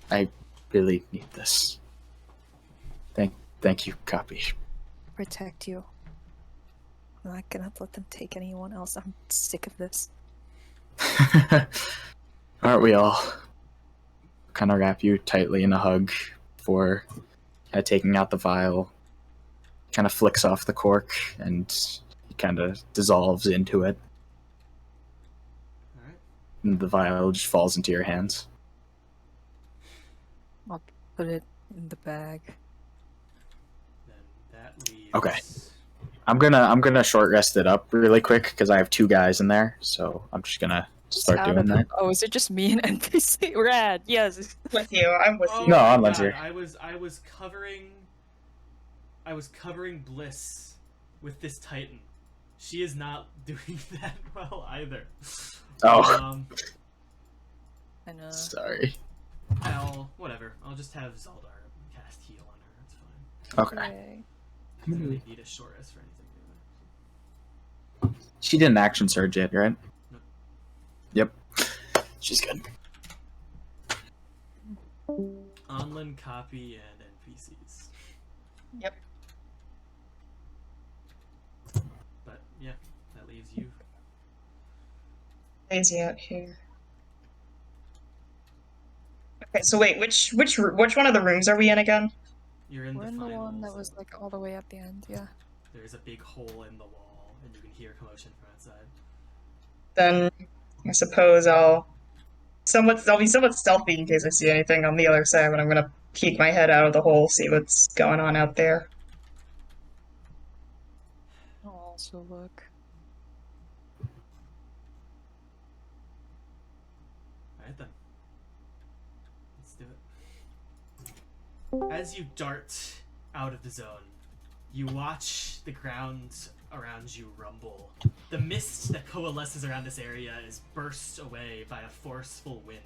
I really need this. Thank you, Copi. Protect you. I'm not gonna let them take anyone else. I'm sick of this. Aren't we all? Kind of wrap you tightly in a hug before taking out the vial. Kind of flicks off the cork and he kind of dissolves into it. Alright. And the vial just falls into your hands. I'll put it in the bag. Then that leaves... Okay. I'm gonna short rest it up really quick because I have 2 guys in there, so I'm just gonna start doing that. Oh, is it just me and NPC? Rad, yes. With you, I'm with Oh you. No, my I'm God, here. I was covering Bliss with this Titan. She is not doing that well either. Oh. I know. Sorry. whatever. I'll just have Zaildar cast heal on her. It's fine. Okay. Okay. I don't really need a short rest for anything. She didn't action surge yet, right? Nope. Yep. She's good. Anlynn, Copi, and NPCs. Yep. But yeah, that leaves you. Lazy out here. Okay, so wait, which one of the rooms are we in again? You're in We're the in the final one that was zone. like all the way at the end, yeah. There's a big hole in the wall, and you can hear commotion from outside. Then I suppose I'll be somewhat stealthy in case I see anything on the other side, but I'm gonna peek my head out of the hole, see what's going on out there. I'll also look. Alright then. Let's do it. As you dart out of the zone, you watch the ground around you rumble. The mist that coalesces around this area is burst away by a forceful wind,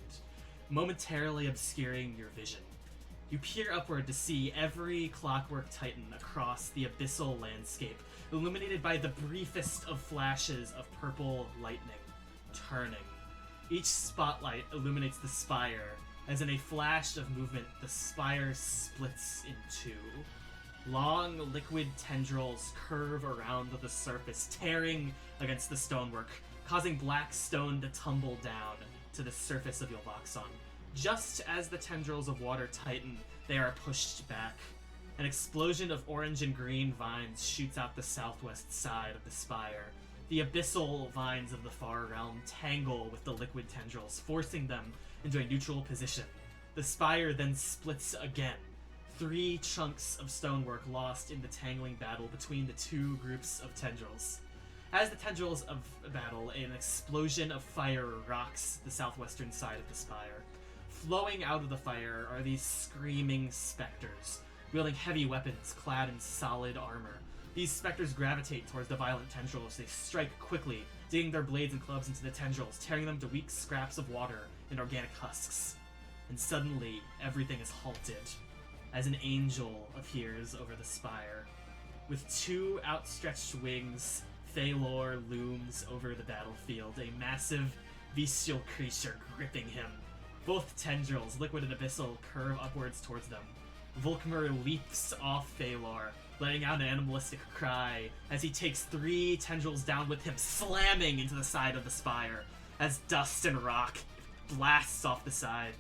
momentarily obscuring your vision. You peer upward to see every clockwork titan across the abyssal landscape, illuminated by the briefest of flashes of purple lightning, turning. Each spotlight illuminates the spire, as in a flash of movement, the spire splits in two. Long, liquid tendrils curve around the surface, tearing against the stonework, causing black stone to tumble down to the surface of Yvolxon. Just as the tendrils of water tighten, they are pushed back. An explosion of orange and green vines shoots out the southwest side of the spire. The abyssal vines of the far realm tangle with the liquid tendrils, forcing them into a neutral position. The spire then splits again. 3 chunks of stonework lost in the tangling battle between the two groups of tendrils. As the tendrils of battle, an explosion of fire rocks the southwestern side of the spire. Flowing out of the fire are these screaming specters, wielding heavy weapons clad in solid armor. These specters gravitate towards the violent tendrils. They strike quickly, digging their blades and clubs into the tendrils, tearing them to weak scraps of water and organic husks. And suddenly, everything is halted, as an angel appears over the spire. With 2 outstretched wings, Feylor looms over the battlefield, a massive, bestial creature gripping him. Both tendrils, liquid and abyssal, curve upwards towards them. Volkmer leaps off Feylor, letting out an animalistic cry as he takes 3 tendrils down with him, slamming into the side of the spire as dust and rock blasts off the side.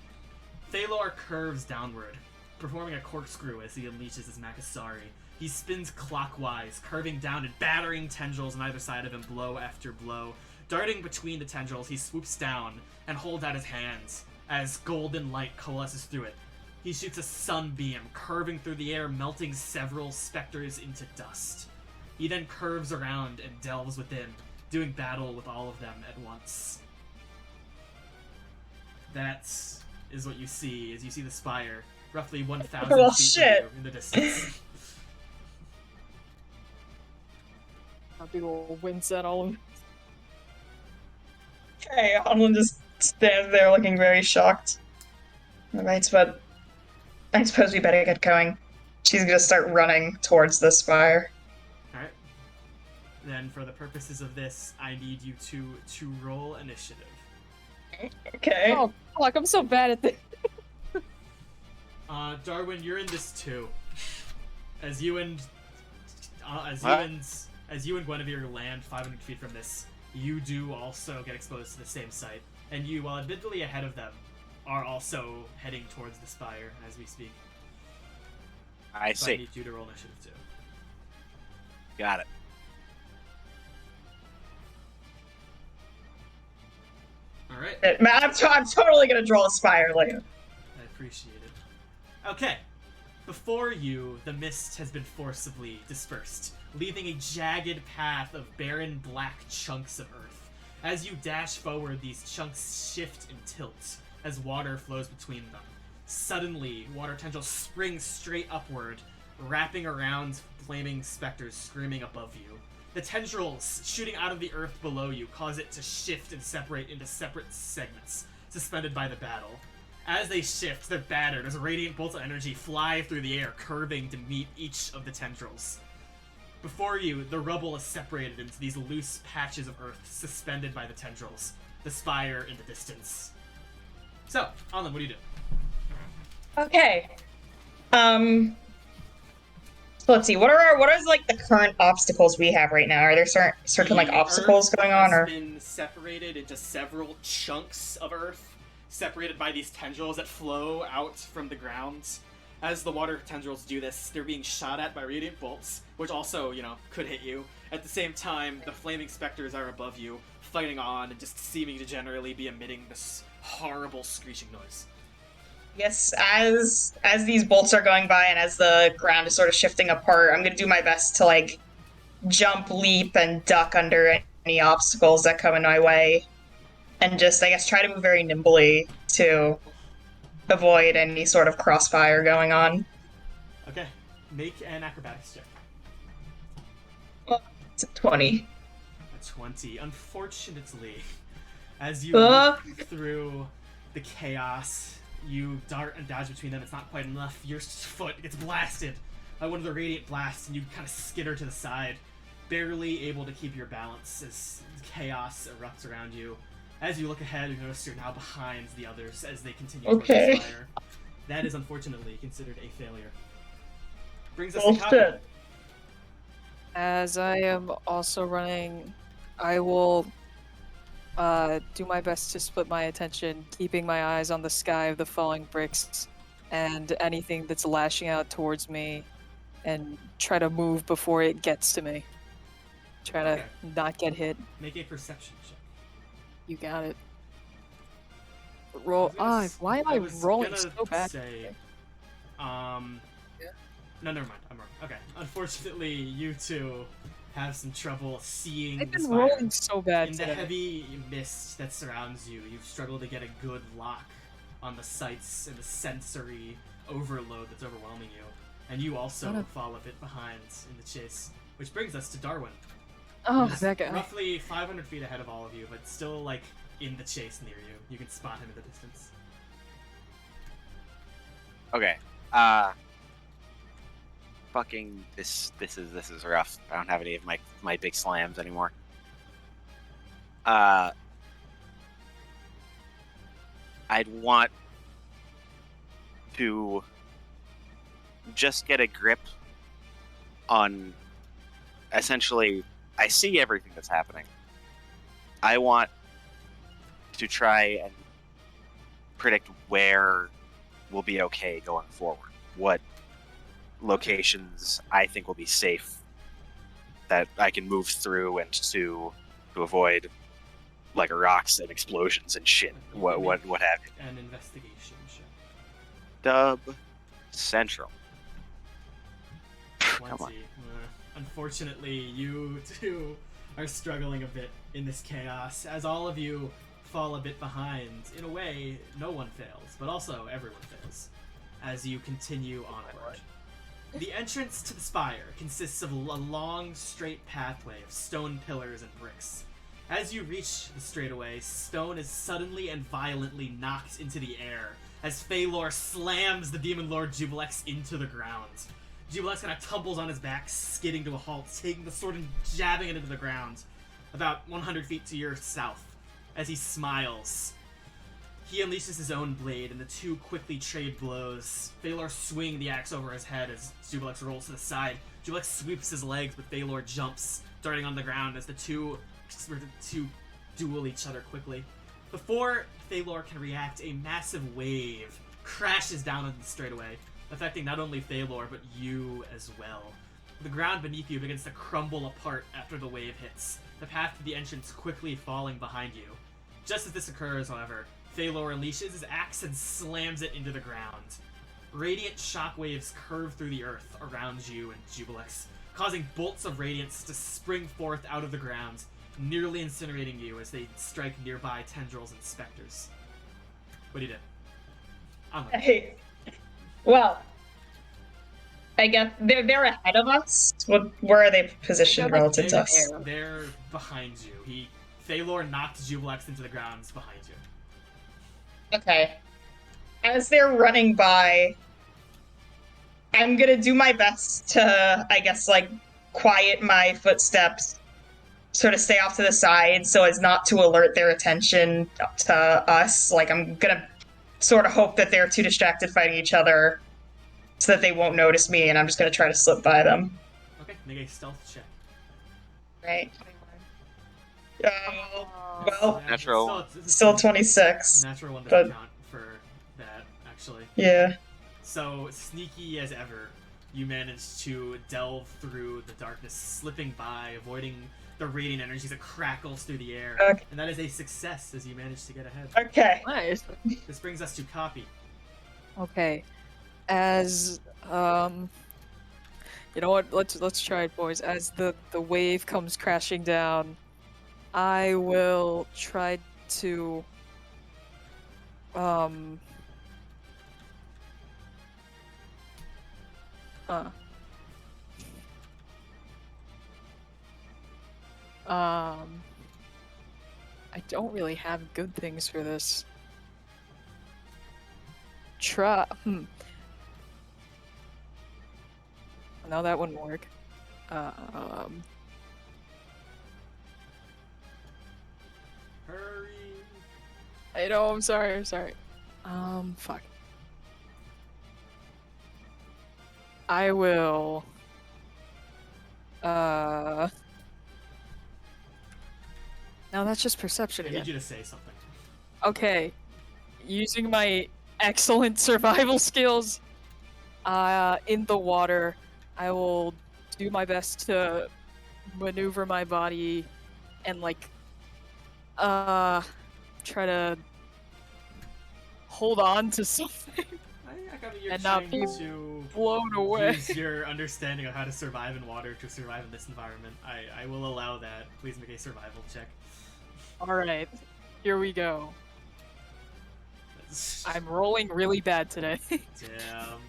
Feylor curves downward, performing a corkscrew as he unleashes his Makasari. He spins clockwise, curving down and battering tendrils on either side of him blow after blow. Darting between the tendrils, he swoops down and holds out his hands as golden light coalesces through it. He shoots a sunbeam, curving through the air, melting several specters into dust. He then curves around and delves within, doing battle with all of them at once. That is what you see as you see the spire, roughly 1,000 Oh, feet shit. from you in the distance. Copi will wince at all of them. Okay, Anlynn just stands there looking very shocked. Alright, but I suppose we better get going. She's gonna start running towards the spire. Alright. Then, for the purposes of this, I need you to roll initiative. Okay. Oh, fuck, I'm so bad at this. Darwin, you're in this too. As you and Guinevere land 500 feet from this, you do also get exposed to the same site, and you, while admittedly ahead of them, are also heading towards the spire as we speak. I So see. I need you to roll initiative too. Got it. All right. Man, I'm totally gonna draw a spire later. I appreciate it. Okay. Before you, the mist has been forcibly dispersed, leaving a jagged path of barren black chunks of earth. As you dash forward, these chunks shift and tilt as water flows between them. Suddenly, water tendrils spring straight upward, wrapping around flaming specters screaming above you. The tendrils shooting out of the earth below you cause it to shift and separate into separate segments, suspended by the battle. As they shift, they're battered as radiant bolts of energy fly through the air, curving to meet each of the tendrils. Before you, the rubble is separated into these loose patches of earth suspended by the tendrils, the spire in the distance. So, Anlynn, what do you do? Okay. So let's see. What are like the current obstacles we have right now? Are there certain like The obstacles earth going on, has or been separated into several chunks of earth, separated by these tendrils that flow out from the ground. As the water tendrils do this, they're being shot at by radiant bolts, which also, could hit you. At the same time, the flaming specters are above you, fighting on and just seeming to generally be emitting this horrible screeching noise. yes, as these bolts are going by and as the ground is sort of shifting apart, I'm gonna do my best to like jump, leap, and duck under any obstacles that come in my way, and just I guess try to move very nimbly to avoid any sort of crossfire going on. Okay, make an acrobatics check. It's a 20. A 20. Unfortunately, as you look through the chaos, you dart and dodge between them. It's not quite enough. Your foot gets blasted by one of the radiant blasts, and you kind of skitter to the side, barely able to keep your balance as chaos erupts around you. As you look ahead, you notice you're now behind the others as they continue towards the spire. That is unfortunately considered a failure. Brings us to Copi. As I am also running, I will do my best to split my attention, keeping my eyes on the sky of the falling bricks and anything that's lashing out towards me, and try to move before it gets to me. Try to not get hit. Make a perception check. You got it. Roll. Why am I rolling so bad? No, never mind. I'm wrong. Okay. Unfortunately, you two have some trouble seeing I've the been spire. rolling so bad In today. the heavy mist that surrounds you, you've struggled to get a good lock on the sights and the sensory overload that's overwhelming you. And you also fall a bit behind in the chase. Which brings us to Darwin. Oh, Who's that guy. roughly 500 feet ahead of all of you, but still, in the chase near you. You can spot him in the distance. Okay. Fucking this is rough. I don't have any of my big slams anymore. I'd want to just get a grip on, essentially, I see everything that's happening. I want to try and predict where will be okay going forward. What locations I think will be safe that I can move through and to avoid rocks and explosions and shit. What have you. An investigation check. Dub Central. 20. Come on. Unfortunately, you two are struggling a bit in this chaos, as all of you fall a bit behind. In a way, no one fails, but also everyone fails, as you continue onward. The entrance to the spire consists of a long, straight pathway of stone pillars and bricks. As you reach the straightaway, stone is suddenly and violently knocked into the air, as Feylor slams the Demon Lord Yvolxon into the ground. Yvolxon kind of tumbles on his back, skidding to a halt, taking the sword and jabbing it into the ground, about 100 feet to your south, as he smiles. He unleashes his own blade, and the two quickly trade blows. Feylor swing the axe over his head as Yvolxon rolls to the side. Yvolxon sweeps his legs, but Feylor jumps, darting on the ground as the two duel each other quickly. Before Feylor can react, a massive wave crashes down on the straightaway, affecting not only Feylor, but you as well. The ground beneath you begins to crumble apart after the wave hits, the path to the entrance quickly falling behind you. Just as this occurs, however, Feylor unleashes his axe and slams it into the ground. Radiant shockwaves curve through the earth around you and Yvolxon, causing bolts of radiance to spring forth out of the ground, nearly incinerating you as they strike nearby tendrils and specters. What do you do? Hey. Well, I guess they're ahead of us. Where are they positioned relative to us? They're behind you. Feylor knocked Yvolxon into the ground behind you. Okay. as they're running by, I'm gonna do my best to, I guess, like, quiet my footsteps, sort of stay off to the side so as not to alert their attention to us. Like, I'm gonna sort of hope that they're too distracted fighting each other so that they won't notice me, and I'm just gonna try to slip by them. Okay, make a stealth check. Right. Well, Yeah, Natural. it's still 26. Natural one but- doesn't count for that, actually. Yeah. So, sneaky as ever, you manage to delve through the darkness, slipping by, avoiding the radiant energy that crackles through the air. Okay. And that is a success as you manage to get ahead. Okay. Nice. This brings us to Copi. Okay. As you know what? Let's try it, boys. As the wave comes crashing down, I will try to I don't really have good things for this. No, that wouldn't work. Hurry! I know, I'm sorry. Fuck. I will... No, that's just perception I again. need you to say something. Okay. Using my excellent survival skills, in the water, I will do my best to maneuver my body and, like, try to hold on to something I got you're and not trying be to blown away. use your understanding of how to survive in water to survive in this environment. I will allow that. Please make a survival check. Alright, here we go. I'm rolling really bad today. Damn.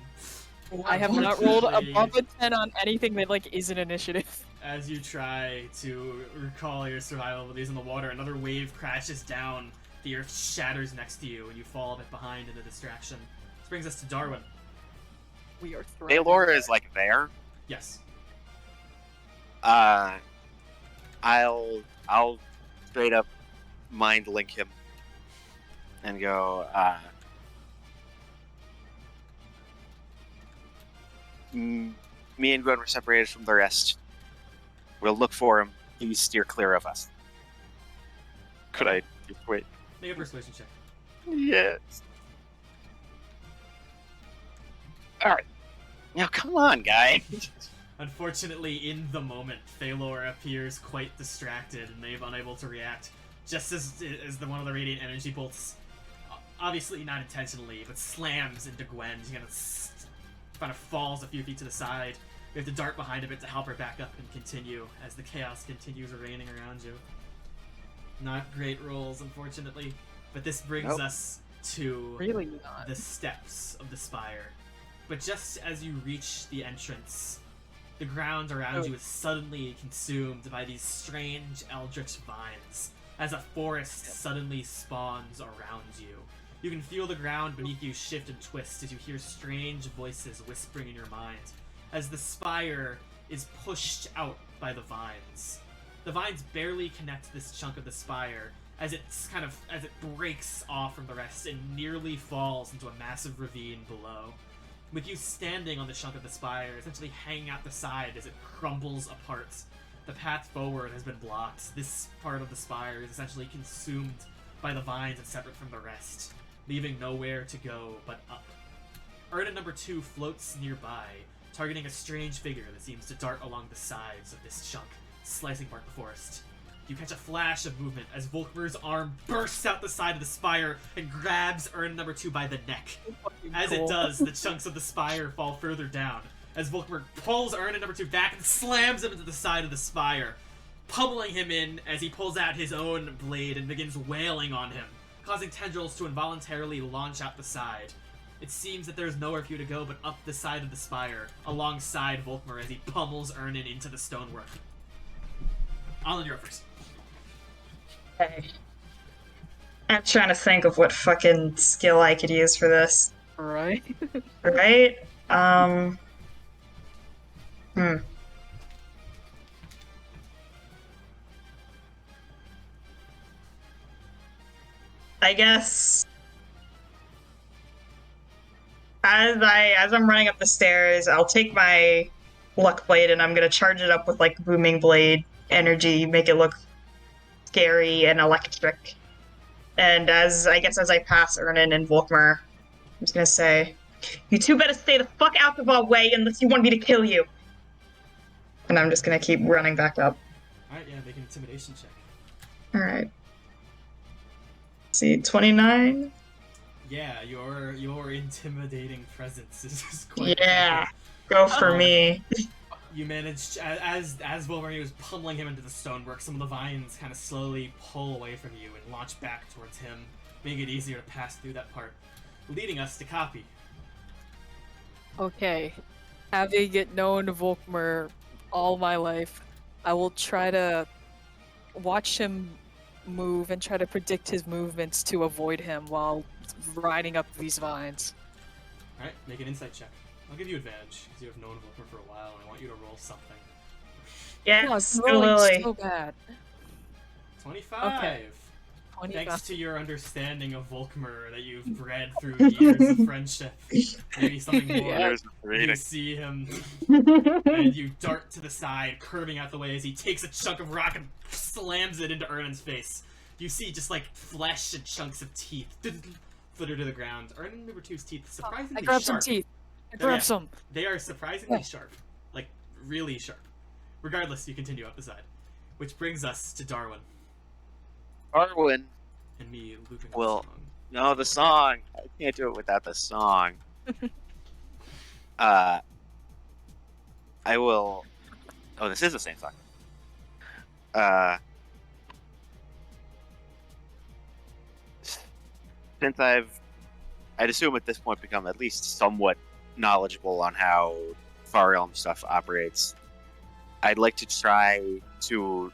I have not rolled Unfortunately, above a 10 on anything that, like, isn't initiative. As you try to recall your survival abilities in the water, another wave crashes down. The earth shatters next to you, and you fall a bit behind in the distraction. This brings us to Darwin. We are thrown. Veilor is like there. Yes. I'll straight up mind link him and go, me and Gwen were separated from the rest. We'll look for him. Please steer clear of us. Could I just wait? Make a persuasion check. Yes. Alright. Now come on, guy. Unfortunately, in the moment, Feylor appears quite distracted and maybe unable to react. Just as the one of the radiant energy bolts, obviously not intentionally, but slams into Gwen. She kind of falls a few feet to the side. We have to dart behind a bit to help her back up and continue as the chaos continues raining around you. Not great rolls, unfortunately, but this brings us to Really not. the steps of the spire. But just as you reach the entrance, the ground around you is suddenly consumed by these strange eldritch vines, as a forest suddenly spawns around you. You can feel the ground beneath you shift and twist as you hear strange voices whispering in your mind, as the spire is pushed out by the vines. The vines barely connect this chunk of the spire, as it breaks off from the rest and nearly falls into a massive ravine below. With you standing on the chunk of the spire, essentially hanging out the side as it crumbles apart. The path forward has been blocked. This part of the spire is essentially consumed by the vines and separate from the rest, leaving nowhere to go but up. Urna number 2 floats nearby, targeting a strange figure that seems to dart along the sides of this chunk, slicing apart the forest. You catch a flash of movement as Volkmer's arm bursts out the side of the spire and grabs Urna number 2 by the neck. As it does, the chunks of the spire fall further down, as Volkmer pulls Urna number 2 back and slams him into the side of the spire, pummeling him in as he pulls out his own blade and begins wailing on him, causing tendrils to involuntarily launch out the side. It seems that there's nowhere for you to go but up the side of the spire, alongside Volkmer as he pummels Ernan into the stonework. Anlynn, you're up first. Okay. I'm trying to think of what fucking skill I could use for this. Right? Right? I guess as I'm running up the stairs, I'll take my luck blade and I'm gonna charge it up with like booming blade energy, make it look scary and electric. And as I pass Ernan and Volkmar, I'm just gonna say, "You two better stay the fuck out of our way unless you want me to kill you." And I'm just gonna keep running back up. Alright, yeah, make an intimidation check. Alright. See, 29? Yeah, your intimidating presence is quite Yeah. effective. Go for me. You managed, as Wolverine was pummeling him into the stonework, some of the vines kind of slowly pull away from you and launch back towards him, making it easier to pass through that part, leading us to Copi. Okay. Having known Volkmar all my life, I will try to watch him move and try to predict his movements to avoid him while riding up these vines. Alright, make an insight check. I'll give you advantage, because you have known Volkmar for a while, and I want you to roll something. Yes, Oh, rolling Lily. so bad. 25! Okay. 25. Thanks to your understanding of Volkmar that you've bred through years of friendship. Maybe something more. Years of You reading. see him, and you dart to the side, curving out the way as he takes a chunk of rock and slams it into Ernan's face. You see just like flesh and chunks of teeth flitter to the ground. Ernan number 2's teeth surprisingly I grabbed sharp. some teeth. I grabbed Yeah. some. They are surprisingly sharp. Like, really sharp. Regardless, you continue up the side. Which brings us to Darwin. Darwin. And me looping Well, the song. No, the song. I can't do it without the song. I will. Oh, this is the same song. Since I'd assume at this point become at least somewhat knowledgeable on how Far Realm stuff operates, I'd like to try to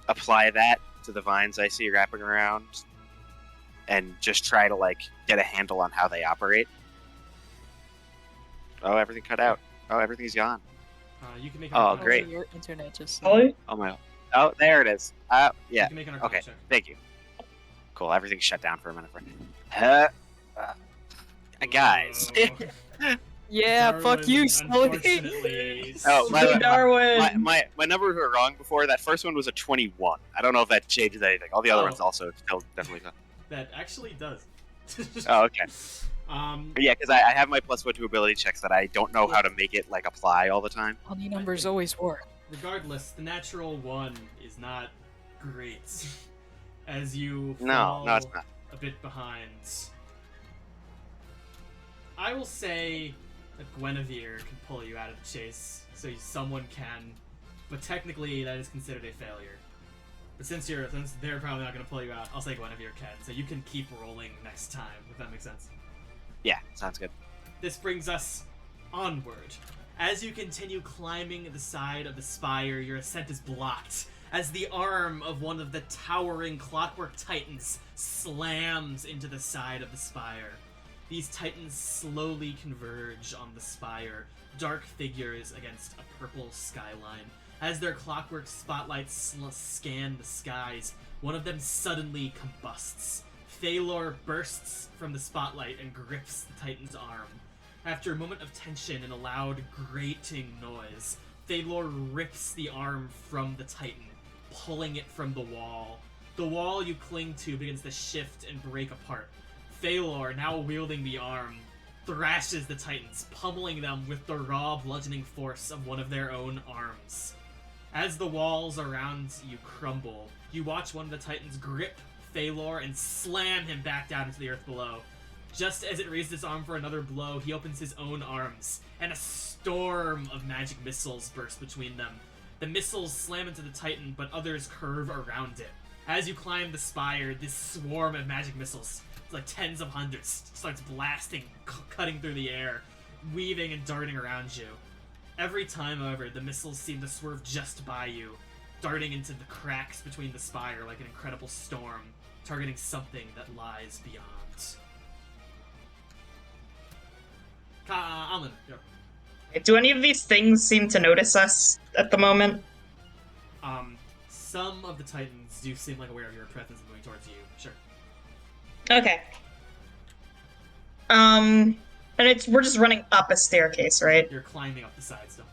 apply that to the vines I see wrapping around and just try to like get a handle on how they operate. Oh, everything cut out. Oh, everything's gone. You can make Oh, an great. Your internet just. Lily? Oh my. Oh, there it is. Yeah. You can make an arcana Okay. check. Thank you. Cool. Everything's shut down for a minute. Guys. Yeah, fuck Darwin, you, Slowly. unfortunately, Oh, Darwin. my numbers were wrong before. That first one was a 21. I don't know if that changes anything. All the other ones also still definitely. That actually does. Oh, okay. Um, Yeah, because I have my +1 to ability checks that I don't know how to make it like apply all the time. Funny numbers always work. regardless, the natural 1 is not great. As you No, fall no, it's not. a bit behind. I will say that Guinevere can pull you out of the chase, so someone can, but technically that is considered a failure. But since they're probably not going to pull you out, I'll say Guinevere can, so you can keep rolling next time, if that makes sense. Yeah, sounds good. This brings us onward. As you continue climbing the side of the spire, your ascent is blocked as the arm of one of the towering clockwork titans slams into the side of the spire. These titans slowly converge on the spire, dark figures against a purple skyline. As their clockwork spotlights scan the skies, one of them suddenly combusts. Feylor bursts from the spotlight and grips the titan's arm. After a moment of tension and a loud grating noise, Feylor rips the arm from the titan, pulling it from the wall. The wall you cling to begins to shift and break apart. Feylor, now wielding the arm, thrashes the titans, pummeling them with the raw bludgeoning force of one of their own arms. As the walls around you crumble, you watch one of the titans grip Feylor and slam him back down into the earth below. Just as it raises its arm for another blow, he opens his own arms, and a storm of magic missiles bursts between them. The missiles slam into the titan, but others curve around it. As you climb the spire, this swarm of magic missiles, like tens of hundreds, starts blasting, cutting through the air, weaving and darting around you. Every time, however, the missiles seem to swerve just by you, darting into the cracks between the spire like an incredible storm, targeting something that lies beyond. Anlynn, go. Do any of these things seem to notice us at the moment? Some of the Titans do seem like aware of your presence and moving towards you. Sure. Okay. And we're just running up a staircase, right? You're climbing up the side still.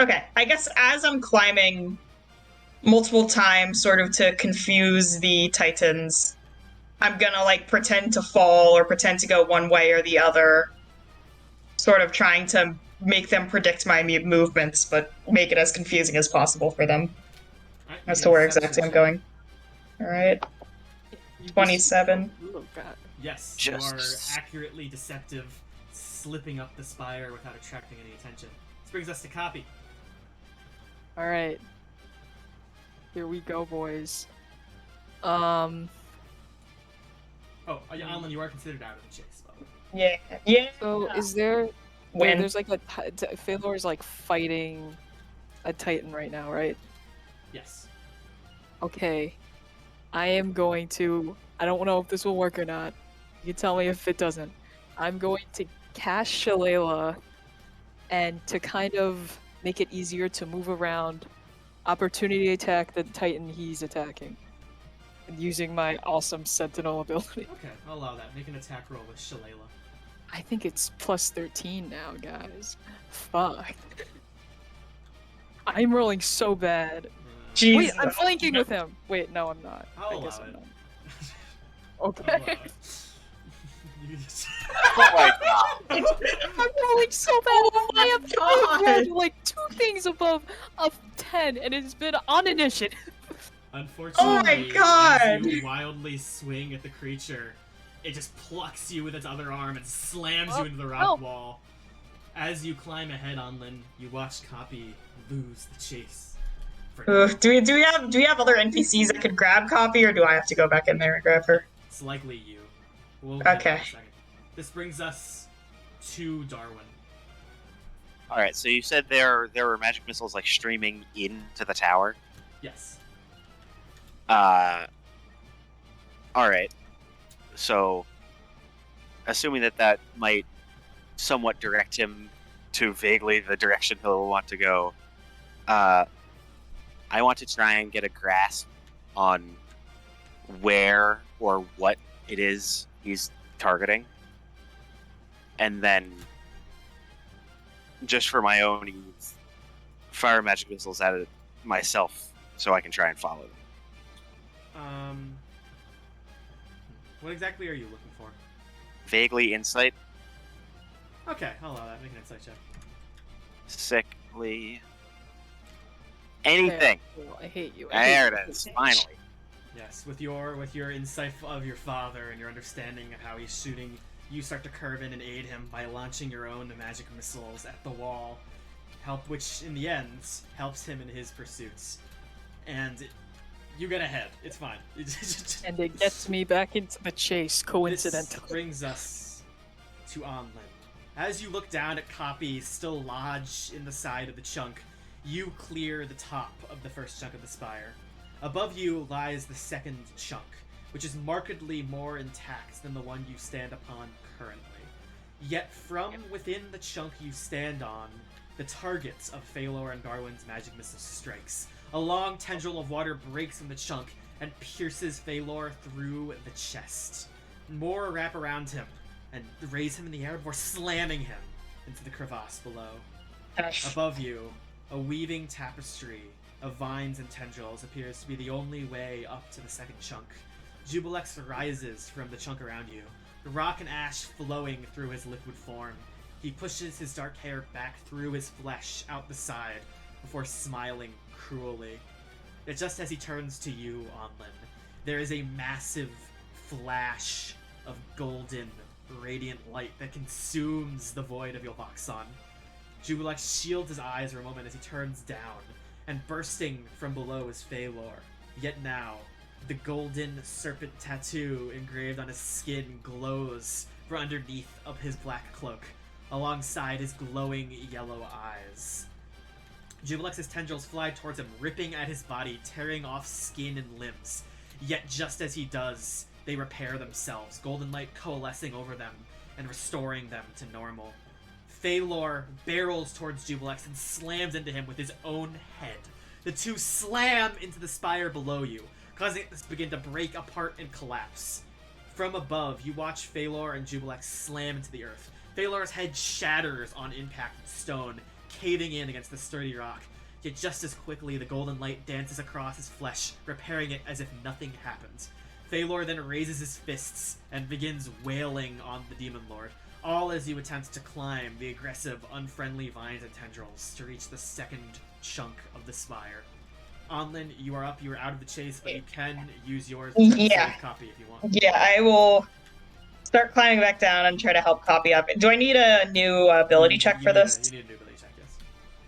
Okay, I guess as I'm climbing multiple times, sort of to confuse the Titans, I'm gonna, like, pretend to fall or pretend to go one way or the other, sort of trying to make them predict my movements, but make it as confusing as possible for them Right, as to where exactly I'm going. Alright. 27. Oh, God. Yes, Just- you are accurately deceptive, slipping up the spire without attracting any attention. This brings us to Copi. Alright. Here we go, boys. Oh, Anlynn, you are considered out of the chase, by the way. Yeah. So, is there... When? There's like Feylor is like fighting a Titan right now, right? Yes. Okay. I am going to... I don't know if this will work or not. You can tell me if it doesn't. I'm going to cast Shillelagh, and to kind of make it easier to move around, opportunity attack the Titan he's attacking. Using my awesome Sentinel ability. Okay, I'll allow that. Make an attack roll with Shillelagh. I think it's plus 13 now, guys. Fuck. I'm rolling so bad. Jesus. Wait, I'm flanking with him. Wait, no, I'm not. I'll I guess allow I'm it. not. I'll Okay. allow it. You just- Oh my god. I'm rolling so bad. I have rolled like 2 things above of 10, and it's been on initiative. Unfortunately, God. as you wildly swing at the creature, it just plucks you with its other arm and slams you into the rock wall. As you climb ahead, Anlynn, you watch Copi lose the chase. For now. Do we have other NPCs that could grab Copi, or do I have to go back in there and grab her? It's likely you. We'll get Okay. in a second. This brings us to Darwin. Alright, so you said there were magic missiles like streaming into the tower? Yes. Alright. So, assuming that might somewhat direct him to vaguely the direction he'll want to go, I want to try and get a grasp on where or what it is he's targeting. And then, just for my own ease, fire magic missiles at it myself so I can try and follow them. What exactly are you looking for? Vaguely insight, Okay, I'll allow that. Make an insight check. sickly, anything. I hate you. There it is, finally. Yes, with your insight of your father and your understanding of how he's shooting, you start to curve in and aid him by launching your own magic missiles at the wall, which in the end helps him in his pursuits. And you get ahead. It's fine. And it gets me back into the chase, This coincidentally. brings us to Anlynn. As you look down at copies still lodged in the side of the chunk, you clear the top of the first chunk of the spire. Above you lies the second chunk, which is markedly more intact than the one you stand upon currently. Yet from within the chunk you stand on, the targets of Veilor and Darwin's magic missile strikes. A long tendril of water breaks from the chunk and pierces Veilor through the chest. More wrap around him and raise him in the air before slamming him into the crevasse below. Above you, a weaving tapestry of vines and tendrils appears to be the only way up to the second chunk. Jubilex rises from the chunk around you, the rock and ash flowing through his liquid form. He pushes his dark hair back through his flesh out the side before smiling cruelly. Yet just as he turns to you, Anlynn, there is a massive flash of golden, radiant light that consumes the void of Yvolxon. Jubilex shields his eyes for a moment as he turns down, and bursting from below is Veilor. Yet now, the golden serpent tattoo engraved on his skin glows from underneath of his black cloak, alongside his glowing yellow eyes. Jubilex's tendrils fly towards him, ripping at his body, tearing off skin and limbs. Yet just as he does, they repair themselves, golden light coalescing over them and restoring them to normal. Feylor barrels towards Yvolxon and slams into him with his own head. The two slam into the spire below you, causing it to begin to break apart and collapse. From above, you watch Feylor and Yvolxon slam into the earth. Feylor's head shatters on impact with stone, caving in against the sturdy rock. Yet just as quickly, the golden light dances across his flesh, repairing it as if nothing happened. Feylor then raises his fists and begins wailing on the Demon Lord, all as you attempt to climb the aggressive, unfriendly vines and tendrils to reach the second chunk of the spire. Anlynn, you are up. You are out of the chase, but you can use yours to save Copi if you want. Yeah, I will start climbing back down and try to help Copi up. Do I need a new ability check for this? You need a new ability check, yes.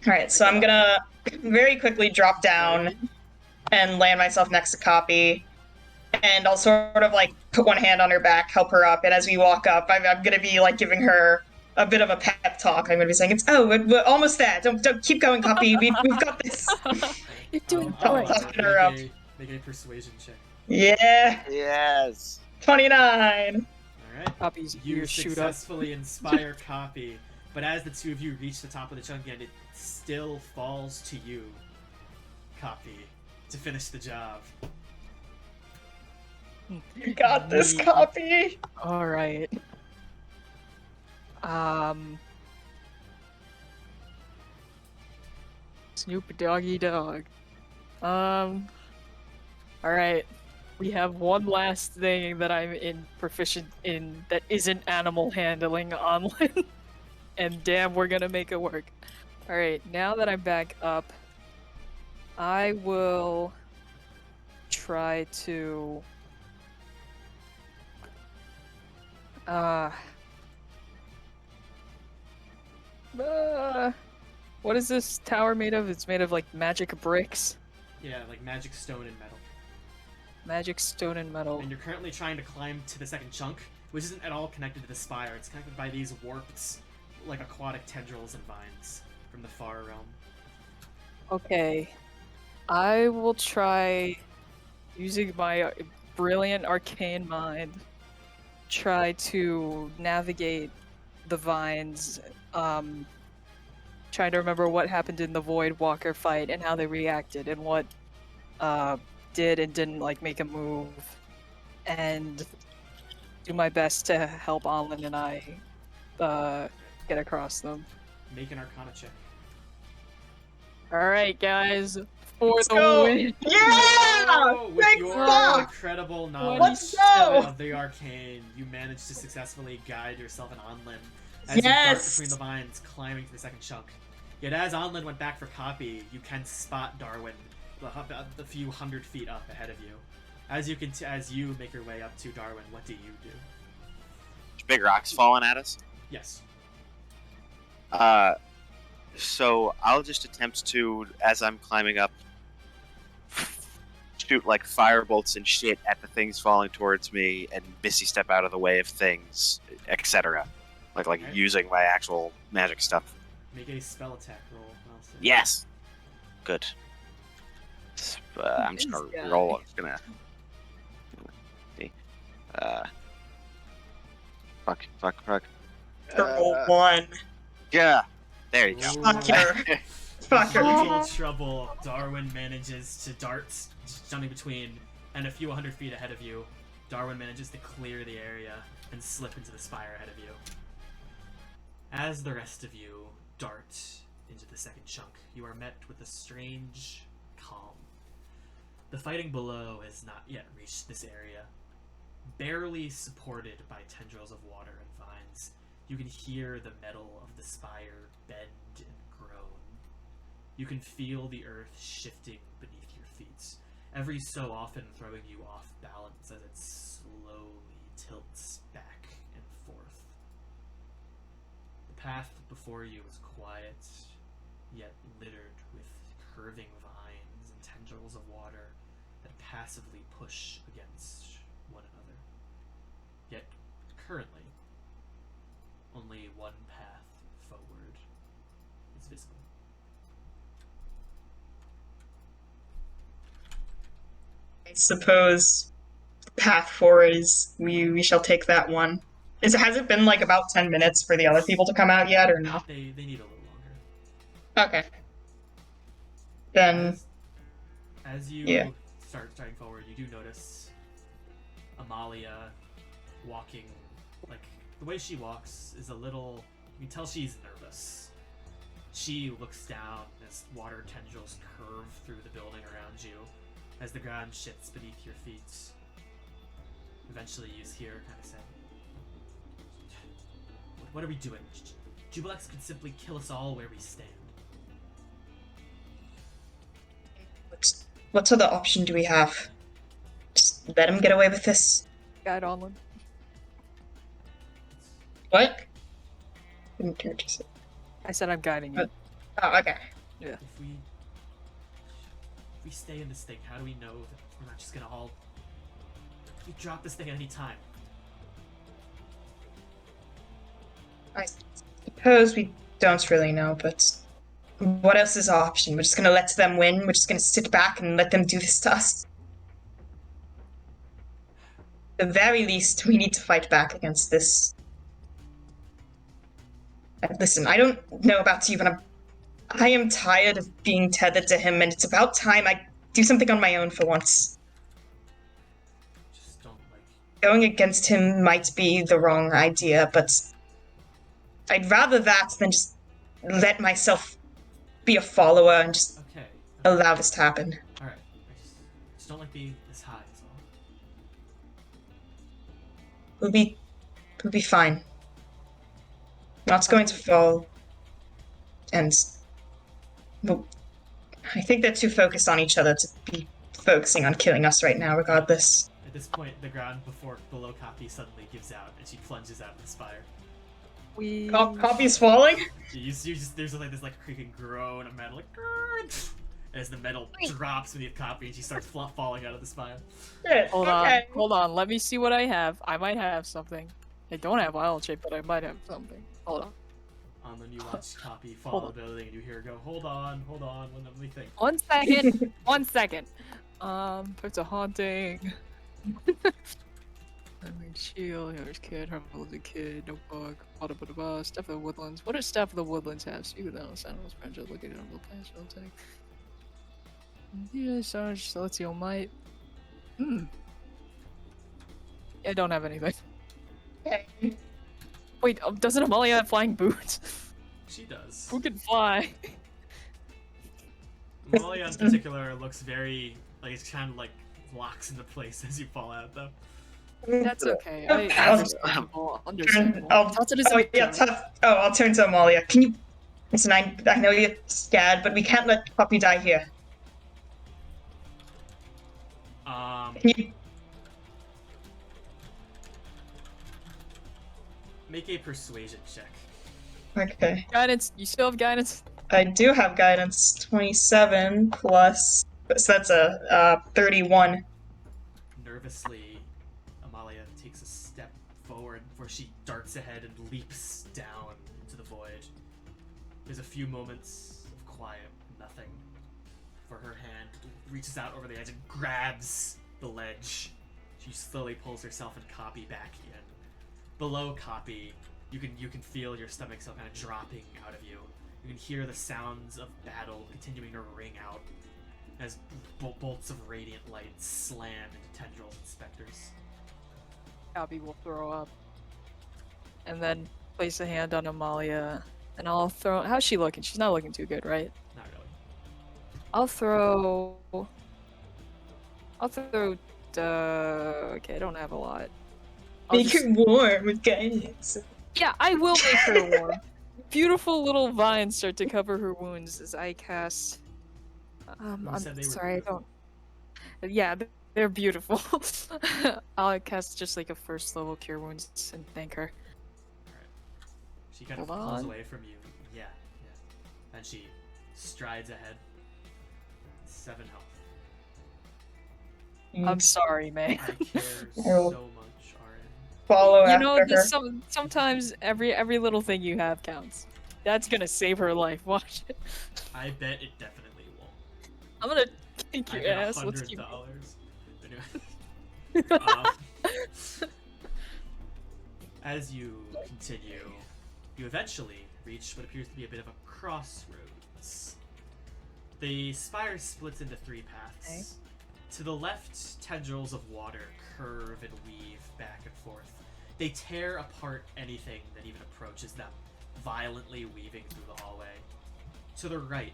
Alright, so I'm gonna very quickly drop down and land myself next to Copi. And I'll sort of like put one hand on her back, help her up, and as we walk up, I'm gonna be like giving her a bit of a pep talk. I'm gonna be saying, we're almost there. Don't keep going, Copi. We've got this. You're doing great. Make a persuasion check. Yeah. Yes. 29. Alright. Copi's You ears shoot up. successfully inspire Copi, but as the two of you reach the top of the chunk again, it still falls to you, Copi, to finish the job. You got this, Copi. All right. Snoop Doggy Dog. All right. We have one last thing that I'm proficient in that isn't animal handling, Anlynn. And damn, we're gonna make it work. All right. Now that I'm back up, I will try to. What is this tower made of? It's made of like magic bricks. Yeah, like magic stone and metal. Magic stone and metal. And you're currently trying to climb to the second chunk, which isn't at all connected to the spire. It's connected by these warped, like aquatic tendrils and vines from the far realm. Okay. I will try using my brilliant arcane mind, try to navigate the vines, trying to remember what happened in the Void Walker fight and how they reacted and what did and didn't like make a move, and do my best to help Anlynn and I get across them. Make an Arcana check. Alright, guys. For Let's the go. win! Yeah! With Big your fuck! incredible knowledge Let's go! of the arcane, you managed to successfully guide yourself and Anlynn as you dart between the vines, climbing to the second chunk. Yet as Anlynn went back for Copi, you can spot Darwin a few hundred feet up ahead of you. As you make your way up to Darwin, what do you do? Big rocks falling at us? Yes. So I'll just attempt to, as I'm climbing up, shoot like fire bolts and shit at the things falling towards me and misty step out of the way of things, etc. Like Okay. using my actual magic stuff. Make a spell attack roll. I'll say. Yes! Good. I'm just This gonna guy. roll. I'm just gonna see. Fuck. Triple one. Yeah! There you go. Ooh. Fucker. Fucker. Little trouble. Darwin manages to dart, jumping between, and a few hundred feet ahead of you. Darwin manages to clear the area and slip into the spire ahead of you. As the rest of you dart into the second chunk, you are met with a strange calm. The fighting below has not yet reached this area. Barely supported by tendrils of water and vines, you can hear the metal of the spire bend and groan. You can feel the earth shifting beneath your feet, every so often throwing you off balance as it slowly tilts back and forth. The path before you is quiet, yet littered with curving vines and tendrils of water that passively push against one another. Yet, currently, only one path forward is visible. suppose path forward is we shall take that one. Has it been like about 10 minutes for the other people to come out yet, or no? They need a little longer. Okay. Then As you yeah. starting forward, you do notice Amalia walking, like, the way she walks is a little, you can tell she's nervous. She looks down as water tendrils curve through the building around you, as the ground shifts beneath your feet. Eventually you hear her kind of say, what are we doing? Jubilex could simply kill us all where we stand. what other option do we have? Just let him get away with this? Guide Anlynn. What? Didn't hear what you said. I said I'm guiding you. Oh, okay. Yeah. If we stay in this thing, how do we know that we're not just gonna all... We drop this thing at any time. I suppose we don't really know, but what else is our option? We're just gonna let them win? We're just gonna sit back and let them do this to us? At the very least, we need to fight back against this. Listen, I don't know about you, but I am tired of being tethered to him, and it's about time I do something on my own for once. Just don't, like... Going against him might be the wrong idea, but I'd rather that than just let myself be a follower and just Okay. allow this to happen. Alright. I just don't like being this high, is all. We'll be fine. Not going to fall, and well, I think they're too focused on each other to be focusing on killing us right now, regardless. At this point, the ground below Copi suddenly gives out, and she plunges out of the spire. Copi's falling? You just, there's like this creaking groan of metal, like, "Grrr!" as the metal drops beneath Copi, and she starts falling out of the spire. Shit, Hold okay. on, hold on. Let me see what I have. I might have something. I don't have wild shape, but I might have something. Hold on. And then you watch Copi fall out of the building, and you hear her go, hold on, let me think. 1 second. 1 second. Puts a haunting. I mean, shield. Here's kid. Humble as a kid. No bug. Stuff of the woodlands. What does Stuff of the woodlands have? Speak with them. Sound was friends. Look at it on the past. Real take. Yeah, Sarge. Celestial might. I don't have anything. Okay. Wait, doesn't Amalia have flying boots? She does. Who can fly? Amalia in particular looks very, like, it's kind of like locks into place as you fall out, though. That's okay. I'll turn to Amalia. Can you listen? I know you're scared, but we can't let Poppy die here. Can you make a persuasion check. Okay. Guidance. You still have guidance? I do have guidance. 27 plus. So that's a 31. Nervously, Amalia takes a step forward before she darts ahead and leaps down into the void. There's a few moments of quiet, nothing, before her hand reaches out over the edge and grabs the ledge. She slowly pulls herself and Copi back in. Below Copi, you can feel your stomach still kind of dropping out of you. You can hear the sounds of battle continuing to ring out as bolts of radiant light slam into tendrils and specters. Copi will throw up. And then place a hand on Amalia. And I'll throw... How's she looking? She's not looking too good, right? Not really. I'll throw... Okay, I don't have a lot. Make her warm with guidance. Yeah, I will make her warm. Beautiful little vines start to cover her wounds as I cast... I'm sorry, I don't... Yeah, they're beautiful. I'll cast just like a first level cure wounds and thank her. Alright. She kind of pulls away from you. Yeah. And she strides ahead. 7 health. I'm sorry, man. I care so much, RN. Follow you know, after her. sometimes every little thing you have counts. That's gonna save her life. Watch it. I bet it definitely won't. I'm gonna kick your I got ass. Let's keep. $100. As you continue, you eventually reach what appears to be a bit of a crossroads. The spire splits into 3 paths. Okay. To the left, tendrils of water curve and weave back and forth. They tear apart anything that even approaches them, violently weaving through the hallway. To the right,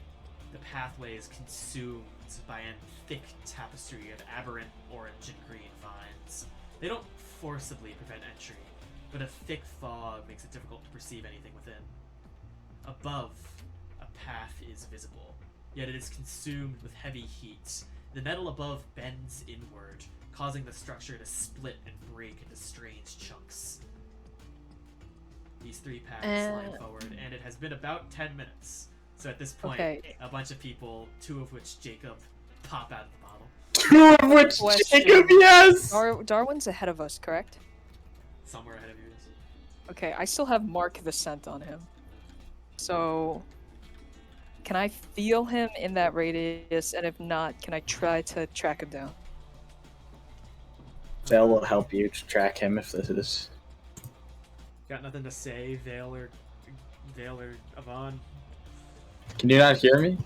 the pathway is consumed by a thick tapestry of aberrant orange and green vines. They don't forcibly prevent entry, but a thick fog makes it difficult to perceive anything within. Above, a path is visible, yet it is consumed with heavy heat. The metal above bends inward, causing the structure to split and break into strange chunks. These 3 paths line forward, and it has been about 10 minutes. So at this point, a bunch of people, 2 of which Jacob, pop out of the bottle. 2 of which Jacob, yes! Darwin's ahead of us, correct? Somewhere ahead of you. Okay, I still have Mark the Scent on him. So, can I feel him in that radius? And if not, can I try to track him down? Veil will help you to track him if this is. Got nothing to say, Veil or Yvonne? Can you not hear me?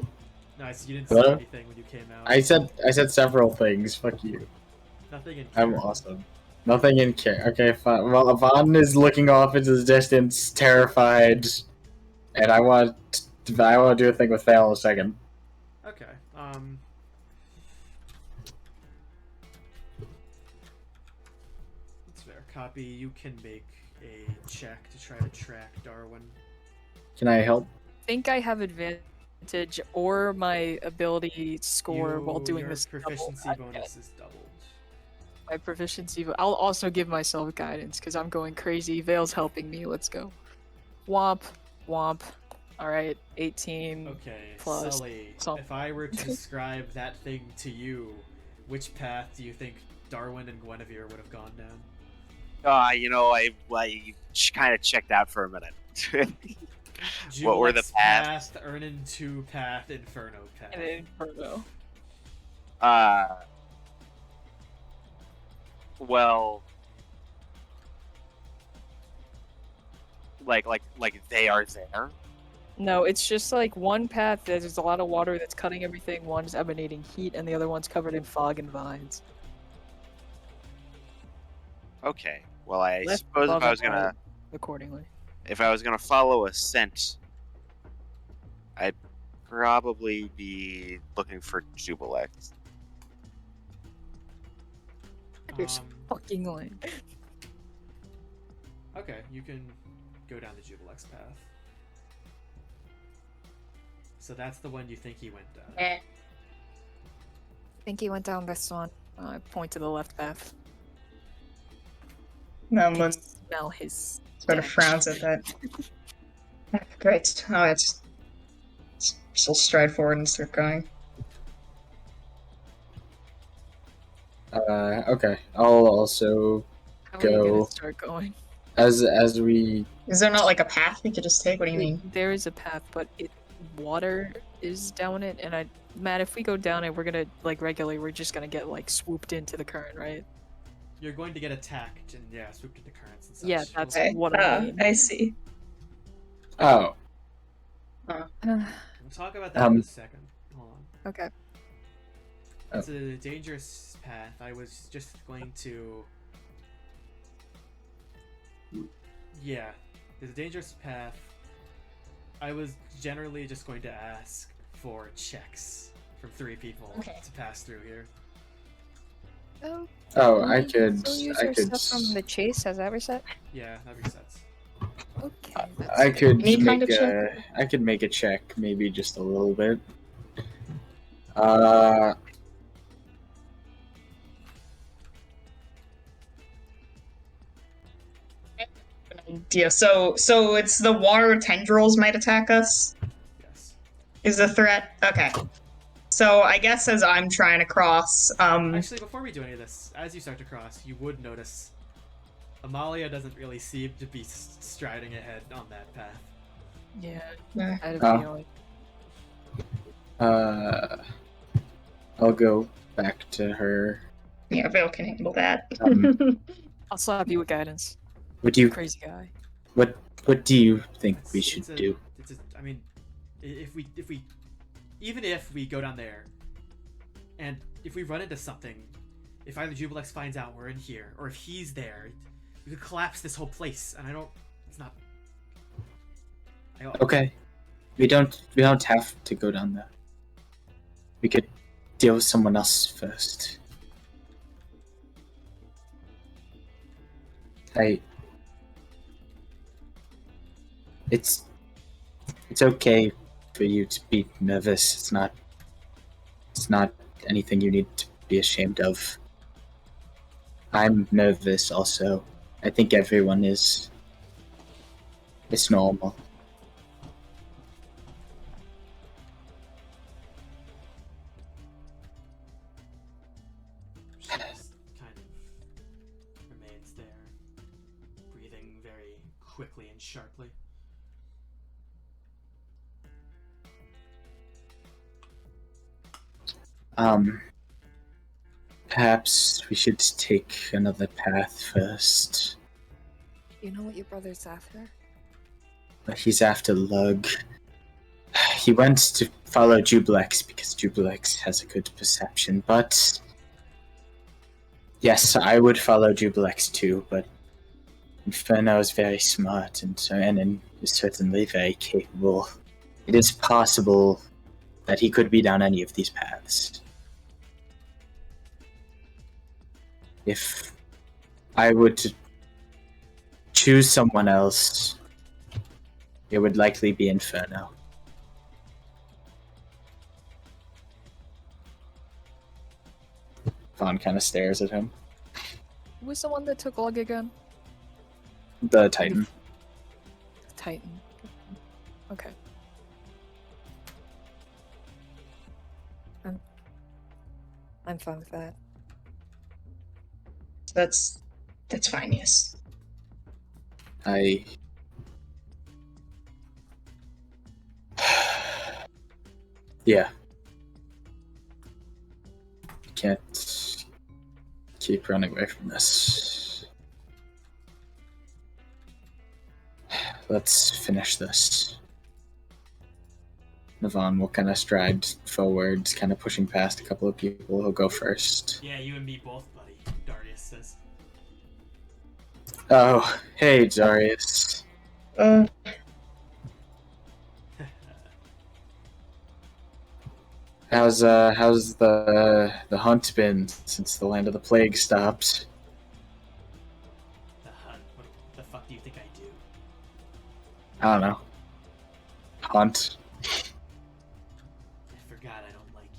Nice, you didn't Hello? say anything when you came out. I said several things. Fuck you. Nothing in I'm awesome. Nothing in care. Okay, fine. Well, Yvonne is looking off into the distance, terrified, and I want to do a thing with Veil in a second. Okay. That's fair. Copy. You can make a check to try to track Darwin. Can I help? I think I have advantage or my ability score while doing your this. proficiency bonus is doubled. My proficiency. I'll also give myself guidance because I'm going crazy. Veil's helping me. Let's go. Womp, womp. All right, 18. Okay, plus Sully. something. If I were to describe that thing to you, which path do you think Darwin and Guinevere would have gone down? I kind of checked out for a minute. What were the Julex paths? path, Ernan 2 path, Inferno path. And Inferno. Well, like they are there. No, it's just like one path. There's a lot of water that's cutting everything. One's emanating heat, and the other one's covered in fog and vines. Okay. Well, I Left, suppose above, if I was and gonna right, accordingly. if I was gonna follow a scent, I'd probably be looking for Jubilex. You're so fucking lame. Okay, you can go down the Jubilex path. So that's the one you think he went down. I think he went down this one. I point to the left path. One Smell his. sort of frowns at that. Great. Alright. She'll stride forward and start going. Okay. I'll also How are you go gonna start going? as we. Is there not like a path we could just take? What do you mean? There is a path, but water is down it, and Matt, if we go down it, we're gonna regularly. We're just gonna get swooped into the current, right? You're going to get attacked and swooped into currents and such. Yeah, that's Okay. what I mean. I see. Oh. We'll talk about that in a second. Hold on. Okay. It's a dangerous path. I was just going to... Yeah, it's a dangerous path. I was generally just going to ask for checks from 3 people to pass through here. Oh, I could. Still use I your could. stuff from the chase. Has that reset? Yeah, that resets. Okay. I could Any kind make of check? I could make a check, maybe just a little bit. Yeah, so it's the water tendrils might attack us? Yes. Is a threat? Okay. So I guess as I'm trying to cross, Actually, before we do any of this, as you start to cross, you would notice Amalia doesn't really seem to be striding ahead on that path. Yeah. Yeah. I had a feeling. I'll go back to her Yeah, Veil can handle that. I'll slap you with guidance. Would you? Crazy guy. What do you think we should do? I mean, if we even if we go down there, and if we run into something, if either Jubilex finds out we're in here, or if he's there, we could collapse this whole place. And it's not. Okay, we don't have to go down there. We could deal with someone else first. It's okay for you to be nervous. It's not anything you need to be ashamed of. I'm nervous also. I think everyone is. It's normal. She just kind of remains there, breathing very quickly and sharply. Perhaps we should take another path first. You know what your brother's after? He's after Lug. He went to follow Jubilex because Jubilex has a good perception, but... Yes, I would follow Jubilex too, but Inferno is very smart and Anlynn is certainly very capable. It is possible that he could be down any of these paths. If I were to choose someone else, it would likely be Inferno. Vaughn kind of stares at him. Who was the one that took Lug again? The Titan. Titan. Okay. I'm fine with that. That's fine, yes. Yeah. Can't keep running away from this. Let's finish this. Navon will kind of stride forward, kind of pushing past a couple of people. He'll go first. Yeah, you and me both, buddy, Darius says. Oh, hey, Darius. How's the hunt been since the Land of the Plague stopped? The hunt? What the fuck do you think I do? I don't know. Hunt. I forgot I don't like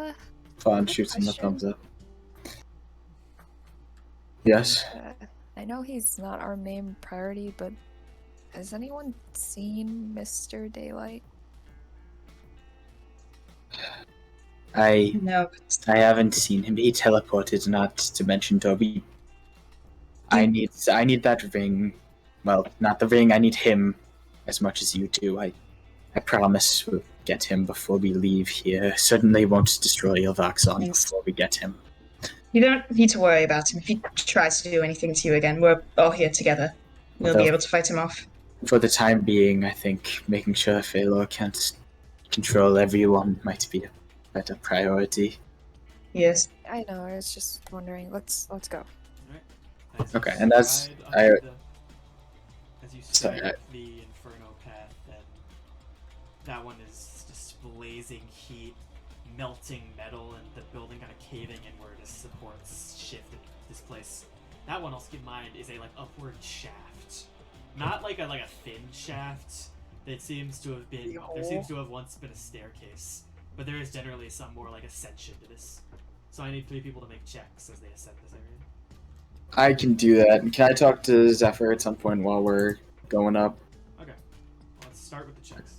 you. Fawn shoots him the thumbs up. Yes? I know he's not our main priority, but has anyone seen Mr. Daylight? No. I haven't seen him. He teleported, not to mention Toby. I need that ring. Well, not the ring, I need him as much as you do. I promise we'll get him before we leave here. Certainly won't destroy Yvolxon before we get him. You don't need to worry about him. If he tries to do anything to you again, we're all here together. We'll be able to fight him off. For the time being, I think making sure Feylor can't control everyone might be a better priority. Yes. I know, I was just wondering. Let's go. Okay, and as you stride up the Inferno path, then that one is just blazing heat, melting metal, and the building kind of caving inward as supports shift in this place. That one, also keep in mind, is a upward shaft, not like a thin shaft. That seems to have been there seems to have once been a staircase, but there is generally some more ascension to this. So I need 3 people to make checks as they ascend this area. I can do that. Can I talk to Zephyr at some point while we're going up? Okay, let's start with the checks.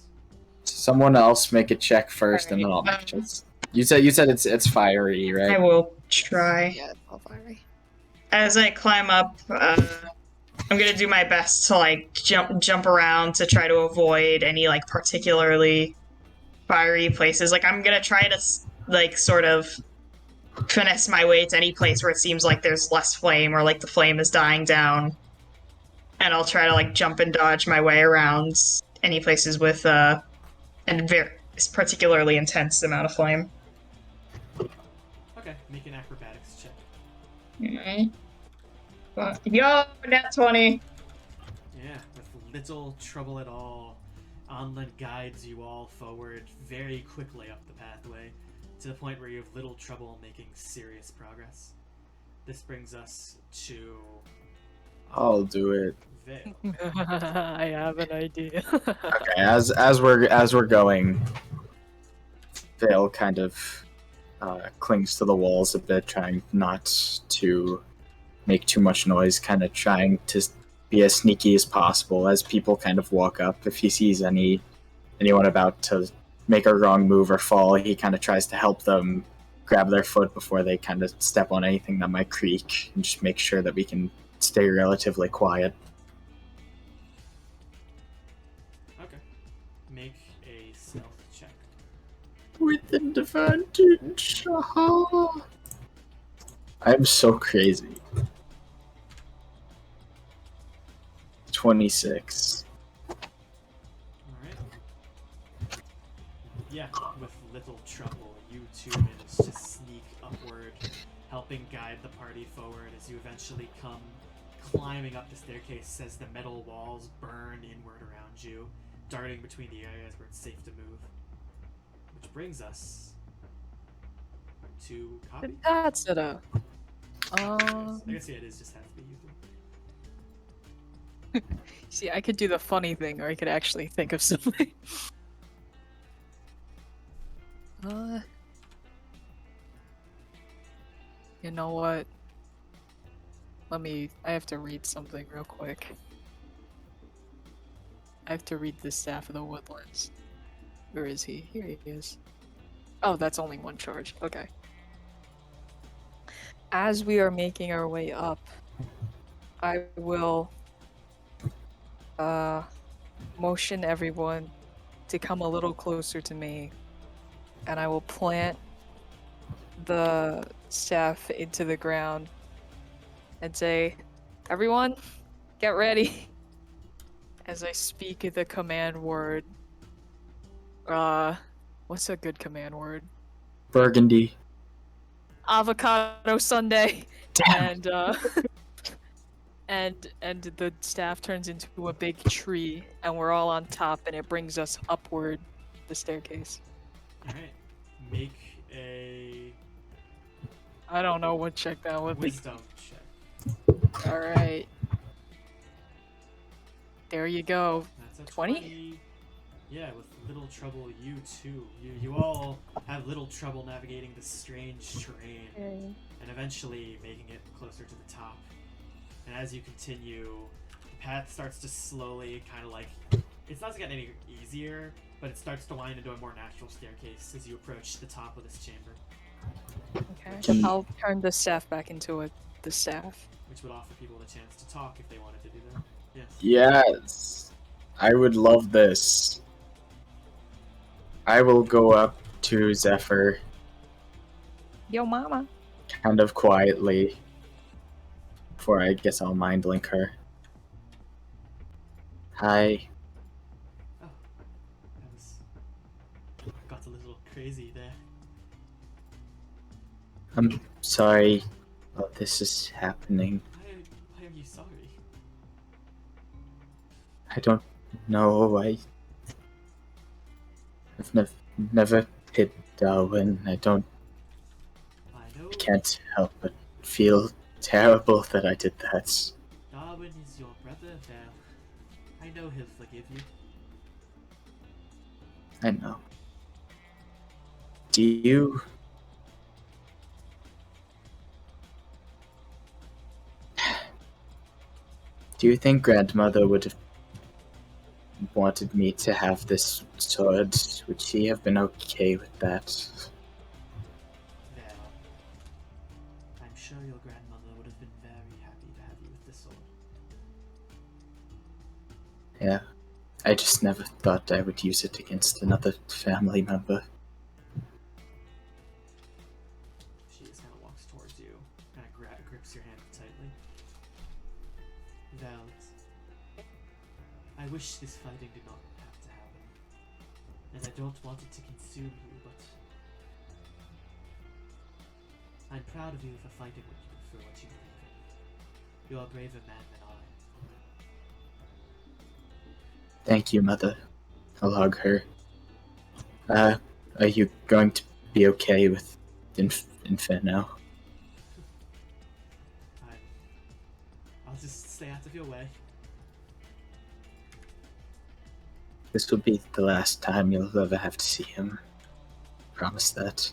Someone else make a check first, and then I'll make checks. You said it's fiery, right? I will try. Yeah, it's all fiery. As I climb up, I'm gonna do my best to jump around to try to avoid any particularly fiery places. I'm gonna try to sort of finesse my way to any place where it seems like there's less flame or like the flame is dying down. And I'll try to like jump and dodge my way around any places with particularly intense amount of flame. Okay, make an acrobatics check. Yo, nat 20. Yeah, with little trouble at all, Anlynn guides you all forward very quickly up the pathway, to the point where you have little trouble making serious progress. This brings us to... I'll do it. Veil. I have an idea. Okay, as we're going, Veil kind of clings to the walls a bit, trying not to make too much noise, kind of trying to be as sneaky as possible as people kind of walk up. If he sees anyone about to make a wrong move or fall, he kind of tries to help them grab their foot before they kind of step on anything that might creak, and just make sure that we can stay relatively quiet. Okay. Make a stealth check. With advantage. I'm so crazy. 26. Alright. Yeah, with little trouble, you two manage to sneak upward, helping guide the party forward as you eventually come climbing up the staircase as the metal walls burn inward around you, darting between the areas where it's safe to move. Which brings us to Copi. Tatsuda. I guess yeah, it is just has to be you. See, I could do the funny thing, or I could actually think of something. You know what? I have to read something real quick. I have to read the Staff of the Woodlands. Where is he? Here he is. Oh, that's only one charge. Okay. As we are making our way up, I will motion everyone to come a little closer to me, and I will plant the staff into the ground and say, "Everyone, get ready." As I speak the command word. What's a good command word? Burgundy. Avocado sundae. Damn. And the staff turns into a big tree, and we're all on top, and it brings us upward the staircase. Alright. Make a I don't know what check that would be. wisdom check. Alright. There you go. That's a 20? Yeah, with little trouble, you too. You all have little trouble navigating this strange terrain, and eventually making it closer to the top. And as you continue, the path starts to slowly kind of like... It's not getting any easier, but it starts to wind into a more natural staircase as you approach the top of this chamber. Okay. I'll turn the staff back into the staff. Which would offer people the chance to talk if they wanted to do that. Yes. Yes. I would love this. I will go up to Zephyr, Yo, mama. kind of quietly, before I guess I'll mind link her. Hi. Oh. Got a little crazy there. I'm sorry about this is happening. Why are you sorry? I don't know. I've never hit Darwin. I can't help but feel terrible that I did that. Darwin is your brother, Val. I know he'll forgive you. I know. Do you... Do you think Grandmother would have wanted me to have this sword? Would she have been okay with that? Val, I'm sure your grandmother would have been very happy to have you with this sword. Yeah. I just never thought I would use it against another family member. She is now Veld, I wish this fighting did not have to happen, and I don't want it to consume you, but I'm proud of you for fighting for what you believe in. You are a braver man than I. Thank you, Mother. I'll hug her. Are you going to be okay with Inferno? I'll just stay out of your way. This will be the last time you'll ever have to see him. Promise that.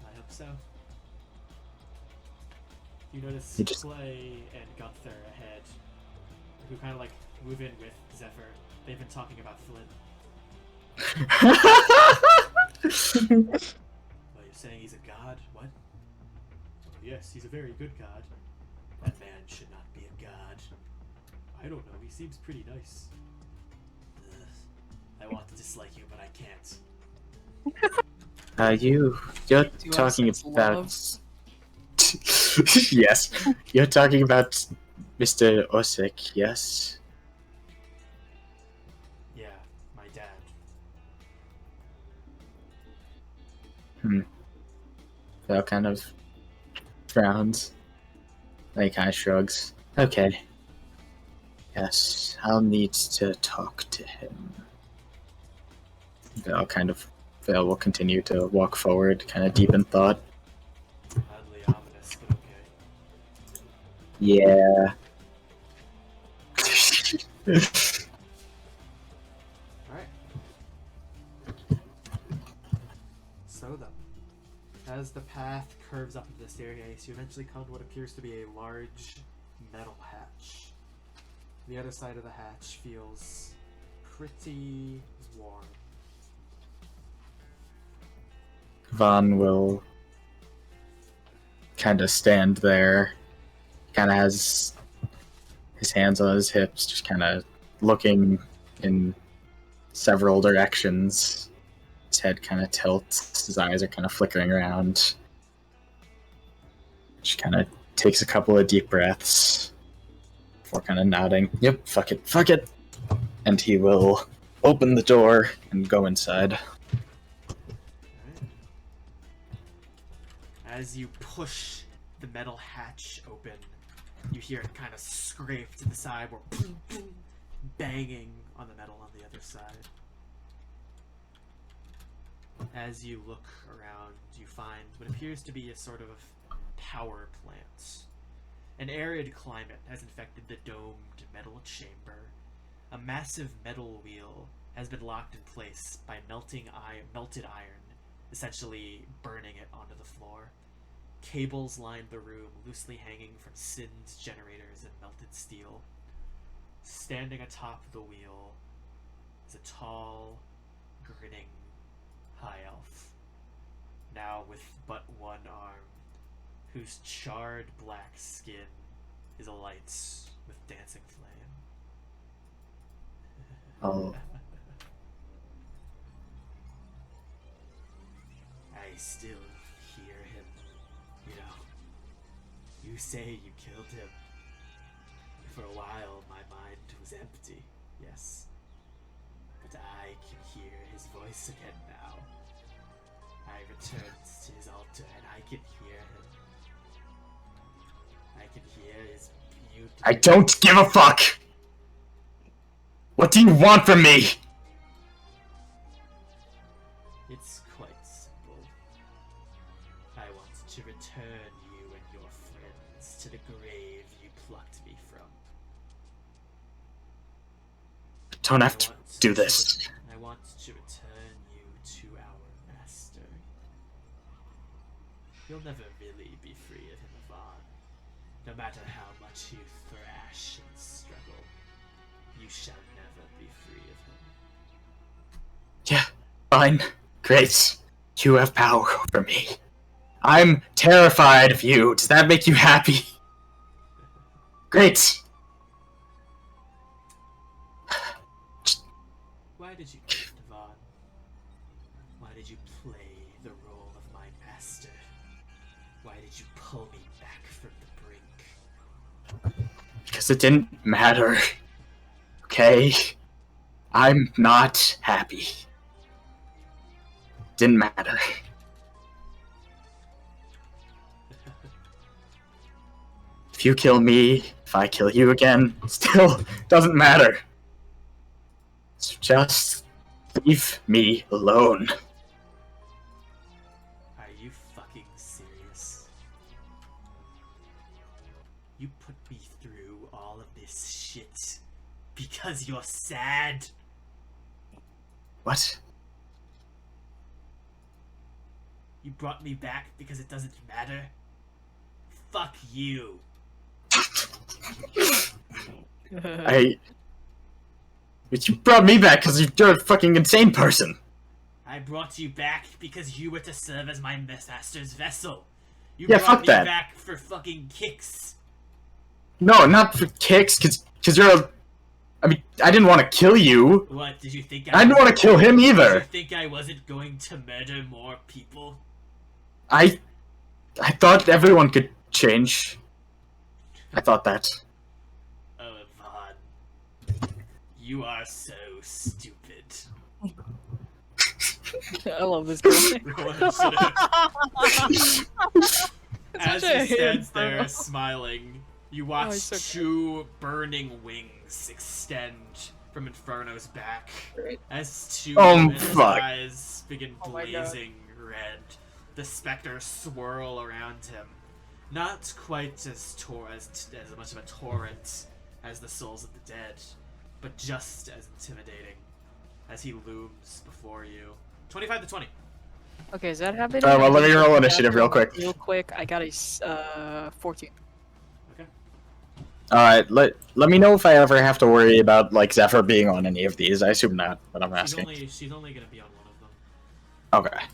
I hope so. You notice You just- Clay and Gunther ahead, who kind of like move in with Zephyr. They've been talking about Flint. Well, you're saying he's a god? What? Oh, yes, he's a very good god. That man should not be a god. I don't know, he seems pretty nice. Ugh. I want to dislike you, but I can't. You're Do talking have about... Yes, you're talking about Mr. Orsik, yes? Yeah, my dad. Val kind of frowns. Then he kind of shrugs. Okay. Yes, I'll need to talk to him. Val will continue to walk forward, kind of deep in thought. Oddly ominous, but okay. Yeah. Alright. So then, as the path curves up into the staircase, you eventually come to what appears to be a large metal hatch. The other side of the hatch feels pretty warm. Vaughn will kind of stand there, kind of has his hands on his hips, just kind of looking in several directions. His head kind of tilts, his eyes are kind of flickering around. Just kind of takes a couple of deep breaths before kind of nodding. Yep, fuck it. And he will open the door and go inside. As you push the metal hatch open, you hear it kind of scrape to the side, or boom, boom, banging on the metal on the other side. As you look around, you find what appears to be a sort of power plant. An arid climate has infected the domed metal chamber. A massive metal wheel has been locked in place by melted iron, essentially burning it onto the floor. Cables line the room, loosely hanging from Sin's generators and melted steel. Standing atop the wheel is a tall, grinning high elf, now with but one arm, whose charred black skin is alight with dancing flame. Oh. I still hear him. You know, you say you killed him. For a while, my mind was empty, yes. But I can hear his voice again now. I returned to his altar and I can hear him. I can hear his beautiful... I don't give a fuck! What do you want from me? It's quite simple. I want to return you and your friends to the grave you plucked me from. Don't have to do this. I want to return you to our master. You'll never really be free of him, Yvonne. No matter how much you thrash and struggle, you shall never be free of him. Yeah, fine. Great. You have power over me. I'm terrified of you. Does that make you happy? Great. Why did you kill Yvonne? Why did you play the role of my master? Why did you pull me back from the brink Because it didn't matter. Okay? I'm not happy. Didn't matter. If you kill me, if I kill you again, still doesn't matter. So just leave me alone. Are you fucking serious? You put me through all of this shit because you're sad? What? You brought me back because it doesn't matter? Fuck you. But you brought me back because you're a fucking insane person. I brought you back because you were to serve as my master's vessel. You Yeah, brought fuck me that. back for fucking kicks. No, not for kicks, because you're a... I mean, I didn't want to kill you. What, did you think I didn't want to kill him Did either. you think I wasn't going to murder more people? I thought everyone could change. I thought that. Oh, Yvonne. You are so stupid. I love this guy. As he stands there smiling, you watch he's so two burning wings extend from Inferno's back as two Oh, of his fuck. eyes begin Oh my God. blazing red. The specters swirl around him, not quite as much of a torrent as the souls of the dead, but just as intimidating as he looms before you. 25 to 20. Okay, is that happening? Well, let me roll initiative real quick. Real quick, I got a 14. Okay. Alright, let me know if I ever have to worry about, like, Zephyr being on any of these. I assume not, but I'm asking. She's only gonna be on one of them. Okay.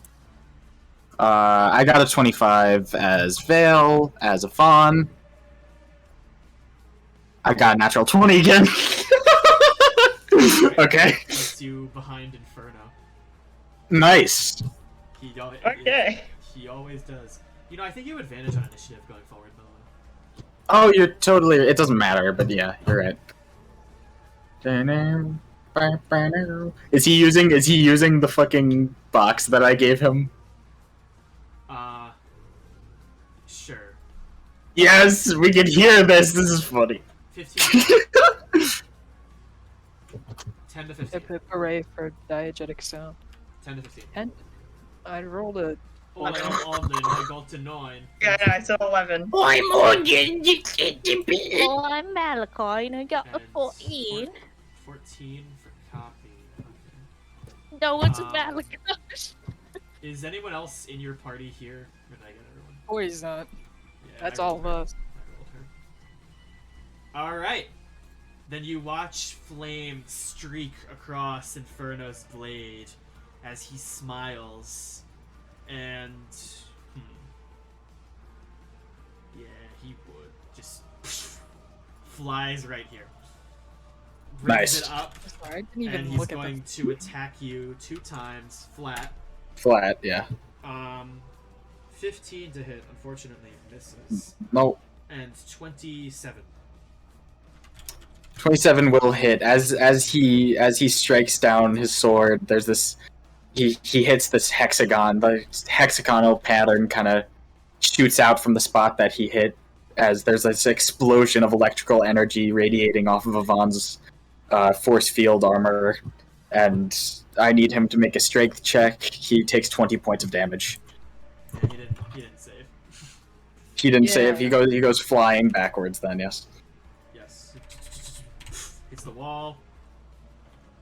I got a 25 as Veil, as a Fawn. I got a natural 20 again. Okay. Puts you behind Inferno. Nice. Okay. He always does. You know, I think you have advantage on initiative going forward, by the way. Oh, you're totally... It doesn't matter, but yeah, you're right. Is he using the fucking box that I gave him? Sure. Yes, we can hear this. This is funny. 15. 10 to 15. Hip hip hooray for diegetic sound. 10 to 15. 10? I rolled a... Oh, I got to 9. Yeah, no, I saw 11. I'm Malachi and I got a And 14. 14 for copy. Okay. No, it's Um, Malachi. Is anyone else in your party here? Or did I get everyone? Oh, he's not. Yeah, That's I all rolled of her. us. I rolled her. Alright. Then you watch flame streak across Inferno's blade as he smiles. And... Yeah, he would. Just flies right here. Brings Nice. it up, Sorry, I didn't even and he's look at going to attack you 2 times flat. Flat, yeah. 15 to hit, unfortunately misses. No. And 27. 27 will hit. As he strikes down his sword, there's this... He hits this hexagon. The hexagonal pattern kind of shoots out from the spot that he hit, as there's this explosion of electrical energy radiating off of Yvonne's force field armor, and I need him to make a strength check. He takes 20 points of damage. Yeah, he didn't save. He didn't Yeah. save. He goes flying backwards then, yes. Yes. Hits the wall.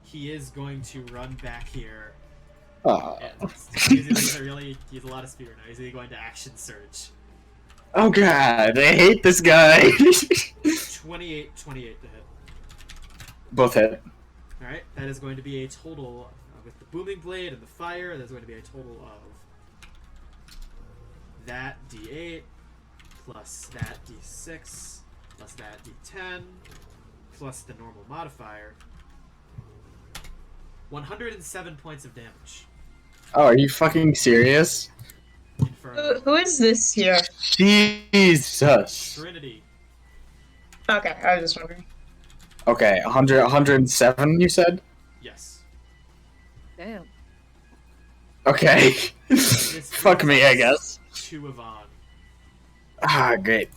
He is going to run back here. And he's a lot of speed right now. He's going to action surge. Oh god, I hate this guy. 28 to hit. Both hit. Alright, that is going to be a total, with the booming blade and the fire, that's going to be a total of that d8, plus that d6, plus that d10, plus the normal modifier. 107 points of damage. Oh, are you fucking serious? Inferno. Who is this here? Jesus. Trinity. Okay, I was just wondering. Okay, 107, you said? Yes. Damn. Okay. This Fuck me, I guess. To Yvonne. Ah, great.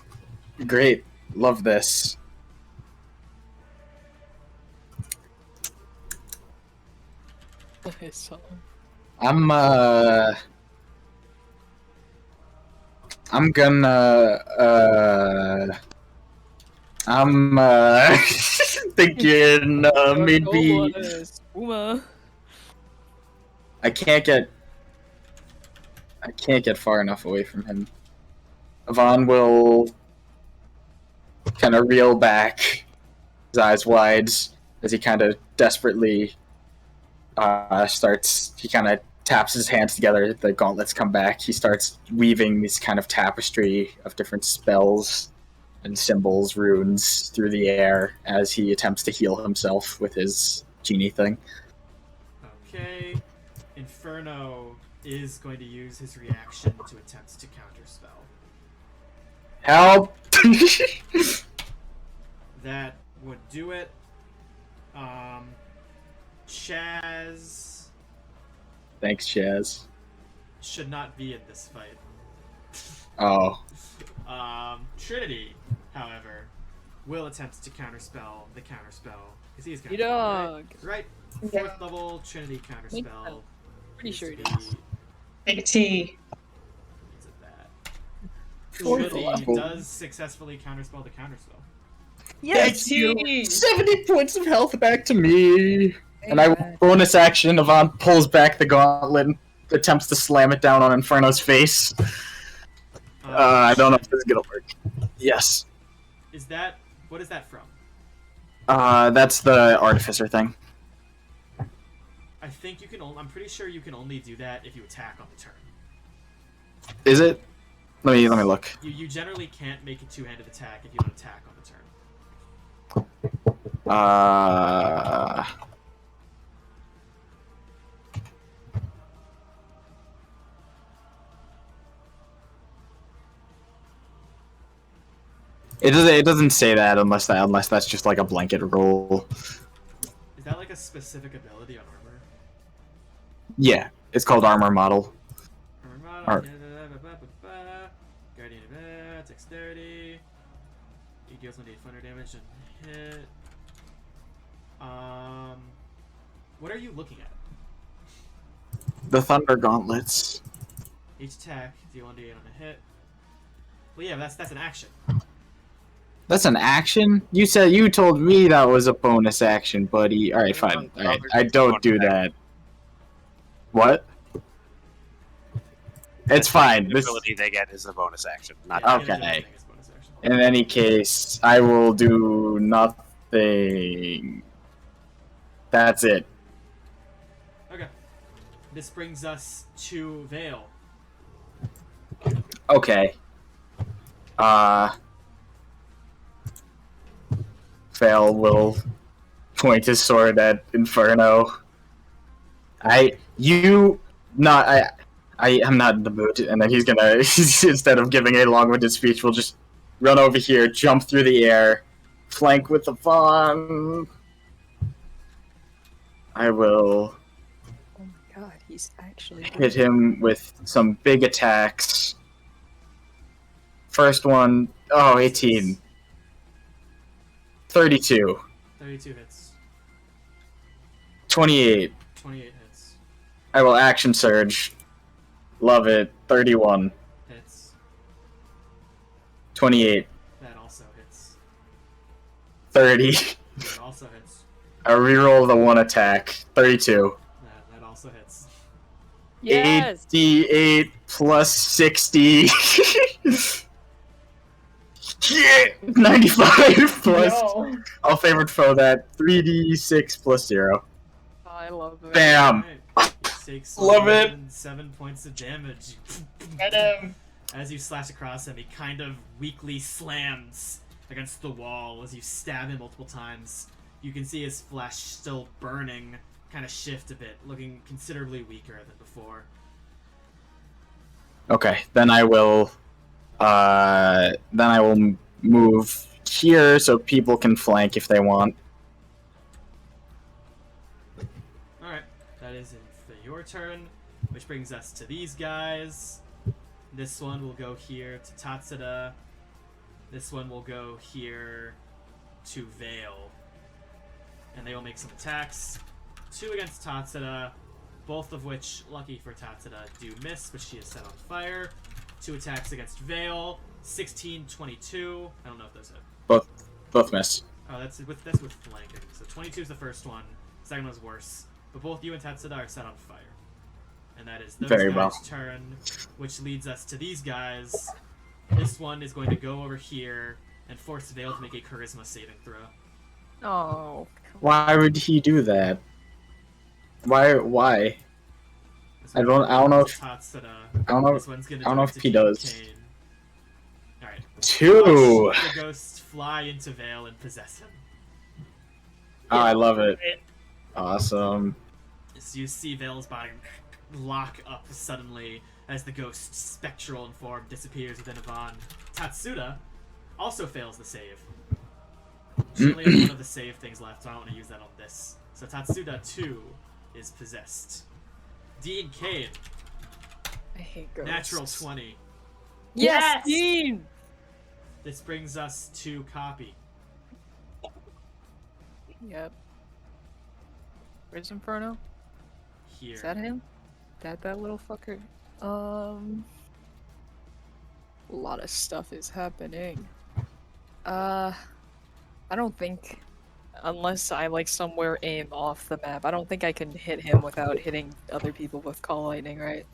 Great. Love this. I'm gonna, I'm, thinking, maybe... I can't get far enough away from him. Yvonne will kind of reel back, his eyes wide, as he kind of desperately he kind of taps his hands together, the gauntlets come back, he starts weaving this kind of tapestry of different spells and symbols, runes, through the air as he attempts to heal himself with his genie thing. Okay. Inferno is going to use his reaction to attempt to counterspell. Help! That would do it. Chaz Thanks, Chaz. should not be in this fight. Oh. Trinity, however, will attempt to counterspell the counterspell because he's You counterspell, dog. right? Fourth level Trinity counterspell. Pretty sure it needs to is. Big T. Is it that? Fourth Trinity level. does successfully counterspell the counterspell. Yes, you. 70 points of health back to me. And I bonus action, Yvonne pulls back the gauntlet and attempts to slam it down on Inferno's face. I don't know if this is gonna work. Yes. What is that from? That's the artificer thing. I think you can I'm pretty sure you can only do that if you attack on the turn. Is it? Let me look. You generally can't make a two-handed attack if you don't attack on the turn. It doesn't say that unless that's just like a blanket rule. Is that like a specific ability on armor? Yeah, it's called armor model. Armor Ar- model. Guardian event, dexterity. He deals 1d thunder damage and hit. What are you looking at? The thunder gauntlets. Each attack, deal 1d8 on a hit. Well, yeah, that's an action. That's an action? You told me that was a bonus action, buddy. Alright, fine. Alright, I don't do that. What? It's fine. The This ability they get is a bonus action, not okay. In any case, I will do nothing. That's it. Okay. This brings us to Veil. Okay. Veil will point his sword at Inferno. I'm not in the mood, and then he's gonna, instead of giving a long-winded speech, we'll just run over here, jump through the air, flank with the Fawn. I will Oh my god, he's actually hit him with some big attacks. First one, 18. 32. 32 hits. 28. 28 hits. I will action surge. Love it. 31. Hits. 28. That also hits. 30. That also hits. I reroll the one attack. 32. That also hits. Yes! 88 plus 60. Yeah! 95 plus. No. I'll favored foe that. 3d6 plus 0. I love it. Bam! Takes Love it. 7 points of damage. Get him. As you slash across him, he kind of weakly slams against the wall as you stab him multiple times. You can see his flesh still burning, kind of shift a bit, looking considerably weaker than before. Okay, then I will move here so people can flank if they want. Alright, that is it for your turn, which brings us to these guys. This one will go here to Tatsuda. This one will go here to Veil. And they will make some attacks. 2 against Tatsuda, both of which, lucky for Tatsuda, do miss, but she is set on fire. 2 attacks against Veil. 16, 22. I don't know if those hit. Both miss. Oh, that's with flanking. So 22 is the first one. Second one's worse. But both you and Tatsuda are set on fire. And that is those Very guys' well. turn, which leads us to these guys. This one is going to go over here and force Veil to make a charisma saving throw. Oh. Why would he do that? Why? I don't know if Tatsuda. I don't know. This one's gonna I don't know if he does. Cane. Alright. 2. Watch the ghosts fly into Veil and possess him. Oh, I love it. Awesome. So you see Veil's body lock up suddenly as the ghost's spectral form disappears within Ivan. Tatsuda also fails the save. She only has one of the save things left, so I don't want to use that on this. So Tatsuda, too, is possessed. Dean Cade. I hate ghosts. Natural 20. Yes, Dean! This brings us to Copi. Yep. Where's Inferno? Here. Is that him? That little fucker? A lot of stuff is happening. I don't think, unless I like somewhere aim off the map, I don't think I can hit him without hitting other people with Call Lightning, right?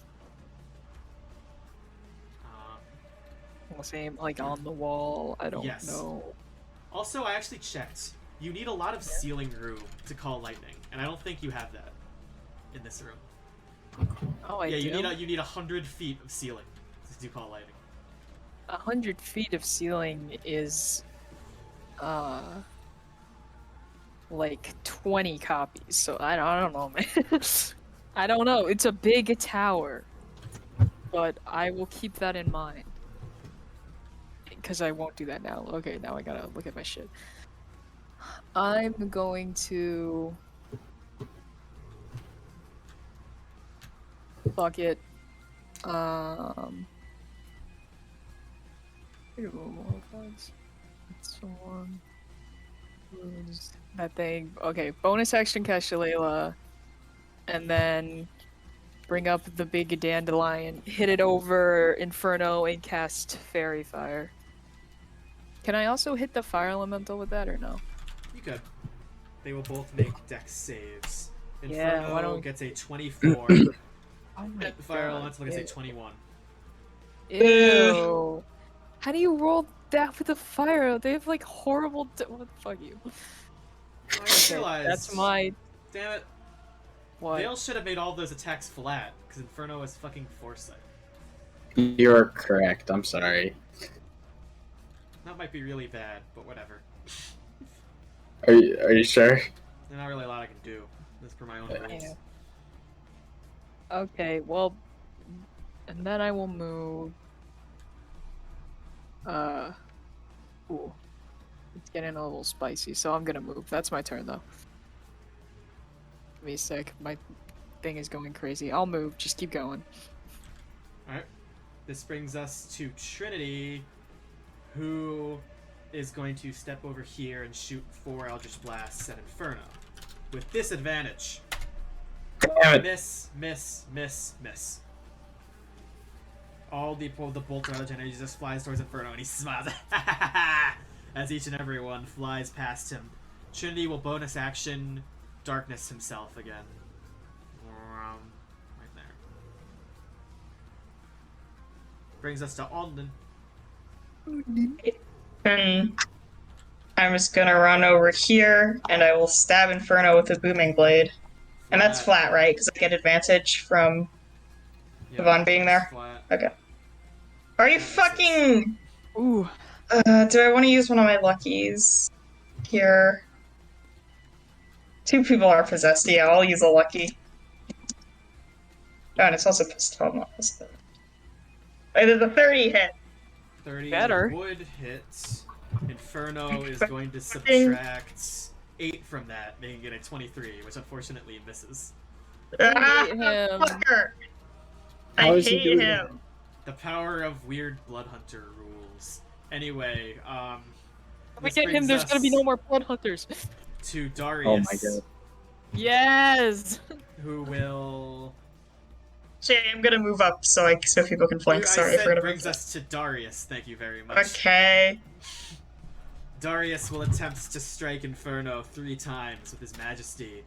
Unless aim like on the wall, I don't know. Also, I actually checked. You need a lot of ceiling room to call lightning, and I don't think you have that in this room. Oh, I do? You need 100 feet of ceiling to do call lightning. 100 feet of ceiling is like 20 copies, so I don't know, man. I don't know. It's a big tower, but I will keep that in mind because I won't do that now. Okay, now I gotta look at my shit. I'm going to fuck it. That thing. Okay, bonus action cast Shalala, and then bring up the big dandelion, hit it over Inferno, and cast Fairy Fire. Can I also hit the fire elemental with that or no? You could. They will both make dex saves. Yeah, Inferno why don't- gets a 24. Oh my The fire God, elemental gets a ew. 21. Ew. How do you roll that with a fire? They have like horrible. What? Fuck you. I just realized. That's my. Damn it. What? Veil should have made all those attacks flat, because Inferno has fucking foresight. You're correct. I'm sorry. That might be really bad, but whatever. Are you sure? There's not really a lot I can do. That's per my own rules. Yeah. Okay, well, and then I will move. Ooh, it's getting a little spicy, so I'm gonna move. That's my turn, though. Give me a sec. My thing is going crazy. I'll move. Just keep going. Alright. This brings us to Trinity, who is going to step over here and shoot 4 Eldritch Blasts at Inferno. With disadvantage. Damn it. Miss, miss, miss, miss. All the bolt of Eldritch energy just flies towards Inferno, and he smiles as each and every one flies past him. Trinity will bonus action Darkness himself again. Right there. Brings us to Anlynn. And I'm just gonna run over here, and I will stab Inferno with a booming blade. And that's flat, right? Because I get advantage from Yvonne being there? Flat. Okay. Are you fucking... Ooh. Do I want to use one of my luckies here? 2 people are possessed. Yeah, I'll use a lucky. Oh, and it's also +12, not +7. Wait, there's a 30 hit. 30 Better. would hit. Inferno is going to subtract 8 from that, making it a 23, which unfortunately misses. Ah, him. fucker! How I is he hate doing him. The power of weird blood hunter rules. Anyway, If we this get him, brings there's gonna be us no more blood hunters. to Darius. Oh my god. Yes. Who will? Shay, I'm gonna move up so people can flank. I Sorry, I said forgot about brings that. us to Darius. Thank you very much. Okay. Darius will attempt to strike Inferno 3 times with his majesty.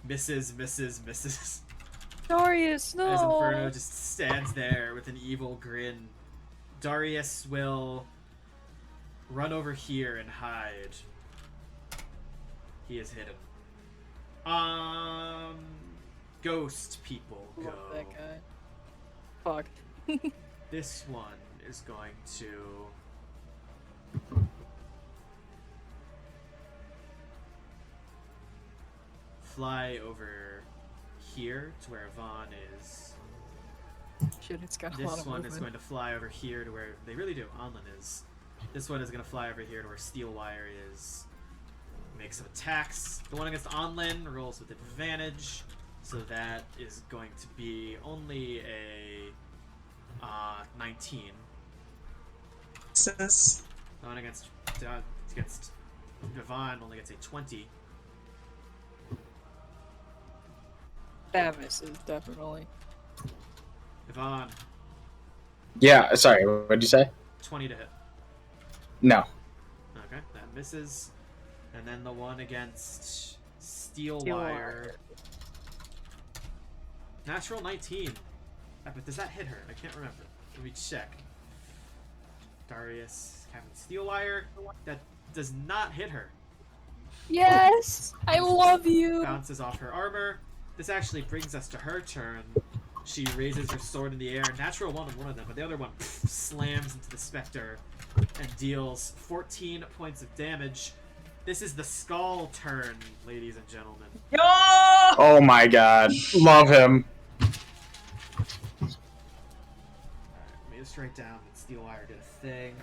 Misses, misses, misses. Darius, no. As Inferno just stands there with an evil grin. Darius will run over here and hide. He has hit him. Ghost people go. Love that guy. Fuck. This one is going to fly over here to where Yvonne is. Shit, it's got a This lot of one is movement. going to fly over here to where they really do. Anlynn is. This one is going to fly over here to where Steelwire is. Make some attacks. The one against Anlynn rolls with advantage, so that is going to be only a 19. Sis. The one against Yvonne only gets a 20. That misses, definitely. Yvonne, Yeah, sorry, what'd you say? 20 to hit. No. Okay, that misses. And then the one against Steelwire. Natural 19. But does that hit her? I can't remember. Let me check. Darius, Captain Steelwire. That does not hit her. Yes! I love you! Bounces off her armor. This actually brings us to her turn. She raises her sword in the air. Natural one on one of them, but the other one slams into the Spectre and deals 14 points of damage. This is the Skull turn, ladies and gentlemen. Yo! Oh my god. Love him. Alright, let me just write down that Steelwire did a thing.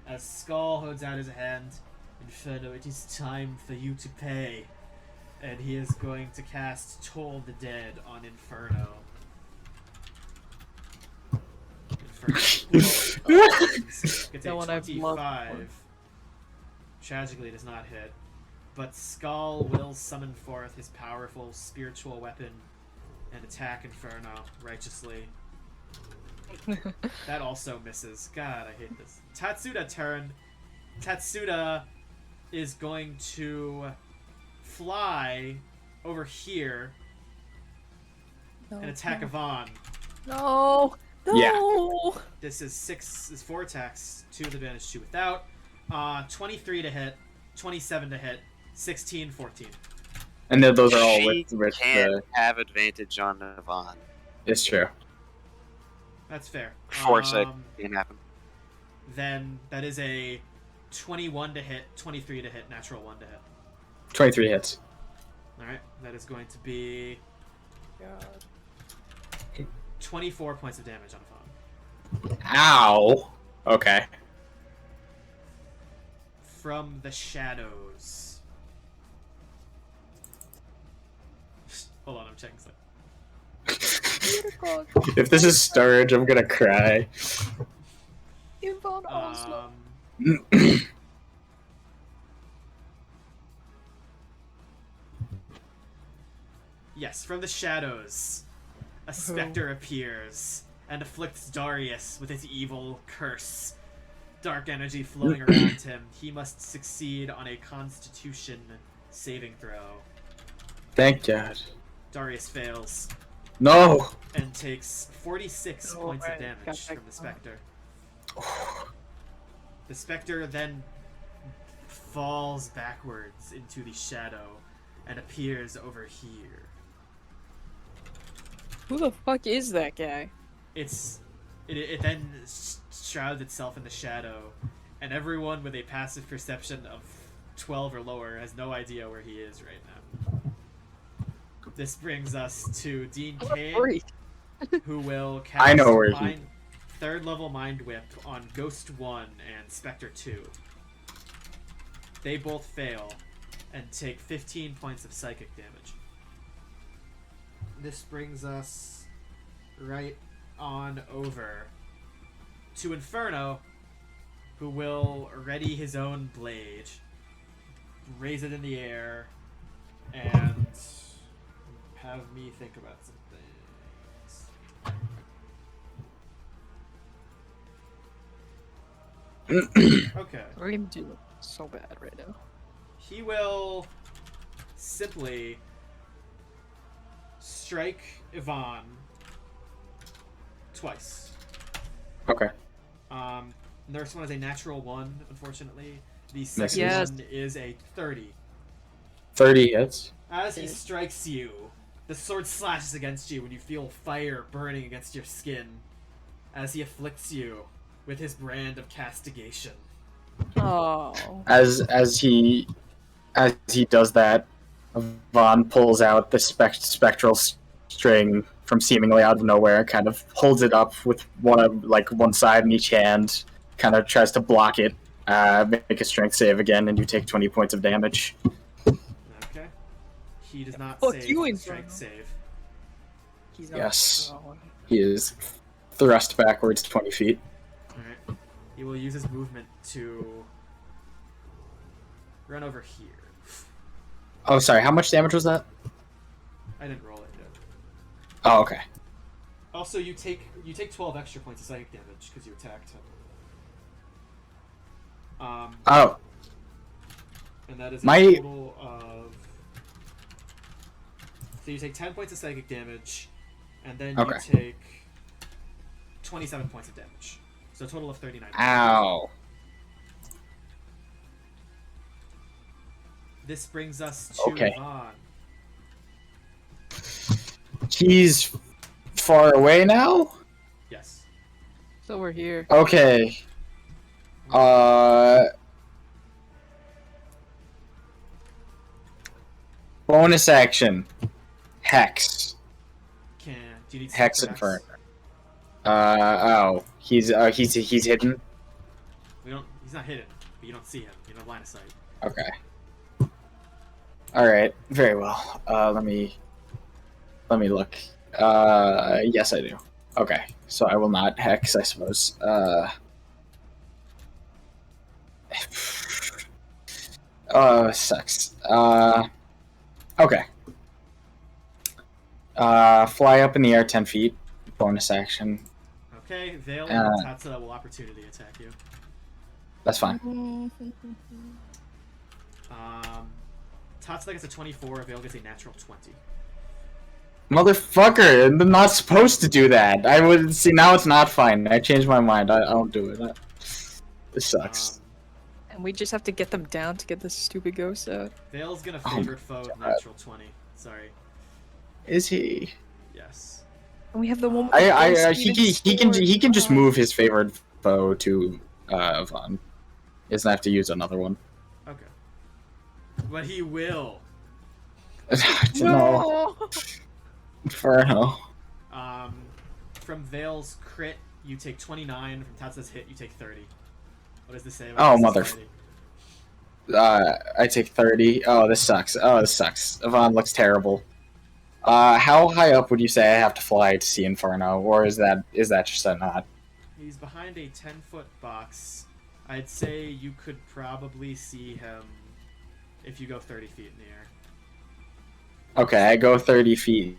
As Skull holds out his hand, Inferno, it is time for you to pay. And he is going to cast Toll the Dead on Inferno. Inferno gets a That one I've loved 25. Tragically does not hit. But Skull will summon forth his powerful spiritual weapon and attack Inferno righteously. That also misses. God, I hate this. Tatsuda turn. Tatsuda is going to fly over here and attack Yvonne. No! No! Yeah. This is 4 attacks, 2 with advantage, 2 without. 23 to hit, 27 to hit, 16, 14. And then those are all She with can't the... have advantage on Yvonne. It's true. That's fair. Foresight can't happen. Then that is a 21 to hit, 23 to hit, natural 1 to hit. 23 hits. Alright, that is going to be 24 points of damage on Yvonne. Ow. Okay. From the shadows. Hold on, I'm checking something. If this is storage, I'm gonna cry. Ivan Allslow. Yes, from the shadows, a specter appears and afflicts Darius with its evil curse. Dark energy flowing around him. He must succeed on a Constitution saving throw. Thank God. Darius fails No. and takes 46 points of right. damage Got from that the specter. The specter then falls backwards into the shadow and appears over here. Who the fuck is that guy? It then shrouds itself in the shadow, and everyone with a passive perception of 12 or lower has no idea where he is right now. This brings us to Dean Kane, who will cast I know where he... third level Mind Whip on Ghost 1 and Spectre 2. They both fail and take 15 points of psychic damage. This brings us right on over to Inferno, who will ready his own blade, raise it in the air, and have me think about some things. Okay. We're gonna do so bad right now. He will simply strike Yvonne twice. Okay. The first one is a natural 1, unfortunately. The second Yes. one is a 30. 30 hits. As he strikes you, the sword slashes against you and you feel fire burning against your skin as he afflicts you with his brand of castigation. Oh. As he does that, Vaughn pulls out the spectral string from seemingly out of nowhere, kind of holds it up with one side in each hand, kind of tries to block it, make a strength save again, and you take 20 points of damage. Okay. He does not save you, the strength save. He's not. Yes. Oh. He is thrust backwards 20 feet. Alright. He will use his movement to run over here. Oh, sorry, how much damage was that? I didn't roll it yet. Oh, okay. Also, you take 12 extra points of psychic damage because you attacked him. Oh. And that is a My- total of... So you take 10 points of psychic damage, and then Okay. you take 27 points of damage. So a total of 39 points. Ow. This brings us to Okay. Vaughn. He's far away now? Yes. So we're here. Okay. Bonus action. Hex. Do you need Hex for Inferno. He's hidden. He's not hidden, but you don't see him. You don't have line of sight. Okay. Alright, very well. Let me look. Yes I do. Okay, so I will not hex, I suppose. Sucks. Okay. Fly up in the air 10 feet. Bonus action. Okay, Veil and Tatsuda will opportunity attack you. That's fine. Tatsuda gets a 24, Veil gets a natural 20. Motherfucker, I'm not supposed to do that. I would see now it's not fine. I changed my mind. I don't do it. This sucks. And we just have to get them down to get this stupid ghost out. Veil's gonna favorite foe with natural 20. Sorry. Is he? Yes. And we have the one. With the ghost He can just move his favored foe to Vaughn. He doesn't have to use another one. Okay. But he will. No. Inferno. From Veil's crit, you take 29. From Tatsuda's hit, you take 30. What does this say Oh, about mother. society? I take 30. Oh, this sucks. Vaughn looks terrible. How high up would you say I have to fly to see Inferno, or is that just a nod? He's behind a 10-foot box. I'd say you could probably see him if you go 30 feet in the air. Okay, I go 30 feet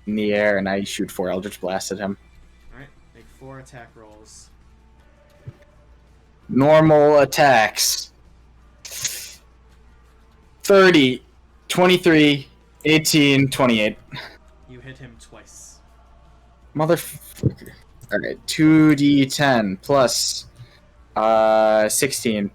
in the air and I shoot 4 Eldritch Blasts at him. Alright, make 4 attack rolls. Normal attacks. 30, 23, 18, 28. You hit him twice. Motherfucker. Alright, 2d10 plus 16.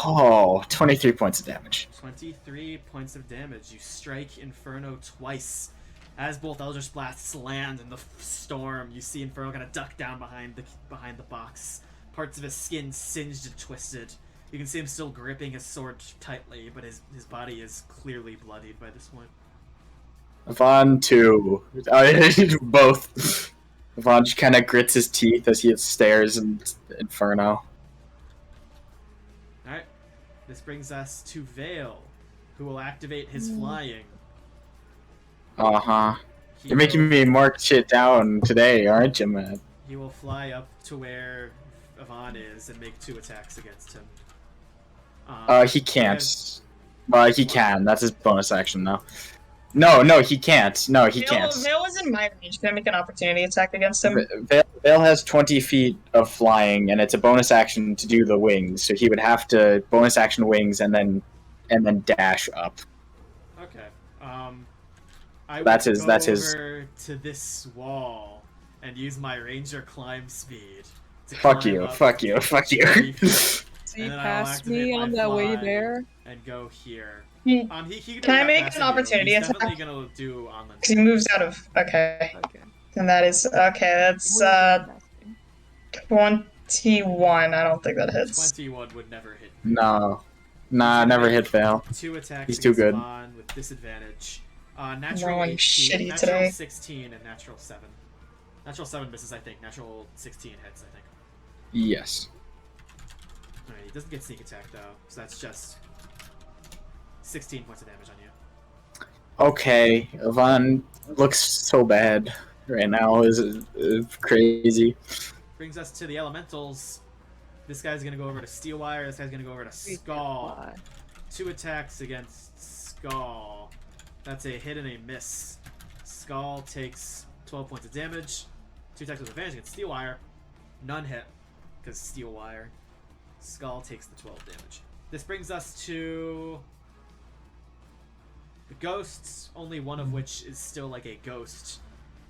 Oh, 23 points of damage. 23 points of damage. You strike Inferno twice. As both Eldritch Blasts land in the storm, you see Inferno kind of duck down behind the box. Parts of his skin singed and twisted. You can see him still gripping his sword tightly, but his body is clearly bloodied by this point. Vaughn too. Both. Vaughn just kind of grits his teeth as he stares in Inferno. This brings us to Veil, who will activate his flying. Uh-huh. He You're making will- me mark shit down today, aren't you, man? He will fly up to where Ivan is and make 2 attacks against him. He can't. Well, he can. That's his bonus action, though. No, he can't. No, he can't. Veil was in my range. Can I make an opportunity attack against him? Veil has 20 feet of flying, and it's a bonus action to do the wings. So he would have to bonus action wings and then dash up. Okay. I will That's his- go that's his- over to this wall and use my ranger climb speed to Fuck climb you! up Fuck you! Fuck you! 30 feet, See and then I'll past activate me my on that way fly there. and go here. Hmm. He Can I not make pass an you. opportunity He's attack? definitely gonna do Anlynn. Because he moves out of. Okay. Okay. And that is. Okay, that's 21. I don't think that hits. 21 would never hit. No, nah, never hit Veil. 2 attacks He's too against good. Ivan with disadvantage. Natural Rolling 18, shitty natural today. 16, and natural 7. Natural 7 misses, I think. Natural 16 hits, I think. Yes. Alright, he doesn't get sneak attack though, so that's just 16 points of damage on you. Okay, Ivan looks so bad right now. Is crazy. Brings us to the elementals. This guy's gonna go over to Steelwire. This guy's gonna go over to Skull. 2 attacks against Skull. That's a hit and a miss. Skull takes 12 points of damage. 2 attacks with advantage against Steelwire. None hit, because Steelwire. Skull takes the 12 damage. This brings us to the ghosts, only one of which is still like a ghost.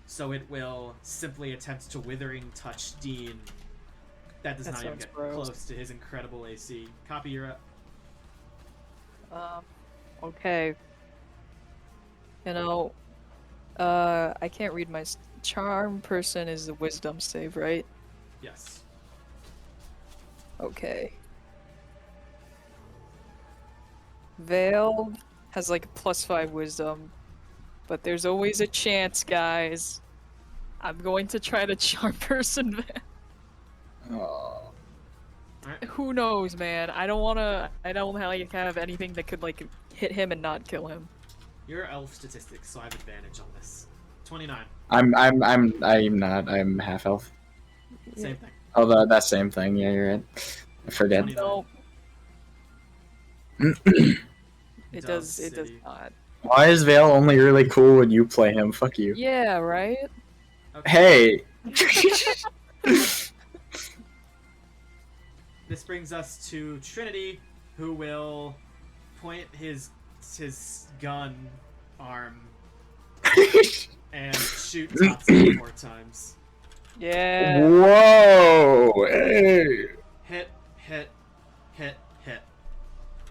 So it will simply attempt to Withering Touch Dean. That does That not even sounds get gross. close to his incredible AC. Copi, you're up. Okay. You know, I can't read my charm person is the wisdom save, right? Yes. Okay. Veil has like +5 wisdom, but there's always a chance, guys. I'm going to try to charm person. Oh. Who knows, man? I don't like have anything that could like hit him and not kill him. You're elf statistics, so I have advantage on this. 29. I'm not. I'm half elf. Same thing. Oh, that same thing. Yeah, you're right. I forget. 29. No, it Dove does. It does City. not. Why is Veil only really cool when you play him? Fuck you. Yeah, right. Okay. Hey. This brings us to Trinity, who will point his gun arm and shoot Tatsuda 4 times. Yeah. Whoa! Hey. Hit, hit, hit, hit.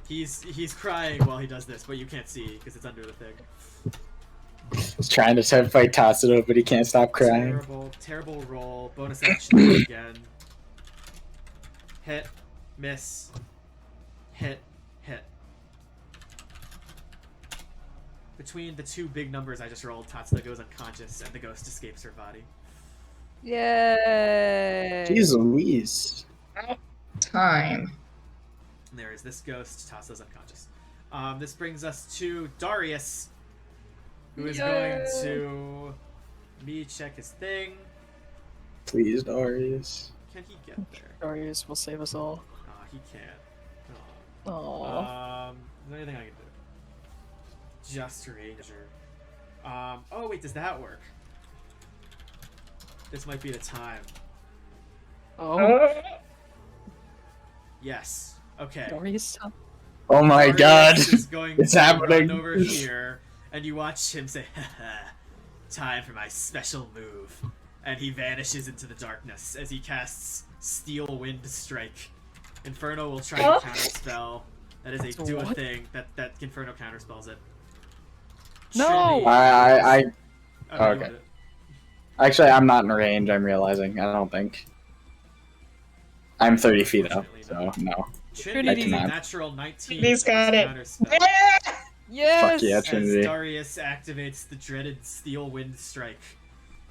He's crying while he does this, but you can't see because it's under the thing. He's trying to fight Tatsuda, but he can't stop crying. Terrible roll. Bonus action again. Hit, miss, hit, hit. Between the 2 big numbers I just rolled, Tatsuda goes unconscious and the ghost escapes her body. Yay! Jeez Louise. Time. And there is this ghost. Tatsuda's unconscious. This brings us to Darius, who is going to check his thing. Please, Darius. Can he get there? Darius will save us all. He can't. Aww. Is there anything I can do? Just Ranger. Oh wait, does that work? This might be the time. Oh. Yes. Okay. Darius. Oh my god. Darius is going It's to happening. run over here, and you watch him say, haha, time for my special move. And he vanishes into the darkness as he casts Steel Wind Strike. Inferno will try to counterspell. That is a do a What? thing. That Inferno counterspells it. No! Trinity- I Oh, okay. you want it. Actually, I'm not in range, I'm realizing. I don't think. I'm 30 feet up, so no. Trinity, cannot. natural 19. He's got it. Counterspell. Yes! Fuck yeah, As Trinity. Darius activates the dreaded Steel Wind Strike,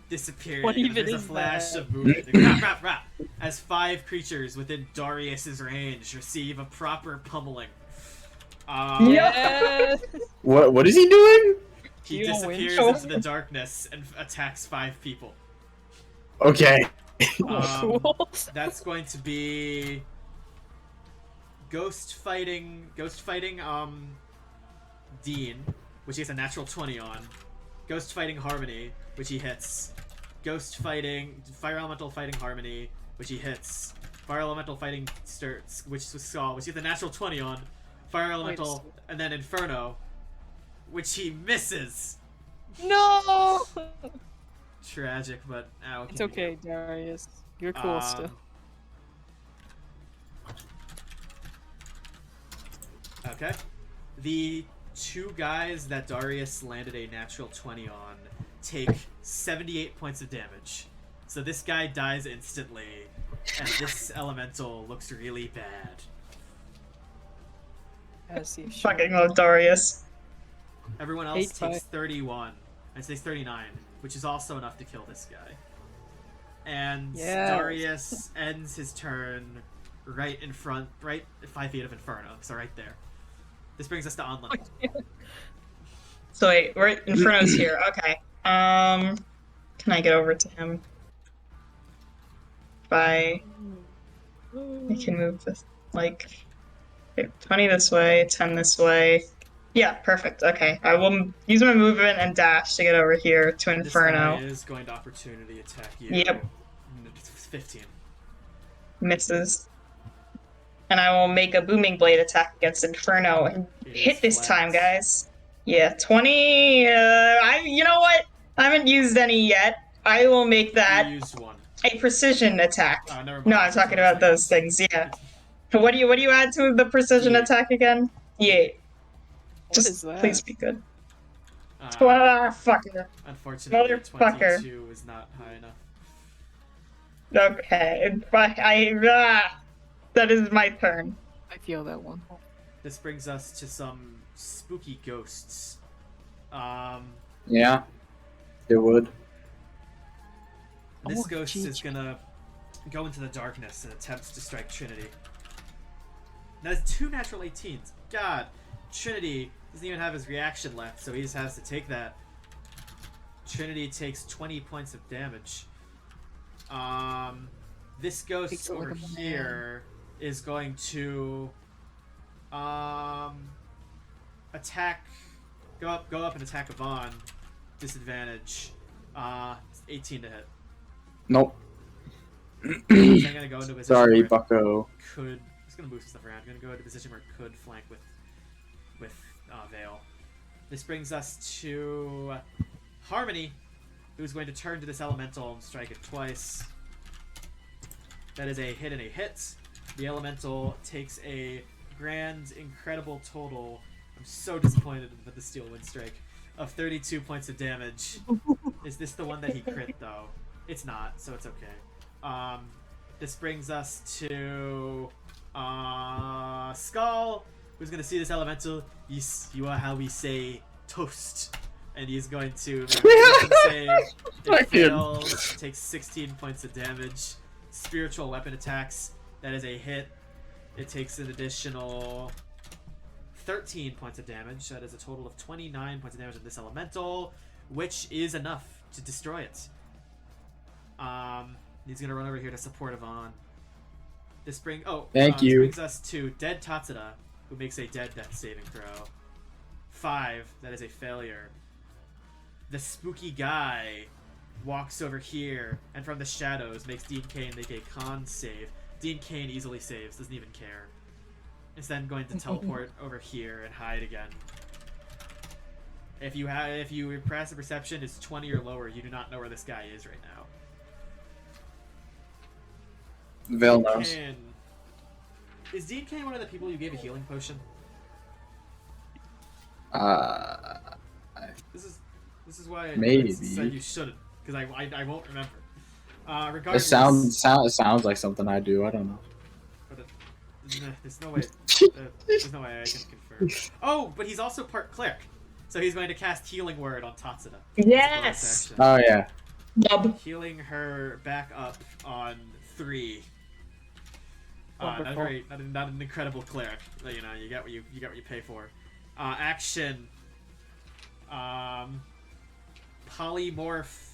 disappearing. What and even there's a is flash that? of movement. Rap, rap, rap. As 5 creatures within Darius's range receive a proper pummeling Yes. What is he doing? He You disappears win. into the darkness and attacks 5 people. Okay. Cool. That's going to be ghost fighting Dean, which he has a natural 20 on. Ghost fighting Harmony, which he hits. Ghost fighting Fire Elemental fighting Harmony, which he hits. Fire Elemental fighting Sturts, which was Skull, which he has a natural 20 on. Fire Elemental, and then Inferno, which he misses. No. Tragic, but ow. It's okay, Darius. You're cool still. Okay. The 2 guys that Darius landed a natural 20 on take 78 points of damage. So this guy dies instantly, and this elemental looks really bad. Fucking love Darius. Everyone else takes 31. And takes 39, which is also enough to kill this guy. And Darius ends his turn right in front, right 5 feet of Inferno, so right there. This brings us to Anlynn. So wait, we're Inferno's here. Okay. Can I get over to him? If I can move this, like, 20 this way, 10 this way. Yeah, perfect. Okay, I will use my movement and dash to get over here to Inferno. This guy is going to opportunity attack you. Yep. 15. Misses. And I will make a Booming Blade attack against Inferno and hit this time, guys. Yeah, 20. You know what? I haven't used any yet. I will make that You used 1. a precision attack. Never mind. No, I'm talking about those things. Yeah. What do you add to the precision attack again? Yeah. Just please be good. Fucker. Unfortunately, Motherfucker. 22 is not high enough. Okay, but that is my turn. I feel that one. This brings us to some spooky ghosts. Yeah, it would. This ghost is gonna go into the darkness and attempts to strike Trinity. That's 2 natural 18s. God, Trinity doesn't even have his reaction left, so he just has to take that. Trinity takes 20 points of damage. This ghost over here is going to attack. Go up and attack Yvonne. Disadvantage. 18 to hit. Nope. I'm gonna go into a position Sorry, where bucko. Could just gonna move some stuff around. I'm gonna go into a position where it could flank with Veil. This brings us to Harmony, who's going to turn to this elemental and strike it twice. That is a hit and a hit. The elemental takes a grand, incredible total. I'm so disappointed with the Steel Wind Strike of 32 points of damage. Is this the one that he crit though? It's not, so it's okay. This brings us to Skull, who's gonna see this elemental. Yes, you are how we say toast, and he's going to save. It fails. Takes 16 points of damage. Spiritual weapon attacks. That is a hit. It takes an additional 13 points of damage. That is a total of 29 points of damage on this elemental, which is enough to destroy it. He's gonna run over here to support Yvonne. This brings us to dead Tatsuda, who makes a dead death saving throw. 5. That is a failure. The spooky guy walks over here and from the shadows makes Dean Cain make a con save. Dean Cain easily saves, doesn't even care. Is then going to teleport over here and hide again. If you pass a perception is 20 or lower, you do not know where this guy is right now. Veil knows. Is Dean Cain one of the people you gave a healing potion? This is why I said you shouldn't, because I won't remember. Regardless, it sounds like something I do. I don't know. But there's no way. There's no way I can confirm. Oh, but he's also part cleric, so he's going to cast Healing Word on Tatsuda. Yes. Oh yeah. Yep. Healing her back up on 3. Not very, not an incredible cleric. But, you know, you get what you pay for. Action. Polymorph.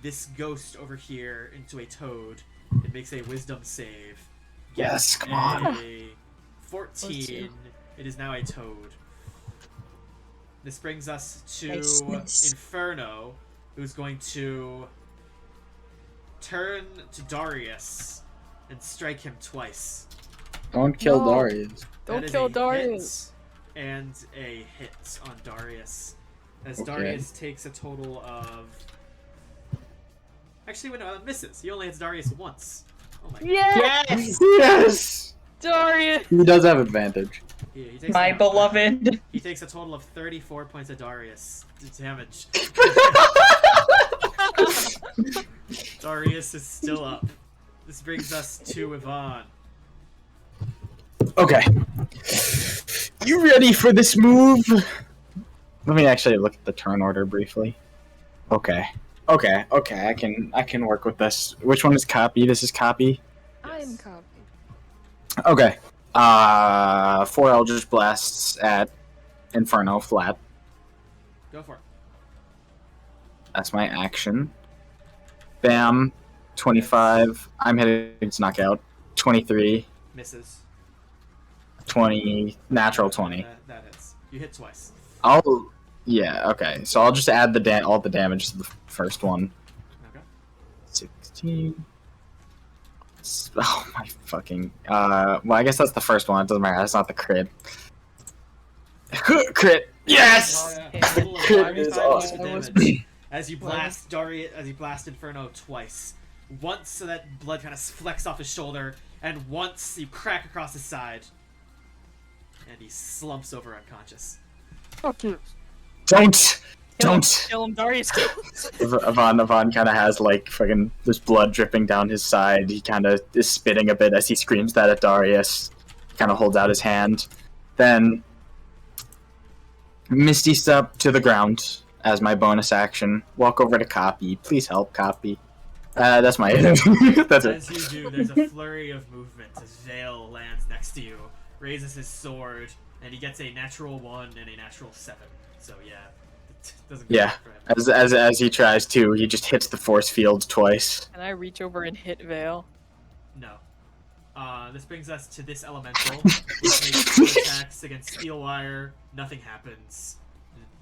This ghost over here into a toad. It makes a wisdom save. Yes, come on. A 14. It is now a toad. This brings us to Inferno, who's going to turn to Darius and strike him twice. Don't kill Darius. Don't kill Darius. And a hit on Darius. As Darius takes a total of... Actually, misses. He only hits Darius once. Oh my god. Yes! Yes! Darius! He does have advantage. He takes My beloved. He takes a total of 34 points of Darius damage. Darius is still up. This brings us to Yvonne. Okay. You ready for this move? Let me actually look at the turn order briefly. Okay. I can work with this. Which one is Copi? This is Copi? I'm Copi. Okay. 4 Eldritch Blasts at Inferno flat. Go for it. That's my action. Bam. 25. I'm hitting to knock out. 23. Misses. 20. Natural 20. That hits. You hit twice. Yeah, okay. So I'll just add all the damage to the first one. Okay. 16. Oh my fucking... well, I guess that's the first one. It doesn't matter. That's not the crit. Crit! Yes! Crit is awesome. As you blast Darius, as you blast Inferno twice. Once so that blood kind of flecks off his shoulder, and once you crack across his side. And he slumps over unconscious. Fuck you. Don't! Kill him, Darius. Ivan kind of has like fucking this blood dripping down his side. He kind of is spitting a bit as he screams that at Darius. Kind of holds out his hand. Then Misty Step to the ground as my bonus action. Walk over to Copi. Please help, Copi. That's my that's it. As you do, there's a flurry of movement as Veil lands next to you, raises his sword, and he gets a natural 1 and a natural 7. So yeah, it doesn't go for him. As he tries to, he just hits the force field twice. Can I reach over and hit Veil? No. This brings us to this elemental. It makes 2 attacks against Steelwire. Nothing happens.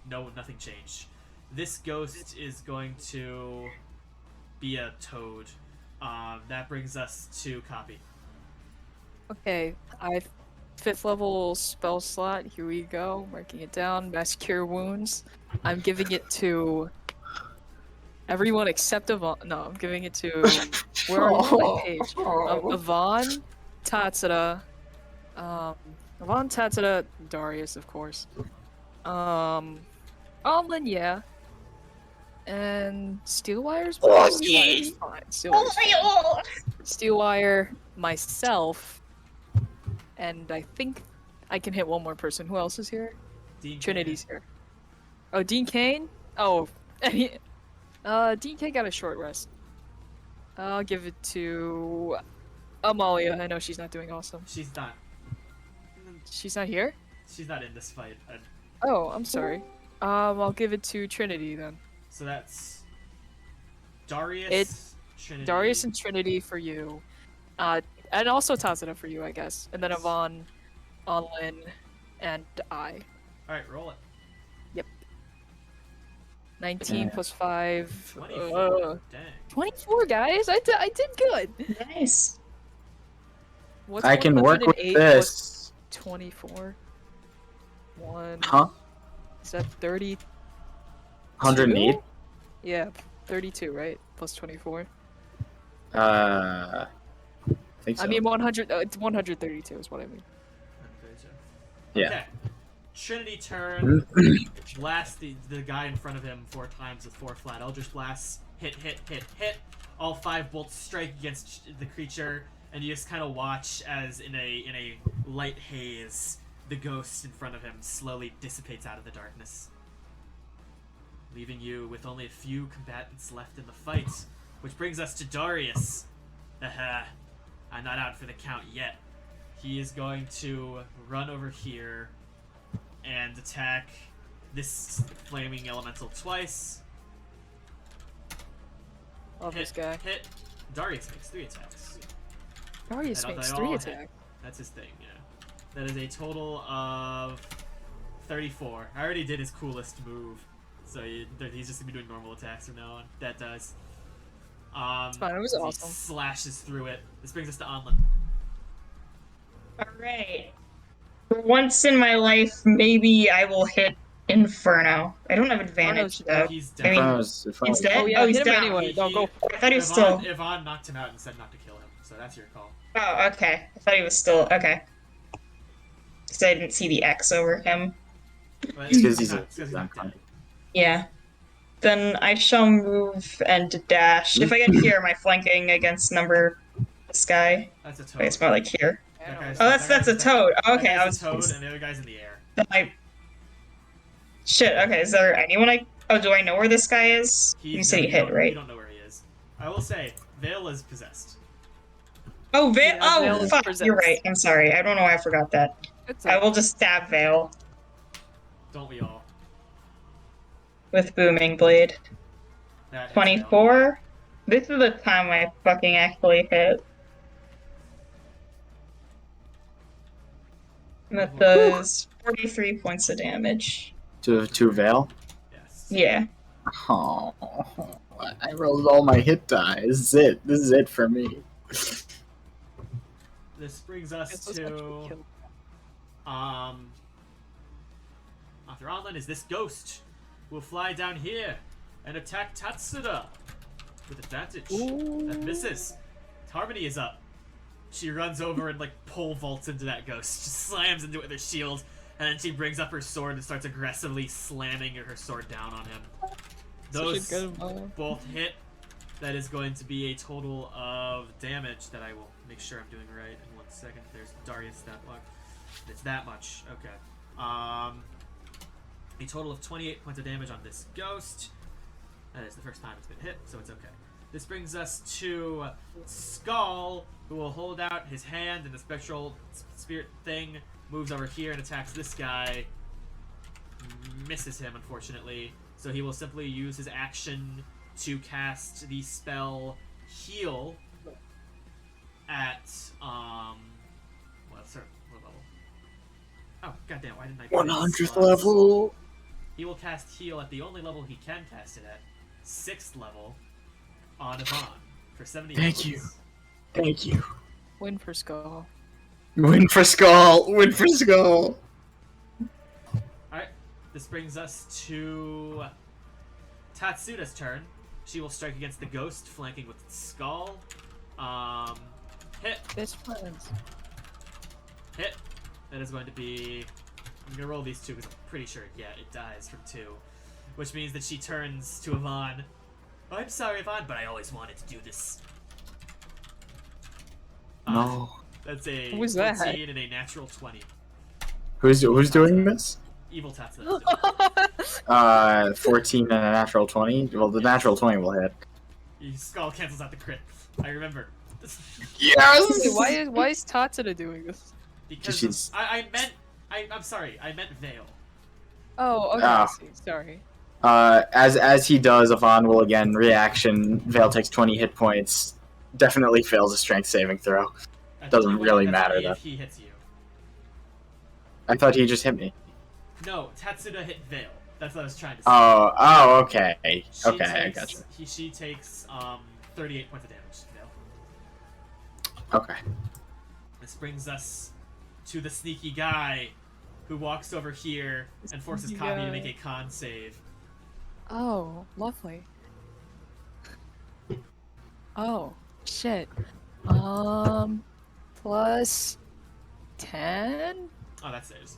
Nothing changed. This ghost is going to be a toad. That brings us to Copi. Okay, 5th level spell slot. Here we go. Marking it down. Mass Cure Wounds. I'm giving it to everyone except Yvonne. No, I'm giving it to where are you on my page? Yvonne, Tatsuda, Yvonne, Tatsuda, Darius, of course. Anlynn, yeah. And Steelwire's fine. Steelwire, myself, and I think I can hit one more person. Who else is here? Trinity's here. Oh, Dean Kane? Oh, Dean Kane got a short rest. I'll give it to Amalia. I know she's not doing awesome. She's not. She's not here? She's not in this fight. Oh, I'm sorry. I'll give it to Trinity then. So that's Darius, Trinity. Darius and Trinity for you. And also Tatsuda for you, I guess. And then Yvonne, Anlynn, and I. Alright, roll it. Yep. 19 plus 5. 24. Dang. 24, guys! I did good! Nice. What's I can work with 108 this. plus 24? 1. Huh? Is that 30? 108? Yeah, 32, right? Plus 24. I think so. I mean 100. It's 132 is what I mean. Yeah. Okay. Trinity turn. Blast the guy in front of him 4 times with 4 flat Eldritch Blasts. Hit. All 5 bolts strike against the creature, and you just kind of watch as in a light haze, the ghost in front of him slowly dissipates out of the darkness, leaving you with only a few combatants left in the fight. Which brings us to Darius. I'm not out for the count yet. He is going to run over here and attack this flaming elemental twice. Love this guy. Hit. Darius makes 3 attacks. Darius And makes they 3 all attacks. hit. That's his thing, yeah. That is a total of 34. I already did his coolest move, so he's just gonna be doing normal attacks from now on. That does. It's fine, it was he awesome. Slashes through it. This brings us to Anlynn. Alright. For once in my life, maybe I will hit Inferno. I don't have advantage, though. He's I down. mean, he's dead? Oh, yeah, he's hit him down. anyway. No, go. I thought he was Yvonne, still... Yvonne knocked him out and said not to kill him, so that's your call. Oh, okay. I thought he was still... Okay. Because I didn't see the X over him. But Because he's not dead. Yeah. Then I shall move and dash. If I get here, am I flanking against this guy? That's a toad. Wait, it's more like here. That guy's- Oh, that that's guy's a toad. that Okay, guy's I a was... toad, and the other guy's in the air. Then Shit, okay, is there anyone Oh, do I know where this guy is? You said he hit, right? You don't know where he is. I will say, Veil is possessed. Oh, Veil. Yeah, Veil Oh, is fuck. possessed. You're right. I'm sorry. I don't know why I forgot that. I will just stab Veil Don't we all? with Booming Blade. That hits 24. This is the time I fucking actually hit. And that does 43 points of damage. To Veil? Yes. Yeah. Oh, I rolled all my hit die. This is it. This is it for me. This brings us to after Anlynn is this ghost will fly down here and attack Tatsuda with advantage. That misses. Harmony is up. She runs over and like pole vaults into that ghost, just slams into it with her shield, and then she brings up her sword and starts aggressively slamming her sword down on him. Those both hit. That is going to be a total of damage that I will make sure I'm doing right in 1 second. There's Darius stat block. It's that much. Okay. A total of 28 points of damage on this ghost. That is the first time it's been hit, so it's okay. This brings us to Skull, who will hold out his hand, and the spectral spirit thing moves over here and attacks this guy. Misses him, unfortunately. So he will simply use his action to cast the spell Heal at what level? Oh, goddamn! Why didn't I? 100th level. He will cast Heal at the only level he can cast it at, 6th level, on Yvonne for 70. Thank you. Thank you. Win for Skull. Win for Skull. Win for Skull. All right. This brings us to Tatsuda's turn. She will strike against the ghost, flanking with Skull. Hit. Best friends. Hit. That is going to be... I'm going to roll these two because I'm pretty sure, yeah, it dies from 2. Which means that she turns to Yvonne. I'm sorry, Yvonne, but I always wanted to do this. No. That's a Who was that? 14 and a natural 20. Who's doing this? Evil Tatsuda. 14 and a natural 20. Well, the natural 20 will hit. Skull cancels out the crit. I remember. Yes. Why is Tatsuda doing this? Because She's- I'm sorry. I meant Veil. Oh, okay. I see. Sorry. As he does, Yvonne will again reaction. Veil takes 20 hit points. Definitely fails a strength saving throw. Doesn't really matter though. If he hits you. I thought he just hit me. No, Tatsuda hit Veil. That's what I was trying to say. Oh, okay. Okay, I gotcha. She takes 38 points of damage. Veil. Okay. This brings us to the sneaky guy who walks over here and forces Sneaky Copi to guy. make a con save. Oh, lovely. Oh, shit. Plus 10? Oh, that saves.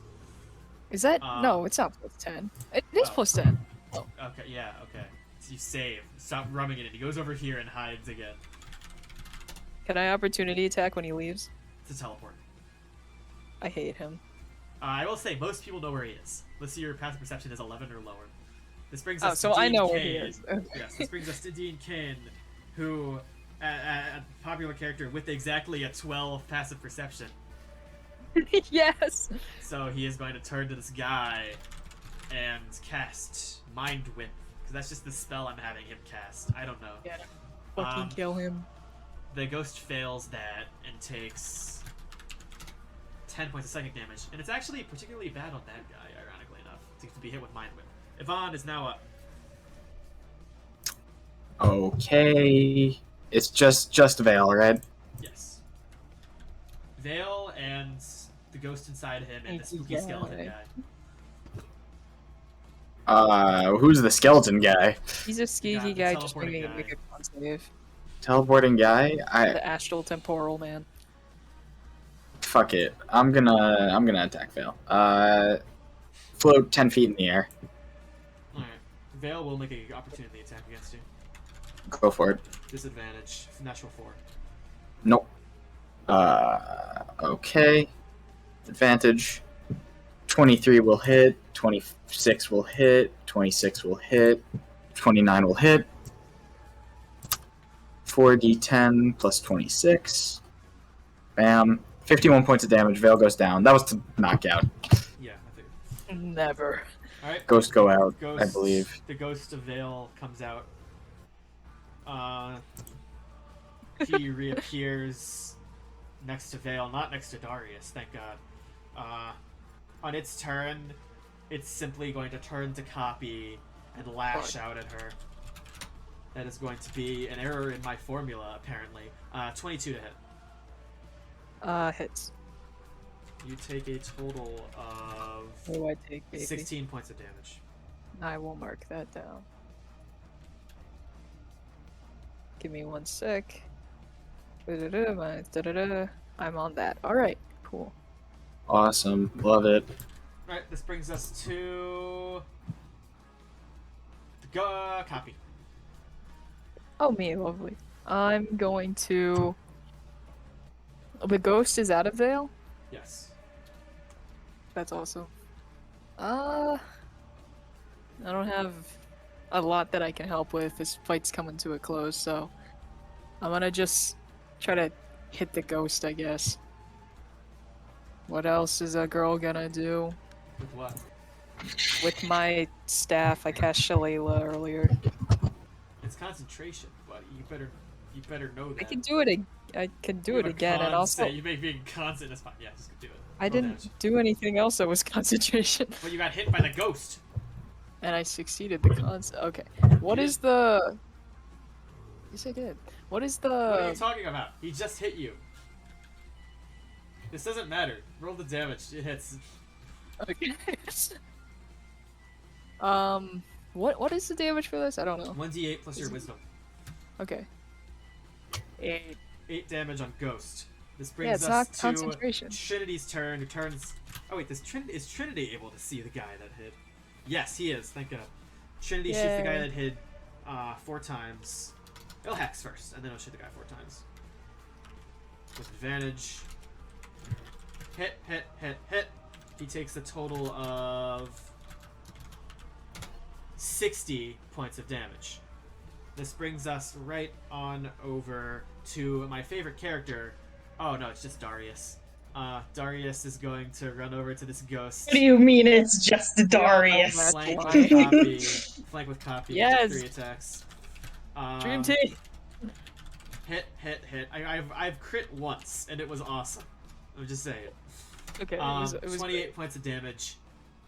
Is that? No, it's not plus 10. It is plus 10. Okay, yeah, okay. So you save. Stop rubbing it in. He goes over here and hides again. Can I opportunity attack when he leaves? It's a teleport. I hate him. I will say, most people know where he is. Let's see, your passive perception is 11 or lower. This brings Oh, us so to I Dean know Cain. where he is. Okay. Yes, this brings us to Dean Cain, who, a popular character with exactly a 12 passive perception. Yes. So he is going to turn to this guy and cast Mind Whip, because that's just the spell I'm having him cast. I don't know. Yeah. Fucking kill him. The ghost fails that and takes 10 points of psychic damage, and it's actually particularly bad on that guy, ironically enough, to be hit with Mind Whip. Yvonne is now up. Okay. It's just Veil, right? Yes. Veil and the ghost inside him and the spooky skeleton guy. Who's the skeleton guy? He's a skeezy guy just teleporting bringing a guy. big con save. Teleporting guy? The astral temporal man. Fuck it. I'm gonna attack Veil. Float 10 feet in the air. Alright. Veil will make an opportunity attack against you. Go for it. Disadvantage. Natural 4. Nope. Okay. Advantage. 23 will hit. 26 will hit. 26 will hit. 29 will hit. 4d10 plus 26. Bam. 51 points of damage. Veil goes down. That was to knock out. Yeah, I think. Never. Alright. Ghost go out, Ghost, I believe. The ghost of Veil comes out. He reappears next to Veil, not next to Darius, thank God. On its turn, it's simply going to turn to Copi and lash out at her. That is going to be an error in my formula, apparently. 22 to hit. Hits. You take a total of What do I take, baby? 16 points of damage. I will mark that down. Give me 1 sec. I'm on that. Alright, cool. Awesome. Love it. Alright, this brings us to the Copi. Oh, me, lovely. I'm going to... The ghost is out of Veil? Yes. That's awesome. I don't have a lot that I can help with. This fight's coming to a close, so I'm gonna just try to hit the ghost, I guess. What else is a girl gonna do? With what? With my staff, I cast Shillelagh earlier. It's concentration, buddy. You better know that. I can do it. I can do it again, and also You make being constant. That's fine. Yeah, just do it. I didn't do anything else that was concentration. But you got hit by the ghost. And I succeeded the cons. Okay. What is the? Yes, I did. What is the? What are you talking about? He just hit you. This doesn't matter. Roll the damage. It hits. Okay. What is the damage for this? I don't know. 1d8 plus your wisdom. Okay. 8. 8 damage on ghost. This brings Yeah, it's us not to concentration. Trinity's turn. Who turns? Oh wait, is Trinity able to see the guy that hit? Yes, he is. Thank God. Trinity shoots the guy that hit 4 times. It'll hex first, and then it'll shoot the guy 4 times. With advantage. Hit, hit, hit, hit. He takes a total of 60 points of damage. This brings us right on over to my favorite character. Oh no, it's just Darius. Darius is going to run over to this ghost. What do you mean it's just Darius? Flank with Copi. Flank with Copi. Yes. 3 attacks. Dream team. Hit, hit, hit. I've crit once, and it was awesome. I'm just saying. Okay. It was 28 great. points of damage.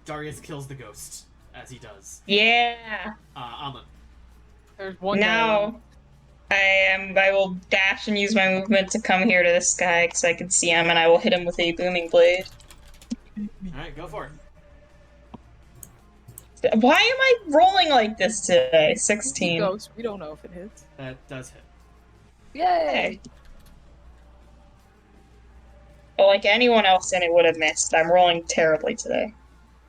Darius kills the ghost, as he does. Yeah. Anlynn. There's one Now, I will dash and use my movement to come here to this guy because I can see him, and I will hit him with a booming blade. Alright, go for it. Why am I rolling like this today? 16. Ghost. We don't know if it hits. That does hit. Yay! But like anyone else in it would have missed. I'm rolling terribly today.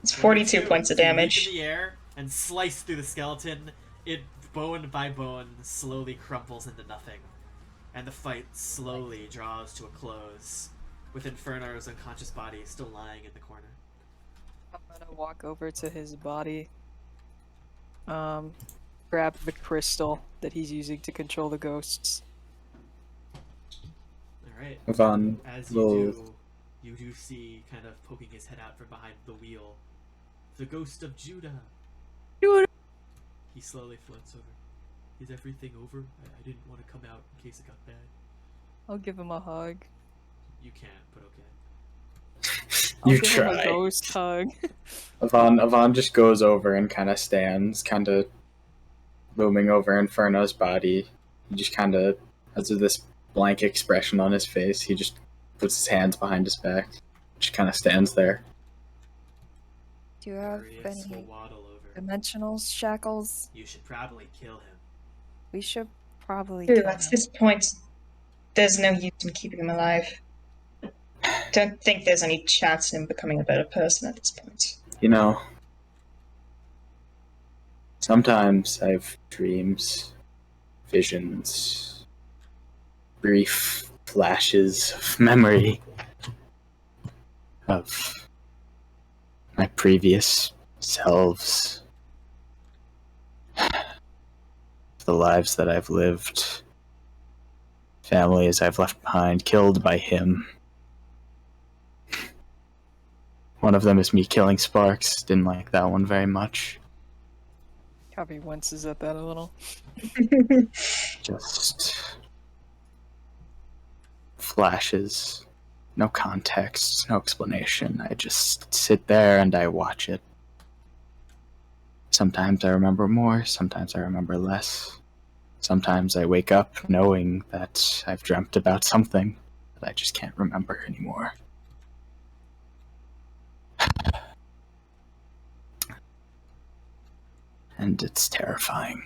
It's 42 points of You leap damage. in the air and slice through the skeleton. It, bone by bone, slowly crumples into nothing. And the fight slowly draws to a close, with Inferno's unconscious body still lying in the corner. I'm gonna walk over to his body. grab the crystal that he's using to control the ghosts. Alright. Ivan As will... you do see, kind of poking his head out from behind the wheel, the ghost of Judah. Judah! He slowly floats over. Is everything over? I didn't want to come out in case it got bad. I'll give him a hug. You can't, but okay. You I'll give him a try. ghost hug. Ivan just goes over and kind of stands, kind of looming over Inferno's body. He just kind of has this blank expression on his face. He just puts his hands behind his back. Just kind of stands there. Do you have Darius will any waddle over. dimensional shackles? You should probably kill him. We should probably Dude, kill at him. this point, there's no use in keeping him alive. Don't think there's any chance in him becoming a better person at this point. You know, sometimes I have dreams, visions, brief flashes of memory of my previous selves, the lives that I've lived, families I've left behind, killed by him. One of them is me killing Sparks. Didn't like that one very much. Copi winces at that a little. Just flashes. No context, no explanation. I just sit there and I watch it. Sometimes I remember more, sometimes I remember less. Sometimes I wake up knowing that I've dreamt about something that I just can't remember anymore. And it's terrifying.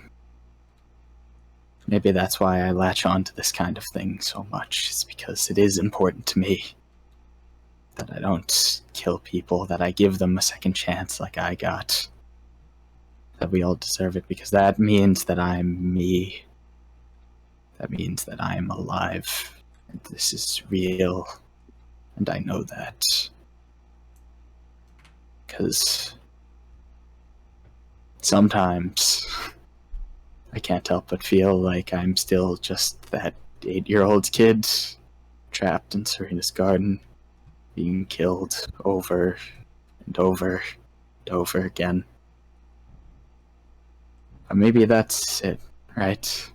Maybe that's why I latch on to this kind of thing so much. It's because it is important to me that I don't kill people, that I give them a second chance like I got. That we all deserve it, because that means that I'm me. That means that I'm alive. And this is real. And I know that. Because sometimes I can't help but feel like I'm still just that 8-year-old kid trapped in Serena's garden, being killed over and over and over again. Or maybe that's it, right?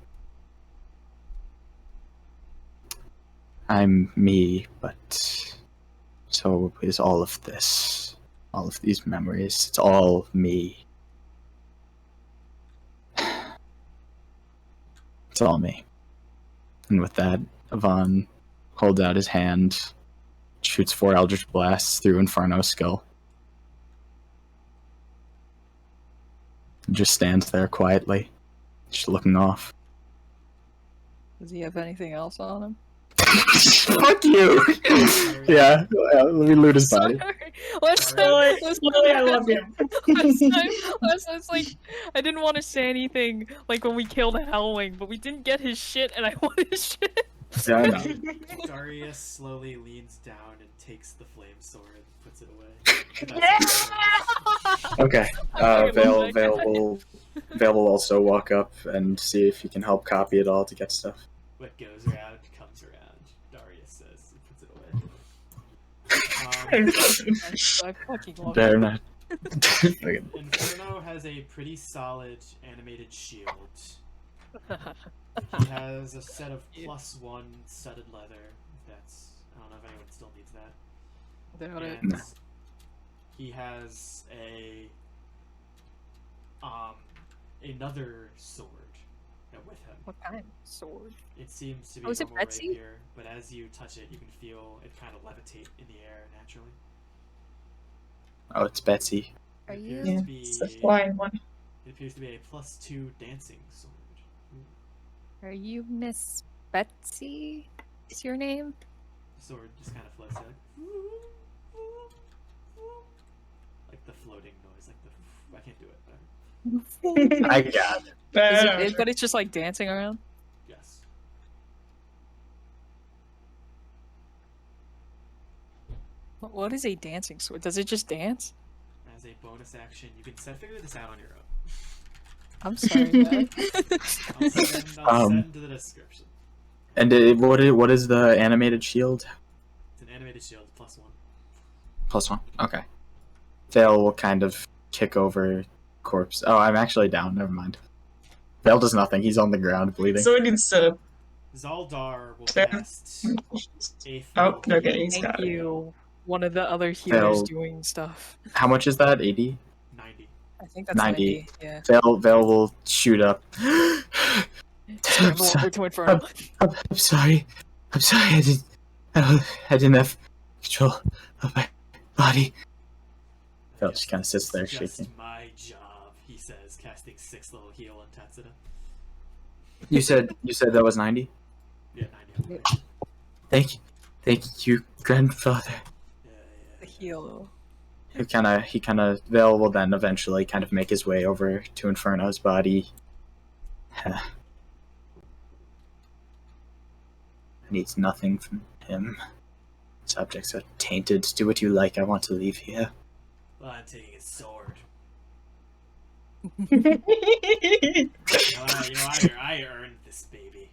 I'm me, but so is all of this. All of these memories. It's all me. It's all me. And with that, Ivan holds out his hand, shoots 4 Eldritch Blasts through Inferno's skull. And just stands there quietly, just looking off. Does he have anything else on him? Fuck you! Yeah, let me loot his body. Last Lily, time, I love you. last time, it's like, I didn't want to say anything, like when we killed Hellwing, but we didn't get his shit, and I want his shit. Yeah, I know. Darius slowly leans down and takes the flame sword and puts it away. Okay, Veil will also walk up and see if he can help Copi at all to get stuff. What goes around comes around, Darius says, and puts it away. I fucking love Dare it. not. Inferno has a pretty solid animated shield. He has a set of +1 studded leather. That's, I don't know if anyone still needs that. Doubt it. And he has another sword with him. What kind of sword? It seems to be Oh, is it normal Betsy? rapier, but as you touch it, you can feel it kind of levitate in the air naturally. Oh, it's Betsy. Are It you? appears to be It's the flying one. It appears to be a +2 dancing sword. Are you Miss Betsy? Is your name? The sword just kind of floats out. Like the floating noise, like the... I can't do it. I got it. But it's just like dancing around? Yes. What is a dancing sword? Does it just dance? As a bonus action, you can figure this out on your own. I'm sorry, man. I'll send the description. And what is the animated shield? It's an animated shield, +1. +1. Okay. Veil will kind of kick over corpse. Oh, I'm actually down. Never mind. Veil does nothing. He's on the ground bleeding. So it needs to. Zaildar will Turn. cast a Oh, okay, he's Thank got it. you. One of the other healers Veil. doing stuff. How much is that? 80? 90. I think that's 90. 90. Yeah. Veil will shoot up. Scramble over to Inferno. I'm sorry. I'm sorry. I didn't have control of my body. Veil just kind of sits there It's just shaking. my job, he says, casting 6th level heal on Tatsuda. You said that was 90? Yeah, 90. Thank you, grandfather. The heal. He kind of Veil will then eventually kind of make his way over to Inferno's body. I need nothing from him. Subjects are tainted. Do what you like. I want to leave here. Well, I'm taking his sword. Oh, I earned this baby.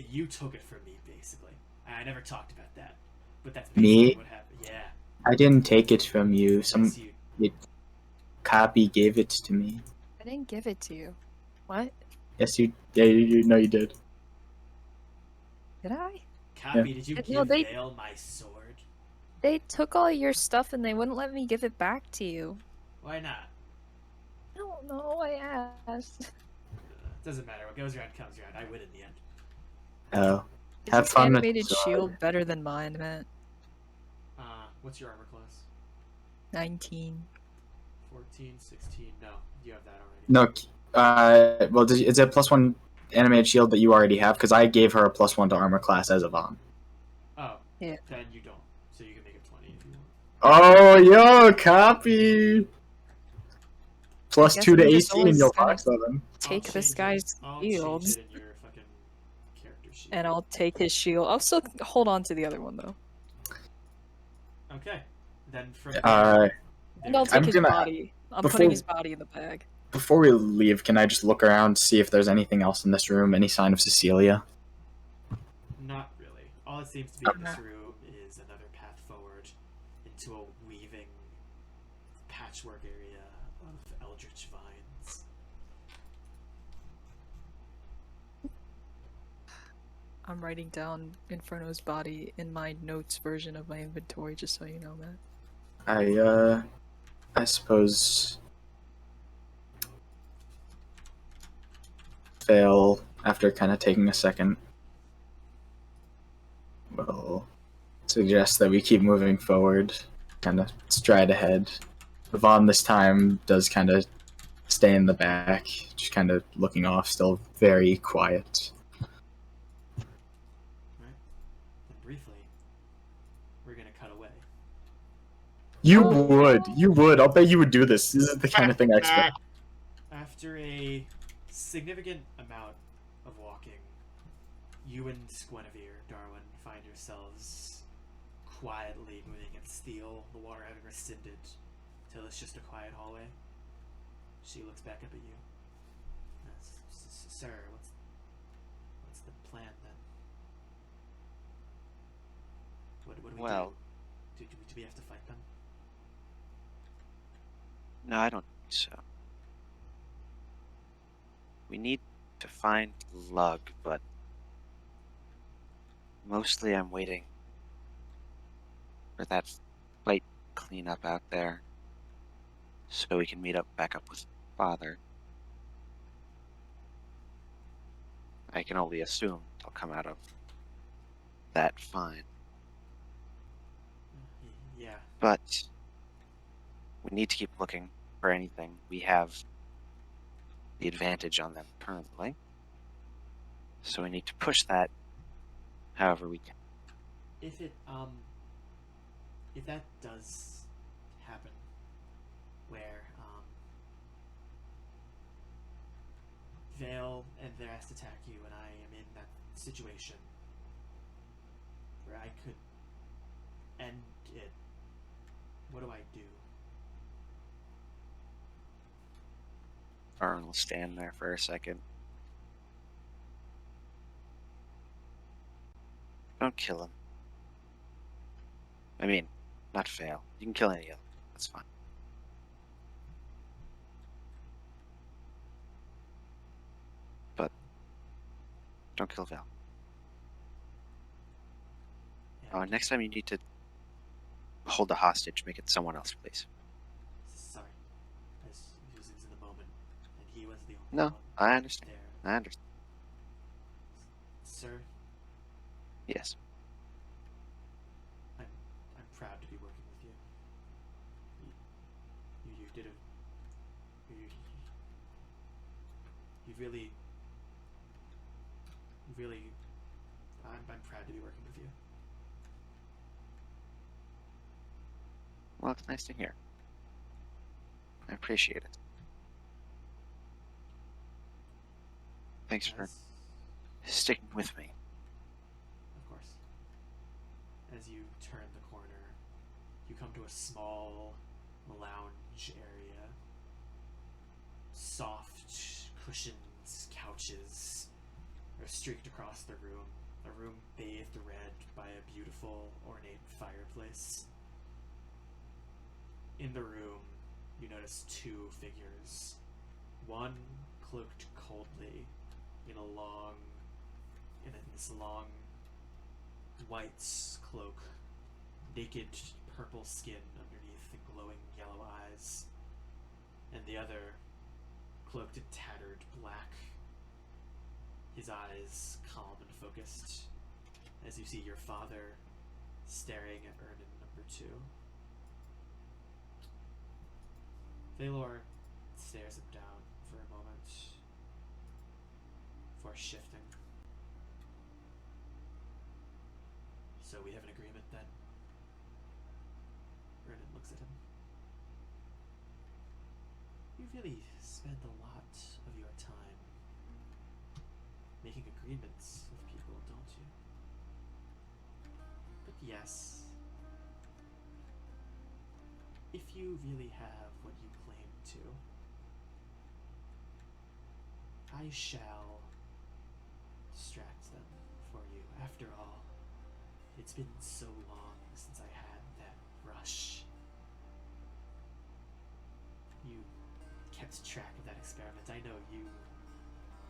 You took it from me, basically. I never talked about that, but that's basically Me? what happened. Yeah. I didn't take it from you. Yes, you. Copi gave it to me. I didn't give it to you. What? Yes, you. Yeah, you know you did. Did I? Copi, did you No, give they- Veil my sword? They took all your stuff and they wouldn't let me give it back to you. Why not? I don't know. I asked. Doesn't matter. What goes around comes around. I win in the end. Oh, Is have this fun with animated the sword. shield better than mine, Matt? What's your armor class? 19. 14, 16. No, you have that already. No. Well, is it +1 animated shield that you already have? Because I gave her a +1 to armor class as of on. Oh. Yeah. Then you don't. So you can make it 20 if you want. Oh, yo, Copi! guess +2 to I'm just 18, always you'll gonna box them. Take this guy's I'll shield, change it in your fucking character sheet. and I'll take his shield. I'll still hold on to the other one though, Okay. Then from and I'll take I'm his gonna- body. I'm before- putting his body in the bag. Before we leave, can I just look around, see if there's anything else in this room? Any sign of Cecilia? Not really. All it seems to be in this room is another path forward into a weaving patchwork area of eldritch vines. I'm writing down Inferno's body in my notes version of my inventory, just so you know, man. I suppose Fail, after kind of taking a second, will suggest that we keep moving forward, kind of stride ahead. Yvonne this time does kind of stay in the back, just kind of looking off, still very quiet. And briefly, we're gonna cut away. You would. I'll bet you would do this. This is the kind of thing I expect. After a significant amount of walking, you and Guinevere, Darwin, find yourselves quietly moving in steel, the water having rescinded, till it's just a quiet hallway. She looks back up at you. Sir, what's the plan then? What do we Well- do? Do we have to fight them? No, I don't think so. We need to find Lug, but mostly I'm waiting for that fight cleanup out there so we can meet back up with Father. I can only assume they'll come out of that fine. Yeah. But we need to keep looking for anything. We have the advantage on them currently. So we need to push that however we can. If that does happen, where Veil and the rest attack you, and I am in that situation where I could end it, what do I do? Arn will stand there for a second. Don't kill him. I mean, not fail. You can kill any of them. That's fine. But don't kill Val. Next time you need to hold a hostage, make it someone else, please. Sorry. I was in the moment, and he was the only No, one I understand. there. I understand. Sir, Yes. I'm proud to be working with you. You did you really I'm proud to be working with you. Well, it's nice to hear. I appreciate it. Thanks for sticking with me. Of course. As you turn the corner, you come to a small lounge area. Soft cushions, couches are streaked across the room. A room bathed red by a beautiful, ornate fireplace. In the room, you notice two figures. One cloaked coldly in this long white cloak, naked purple skin underneath the glowing yellow eyes, and the other cloaked in tattered black, his eyes calm and focused, as you see your father staring at Ernan number 2. Veilor stares him down for a moment before shifting. So we have an agreement then? Ernan looks at him. You really spend a lot of your time making agreements with people, don't you? But yes, if you really have what you claim to, I shall distract them for you. After all, it's been so long since I had that rush. You kept track of that experiment. I know you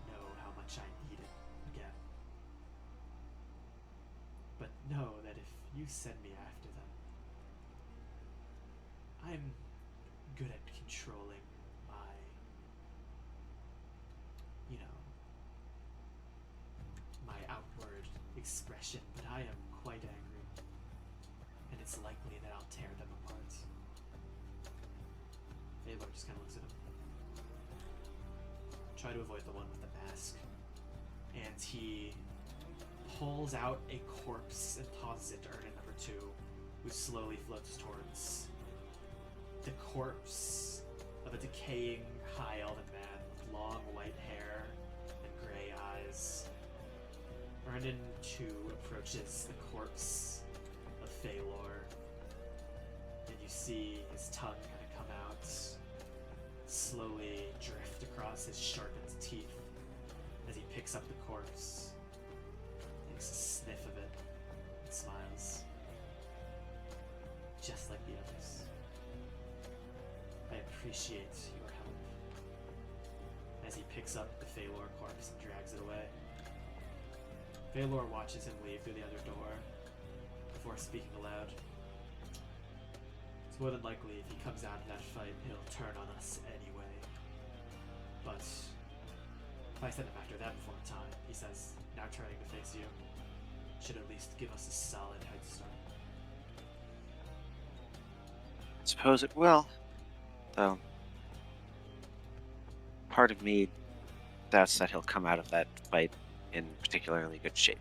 know how much I need it again. But know that if you send me after them, I'm good at controlling my, my outward expression, but I am quite angry, and it's likely that I'll tear them apart. Veilor just kind of looks at him. Try to avoid the one with the mask. And he pulls out a corpse and tosses it to Ernan number 2, who slowly floats towards the corpse of a decaying high elven man with long white hair and gray eyes. Ernan 2 approaches the corpse of Feylor, and you see his tongue kind of come out, slowly drift across his sharpened teeth as he picks up the corpse, takes a sniff of it, and smiles. Just like the others. I appreciate your help. As he picks up the Feylor corpse and drags it away. Veilor watches him leave through the other door before speaking aloud. It's more than likely if he comes out of that fight, he'll turn on us anyway. But if I send him after that before time, he says, now turning to face you, should at least give us a solid head start. I suppose it will, though. Part of me doubts that he'll come out of that fight in particularly good shape.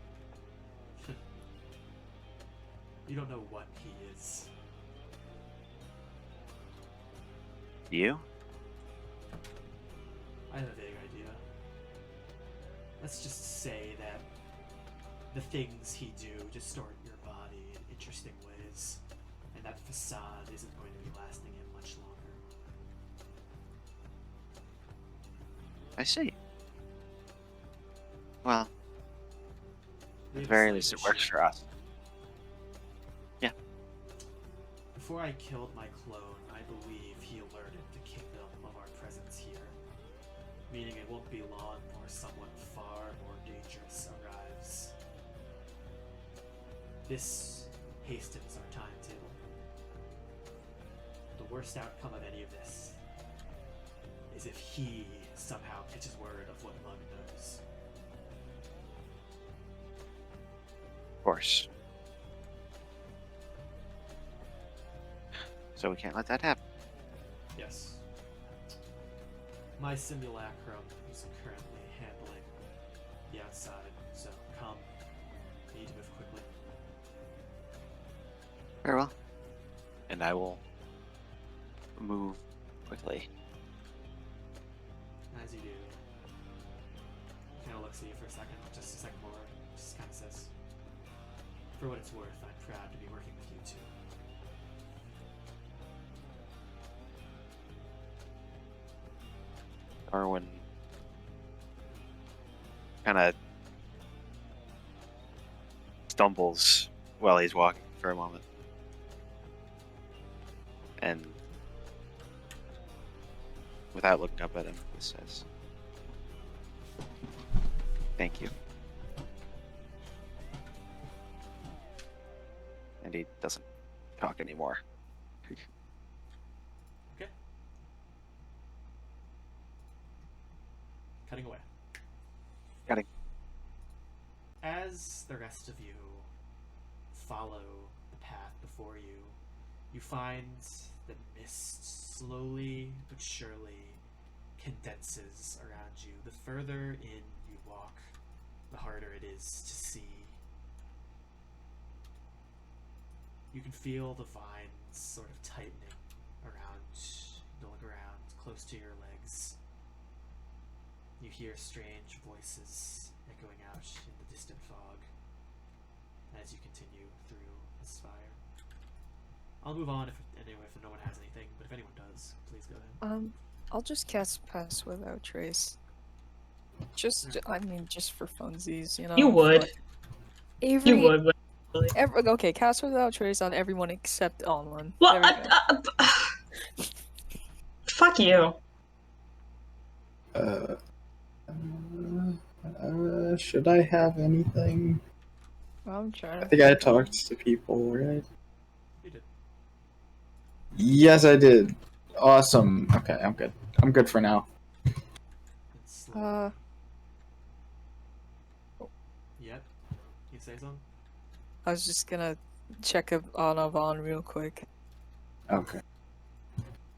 You don't know what he is. You? I have a vague idea. Let's just say that the things he do distort your body in interesting ways, and that facade isn't going to be lasting him much longer. I see. Well, We at the have a very slight least, it works issue. for us. Yeah. Before I killed my clone, I believe he alerted the kingdom of our presence here. Meaning it won't be long before someone far more dangerous arrives. This hastens our timetable. The worst outcome of any of this is if he somehow catches word of what Lug knows. Of course. So we can't let that happen. Yes. My simulacrum is currently handling the outside, so come. I need to move quickly. Very well. And I will move quickly. As you do, kind of looks at you for a second, just a second more, just kind of says, "For what it's worth, I'm proud to be working with you too." Darwin kind of stumbles while he's walking for a moment. And without looking up at him, he says, "Thank you." And he doesn't talk anymore. Okay. Cutting away. Cutting. As the rest of you follow the path before you, you find the mist slowly but surely condenses around you. The further in you walk, the harder it is to see. You can feel the vines sort of tightening around the ground, close to your legs. You hear strange voices echoing out in the distant fog as you continue through the spire. I'll move on if no one has anything, but if anyone does, please go ahead. I'll just cast Pass Without Trace. Just, I mean, just for funsies, you know? You would. Fuck. Avery, You would. okay, Cast Without Trace on everyone except Anlynn. Well, There we go. Fuck you. Should I have anything? I'm trying. I think I talked to people, right? You did. Yes, I did. Awesome. Okay, I'm good. I'm good for now. It's slow. Yep. You say something? I was just gonna check up on Yvonne real quick. Okay.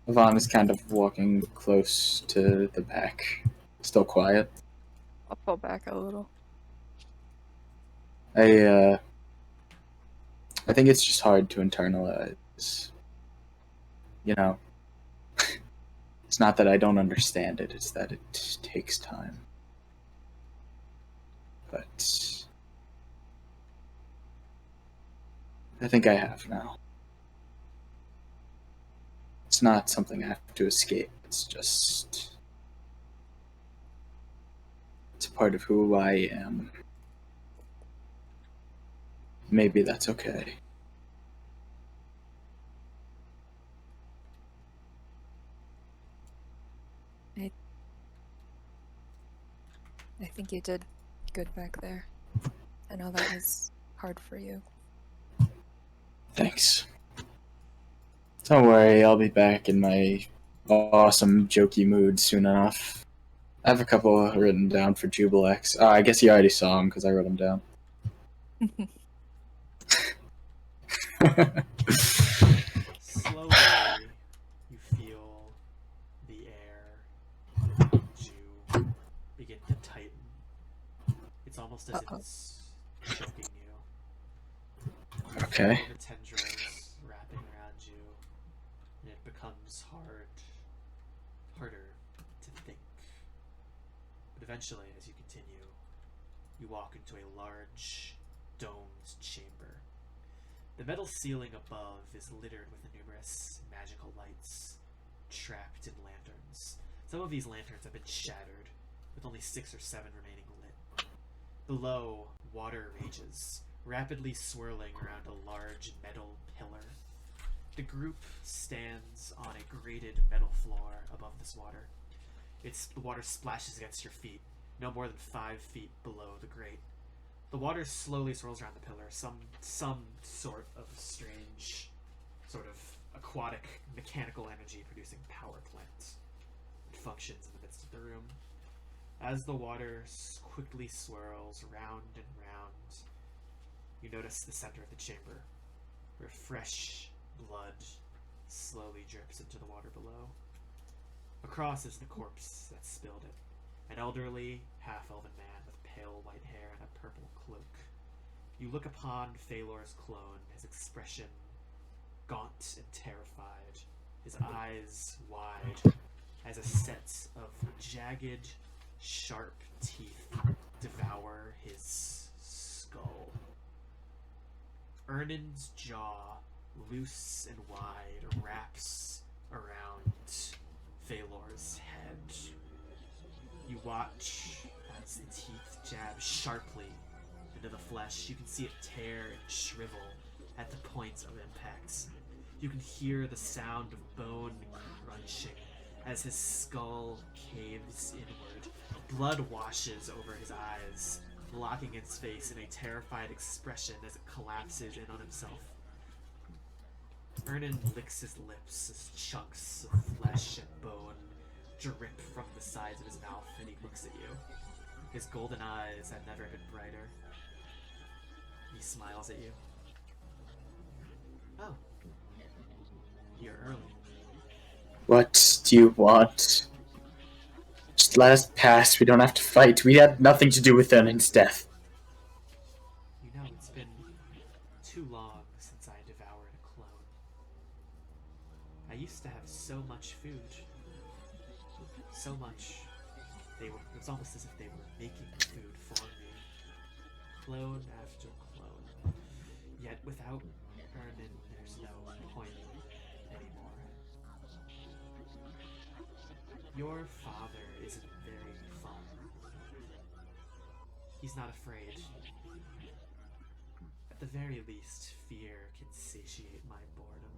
Yvonne is kind of walking close to the back. Still quiet. I'll pull back a little. I think it's just hard to internalize. You know, it's not that I don't understand it, it's that it takes time. But I think I have now. It's not something I have to escape, it's just... it's a part of who I am. Maybe that's okay. I think you did good back there. I know that was hard for you. Thanks. Don't worry, I'll be back in my awesome jokey mood soon enough. I have a couple written down for Jubilex. Oh, I guess you already saw them because I wrote them down. Slowly, you feel the air around you begin to tighten. It's almost as if it's choking you. Okay. The tendrils wrapping around you, and it becomes harder to think. But eventually, as you continue, you walk into a large, domed chamber. The metal ceiling above is littered with numerous magical lights trapped in lanterns. Some of these lanterns have been shattered, with only 6 or 7 remaining lit. Below, water rages, rapidly swirling around a large metal pillar. The group stands on a grated metal floor above this water. The water splashes against your feet, no more than 5 feet below the grate. The water slowly swirls around the pillar, some sort of strange, sort of aquatic mechanical energy producing power plant. It functions in the midst of the room. As the water quickly swirls round and round, you notice the center of the chamber, where fresh blood slowly drips into the water below. Across is the corpse that spilled it, an elderly, half-elven man with pale white hair and a purple cloak. You look upon Feylor's clone, his expression gaunt and terrified, his eyes wide, as a set of jagged, sharp teeth devour his skull. Ernin's jaw, loose and wide, wraps around Feylor's head. You watch as the teeth jab sharply into the flesh. You can see it tear and shrivel at the points of impact. You can hear the sound of bone crunching as his skull caves inward. Blood washes over his eyes, locking his face in a terrified expression as it collapses in on himself. Ernin licks his lips as chunks of flesh and bone drip from the sides of his mouth, and he looks at you. His golden eyes have never been brighter. He smiles at you. Oh. You're early. What do you want? Just let us pass. We don't have to fight. We had nothing to do with Ernin's death. You know, it's been too long since I devoured a clone. I used to have so much food. So much. It was almost as if they were making food for me. Clone after clone. Yet without Ernin, there's no point anymore. Your father isn't very fun. He's not afraid. At the very least, fear can satiate my boredom.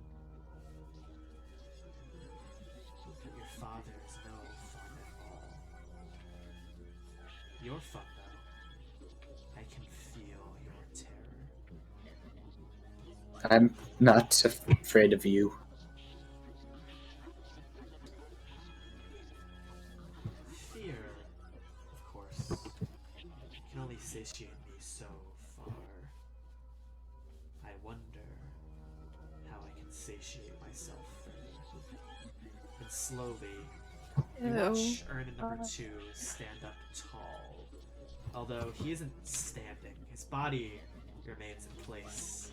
But your father's no fun at all. You're fun, though. I can feel your terror. I'm not afraid of you. Fear, of course, can only satiate me so far. I wonder how I can satiate myself further. And slowly, you watch Ernin number 2 stand up tall. Although he isn't standing, his body remains in place.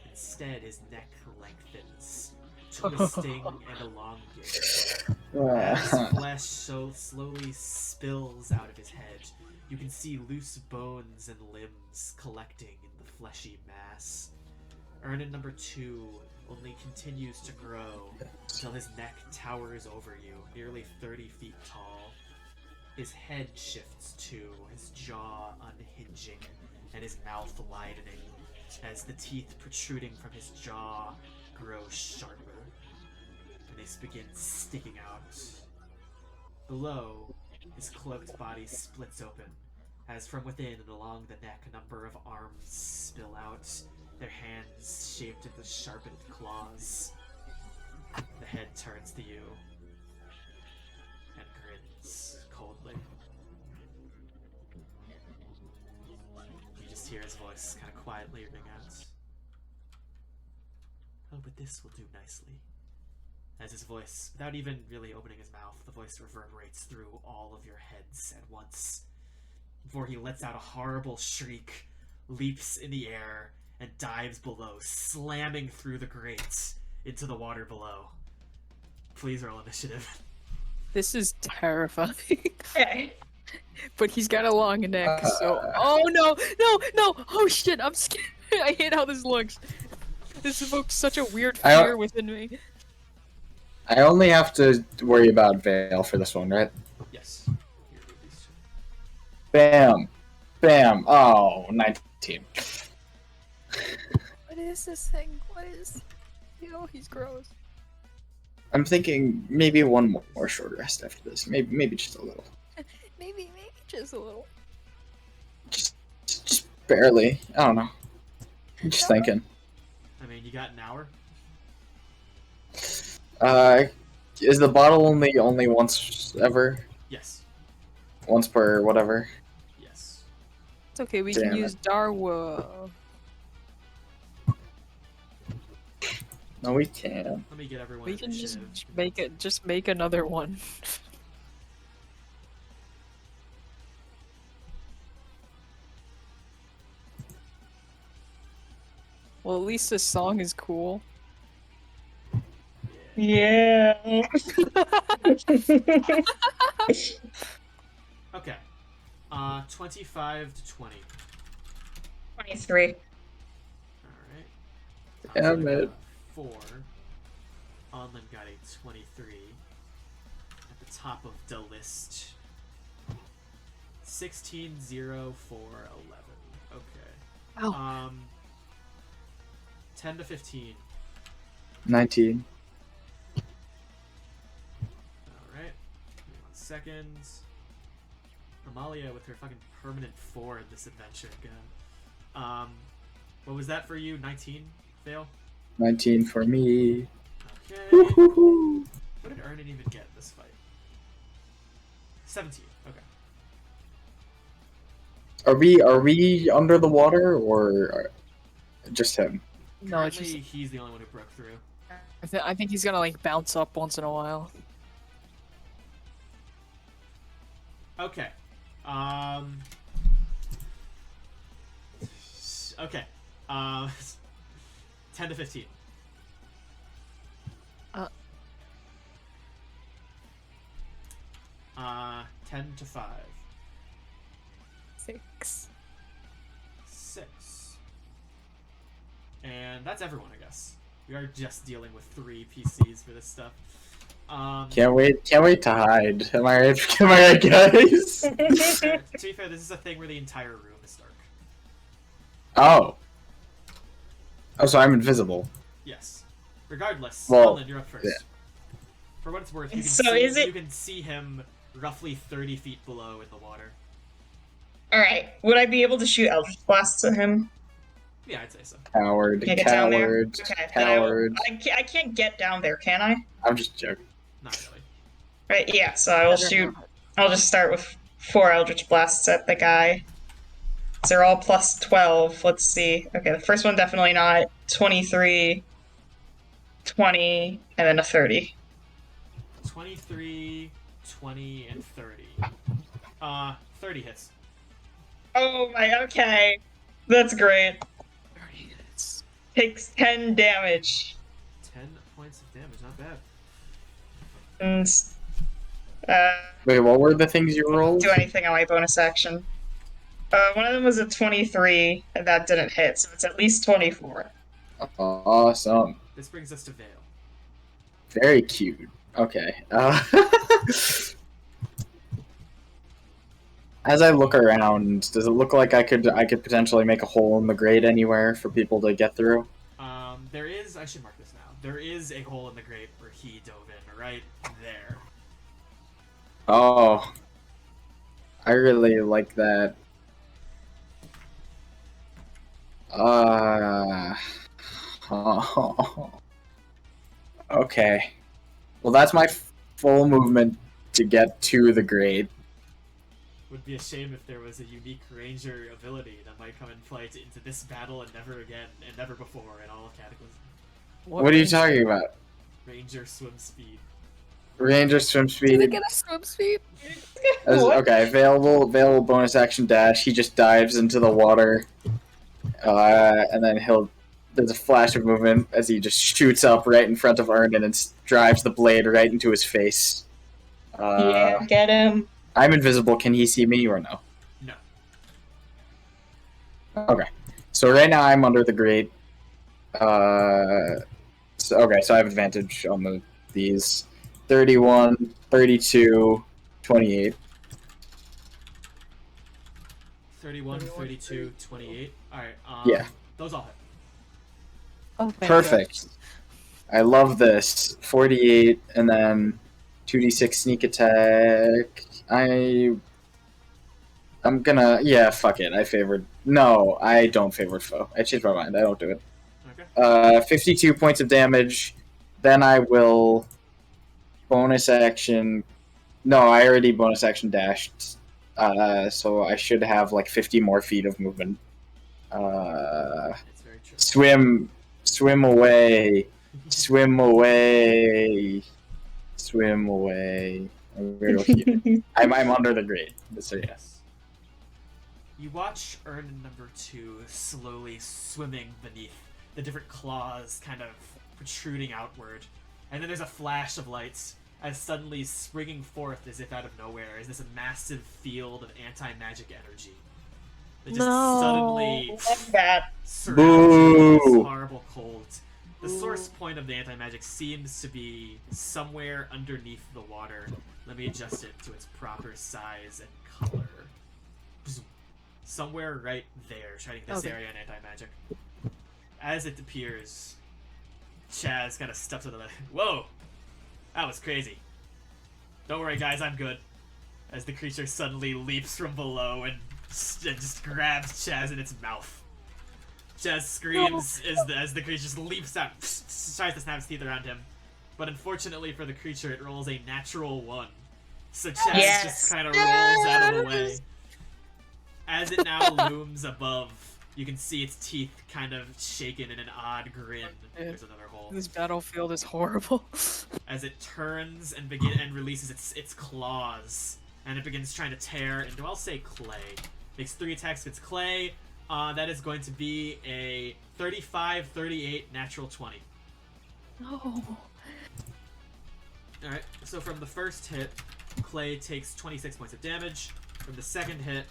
Instead, his neck lengthens, twisting and elongating. As flesh so slowly spills out of his head, you can see loose bones and limbs collecting in the fleshy mass. Ernin number 2 only continues to grow until his neck towers over you, nearly 30 feet tall. His head shifts too, his jaw unhinging and his mouth widening as the teeth protruding from his jaw grow sharper, and they begin sticking out. Below, his cloaked body splits open, as from within and along the neck a number of arms spill out, their hands shaped into sharpened claws. The head turns to you and grins coldly. You just hear his voice kind of quietly ring out. Oh, but this will do nicely. As his voice, without even really opening his mouth, the voice reverberates through all of your heads at once. Before he lets out a horrible shriek, leaps in the air, and dives below, slamming through the grates into the water below. Please roll initiative. This is terrifying. Okay. But he's got a long neck, so... Oh, no! No! No! Oh, shit! I'm scared! I hate how this looks. This evokes such a weird fear within me. I only have to worry about Veil for this one, right? Yes. Bam. Bam. Oh, 19. What is this thing? What is? Ew, he's gross. I'm thinking maybe one more short rest after this. Maybe just a little. maybe just a little. Just barely. I don't know. I'm just thinking. I mean, you got an hour. Is the bottle only once ever? Yes. Once per whatever? Yes. It's okay. We Damn can it. use Darwa. No, we can't. Let me get everyone. We can just initiative. make another one. Well, at least this song is cool. Yeah. Okay. 25 to 20. 23. Alright. Damn I got it. a 4. Anlynn got a 23. At the top of the list. 16, 0, 4, 11. Okay. Ow. 10 to 15. 19. Alright. Give me 1 second. Amalia with her fucking permanent 4 in this adventure again. What was that for you? 19? Fail? 19 for me. Okay. Woo-hoo-hoo. What did Ernan even get in this fight? 17. Okay. Are we under the water or just him? No, it's Currently, just. he's the only one who broke through. I think he's gonna like bounce up once in a while. Okay. Okay. 10 to 15. 10 to 5. 6. 6. And that's everyone, I guess. We are just dealing with 3 PCs for this stuff. Can't wait to hide. Am I right? Am I right, guys? To be fair, this is a thing where the entire room is dark. Oh. Oh, so I'm invisible. Yes. Regardless, Well, Anlynn, you're up first. yeah. For what it's worth, you can, So see, is it- you can see him roughly 30 feet below in the water. Alright, would I be able to shoot Eldritch Blasts at him? Yeah, I'd say so. Coward. Can't get down there? Coward. Okay, then Coward. I can't get down there, can I? I'm just joking. Not really. Right, yeah, so I will shoot. I'll just start with 4 Eldritch Blasts at the guy. So they're all plus 12. Let's see. Okay, the first one definitely not. 23, 20, and then a 30. 23, 20, and 30. 30 hits. Oh my, okay. That's great. 30 hits. Takes 10 damage. 10 points of damage, not bad. And, Wait, what were the things you rolled? do anything on my bonus action. One of them was a 23, and that didn't hit, so it's at least 24. Awesome. This brings us to Veil. Very cute. Okay. As I look around, does it look like I could potentially make a hole in the grate anywhere for people to get through? There is, I should mark this now, there is a hole in the grate where he dove in, right there. Oh. I really like that. Okay. Well, that's my full movement to get to the grate. Would be a shame if there was a unique ranger ability that might come and play into this battle and never again, and never before in all of Cataclysm. What are you talking about? Ranger swim speed. Ranger swim Did speed. I get a swim speed? Okay, available bonus action dash. He just dives into the water, and then there's a flash of movement as he just shoots up right in front of Ernan and drives the blade right into his face. Yeah, get him. I'm invisible. Can he see me or no? No. Okay. So right now I'm under the grate. So I have advantage on these. 31, 32, 28. 31, 32, 28. Alright, Yeah. those all hit. Oh, Perfect. I love this. 48, and then 2d6 sneak attack. I'm gonna... Yeah, fuck it. No, I don't favor foe. I changed my mind. I don't do it. Okay. 52 points of damage. Then I will bonus action... No, I already bonus action dashed. So I should have like 50 more feet of movement. It's very true. Swim away. Swim away. Swim away. I'm under the grate. So yes. You watch Urn number 2 slowly swimming beneath the different claws kind of protruding outward. And then there's a flash of lights as suddenly springing forth as if out of nowhere is this massive field of anti-magic energy. That just suddenly surrounds you with this horrible cold. The source point of the anti-magic seems to be somewhere underneath the water. Let me adjust it to its proper size and color. Somewhere right there, shining this area in anti-magic. As it appears, Chaz kind of steps to the left. Whoa! That was crazy. Don't worry, guys, I'm good. As the creature suddenly leaps from below and just grabs Chaz in its mouth. Chaz screams as the creature just leaps out, tries to snap its teeth around him. But unfortunately for the creature, it rolls a natural 1. So Chaz just kind of rolls out of the way. As it now looms above, you can see its teeth kind of shaken in an odd grin. There's another hole. This battlefield is horrible. As it turns and releases its claws, and it begins trying to tear into, I'll say, clay. Makes 3 attacks against clay. That is going to be a 35, 38, natural 20. No. Alright, so from the first hit, clay takes 26 points of damage. From the second hit,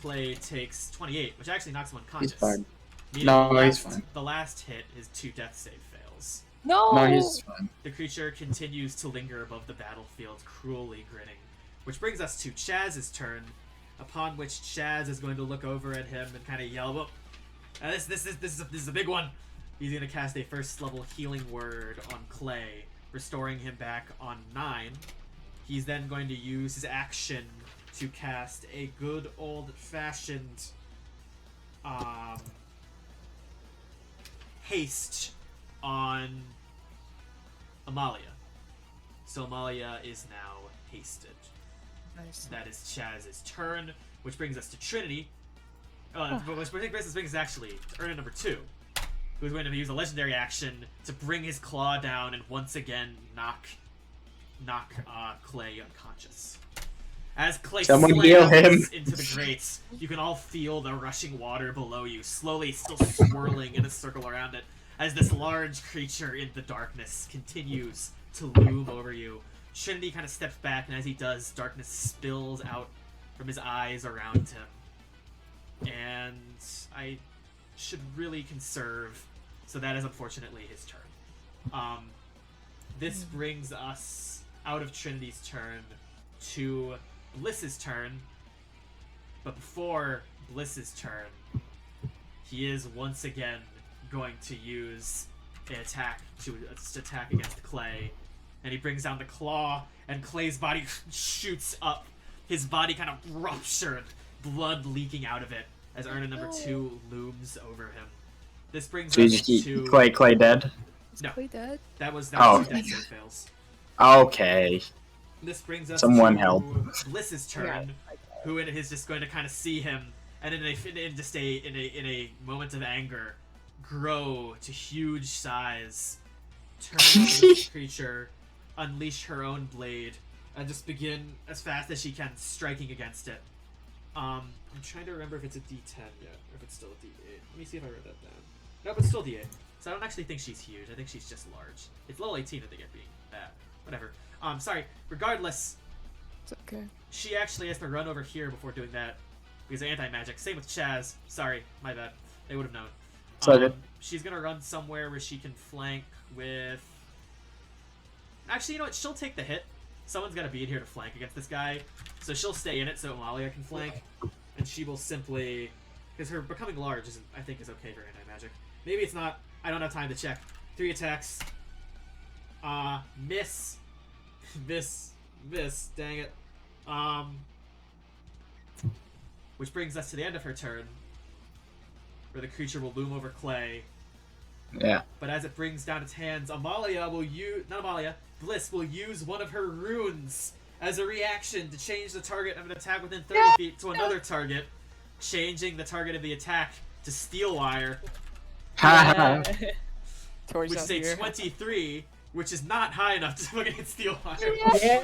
clay takes 28, which actually knocks him unconscious. He's fine. Meaning No, he's fine. The last hit, his 2 death save fails. No! No, he's fine. The creature continues to linger above the battlefield, cruelly grinning. Which brings us to Chaz's turn, upon which Chaz is going to look over at him and kind of yell, "Well, this is a big one." He's going to cast a first level healing word on Clay, restoring him back on 9. He's then going to use his action to cast a good old-fashioned haste on Amalia. So Amalia is now hasted. Nice. That is Chaz's turn, which brings us to Trinity. Which brings us actually to Urn number 2, who's going to use a legendary action to bring his claw down and once again knock Clay unconscious. As Clay slams into the grates, you can all feel the rushing water below you, slowly still swirling in a circle around it, as this large creature in the darkness continues to loom over you. Trinity kind of steps back, and as he does, darkness spills out from his eyes around him. And I should really conserve, so that is unfortunately his turn. This brings us out of Trinity's turn to Bliss's turn, but before Bliss's turn, he is once again going to use an attack to attack against Clay, and he brings down the claw, and Clay's body shoots up. His body kind of ruptured, blood leaking out of it, as Urn number 2 looms over him. This brings us to Clay dead? Is No. Clay dead? That was Oh. 2 death save fails. Okay. This brings us Someone to help. Bliss's turn, who is just going to kind of see him, and in a moment of anger, grow to huge size, turn on this creature, unleash her own blade, and just begin as fast as she can striking against it. I'm trying to remember if it's a D10 yet, or if it's still a D8. Let me see if I wrote that down. Nope, it's still D8. So I don't actually think she's huge. I think she's just large. It's level 18 that they get being bad. Whatever. Sorry. Regardless, It's okay. she actually has to run over here before doing that because of anti-magic. Same with Chaz. Sorry, my bad. They would have known. So good. She's gonna run somewhere where she can flank with... Actually, you know what? She'll take the hit. Someone's gotta be in here to flank against this guy. So she'll stay in it so Amalia can flank. and she will simply, because her becoming large isn't, I think, is okay for anti-magic. Maybe it's not. I don't have time to check. 3 attacks. Miss. Miss. Dang it. Which brings us to the end of her turn, where the creature will loom over Clay. Yeah. But as it brings down its hands, Bliss will use one of her runes as a reaction to change the target of an attack within 30 feet to another target, changing the target of the attack to Steelwire, which is a 23, which is not high enough to fucking hit Steelwire.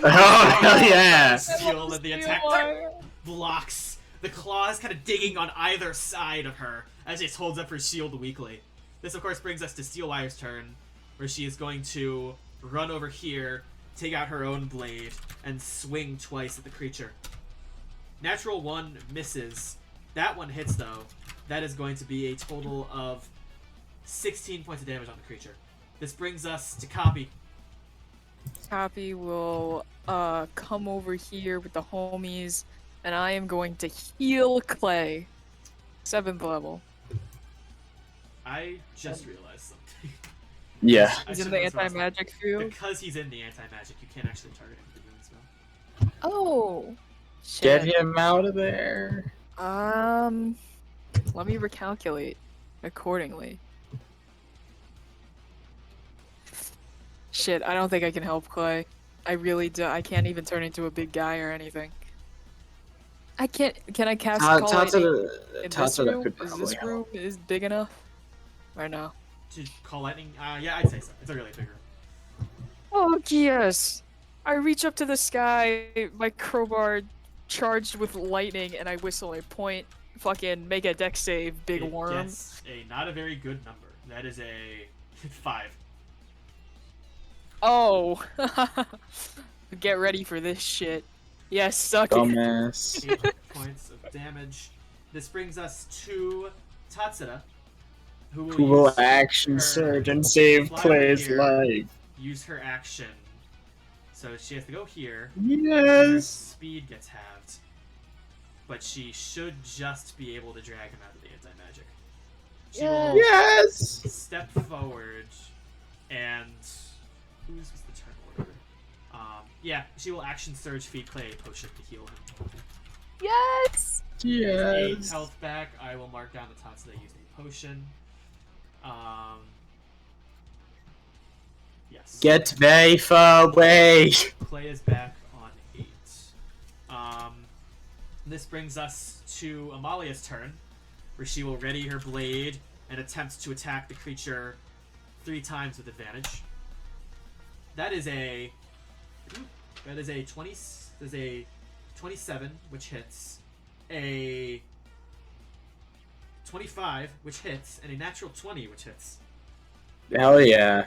Oh, hell yeah! Steel, and the attack blocks. The claws kind of digging on either side of her as she holds up her shield weakly. This, of course, brings us to Steelwire's turn, where she is going to run over here, take out her own blade, and swing twice at the creature. Natural 1 misses. That one hits, though. That is going to be a total of 16 points of damage on the creature. This brings us to Copi. Copi will come over here with the homies, and I am going to heal Clay. 7th level. I just realized something. Yeah. He's in the anti-magic field? Because he's in the anti-magic, you can't actually target him for doing spell. Oh. Shit. Get him out of there. Let me recalculate accordingly. Shit, I don't think I can help Clay. I really do. I can't even turn into a big guy or anything. I can't. Can I cast Call Lightning in this room? Is this room is big enough? Or no? To Call Lightning? Yeah, I'd say so. It's a really big room. Oh, yes! I reach up to the sky, my crowbar charged with lightning, and I whistle a point. Fucking make a dex save, big worm. That's not a very good number. That is a 5. Oh! Get ready for this shit. Yes, suck it. Dumbass. 8 points of damage. This brings us to Tatsuda, who will use action her surge and save fly Clay's here, life. Use her action. So she has to go here. Yes. Her speed gets halved. But she should just be able to drag him out of the anti-magic. She will step forward and... Who's the turn order? Yeah, she will action surge feed Clay a potion to heal him. Yes! 8 health back. I will mark down the Tatsuda using the potion. Yes. Get very far away. Clay is back on 8. This brings us to Amalia's turn, where she will ready her blade and attempt to attack the creature 3 times with advantage. That is a 27, which hits, a 25, which hits, and a natural 20, which hits. Hell yeah.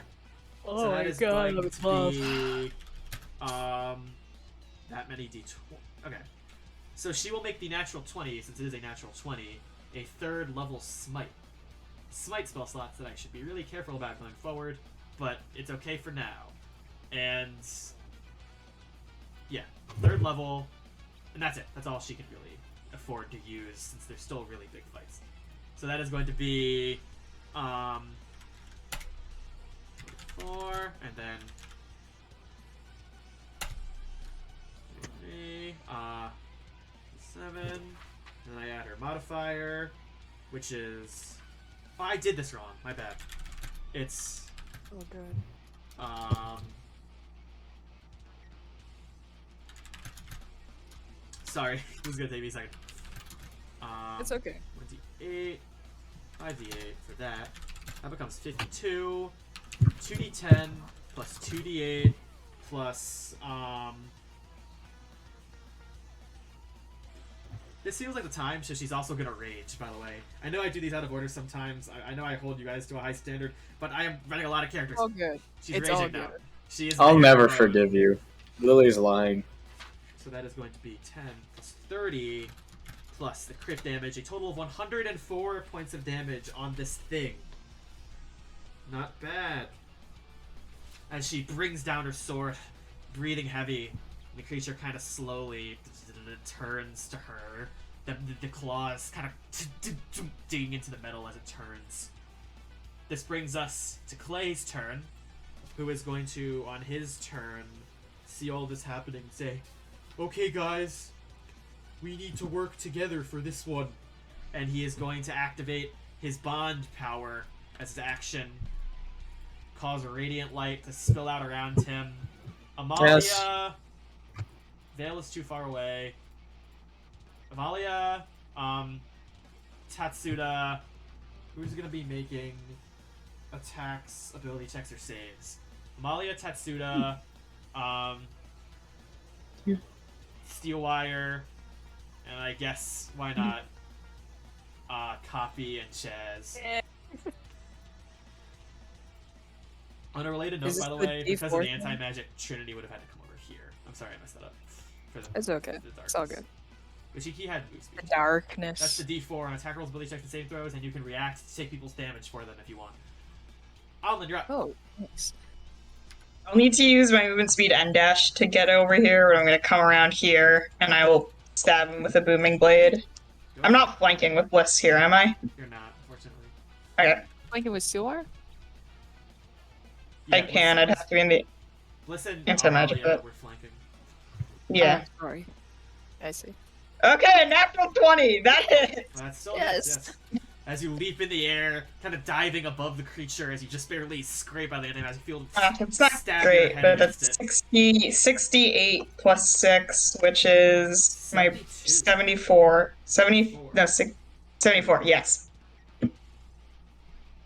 So Oh that my is god, going that's to be that many d20. Okay, so she will make the natural 20, since it is a natural 20, a 3rd level smite. Smite spell slots that I should be really careful about going forward, but it's okay for now. And yeah, 3rd level, and that's it. That's all she can really afford to use, since they're still really big fights. So that is going to be 4, and then 3, 7, and then I add her modifier, which is... Oh, I did this wrong. My bad. It's... Oh god. Sorry, this is gonna take me a second. It's okay. 1d8, 5d8 for that. That becomes 52, 2d10, plus 2d8, plus, This feels like the time, so she's also gonna rage, by the way. I know I do these out of order sometimes. I know I hold you guys to a high standard, but I am running a lot of characters. All good. She's It's raging all now. good. She is I'll in never mode. forgive you. Lily's lying. So that is going to be 10 plus 30 plus the crit damage, a total of 104 points of damage on this thing. Not bad. As she brings down her sword, breathing heavy, the creature kind of slowly turns to her The claws kind of digging into the metal as it turns. This brings us to Clay's turn, who is going to, on his turn, see all this happening and say, "Okay, guys, we need to work together for this one." And he is going to activate his bond power as his action, cause a radiant light to spill out around him. Amalia, Yes. Veil is too far away. Amalia, Tatsuda, who's gonna be making attacks, ability checks, or saves? Amalia, Tatsuda, Steelwire, and I guess why not Copi and Chaz. On a related note, Is by the this the way, because of the D4 thing? anti-magic, Trinity would have had to come over here. I'm sorry, I messed that up. For the, It's okay. the It's all darkness. good. Which he had move speed. The darkness. That's the D4 on attack rolls, ability checks, and save throws, and you can react to take people's damage for them if you want. Anlynn, you're up. Oh, nice. I'll need to use my movement speed and dash to get over here, but I'm going to come around here, and I will stab him with a booming blade. Go. I'm not flanking with Bliss here, am I? You're not, unfortunately. Okay. Like it was Steelwire? I can, I'd have to be in the... Listen, anti-magic, Amalia, but- we're flanking. Yeah. Oh, sorry. I see. Okay, natural 20! That hits! That's still Yes. yes. As you leap in the air, kind of diving above the creature as you just barely scrape out the anti-magic field. It's not stab great, your head but against that's it. 68 plus 6, which is my 72. 74. 74, yes.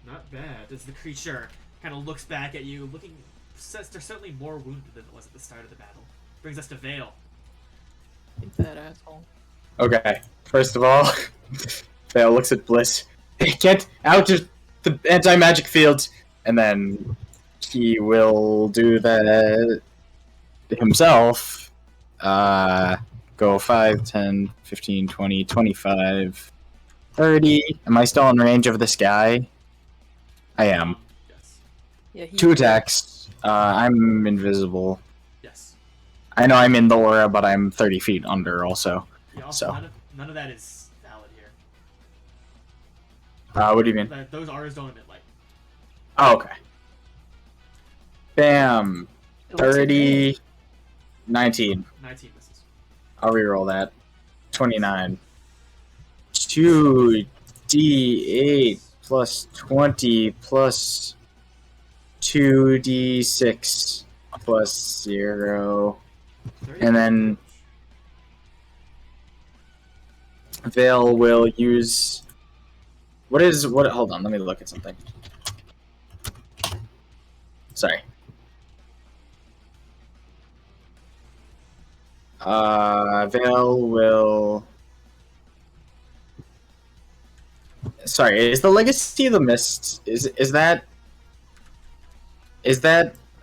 Not bad. As the creature kind of looks back at you, looking, says they're certainly more wounded than it was at the start of the battle. Brings us to Veil. Take that asshole. Okay, first of all, Vale looks at Bliss. Get out of the anti-magic field! And then he will do that himself. Go 5, 10, 15, 20, 25, 30. Am I still in range of this guy? I am. Yes. Yeah, he 2 attacks. I'm invisible. Yes. I know I'm in the aura, but I'm 30 feet under also. Yeah, also, So. none of that is valid here. What do you mean? Those R's don't emit light. Oh, okay. Bam. It looks 30. 19. 19 misses. I'll reroll that. 29. 2d8 plus 20 plus 2d6 plus 0. 30 And then Vale will use... What? Hold on, let me look at something. Sorry. Vale will... Sorry, is the Legacy of the Mist... Is that...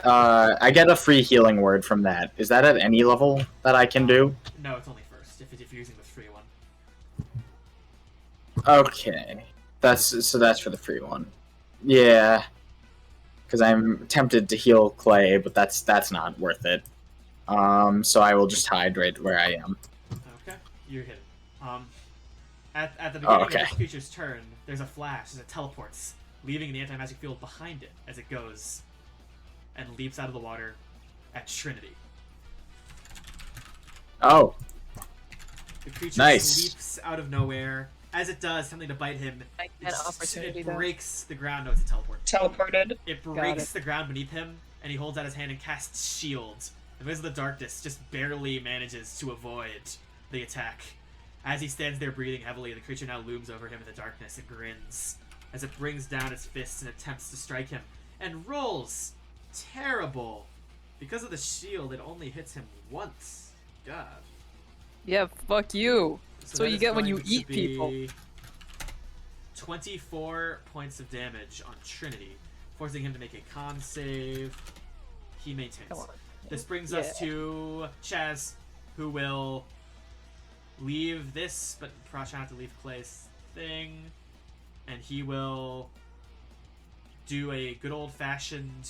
I get a free healing word from that. Is that at any level that I can do? No, it's only first, if you're using the free one. Okay. That's for the free one. Yeah. Because I'm tempted to heal Clay, but that's not worth it. So I will just hide right where I am. Okay, you're hidden. At the beginning okay. of this creature's turn, there's a flash as it teleports, leaving the anti-magic field behind it as it goes and leaps out of the water at Trinity. Oh, The creature Nice. leaps out of nowhere. As it does, something to bite him. An opportunity It though. breaks the ground. No, it's a teleport. Teleported. It breaks the ground beneath him, and he holds out his hand and casts Shield. The Maze of the Darkness just barely manages to avoid the attack. As he stands there breathing heavily, the creature now looms over him in the darkness and grins as it brings down its fists and attempts to strike him, and rolls terrible. Because of the shield, it only hits him once. God. Yeah, fuck you. That's what that you is get when you going to eat people. be 24 points of damage on Trinity, forcing him to make a con save. He maintains. Come on. This brings us to Chaz, who will leave this, but try not to leave Clay's thing, and he will do a good old-fashioned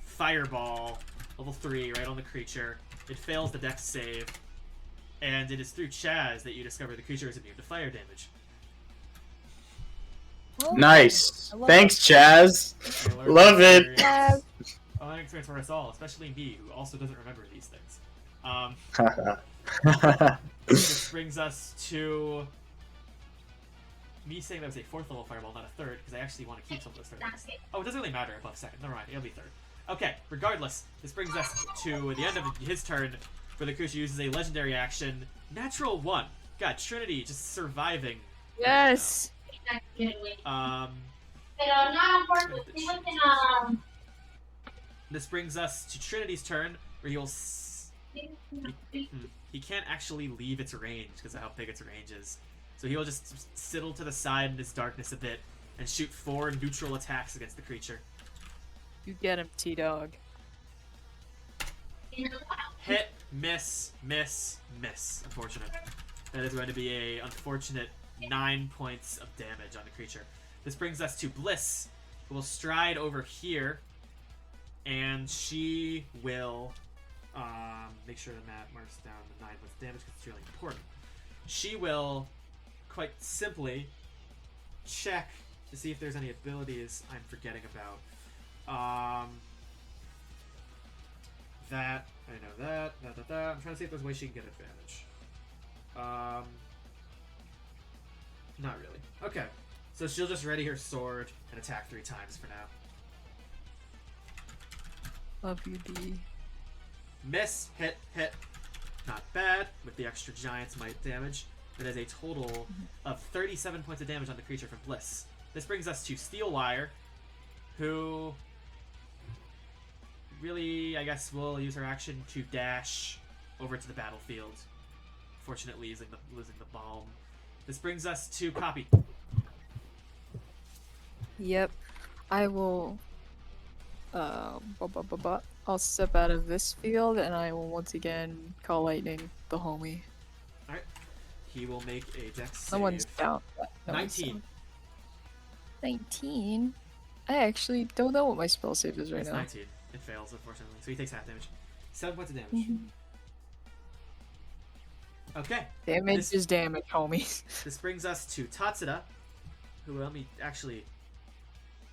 fireball, level 3, right on the creature. It fails the dex save, And it is through Chaz that you discover the creature is immune to fire damage. Nice. I love Thanks, Chaz. Love it. A learning experience for us all, especially me, who also doesn't remember these things. This brings us to me saying that was a 4th level fireball, not a 3rd, because I actually want to keep some of those 3rds. Oh, it doesn't really matter above 2nd. Never mind, it'll be 3rd. Okay, regardless, this brings us to the end of his turn, where the creature uses a legendary action. Natural 1. God, Trinity just surviving. Yes! This brings us to Trinity's turn, where he'll... He can't actually leave its range because of how big its range is. So he'll just sidle to the side in this darkness a bit and shoot 4 neutral attacks against the creature. You get him, T-Dog. Hit, miss, miss, miss. Unfortunate. That is going to be a unfortunate 9 points of damage on the creature. This brings us to Bliss, who will stride over here, and she will make sure the map marks down the 9 points of damage because it's really important. She will quite simply check to see if there's any abilities I'm forgetting about. That, I know that. I'm trying to see if there's a way she can get advantage. Not really. Okay. So she'll just ready her sword and attack 3 times for now. Love you, D. Miss, hit, hit. Not bad, with the extra Giant's Might damage. That is a total of 37 points of damage on the creature from Bliss. This brings us to Steelwire, who really, I guess, will use her action to dash over to the battlefield. Fortunately, losing the bomb. This brings us to Copi. Yep. I will... I'll step out of this field, and I will once again call lightning the homie. Alright. He will make a dex save. Someone's down. 19. 19? I actually don't know what my spell save is right It's now. 19. It fails, unfortunately. So he takes half damage. 7 points of damage. Mhm. Okay. Damage is damage, homies. This brings us to Tatsuda, who let me actually...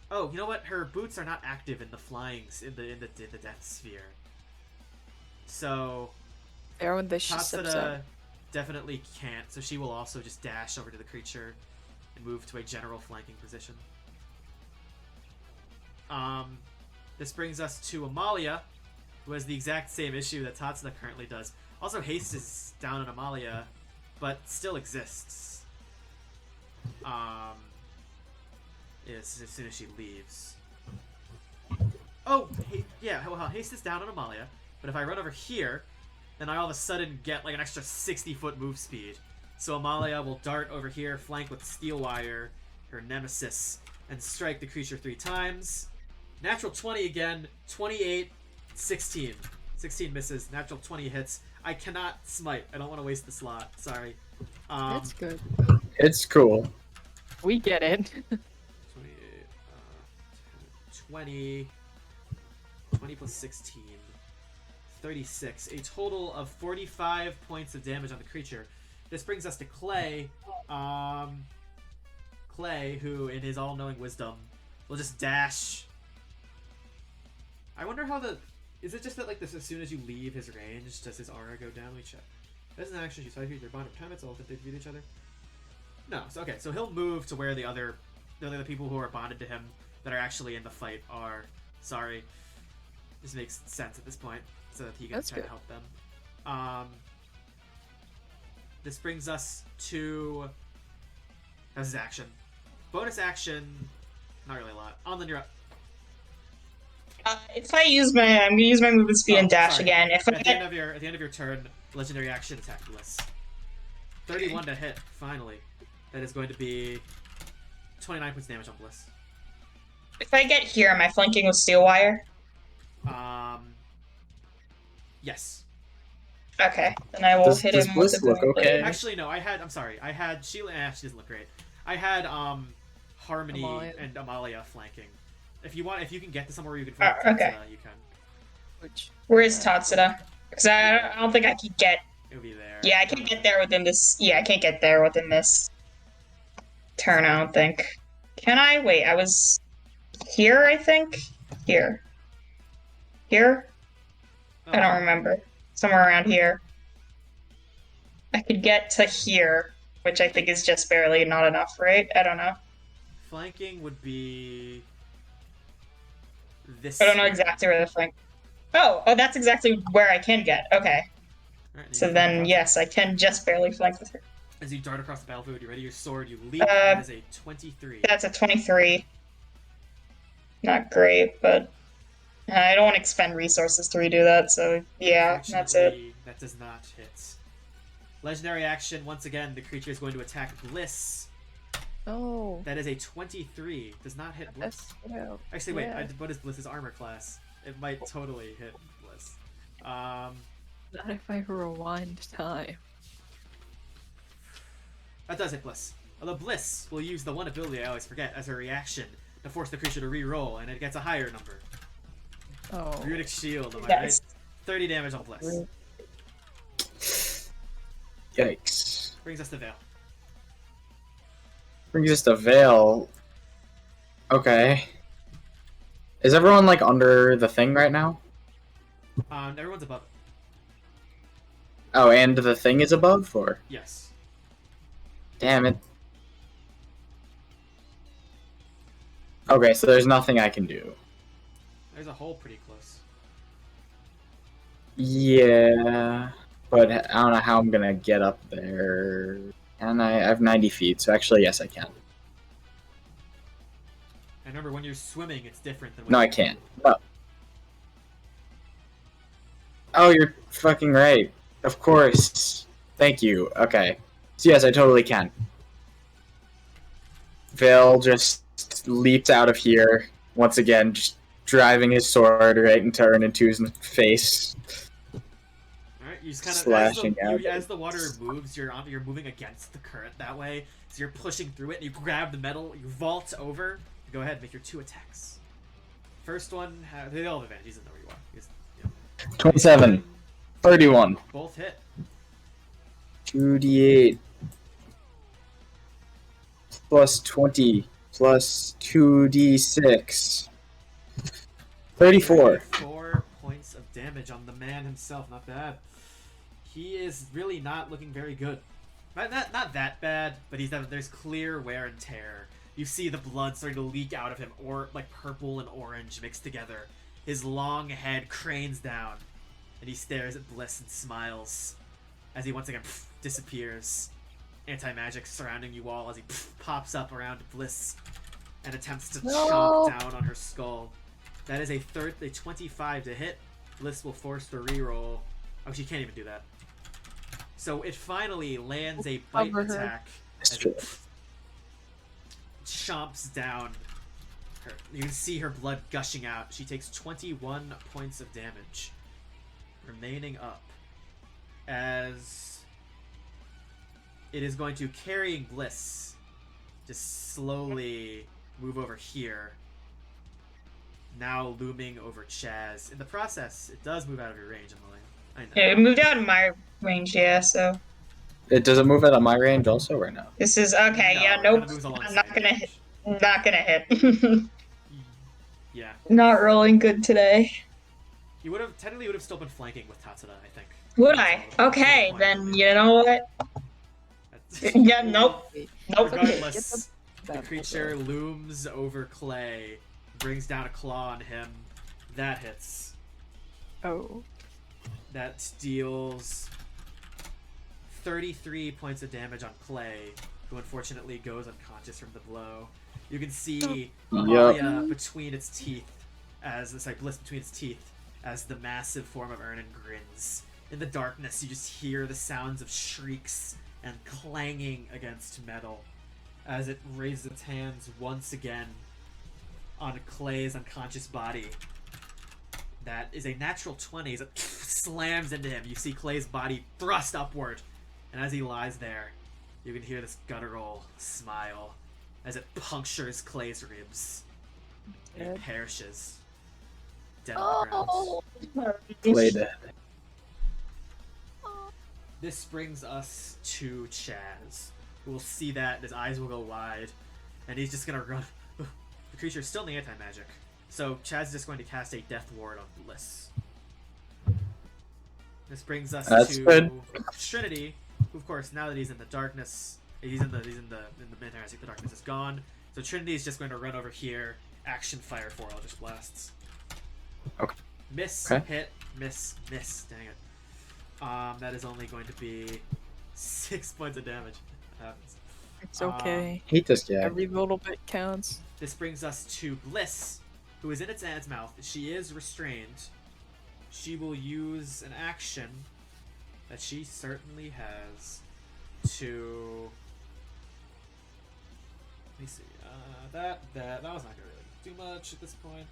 Oh, you know what? Her boots are not active in the flyings in the death sphere. So Everyone that she steps out. Tatsuda definitely can't, so she will also just dash over to the creature and move to a general flanking position. This brings us to Amalia, who has the exact same issue that Tatsuda currently does. Also, haste is down on Amalia, but still exists. As soon as she leaves. Oh, yeah, well, haste is down on Amalia, but if I run over here, then I all of a sudden get like an extra 60-foot move speed. So Amalia will dart over here, flank with Steelwire, her nemesis, and strike the creature 3 times. Natural 20 again, 28, 16. 16 misses, natural 20 hits. I cannot smite. I don't want to waste the slot. Sorry. That's good. It's cool. We get it. 20 plus 16, 36, a total of 45 points of damage on the creature. This brings us to Clay. Clay, who in his all-knowing wisdom will just dash. I wonder how is it just that like this, as soon as you leave his range, does his aura go down? Let me check. It doesn't actually use 5 feet. Their bond of time, it's all that they defeat each other. No, so okay, so he'll move to where the other people who are bonded to him that are actually in the fight are. Sorry. This makes sense at this point, so that he can try to help them. This brings us to... That's his action. Bonus action... Not really a lot. Anlynn, you're up. If I use I'm gonna use my movement speed and dash again. If at the end of your turn, legendary action attack Bliss. 31 to hit, finally. That is going to be 29 points of damage on Bliss. If I get here, am I flanking with Steelwire? Yes. Okay, then I will hit him with the look okay? Actually, no. I'm sorry. I had Sheila. She doesn't look great. I had Harmony and Amalia flanking. If you can get to somewhere where you can flank okay. you can. Where is Tatsuda? Because I don't think I could get. It'll be there. Yeah, I can't get there within this. Yeah, I can't get there within this turn. I don't think. Can I? Wait, I was here. I think here. Here. I don't remember. Somewhere around here. I could get to here, which I think is just barely not enough, right? I don't know. Flanking would be this. I don't know way. exactly where the flank. Oh, that's exactly where I can get. Okay. Alright, So you then, flank yes, across I can just barely flank with her. As you dart across the battlefield, you ready your sword, you leap, that is a 23. That's a 23. Not great, but I don't want to expend resources to redo that, so yeah, that's it. Unfortunately, that does not hit. Legendary action, once again, the creature is going to attack Bliss. Oh. That is a 23. Does not hit Bliss. Actually, wait, what is Bliss's armor class? It might totally hit Bliss. Not if I rewind time. That does hit Bliss. Although Bliss will use the one ability I always forget as a reaction to force the creature to re-roll, and it gets a higher number. Oh. Runic Shield, am I Yes. right? 30 damage on Bliss. Yikes. Brings us to Veil. Brings us to Veil. Okay. Is everyone like under the thing right now? Everyone's above it. Oh, and the thing is above, or? Yes. Damn it. Okay, so there's nothing I can do. There's a hole pretty close. Yeah, but I don't know how I'm gonna get up there. And I have 90 feet, so actually, yes, I can. And remember, when you're swimming, it's different than when No, I you're- can't. No. Oh, you're fucking right. Of course. Thank you. Okay. So yes, I totally can. Veil just leaps out of here, once again, just driving his sword right into Ernentu's face. Alright, you just kind of Slashing out. as the water moves, you're moving against the current that way, so you're pushing through it. And you grab the metal, you vault over. Go ahead, make your 2 attacks. First one, they all have advantage. He doesn't know where you are. He's, 27. 31. Both hit. 2d8 plus 20 plus 2d6. 34. 4 points of damage on the man himself. Not bad. He is really not looking very good. Not that bad, but there's clear wear and tear. You see the blood starting to leak out of him, or like purple and orange mixed together. His long head cranes down, and he stares at Bliss and smiles as he once again disappears. Anti-magic surrounding you all as he pops up around Bliss and attempts to chomp down on her skull. That is a 25 to hit. Bliss will force the reroll. Oh, she can't even do that. So it finally lands a bite attack as it chomps down her. You can see her blood gushing out. She takes 21 points of damage. Remaining up as it is going to, carrying Bliss, just slowly move over here. Now looming over Chaz. In the process, it does move out of your range, Amalia. I know. Yeah, it moved out of my range, yeah, so. Does it move out of my range also or no? This is okay, No, yeah, it nope. kinda moves I'm alongside not gonna your hit. range. Not gonna hit. Yeah. Not rolling good today. You would have still been flanking with Tatsuda, I think. Would I? Okay, then you know what? Yeah, nope. Nope. Regardless, the creature looms over Clay, brings down a claw on him. That hits. Oh. That deals 33 points of damage on Clay, who unfortunately goes unconscious from the blow. You can see Amalia between its teeth, Bliss between its teeth, as the massive form of Ernan grins. In the darkness, you just hear the sounds of shrieks and clanging against metal as it raises its hands once again on Clay's unconscious body. That is a natural 20 as it slams into him. You see Clay's body thrust upward, and as he lies there, you can hear this guttural smile as it punctures Clay's ribs. And he perishes. Dead on the ground. Clay dead. This brings us to Chaz, who will see that, and his eyes will go wide, and he's just gonna run. The creature is still in the anti-magic, so Chaz is just going to cast a Death Ward on Bliss. This brings us to good. Trinity, who, of course, now that he's in the darkness, he's in the anti-magic, the darkness is gone. So Trinity is just going to run over here, action fire 4 Eldritch Blasts. Okay. Miss, Okay. hit, miss, miss. Dang it. That is only going to be 6 points of damage. That happens. It's okay. Hate this guy. Every little bit counts. This brings us to Bliss, who is in its mouth. She is restrained. She will use an action that she certainly has to. Let me see. That was not gonna really do much at this point.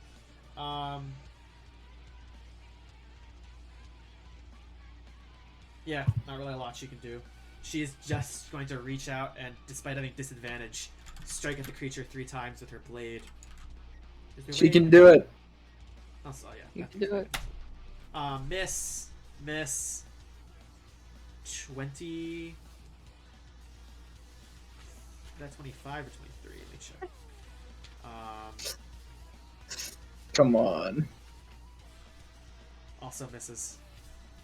Yeah, not really a lot she can do. She is just going to reach out and, despite having disadvantage, strike at the creature 3 times with her blade. She can do it. Oh, so, yeah. You can do it. Miss. 20. Is that 25 or 23? Let me check. Come on. Also misses.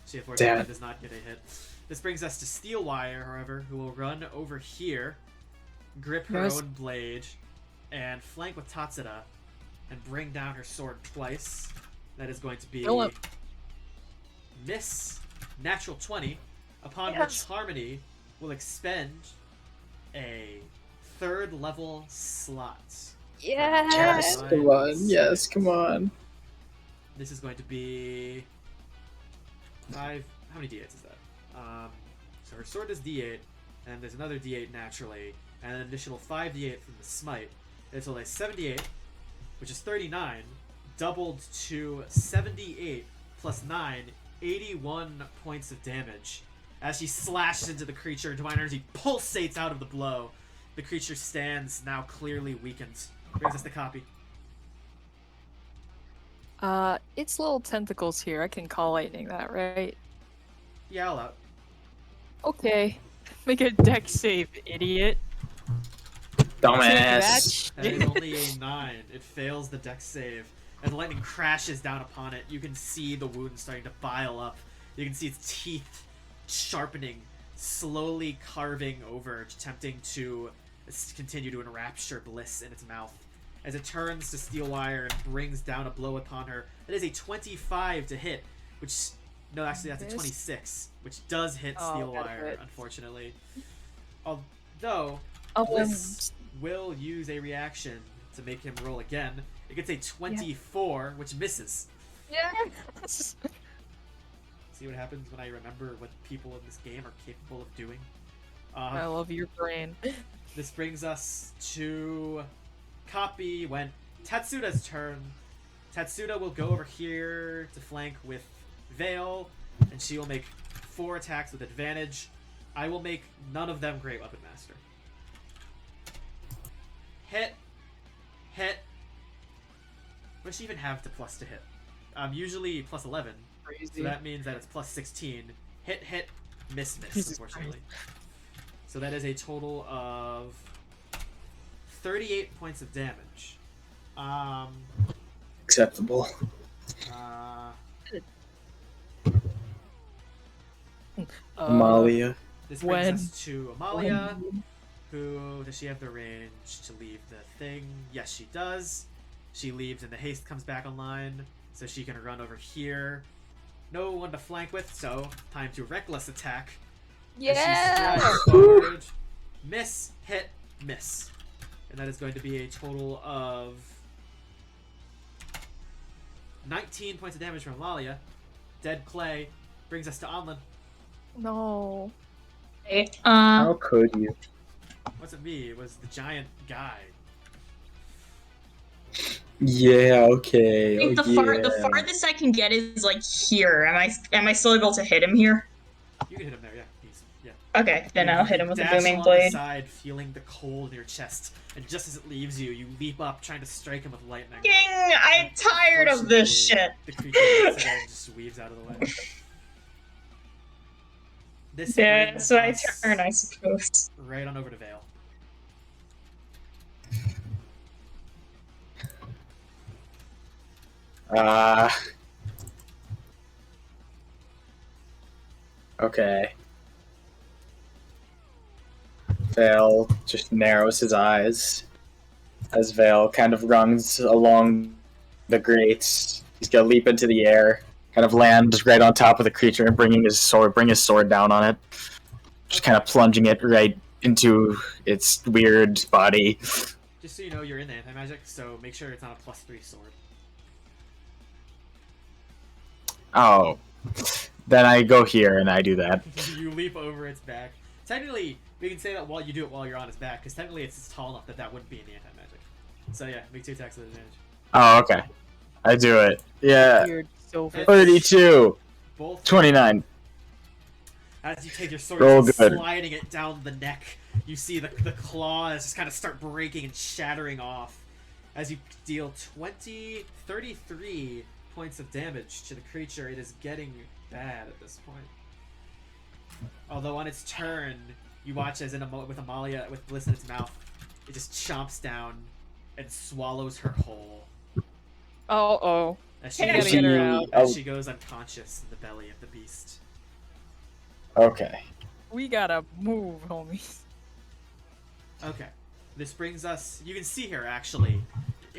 She unfortunately Damn. does not get a hit. This brings us to Steelwire, however, who will run over here, grip her Yes. own blade, and flank with Tatsuda, and bring down her sword twice. That is going to be Kill him. miss, natural 20, upon Yes. which Harmony will expend a 3rd level slot. Yes. Come on. Yes, come on. This is going to be 5. How many d8s is that? So her sword is d8, and there's another d8 naturally, and an additional 5d8 from the smite. It's only 78, which is 39, doubled to 78 plus 9, 81 points of damage. As she slashes into the creature, divine energy pulsates out of the blow. The creature stands, now clearly weakened. Brings us the copy. Its little tentacles here. I can call lightning that, right? Yeah, I'll out. Okay. Make a deck save, idiot. Dumbass. That is only a 9. It fails the dex save. As the lightning crashes down upon it, you can see the wound starting to bile up. You can see its teeth sharpening, slowly carving over, attempting to continue to enrapture Bliss in its mouth. As it turns to Steelwire and brings down a blow upon her, it is a 25 to hit, which... No, actually, that's a 26, which does hit Steelwire, unfortunately. Although, Bliss will use a reaction to make him roll again. It gets a 24, which misses. Yes. See what happens when I remember what people in this game are capable of doing? I love your brain. This brings us to Copi when Tatsuda's turn. Tatsuda will go over here to flank with Veil, and she will make 4 attacks with advantage. I will make none of them Great Weapon Master. Hit. What does she even have to plus to hit? Usually plus 11. Crazy. So that means that it's plus 16. Hit, miss, Jesus unfortunately. So that is a total of 38 points of damage. Acceptable. Amalia. This brings us to Amalia. Who does she have the range to leave the thing? Yes, she does. She leaves, and the haste comes back online, so she can run over here. No one to flank with, so time to reckless attack. Yeah. As she strides forward. Miss, hit, miss, and that is going to be a total of 19 points of damage from Amalia. Dead Clay brings us to Anlynn. No. How could you? Wasn't me. It was the giant guy. Yeah. Okay. I think the farthest I can get is like here. Am I still able to hit him here? You can hit him there, yeah. Yeah. Okay, then I'll hit him with a dash booming along blade. The side, feeling the cold in your chest, and just as it leaves you, you leap up, trying to strike him with lightning. I'm tired of this shit. The creature and just weaves out of the way. This Yeah, brings it's my us turn, I suppose. right on over to Veil. Okay. Veil just narrows his eyes as Veil kind of runs along the grates. He's gonna leap into the air, kind of land right on top of the creature and bring his sword down on it. Just kind of plunging it right into its weird body. Just so you know, you're in the anti-magic, so make sure it's not a +3 sword. Oh. Then I go here and I do that. You leap over its back. Technically, we can say that while you do it while you're on its back, because technically it's tall enough that that wouldn't be in the anti-magic. So yeah, make 2 attacks with advantage. Oh, okay. I do it. Yeah. Weird. So 32. Both 29. As you take your sword, Roll just good. sliding it down the neck, you see the claws just kind of start breaking and shattering off. As you deal 33 points of damage to the creature, it is getting bad at this point. Although on its turn, you watch as with Amalia with bliss in its mouth, it just chomps down and swallows her whole. Oh. As I gotta get her out. as she goes unconscious in the belly of the beast. Okay. We gotta move, homies. Okay. This brings us... You can see here, actually,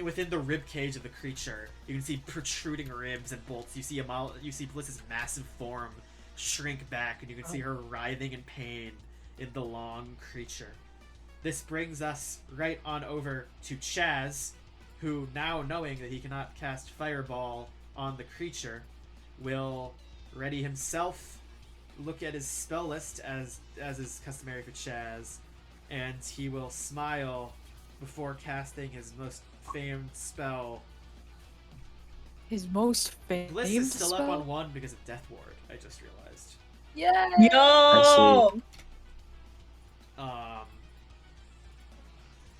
within the rib cage of the creature, you can see protruding ribs and bolts. You see Bliss's massive form shrink back, and you can see her writhing in pain in the long creature. This brings us right on over to Chaz, who, now knowing that he cannot cast Fireball on the creature, will ready himself, look at his spell list as is customary for Chaz, and he will smile before casting his most famed spell. His most famed Bliss is still spell? up on 1 because of Death Ward, I just realized. Yay! Yo!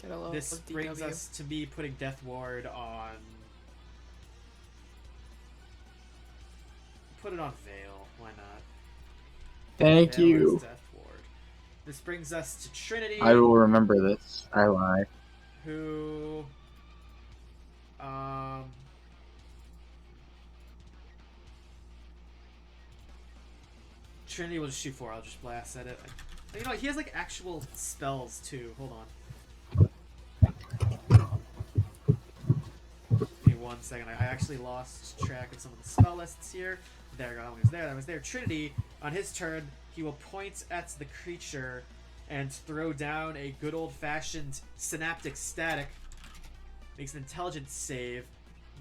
Gotta love This brings DW. us to me putting Death Ward on... Put it on Veil, why not? Thank Veil you. is Death Ward. This brings us to Trinity. I will remember this. I lie. Who... Trinity will just shoot 4, I'll just blast at it. You know, he has like actual spells too, hold on. Give me 1 second, I actually lost track of some of the spell lists here. There we go, that was there. Trinity, on his turn, he will point at the creature and throw down a good old-fashioned synaptic static. Makes an intelligence save,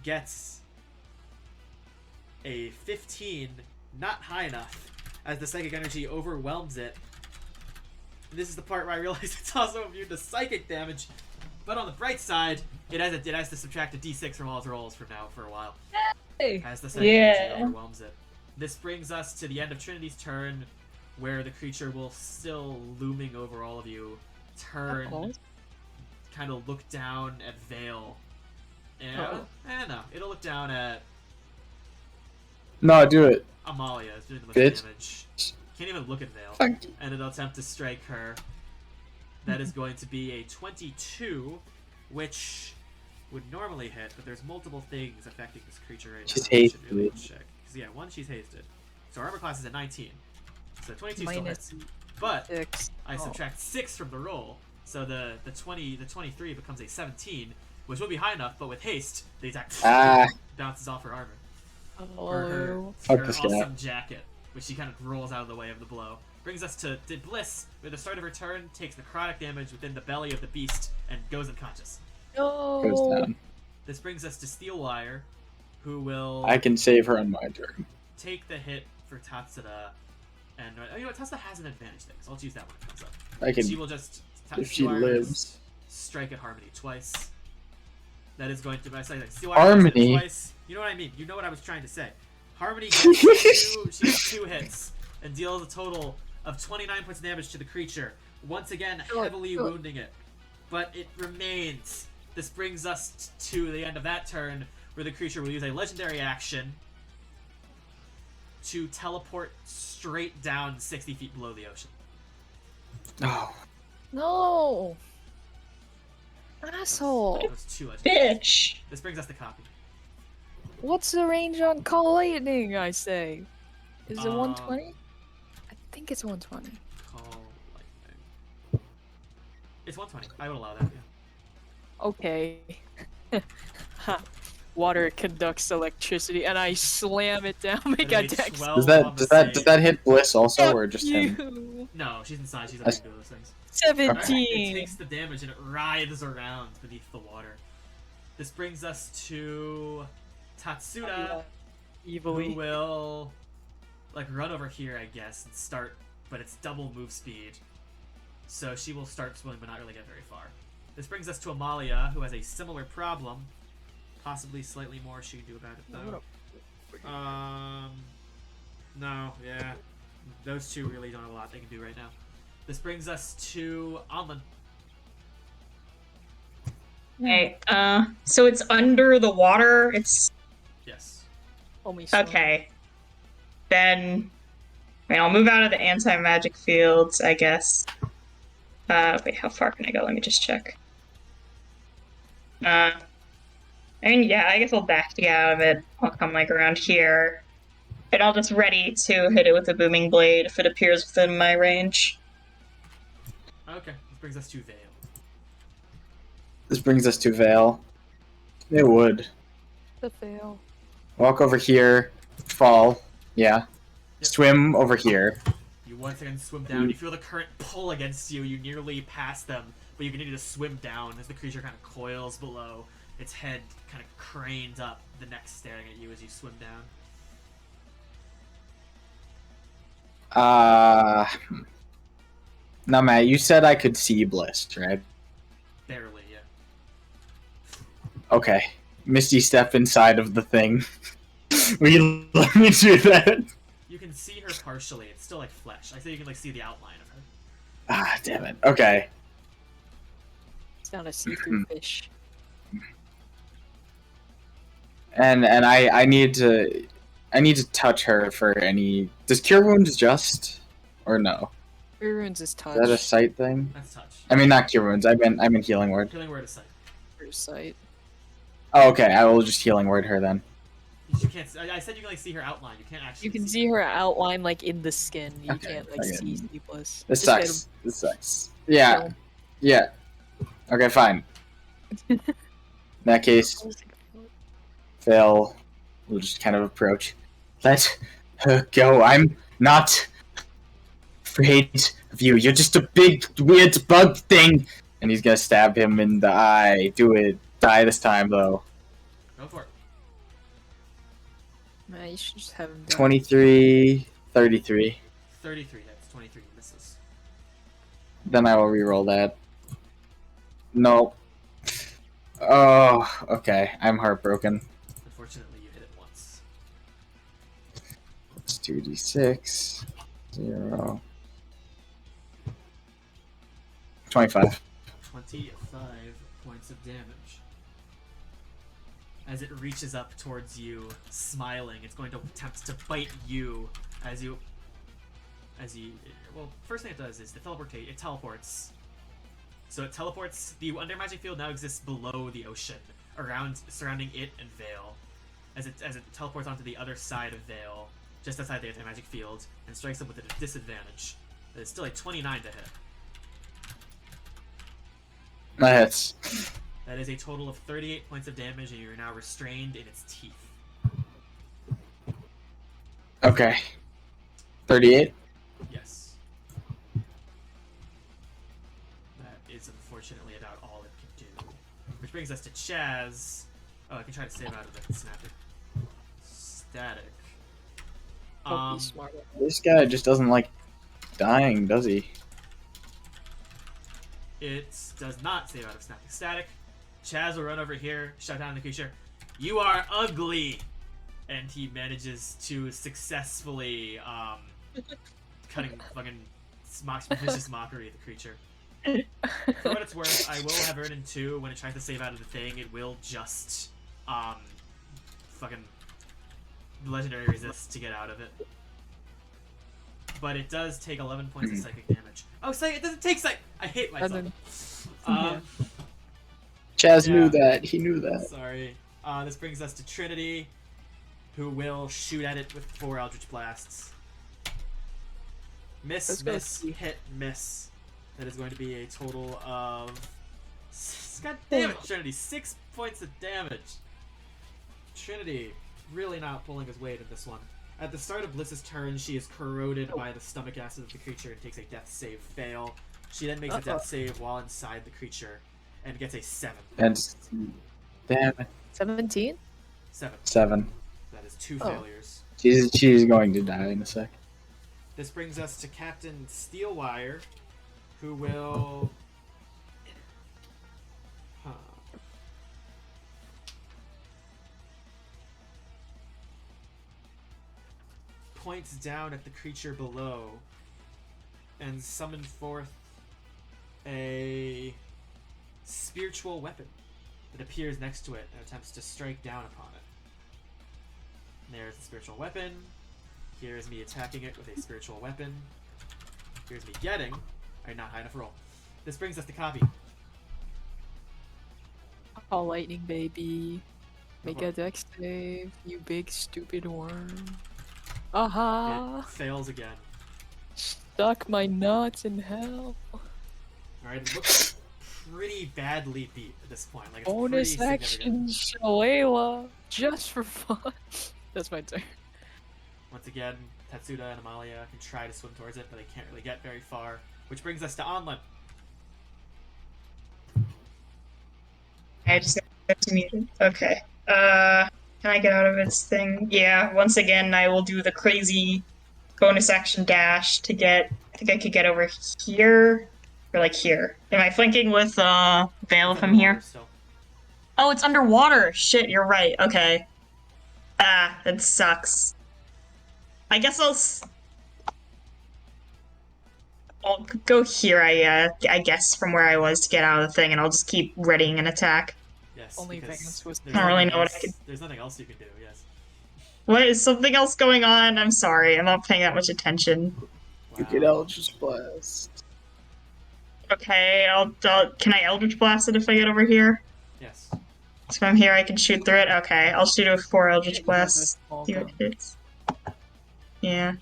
gets a 15, not high enough, as the psychic energy overwhelms it. This is the part where I realize it's also immune to psychic damage, but on the bright side, it has to subtract a d6 from all its rolls from now for a while. Hey. As the psychic energy overwhelms it. This brings us to the end of Trinity's turn, where the creature will, still looming over all of you, turn, kind of look down at Veil. And, no, it'll look down at No, do it. Amalia, is doing the most Bitch. damage. Can't even look at Veil. Fuck. And it'll attempt to strike her. That is going to be a 22, which would normally hit, but there's multiple things affecting this creature right now. She's I should really hasted. check. 'Cause, yeah, 1, she's hasted. So our armor class is at 19. So 22 still Minus hits. But 6. I subtract 6 from the roll, so the 23 becomes a 17, which will be high enough, but with haste, the attack bounces off her armor. Or her Fuck this guy. awesome jacket, which she kind of rolls out of the way of the blow. Brings us to Bliss, with the start of her turn, takes necrotic damage within the belly of the beast, and goes unconscious. No. Goes down. This brings us to Steelwire, who will I can save her on my turn. take the hit for Tatsuda, and you know what, Tatsuda has an advantage thing, so I'll choose that when it comes up. I can. She will just If she Steelwire lives. just strike at Harmony twice. That is going to. I say like Steelwire Harmony? twice. You know what I mean? You know what I was trying to say. Harmony gets she gets 2 hits and deals a total of 29 points of damage to the creature. Once again, heavily wounding it, but it remains. This brings us to the end of that turn, where the creature will use a legendary action to teleport straight down 60 feet below the ocean. Oh. No! Asshole! That's too much. Bitch. This brings us to Copi. What's the range on Call Lightning, I say? Is it Um, 120? I think it's 120. Call lightning. It's 120. I would allow that, yeah. Okay. Ha. Water conducts electricity, and I slam it down. Make a It made dex. 12 Does on that the does that save. hit Bliss also, Fuck or just him? you. No, she's inside. She's not I- gonna do those things. Seventeen. Alright, it takes the damage and it writhes around beneath the water. This brings us to Tatsuda, who Evilly. will like run over here, I guess, and start, but it's double move speed. So she will start swimming, but not really get very far. This brings us to Amalia, who has a similar problem. Possibly slightly more she can do about it, though. No, yeah. Those two really don't have a lot they can do right now. This brings us to Anlynn. Okay, so it's under the water. It's Yes. Only swim. okay. Then, I mean, I'll move out of the anti-magic fields, I guess. Wait, how far can I go? Let me just check. I mean, yeah, I guess I'll back to get out of it. I'll come like around here, and I'll just ready to hit it with a booming blade if it appears within my range. Okay, this brings us to Veil. This brings us to Veil. It would. The fail. Walk over here, fall, yeah. Yep. Swim over here. You once again swim down. You feel the current pull against you. You nearly pass them, but you continue to swim down as the creature kind of coils below. Its head kind of cranes up, the neck staring at you as you swim down. Now, Matt, you said I could see Bliss, right? Barely, yeah. Okay. Misty step inside of the thing. Will you let me do that? You can see her partially. It's still like flesh. I say you can like see the outline of her. Ah, damn it. Okay. It's not a see-through fish. And I need to touch her for any. Does Cure Wounds just or no? Cure Wounds is touch. Is that a sight thing? That's touch. I mean, not Cure Wounds. I mean Healing Word. Healing word is sight. Cure sight. Oh, okay. I will just Healing Word her then. You can't. I said you can like see her outline. You can't actually. You can see her outline like in the skin. You Okay, can't like okay. see Bliss. This Just sucks. This sucks. Yeah. Yeah. Okay, fine. In that case, Phil will just kind of approach. Let her go. I'm not afraid of you. You're just a big, weird bug thing. And he's gonna stab him in the eye. Do it. Die this time, though. Go for it. Man, you should just have him die. 23, 33. 33 hits. 23 misses. Then I will reroll that. Nope. Oh, okay. I'm heartbroken. Unfortunately, you hit it once. It's 2d6. 0. 25. 25 points of damage. As it reaches up towards you, smiling, it's going to attempt to bite you as you. Well, first thing it does is it teleports. So it teleports. The under magic field now exists below the ocean, surrounding it and Veil, as it teleports onto the other side of Veil, just outside the anti-magic field, and strikes them with a disadvantage. But it's still a 29 to hit. That hits. That is a total of 38 points of damage, and you're now restrained in its teeth. Okay. 38? Yes. That is unfortunately about all it can do. Which brings us to Chaz. Oh, I can try to save out of the snapper. Static. Don't be smart. This guy just doesn't like dying, does he? It does not save out of snapping static. Chaz will run over here, shout down at the creature, "You are ugly!" And he manages to successfully, cutting fucking vicious mockery at the creature. For what it's worth, I will have Erden 2, when it tries to save out of the thing, it will just, fucking the legendary resists to get out of it. But it does take 11 points of psychic damage. Oh, it doesn't take psychic. I hate myself. Chaz Yeah. knew that. He knew that. Sorry. This brings us to Trinity, who will shoot at it with 4 Eldritch Blasts. Miss, hit, miss. That is going to be a total of... God damn it, Trinity. 6 points of damage. Trinity really not pulling his weight in this one. At the start of Bliss's turn, she is corroded by the stomach acid of the creature and takes a death save fail. She then makes a death save while inside the creature and gets a 7. And damn it. 17? 7. That is 2 failures. She's going to die in a sec. This brings us to Captain Steelwire, who will... points down at the creature below and summon forth a spiritual weapon that appears next to it and attempts to strike down upon it. There's the spiritual weapon. Here's me attacking it with a spiritual weapon. Here's me getting a not high enough roll. This brings us to Copi. Oh, lightning baby. Make a dex save, you big stupid worm. Aha! It fails again. Stuck my nuts in hell. Alright, it looks pretty badly beat at this point. Like, it's Bonus pretty action, significant. Shalewa, just for fun. That's my turn. Once again, Tatsuda and Amalia can try to swim towards it, but they can't really get very far. Which brings us to Anlynn. I just got muted. Okay. Can I get out of its thing? Yeah, once again, I will do the crazy bonus action dash to get... I think I could get over here. Or, like, here. Am I flanking with, Veil if I'm here? Still. Oh, it's underwater! Shit, you're right. Okay. Ah, that sucks. I guess I'll go here, I guess, from where I was to get out of the thing, and I'll just keep readying an attack. Yes, Only because Vance was- there's I don't really nothing know what else- I could- There's nothing else you can do, yes. What, is something else going on? I'm sorry, I'm not paying that much attention. You get Eldritch Blast. Okay, can I Eldritch Blast it if I get over here? Yes. So if I'm here, I can shoot through it? Okay, I'll shoot it with 4 Eldritch Blasts. small See what gun. hits. Yeah.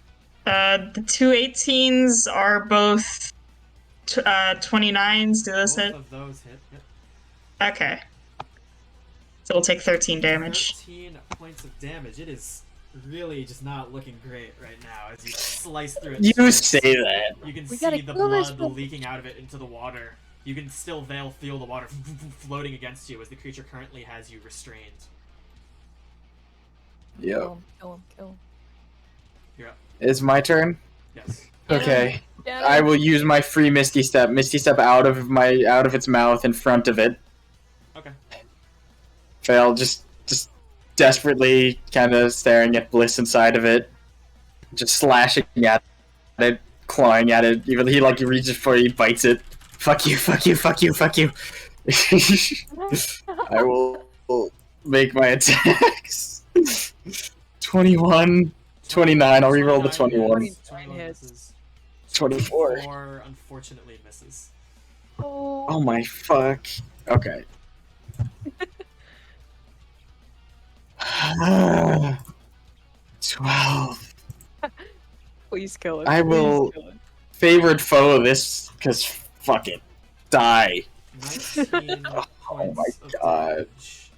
The 2 18s are both 29s. Do those Both hit? of those hit, yep. Okay. So we'll take 13 damage. 13 points of damage. It is really just not looking great right now as you slice through it. You say that. You can We see gotta the kill this blood one. leaking out of it into the water. You can still feel the water floating against you as the creature currently has you restrained. Yep. Kill him, kill him. You're up. It's my turn? Yes. Okay. Get I him. will use my free Misty Step. Misty Step out of its mouth in front of it. Okay. Fail, just desperately kind of staring at Bliss inside of it. Just slashing at it, clawing at it. Even he reaches for it, he bites it. Fuck you, fuck you, fuck you, fuck you. I will make my attacks. 21, 29, I'll reroll the 21. 21 misses. 24. 24 unfortunately misses. Oh my fuck. Okay. 12. Please kill him. I will favored foe this, because fuck it. Die. 19 Oh points my of God. damage.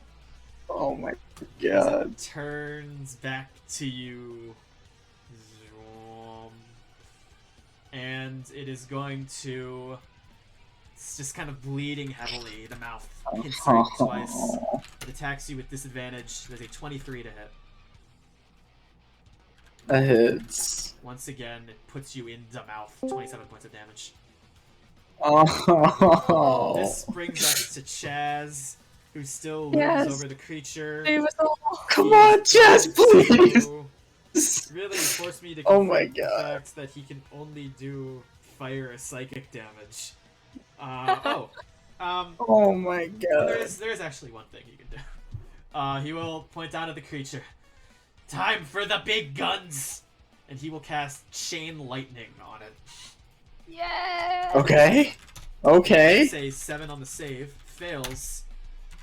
Oh my As god. it turns back to you. And it is going to... It's just kind of bleeding heavily. The mouth hits you twice. It attacks you with disadvantage. There's a 23 to hit. That hits. Once again, it puts you in the mouth. 27 points of damage. Oh. This brings us to Chaz, who still looms Yes. over the creature. Save us all. Come on, Chaz, please. Really forced me to Oh my confront the God. fact that he can only do fire psychic damage. Oh my god. There's actually one thing he can do. He will point down at the creature. Time for the big guns! And he will cast Chain Lightning on it. Yeah. Okay. Okay. Say 7 on the save, fails,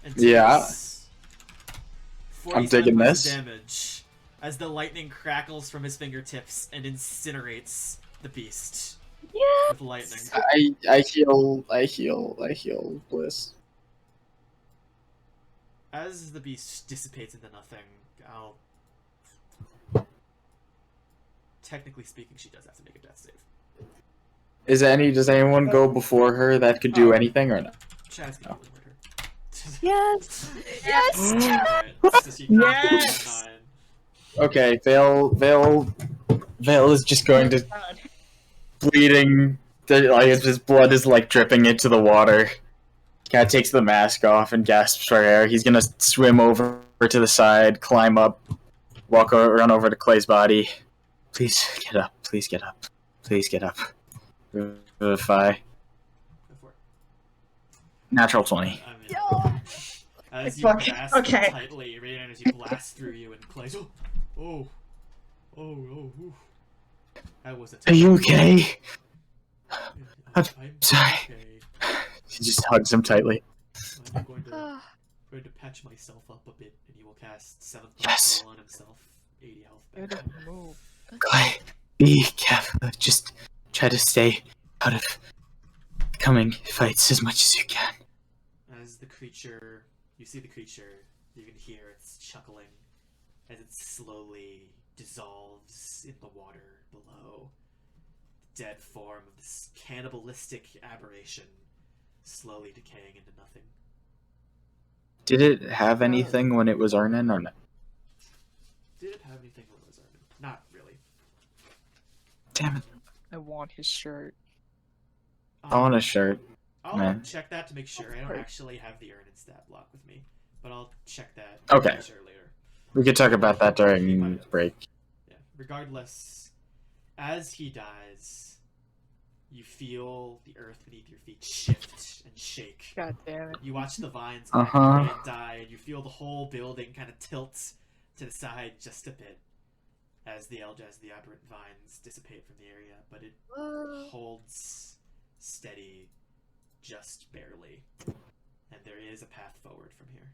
and Yeah. takes I'm 47 digging points this. of damage as the lightning crackles from his fingertips and incinerates the beast with lightning. I heal Bliss. As the beast dissipates into nothing, I'll... Technically speaking, she does have to make a death save. Does anyone go before her that could do anything or no? Chaz can murder her. Yes. Yes. Alright, so she can Yes! 9. Okay, Veil is just going to bleeding. Like his blood is like dripping into the water. Kind of takes the mask off and gasps for air. He's gonna swim over to the side, climb up, run over to Clay's body. Please get up. Please get up. Please get up. Unify. Go for it. Natural 20. As you Fuck. grasp Okay. tightly, right as you blast through you and Clay's ooh. That was a Are you okay? I'm I'm sorry. okay. She just hugs him tightly. I'm going to patch myself up a bit, and he will cast 7th Yes. on himself. 80 health back. Clay, be careful. Just try to stay out of coming fights as much as you can. As the creature, you see the creature, you can hear its chuckling as it slowly dissolves in the water below. The dead form of this cannibalistic aberration slowly decaying into nothing. Did it have anything when it was Arnon or no? Did it have anything when it was Arnon? Not really. Damn it. I want his shirt. I want a shirt. I'll man. check that to make sure. I don't actually have the Arnon stat block with me, but I'll check that Okay. to make sure later. We could talk about that during break. Yeah. Regardless, as he dies, you feel the earth beneath your feet shift and shake. God damn it. You watch the vines Uh-huh. die, and you feel the whole building kind of tilt to the side just a bit as the aberrant vines dissipate from the area, but it holds steady just barely. And there is a path forward from here.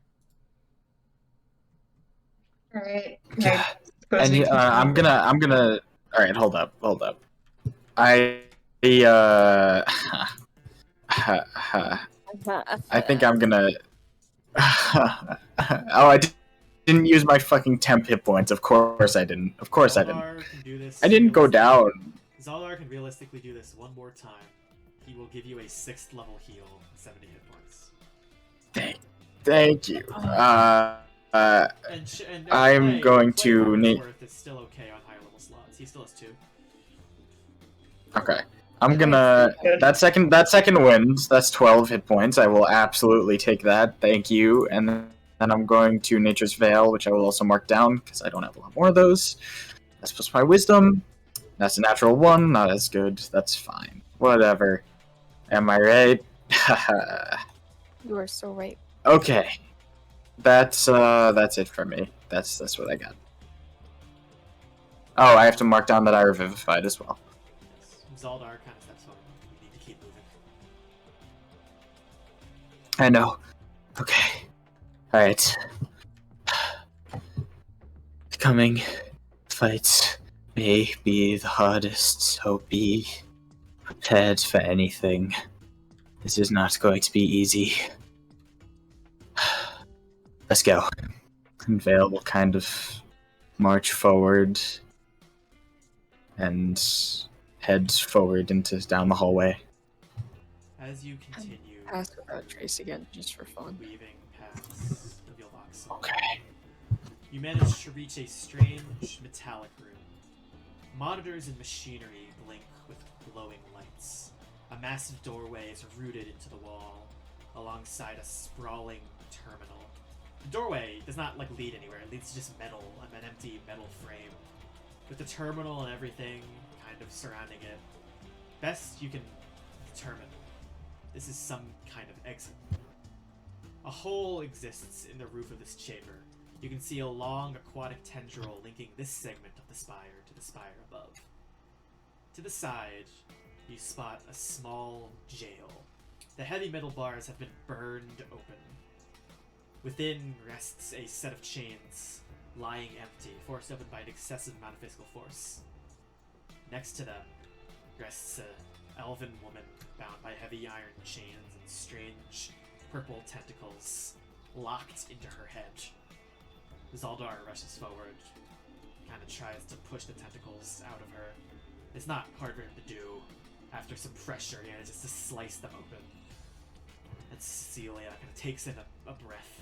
Alright. Yeah. And I'm gonna. All right, hold up. I think I'm gonna. Oh, I didn't use my fucking temp hit points. Of course I didn't. Zaildar can do this I didn't go down. Zaildar can realistically do this one more time. He will give you a 6th level heal, 70 hit points. Thank you. And I'm going to need. It's still okay on higher level slots. He still has 2. Okay. I'm gonna that second wins. That's 12 hit points. I will absolutely take that. Thank you. And then I'm going to Nature's Veil, which I will also mark down because I don't have a lot more of those. That's plus my wisdom. That's a natural 1. Not as good. That's fine. Whatever. Am I right? You are so right. Okay. That's it for me. That's what I got. Oh, I have to mark down that I revivified as well. Yes. Zaildar kind of steps forward. We need to keep moving. I know. Okay. Alright. Coming fights may be the hardest, so be prepared for anything. This is not going to be easy. Let's go. And Veil will kind of march forward and head forward down the hallway. As you continue Pass without trace again, just for fun. weaving paths of Yvolxon, Okay. you manage to reach a strange metallic room. Monitors and machinery blink with glowing lights. A massive doorway is rooted into the wall, alongside a sprawling terminal. The doorway does not lead anywhere. It leads to just metal, an empty metal frame, with the terminal and everything kind of surrounding it. Best you can determine, this is some kind of exit. A hole exists in the roof of this chamber, You can see a long aquatic tendril linking this segment of the spire to the spire above. To the side, you spot a small jail. The heavy metal bars have been burned open. Within rests a set of chains, lying empty, forced open by an excessive amount of physical force. Next to them rests a elven woman bound by heavy iron chains and strange purple tentacles locked into her head. Zaildar rushes forward, kind of tries to push the tentacles out of her. It's not hard for him to do. After some pressure, he manages to slice them open. And Cecilia kind of takes in a breath.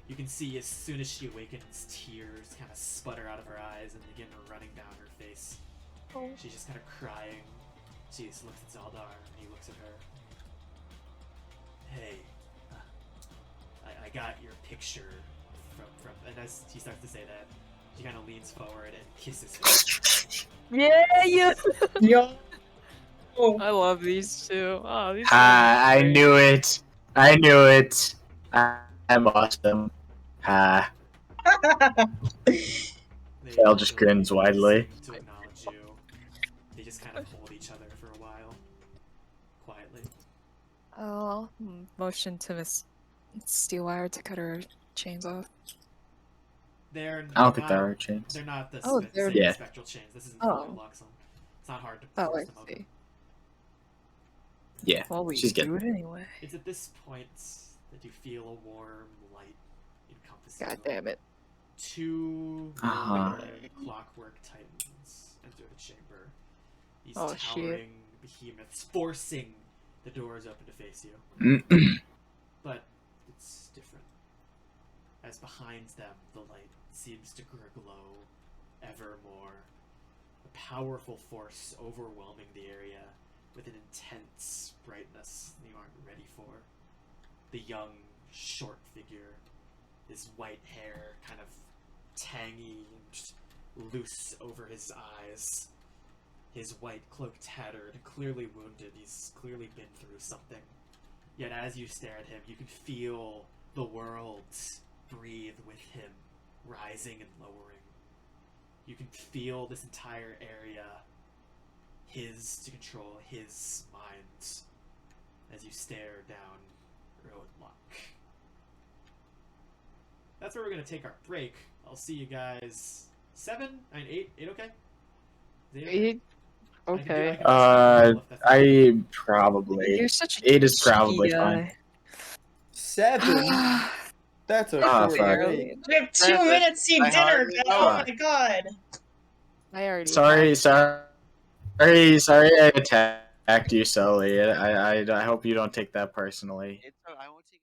You can see as soon as she awakens, tears kind of sputter out of her eyes and begin running down her face. Oh. She's just kind of crying. She just looks at Zaildar, and he looks at her. Hey, I got your picture from, and as he starts to say that, she kind of leans forward and kisses him. Yeah. Yo. I love these two. Oh, these I knew it. I knew it. I'm awesome. Cal just grins widely. To acknowledge you. They just kind of hold each other for a while, quietly. I'll motion to Miss Steelwire to cut her chains off. They're I don't think not- there are chains. They're not the they're- same Yeah. spectral chains. This isn't Oh. Yvolxon. It's not hard to Oh, force I them open. see. Yeah, Well, we she's do getting it anyway. It's at this point that you feel a warm light encompass you. God damn it. Two Uh-huh. golden clockwork titans enter the chamber. These Oh, shit. towering behemoths forcing the doors open to face you. But it's different. As behind them, the light seems to glow ever more. A powerful force overwhelming the area with an intense brightness you aren't ready for. The young, short figure, his white hair kind of tangy and just loose over his eyes. His white cloak tattered, clearly wounded. He's clearly been through something. Yet as you stare at him, you can feel the world breathe with him, rising and lowering. You can feel this entire area his to control his mind as you stare down Road Locke. That's where we're going to take our break. I'll see you guys 7? 8? 8 okay? Is 8 Eight? Okay. I probably. You're such a 8 is probably cheeky fine. guy. 7? That's a Ah, short fuck. break. We have 2 Perfect. minutes to eat I dinner. already Oh know. my god. I already Sorry, I attacked you, Sully. I hope you don't take that personally. I won't take